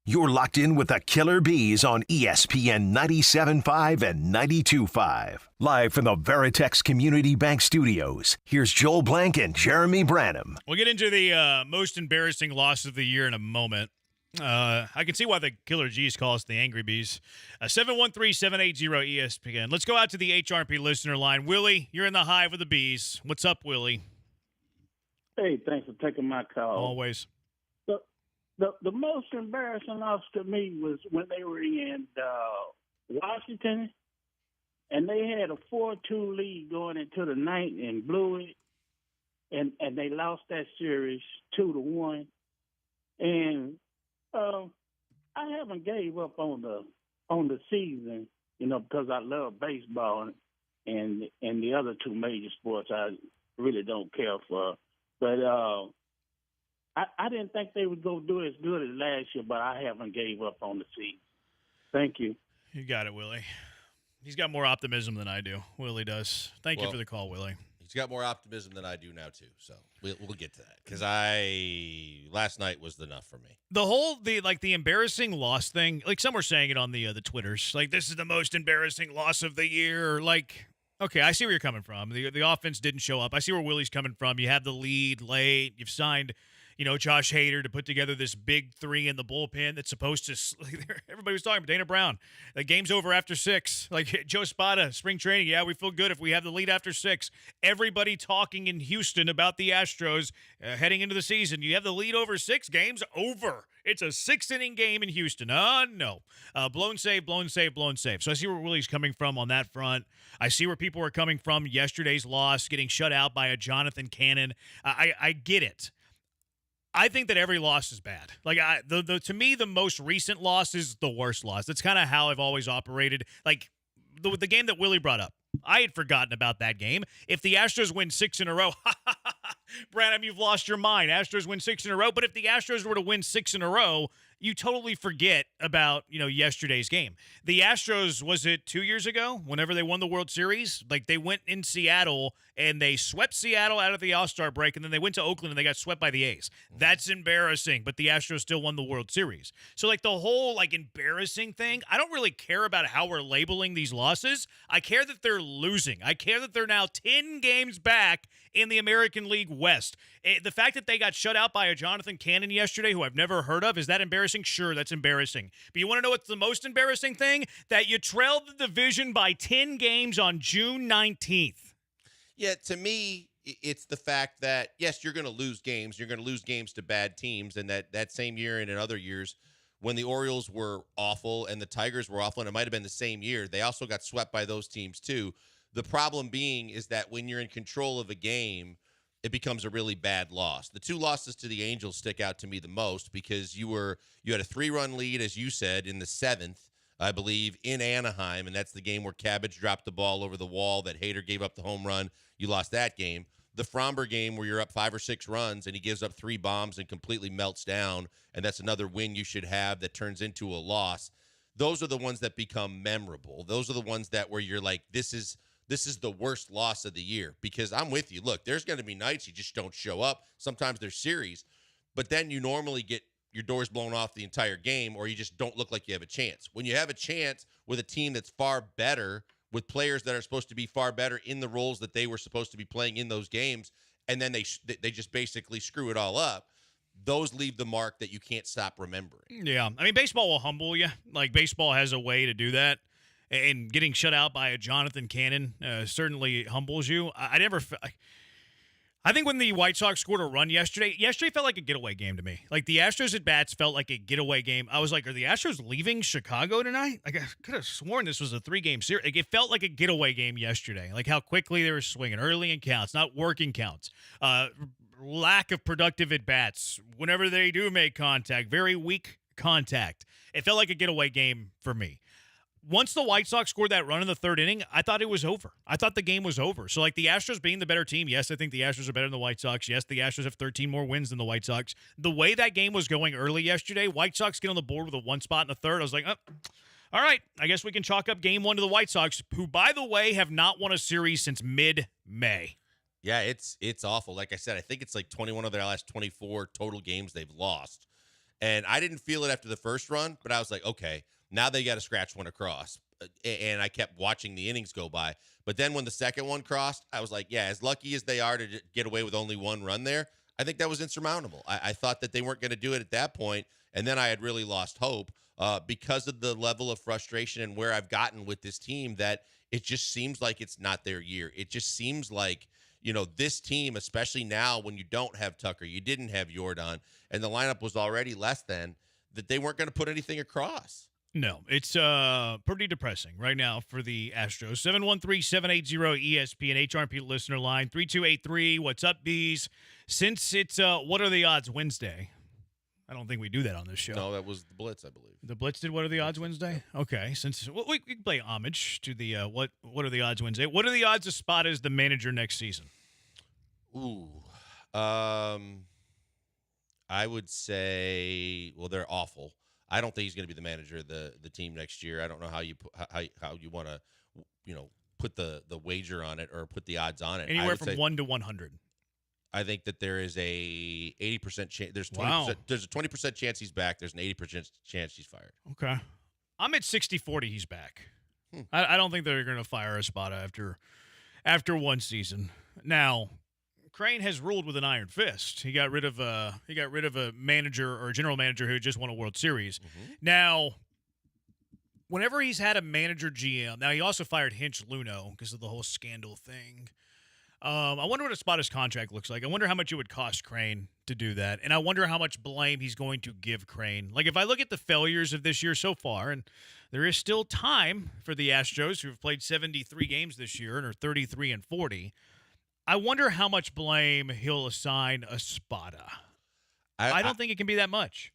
You're locked in with the Killer Bees on ESPN 97.5 and 92.5. Live from the Veritex Community Bank Studios, here's Joel Blank and Jeremy Branham. We'll get into the most embarrassing loss of the year in a moment. I can see why the Killer G's call us the Angry Bees. 713-780-ESPN. Let's go out to the HRP listener line. Willie, you're in the hive with the Bees. What's up, Willie? Hey, thanks for taking my call. Always. The most embarrassing loss to me was when they were in Washington, and they had a 4-2 lead going into the ninth and blew it, and they lost that series 2-1. And I haven't gave up on the season, because I love baseball and the other two major sports I really don't care for, but. I didn't think they would go do as good as last year, but I haven't gave up on the season. Thank you. You got it, Willie. He's got more optimism than I do. Willie does. Thank you for the call, Willie. He's got more optimism than I do now, too. So we'll get to that because last night was enough for me. The embarrassing loss thing, like some were saying it on the Twitters, like this is the most embarrassing loss of the year. Like, okay, I see where you're coming from. The offense didn't show up. I see where Willie's coming from. You have the lead late. You've signed Josh Hader to put together this big three in the bullpen that's supposed to – everybody was talking about Dana Brown. The game's over after 6. Like Joe Spada, spring training, yeah, we feel good if we have the lead after 6. Everybody talking in Houston about the Astros heading into the season. You have the lead over 6, game's over. It's a 6-inning game in Houston. No. Blown save. So I see where Willie's coming from on that front. I see where people are coming from yesterday's loss, getting shut out by a Jonathan Cannon. I get it. I think that every loss is bad. Like to me, the most recent loss is the worst loss. That's kind of how I've always operated. Like the game that Willie brought up, I had forgotten about that game. If the Astros win 6 in a row, Branham, you've lost your mind. Astros win 6 in a row. But if the Astros were to win 6 in a row, you totally forget about, yesterday's game. The Astros, was it 2 years ago, whenever they won the World Series? Like, they went in Seattle, and they swept Seattle out of the All-Star break, and then they went to Oakland, and they got swept by the A's. That's embarrassing, but the Astros still won the World Series. So, the whole, embarrassing thing, I don't really care about how we're labeling these losses. I care that they're losing. I care that they're now 10 games back in the American League West. The fact that they got shut out by a Jonathan Cannon yesterday, who I've never heard of, is that embarrassing? Sure, that's embarrassing. But you want to know what's the most embarrassing thing? That you trailed the division by 10 games on June 19th. Yeah, to me, it's the fact that, yes, you're going to lose games. You're going to lose games to bad teams. And that same year and in other years, when the Orioles were awful and the Tigers were awful, and it might have been the same year, they also got swept by those teams too. The problem being is that when you're in control of a game, it becomes a really bad loss. The 2 losses to the Angels stick out to me the most because you had a 3-run lead, as you said, in the 7th, I believe, in Anaheim, and that's the game where Cabbage dropped the ball over the wall that Hader gave up the home run. You lost that game. The Fromber game where you're up 5 or 6 runs and he gives up 3 bombs and completely melts down, and that's another win you should have that turns into a loss. Those are the ones that become memorable. Those are the ones that where you're like, this is the worst loss of the year, because I'm with you. Look, there's going to be nights you just don't show up. Sometimes there's series, but then you normally get your doors blown off the entire game, or you just don't look like you have a chance. When you have a chance with a team that's far better, with players that are supposed to be far better in the roles that they were supposed to be playing in those games, and then they just basically screw it all up, those leave the mark that you can't stop remembering. Yeah. I mean, baseball will humble you. Like, baseball has a way to do that. And getting shut out by a Jonathan Cannon certainly humbles you. I think when the White Sox scored a run yesterday felt like a getaway game to me. Like, the Astros at bats felt like a getaway game. I was like, are the Astros leaving Chicago tonight? Like, I could have sworn this was a 3-game series. Like, it felt like a getaway game yesterday. Like, how quickly they were swinging early in counts, not working counts. Lack of productive at bats. Whenever they do make contact, very weak contact. It felt like a getaway game for me. Once the White Sox scored that run in the 3rd inning, I thought it was over. I thought the game was over. So, the Astros being the better team, yes, I think the Astros are better than the White Sox. Yes, the Astros have 13 more wins than the White Sox. The way that game was going early yesterday, White Sox get on the board with a 1 spot in the 3rd. I was like, oh, all right, I guess we can chalk up game 1 to the White Sox, who, by the way, have not won a series since mid-May. Yeah, it's awful. Like I said, I think it's 21 of their last 24 total games they've lost. And I didn't feel it after the first run, but I was like, okay, now they got to scratch one across. And I kept watching the innings go by. But then when the second one crossed, I was like, yeah, as lucky as they are to get away with only one run there, I think that was insurmountable. I thought that they weren't going to do it at that point, and then I had really lost hope because of the level of frustration and where I've gotten with this team, that it just seems like it's not their year. It just seems like, this team, especially now when you don't have Tucker, you didn't have Jordan, and the lineup was already less than, that they weren't going to put anything across. No, it's pretty depressing right now for the Astros. 713-780-ESPN, HRP listener line, 3283. What's up, Bees? Since it's What Are the Odds Wednesday, I don't think we do that on this show. No, that was the Blitz, I believe. The Blitz did What Are the Odds Wednesday? Okay, since we can play homage to the What Are the Odds Wednesday. What are the odds of Spot as the manager next season? Ooh. I would say, well, they're awful. I don't think he's going to be the manager of the team next year. I don't know how you want to, put the wager on it or put the odds on it. Anywhere from 1 to 100. I think that there is a 80% chance. There's 20%. There's a 20% chance he's back. There's an 80% chance he's fired. Okay, I'm at 60-40. He's back. I don't think they're going to fire Espada after one season. Now, Crane has ruled with an iron fist. He got rid of a manager or a general manager who just won a World Series. Mm-hmm. Now, whenever he's had a manager GM, now he also fired Hinch Luno because of the whole scandal thing. I wonder what Espada's contract looks like. I wonder how much it would cost Crane to do that, and I wonder how much blame he's going to give Crane. Like, if I look at the failures of this year so far, and there is still time for the Astros, who have played 73 games this year and are 33-40. I wonder how much blame he'll assign Espada. I don't think it can be that much.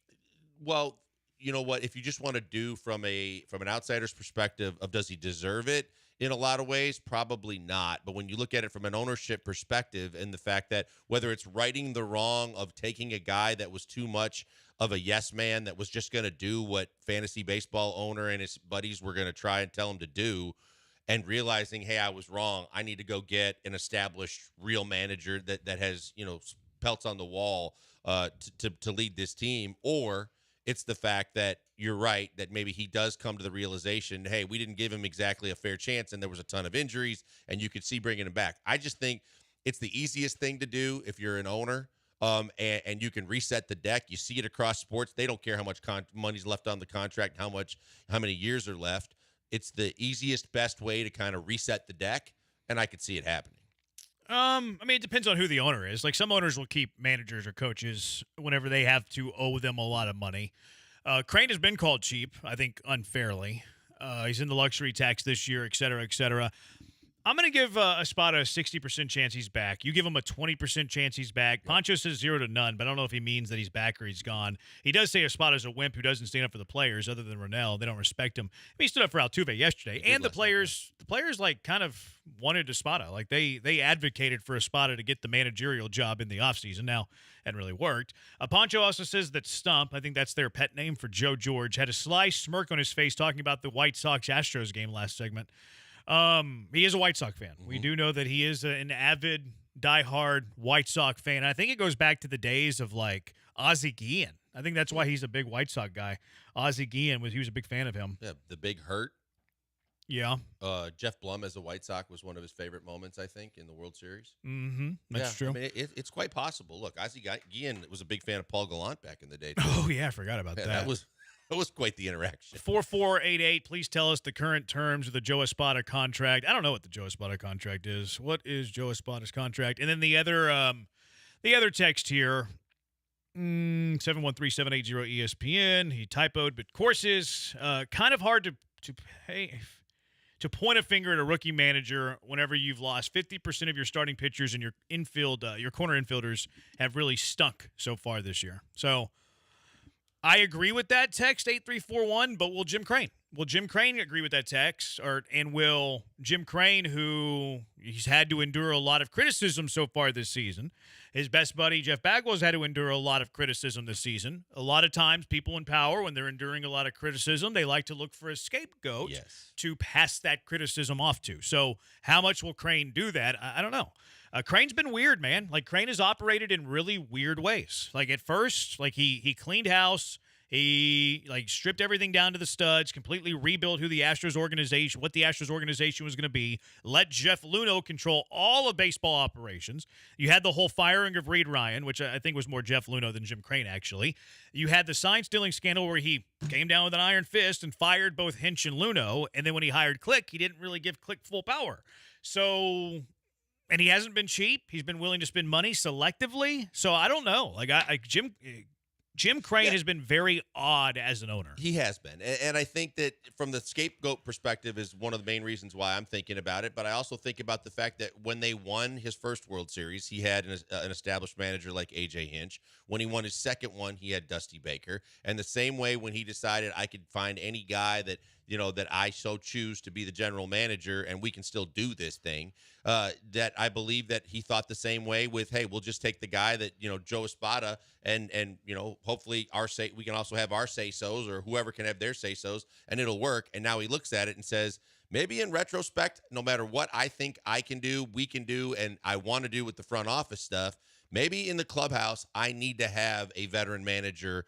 Well, you know what? If you just want to do from an outsider's perspective of does he deserve it, in a lot of ways, probably not. But when you look at it from an ownership perspective and the fact that whether it's righting the wrong of taking a guy that was too much of a yes man that was just going to do what fantasy baseball owner and his buddies were going to try and tell him to do, and realizing, hey, I was wrong. I need to go get an established real manager that has, pelts on the wall to lead this team. Or it's the fact that you're right, that maybe he does come to the realization, hey, we didn't give him exactly a fair chance, and there was a ton of injuries, and you could see bringing him back. I just think it's the easiest thing to do if you're an owner, and you can reset the deck. You see it across sports. They don't care how much money's left on the contract, how many years are left. It's the easiest, best way to kind of reset the deck, and I could see it happening. It depends on who the owner is. Like, some owners will keep managers or coaches whenever they have to owe them a lot of money. Crane has been called cheap, I think unfairly. He's in the luxury tax this year, et cetera, et cetera. I'm going to give Espada a 60% chance he's back. You give him a 20% chance he's back. Yep. Poncho says 0 to none, but I don't know if he means that he's back or he's gone. He does say Espada's a wimp who doesn't stand up for the players other than Ronell. They don't respect him. He stood up for Altuve yesterday. And the players like kind of wanted Espada. Like, they advocated for Espada to get the managerial job in the offseason. Now, it hadn't really worked. Poncho also says that Stump, I think that's their pet name for Joe George, had a sly smirk on his face talking about the White Sox-Astros game last segment. He is a White Sox fan. Mm-hmm. We do know that he is an avid, diehard White Sox fan. I think it goes back to the days of, like, Ozzie Guillen. I think that's why he's a big White Sox guy. Ozzie Guillen, he was a big fan of him. Yeah, the Big Hurt. Yeah. Jeff Blum as a White Sox was one of his favorite moments, I think, in the World Series. Mm-hmm. That's true. I mean, it's quite possible. Look, Ozzie Guillen was a big fan of Paul Gallant back in the day, too. Oh, yeah, I forgot about that. That was quite the interaction. 4488, please tell us the current terms of the Joe Espada contract. I don't know what the Joe Espada contract is. What is Joe Espada's contract? And then the other text here, 713-780-ESPN. He typoed, but courses, kind of hard to point a finger at a rookie manager whenever you've lost 50% of your starting pitchers and your corner infielders have really stunk so far this year. So I agree with that text, 8341, but will Jim Crane agree with that text? And will Jim Crane, who he's had to endure a lot of criticism so far this season, his best buddy Jeff Bagwell's had to endure a lot of criticism this season. A lot of times people in power, when they're enduring a lot of criticism, they like to look for a scapegoat to pass that criticism off to. So how much will Crane do that? I don't know. Crane's been weird, man. Like, Crane has operated in really weird ways. Like, at first, like, he cleaned house. He, like, stripped everything down to the studs, completely rebuilt what the Astros organization was going to be, let Jeff Luhnow control all of baseball operations. You had the whole firing of Reed Ryan, which I think was more Jeff Luhnow than Jim Crane, actually. You had the sign-stealing scandal where he came down with an iron fist and fired both Hinch and Luhnow, and then when he hired Click, he didn't really give Click full power. So... And he hasn't been cheap. He's been willing to spend money selectively. So I don't know. Like, Jim Crane has been very odd as an owner. He has been. And I think that from the scapegoat perspective is one of the main reasons why I'm thinking about it. But I also think about the fact that when they won his first World Series, he had an established manager like A.J. Hinch. When he won his second one, he had Dusty Baker. And the same way when he decided I could find any guy that I so choose to be the general manager and we can still do this thing, that I believe that he thought the same way with, hey, we'll just take the guy that, Joe Espada and hopefully we can also have our say-sos or whoever can have their say-sos and it'll work. And now he looks at it and says, maybe in retrospect, no matter what I think I can do, we can do, and I want to do with the front office stuff, maybe in the clubhouse, I need to have a veteran manager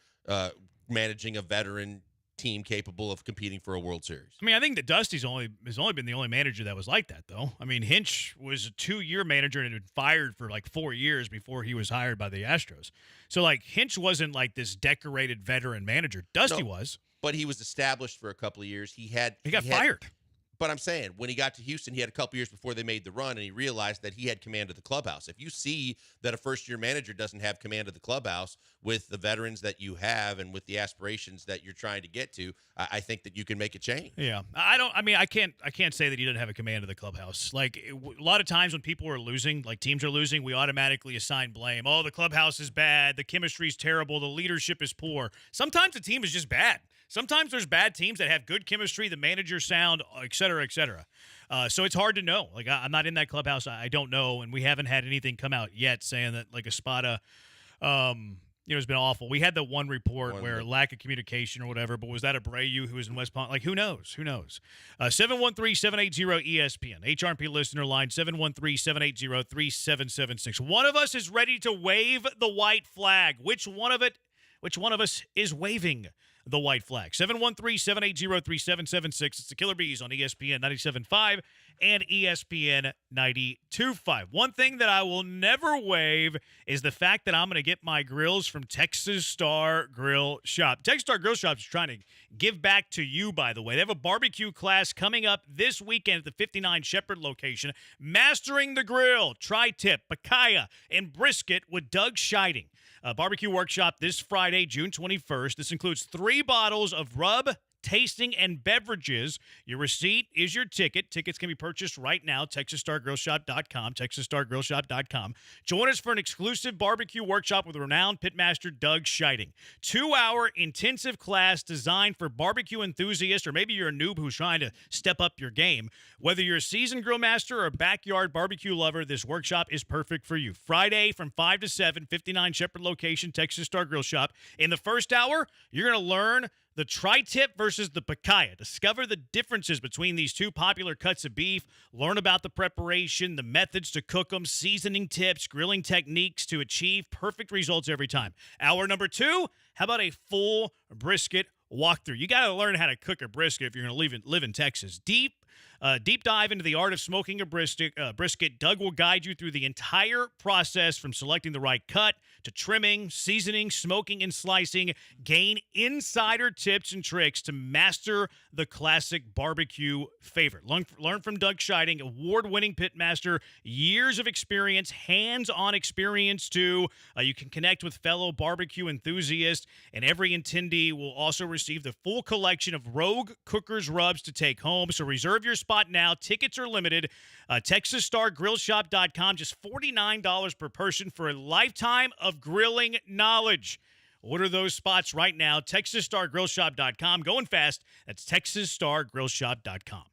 managing a veteran team capable of competing for a World Series. I mean, I think that Dusty's only been the only manager that was like that, though. I mean, Hinch was a 2-year manager and had been fired for like 4 years before he was hired by the Astros. So, like, Hinch wasn't like this decorated veteran manager. Dusty was. But he was established for a couple of years. He got fired. But I'm saying, when he got to Houston, he had a couple years before they made the run, and he realized that he had command of the clubhouse. If you see that a first-year manager doesn't have command of the clubhouse with the veterans that you have and with the aspirations that you're trying to get to, I think that you can make a change. Yeah. I can't say that he doesn't have a command of the clubhouse. Like, a lot of times when people are losing, like teams are losing, we automatically assign blame. Oh, the clubhouse is bad. The chemistry's terrible. The leadership is poor. Sometimes the team is just bad. Sometimes there's bad teams that have good chemistry, the manager sound, et cetera, et cetera. So it's hard to know. Like, I'm not in that clubhouse. I don't know, and we haven't had anything come out yet saying that, like, Espada, has been awful. We had the one report where lack of communication or whatever, but was that Abreu who was in West Palm? Like, who knows? Who knows? 713-780-ESPN. HRP listener line, 713-780-3776. One of us is ready to wave the white flag. Which one of us is waving the white flag? 713-780-3776. It's the Killer Bees on ESPN 97.5 and ESPN 92.5. One thing that I will never waive is the fact that I'm going to get my grills from Texas Star Grill Shop. Texas Star Grill Shop is trying to give back to you, by the way. They have a barbecue class coming up this weekend at the 59 Shepherd location. Mastering the Grill, Tri-Tip, Pacaya, and Brisket with Doug Scheiding. Barbecue workshop this Friday, June 21st. This includes 3 bottles of rub, tasting, and beverages. Your receipt is your ticket. Tickets can be purchased right now, TexasStarGrillShop.com, TexasStarGrillShop.com. Join us for an exclusive barbecue workshop with renowned pitmaster Doug Scheiding. 2-hour intensive class designed for barbecue enthusiasts, or maybe you're a noob who's trying to step up your game. Whether you're a seasoned grill master or a backyard barbecue lover, this workshop is perfect for you. Friday from 5 to 7, 59 Shepherd location, Texas Star Grill Shop. In the first hour, you're going to learn the tri-tip versus the pacaya. Discover the differences between these two popular cuts of beef. Learn about the preparation, the methods to cook them, seasoning tips, grilling techniques to achieve perfect results every time. Hour number 2, how about a full brisket walkthrough? You got to learn how to cook a brisket if you're going to live in Texas. Deep dive into the art of smoking a brisket. Doug will guide you through the entire process from selecting the right cut to trimming, seasoning, smoking, and slicing. Gain insider tips and tricks to master the classic barbecue favorite. Learn from Doug Scheiding, award-winning pitmaster, years of experience, hands-on experience too. You can connect with fellow barbecue enthusiasts, and every attendee will also receive the full collection of Rogue Cookers rubs to take home. So reserve your spot now. Tickets are limited. TexasStarGrillShop.com. Just $49 per person for a lifetime of grilling knowledge. Order those spots right now. TexasStarGrillShop.com. Going fast. That's TexasStarGrillShop.com.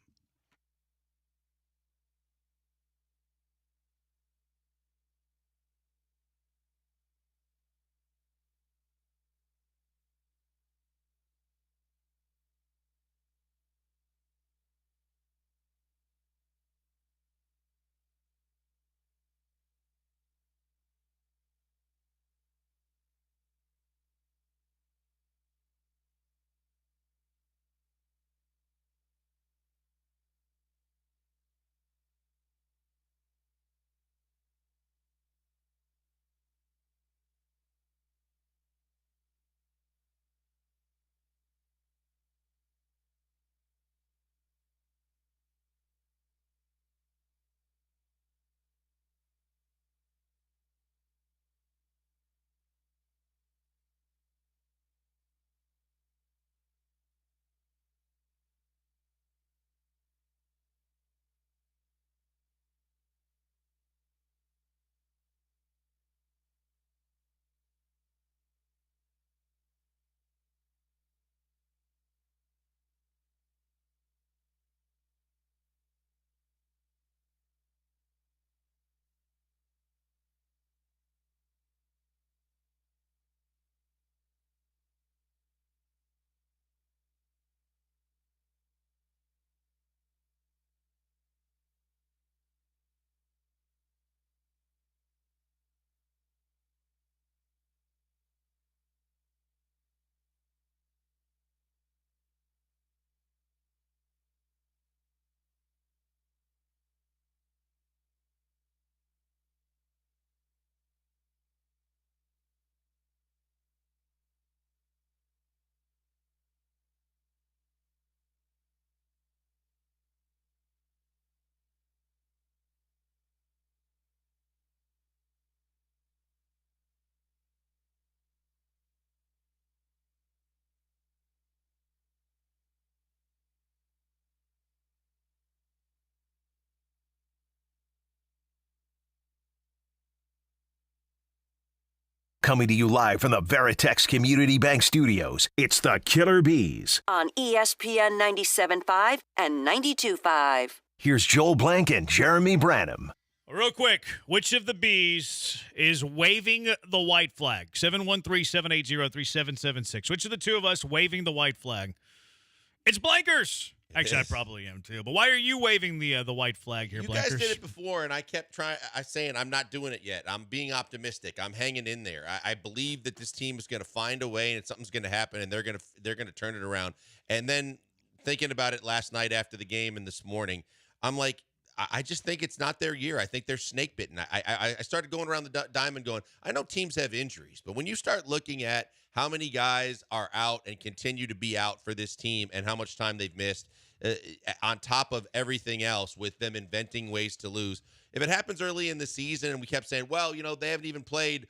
Coming to you live from the Veritex Community Bank Studios, it's the Killer Bees. On ESPN 97.5 and 92.5. Here's Joel Blank and Jeremy Branham. Real quick, which of the Bees is waving the white flag? 713-780-3776. Which of the two of us waving the white flag? It's Blankers. Actually, I probably am too. But why are you waving the white flag here, Blankers? You guys did it before, and I kept saying I'm not doing it yet. I'm being optimistic. I'm hanging in there. I believe that this team is going to find a way, and something's going to happen, and they're going to turn it around. And then thinking about it last night after the game and this morning, I'm like, I just think it's not their year. I think they're snake bitten. I started going around the diamond going, I know teams have injuries, but when you start looking at how many guys are out and continue to be out for this team and how much time they've missed, on top of everything else with them inventing ways to lose. If it happens early in the season and we kept saying, well, they haven't even played,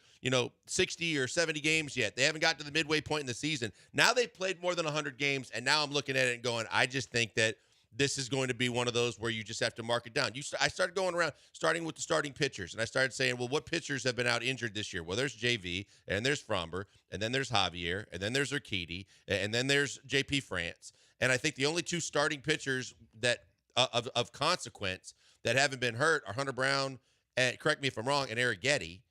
60 or 70 games yet. They haven't got to the midway point in the season. Now they've played more than 100 games, and now I'm looking at it and going, I just think that this is going to be one of those where you just have to mark it down. I started going around, starting with the starting pitchers, and I started saying, well, what pitchers have been out injured this year? Well, there's JV, and there's Fromber, and then there's Javier, and then there's Urquidy, and then there's JP France. And I think the only two starting pitchers that of consequence that haven't been hurt are Hunter Brown, and correct me if I'm wrong, and Arrighetti.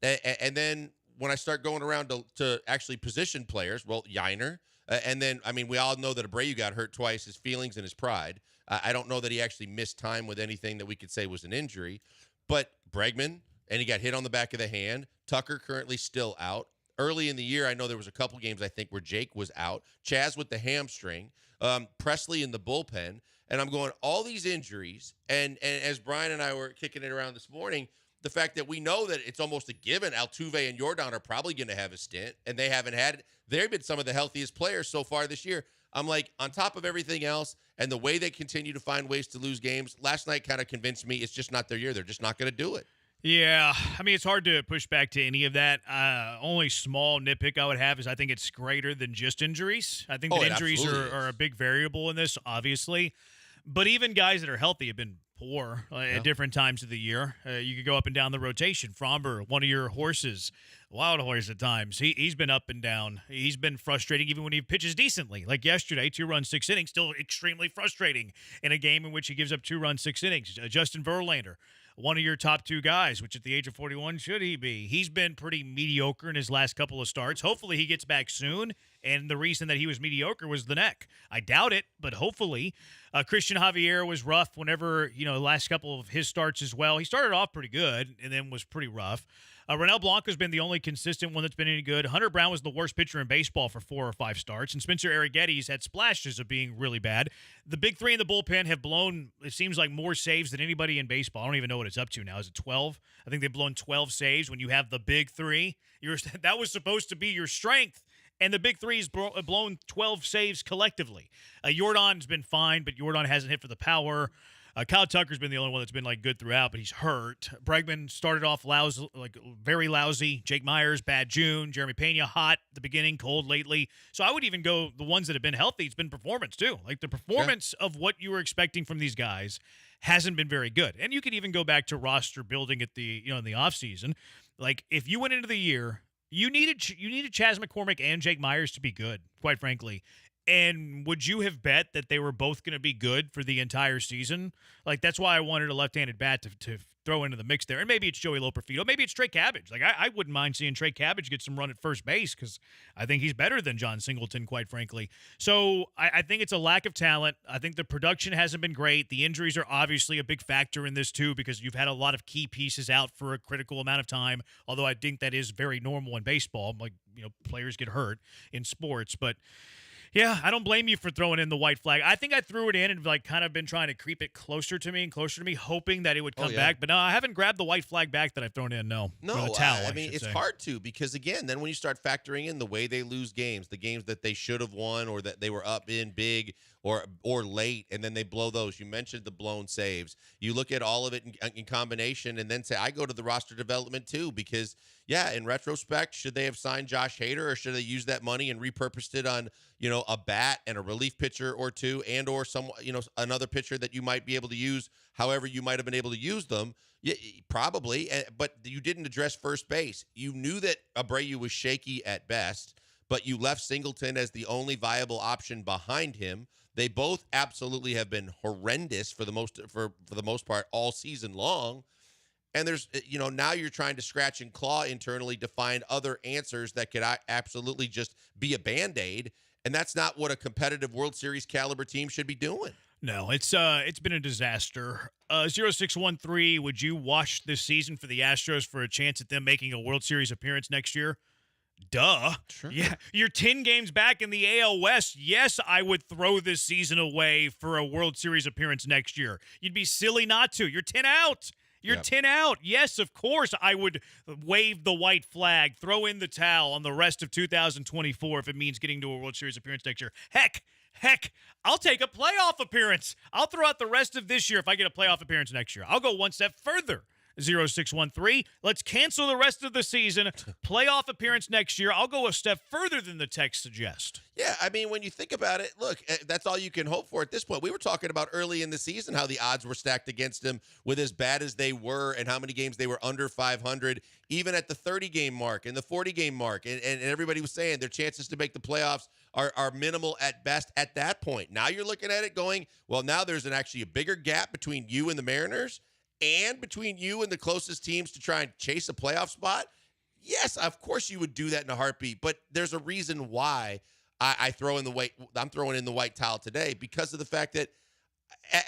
And then when I start going around to actually position players, well, Yiner. And then, we all know that Abreu got hurt twice, his feelings and his pride. I don't know that he actually missed time with anything that we could say was an injury. But Bregman, and he got hit on the back of the hand. Tucker currently still out. Early in the year, I know there was a couple games, I think, where Jake was out. Chaz with the hamstring. Presley in the bullpen. And I'm going, all these injuries. And as Brian and I were kicking it around this morning, the fact that we know that it's almost a given Altuve and Yordan are probably going to have a stint, and they haven't had it. They've been some of the healthiest players so far this year. I'm like, on top of everything else and the way they continue to find ways to lose games, last night kind of convinced me it's just not their year. They're just not going to do it. Yeah, it's hard to push back to any of that. Only small nitpick I would have is I think it's greater than just injuries. I think that injuries are a big variable in this, obviously. But even guys that are healthy have been poor at different times of the year. You could go up and down the rotation. Fromber, one of your horses, wild horse at times. He's been up and down. He's been frustrating even when he pitches decently. Like yesterday, 2 runs, 6 innings, still extremely frustrating in a game in which he gives up 2 runs, 6 innings. Justin Verlander, one of your top 2 guys, which at the age of 41 should he be? He's been pretty mediocre in his last couple of starts. Hopefully he gets back soon, and the reason that he was mediocre was the neck. I doubt it, but hopefully. Christian Javier was rough whenever, the last couple of his starts as well. He started off pretty good and then was pretty rough. Ronel Blanco's been the only consistent one that's been any good. Hunter Brown was the worst pitcher in baseball for 4 or 5 starts, and Spencer Arrighetti's had splashes of being really bad. The big 3 in the bullpen have blown, it seems like, more saves than anybody in baseball. I don't even know what it's up to now. Is it 12? I think they've blown 12 saves when you have the big 3. That was supposed to be your strength. And the big 3's blown 12 saves collectively. Yordan's been fine, but Yordan hasn't hit for the power. Kyle Tucker's been the only one that's been good throughout, but he's hurt. Bregman started off very lousy. Jake Myers, bad June. Jeremy Pena, hot at the beginning, cold lately. So I would even go the ones that have been healthy. It's been performance too. The performance of what you were expecting from these guys hasn't been very good. And you could even go back to roster building at the in the offseason. If you went into the year, you needed Chas McCormick and Jake Myers to be good, quite frankly. And would you have bet that they were both going to be good for the entire season? That's why I wanted a left-handed bat to throw into the mix there. And maybe it's Joey Loperfido. Maybe it's Trey Cabbage. I wouldn't mind seeing Trey Cabbage get some run at first base because I think he's better than John Singleton, quite frankly. So I think it's a lack of talent. I think the production hasn't been great. The injuries are obviously a big factor in this, too, because you've had a lot of key pieces out for a critical amount of time, although I think that is very normal in baseball. Players get hurt in sports, but yeah, I don't blame you for throwing in the white flag. I think I threw it in and kind of been trying to creep it closer to me, hoping that it would come back. But no, I haven't grabbed the white flag back that I've thrown in. No, the towel, it's hard to, because again, then when you start factoring in the way they lose games, the games that they should have won or that they were up in big, or late, and then they blow those. You mentioned the blown saves. You look at all of it in combination and then say, I go to the roster development too, because, yeah, in retrospect, should they have signed Josh Hader, or should they use that money and repurposed it on, a bat and a relief pitcher or two, and or some, another pitcher that you might be able to use however you might have been able to use them? Yeah, probably, but you didn't address first base. You knew that Abreu was shaky at best, but you left Singleton as the only viable option behind him. They both absolutely have been horrendous for the most part all season long. And there's, now you're trying to scratch and claw internally to find other answers that could absolutely just be a Band-Aid. And that's not what a competitive World Series caliber team should be doing. No, it's been a disaster. 0613, would you watch this season for the Astros for a chance at them making a World Series appearance next year? Duh. Sure. Yeah, you're 10 games back in the AL West. Yes, I would throw this season away for a World Series appearance next year. You'd be silly not to. You're 10 out. You're 10 out. Yes, of course, I would wave the white flag, throw in the towel on the rest of 2024 if it means getting to a World Series appearance next year. Heck, I'll take a playoff appearance. I'll throw out the rest of this year if I get a playoff appearance next year. I'll go one step further. 0613. Let's cancel the rest of the season. Playoff appearance next year. I'll go a step further than the text suggests. Yeah, I mean, when you think about it, look, that's all you can hope for at this point. We were talking about early in the season how the odds were stacked against him with as bad as they were and how many games they were under 500, even at the 30-game mark and the 40-game mark. And everybody was saying their chances to make the playoffs are minimal at best at that point. Now you're looking at it going, well, now there's actually a bigger gap between you and the Mariners and between you and the closest teams to try and chase a playoff spot. Yes, of course you would do that in a heartbeat, but there's a reason why I'm throwing in the white towel today, because of the fact that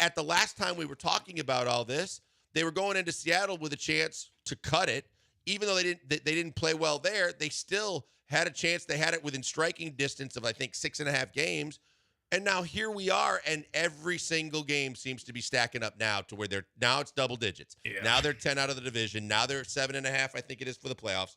at the last time we were talking about all this, they were going into Seattle with a chance to cut it. Even though they didn't play well there, they still had a chance. They had it within striking distance of, I think, 6.5 games. And now here we are, and every single game seems to be stacking up now to where now it's double digits. Yeah. Now they're 10 out of the division. Now they're 7.5, I think it is, for the playoffs.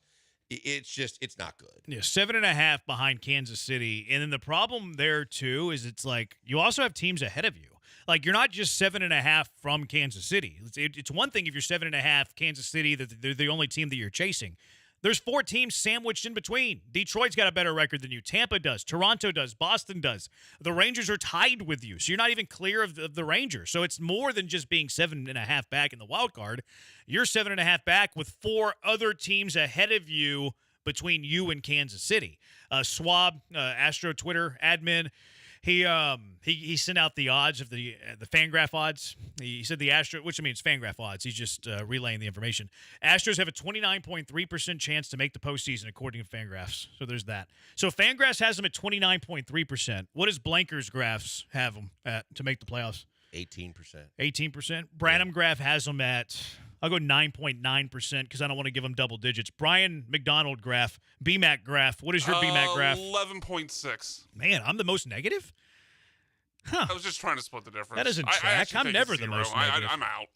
It's not good. Yeah, 7.5 behind Kansas City. And then the problem there, too, is it's like you also have teams ahead of you. Like, you're not just 7.5 from Kansas City. It's one thing if you're 7.5 Kansas City, that they're the only team that you're chasing. There's 4 teams sandwiched in between. Detroit's got a better record than you. Tampa does. Toronto does. Boston does. The Rangers are tied with you, so you're not even clear of the Rangers. So it's more than just being 7.5 back in the wild card. You're 7.5 back with 4 other teams ahead of you between you and Kansas City. Schwab, Astro Twitter admin, he sent out the odds of the Fangraph odds. He said the Astros, which means Fangraph odds. He's just relaying the information. Astros have a 29.3% chance to make the postseason, according to Fangraphs. So there's that. So Fangraphs has them at 29.3%. What does Blankers Graphs have them at to make the playoffs? 18%. 18%. Branham Graph has them at, I'll go 9.9% because I don't want to give them double digits. Brian McDonald Graph, BMAC Graph. What is your BMAC Graph? 11.6. Man, I'm the most negative? Huh. I was just trying to split the difference. That doesn't track. I'm never the most negative. I'm out.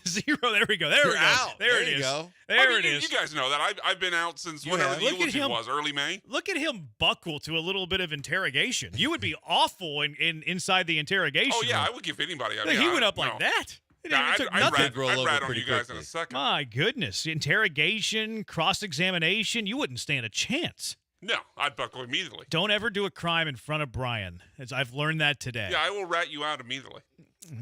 0. There we go. There we go. Out. There it you is. Go. There it is. You guys know that. I've been out since whenever the eulogy was, early May. Look at him buckle to a little bit of interrogation. You would be awful inside the interrogation. Oh, yeah. I would give anybody. He went up like that. Yeah, I'd rat on you guys in a second. My goodness. Interrogation, cross-examination. You wouldn't stand a chance. No, I'd buckle immediately. Don't ever do a crime in front of Brian. As I've learned that today. Yeah, I will rat you out immediately.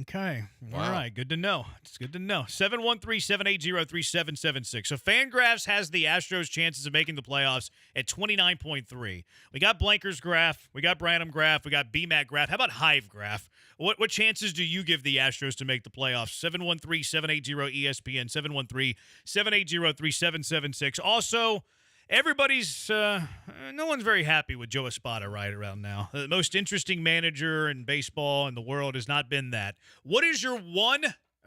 Okay. Wow. All right. Good to know. It's good to know. 713-780-3776. So Fangraphs has the Astros' chances of making the playoffs at 29.3. We got Blankers Graph. We got Branham Graph. We got BMAC Graph. How about Hive Graph? What chances do you give the Astros to make the playoffs? 713-780-ESPN. 713-780-3776. Also, everybody's no one's very happy with Joe Espada right around now. The most interesting manager in baseball in the world has not been that. What is your one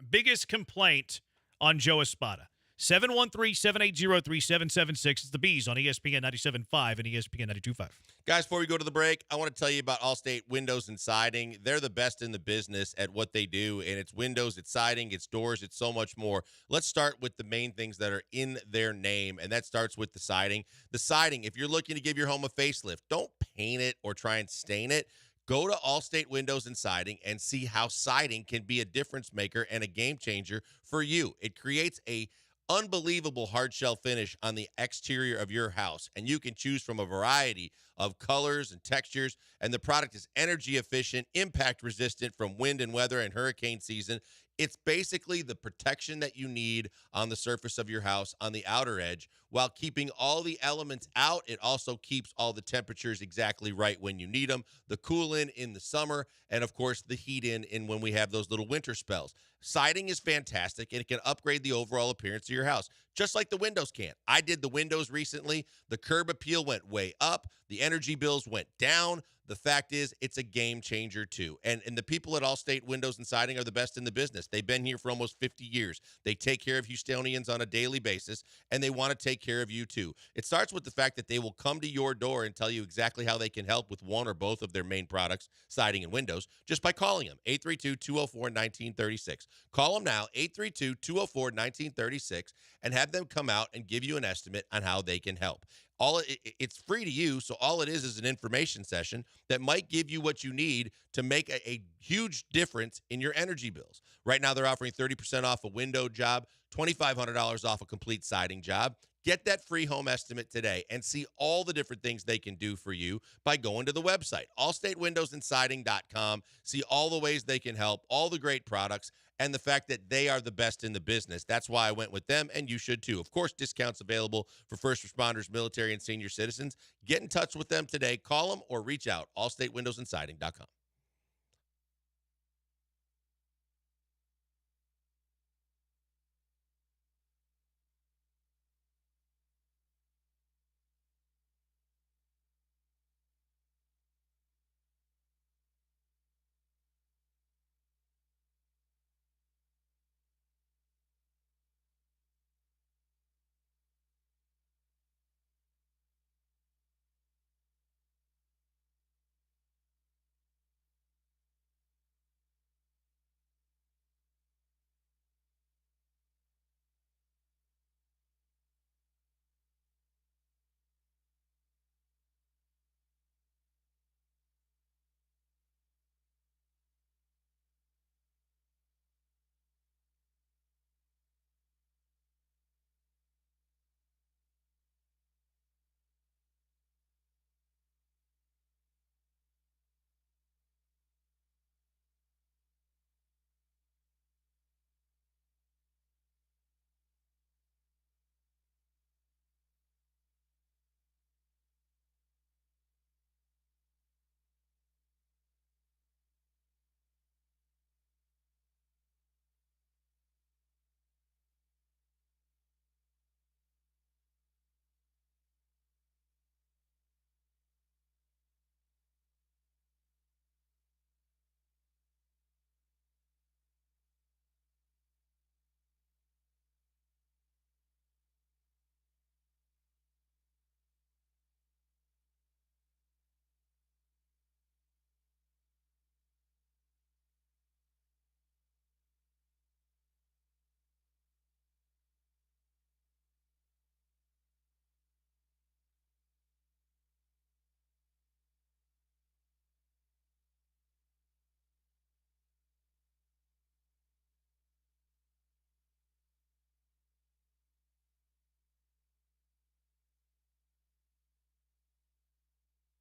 biggest complaint on Joe Espada? 713-780-3776. It's the Bees on ESPN 97.5 and ESPN 92.5. Guys, before we go to the break, I want to tell you about Allstate Windows and Siding. They're the best in the business at what they do, and it's windows, it's siding, it's doors, it's so much more. Let's start with the main things that are in their name, and that starts with the siding. The siding, if you're looking to give your home a facelift, don't paint it or try and stain it. Go to Allstate Windows and Siding and see how siding can be a difference maker and a game changer for you. It creates a unbelievable hard shell finish on the exterior of your house, and you can choose from a variety of colors and textures, and the product is energy efficient, impact resistant from wind and weather and hurricane season. It's basically the protection that you need on the surface of your house on the outer edge while keeping all the elements out. It also keeps all the temperatures exactly right when you need them, the cool in the summer, and of course the heat in when we have those little winter spells. Siding is fantastic, and it can upgrade the overall appearance of your house, just like the windows can. I did the windows recently. The curb appeal went way up. The energy bills went down. The fact is, it's a game changer, too. And the people at Allstate Windows and Siding are the best in the business. They've been here for almost 50 years. They take care of Houstonians on a daily basis, and they want to take care of you, too. It starts with the fact that they will come to your door and tell you exactly how they can help with one or both of their main products, siding and windows, just by calling them, 832-204-1936. Call them now, 832-204-1936, and have them come out and give you an estimate on how they can help. It's free to you, so all it is an information session that might give you what you need to make a huge difference in your energy bills. Right now, they're offering 30% off a window job, $2,500 off a complete siding job. Get that free home estimate today and see all the different things they can do for you by going to the website, allstatewindowsandsiding.com. See all the ways they can help, all the great products, and the fact that they are the best in the business. That's why I went with them, and you should too. Of course, discounts available for first responders, military, and senior citizens. Get in touch with them today. Call them or reach out, allstatewindowsandsiding.com.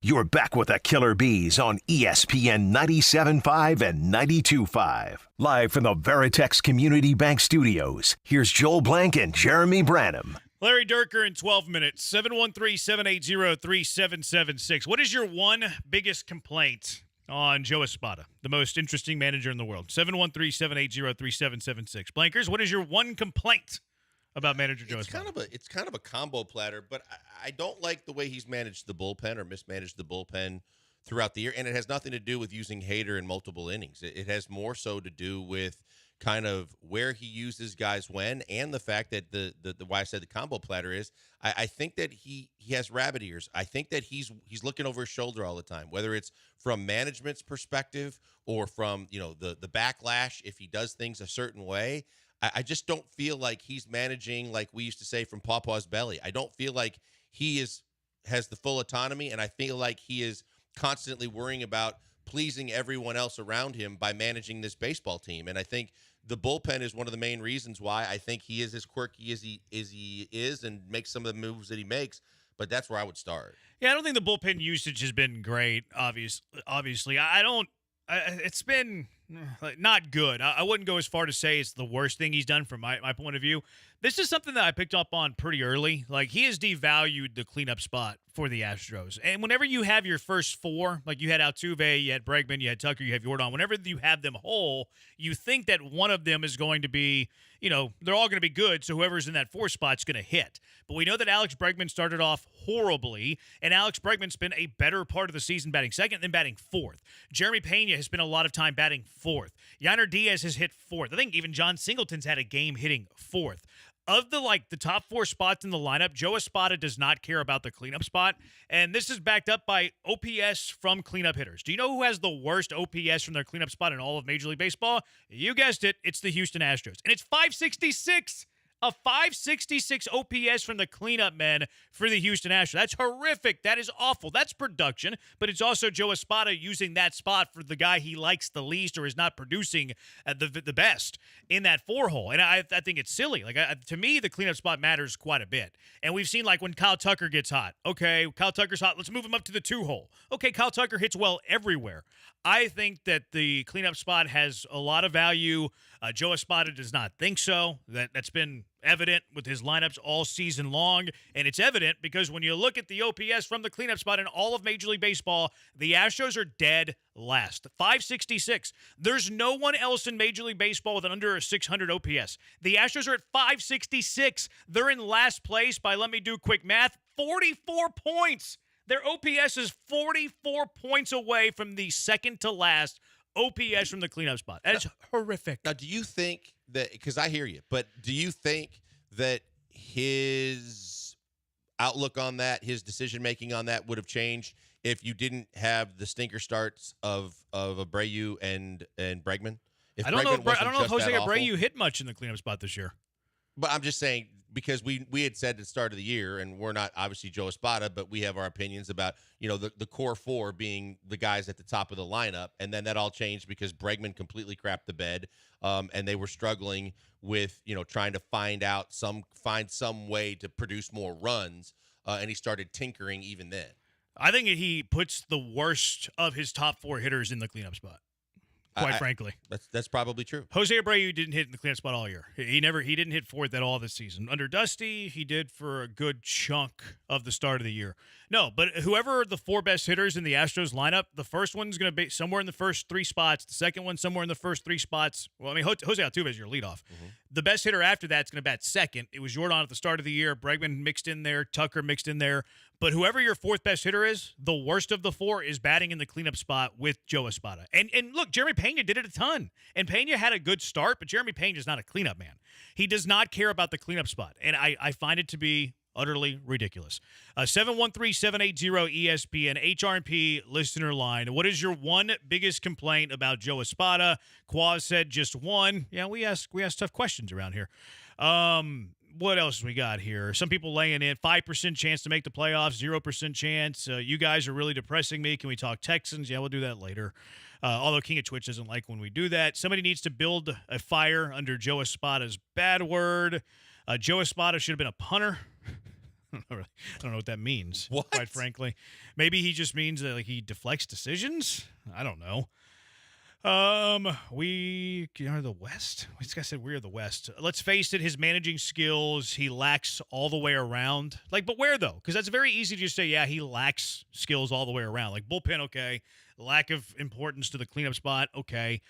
You're back with the Killer Bees on ESPN 97.5 and 92.5. Live from the Veritex Community Bank Studios, here's Joel Blank and Jeremy Branham. Larry Durker in 12 minutes, 713-780-3776. What is your one biggest complaint on Joe Espada, the most interesting manager in the world? 713-780-3776. Blankers, what is your one complaint about manager Joe Espada? It's kind of a combo platter, but I don't like the way he's managed the bullpen or mismanaged the bullpen throughout the year, and it has nothing to do with using Hader in multiple innings. It has more so to do with kind of where he uses guys when, and the fact that the why I said the combo platter is I think that he has rabbit ears. I think that he's looking over his shoulder all the time, whether it's from management's perspective or from the backlash if he does things a certain way. I just don't feel like he's managing like we used to say from Pawpaw's belly. I don't feel like he has the full autonomy, and I feel like he is constantly worrying about pleasing everyone else around him by managing this baseball team. And I think the bullpen is one of the main reasons why I think he is as quirky as he is and makes some of the moves that he makes. But that's where I would start. Yeah, I don't think the bullpen usage has been great. Obviously, it's been not good. I wouldn't go as far to say it's the worst thing he's done from my point of view. This is something that I picked up on pretty early. Like, he has devalued the cleanup spot for the Astros. And whenever you have your first four, like you had Altuve, you had Bregman, you had Tucker, you have Jordan, whenever you have them whole, you think that one of them is going to be, they're all going to be good, so whoever's in that four spot's going to hit. But we know that Alex Bregman started off horribly, and Alex Bregman's been a better part of the season batting second than batting fourth. Jeremy Pena has spent a lot of time batting fourth. Yainer Diaz has hit fourth. I think even John Singleton's had a game hitting fourth. Of the top four spots in the lineup, Joe Espada does not care about the cleanup spot, and this is backed up by OPS from cleanup hitters. Do you know who has the worst OPS from their cleanup spot in all of Major League Baseball? You guessed it, it's the Houston Astros, and it's 566. A 566 OPS from the cleanup men for the Houston Astros. That's horrific. That is awful. That's production, but it's also Joe Espada using that spot for the guy he likes the least or is not producing the best in that four hole. And I think it's silly. To me, the cleanup spot matters quite a bit. And we've seen when Kyle Tucker gets hot. Okay, Kyle Tucker's hot. Let's move him up to the two hole. Okay, Kyle Tucker hits well everywhere. I think that the cleanup spot has a lot of value. Joe Espada does not think so. That's been evident with his lineups all season long, and it's evident because when you look at the OPS from the cleanup spot in all of Major League Baseball, the Astros are dead last. 566. There's no one else in Major League Baseball with an under a 600 OPS. The Astros are at 566. They're in last place by, let me do quick math, 44 points. Their OPS is 44 points away from the second to last OPS from the cleanup spot. That is horrific. Now, do you think that, because I hear you, but do you think that his outlook on that, his decision-making on that would have changed if you didn't have the stinker starts of Abreu and Bregman? I don't know if Jose Abreu hit much in the cleanup spot this year. But I'm just saying, because we had said at the start of the year, and we're not obviously Joe Espada, but we have our opinions about, the core four being the guys at the top of the lineup. And then that all changed because Bregman completely crapped the bed. And they were struggling with, trying to find some way to produce more runs. And he started tinkering even then. I think he puts the worst of his top four hitters in the cleanup spot. Quite frankly, that's probably true. Jose Abreu didn't hit in the cleanup spot all year. He didn't hit fourth at all this season. Under Dusty, he did for a good chunk of the start of the year. No, but whoever the four best hitters in the Astros lineup, the first one's going to be somewhere in the first three spots. The second one somewhere in the first three spots. Well, I mean, Jose Altuve is your leadoff. Mm-hmm. The best hitter after that's going to bat second. It was Jordan at the start of the year. Bregman mixed in there. Tucker mixed in there. But whoever your fourth best hitter is, the worst of the four is batting in the cleanup spot with Joe Espada. And look, Jeremy Pena did it a ton. And Pena had a good start, but Jeremy Pena is not a cleanup man. He does not care about the cleanup spot. And I find it to be utterly ridiculous. 713-780-ESPN, HRP listener line. What is your one biggest complaint about Joe Espada? Quaz said just one. Yeah, we ask tough questions around here. What else we got here? Some people laying in 5% chance to make the playoffs, 0% chance. You guys are really depressing me. Can we talk Texans? Yeah, we'll do that later. Although King of Twitch doesn't like when we do that. Somebody needs to build a fire under Joe Espada's bad word. Joe Espada should have been a punter. I don't know what that means, quite frankly. Maybe he just means that he deflects decisions. I don't know. We are the West. This guy said we are the West. Let's face it, his managing skills, he lacks all the way around. But where though? Because that's very easy to just say, yeah, he lacks skills all the way around. Bullpen, okay. Lack of importance to the cleanup spot, okay.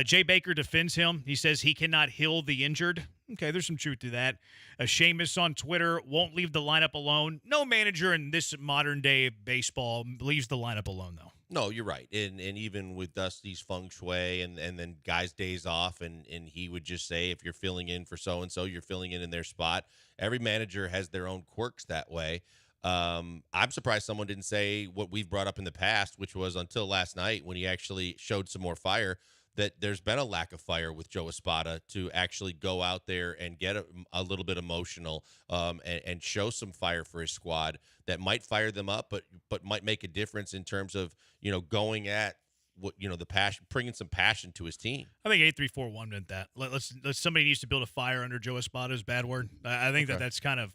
Jay Baker defends him. He says he cannot heal the injured. Okay, there's some truth to that. Seamus on Twitter won't leave the lineup alone. No manager in this modern day baseball leaves the lineup alone, though. No, you're right. And even with Dusty's feng shui and then guys' days off, and he would just say, if you're filling in for so-and-so, you're filling in their spot. Every manager has their own quirks that way. I'm surprised someone didn't say what we've brought up in the past, which was until last night when he actually showed some more fire, that there's been a lack of fire with Joe Espada to actually go out there and get a little bit emotional and show some fire for his squad that might fire them up, but might make a difference in terms of, going at the passion, bringing some passion to his team. I think 8341 meant that. Let's somebody needs to build a fire under Joe Espada's bad word. I think that's kind of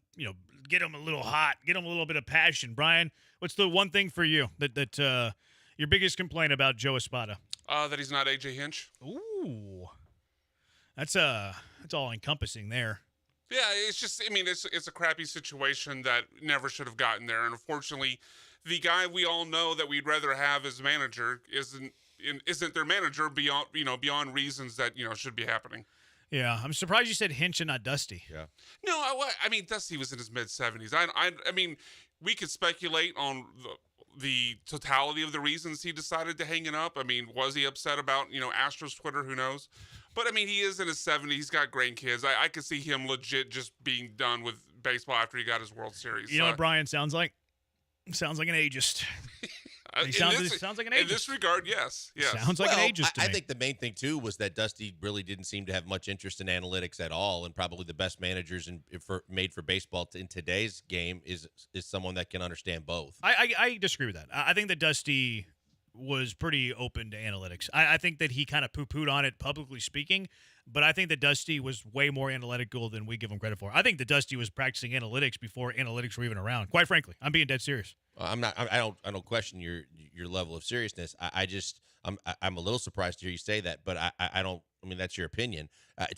get him a little hot, get him a little bit of passion. Brian, what's the one thing for you that your biggest complaint about Joe Espada? That he's not AJ Hinch. Ooh, that's all encompassing there. Yeah, it's just, I mean, it's a crappy situation that never should have gotten there, and unfortunately, the guy we all know that we'd rather have as manager isn't their manager beyond reasons that should be happening. Yeah, I'm surprised you said Hinch and not Dusty. Yeah. No, I mean Dusty was in his mid-70s. I mean, we could speculate on the totality of the reasons he decided to hang it up. I mean, was he upset about Astros Twitter? Who knows? But I mean, he is in his 70s. He's got grandkids. I could see him legit just being done with baseball after he got his World Series. You know what Brian sounds like? Sounds like an ageist. He sounds like an ageist. In this regard, yes. Sounds like an ageist to me. I think the main thing, too, was that Dusty really didn't seem to have much interest in analytics at all, and probably the best managers made for baseball in today's game is someone that can understand both. I disagree with that. I think that Dusty was pretty open to analytics. I think that he kind of poo-pooed on it, publicly speaking, but I think that Dusty was way more analytical than we give him credit for. I think that Dusty was practicing analytics before analytics were even around. Quite frankly, I'm being dead serious. I'm not. I don't question your level of seriousness. I'm a little surprised to hear you say that, but I don't. I mean, that's your opinion.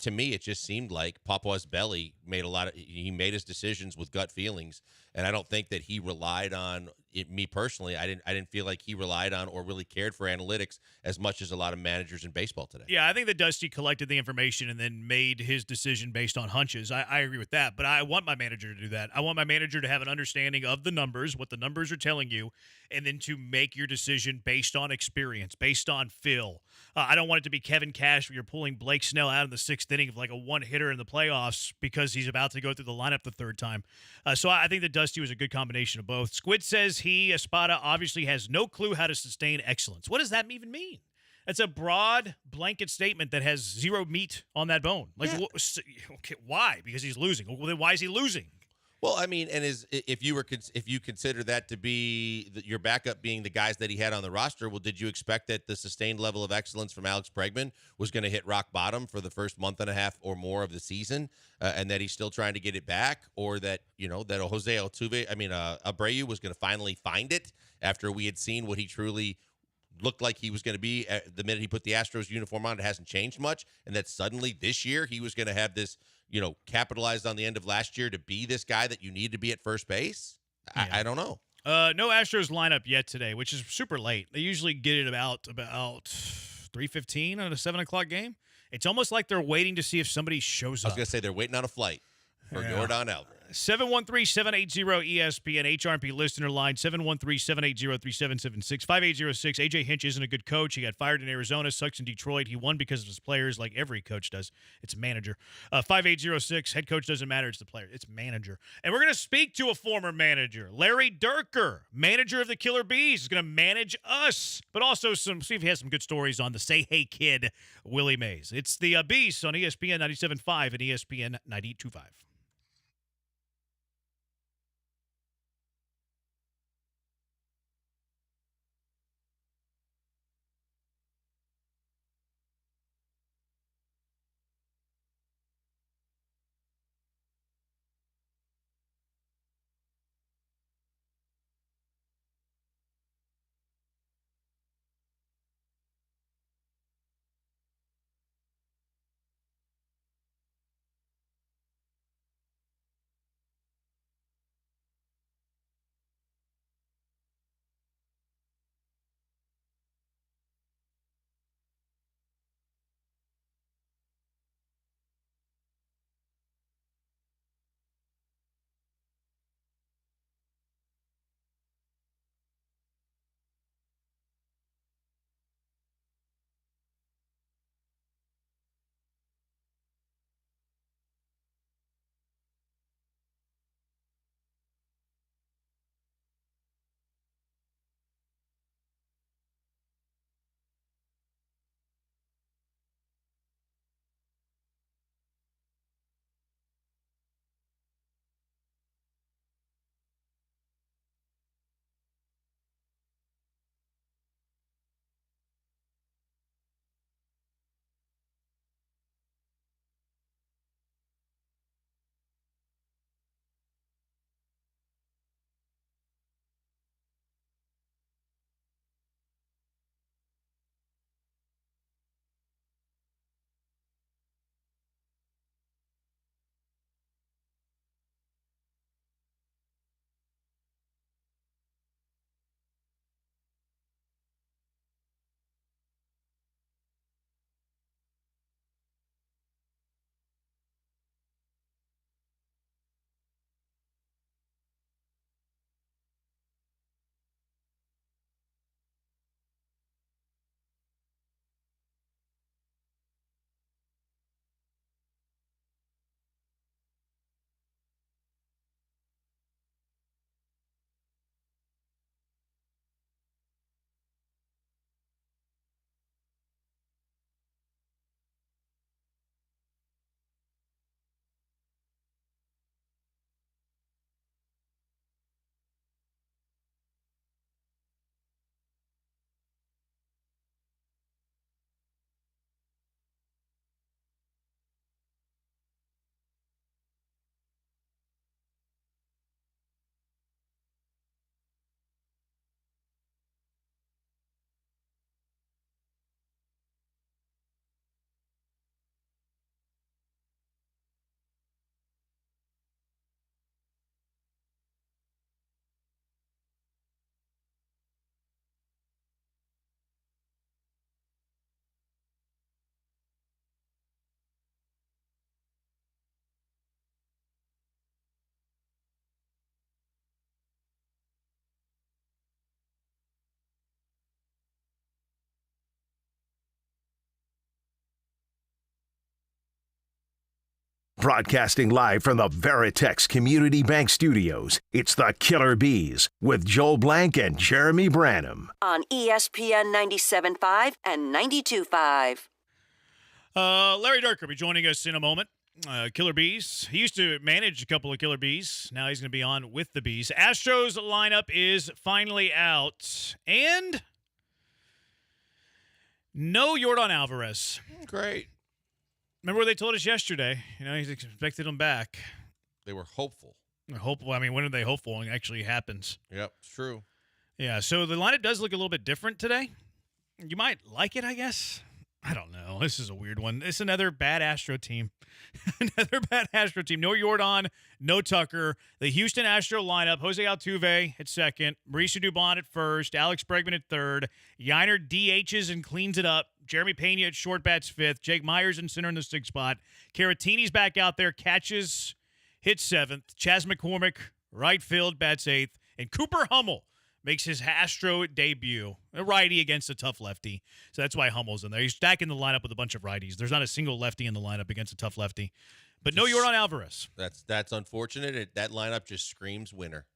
To me, it just seemed like Papua's belly made he made his decisions with gut feelings, and I don't think that he relied on it. Me personally, I didn't feel like he relied on or really cared for analytics as much as a lot of managers in baseball today. Yeah, I think that Dusty collected the information and then made his decision based on hunches. I agree with that, but I want my manager to do that. I want my manager to have an understanding of the numbers, what the numbers are telling you, and then to make your decision based on experience, based on feel. I don't want it to be Kevin Cash where you're pulling Blake Snell out in the sixth inning of like a one-hitter in the playoffs because he's about to go through the lineup the third time. So I think that Dusty was a good combination of both. Squid says Espada, obviously has no clue how to sustain excellence. What does that even mean? That's a broad blanket statement that has zero meat on that bone. Like, okay, why? Because he's losing. Well, then why is he losing? Well, I mean, and if you consider that to be your backup being the guys that he had on the roster, well, did you expect that the sustained level of excellence from Alex Bregman was going to hit rock bottom for the first month and a half or more of the season, and that he's still trying to get it back, or that that Jose Altuve, Abreu was going to finally find it after we had seen what he truly looked like he was going to be the minute he put the Astros uniform on? It hasn't changed much, and that suddenly this year he was going to have this, capitalized on the end of last year to be this guy that you need to be at first base. Yeah. I don't know. No Astros lineup yet today, which is super late. They usually get it about 3:15 on a 7 o'clock game. It's almost like they're waiting to see if somebody shows up. I was going to say they're waiting on a flight for Yordan Alvarez. 713-780-ESPN, HRP listener line, 713-780-3776, 5806. AJ Hinch isn't a good coach. He got fired in Arizona, sucks in Detroit. He won because of his players, like every coach does. It's manager. 5806, head coach doesn't matter. It's the player. It's manager. And we're going to speak to a former manager, Larry Durker, manager of the Killer Bees, is going to manage us, but also see if he has some good stories on the Say Hey Kid, Willie Mays. It's the Beast on ESPN 97.5 and ESPN 92.5. Broadcasting live from the Veritex Community Bank Studios, it's the Killer Bees with Joel Blank and Jeremy Branham. On ESPN 97.5 and 92.5. Larry Dirk will be joining us in a moment. Killer Bees. He used to manage a couple of Killer Bees. Now he's going to be on with the Bees. Astros lineup is finally out. And no Yordan Alvarez. Great. Remember what they told us yesterday? He's expected him back. They were hopeful. Hopeful. I mean, when are they hopeful when it actually happens? Yep, it's true. Yeah, so the lineup does look a little bit different today. You might like it, I guess. I don't know. This is a weird one. It's another bad Astro team. Another bad Astro team. No Yordan, no Tucker. The Houston Astro lineup, Jose Altuve at second, Mauricio Dubon at first, Alex Bregman at third, Yiner DHs and cleans it up, Jeremy Pena at short bats fifth, Jake Myers in center in the sixth spot, Caratini's back out there, catches, hits seventh, Chas McCormick, right field, bats eighth, and Cooper Hummel makes his Astro debut, a righty against a tough lefty. So that's why Hummel's in there. He's stacking the lineup with a bunch of righties. There's not a single lefty in the lineup against a tough lefty. But no Yordan Alvarez. That's unfortunate. That lineup just screams winner.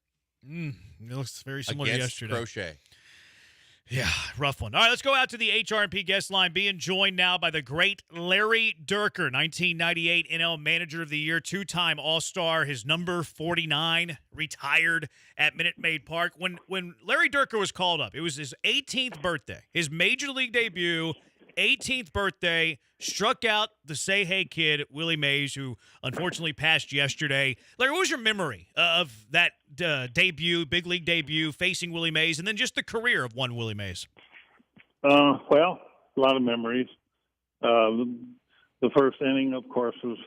It looks very similar to yesterday. Crochet. Yeah, rough one. All right, let's go out to the HRP guest line, being joined now by the great Larry Dierker, 1998 NL Manager of the Year, two-time All-Star, his number 49, retired at Minute Maid Park. When Larry Dierker was called up, it was his 18th birthday, his Major League debut, 18th birthday, struck out the Say Hey kid, Willie Mays, who unfortunately passed yesterday. Larry, what was your memory of that debut, big league debut, facing Willie Mays, and then just the career of one Willie Mays? Well, a lot of memories. The first inning, of course, was,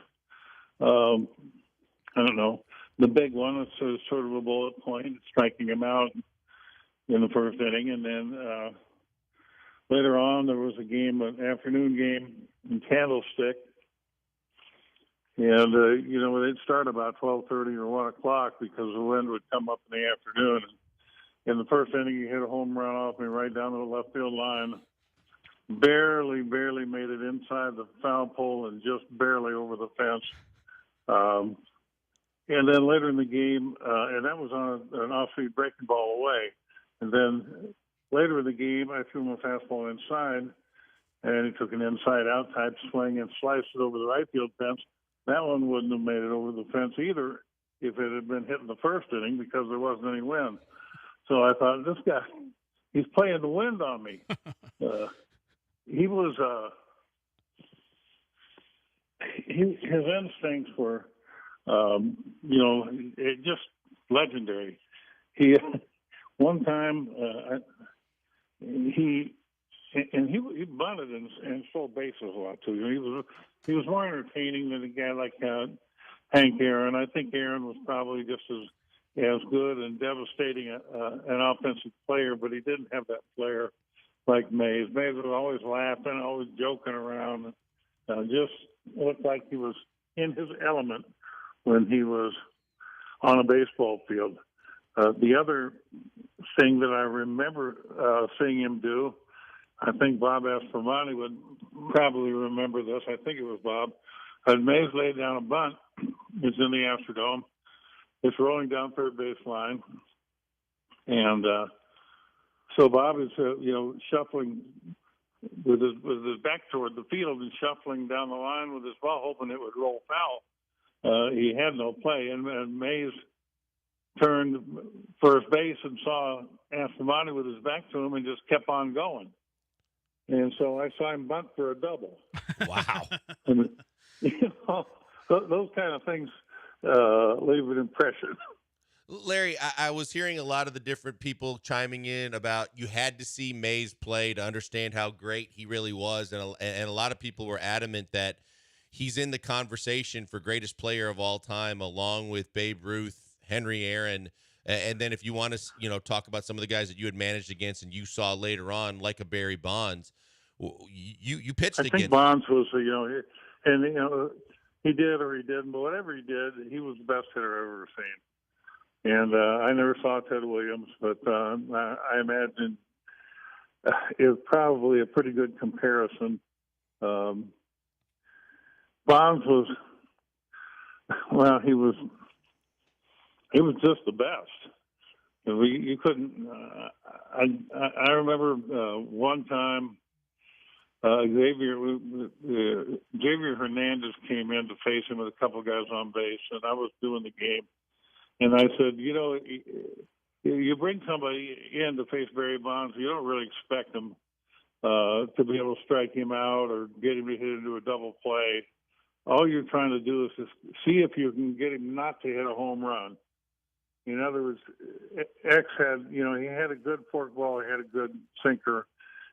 I don't know, the big one was sort of a bullet point, striking him out in the first inning, and then later on, there was a game, an afternoon game in Candlestick, and they'd start about 12:30 or 1 o'clock because the wind would come up in the afternoon. In the first inning, he hit a home run off me right down to the left field line, barely made it inside the foul pole and just barely over the fence. And then later in the game, and that was on an off-speed breaking ball away, and then later in the game, I threw him a fastball inside, and he took an inside-out type swing and sliced it over the right field fence. That one wouldn't have made it over the fence either if it had been hit in the first inning because there wasn't any wind. So I thought, this guy, he's playing the wind on me. He was, his instincts were, just legendary. One time, he bunted and stole bases a lot too. He was more entertaining than a guy like Hank Aaron. I think Aaron was probably just as good and devastating an offensive player, but he didn't have that flair like Mays. Mays was always laughing, always joking around. Just looked like he was in his element when he was on a baseball field. The other thing that I remember seeing him do, I think Bob Aspermani would probably remember this. I think it was Bob. Mays laid down a bunt. It's in the Astrodome. It's rolling down third base line. And so Bob is, shuffling with his back toward the field and shuffling down the line with his ball, hoping it would roll foul. He had no play. And Mays turned first base and saw Aspermani with his back to him and just kept on going. And so I saw him bunt for a double. Wow. And, those kind of things leave an impression. Larry, I was hearing a lot of the different people chiming in about you had to see Mays play to understand how great he really was. And a lot of people were adamant that he's in the conversation for greatest player of all time, along with Babe Ruth, Henry Aaron. And then if you want to, talk about some of the guys that you had managed against and you saw later on, like a Barry Bonds, you pitched against. I think Bonds was, he did or he didn't, but whatever he did, he was the best hitter I've ever seen. And I never saw Ted Williams, but I imagine it was probably a pretty good comparison. Bonds was Well, he was just the best. You couldn't. I remember one time Xavier Hernandez came in to face him with a couple guys on base, and I was doing the game, and I said, you bring somebody in to face Barry Bonds, you don't really expect him to be able to strike him out or get him to hit into a double play. All you're trying to do is just see if you can get him not to hit a home run. In other words, X had, he had a good forkball, he had a good sinker.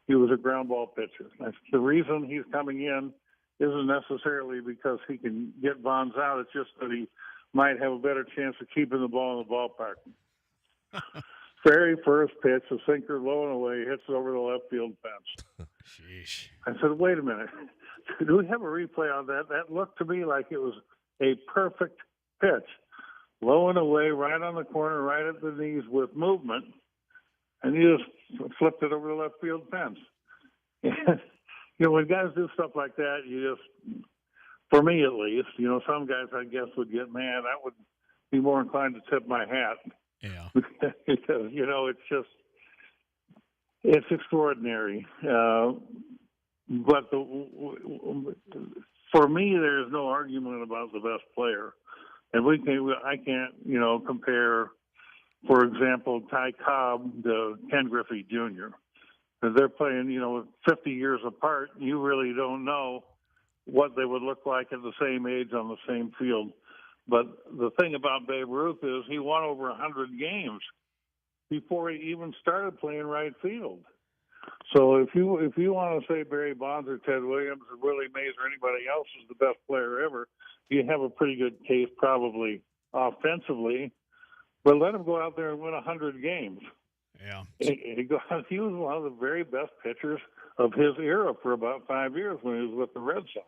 He was a ground ball pitcher. The reason he's coming in isn't necessarily because he can get Bonds out. It's just that he might have a better chance of keeping the ball in the ballpark. Very first pitch, a sinker low and away, hits it over the left field fence. Sheesh. I said, wait a minute. Do we have a replay on that? That looked to me like it was a perfect pitch. Low and away, right on the corner, right at the knees with movement, and he just flipped it over the left field fence. When guys do stuff like that, for me at least, some guys I guess would get mad. I would be more inclined to tip my hat. Yeah. Because, it's extraordinary. But for me, there's no argument about the best player. And I can't, compare, for example, Ty Cobb to Ken Griffey Jr. They're playing, 50 years apart. You really don't know what they would look like at the same age on the same field. But the thing about Babe Ruth is he won over 100 games before he even started playing right field. So if you want to say Barry Bonds or Ted Williams or Willie Mays or anybody else is the best player ever, you have a pretty good case probably offensively. But let him go out there and win 100 games. Yeah. He was one of the very best pitchers of his era for about 5 years when he was with the Red Sox.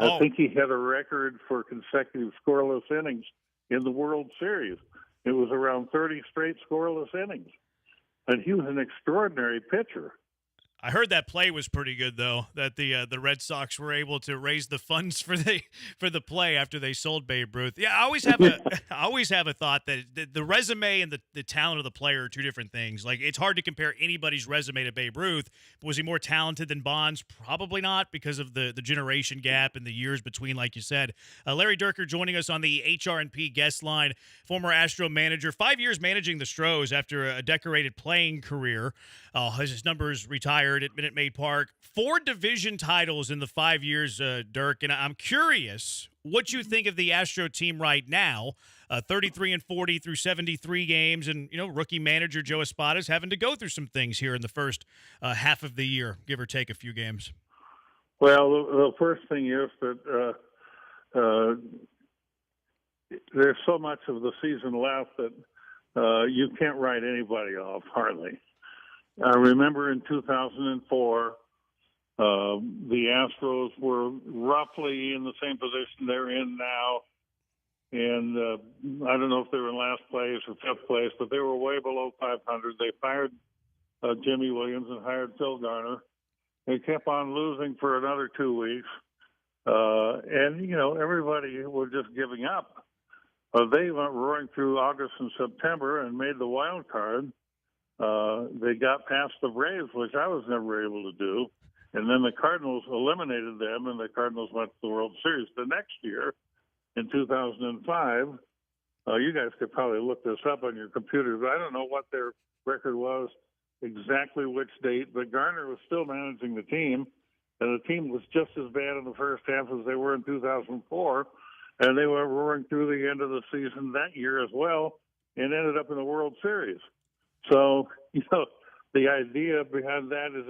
I think he had a record for consecutive scoreless innings in the World Series. It was around 30 straight scoreless innings. And he was an extraordinary pitcher. I heard that play was pretty good, though, that the Red Sox were able to raise the funds for the play after they sold Babe Ruth. Yeah, I always have a thought that the resume and the talent of the player are two different things. Like, it's hard to compare anybody's resume to Babe Ruth. Was he more talented than Bonds? Probably not, because of the generation gap and the years between, like you said. Larry Durker joining us on the HR&P guest line, former Astro manager, 5 years managing the Stros after a decorated playing career. His numbers retired at Minute Maid Park. 4 division titles in the 5 years, Dirk. And I'm curious what you think of the Astro team right now. 33-40 through 73 games, and rookie manager Joe Espada's having to go through some things here in the first half of the year, give or take a few games. Well, the first thing is that there's so much of the season left that you can't write anybody off, hardly. I remember in 2004, the Astros were roughly in the same position they're in now. And I don't know if they were in last place or fifth place, but they were way below 500. They fired Jimmy Williams and hired Phil Garner. They kept on losing for another 2 weeks. And everybody was just giving up. They went roaring through August and September and made the wild card. They got past the Braves, which I was never able to do. And then the Cardinals eliminated them, and the Cardinals went to the World Series. The next year, in 2005, you guys could probably look this up on your computers. I don't know what their record was, exactly which date, but Garner was still managing the team, and the team was just as bad in the first half as they were in 2004, and they were roaring through the end of the season that year as well, and ended up in the World Series. So, the idea behind that is,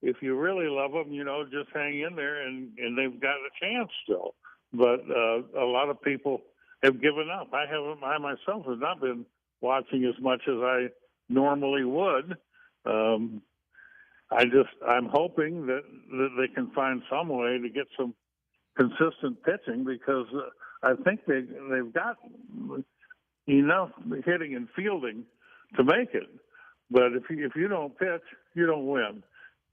if you really love them, just hang in there, and they've got a chance still. But a lot of people have given up. I myself have not been watching as much as I normally would. I'm hoping that they can find some way to get some consistent pitching, because I think they've got enough hitting and fielding to make it. But if you don't pitch, you don't win.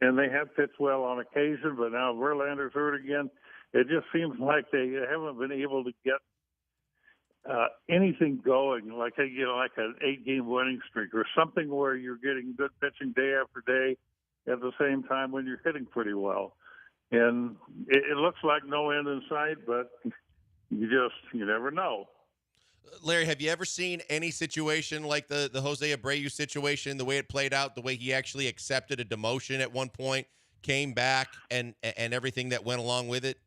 and they have pitched well on occasion, but now Verlander's hurt again. It just seems like they haven't been able to get anything going, like an 8-game winning streak or something where you're getting good pitching day after day at the same time when you're hitting pretty well. And it looks like no end in sight, but you never know. Larry, have you ever seen any situation like the Jose Abreu situation, the way it played out, the way he actually accepted a demotion at one point, came back, and everything that went along with it?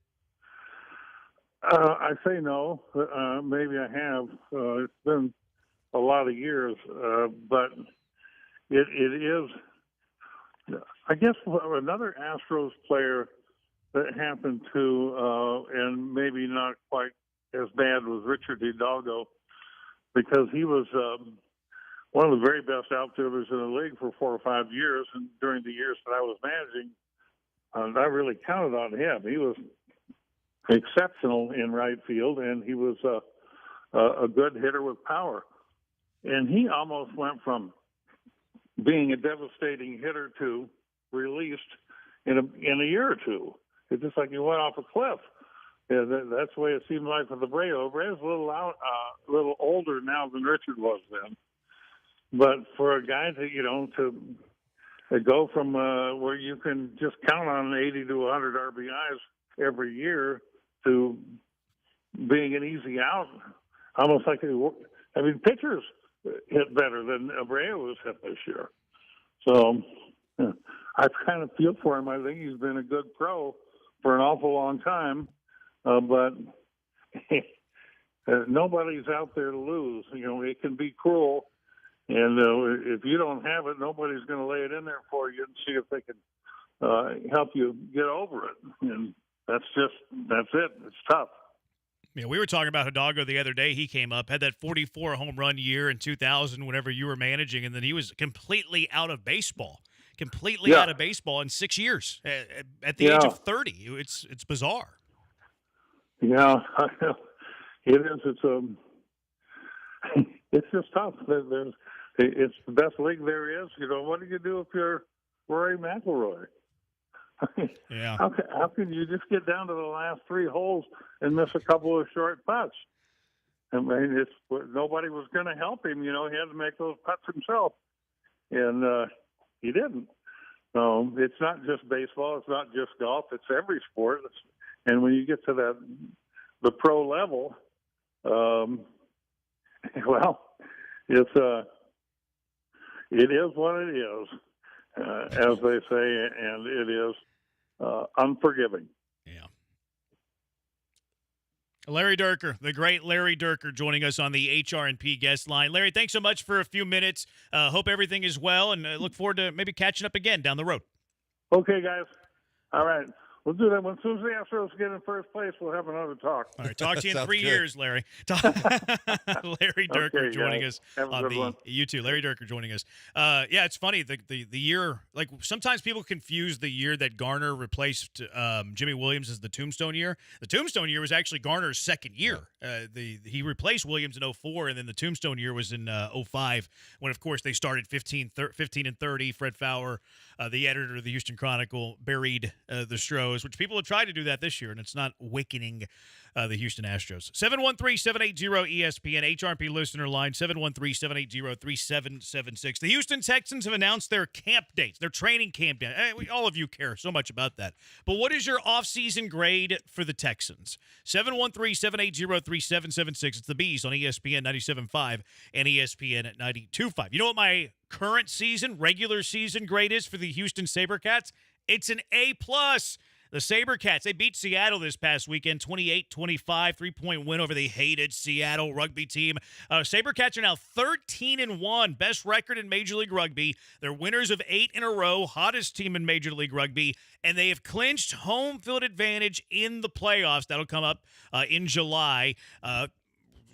I say no. Maybe I have. It's been a lot of years, but it is. I guess another Astros player that happened to, and maybe not quite as bad, was Richard Hidalgo, because he was one of the very best outfielders in the league for 4 or 5 years, and during the years that I was managing, I really counted on him. He was exceptional in right field, and he was a good hitter with power. And he almost went from being a devastating hitter to released in a year or two. It's just like he went off a cliff. Yeah, that's the way it seemed like with Abreu. Abreu's a little older now than Richard was then. But for a guy to go from where you can just count on 80 to 100 RBIs every year to being an easy out, almost like pitchers hit better than Abreu was hit this year. So I kind of feel for him. I think he's been a good pro for an awful long time, but nobody's out there to lose. It can be cruel, and if you don't have it, nobody's going to lay it in there for you and see if they can help you get over it. And that's it. It's tough. Yeah, we were talking about Hidalgo the other day. He came up, had that 44 home run year in 2000 whenever you were managing, and then he was completely out of baseball. Out of baseball in 6 years at the age of 30. It's bizarre. Yeah, it is. It's just tough. It's the best league there is. What do you do if you're Rory McIlroy? Yeah. How can you just get down to the last 3 holes and miss a couple of short putts? I mean, nobody was going to help him. He had to make those putts himself, and he didn't. So it's not just baseball. It's not just golf. It's every sport. And when you get to the pro level, it is what it is, as they say, and it is unforgiving. Yeah. Larry Dierker, the great Larry Dierker, joining us on the HR&P guest line. Larry, thanks so much for a few minutes. Hope everything is well, and look forward to maybe catching up again down the road. Okay, guys. All right. We'll do that. As soon as the Astros get in first place, we'll have another talk. All right. Talk to you in 3 years, Larry. Larry Dierker joining us on the you too. Larry Dierker joining us. Yeah, it's funny. The year, like sometimes people confuse the year that Garner replaced Jimmy Williams as the Tombstone year. The Tombstone year was actually Garner's second year. He replaced Williams in 2004, and then the Tombstone year was in 2005, when of course they started 15 and 30. Fred Fowler, the editor of the Houston Chronicle, buried the Stros, which people have tried to do that this year, and it's not awakening the Houston Astros. 713-780-ESPN, HRP listener line, 713-780-3776. The Houston Texans have announced their camp dates, their training camp dates. All of you care so much about that. But what is your offseason grade for the Texans? 713-780-3776. It's the Bees on ESPN 97.5 and ESPN at 92.5. You know what my current season, regular season grade is for the Houston SaberCats? It's an A+. The SaberCats, they beat Seattle this past weekend, 28-25, 3-point win over the hated Seattle rugby team. SaberCats are now 13-1, best record in Major League Rugby. They're winners of 8 in a row, hottest team in Major League Rugby, and they have clinched home field advantage in the playoffs. That'll come up in July.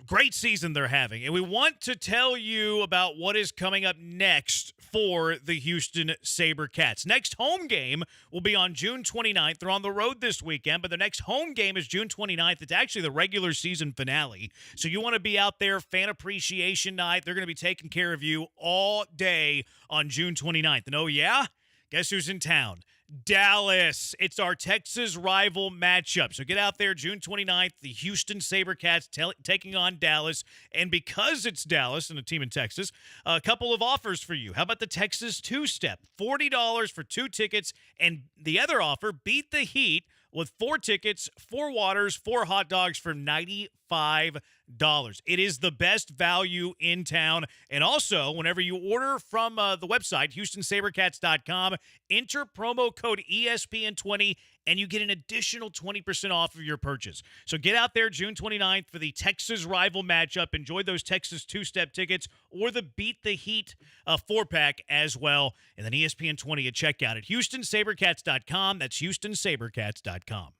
Great season they're having, and we want to tell you about what is coming up next for the Houston SaberCats. Next home game will be on June 29th. They're on the road this weekend, but their next home game is June 29th. It's actually the regular season finale, so you want to be out there, fan appreciation night. They're going to be taking care of you all day on June 29th. And oh yeah, Guess who's in town? Dallas. It's our Texas rival matchup. So get out there June 29th, the Houston SaberCats taking on Dallas. And because it's Dallas and a team in Texas, a couple of offers for you. How about the Texas two-step? $40 for 2 tickets. And the other offer, beat the heat with 4 tickets, 4 waters, 4 hot dogs for $95. It is the best value in town. And also, whenever you order from the website, HoustonSaberCats.com, enter promo code ESPN20, and you get an additional 20% off of your purchase. So get out there June 29th for the Texas rival matchup. Enjoy those Texas two-step tickets or the Beat the Heat 4-pack as well. And then ESPN20 at checkout at HoustonSaberCats.com. That's HoustonSaberCats.com.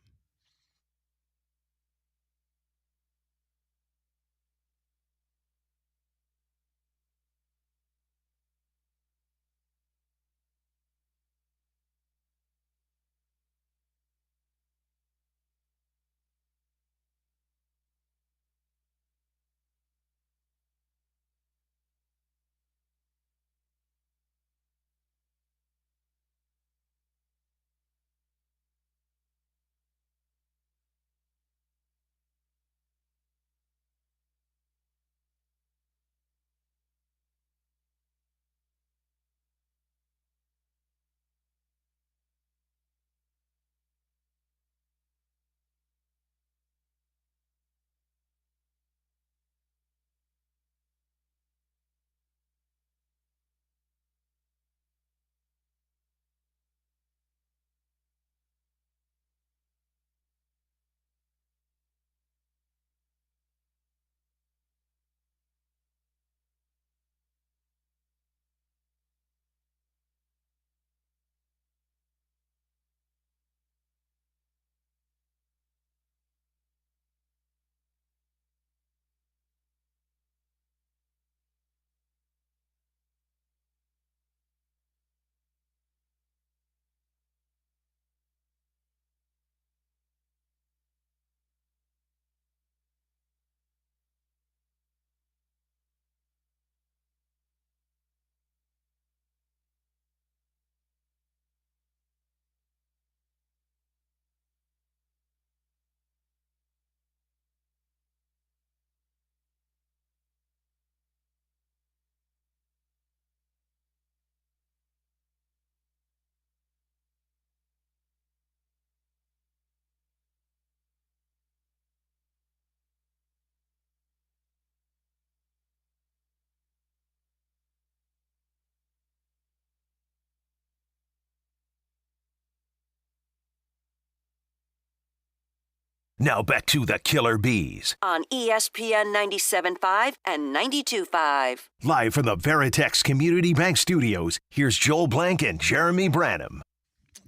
Now back to the Killer Bees. On ESPN 97.5 and 92.5. Live from the Veritex Community Bank Studios, here's Joel Blank and Jeremy Branham.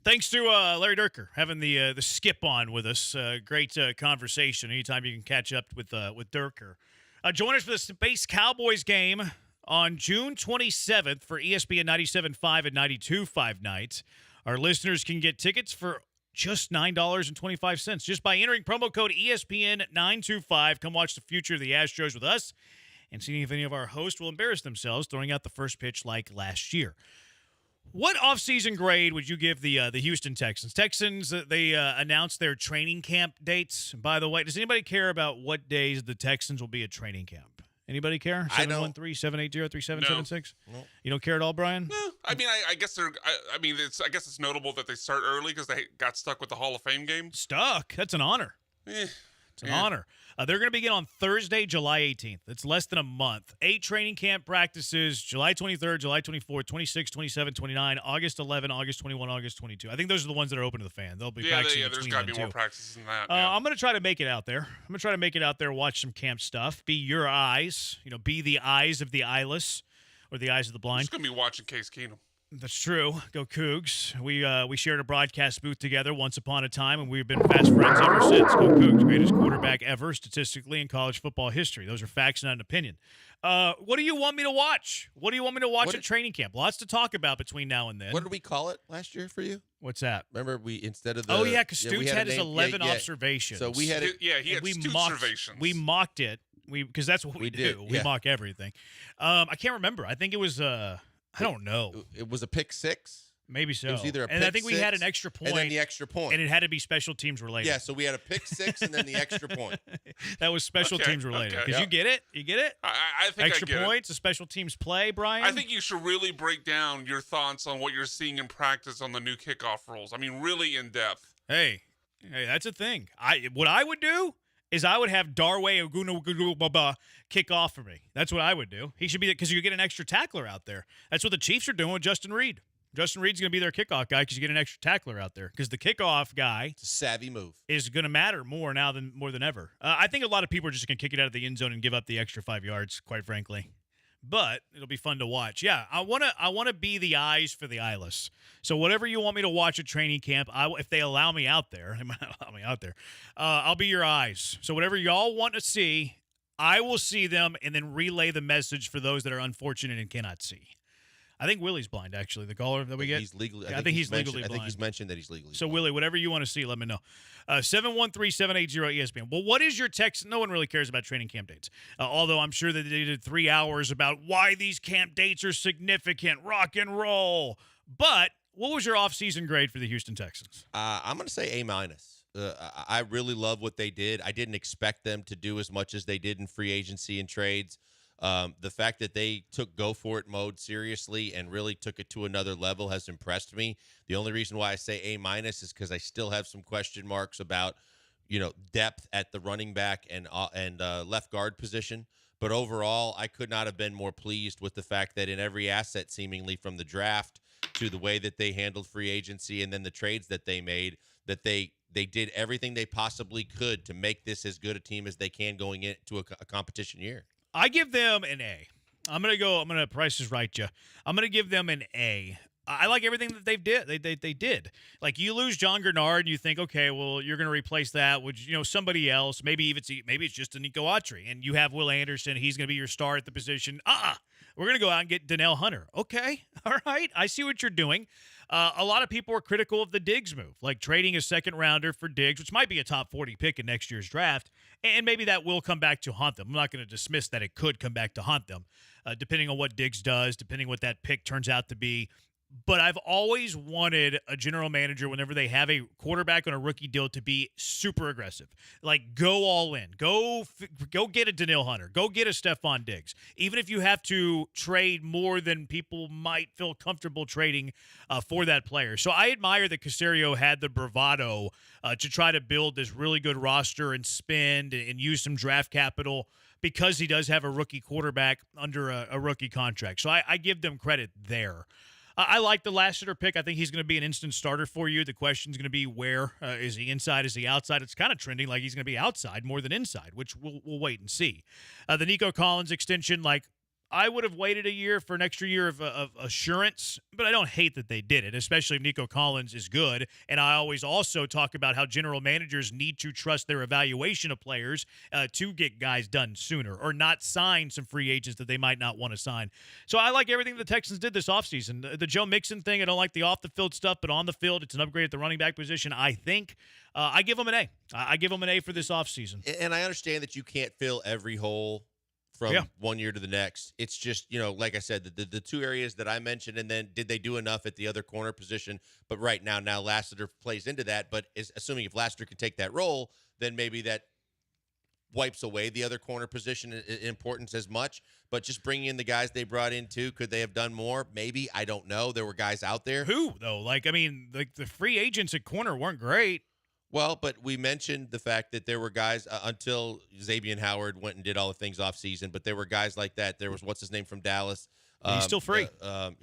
Thanks to Larry Durker having the skip on with us. Great conversation. Anytime you can catch up with Durker. Join us for the Space Cowboys game on June 27th for ESPN 97.5 and 92.5 nights. Our listeners can get tickets for just $9.25 just by entering promo code ESPN925. Come watch the future of the Astros with us and see if any of our hosts will embarrass themselves throwing out the first pitch like last year. What offseason grade would you give the Houston Texans? They announced their training camp dates. By the way, does anybody care about what days the Texans will be at training camp? Anybody care? 713-780-3776? No. You don't care at all, Brian? No. I mean, I guess I guess it's notable that they start early because they got stuck with the Hall of Fame game. Stuck? That's an honor. It's an honor. They're going to begin on Thursday, July 18th. It's less than a month. 8 training camp practices, July 23rd, July 24th, 26, 27, 29, August 11, August 21, August 22. I think those are the ones that are open to the fan. They'll be practicing there's got to be more practices than that. I'm going to try to make it out there. Watch some camp stuff. Be your eyes. Be the eyes of the eyeless or the eyes of the I'm blind. just going to be watching Case Keenum. That's true. Go Cougs. We shared a broadcast booth together once upon a time, and we've been fast friends ever since. Go Cougs. Greatest quarterback ever statistically in college football history. Those are facts, not an opinion. What do you want me to watch? What do you want me to watch at training camp? Lots to talk about between now and then. What did we call it last year for you? What's that? Remember, we instead of the because Stoots had his 11 observations. So we had it. He had Stoots observations. We mocked it. Because that's what we do. We mock everything. I can't remember. I think it was. I don't know. It was a pick 6. Maybe so. It was either a and pick I think we six had an extra point. and then the extra point. And it had to be special teams related. Yeah, so we had a pick six and then the extra point. That was special teams related. Because you get it? You get it? I think extra I get points, a special teams play, Brian? I think you should really break down your thoughts on what you're seeing in practice on the new kickoff rules. I mean, really in depth. Hey, that's a thing. What I would do is I would have Darway Ogunababa kick off for me. That's what I would do. He should be, because you get an extra tackler out there. That's what the Chiefs are doing with Justin Reed. Justin Reed's going to be their kickoff guy because you get an extra tackler out there. Because the kickoff guy, it's a savvy move, is going to matter more now than ever. I think a lot of people are just going to kick it out of the end zone and give up the extra 5 yards, quite frankly. But it'll be fun to watch. Yeah, I want to be the eyes for the eyeless. So whatever you want me to watch at training camp, if they allow me out there, they might allow me out there, I'll be your eyes. So whatever y'all want to see, I will see them and then relay the message for those that are unfortunate and cannot see. I think Willie's blind, actually, the caller that we get. He's legally. I think he's legally blind. I think he's mentioned that he's legally So, blind. Willie, whatever you want to see, let me know. 713-780-ESPN. Well, what is your text? No one really cares about training camp dates. Although I'm sure that they did 3 hours about why these camp dates are significant. Rock and roll. But what was your offseason grade for the Houston Texans? I'm going to say A-. I really love what they did. I didn't expect them to do as much as they did in free agency and trades. The fact that they took go-for-it mode seriously and really took it to another level has impressed me. The only reason why I say A- is because I still have some question marks about, depth at the running back and left guard position. But overall, I could not have been more pleased with the fact that in every asset, seemingly from the draft to the way that they handled free agency and then the trades that they made, that they did everything they possibly could to make this as good a team as they can going into a competition year. I give them an A. I'm going to Price is Right you. I'm going to give them an A. I like everything that they did. Like, you lose John Grenard and you think, okay, well, you're going to replace that with, somebody else. Maybe it's just a Nico Autry, and you have Will Anderson. He's going to be your star at the position. We're going to go out and get Donnell Hunter. Okay. All right. I see what you're doing. A lot of people are critical of the Diggs move, like trading a second-rounder for Diggs, which might be a top 40 pick in next year's draft, and maybe that will come back to haunt them. I'm not going to dismiss that it could come back to haunt them, depending on what Diggs does, depending on what that pick turns out to be. But I've always wanted a general manager, whenever they have a quarterback on a rookie deal, to be super aggressive. Like, go all in. Go get a Donnell Hunter. Go get a Stephon Diggs. Even if you have to trade more than people might feel comfortable trading for that player. So I admire that Caserio had the bravado to try to build this really good roster and spend and use some draft capital, because he does have a rookie quarterback under a rookie contract. So I give them credit there. I like the Lassiter pick. I think he's going to be an instant starter for you. The question's going to be, where is he inside? Is he outside? It's kind of trending like he's going to be outside more than inside, which we'll wait and see. The Nico Collins extension, I would have waited a year for an extra year of assurance, but I don't hate that they did it, especially if Nico Collins is good. And I always also talk about how general managers need to trust their evaluation of players to get guys done sooner, or not sign some free agents that they might not want to sign. So I like everything the Texans did this offseason. The Joe Mixon thing, I don't like the off-the-field stuff, but on the field, it's an upgrade at the running back position, I think. I give them an A. I give them an A for this offseason. And I understand that you can't fill every hole from one year to the next. It's just, like I said, the two areas that I mentioned, and then did they do enough at the other corner position? But right now Lassiter plays into that. But assuming if Lassiter can take that role, then maybe that wipes away the other corner position importance as much. But just bringing in the guys they brought in too, could they have done more? Maybe. I don't know. There were guys out there. Who, though? The free agents at corner weren't great. Well, but we mentioned the fact that there were guys until Xavier Howard went and did all the things off season, but there were guys like that. There was, what's his name from Dallas? He's still free.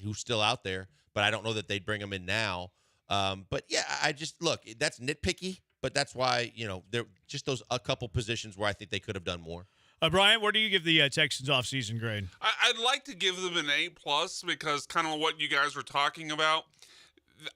Who's still out there, but I don't know that they'd bring him in now. But yeah, look, that's nitpicky, but that's why, there just a couple positions where I think they could have done more. Brian, where do you give the Texans offseason grade? I'd like to give them an A+, because kind of what you guys were talking about.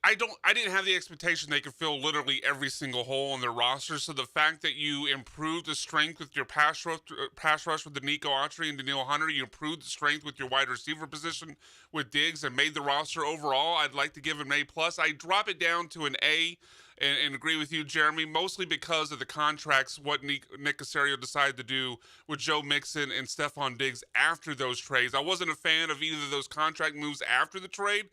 I didn't have the expectation they could fill literally every single hole in their roster. So the fact that you improved the strength with your pass rush with the Nico Autry and Donnell Hunter, you improved the strength with your wide receiver position with Diggs, and made the roster overall, I'd like to give them an A+. I drop it down to an A and agree with you, Jeremy, mostly because of the contracts, what Nick Caserio decided to do with Joe Mixon and Stephon Diggs after those trades. I wasn't a fan of either of those contract moves after the trade.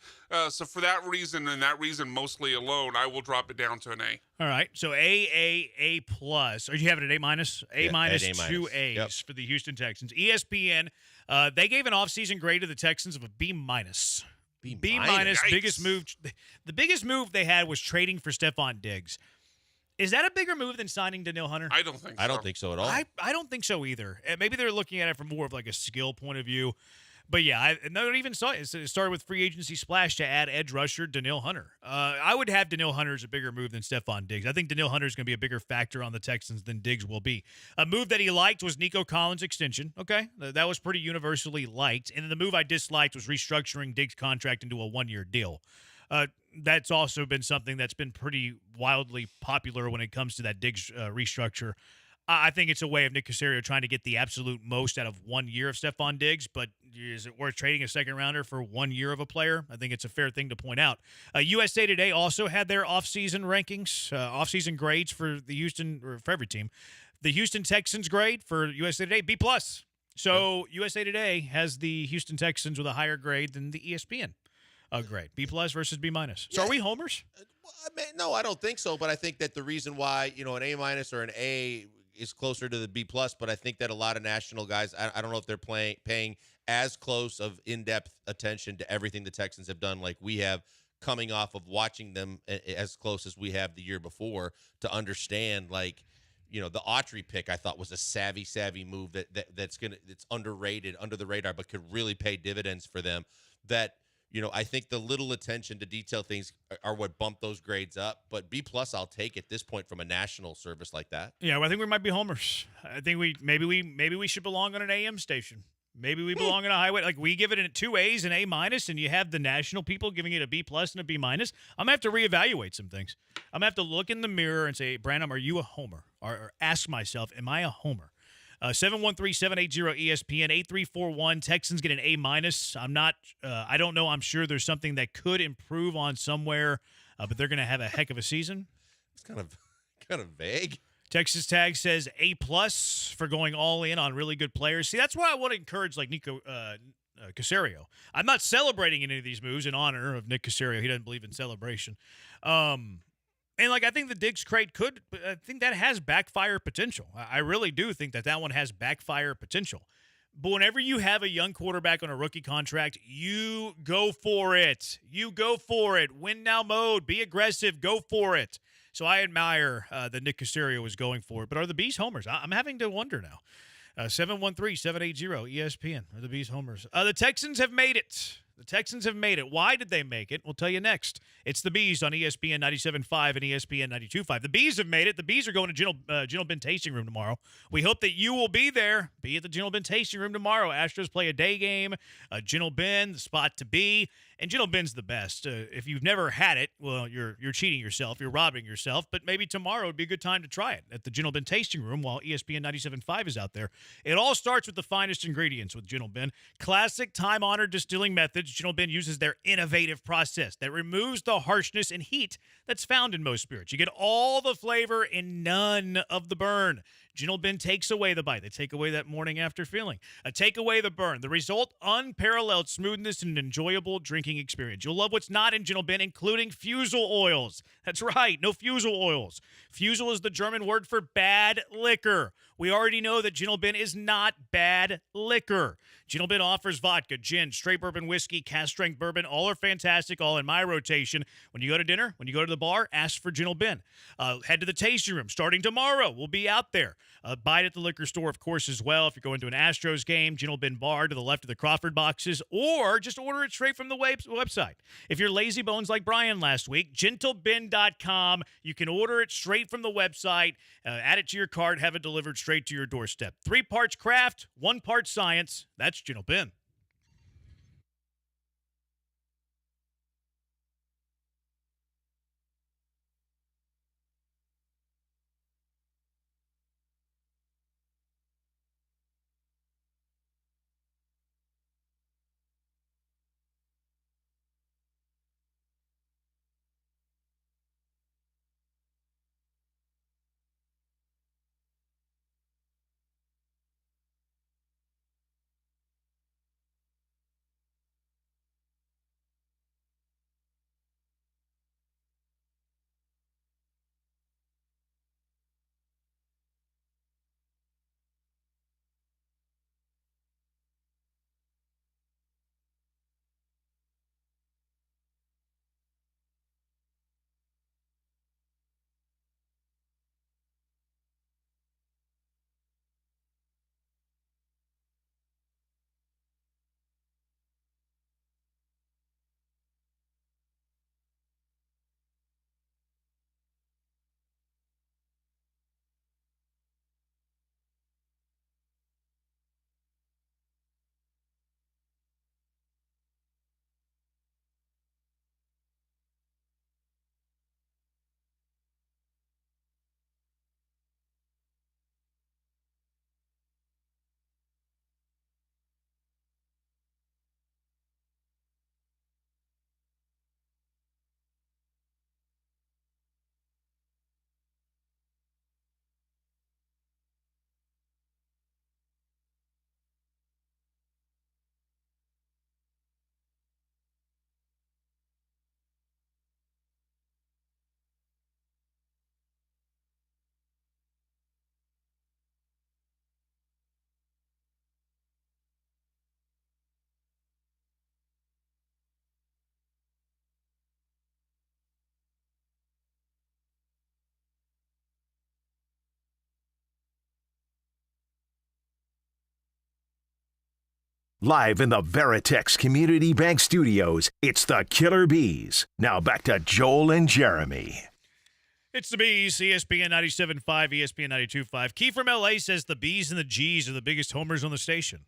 So for that reason, and that reason mostly alone, I will drop it down to an A. All right. So A plus. Or you have it at A minus? A minus, two A's for the Houston Texans. ESPN, they gave an offseason grade to the Texans of a B minus. B minus. Biggest move. The biggest move they had was trading for Stephon Diggs. Is that a bigger move than signing Danielle Hunter? I don't think so. I don't think so at all. I don't think so either. Maybe they're looking at it from more of like a skill point of view. But yeah, I never even saw it. It started with free agency splash to add edge rusher Danielle Hunter. I would have Danielle Hunter as a bigger move than Stephon Diggs. I think Danielle Hunter is going to be a bigger factor on the Texans than Diggs will be. A move that he liked was Nico Collins' extension. Okay, that was pretty universally liked. And then the move I disliked was restructuring Diggs' contract into a one-year deal. That's also been something that's been pretty wildly popular when it comes to that Diggs restructure. I think it's a way of Nick Caserio trying to get the absolute most out of 1 year of Stephon Diggs, but is it worth trading a second-rounder for 1 year of a player? I think it's a fair thing to point out. USA Today also had their offseason rankings, offseason grades for the Houston, or for every team. The Houston Texans grade for USA Today, B+. So USA Today has the Houston Texans with a higher grade than the ESPN grade, B+ versus B-. So are we homers? No, I don't think so, but I think that the reason why, an A- or an A is closer to the B+, but I think that a lot of national guys, I don't know if they're paying as close of in-depth attention to everything the Texans have done like we have, coming off of watching them as close as we have the year before, to understand, the Autry pick I thought was a savvy move that's underrated, under the radar, but could really pay dividends for them. That, I think the little attention to detail things are what bump those grades up. But B+ I'll take at this point from a national service like that. Yeah, well, I think we might be homers. I think maybe we should belong on an AM station. Maybe we belong on a highway. Like, we give it 2 A's and A-, and you have the national people giving it a B+ and a B-. I'm going to have to reevaluate some things. I'm going to have to look in the mirror and say, Branham, are you a homer? Or ask myself, am I a homer? 713-780-ESPN, 8341. Texans get an A-. I'm not, I don't know. I'm sure there's something that could improve on somewhere, but they're going to have a heck of a season. It's kind of vague. Texas Tag says A+ for going all in on really good players. See, that's why I want to encourage like Nico Caserio. I'm not celebrating any of these moves in honor of Nick Caserio. He doesn't believe in celebration. And, I think the Diggs trade I think that has backfire potential. I really do think that one has backfire potential. But whenever you have a young quarterback on a rookie contract, you go for it. You go for it. Win now mode. Be aggressive. Go for it. So I admire that Nick Caserio is going for it. But are the Bees homers? I'm having to wonder now. 713-780-ESPN. Are the Bees homers? The Texans have made it. The Texans have made it. Why did they make it? We'll tell you next. It's the Bees on ESPN 97.5 and ESPN 92.5. The Bees have made it. The Bees are going to General Ben Tasting Room tomorrow. We hope that you will be there. Be at the General Ben Tasting Room tomorrow. Astros play a day game. General Ben, the spot to be. And General Ben's the best. If you've never had it, well, you're cheating yourself. You're robbing yourself. But maybe tomorrow would be a good time to try it at the General Ben Tasting Room while ESPN 97.5 is out there. It all starts with the finest ingredients with General Ben. Classic time-honored distilling methods. General Ben uses their innovative process that removes the harshness and heat that's found in most spirits. You get all the flavor and none of the burn. General Ben takes away the bite. They take away that morning after feeling. Take away the burn. The result, unparalleled smoothness and an enjoyable drinking experience. You'll love what's not in General Ben, including fusel oils. That's right, no fusel oils. Fusel is the German word for bad liquor. We already know that General Ben is not bad liquor. General Ben offers vodka, gin, straight bourbon whiskey, cask-strength bourbon. All are fantastic, all in my rotation. When you go to dinner, when you go to the bar, ask for General Ben. Head to the tasting room. Starting tomorrow, we'll be out there. Buy it at the liquor store, of course, as well. If you're going to an Astros game, General Ben bar to the left of the Crawford boxes, or just order it straight from the website. If you're lazy bones like Brian last week, gentleben.com. You can order it straight from the website, add it to your cart, have it delivered straight to your doorstep. 3 parts craft, 1 part science. That's General Ben. Live in the Veritex Community Bank Studios, it's the Killer Bees. Now back to Joel and Jeremy. It's the Bees, ESPN 97.5, ESPN 92.5. Key from L.A. says the Bees and the G's are the biggest homers on the station.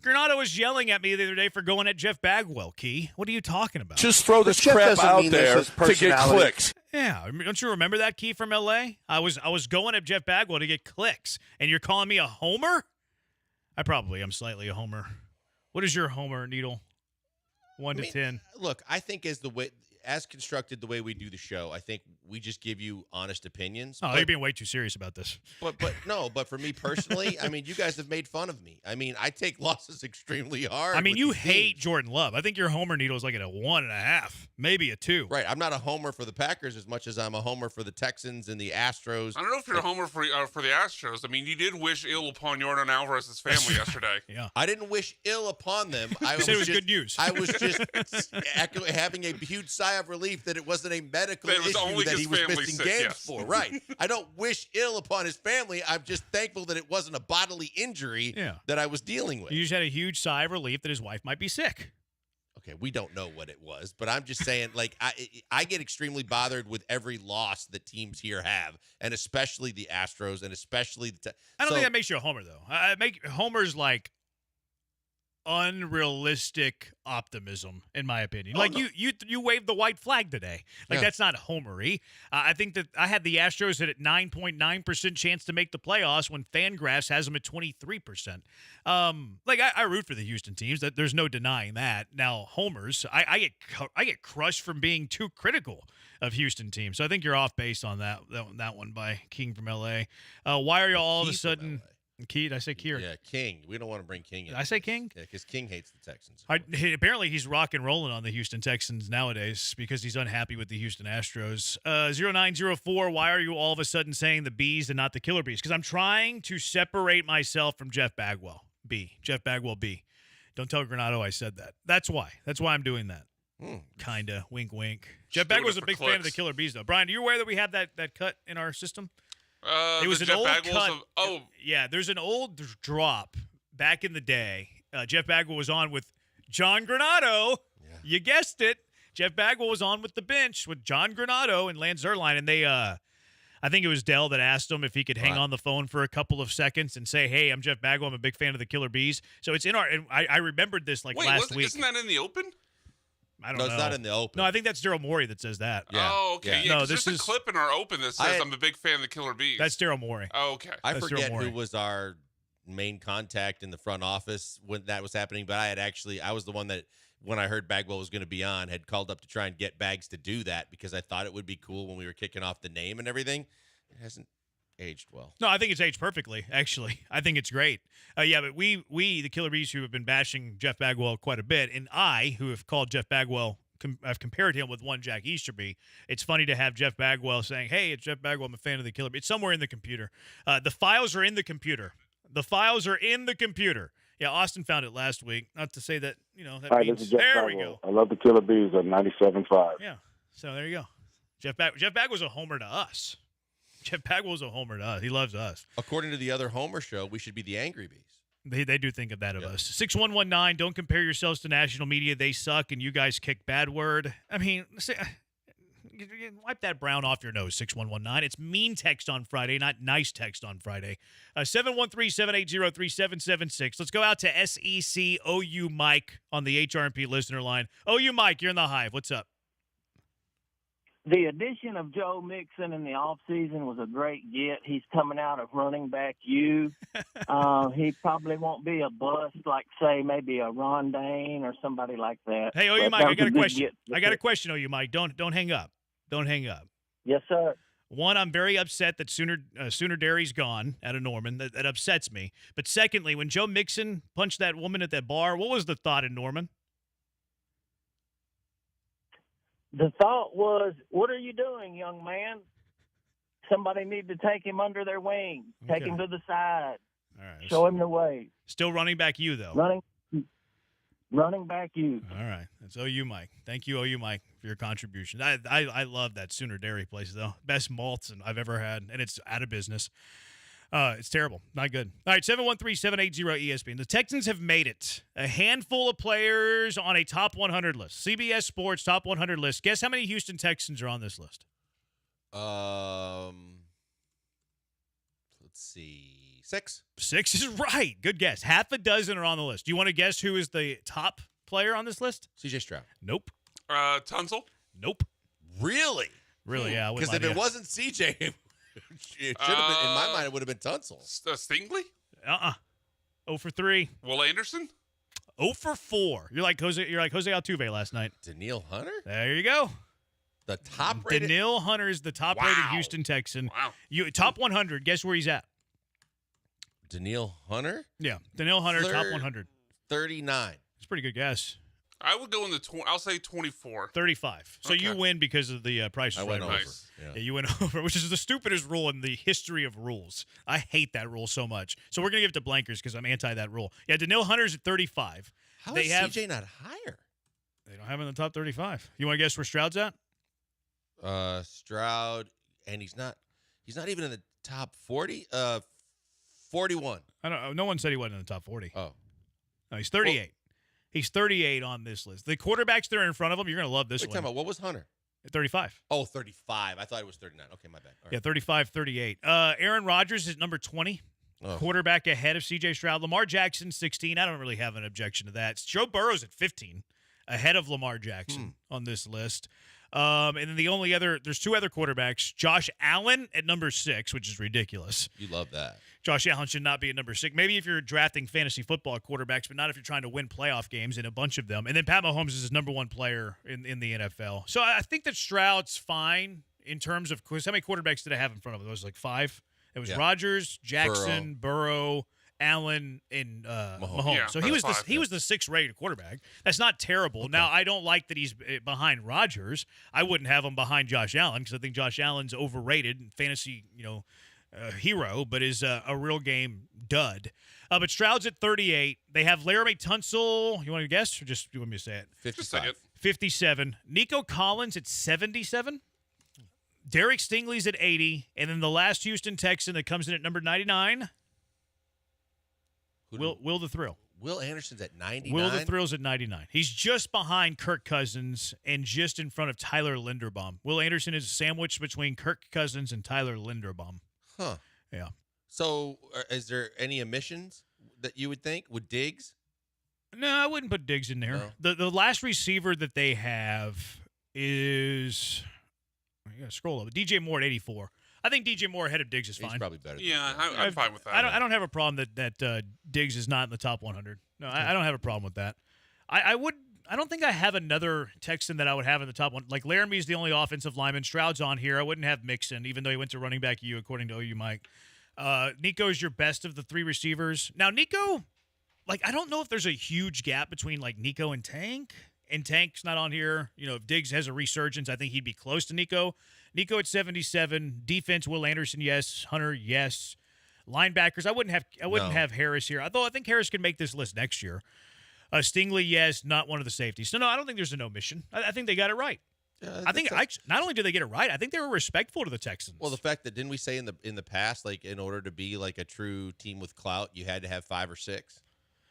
Granado was yelling at me the other day for going at Jeff Bagwell, Key. What are you talking about? Just throw this crap out there to get clicks. Yeah, don't you remember that, Key from L.A.? I was going at Jeff Bagwell to get clicks, and you're calling me a homer? I probably am slightly a homer. What is your homer, Needle? 1 to 10. Look, I think as constructed the way we do the show, I think we just give you honest opinions. Oh, you're being way too serious about this. But for me personally, I mean, you guys have made fun of me. I mean, I take losses extremely hard. I mean, you hate Jordan Love. I think your homer needle is like at a 1.5, maybe a 2. Right. I'm not a homer for the Packers as much as I'm a homer for the Texans and the Astros. I don't know if you're a homer for the Astros. I mean, you did wish ill upon Jordan Alvarez's family yesterday. Yeah. I didn't wish ill upon them. I said it was good news. I was just having a huge sigh of relief that it wasn't a medical issue that he was missing games for. Right. I don't wish ill upon his family. I'm just thankful that it wasn't a bodily injury that I was dealing with. You just had a huge sigh of relief that his wife might be sick. Okay, we don't know what it was, but I'm just saying, like, I get extremely bothered with every loss that teams here have, and especially the Astros, and especially the I don't think that makes you a homer, though. Homer's like unrealistic optimism, in my opinion. You waved the white flag today. That's not homery. I think that I had the Astros at 9.9% chance to make the playoffs when Fangraphs has them at 23%. I root for the Houston teams. There's no denying that. Now, homers, I get crushed from being too critical of Houston teams. So I think you're off base on that one by King from L.A. Why are you all of a sudden... Key, did I say Key? Yeah, King. We don't want to bring King in. Did I say King? Yeah, because King hates the Texans. Apparently, he's rock and rolling on the Houston Texans nowadays because he's unhappy with the Houston Astros. 0904, why are you all of a sudden saying the Bees and not the Killer Bees? Because I'm trying to separate myself from Jeff Bagwell. Jeff Bagwell B. Don't tell Granado I said that. That's why. That's why I'm doing that. Kinda. Wink, wink. Jeff Bagwell's a big fan of the Killer Bees, though. Brian, are you aware that we have that cut in our system? It was an old cut. Yeah, there's an old drop back in the day. Jeff Bagwell was on with John Granado. Yeah. You guessed it. Jeff Bagwell was on with the bench with John Granado and Lance Zierlein, and they, I think it was Dell that asked him if he could hang on the phone for a couple of seconds and say, "Hey, I'm Jeff Bagwell. I'm a big fan of the Killer Bees." So it's in our. And I remembered this last week. Isn't that in the open? I don't know. It's not in the open. No, I think that's Daryl Morey that says that. Yeah. Oh, okay. Yeah, no, there's a clip in our open that says I'm a big fan of the Killer Bees. That's Daryl Morey. Oh, okay. I forget who was our main contact in the front office when that was happening, but I was the one that, when I heard Bagwell was going to be on, had called up to try and get Bags to do that because I thought it would be cool when we were kicking off the name and everything. It hasn't aged well. No, I think it's aged perfectly, actually. I think it's great. But we, the Killer Bees, who have been bashing Jeff Bagwell quite a bit, and I, who have called Jeff Bagwell, I've compared him with one Jack Easterby. It's funny to have Jeff Bagwell saying, "Hey, it's Jeff Bagwell. I'm a fan of the Killer Bees." It's somewhere in the computer. The files are in the computer. Yeah, Austin found it last week. Not to say that, that Hi, means. this is Jeff There Bagwell. we go. I love the Killer Bees on 97.5. Yeah, so there you go. Jeff Bagwell's a homer to us. Jeff Bagwell's a homer to us. He loves us. According to the other Homer show, we should be the Angry Bees. They do think of that of us. 6119, don't compare yourselves to national media. They suck, and you guys kick bad word. I mean, wipe that brown off your nose, 6119. It's mean text on Friday, not nice text on Friday. 713-780-3776. Let's go out to SEC OU Mike on the HRMP listener line. OU Mike, you're in the Hive. What's up? The addition of Joe Mixon in the offseason was a great get. He's coming out of running back U. He probably won't be a bust like, say, maybe a Rondane or somebody like that. Hey, OU Mike, I got a question. OU Mike. Don't hang up. Don't hang up. Yes, sir. One, I'm very upset that Sooner Dairy's gone out of Norman. That upsets me. But secondly, when Joe Mixon punched that woman at that bar, what was the thought in Norman? The thought was, what are you doing, young man? Somebody need to take him under their wing. Take him to the side. All right. Show him the way. Still running back you, though. Running back you. All right. That's OU Mike. Thank you, OU Mike, for your contribution. I love that Sooner Dairy place, though. Best malts I've ever had, and it's out of business. It's terrible. Not good. All right, 713-780-ESPN. The Texans have made it. A handful of players on a top 100 list. CBS Sports top 100 list. Guess how many Houston Texans are on this list? Let's see. 6. 6 is right. Good guess. Half a dozen are on the list. Do you want to guess who is the top player on this list? CJ Stroud. Nope. Tunsil? Nope. Really? Really, yeah. Because if it wasn't CJ, it should have been, in my mind, it would have been Tunsil. Stingley? 0 for 3. Will Anderson? 0 for 4. You're like Jose Altuve last night. Daniil Hunter? There you go. The top rated. Daniil Hunter is the top rated Houston Texan. Wow. Top 100. Guess where he's at? Daniil Hunter? Yeah. Daniil Hunter, top 100. 39. It's a pretty good guess. I would go in the I'll say 24. 35. So you win because of the price. I went over. Nice. Yeah, you went over, which is the stupidest rule in the history of rules. I hate that rule so much. So we're going to give it to blankers because I'm anti that rule. Yeah, Daniil Hunter's at 35. How is CJ not higher? They don't have him in the top 35. You want to guess where Stroud's at? Stroud, and he's not even in the top 40. 41. I don't know. No one said he wasn't in the top 40. Oh. No, he's 38. Well, he's 38 on this list. The quarterbacks that are in front of him, you're going to love this one. Talking about, what was Hunter? 35. Oh, 35. I thought it was 39. Okay, my bad. All right. Yeah, 35, 38. Aaron Rodgers is number 20. Oh. Quarterback ahead of C.J. Stroud. Lamar Jackson, 16. I don't really have an objection to that. Joe Burrow's at 15, ahead of Lamar Jackson on this list. And then there's 2 other quarterbacks. Josh Allen at number 6, which is ridiculous. You love that. Josh Allen should not be at number 6. Maybe if you're drafting fantasy football quarterbacks, but not if you're trying to win playoff games, and a bunch of them. And then Pat Mahomes is his number 1 player in the NFL. So I think that Stroud's fine in terms of how many quarterbacks did I have in front of him? It was like 5. It was Rodgers, Jackson, Burrow, Allen, and Mahomes. Yeah, so he was the 6th rated quarterback. That's not terrible. Okay. Now I don't like that he's behind Rodgers. I wouldn't have him behind Josh Allen because I think Josh Allen's overrated and fantasy, hero, but is a real game dud. But Stroud's at 38. They have Laramie Tunsil. You want to guess, or just you want me to say it? 55. 57. Nico Collins at 77. Derek Stingley's at 80, and then the last Houston Texan that comes in at number 99. Will the Thrill. Will Anderson's at 99? Will the Thrill's at 99. He's just behind Kirk Cousins and just in front of Tyler Linderbaum. Will Anderson is sandwiched between Kirk Cousins and Tyler Linderbaum. Huh. Yeah. So is there any omissions that you would think? Would Diggs? No, I wouldn't put Diggs in there. No. The last receiver that they have is – you got to scroll up. DJ Moore at 84. I think DJ Moore ahead of Diggs is fine. He's probably better. Yeah, I'm fine with that. I don't have a problem that Diggs is not in the top 100. No, I don't have a problem with that. I don't think I have another Texan that I would have in the top 1. Like Laramie's the only offensive lineman. Stroud's on here. I wouldn't have Mixon, even though he went to running back U, according to OU Mike. Nico's your best of the 3 receivers. Now, Nico, I don't know if there's a huge gap between Nico and Tank. And Tank's not on here. If Diggs has a resurgence, I think he'd be close to Nico. Nico at 77. Defense, Will Anderson, yes. Hunter, yes. Linebackers, I wouldn't have Harris here. Although I think Harris can make this list next year. Stingley, yes, not one of the safeties. So no, I don't think there's an omission. I think they got it right. I think not only did they get it right, I think they were respectful to the Texans. Well, the fact that didn't we say in the past, in order to be a true team with clout, you had to have 5 or 6.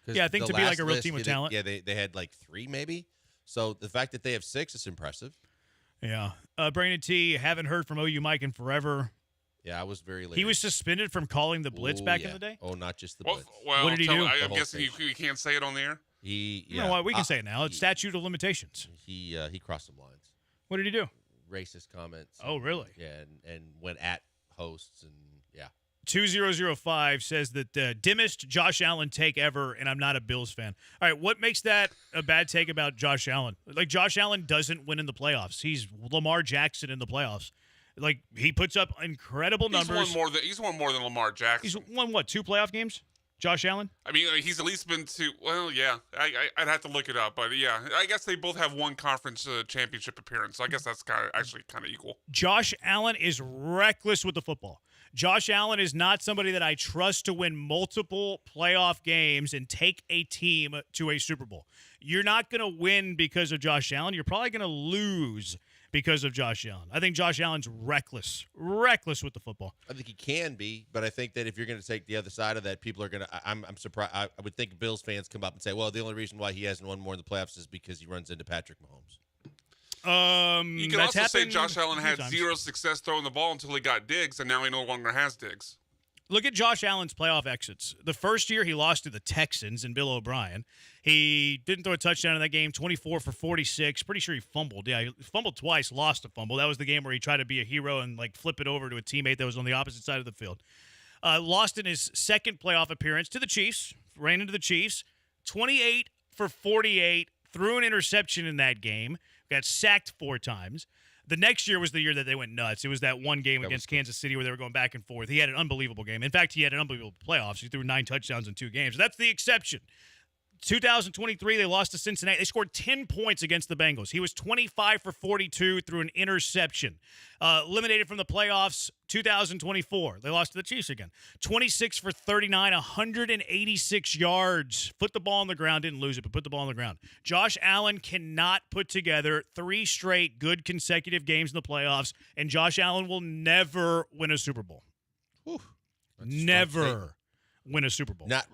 Yeah, I think to be a real team with talent. They had 3 maybe. So the fact that they have 6 is impressive. Yeah. Brandon T, haven't heard from OU Mike in forever. Yeah, I was very late. He was suspended from calling the blitz back in the day? Oh, not just the blitz. Well, what did he do? I'm guessing you can't say it on the air? We can say it now. It's statute of limitations. He crossed some lines. What did he do? Racist comments. Oh, really? Yeah, and went at hosts and, yeah. 2005 says that dimmest Josh Allen take ever, and I'm not a Bills fan. All right, what makes that a bad take about Josh Allen? Josh Allen doesn't win in the playoffs. He's Lamar Jackson in the playoffs. He puts up incredible numbers. He's won more than Lamar Jackson. He's won, 2 playoff games? Josh Allen? I mean, he's at least been to, well, yeah. I'd have to look it up. But, yeah, I guess they both have 1 conference championship appearance. So I guess that's kind of equal. Josh Allen is reckless with the football. Josh Allen is not somebody that I trust to win multiple playoff games and take a team to a Super Bowl. You're not going to win because of Josh Allen. You're probably going to lose because of Josh Allen. I think Josh Allen's reckless with the football. I think he can be, but I think that if you're going to take the other side of that, people are going to. I'm surprised. I would think Bills fans come up and say, "Well, the only reason why he hasn't won more in the playoffs is because he runs into Patrick Mahomes." You can also say happened Josh Allen a few had times. zero success throwing the ball until he got Diggs, and now he no longer has Diggs. Look at Josh Allen's playoff exits. The first year he lost to the Texans and Bill O'Brien. He didn't throw a touchdown in that game, 24 for 46. Pretty sure he fumbled. Yeah, he fumbled twice, lost a fumble. That was the game where he tried to be a hero and like flip it over to a teammate that was on the opposite side of the field. Lost in his second playoff appearance to the Chiefs, ran into the Chiefs, 28 for 48, threw an interception in that game, got sacked 4 times. The next year was the year that they went nuts. It was that one game against Kansas City where they were going back and forth. He had an unbelievable game. In fact, he had an unbelievable playoffs. He threw 9 touchdowns in 2 games. That's the exception. 2023, they lost to Cincinnati. They scored 10 points against the Bengals. He was 25 for 42 through an interception. Eliminated from the playoffs, 2024. They lost to the Chiefs again. 26 for 39, 186 yards. Put the ball on the ground. Didn't lose it, but put the ball on the ground. Josh Allen cannot put together 3 straight good consecutive games in the playoffs, and Josh Allen will never win a Super Bowl. Never win a Super Bowl. Not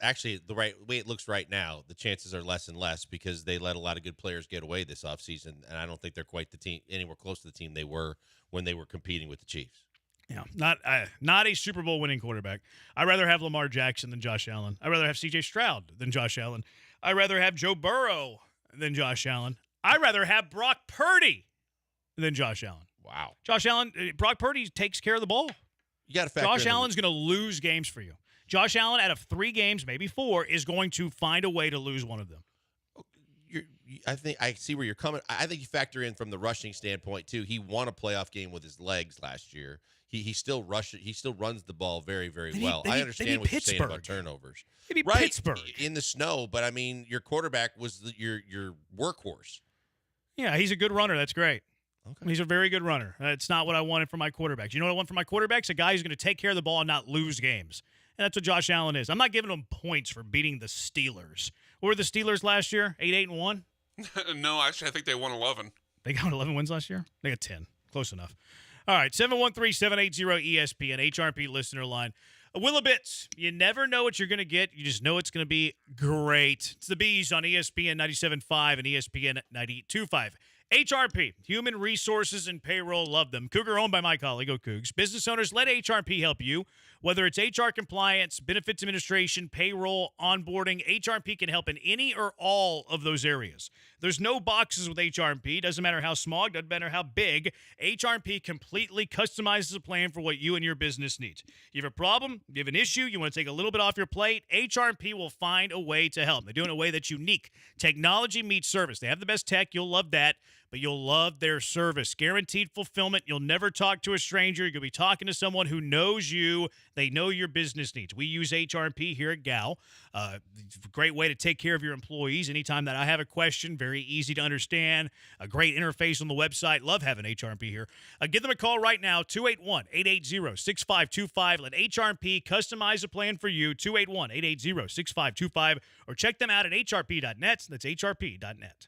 actually the right way it looks right now. The chances are less and less because they let a lot of good players get away this offseason, and I don't think they're quite the team anywhere close to the team they were when they were competing with the Chiefs. Yeah, not a Super Bowl winning quarterback. I'd rather have Lamar Jackson than Josh Allen. I'd rather have C.J. Stroud than Josh Allen. I'd rather have Joe Burrow than Josh Allen. I'd rather have Brock Purdy than Josh Allen. Wow. Brock Purdy takes care of the ball. You got to factor Josh Allen's going to lose games for you. Josh Allen, out of 3 games, maybe 4, is going to find a way to lose one of them. I think I see where you're coming. I think you factor in from the rushing standpoint too. He won a playoff game with his legs last year. He still rushes. He still runs the ball very, very well. I understand what you're saying about turnovers. Right, Pittsburgh in the snow, but I mean, your quarterback was your workhorse. Yeah, he's a good runner. That's great. Okay. He's a very good runner. It's not what I wanted from my quarterbacks. You know what I want from my quarterbacks? A guy who's going to take care of the ball and not lose games. And that's what Josh Allen is. I'm not giving him points for beating the Steelers. What were the Steelers last year? 8-1? No, actually, I think they won 11. They got 11 wins last year? They got 10. Close enough. All right, 713-780-ESPN, HRP listener line. Willabits, you never know what you're going to get. You just know it's going to be great. It's the Bees on ESPN 97.5 and ESPN 92.5. HRP, Human Resources and Payroll, love them. Cougar owned by my colleague, Go Cougs. Business owners, let HRP help you. Whether it's HR compliance, benefits administration, payroll, onboarding, HRP can help in any or all of those areas. There's no boxes with HRP. Doesn't matter how small, doesn't matter how big. HRP completely customizes a plan for what you and your business needs. You have a problem, you have an issue, you want to take a little bit off your plate, HRP will find a way to help. They do it in a way that's unique. Technology meets service. They have the best tech. You'll love that. But you'll love their service. Guaranteed fulfillment. You'll never talk to a stranger. You'll be talking to someone who knows you. They know your business needs. We use HRP here at Gal. Great way to take care of your employees. Anytime that I have a question, very easy to understand. A great interface on the website. Love having HRP here. Give them a call right now, 281-880-6525. Let HRP customize a plan for you, 281-880-6525. Or check them out at hrp.net. That's hrp.net.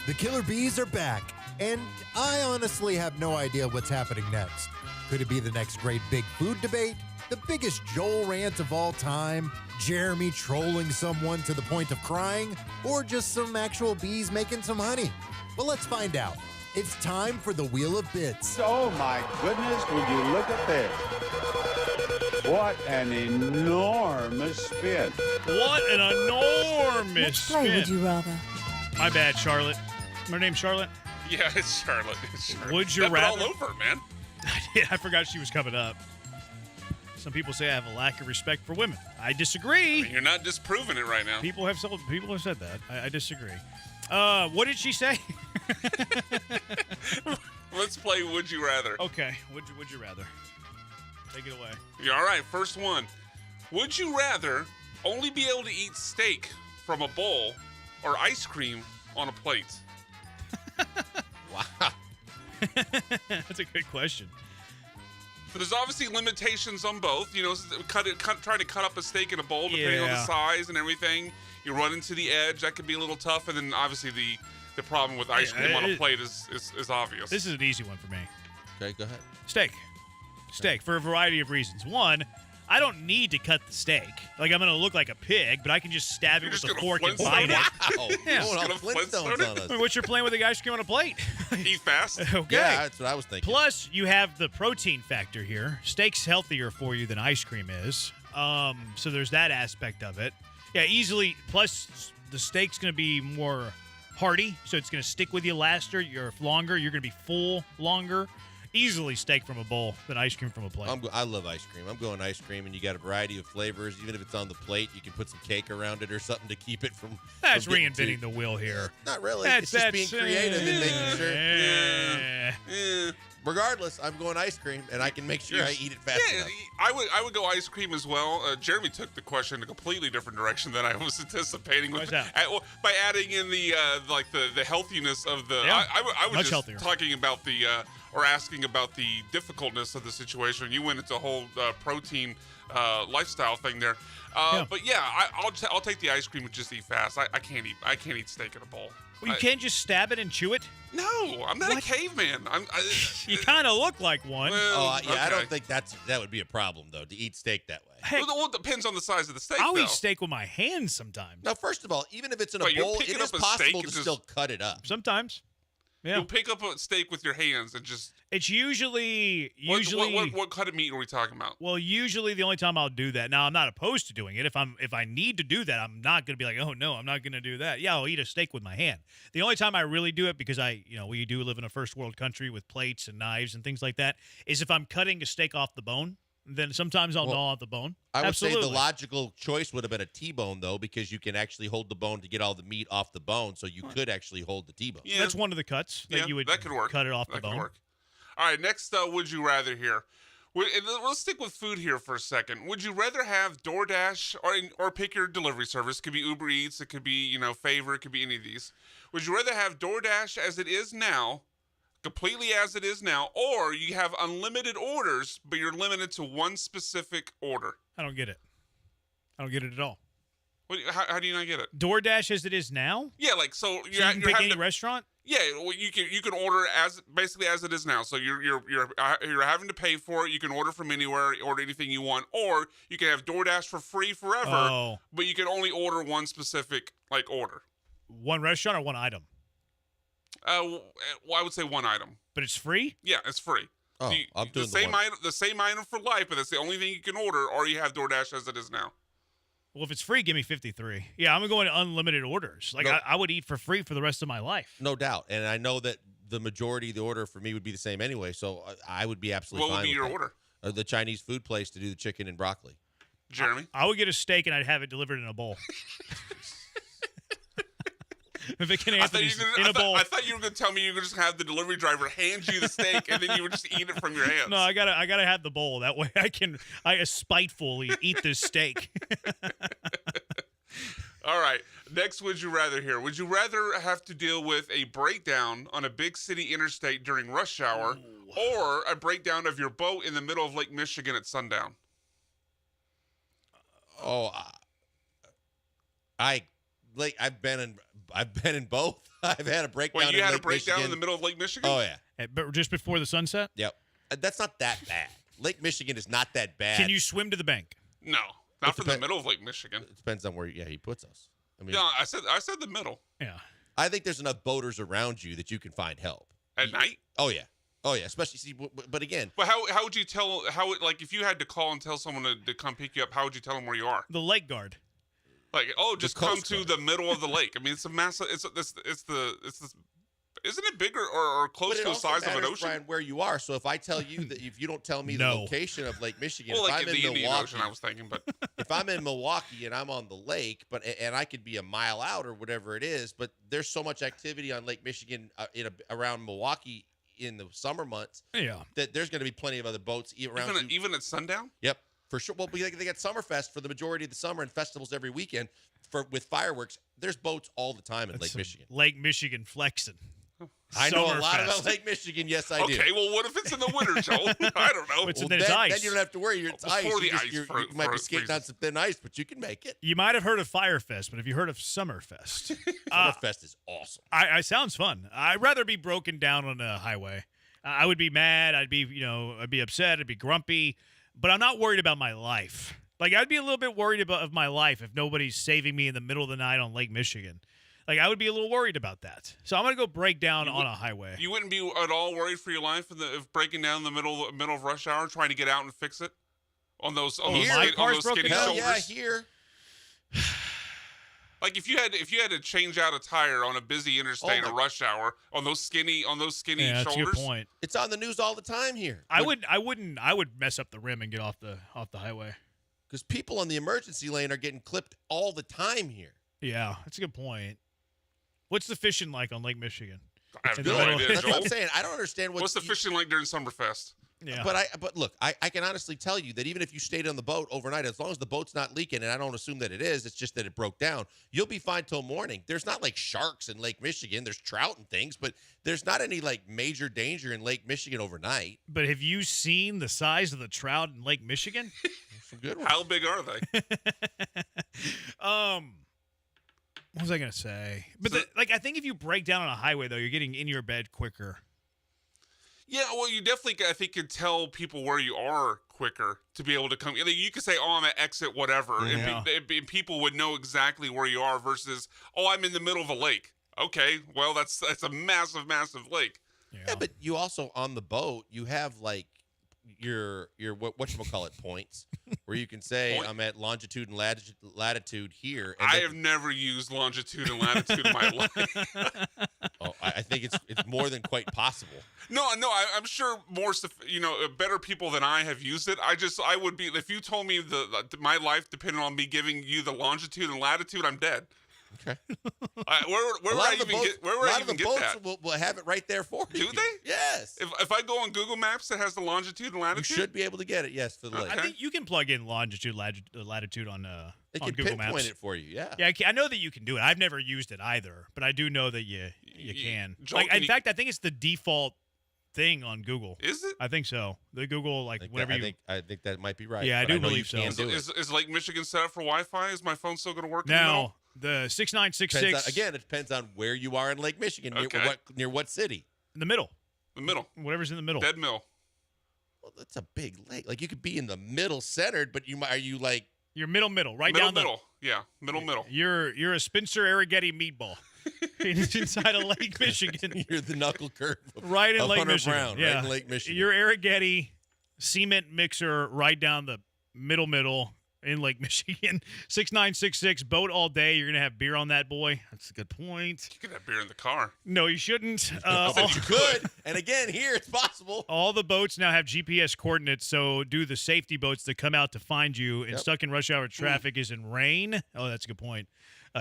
The Killer Bees are back, and I honestly have no idea what's happening next. Could it be the next great big food debate? The biggest Joel rant of all time? Jeremy trolling someone to the point of crying? Or just some actual bees making some honey? Well, let's find out. It's time for the Wheel of Bits. Oh my goodness, would you look at this? What an enormous spin. What an enormous Let's play, spin. would you rather? My bad, Charlotte. My name's Charlotte. Yeah, it's Charlotte. It's Charlotte. Would you Step it rather? all over, man. I forgot she was coming up. Some people say I have a lack of respect for women. I disagree. I mean, you're not disproving it right now. People have said that. I disagree. What did she say? Let's play Would You Rather. Okay. Would you rather? Take it away. Yeah, all right, first one. Would you rather only be able to eat steak from a bowl or ice cream on a plate? Wow. That's a good question. So there's obviously limitations on both. You know, trying to cut up a steak in a bowl, depending on the size and everything. You run into the edge. That could be a little tough. And then obviously the problem with ice cream on a plate is obvious. This is an easy one for me. Okay, go ahead. Steak, for a variety of reasons. One, I don't need to cut the steak. Like, I'm going to look like a pig, but I can just stab it with a fork and bite it. Wow. Yeah. Going all Flintstones on us. I mean, what you're playing with the ice cream on a plate? Eat fast. Okay. Yeah, that's what I was thinking. Plus, you have the protein factor here. Steak's healthier for you than ice cream is. So there's that aspect of it. Yeah, easily. Plus, the steak's going to be more hearty, so it's going to stick with you longer. You're going to be full longer. Easily steak from a bowl than ice cream from a plate. I love ice cream. I'm going ice cream, and you got a variety of flavors. Even if it's on the plate, you can put some cake around it or something to keep it from. That's from getting reinventing the wheel here. Not really. It's just being creative and making sure. Yeah. Regardless, I'm going ice cream, and I can make sure I eat it fast enough. I would go ice cream as well. Jeremy took the question in a completely different direction than I was anticipating. Why's that? By adding in the healthiness of the. Yeah, I was much just healthier. talking about the or asking about the difficultness of the situation. You went into a whole protein lifestyle thing there. But yeah, I'll take the ice cream and just eat fast. I can't eat steak in a bowl. Well, you can't just stab it and chew it? No, I'm not a caveman. You kind of look like one. I don't think that would be a problem, though, to eat steak that way. Hey, well, it depends on the size of the steak, I'll though. eat steak with my hands sometimes. Now, first of all, even if it's in a But you're bowl, picking it is up a possible steak to and still cut it up. Sometimes. Yeah. You'll pick up a steak with your hands and just. It's usually. What cut of meat are we talking about? Well, usually the only time I'll do that. Now, I'm not opposed to doing it. If I need to do that, I'm not going to be like, oh no, I'm not going to do that. Yeah, I'll eat a steak with my hand. The only time I really do it, because we do live in a first world country with plates and knives and things like that, is if I'm cutting a steak off the bone. Then sometimes I'll gnaw off the bone. I would Absolutely. say the logical choice would have been a T-bone, though, because you can actually hold the bone to get all the meat off the bone, so you could actually hold the T-bone. Yeah. That's one of the cuts that you would that could work. cut it off the That could bone. work. All right, next, would you rather here? Let's stick with food here for a second. Would you rather have DoorDash or pick your delivery service? It could be Uber Eats, it could be Favor, it could be any of these. Would you rather have DoorDash as it is now, completely as it is now, or you have unlimited orders, but you're limited to one specific order? I don't get it. I don't get it at all. How do you not get it? DoorDash as it is now? Yeah, so you can pick any restaurant? Yeah, well, you can order as it is now. So you're having to pay for it. You can order from anywhere, order anything you want, or you can have DoorDash for free forever. But you can only order one specific order. One restaurant or one item? Well, I would say one item. But it's free? Yeah, it's free. Oh, I'm doing the same item for life, but that's the only thing you can order, or you have DoorDash as it is now. Well, if it's free, give me 53. Yeah, I'm going to unlimited orders. I would eat for free for the rest of my life. No doubt. And I know that the majority of the order for me would be the same anyway, so I would be absolutely fine. What would be your order? The Chinese food place to do the chicken and broccoli. Jeremy? I would get a steak and I'd have it delivered in a bowl. Vic and Anthony's in a bowl. I thought you were going to tell me you were just have the delivery driver hand you the steak and then you would just eat it from your hands. No, I gotta have the bowl. That way I spitefully eat this steak. All right. Next, would you rather here? Would you rather have to deal with a breakdown on a big city interstate during rush hour or a breakdown of your boat in the middle of Lake Michigan at sundown? I've been in I've been in both. I've had a breakdown. Wait, you in had Lake a breakdown Michigan. in the middle of Lake Michigan? Oh yeah. But just before the sunset? Yep. That's not that bad. Lake Michigan is not that bad. Can you swim to the bank? No, not from the middle of Lake Michigan. It depends on where he puts us. I mean, No, I said the middle. Yeah. I think there's enough boaters around you that you can find help. At night? Oh yeah. Especially but again. But how would you tell like if you had to call and tell someone to come pick you up, how would you tell them where you are? The lake guard. Like, just come to the middle of the lake. I mean, it's a massive. Isn't it bigger or close to the size of an ocean? Brian, where you are. So if I tell you that if you don't tell me the location of Lake Michigan, well, if like I'm in the Indian Milwaukee, Ocean, I was thinking, but if I'm in Milwaukee and I'm on the lake, and I could be a mile out or whatever it is, but there's so much activity on Lake Michigan around Milwaukee in the summer months, that there's going to be plenty of other boats around. Even at sundown. Yep, for sure. Well, they got Summerfest for the majority of the summer and festivals every weekend with fireworks. There's boats all the time in Lake Michigan. Lake Michigan flexing. I know a lot about Lake Michigan. Yes, I do. Okay, well, what if it's in the winter, Joe? I don't know. Then you don't have to worry. It's ice. You For might be skating on some thin ice, but you can make it. You might have heard of Firefest, but have you heard of Summerfest? Summerfest is awesome. I sounds fun. I'd rather be broken down on a highway. I would be mad. I'd be upset. I'd be grumpy, but I'm not worried about my life. Like, I'd be a little bit worried of my life if nobody's saving me in the middle of the night on Lake Michigan. Like, I would be a little worried about that. So I'm going to go break down on a highway. You wouldn't be at all worried for your life if breaking down in the middle of rush hour, trying to get out and fix it on those skinny shoulders? Yeah, here. Like if you had to change out a tire on a busy interstate at rush hour on those skinny shoulders. That's a good point. It's on the news all the time here. I would mess up the rim and get off the highway. Because people on the emergency lane are getting clipped all the time here. Yeah, that's a good point. What's the fishing like on Lake Michigan? I have no idea, That's Joel. what I'm saying. I don't understand what's the fishing like during Summerfest. Yeah. But look, I can honestly tell you that even if you stayed on the boat overnight, as long as the boat's not leaking, and I don't assume that it is, it's just that it broke down, you'll be fine till morning. There's not like sharks in Lake Michigan. There's trout and things, but there's not any like major danger in Lake Michigan overnight. But have you seen the size of the trout in Lake Michigan? Some good ones. How big are they? What was I going to say? But I think if you break down on a highway, though, you're getting in your bed quicker. Yeah, well, you definitely, I think, can tell people where you are quicker to be able to come. You could say, "Oh, I'm at exit whatever," and people would know exactly where you are. Versus, "Oh, I'm in the middle of a lake." Okay, well, that's a massive, massive lake. Yeah, but you also on the boat, you have like your whatchamacallit points where you can say I'm at longitude and latitude here. And I have never used longitude and latitude in my life. Oh, I think it's more than quite possible. No, I'm sure more better people than I have used it. I would be, if you told me my life depended on me giving you the longitude and latitude, I'm dead. Okay. Where would I even get that? Will have it right there for you. Do they? Yes. If I go on Google Maps that has the longitude and latitude, you should be able to get it. Yes, for the lake. I think you can plug in longitude, latitude on it on can Google Maps. pinpoint it for you. Yeah. Yeah, I know that you can do it. I've never used it either, but I do know that you can. Joel, in fact, I think it's the default thing on Google. Is it? I think so. The Google I think that might be right. Yeah, I do believe so. Is Lake Michigan set up for Wi-Fi? Is my phone still going to work? Now the 6966. Again, it depends on where you are in Lake Michigan. Okay. Near what city? In the middle. The middle. Whatever's in the middle. Dead Mill. Well, that's a big lake. Like you could be in the middle centered, but are you like you're middle, right down the middle? Yeah, middle. You're a Spencer Arrighetti meatball. It's inside of Lake Michigan. You're the knuckle curve. Right in Lake Hunter Michigan. Brown, yeah. right in Lake Michigan. You're Arrighetti cement mixer right down the middle in Lake Michigan. 6966 boat all day. You're gonna have beer on that boy. That's a good point. You could have beer in the car. No, you shouldn't. You could. And again, here it's possible. All the boats now have GPS coordinates, so do the safety boats that come out to find you. And stuck in rush hour traffic is in rain. Oh, that's a good point.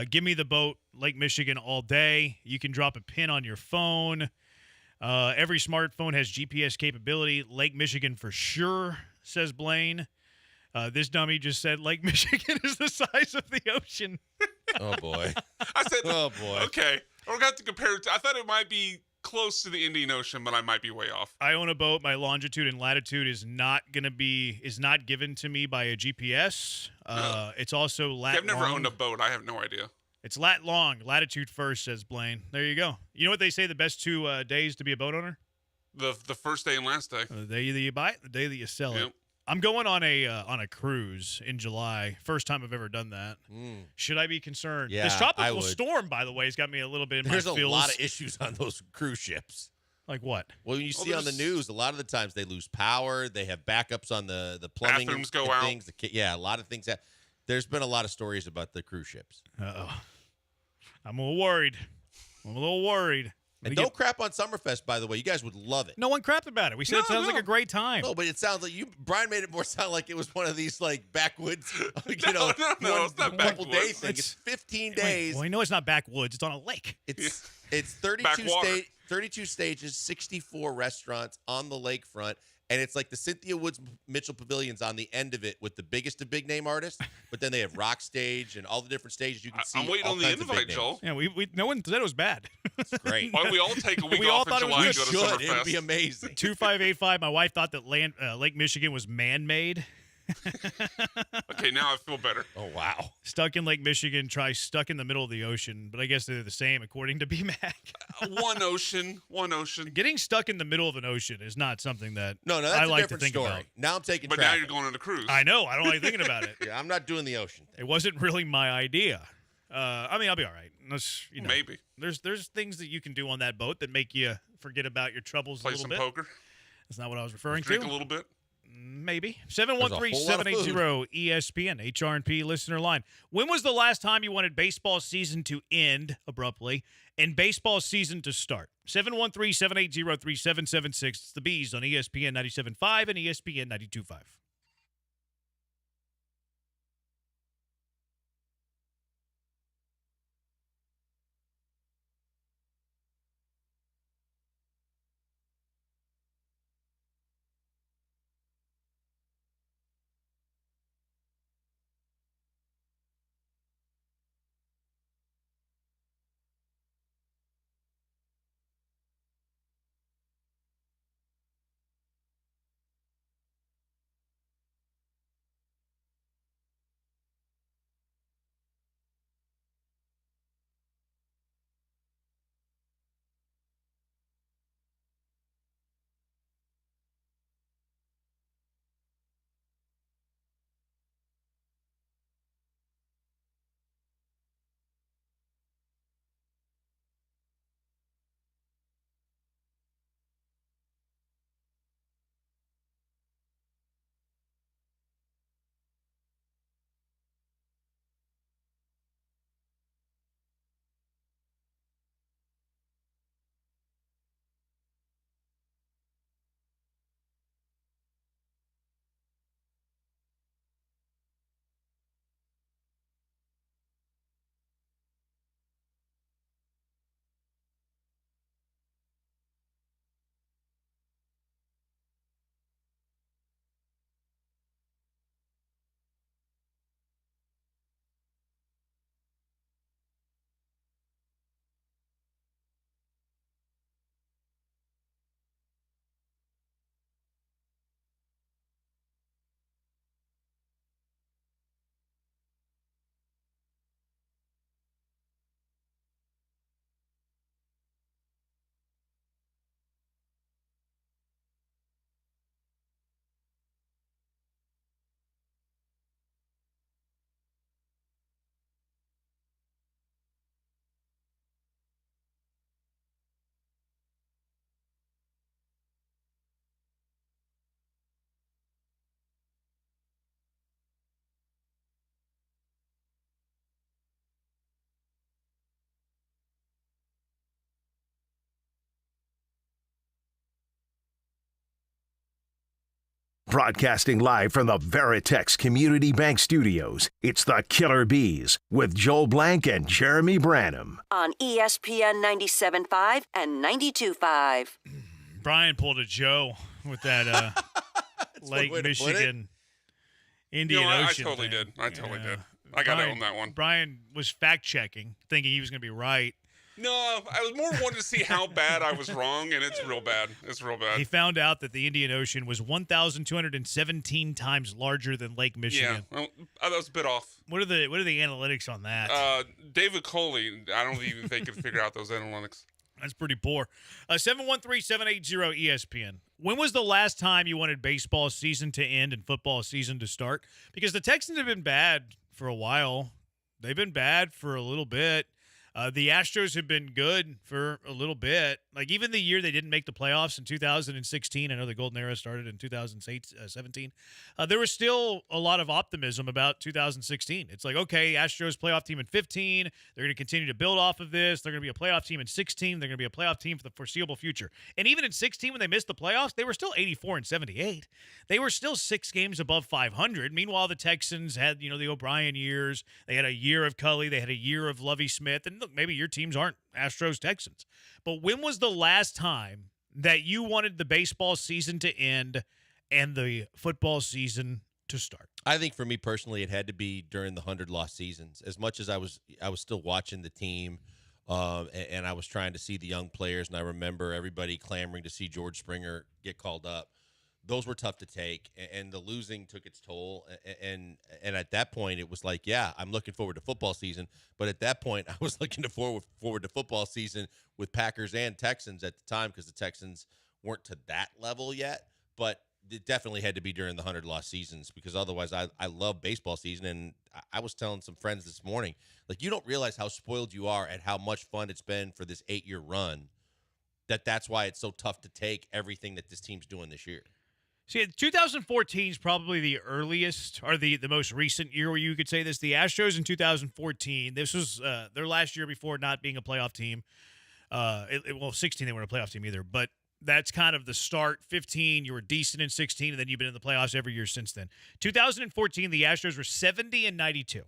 Give me the boat, Lake Michigan all day. You can drop a pin on your phone. Every smartphone has GPS capability. Lake Michigan for sure, says Blaine. This dummy just said Lake Michigan is the size of the ocean. Oh, boy. I said, oh, boy. Okay. We're going to have to compare it to, I thought it might be close to the Indian Ocean, but I might be way off. I own a boat. My longitude and latitude is not given to me by a GPS. It's also I've never owned a boat. I have no idea. It's lat long, latitude first, says Blaine. There you go. You know what they say the best 2 days to be a boat owner? The first day and last day. The day that you buy it, the day that you sell Yep. it. I'm going on a cruise in July. First time I've ever done that. Should I be concerned? Yeah, this I tropical would. storm, by the way, has got me a little bit in There's my a feels. lot of issues on those cruise ships. Like what? Well, you see on the news, a lot of the times they lose power. They have backups on the plumbing. Bathrooms go and out. things. Yeah, a lot of things. There's been a lot of stories about the cruise ships. Uh-oh. I'm a little worried. And don't crap on Summerfest, by the way. You guys would love it. No one crapped about it. We said it sounds like a great time. No, but it sounds like Brian made it more sound like it was one of these like backwoods, No, it's not couple backwoods. day thing. It's 15 days. Well, I know it's not backwoods. It's on a lake. It's 32 Backwater. 32 stages, 64 restaurants on the lakefront, and it's like the Cynthia Woods Mitchell Pavilion's on the end of it with the biggest of big name artists. But then they have Rock Stage and all the different stages you can see. I'm waiting all on the kinds of big invite, names. Joel. Yeah, we no one said it was bad. It's great. Why don't we all take a week We all off in thought it was July good. and go to Should. Summerfest? It'd be amazing. 2585. My wife thought that Lake Michigan was man-made. Okay, now I feel better. Oh, wow. Stuck in Lake Michigan, try stuck in the middle of the ocean, but I guess they're the same according to BMAC. One ocean. Getting stuck in the middle of an ocean is not something that No, that's I a like to different think story. about. Now I'm taking But now traffic. you're going on a cruise. I know. I don't like thinking about it. Yeah, I'm not doing the ocean thing. It wasn't really my idea. I mean, I'll be all right. Maybe. There's things that you can do on that boat that make you forget about your troubles Play a little some bit. poker. That's not what I was referring Drink to. a little bit. Maybe. There's a whole lot of 713-780 ESPN, HR&P listener line. When was the last time you wanted baseball season to end abruptly and baseball season to start? 713-780-3776. It's the Bees on ESPN 97.5 and ESPN 92.5. Broadcasting live from the Veritex Community Bank Studios, it's the Killer Bees with Joel Blank and Jeremy Branham. On ESPN 97.5 and 92.5. Brian pulled a Joe with that Lake way to put Michigan Indian I Ocean totally thing. did. I totally did. I got to own that one. Brian was fact-checking, thinking he was going to be right. No, I was more wanting to see how bad I was wrong, and it's real bad. It's real bad. He found out that the Indian Ocean was 1,217 times larger than Lake Michigan. Yeah, well, that was a bit off. What are the analytics on that? David Coley, I don't even think could figure out those analytics. That's pretty poor. 713-780-ESPN. When was the last time you wanted baseball season to end and football season to start? Because the Texans have been bad for a while. They've been bad for a little bit. The Astros have been good for a little bit. Like, even the year they didn't make the playoffs in 2016, I know the golden era started in 2017, there was still a lot of optimism about 2016. It's like, okay, Astros playoff team in 15. They're going to continue to build off of this. They're going to be a playoff team in 16. They're going to be a playoff team for the foreseeable future. And even in 16, when they missed the playoffs, they were still 84-78. They were still 6 games above 500. Meanwhile, the Texans had, the O'Brien years. They had a year of Cully. They had a year of Lovie Smith. And look, maybe your teams aren't Astros Texans. But when was the last time that you wanted the baseball season to end and the football season to start? I think for me personally, it had to be during the 100-loss seasons. As much as I was still watching the team, and I was trying to see the young players, and I remember everybody clamoring to see George Springer get called up. Those were tough to take, and the losing took its toll. And at that point, it was like, yeah, I'm looking forward to football season. But at that point, I was looking forward to football season with Packers and Texans at the time, because the Texans weren't to that level yet. But it definitely had to be during the 100-loss seasons, because otherwise I love baseball season. And I was telling some friends this morning, like, you don't realize how spoiled you are at how much fun it's been for this 8-year run, that's why it's so tough to take everything that this team's doing this year. See, 2014 is probably the earliest or the most recent year where you could say this. The Astros in 2014, this was their last year before not being a playoff team. 16, they weren't a playoff team either, but that's kind of the start. 15, you were decent in 16, and then you've been in the playoffs every year since then. 2014, the Astros were 70-92.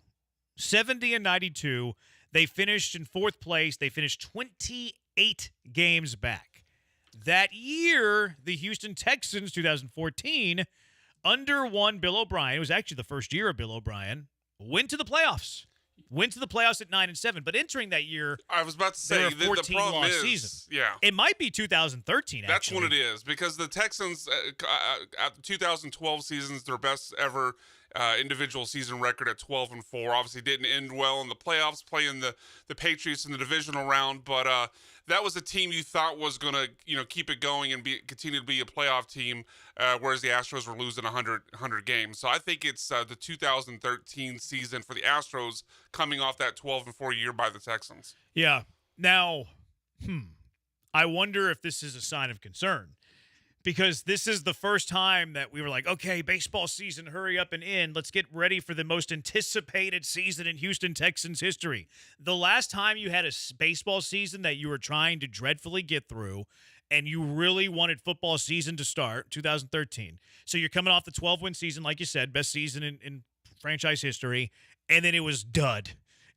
70-92. They finished in 4th place. They finished 28 games back. That year, the Houston Texans, 2014, under one Bill O'Brien. It was actually the first year of Bill O'Brien. Went to the playoffs. Went to the playoffs at 9-7. But entering that year, I was about to say, the problem is, season. Yeah, it might be 2013. That's what it is, because the Texans at the 2012 season's their best ever individual season record at 12-4. Obviously, didn't end well in the playoffs, playing the Patriots in the divisional round, but that was a team you thought was going to keep it going and continue to be a playoff team, whereas the Astros were losing 100 games. So I think it's the 2013 season for the Astros coming off that 12-4 year by the Texans. Yeah. Now, I wonder if this is a sign of concern, because this is the first time that we were like, okay, baseball season, hurry up and end. Let's get ready for the most anticipated season in Houston Texans history. The last time you had a baseball season that you were trying to dreadfully get through and you really wanted football season to start, 2013. So you're coming off the 12-win season, like you said, best season in franchise history, and then it was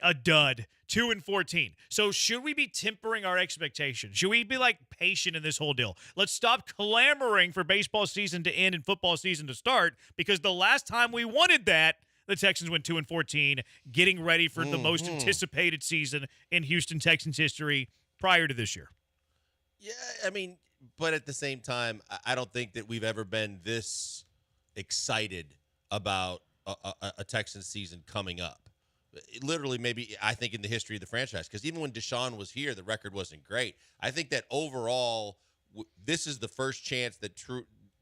a dud, 2-14. So should we be tempering our expectations? Should we be patient in this whole deal? Let's stop clamoring for baseball season to end and football season to start, because the last time we wanted that, the Texans went 2-14, getting ready for the most anticipated season in Houston Texans history prior to this year. Yeah, I mean, but at the same time, I don't think that we've ever been this excited about a Texans season coming up. Literally, maybe I think in the history of the franchise, because even when Deshaun was here, the record wasn't great. I think that overall, this is the first chance that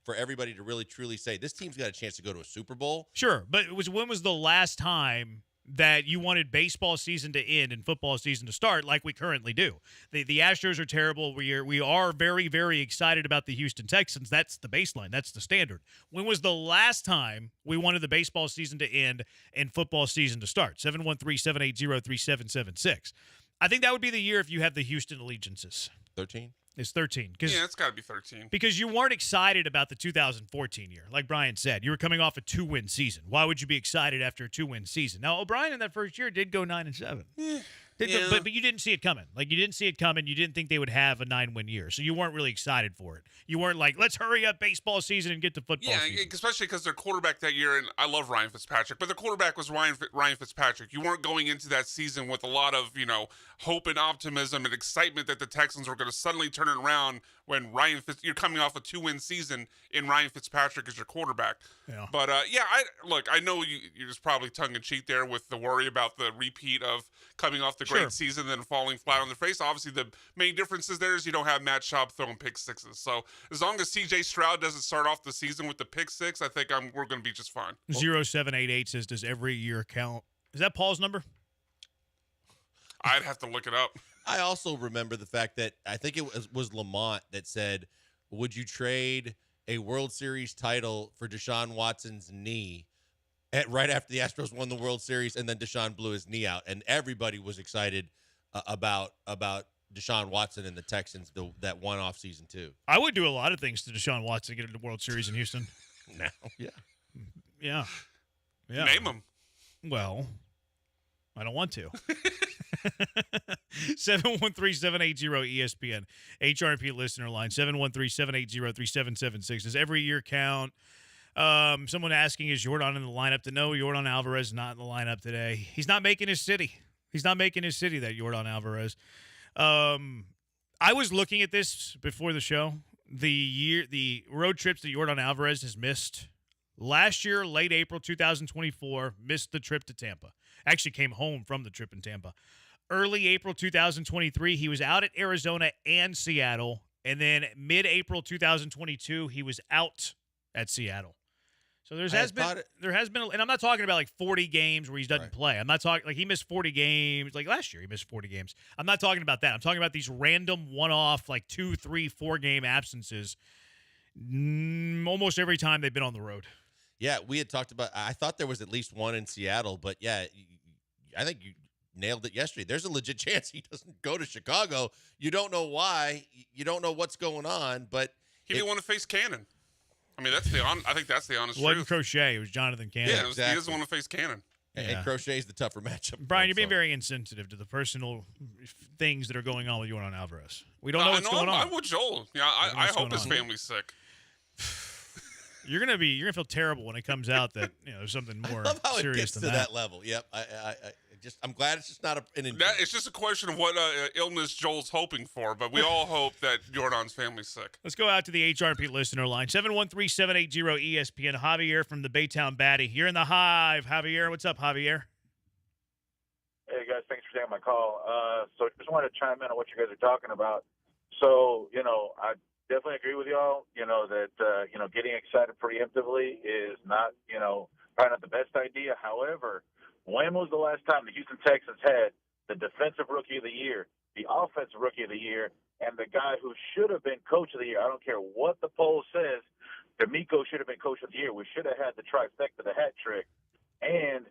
for everybody to really truly say this team's got a chance to go to a Super Bowl. Sure, but when was the last time that you wanted baseball season to end and football season to start like we currently do? The Astros are terrible. We are very, very excited about the Houston Texans. That's the baseline. That's the standard. When was the last time we wanted the baseball season to end and football season to start? 713-780-3776. I think that would be the year if you have the Houston allegiances. 13? It's 13. Yeah, it's got to be 13. Because you weren't excited about the 2014 year. Like Brian said, you were coming off a 2-win season. Why would you be excited after a 2-win season? Now, O'Brien in that first year did go 9-7. Yeah. But you didn't see it coming. Like, you didn't see it coming. You didn't think they would have a 9-win year. So you weren't really excited for it. You weren't like, let's hurry up baseball season and get to football season. Yeah, especially because their quarterback that year, and I love Ryan Fitzpatrick, but their quarterback was Ryan Fitzpatrick. You weren't going into that season with a lot of, hope and optimism and excitement that the Texans were going to suddenly turn it around when you're coming off a 2-win season and Ryan Fitzpatrick is your quarterback. Yeah. But, I know you're just probably tongue-in-cheek there with the worry about the repeat of coming off the great season and then falling flat on their face. Obviously, the main difference is you don't have Matt Schaub throwing pick sixes. So as long as C.J. Stroud doesn't start off the season with the pick six, I think we're going to be just fine. 0788 says, does every year count? Is that Paul's number? I'd have to look it up. I also remember the fact that I think it was Lamont that said, would you trade a World Series title for Deshaun Watson's knee right after the Astros won the World Series, and then Deshaun blew his knee out, and everybody was excited about Deshaun Watson and the Texans that one off season too. I would do a lot of things to Deshaun Watson to get into the World Series in Houston. Now, yeah. Name them. Well, I don't want to. 713-780-ESPN. HRP listener line, 713-780-3776. Does every year count? Someone asking, is Jordan in the lineup? No, Jordan Alvarez is not in the lineup today. He's not making his city. That Jordan Alvarez. I was looking at this before the show. The road trips that Jordan Alvarez has missed. Last year, late April 2024, missed the trip to Tampa. Actually came home from the trip in Tampa. Early April 2023, he was out at Arizona and Seattle. And then mid-April 2022, he was out at Seattle. So there has been, and I'm not talking about like 40 games where he doesn't play. I'm not talking like he missed 40 games. Like last year, he missed 40 games. I'm not talking about that. I'm talking about these random one-off, like 2, 3, 4 game absences. Almost every time they've been on the road. Yeah, we had talked about. I thought there was at least one in Seattle, but yeah, I think you nailed it yesterday. There's a legit chance he doesn't go to Chicago. You don't know why. You don't know what's going on, but he didn't want to face Cannon. I mean, I think that's the honest truth. It wasn't truth. Crochet. It was Jonathan Cannon. Yeah, exactly. He doesn't want to face Cannon. And Crochet's the tougher matchup. Brian, you're being very insensitive to the personal things that are going on with Jordan Alvarez. We don't know what's going on. I'm with Joel. Yeah, I hope his family's sick. You're gonna feel terrible when it comes out that there's something more I love how serious it gets than to that. level. Yep. I'm glad it's just not an injury. It's just a question of what illness Joel's hoping for, but we all hope that Jordan's family's sick. Let's go out to the HRP listener line, 713-780-ESPN. Javier from the Baytown Batty. You're in the Hive, Javier. What's up, Javier? Hey guys, thanks for taking my call. So just wanted to chime in on what you guys are talking about. So I definitely agree with y'all. That getting excited preemptively is not probably not the best idea. However, when was the last time the Houston Texans had the defensive rookie of the year, the offensive rookie of the year, and the guy who should have been coach of the year? I don't care what the poll says. D'Amico should have been coach of the year. We should have had the trifecta, the hat trick, and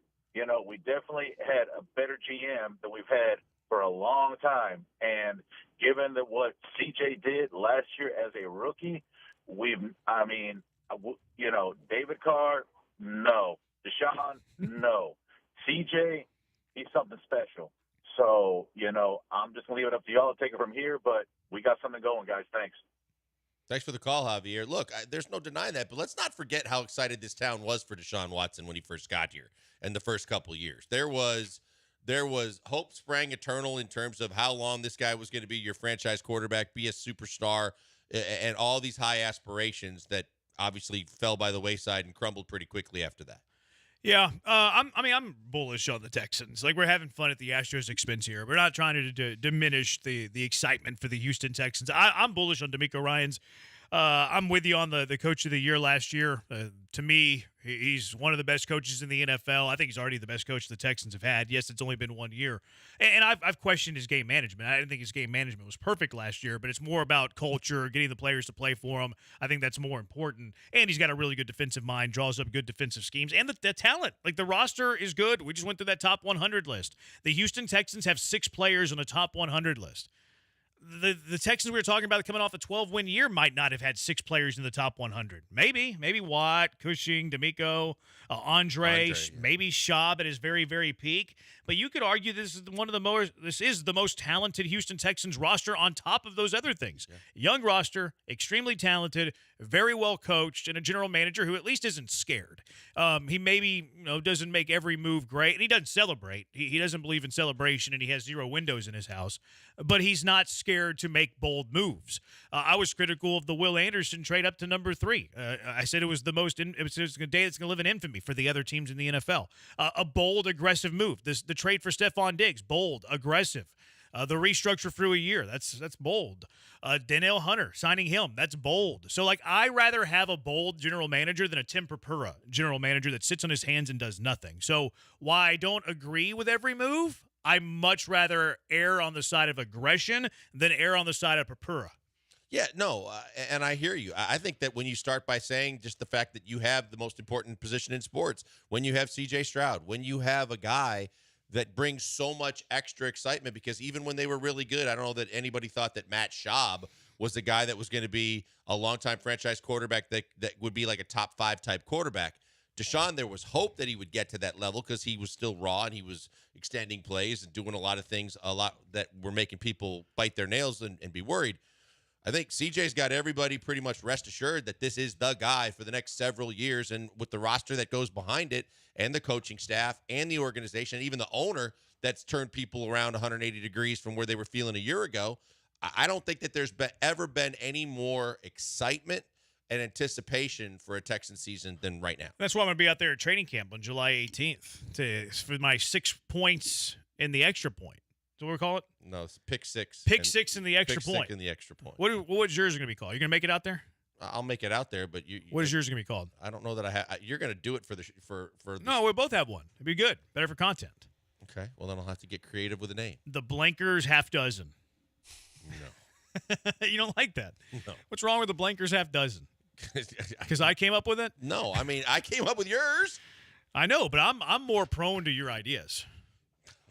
we definitely had a better GM than we've had for a long time. And given that what CJ did last year as a rookie, David Carr, no. Deshaun, no. CJ, he's something special. So, I'm just going to leave it up to y'all to take it from here, but we got something going, guys. Thanks. Thanks for the call, Javier. Look, there's no denying that, but let's not forget how excited this town was for Deshaun Watson when he first got here and the first couple of years. There was hope sprang eternal in terms of how long this guy was going to be your franchise quarterback, be a superstar, and all these high aspirations that obviously fell by the wayside and crumbled pretty quickly after that. Yeah, I'm bullish on the Texans. Like, we're having fun at the Astros' expense here. We're not trying to diminish the excitement for the Houston Texans. I'm bullish on D'Amico Ryans. I'm with you on the coach of the year last year. To me, he's one of the best coaches in the NFL. I think he's already the best coach the Texans have had. Yes, it's only been 1 year. And I've questioned his game management. I didn't think his game management was perfect last year, but it's more about culture, getting the players to play for him. I think that's more important. And he's got a really good defensive mind, draws up good defensive schemes, and the talent. Like, the roster is good. We just went through that top 100 list. The Houston Texans have 6 players on a top 100 list. The Texans we were talking about coming off a 12-win year might not have had 6 players in the top 100. Maybe Watt, Cushing, D'Amico, Andre, maybe Schaub at his very, very peak. but you could argue this is the most talented Houston Texans roster on top of those other things. Yeah. Young roster, extremely talented, very well coached, and a general manager who at least isn't scared. He maybe doesn't make every move great, and he doesn't celebrate. He doesn't believe in celebration, and he has 0 windows in his house. But he's not scared to make bold moves. I was critical of the Will Anderson trade up to number 3. I said it was the most. It was a day that's going to live in infamy for the other teams in the NFL. A bold, aggressive move. The trade for Stephon Diggs, bold, aggressive. The restructure through a year, that's bold. Danielle Hunter, signing him, that's bold. So, I rather have a bold general manager than a Tim Purpura general manager that sits on his hands and does nothing. So, while I don't agree with every move, I much rather err on the side of aggression than err on the side of Purpura. Yeah, no, and I hear you. I think that when you start by saying just the fact that you have the most important position in sports, when you have C.J. Stroud, when you have a guy that brings so much extra excitement, because even when they were really good, I don't know that anybody thought that Matt Schaub was the guy that was going to be a longtime franchise quarterback that would be like a top 5 type quarterback. Deshaun, there was hope that he would get to that level because he was still raw and he was extending plays and doing a lot of things, a lot that were making people bite their nails and be worried. I think CJ's got everybody pretty much rest assured that this is the guy for the next several years, and with the roster that goes behind it and the coaching staff and the organization, and even the owner that's turned people around 180 degrees from where they were feeling a year ago, I don't think that there's ever been any more excitement and anticipation for a Texan season than right now. That's why I'm going to be out there at training camp on July 18th for my 6 points in the extra point. Is that what we call it? No, it's pick 6. Pick 6 in the extra point. Pick 6 in the extra point. What's yours going to be called? You're going to make it out there? I'll make it out there, but you what is yours going to be called? I don't know that I have. You're going to do it for the No, we both have one. It'd be good. Better for content. Okay. Well, then I'll have to get creative with a name. The Blankers half dozen. No. You don't like that? No. What's wrong with the Blankers half dozen? Because I came up with it? No, I mean I came up with yours. I know, but I'm more prone to your ideas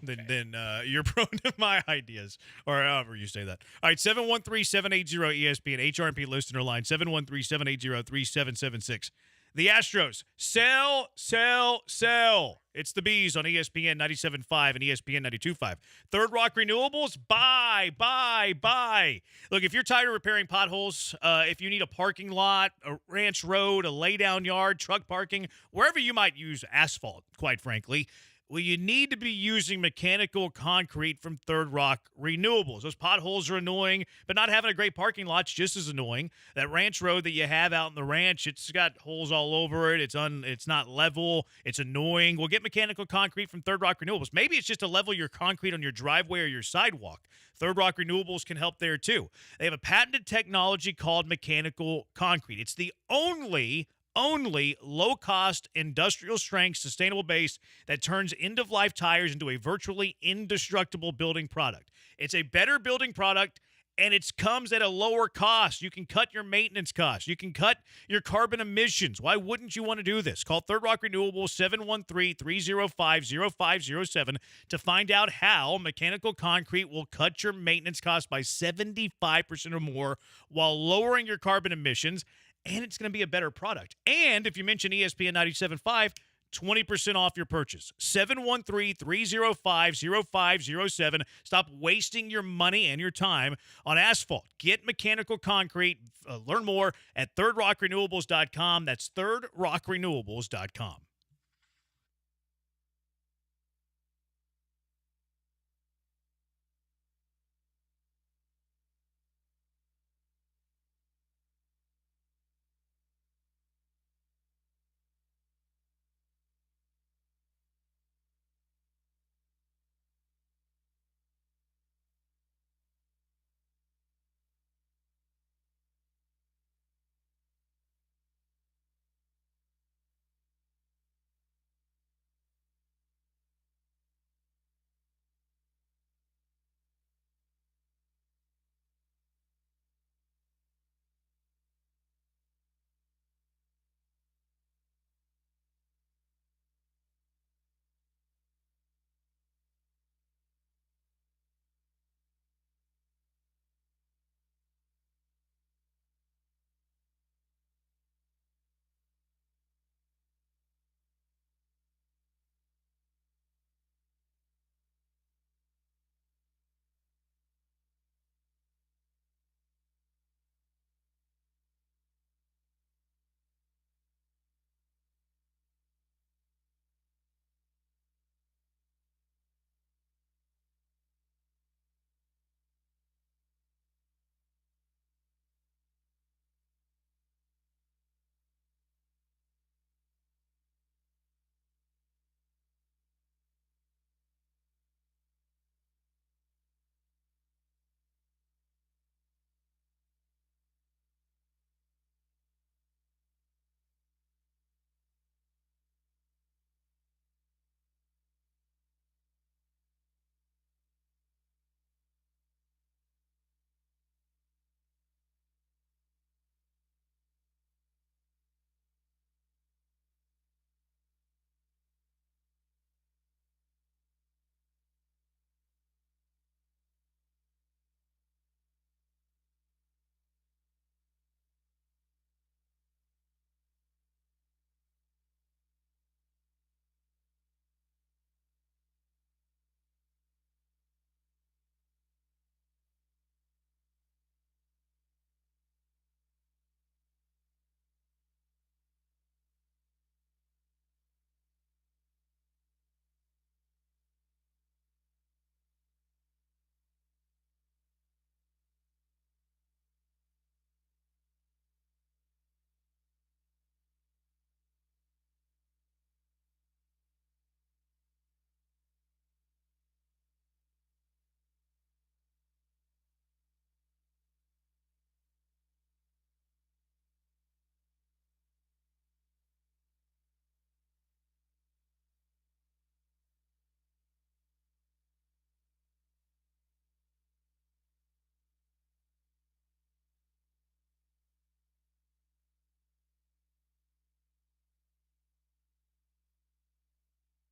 than you're prone to my ideas, or however you say that. All right, 713-780-ESPN, HRMP listener line, 713-780-3776. The Astros, sell, sell, sell. It's the Bees on ESPN 97.5 and ESPN 92.5. Third Rock Renewables, buy, buy, buy. Look, if you're tired of repairing potholes, if you need a parking lot, a ranch road, a lay-down yard, truck parking, wherever you might use asphalt, quite frankly, well, you need to be using mechanical concrete from Third Rock Renewables. Those potholes are annoying, but not having a great parking lot's just as annoying. That ranch road that you have out in the ranch, it's got holes all over it. It's not level. It's annoying. Well, get mechanical concrete from Third Rock Renewables. Maybe it's just to level your concrete on your driveway or your sidewalk. Third Rock Renewables can help there too. They have a patented technology called mechanical concrete. It's the only low-cost, industrial-strength, sustainable base that turns end-of-life tires into a virtually indestructible building product. It's a better building product, and it comes at a lower cost. You can cut your maintenance costs. You can cut your carbon emissions. Why wouldn't you want to do this? Call Third Rock Renewables 713-305-0507 to find out how mechanical concrete will cut your maintenance costs by 75% or more while lowering your carbon emissions. And it's going to be a better product. And if you mention ESPN 97.5, 20% off your purchase. 713-305-0507. Stop wasting your money and your time on asphalt. Get mechanical concrete. Learn more at thirdrockrenewables.com. That's thirdrockrenewables.com.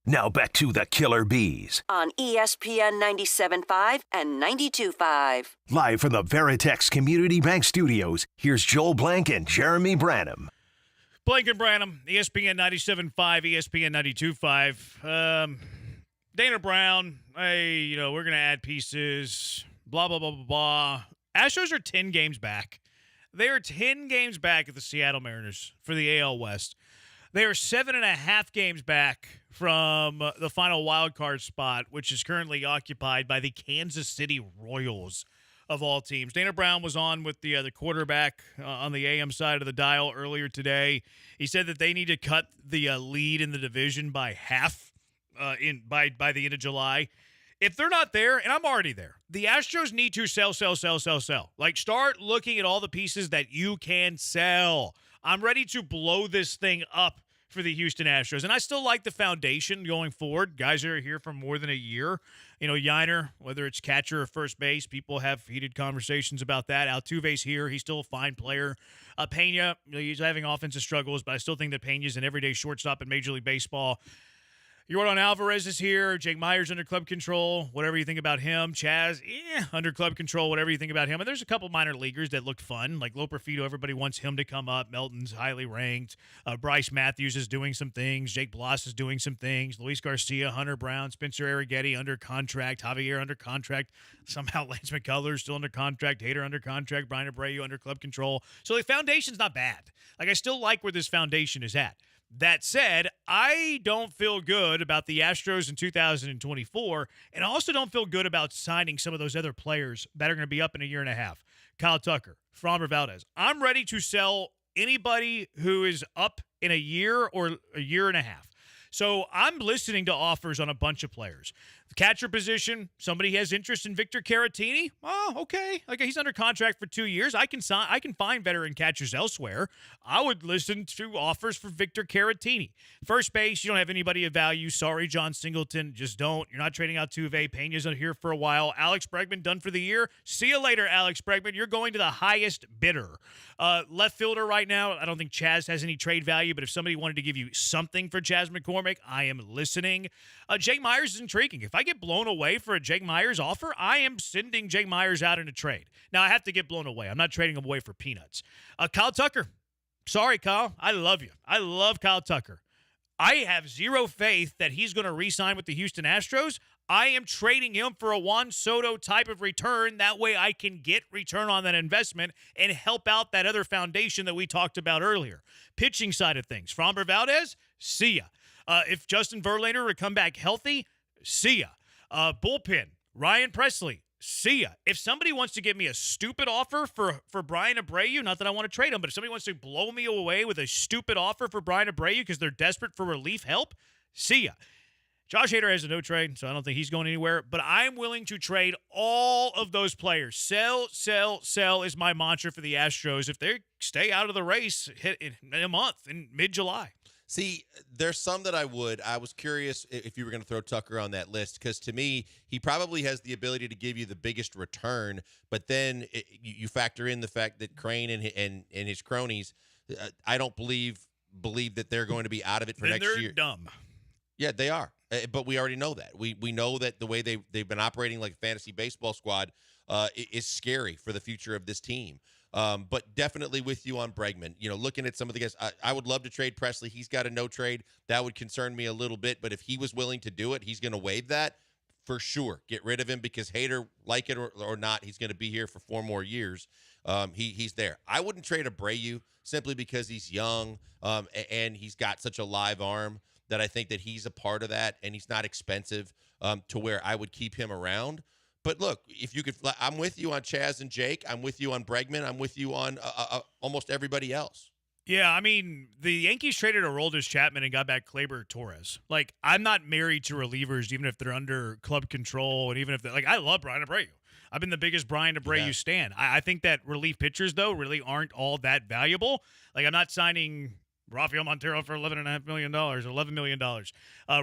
Now back to the Killer Bees. On ESPN 97.5 and 92.5. Live from the Veritex Community Bank Studios, here's Joel Blank and Jeremy Branham. Blank and Branham, ESPN 97.5, ESPN 92.5. Dana Brown, hey, we're going to add pieces, blah, blah, blah, blah, blah. Astros are 10 games back. They are 10 games back at the Seattle Mariners for the AL West. They are 7.5 games back from the final wild card spot, which is currently occupied by the Kansas City Royals of all teams. Dana Brown was on with the quarterback on the AM side of the dial earlier today. He said that they need to cut the lead in the division by half by the end of July. If they're not there, and I'm already there, the Astros need to sell. Like, start looking at all the pieces that you can sell. I'm ready to blow this thing up for the Houston Astros. And I still like the foundation going forward. Guys that are here for more than a year. Yiner, whether it's catcher or first base, people have heated conversations about that. Altuve's here. He's still a fine player. Pena, he's having offensive struggles, but I still think that Pena's an everyday shortstop in Major League Baseball. Yordan Alvarez is here. Jake Myers under club control. Whatever you think about him. Chaz, under club control. Whatever you think about him. And there's a couple minor leaguers that look fun. Like Loperfido, everybody wants him to come up. Melton's highly ranked. Bryce Matthews is doing some things. Jake Bloss is doing some things. Luis Garcia, Hunter Brown, Spencer Arrighetti under contract. Javier under contract. Somehow Lance McCullers still under contract. Hader under contract. Brian Abreu under club control. So the foundation's not bad. Like, I still like where this foundation is at. That said, I don't feel good about the Astros in 2024, and I also don't feel good about signing some of those other players that are going to be up in a year and a half. Kyle Tucker, Framber Valdez. I'm ready to sell anybody who is up in a year or a year and a half. So I'm listening to offers on a bunch of players. The catcher position, somebody has interest in Victor Caratini. Oh, okay. Like, he's under contract for 2 years. I can find veteran catchers elsewhere. I would listen to offers for Victor Caratini. First base, you don't have anybody of value. Sorry, John Singleton. Just don't. You're not trading out Tuve. Pena's not here for a while. Alex Bregman done for the year. See you later, Alex Bregman. You're going to the highest bidder. Left fielder right now, I don't think Chaz has any trade value, but if somebody wanted to give you something for Chaz McCormick, I am listening. Jake Myers is intriguing. If I get blown away for a Jake Myers offer, I am sending Jake Myers out in a trade. Now, I have to get blown away. I'm not trading him away for peanuts. Kyle Tucker. Sorry, Kyle. I love you. I love Kyle Tucker. I have zero faith that he's going to re-sign with the Houston Astros. I am trading him for a Juan Soto type of return. That way I can get return on that investment and help out that other foundation that we talked about earlier. Pitching side of things. Framber Valdez, see ya. If Justin Verlander would come back healthy, see ya. Bullpen, Ryan Presley, see ya. If somebody wants to give me a stupid offer for Brian Abreu, not that I want to trade him, but if somebody wants to blow me away with a stupid offer for Brian Abreu because they're desperate for relief help, see ya. Josh Hader has a no trade, so I don't think he's going anywhere, but I'm willing to trade all of those players. Sell, sell, sell is my mantra for the Astros if they stay out of the race in a month, in mid-July. See, there's some that I would. I was curious if you were going to throw Tucker on that list because, to me, he probably has the ability to give you the biggest return, but then you factor in the fact that Crane and his cronies, I don't believe that they're going to be out of it for next year. They're dumb. Yeah, they are. But we already know that. We know that the way they've been operating like a fantasy baseball squad is scary for the future of this team. But definitely with you on Bregman. Looking at some of the guys, I would love to trade Presley. He's got a no trade. That would concern me a little bit. But if he was willing to do it, he's going to waive that for sure. Get rid of him because Hader, like it or not, he's going to be here for 4 more years. He's there. I wouldn't trade Abreu simply because he's young and he's got such a live arm that I think that he's a part of that, and he's not expensive to where I would keep him around. But look, if you could, I'm with you on Chaz and Jake. I'm with you on Bregman. I'm with you on almost everybody else. Yeah, I mean, the Yankees traded Aroldis Chapman and got back Kleber Torres. Like, I'm not married to relievers, even if they're under club control, and even if they're like, I love Brian Abreu. I've been the biggest Brian Abreu stan. I think that relief pitchers, though, really aren't all that valuable. Like, I'm not signing Rafael Montero for $11.5 million, $11 million.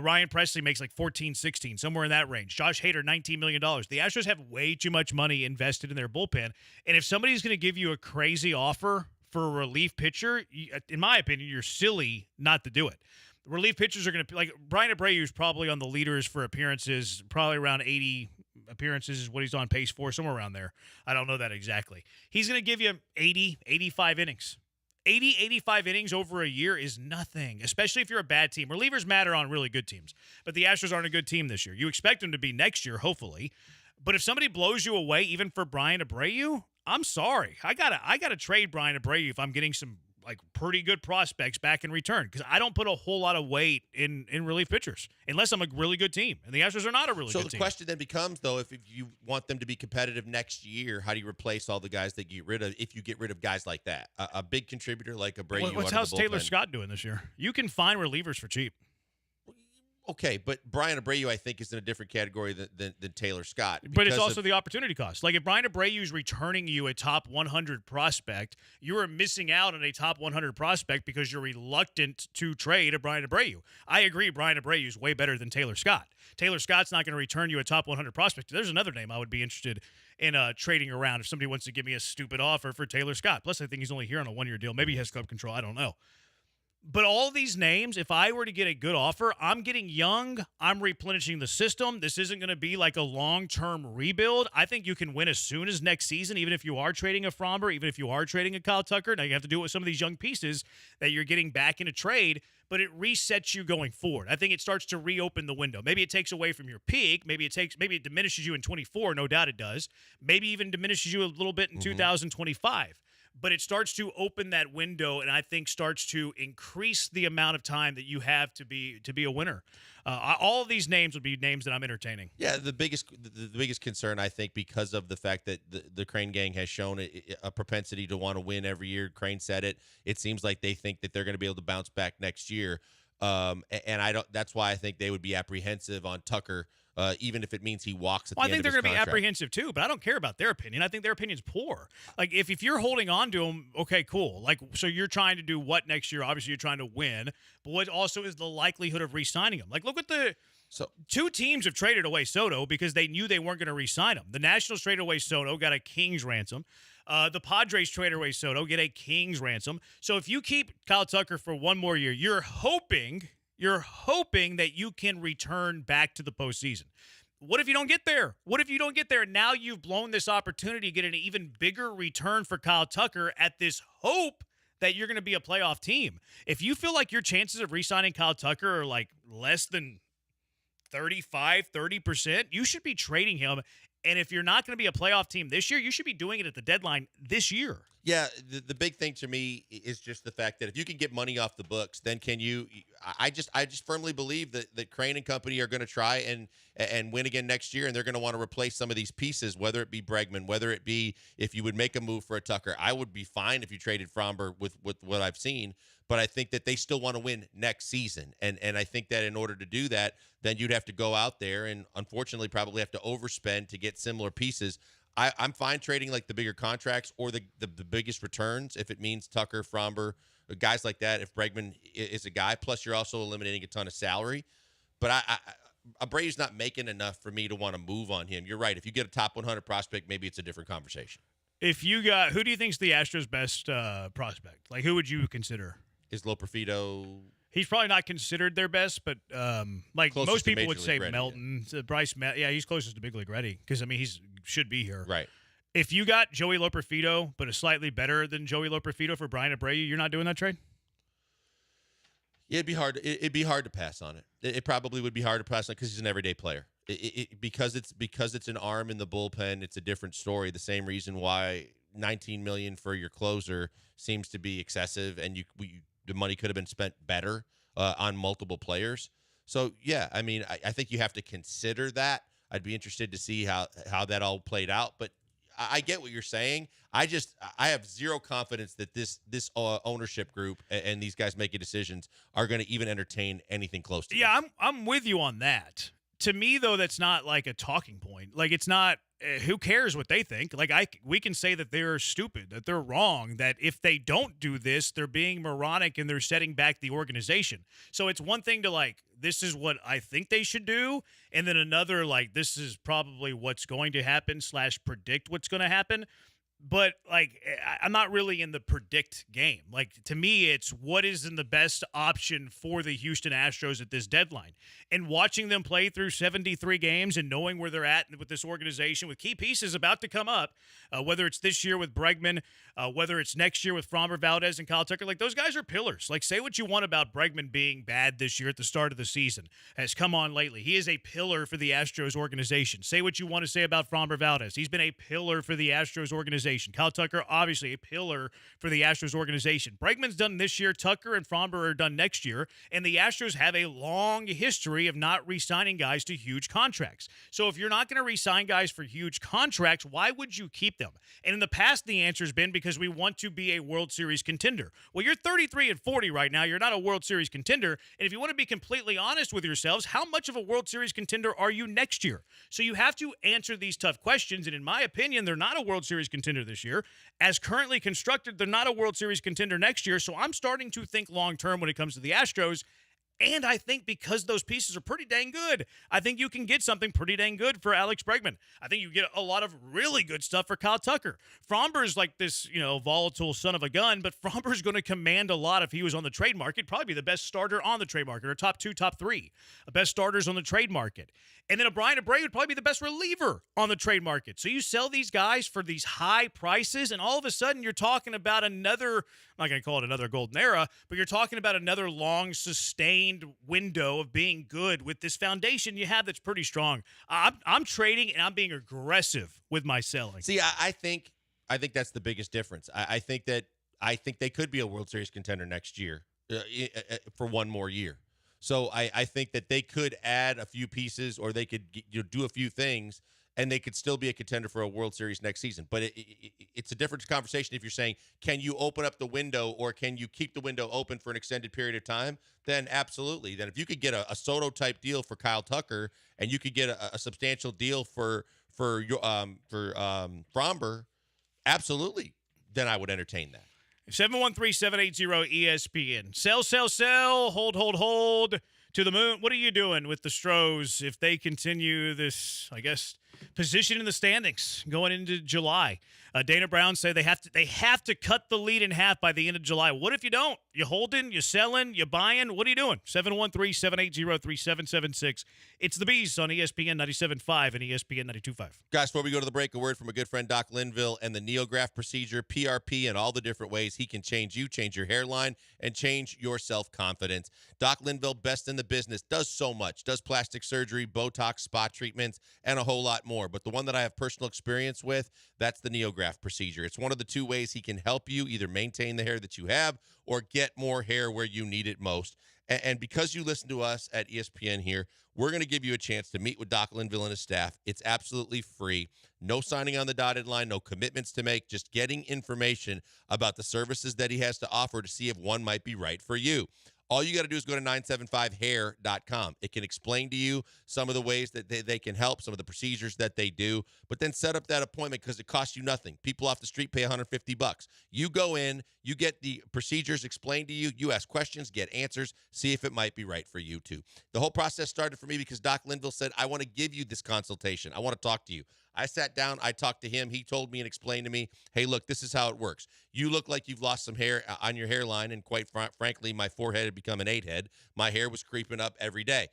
Ryan Presley makes like 14, 16, somewhere in that range. Josh Hader, $19 million. The Astros have way too much money invested in their bullpen. And if somebody's going to give you a crazy offer for a relief pitcher, in my opinion, you're silly not to do it. Relief pitchers are going to, like, Brian Abreu is probably on the leaders for appearances, probably around 80 appearances is what he's on pace for, somewhere around there. I don't know that exactly. He's going to give you 80, 85 innings. 80, 85 innings over a year is nothing, especially if you're a bad team. Relievers matter on really good teams, but the Astros aren't a good team this year. You expect them to be next year, hopefully. But if somebody blows you away, even for Brian Abreu, I'm sorry. I gotta trade Brian Abreu if I'm getting some like pretty good prospects back in return, because I don't put a whole lot of weight in relief pitchers unless I'm a really good team, and the Astros are not a really good team. So the question then becomes, though, if you want them to be competitive next year, how do you replace all the guys that you get rid of if you get rid of guys like that? A big contributor like Abreu. How's Taylor Scott doing this year? You can find relievers for cheap. Okay, but Brian Abreu, I think, is in a different category than Taylor Scott. But it's also the opportunity cost. Like, if Brian Abreu is returning you a top 100 prospect, you are missing out on a top 100 prospect because you're reluctant to trade a Brian Abreu. I agree Brian Abreu is way better than Taylor Scott. Taylor Scott's not going to return you a top 100 prospect. There's another name I would be interested in trading around if somebody wants to give me a stupid offer for Taylor Scott. Plus, I think he's only here on a one-year deal. Maybe he has club control. I don't know. But all these names, if I were to get a good offer, I'm getting young. I'm replenishing the system. This isn't going to be like a long-term rebuild. I think you can win as soon as next season, even if you are trading a Fromber, even if you are trading a Kyle Tucker. Now, you have to do it with some of these young pieces that you're getting back in a trade, but it resets you going forward. I think it starts to reopen the window. Maybe it takes away from your peak. Maybe it diminishes you in 24. No doubt it does. Maybe even diminishes you a little bit in 2025. But it starts to open that window, and I think starts to increase the amount of time that you have to be a winner. All of these names would be names that I'm entertaining. Yeah, the biggest concern, I think, because of the fact that the Crane gang has shown a propensity to want to win every year. Crane said it. It seems like they think that they're going to be able to bounce back next year, and I don't. That's why I think they would be apprehensive on Tucker. Even if it means he walks at the end of his contract. I think they're going to be apprehensive too, but I don't care about their opinion. I think their opinion's poor. Like, if you're holding on to him, okay, cool. Like, so you're trying to do what next year? Obviously, you're trying to win, but what also is the likelihood of re-signing him? Like, look at two teams have traded away Soto because they knew they weren't going to re-sign him. The Nationals traded away Soto, got a king's ransom. The Padres traded away Soto, get a king's ransom. So if you keep Kyle Tucker for one more year, you're hoping that you can return back to the postseason. What if you don't get there? What if you don't get there? Now you've blown this opportunity to get an even bigger return for Kyle Tucker at this hope that you're going to be a playoff team. If you feel like your chances of re-signing Kyle Tucker are like less than 30%, you should be trading him. And if you're not going to be a playoff team this year, you should be doing it at the deadline this year. Yeah, the big thing to me is just the fact that if you can get money off the books, then can you? I just firmly believe that Crane and company are going to try and win again next year, and they're going to want to replace some of these pieces, whether it be Bregman, whether it be if you would make a move for a Tucker. I would be fine if you traded Fromber with what I've seen, but I think that they still want to win next season, and I think that in order to do that, then you'd have to go out there and unfortunately probably have to overspend to get similar pieces. I'm fine trading like the bigger contracts or the biggest returns if it means Tucker, Fromber, guys like that. If Bregman is a guy, plus you're also eliminating a ton of salary. But Abreu's not making enough for me to want to move on him. You're right. If you get a top 100 prospect, maybe it's a different conversation. Who do you think's the Astros' best prospect? Like, who would you consider? Is Loperfido? He's probably not considered their best, but like closest most people would Major say League ready, Melton, Bryce. Yeah, he's closest to big league ready because I mean should be here. Right. If you got Joey Loperfido, but a slightly better than Joey Loperfido for Brian Abreu, you're not doing that trade? Yeah, it'd be hard. It'd be hard to pass on it. It probably would be hard to pass on it because he's an everyday player. Because it's an arm in the bullpen. It's a different story. The same reason why $19 million for your closer seems to be excessive, and the money could have been spent better on multiple players. So yeah, I mean, I think you have to consider that. I'd be interested to see how that all played out, but I get what you're saying. I have zero confidence that this ownership group and these guys making decisions are going to even entertain anything close to. Yeah, I'm with you on that. To me, though, that's not like a talking point. Like, it's not. Who cares what they think? Like, we can say that they're stupid, that they're wrong, that if they don't do this, they're being moronic and they're setting back the organization. So it's one thing to like, this is what I think they should do, and then another like, this is probably what's going to happen / predict what's going to happen. But I'm not really in the predict game. Like, to me, it's what is in the best option for the Houston Astros at this deadline. And watching them play through 73 games and knowing where they're at with this organization, with key pieces about to come up, whether it's this year with Bregman, whether it's next year with Framber Valdez and Kyle Tucker, like, those guys are pillars. Like, say what you want about Bregman being bad this year at the start of the season, has come on lately. He is a pillar for the Astros organization. Say what you want to say about Framber Valdez. He's been a pillar for the Astros organization. Kyle Tucker, obviously a pillar for the Astros organization. Bregman's done this year. Tucker and Framber are done next year. And the Astros have a long history of not re-signing guys to huge contracts. So if you're not going to re-sign guys for huge contracts, why would you keep them? And in the past, the answer's been because we want to be a World Series contender. Well, you're 33 and 40 right now. You're not a World Series contender. And if you want to be completely honest with yourselves, how much of a World Series contender are you next year? So you have to answer these tough questions. And in my opinion, they're not a World Series contender this year. As currently constructed, they're not a World Series contender next year. So I'm starting to think long-term when it comes to the Astros. And I think because those pieces are pretty dang good, I think you can get something pretty dang good for Alex Bregman. I think you get a lot of really good stuff for Kyle Tucker. Framber's like this, volatile son of a gun, but Framber's going to command a lot if he was on the trade market. Probably be the best starter on the trade market, or top 2, top 3. Best starters on the trade market. And then Brian Abreu would probably be the best reliever on the trade market. So you sell these guys for these high prices, and all of a sudden you're talking about another, I'm not going to call it another golden era, but you're talking about another long, sustained window of being good with this foundation you have that's pretty strong. I'm trading, and I'm being aggressive with my selling. See, I think that's the biggest difference. I think they could be a World Series contender next year for one more year. So I think that they could add a few pieces, or they could do a few things, and they could still be a contender for a World Series next season. But it's a different conversation if you're saying, can you open up the window, or can you keep the window open for an extended period of time? Then absolutely. Then if you could get a Soto-type deal for Kyle Tucker, and you could get a substantial deal for Framber, absolutely, then I would entertain that. 713-780-ESPN. Sell, hold to the moon. What are you doing with the Stros if they continue this, I guess, position in the standings going into July? Dana Brown said they have to cut the lead in half by the end of July. What if you don't? You holding? You selling? You buying? What are you doing? 713-780-3776. It's the Bees on ESPN 97.5 and ESPN 92.5. Guys, before we go to the break, a word from a good friend, Doc Linville, and the NeoGraft procedure, PRP, and all the different ways he can change you, change your hairline, and change your self-confidence. Doc Linville, best in the business, does so much. Does plastic surgery, Botox, spot treatments, and a whole lot more. But the one that I have personal experience with, that's the NeoGraft procedure. It's one of the two ways he can help you either maintain the hair that you have or get more hair where you need it most. And because you listen to us at ESPN here, we're going to give you a chance to meet with Doc Linville and his staff. It's absolutely free. No signing on the dotted line, no commitments to make, just getting information about the services that he has to offer to see if one might be right for you. All you got to do is go to 975hair.com. It can explain to you some of the ways that they can help, some of the procedures that they do, but then set up that appointment because it costs you nothing. People off the street pay $150. You go in, you get the procedures explained to you, you ask questions, get answers, see if it might be right for you too. The whole process started for me because Doc Linville said, I want to give you this consultation. I want to talk to you. I sat down, I talked to him. He told me and explained to me, hey, look, this is how it works. You look like you've lost some hair on your hairline, and quite frankly, my forehead had become an 8-head. My hair was creeping up every day.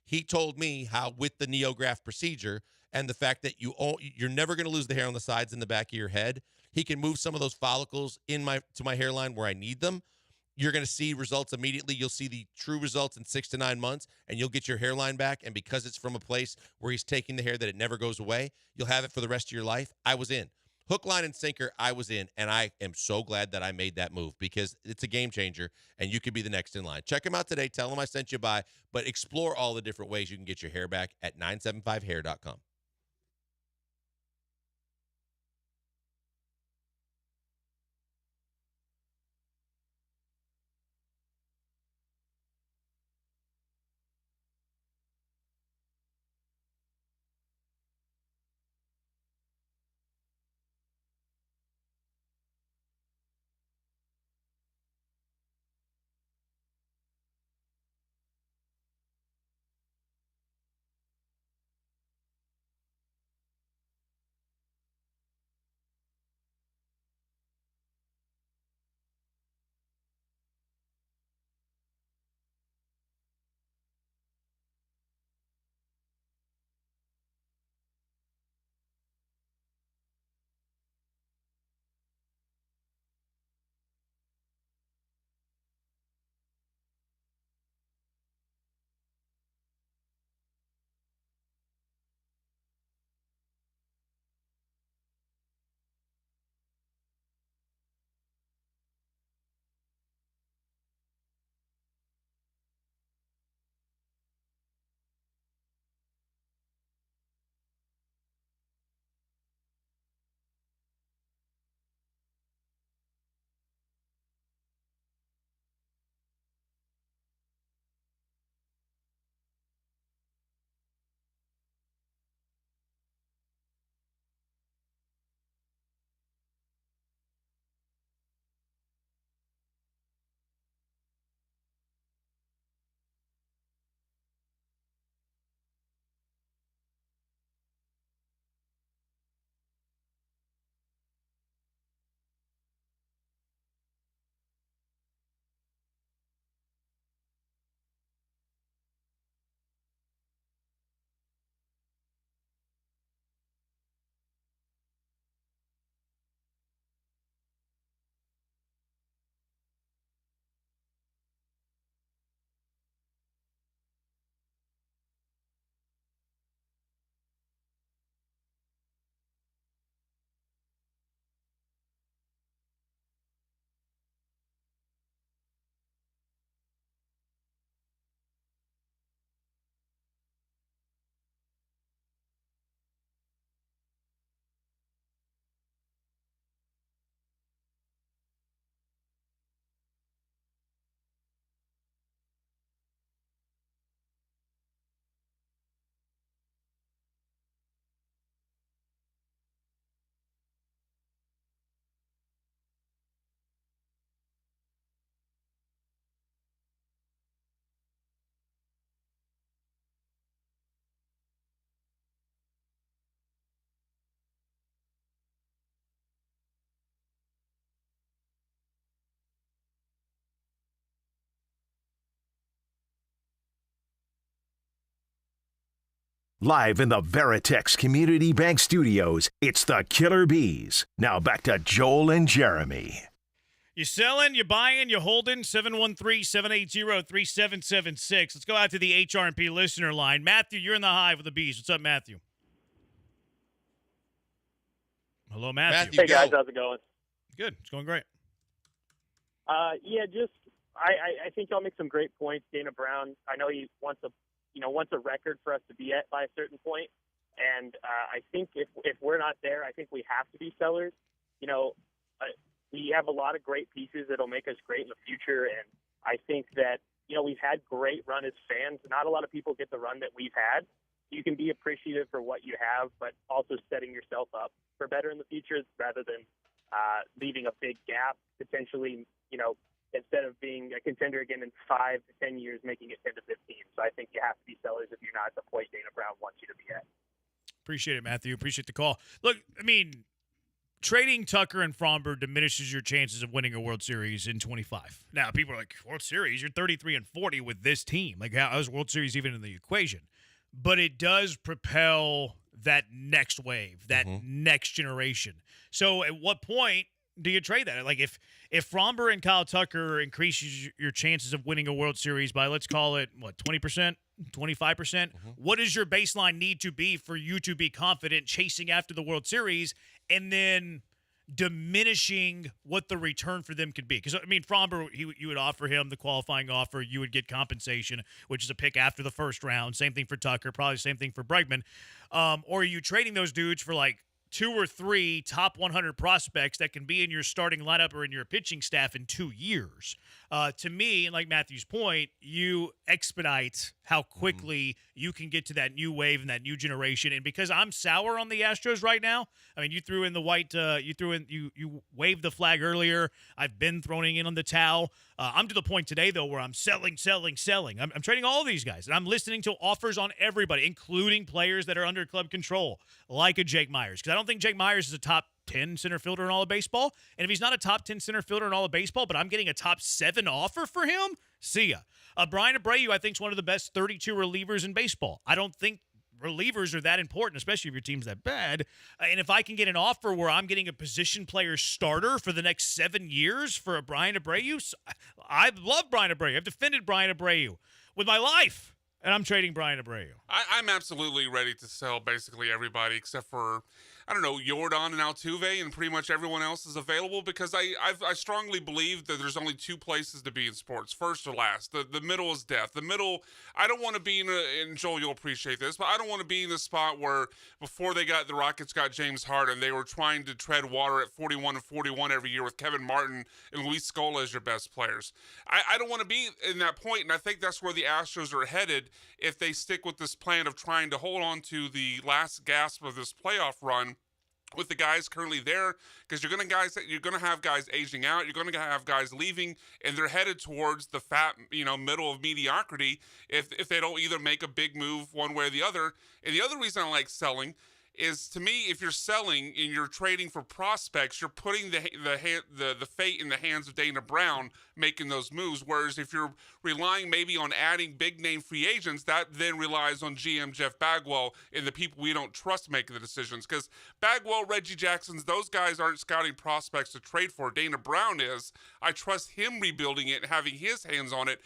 He told me how with the NeoGraft procedure and the fact that you're never going to lose the hair on the sides and the back of your head, he can move some of those follicles to my hairline where I need them. You're going to see results immediately. You'll see the true results in 6 to 9 months, and you'll get your hairline back. And because it's from a place where he's taking the hair that it never goes away, you'll have it for the rest of your life. I was in. Hook, line, and sinker, I was in, and I am so glad that I made that move because it's a game changer, and you could be the next in line. Check him out today. Tell him I sent you by, but explore all the different ways you can get your hair back at 975hair.com. Live in the Veritex Community Bank Studios, it's the Killer Bees. Now back to Joel and Jeremy. You selling, you buying, you holding? 713-780-3776. Let's go out to the HRP listener line. Matthew, you're in the hive with the Bees. What's up, Matthew? Hello, Matthew. Hey, guys. How's it going? Good. It's going great. I think y'all make some great points. Dana Brown, I know he wants a record for us to be at by a certain point. And I think if we're not there, I think we have to be sellers. We have a lot of great pieces that'll make us great in the future. And I think that, we've had great run as fans. Not a lot of people get the run that we've had. You can be appreciative for what you have, but also setting yourself up for better in the future rather than leaving a big gap, potentially, instead of being a contender again in 5 to 10 years, making it 10 to 15. So I think you have to be sellers if you're not at the point Dana Brown wants you to be at. Appreciate it, Matthew. Appreciate the call. Look, trading Tucker and Fromber diminishes your chances of winning a World Series in 25. Now, people are like, World Series? You're 33-40 with this team. Like, how is World Series even in the equation? But it does propel that next wave, that next generation. So at what point do you trade that? Like, if Fromber and Kyle Tucker increases your chances of winning a World Series by, let's call it, 20%? 25%? What does your baseline need to be for you to be confident chasing after the World Series and then diminishing what the return for them could be? Because, Fromber, you would offer him the qualifying offer. You would get compensation, which is a pick after the first round. Same thing for Tucker. Probably the same thing for Bregman. Or are you trading those dudes for, 2 or 3 top 100 prospects that can be in your starting lineup or in your pitching staff in 2 years? To me, and like Matthew's point, you expedite how quickly you can get to that new wave and that new generation. And because I'm sour on the Astros right now, you threw in the white, you waved the flag earlier. I've been throwing in on the towel. I'm to the point today, though, where I'm selling. I'm trading all these guys, and I'm listening to offers on everybody, including players that are under club control, like a Jake Myers, because I don't think Jake Myers is a top 10 center fielder in all of baseball. And if he's not a top 10 center fielder in all of baseball, but I'm getting a top 7 offer for him, see ya. Brian Abreu, I think, is one of the best 32 relievers in baseball. I don't think relievers are that important, especially if your team's that bad. And if I can get an offer where I'm getting a position player starter for the next 7 years for a Brian Abreu, I love Brian Abreu. I've defended Brian Abreu with my life, and I'm trading Brian Abreu. I'm absolutely ready to sell basically everybody except for, Yordan and Altuve, and pretty much everyone else is available because I strongly believe that there's only 2 places to be in sports, first or last. The middle is death. The middle, I don't want to be and Joel, you'll appreciate this, but I don't want to be in the spot where before the Rockets got James Harden, they were trying to tread water at 41 and 41 every year with Kevin Martin and Luis Scola as your best players. I don't want to be in that point, and I think that's where the Astros are headed if they stick with this plan of trying to hold on to the last gasp of this playoff run with the guys currently there, because you're going to have guys aging out, you're going to have guys leaving, and they're headed towards the fat, middle of mediocrity if they don't either make a big move one way or the other. And the other reason I like selling is, to me, if you're selling and you're trading for prospects, you're putting the fate in the hands of Dana Brown making those moves. Whereas if you're relying maybe on adding big name free agents, that then relies on GM Jeff Bagwell and the people we don't trust making the decisions. Because Bagwell, Reggie Jackson's, those guys aren't scouting prospects to trade for. Dana Brown is. I trust him rebuilding it and having his hands on it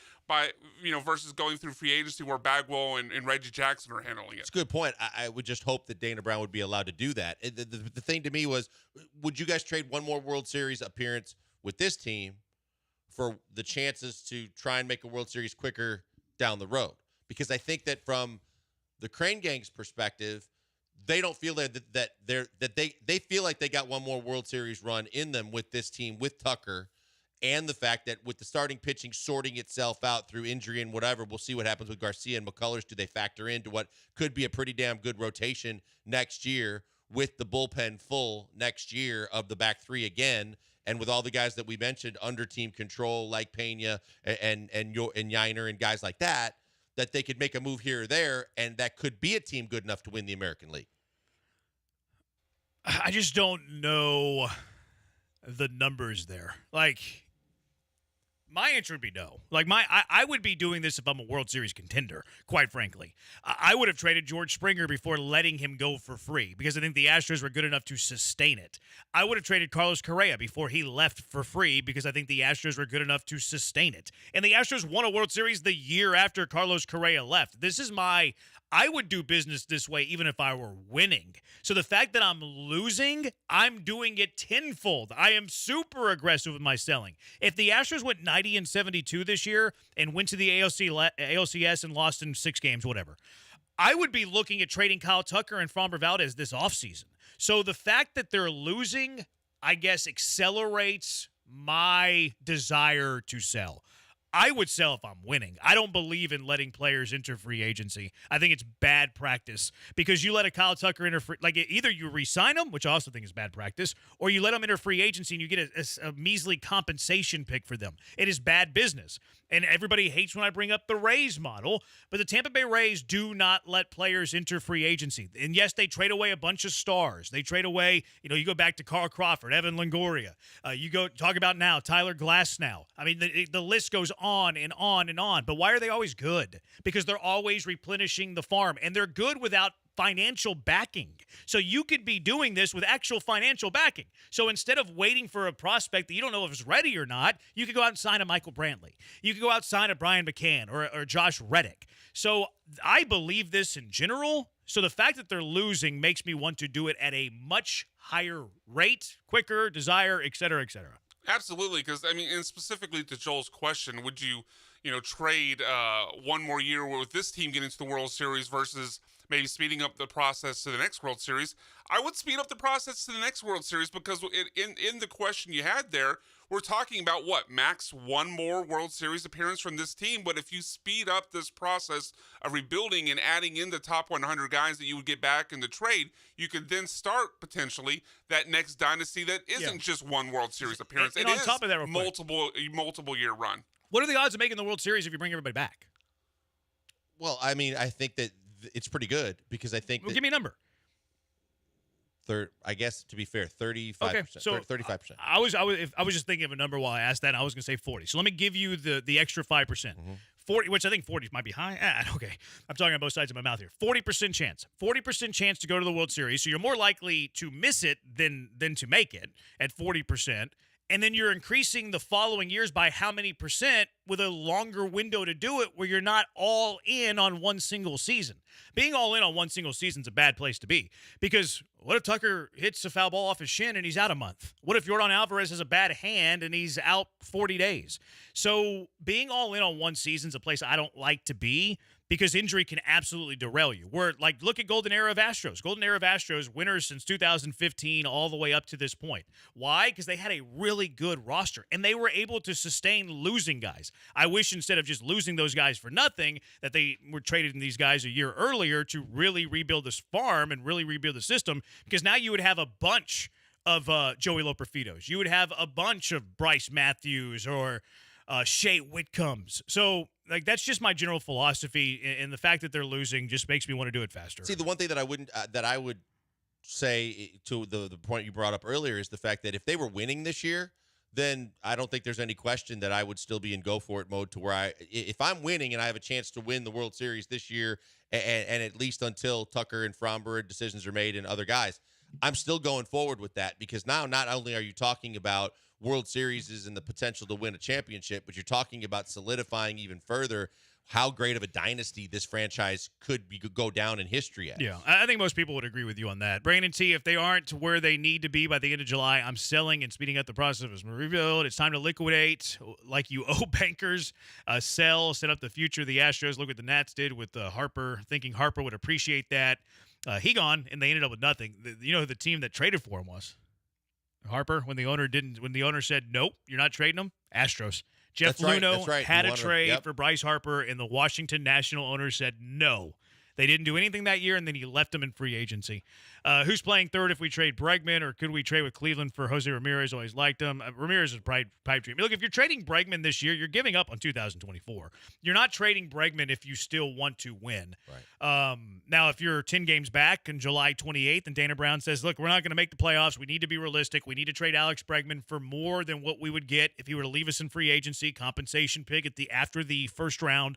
versus going through free agency where Bagwell and Reggie Jackson are handling it. It's a good point. I would just hope that Dana Brown would be allowed to do that. The thing to me was, would you guys trade one more World Series appearance with this team for the chances to try and make a World Series quicker down the road? Because I think that from the Crane Gang's perspective, they don't feel that they feel like they got one more World Series run in them with this team, with Tucker. And the fact that with the starting pitching sorting itself out through injury and whatever, we'll see what happens with Garcia and McCullers. Do they factor into what could be a pretty damn good rotation next year with the bullpen full next year of the back 3 again? And with all the guys that we mentioned under team control, like Pena and Yiner and guys like that they could make a move here or there, and that could be a team good enough to win the American League. I just don't know the numbers there. Like, My answer would be no. Like I would be doing this if I'm a World Series contender, quite frankly. I would have traded George Springer before letting him go for free because I think the Astros were good enough to sustain it. I would have traded Carlos Correa before he left for free because I think the Astros were good enough to sustain it. And the Astros won a World Series the year after Carlos Correa left. I would do business this way even if I were winning. So the fact that I'm losing, I'm doing it tenfold. I am super aggressive with my selling. If the Astros went 90-72 this year and went to the ALCS and lost in 6 games, whatever, I would be looking at trading Kyle Tucker and Framber Valdez this offseason. So the fact that they're losing, I guess, accelerates my desire to sell. I would sell if I'm winning. I don't believe in letting players enter free agency. I think it's bad practice because you let a Kyle Tucker enter free, like either you re-sign him, which I also think is bad practice, or you let him enter free agency and you get a measly compensation pick for them. It is bad business. And everybody hates when I bring up the Rays model, but the Tampa Bay Rays do not let players enter free agency. And yes, they trade away a bunch of stars. They trade away, you go back to Carl Crawford, Evan Longoria. You go talk about now, Tyler Glasnow. I mean, the list goes on and on and on. But why are they always good? Because they're always replenishing the farm, and they're good without financial backing. So you could be doing this with actual financial backing. So instead of waiting for a prospect that you don't know if it's ready or not, you could go out and sign a Michael Brantley. You could go out and sign a Brian McCann or Josh Reddick. So I believe this in general. So the fact that they're losing makes me want to do it at a much higher rate, quicker, desire, et cetera, et cetera. Absolutely, because, and specifically to Joel's question, would you, trade one more year with this team getting to the World Series versus maybe speeding up the process to the next World Series? I would speed up the process to the next World Series because in the question you had there, we're talking about max one more World Series appearance from this team. But if you speed up this process of rebuilding and adding in the top 100 guys that you would get back in the trade, you could then start potentially that next dynasty that isn't just one World Series appearance. And on top of that, multiple year run. What are the odds of making the World Series if you bring everybody back? Well, I think that it's pretty good because I think. Well, give me a number. I guess to be fair, 35%. Okay, so 35%. I was just thinking of a number while I asked that. And I was going to say 40. So let me give you the extra 5%. 40, which I think 40 might be high. Okay, I'm talking on both sides of my mouth here. 40% chance. 40% chance to go to the World Series. So you're more likely to miss it than to make it at 40%. And then you're increasing the following years by how many percent with a longer window to do it where you're not all in on one single season. Being all in on one single season is a bad place to be because what if Tucker hits a foul ball off his shin and he's out a month? What if Yordan Alvarez has a bad hand and he's out 40 days? So being all in on one season is a place I don't like to be because injury can absolutely derail you. Look at Golden Era of Astros. Golden Era of Astros, winners since 2015 all the way up to this point. Why? Because they had a really good roster, and they were able to sustain losing guys. I wish instead of just losing those guys for nothing, that they were traded in these guys a year earlier to really rebuild this farm and really rebuild the system, because now you would have a bunch of Joey Loperfitos. You would have a bunch of Bryce Matthews or Shea Whitcombs. So that's just my general philosophy, and the fact that they're losing just makes me want to do it faster. See, the one thing that I would say to the point you brought up earlier is the fact that if they were winning this year, then I don't think there's any question that I would still be in go for it mode to where if I'm winning and I have a chance to win the World Series this year and at least until Tucker and Framber decisions are made and other guys, I'm still going forward with that because now not only are you talking about World Series and the potential to win a championship, but you're talking about solidifying even further how great of a dynasty this franchise could go down in history as. Yeah, I think most people would agree with you on that. Brandon T., if they aren't where they need to be by the end of July, I'm selling and speeding up the process of rebuild. It's time to liquidate like you owe bankers. Sell, set up the future of the Astros. Look what the Nats did with Harper, thinking Harper would appreciate that. He gone, and they ended up with nothing. You know who the team that traded for him was? Harper, when the owner said, nope, you're not trading him, Astros. Jeff Luhnow had a trade for Bryce Harper, and the Washington National owner said no. They didn't do anything that year, and then he left them in free agency. Who's playing third if we trade Bregman, or could we trade with Cleveland for Jose Ramirez? Always liked him. Ramirez is a pipe dream. Look, if you're trading Bregman this year, you're giving up on 2024. You're not trading Bregman if you still want to win. Right. Now, if you're 10 games back on July 28th and Dana Brown says, look, we're not going to make the playoffs. We need to be realistic. We need to trade Alex Bregman for more than what we would get if he were to leave us in free agency, compensation pick after the first round.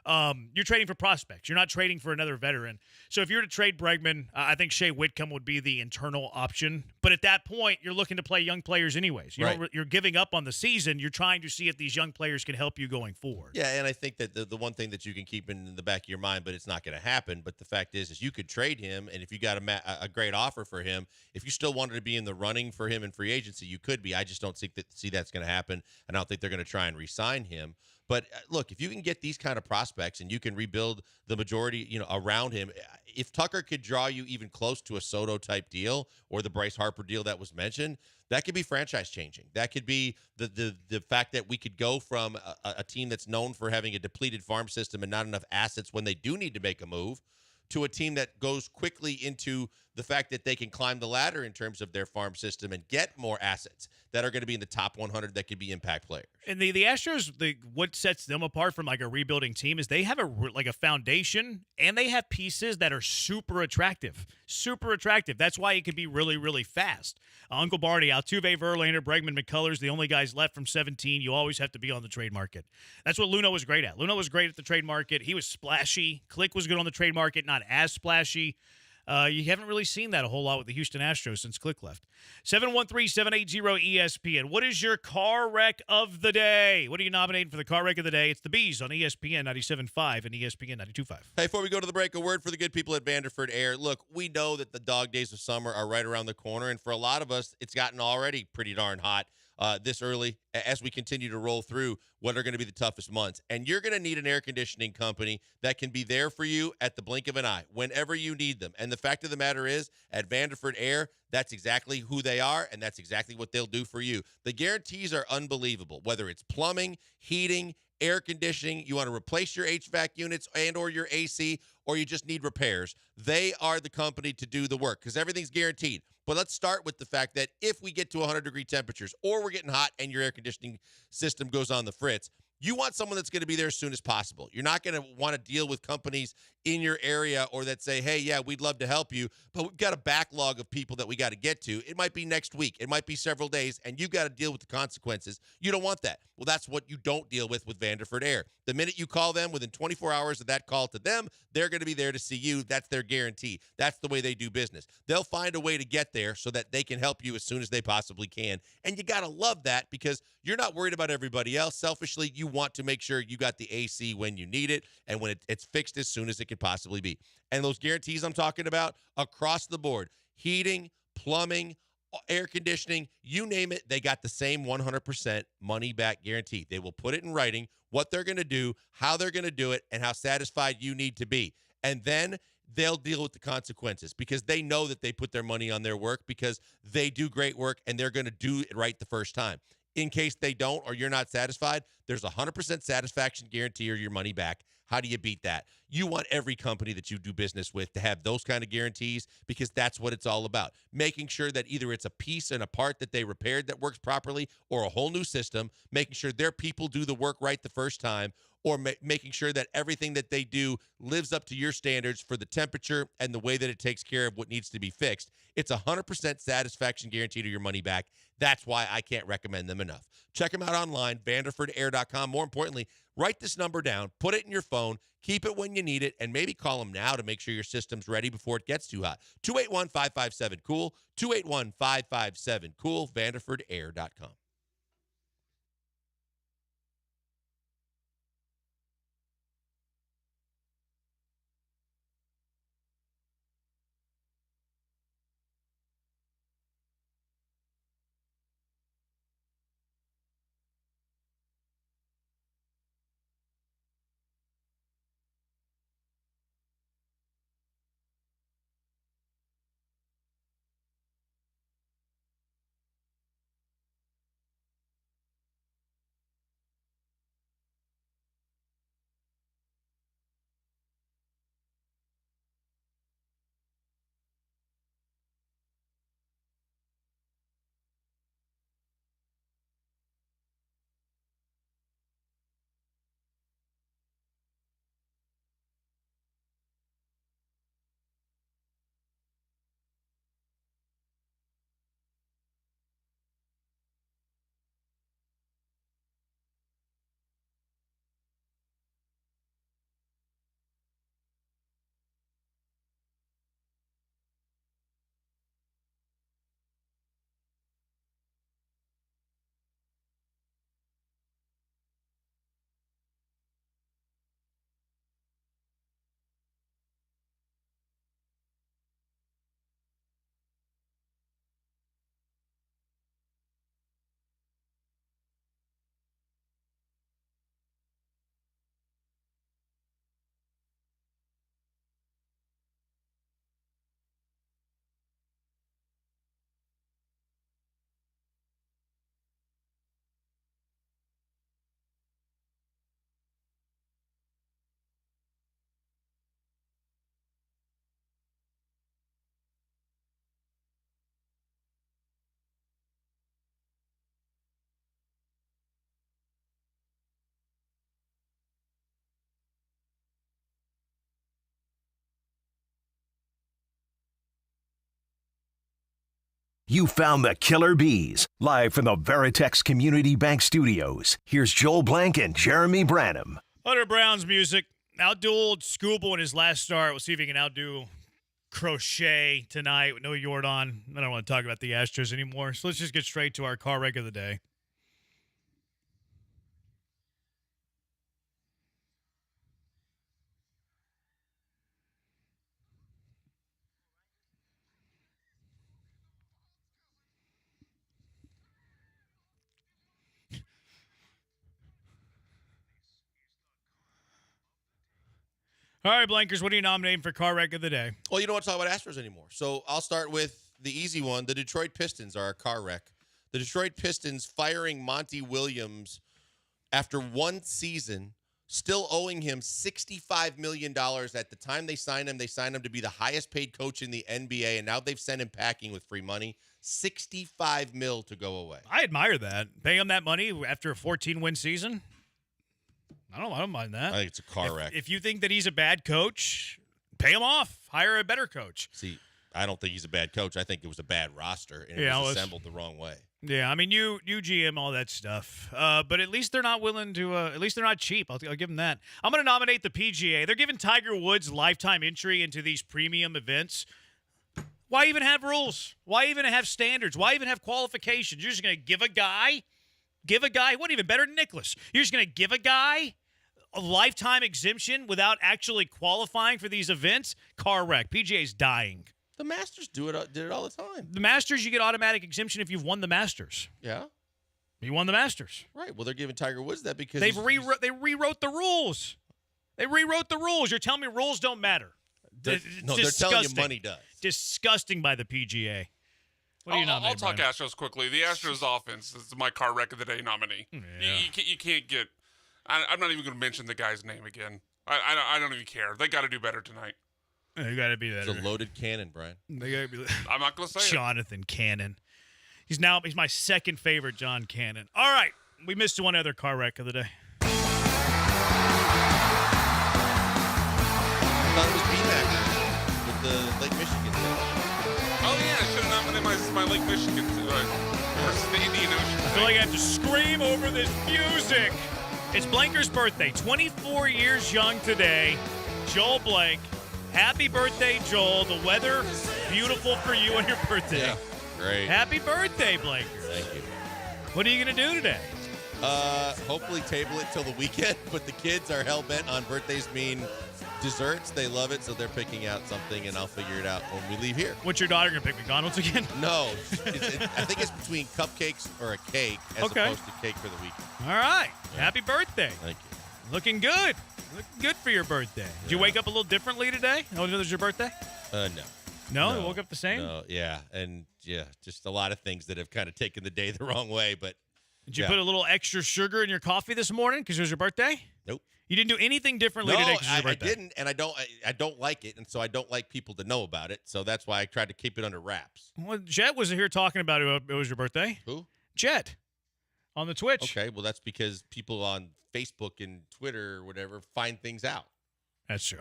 You're trading for prospects. You're not trading for another veteran. So if you were to trade Bregman, I think Shea Whitcomb would be the internal option. But at that point, you're looking to play young players anyways. You're giving up on the season. You're trying to see if these young players can help you going forward. Yeah, and I think that the one thing that you can keep in the back of your mind, but it's not going to happen, but the fact is you could trade him, and if you got a great offer for him, if you still wanted to be in the running for him in free agency, you could be. I just don't see that's going to happen, and I don't think they're going to try and re-sign him. But look, if you can get these kind of prospects and you can rebuild the majority, around him, if Tucker could draw you even close to a Soto type deal or the Bryce Harper deal that was mentioned, that could be franchise changing. That could be the fact that we could go from a team that's known for having a depleted farm system and not enough assets when they do need to make a move, to a team that goes quickly into the fact that they can climb the ladder in terms of their farm system and get more assets that are going to be in the top 100 that could be impact players. And the Astros, what sets them apart from like a rebuilding team is they have a foundation, and they have pieces that are super attractive. Super attractive. That's why it can be really, really fast. Uncle Barney, Altuve, Verlander, Bregman, McCullers, the only guys left from 17. You always have to be on the trade market. That's what Luna was great at. Luna was great at the trade market. He was splashy. Click was good on the trade market, not as splashy. You haven't really seen that a whole lot with the Houston Astros since Click left. 713-780-ESPN. What is your car wreck of the day? What are you nominating for the car wreck of the day? It's the Bees on ESPN 97.5 and ESPN 92.5. Hey, before we go to the break, a word for the good people at Vanderford Air. Look, we know that the dog days of summer are right around the corner, and for a lot of us, it's gotten already pretty darn hot this early as we continue to roll through what are going to be the toughest months. And you're going to need an air conditioning company that can be there for you at the blink of an eye whenever you need them. And the fact of the matter is, at Vanderford Air, that's exactly who they are, and that's exactly what they'll do for you. The guarantees are unbelievable, whether it's plumbing, heating, air conditioning, you want to replace your HVAC units and or your AC, or you just need repairs. They are the company to do the work because everything's guaranteed. But let's start with the fact that if we get to 100-degree temperatures or we're getting hot and your air conditioning system goes on the fritz, you want someone that's going to be there as soon as possible. You're not going to want to deal with companies in your area or that say, hey, yeah, we'd love to help you, but we've got a backlog of people that we got to get to. It might be next week. It might be several days, and you've got to deal with the consequences. You don't want that. Well, that's what you don't deal with Vanderford Air. The minute you call them, within 24 hours of that call to them, they're going to be there to see you. That's their guarantee. That's the way they do business. They'll find a way to get there so that they can help you as soon as they possibly can. And you got to love that because you're not worried about everybody else. Selfishly, you want to make sure you got the AC when you need it and when it's fixed as soon as it could possibly be. And those guarantees I'm talking about across the board, heating, plumbing, air conditioning, you name it, they got the same 100% money back guarantee. They will put it in writing, what they're going to do, how they're going to do it, and how satisfied you need to be. And then they'll deal with the consequences because they know that they put their money on their work because they do great work and they're going to do it right the first time. In case they don't or you're not satisfied, there's a 100% satisfaction guarantee or your money back. How do you beat that? You want every company that you do business with to have those kind of guarantees because that's what it's all about. Making sure that either it's a piece and a part that they repaired that works properly or a whole new system, making sure their people do the work right the first time, or making sure that everything that they do lives up to your standards for the temperature and the way that it takes care of what needs to be fixed. It's a 100% satisfaction guarantee to your money back. That's why I can't recommend them enough. Check them out online, vanderfordair.com. More importantly, write this number down, put it in your phone, keep it when you need it, and maybe call them now to make sure your system's ready before it gets too hot. 281-557-COOL, 281-557-COOL, vanderfordair.com. You found the killer bees. Live from the Veritex Community Bank Studios, here's Joel Blank and Jeremy Branham. Hunter Brown's music. Outdueled Scoobel in his last start. We'll see if he can outdo Crochet tonight with no Jordan. I don't want to talk about the Astros anymore. So let's just get straight to our car wreck of the day. All right, Blankers, what are you nominating for car wreck of the day? Well, you don't want to talk about Astros anymore. So I'll start with the easy one. The Detroit Pistons are a car wreck. The Detroit Pistons firing Monty Williams after one season, still owing him $65 million. At the time they signed him to be the highest paid coach in the NBA, and now they've sent him packing with free money. $65 million to go away. I admire that. Pay him that money after a 14-win season. I don't mind that. I think it's a car wreck. If you think that he's a bad coach, pay him off. Hire a better coach. See, I don't think he's a bad coach. I think it was a bad roster, and it was assembled the wrong way. Yeah, I mean, you GM all that stuff. But at least they're not willing to at least they're not cheap. I'll give them that. I'm going to nominate the PGA. They're giving Tiger Woods lifetime entry into these premium events. Why even have rules? Why even have standards? Why even have qualifications? You're just going to give a guy what, even better than Nicklaus? You're just going to give a guy a lifetime exemption without actually qualifying for these events? Car wreck. PGA's dying. The Masters did it all the time. The Masters, you get automatic exemption if you've won the Masters. Yeah. You won the Masters. Right. Well, they're giving Tiger Woods that because they rewrote the rules. They rewrote the rules. You're telling me rules don't matter. They're telling you money does. Disgusting by the PGA. What do you nominate, I'll talk Brian? Astros quickly. The Astros offense is my car wreck of the day nominee. Yeah. You can't get. I'm not even going to mention the guy's name again. I don't even care. They got to do better tonight. You got to be that. It's a loaded cannon, Brian. They got to be. I'm not going to say Jonathan Cannon. He's my second favorite John Cannon. All right, we missed one other car wreck of the day. I thought it was BMAC with the Lake Michigan thing. Oh yeah, I should have nominated my Lake Michigan versus the Indian Ocean. I feel like I have to scream over this music. It's Blanker's birthday. 24 years young today. Joel Blank. Happy birthday, Joel. The weather, beautiful for you on your birthday. Yeah, great. Happy birthday, Blanker. Thank you. What are you going to do today? Hopefully table it till the weekend, but the kids are hell-bent on birthdays mean desserts. They love it, so they're picking out something, and I'll figure it out when we leave here. What's your daughter going to pick, McDonald's again? No. I think it's between cupcakes or a cake as opposed to cake for the weekend. All right. Yeah. Happy birthday. Thank you. Looking good. Looking good for your birthday. Did you wake up a little differently today? Oh, it was your birthday? No. No? You woke up the same? No, yeah. And, just a lot of things that have kind of taken the day the wrong way, but Did you put a little extra sugar in your coffee this morning because it was your birthday? Nope. You didn't do anything differently today because it was your birthday? I didn't, and I don't like it, and so I don't like people to know about it, so that's why I tried to keep it under wraps. Well, Jet was here talking about it was your birthday. Who? Jet. On the Twitch. Okay, well, that's because people on Facebook and Twitter or whatever find things out. That's true.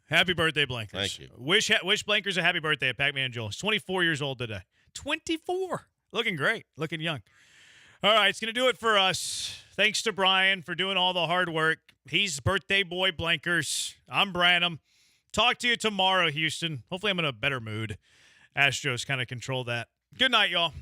Happy birthday, Blankers. Thank you. Wish Blankers a happy birthday at Pac-Man Joel. He's 24 years old today. 24. Looking great. Looking young. All right, it's going to do it for us. Thanks to Brian for doing all the hard work. He's birthday boy Blankers. I'm Branham. Talk to you tomorrow, Houston. Hopefully I'm in a better mood. Astros kind of control that. Good night, y'all.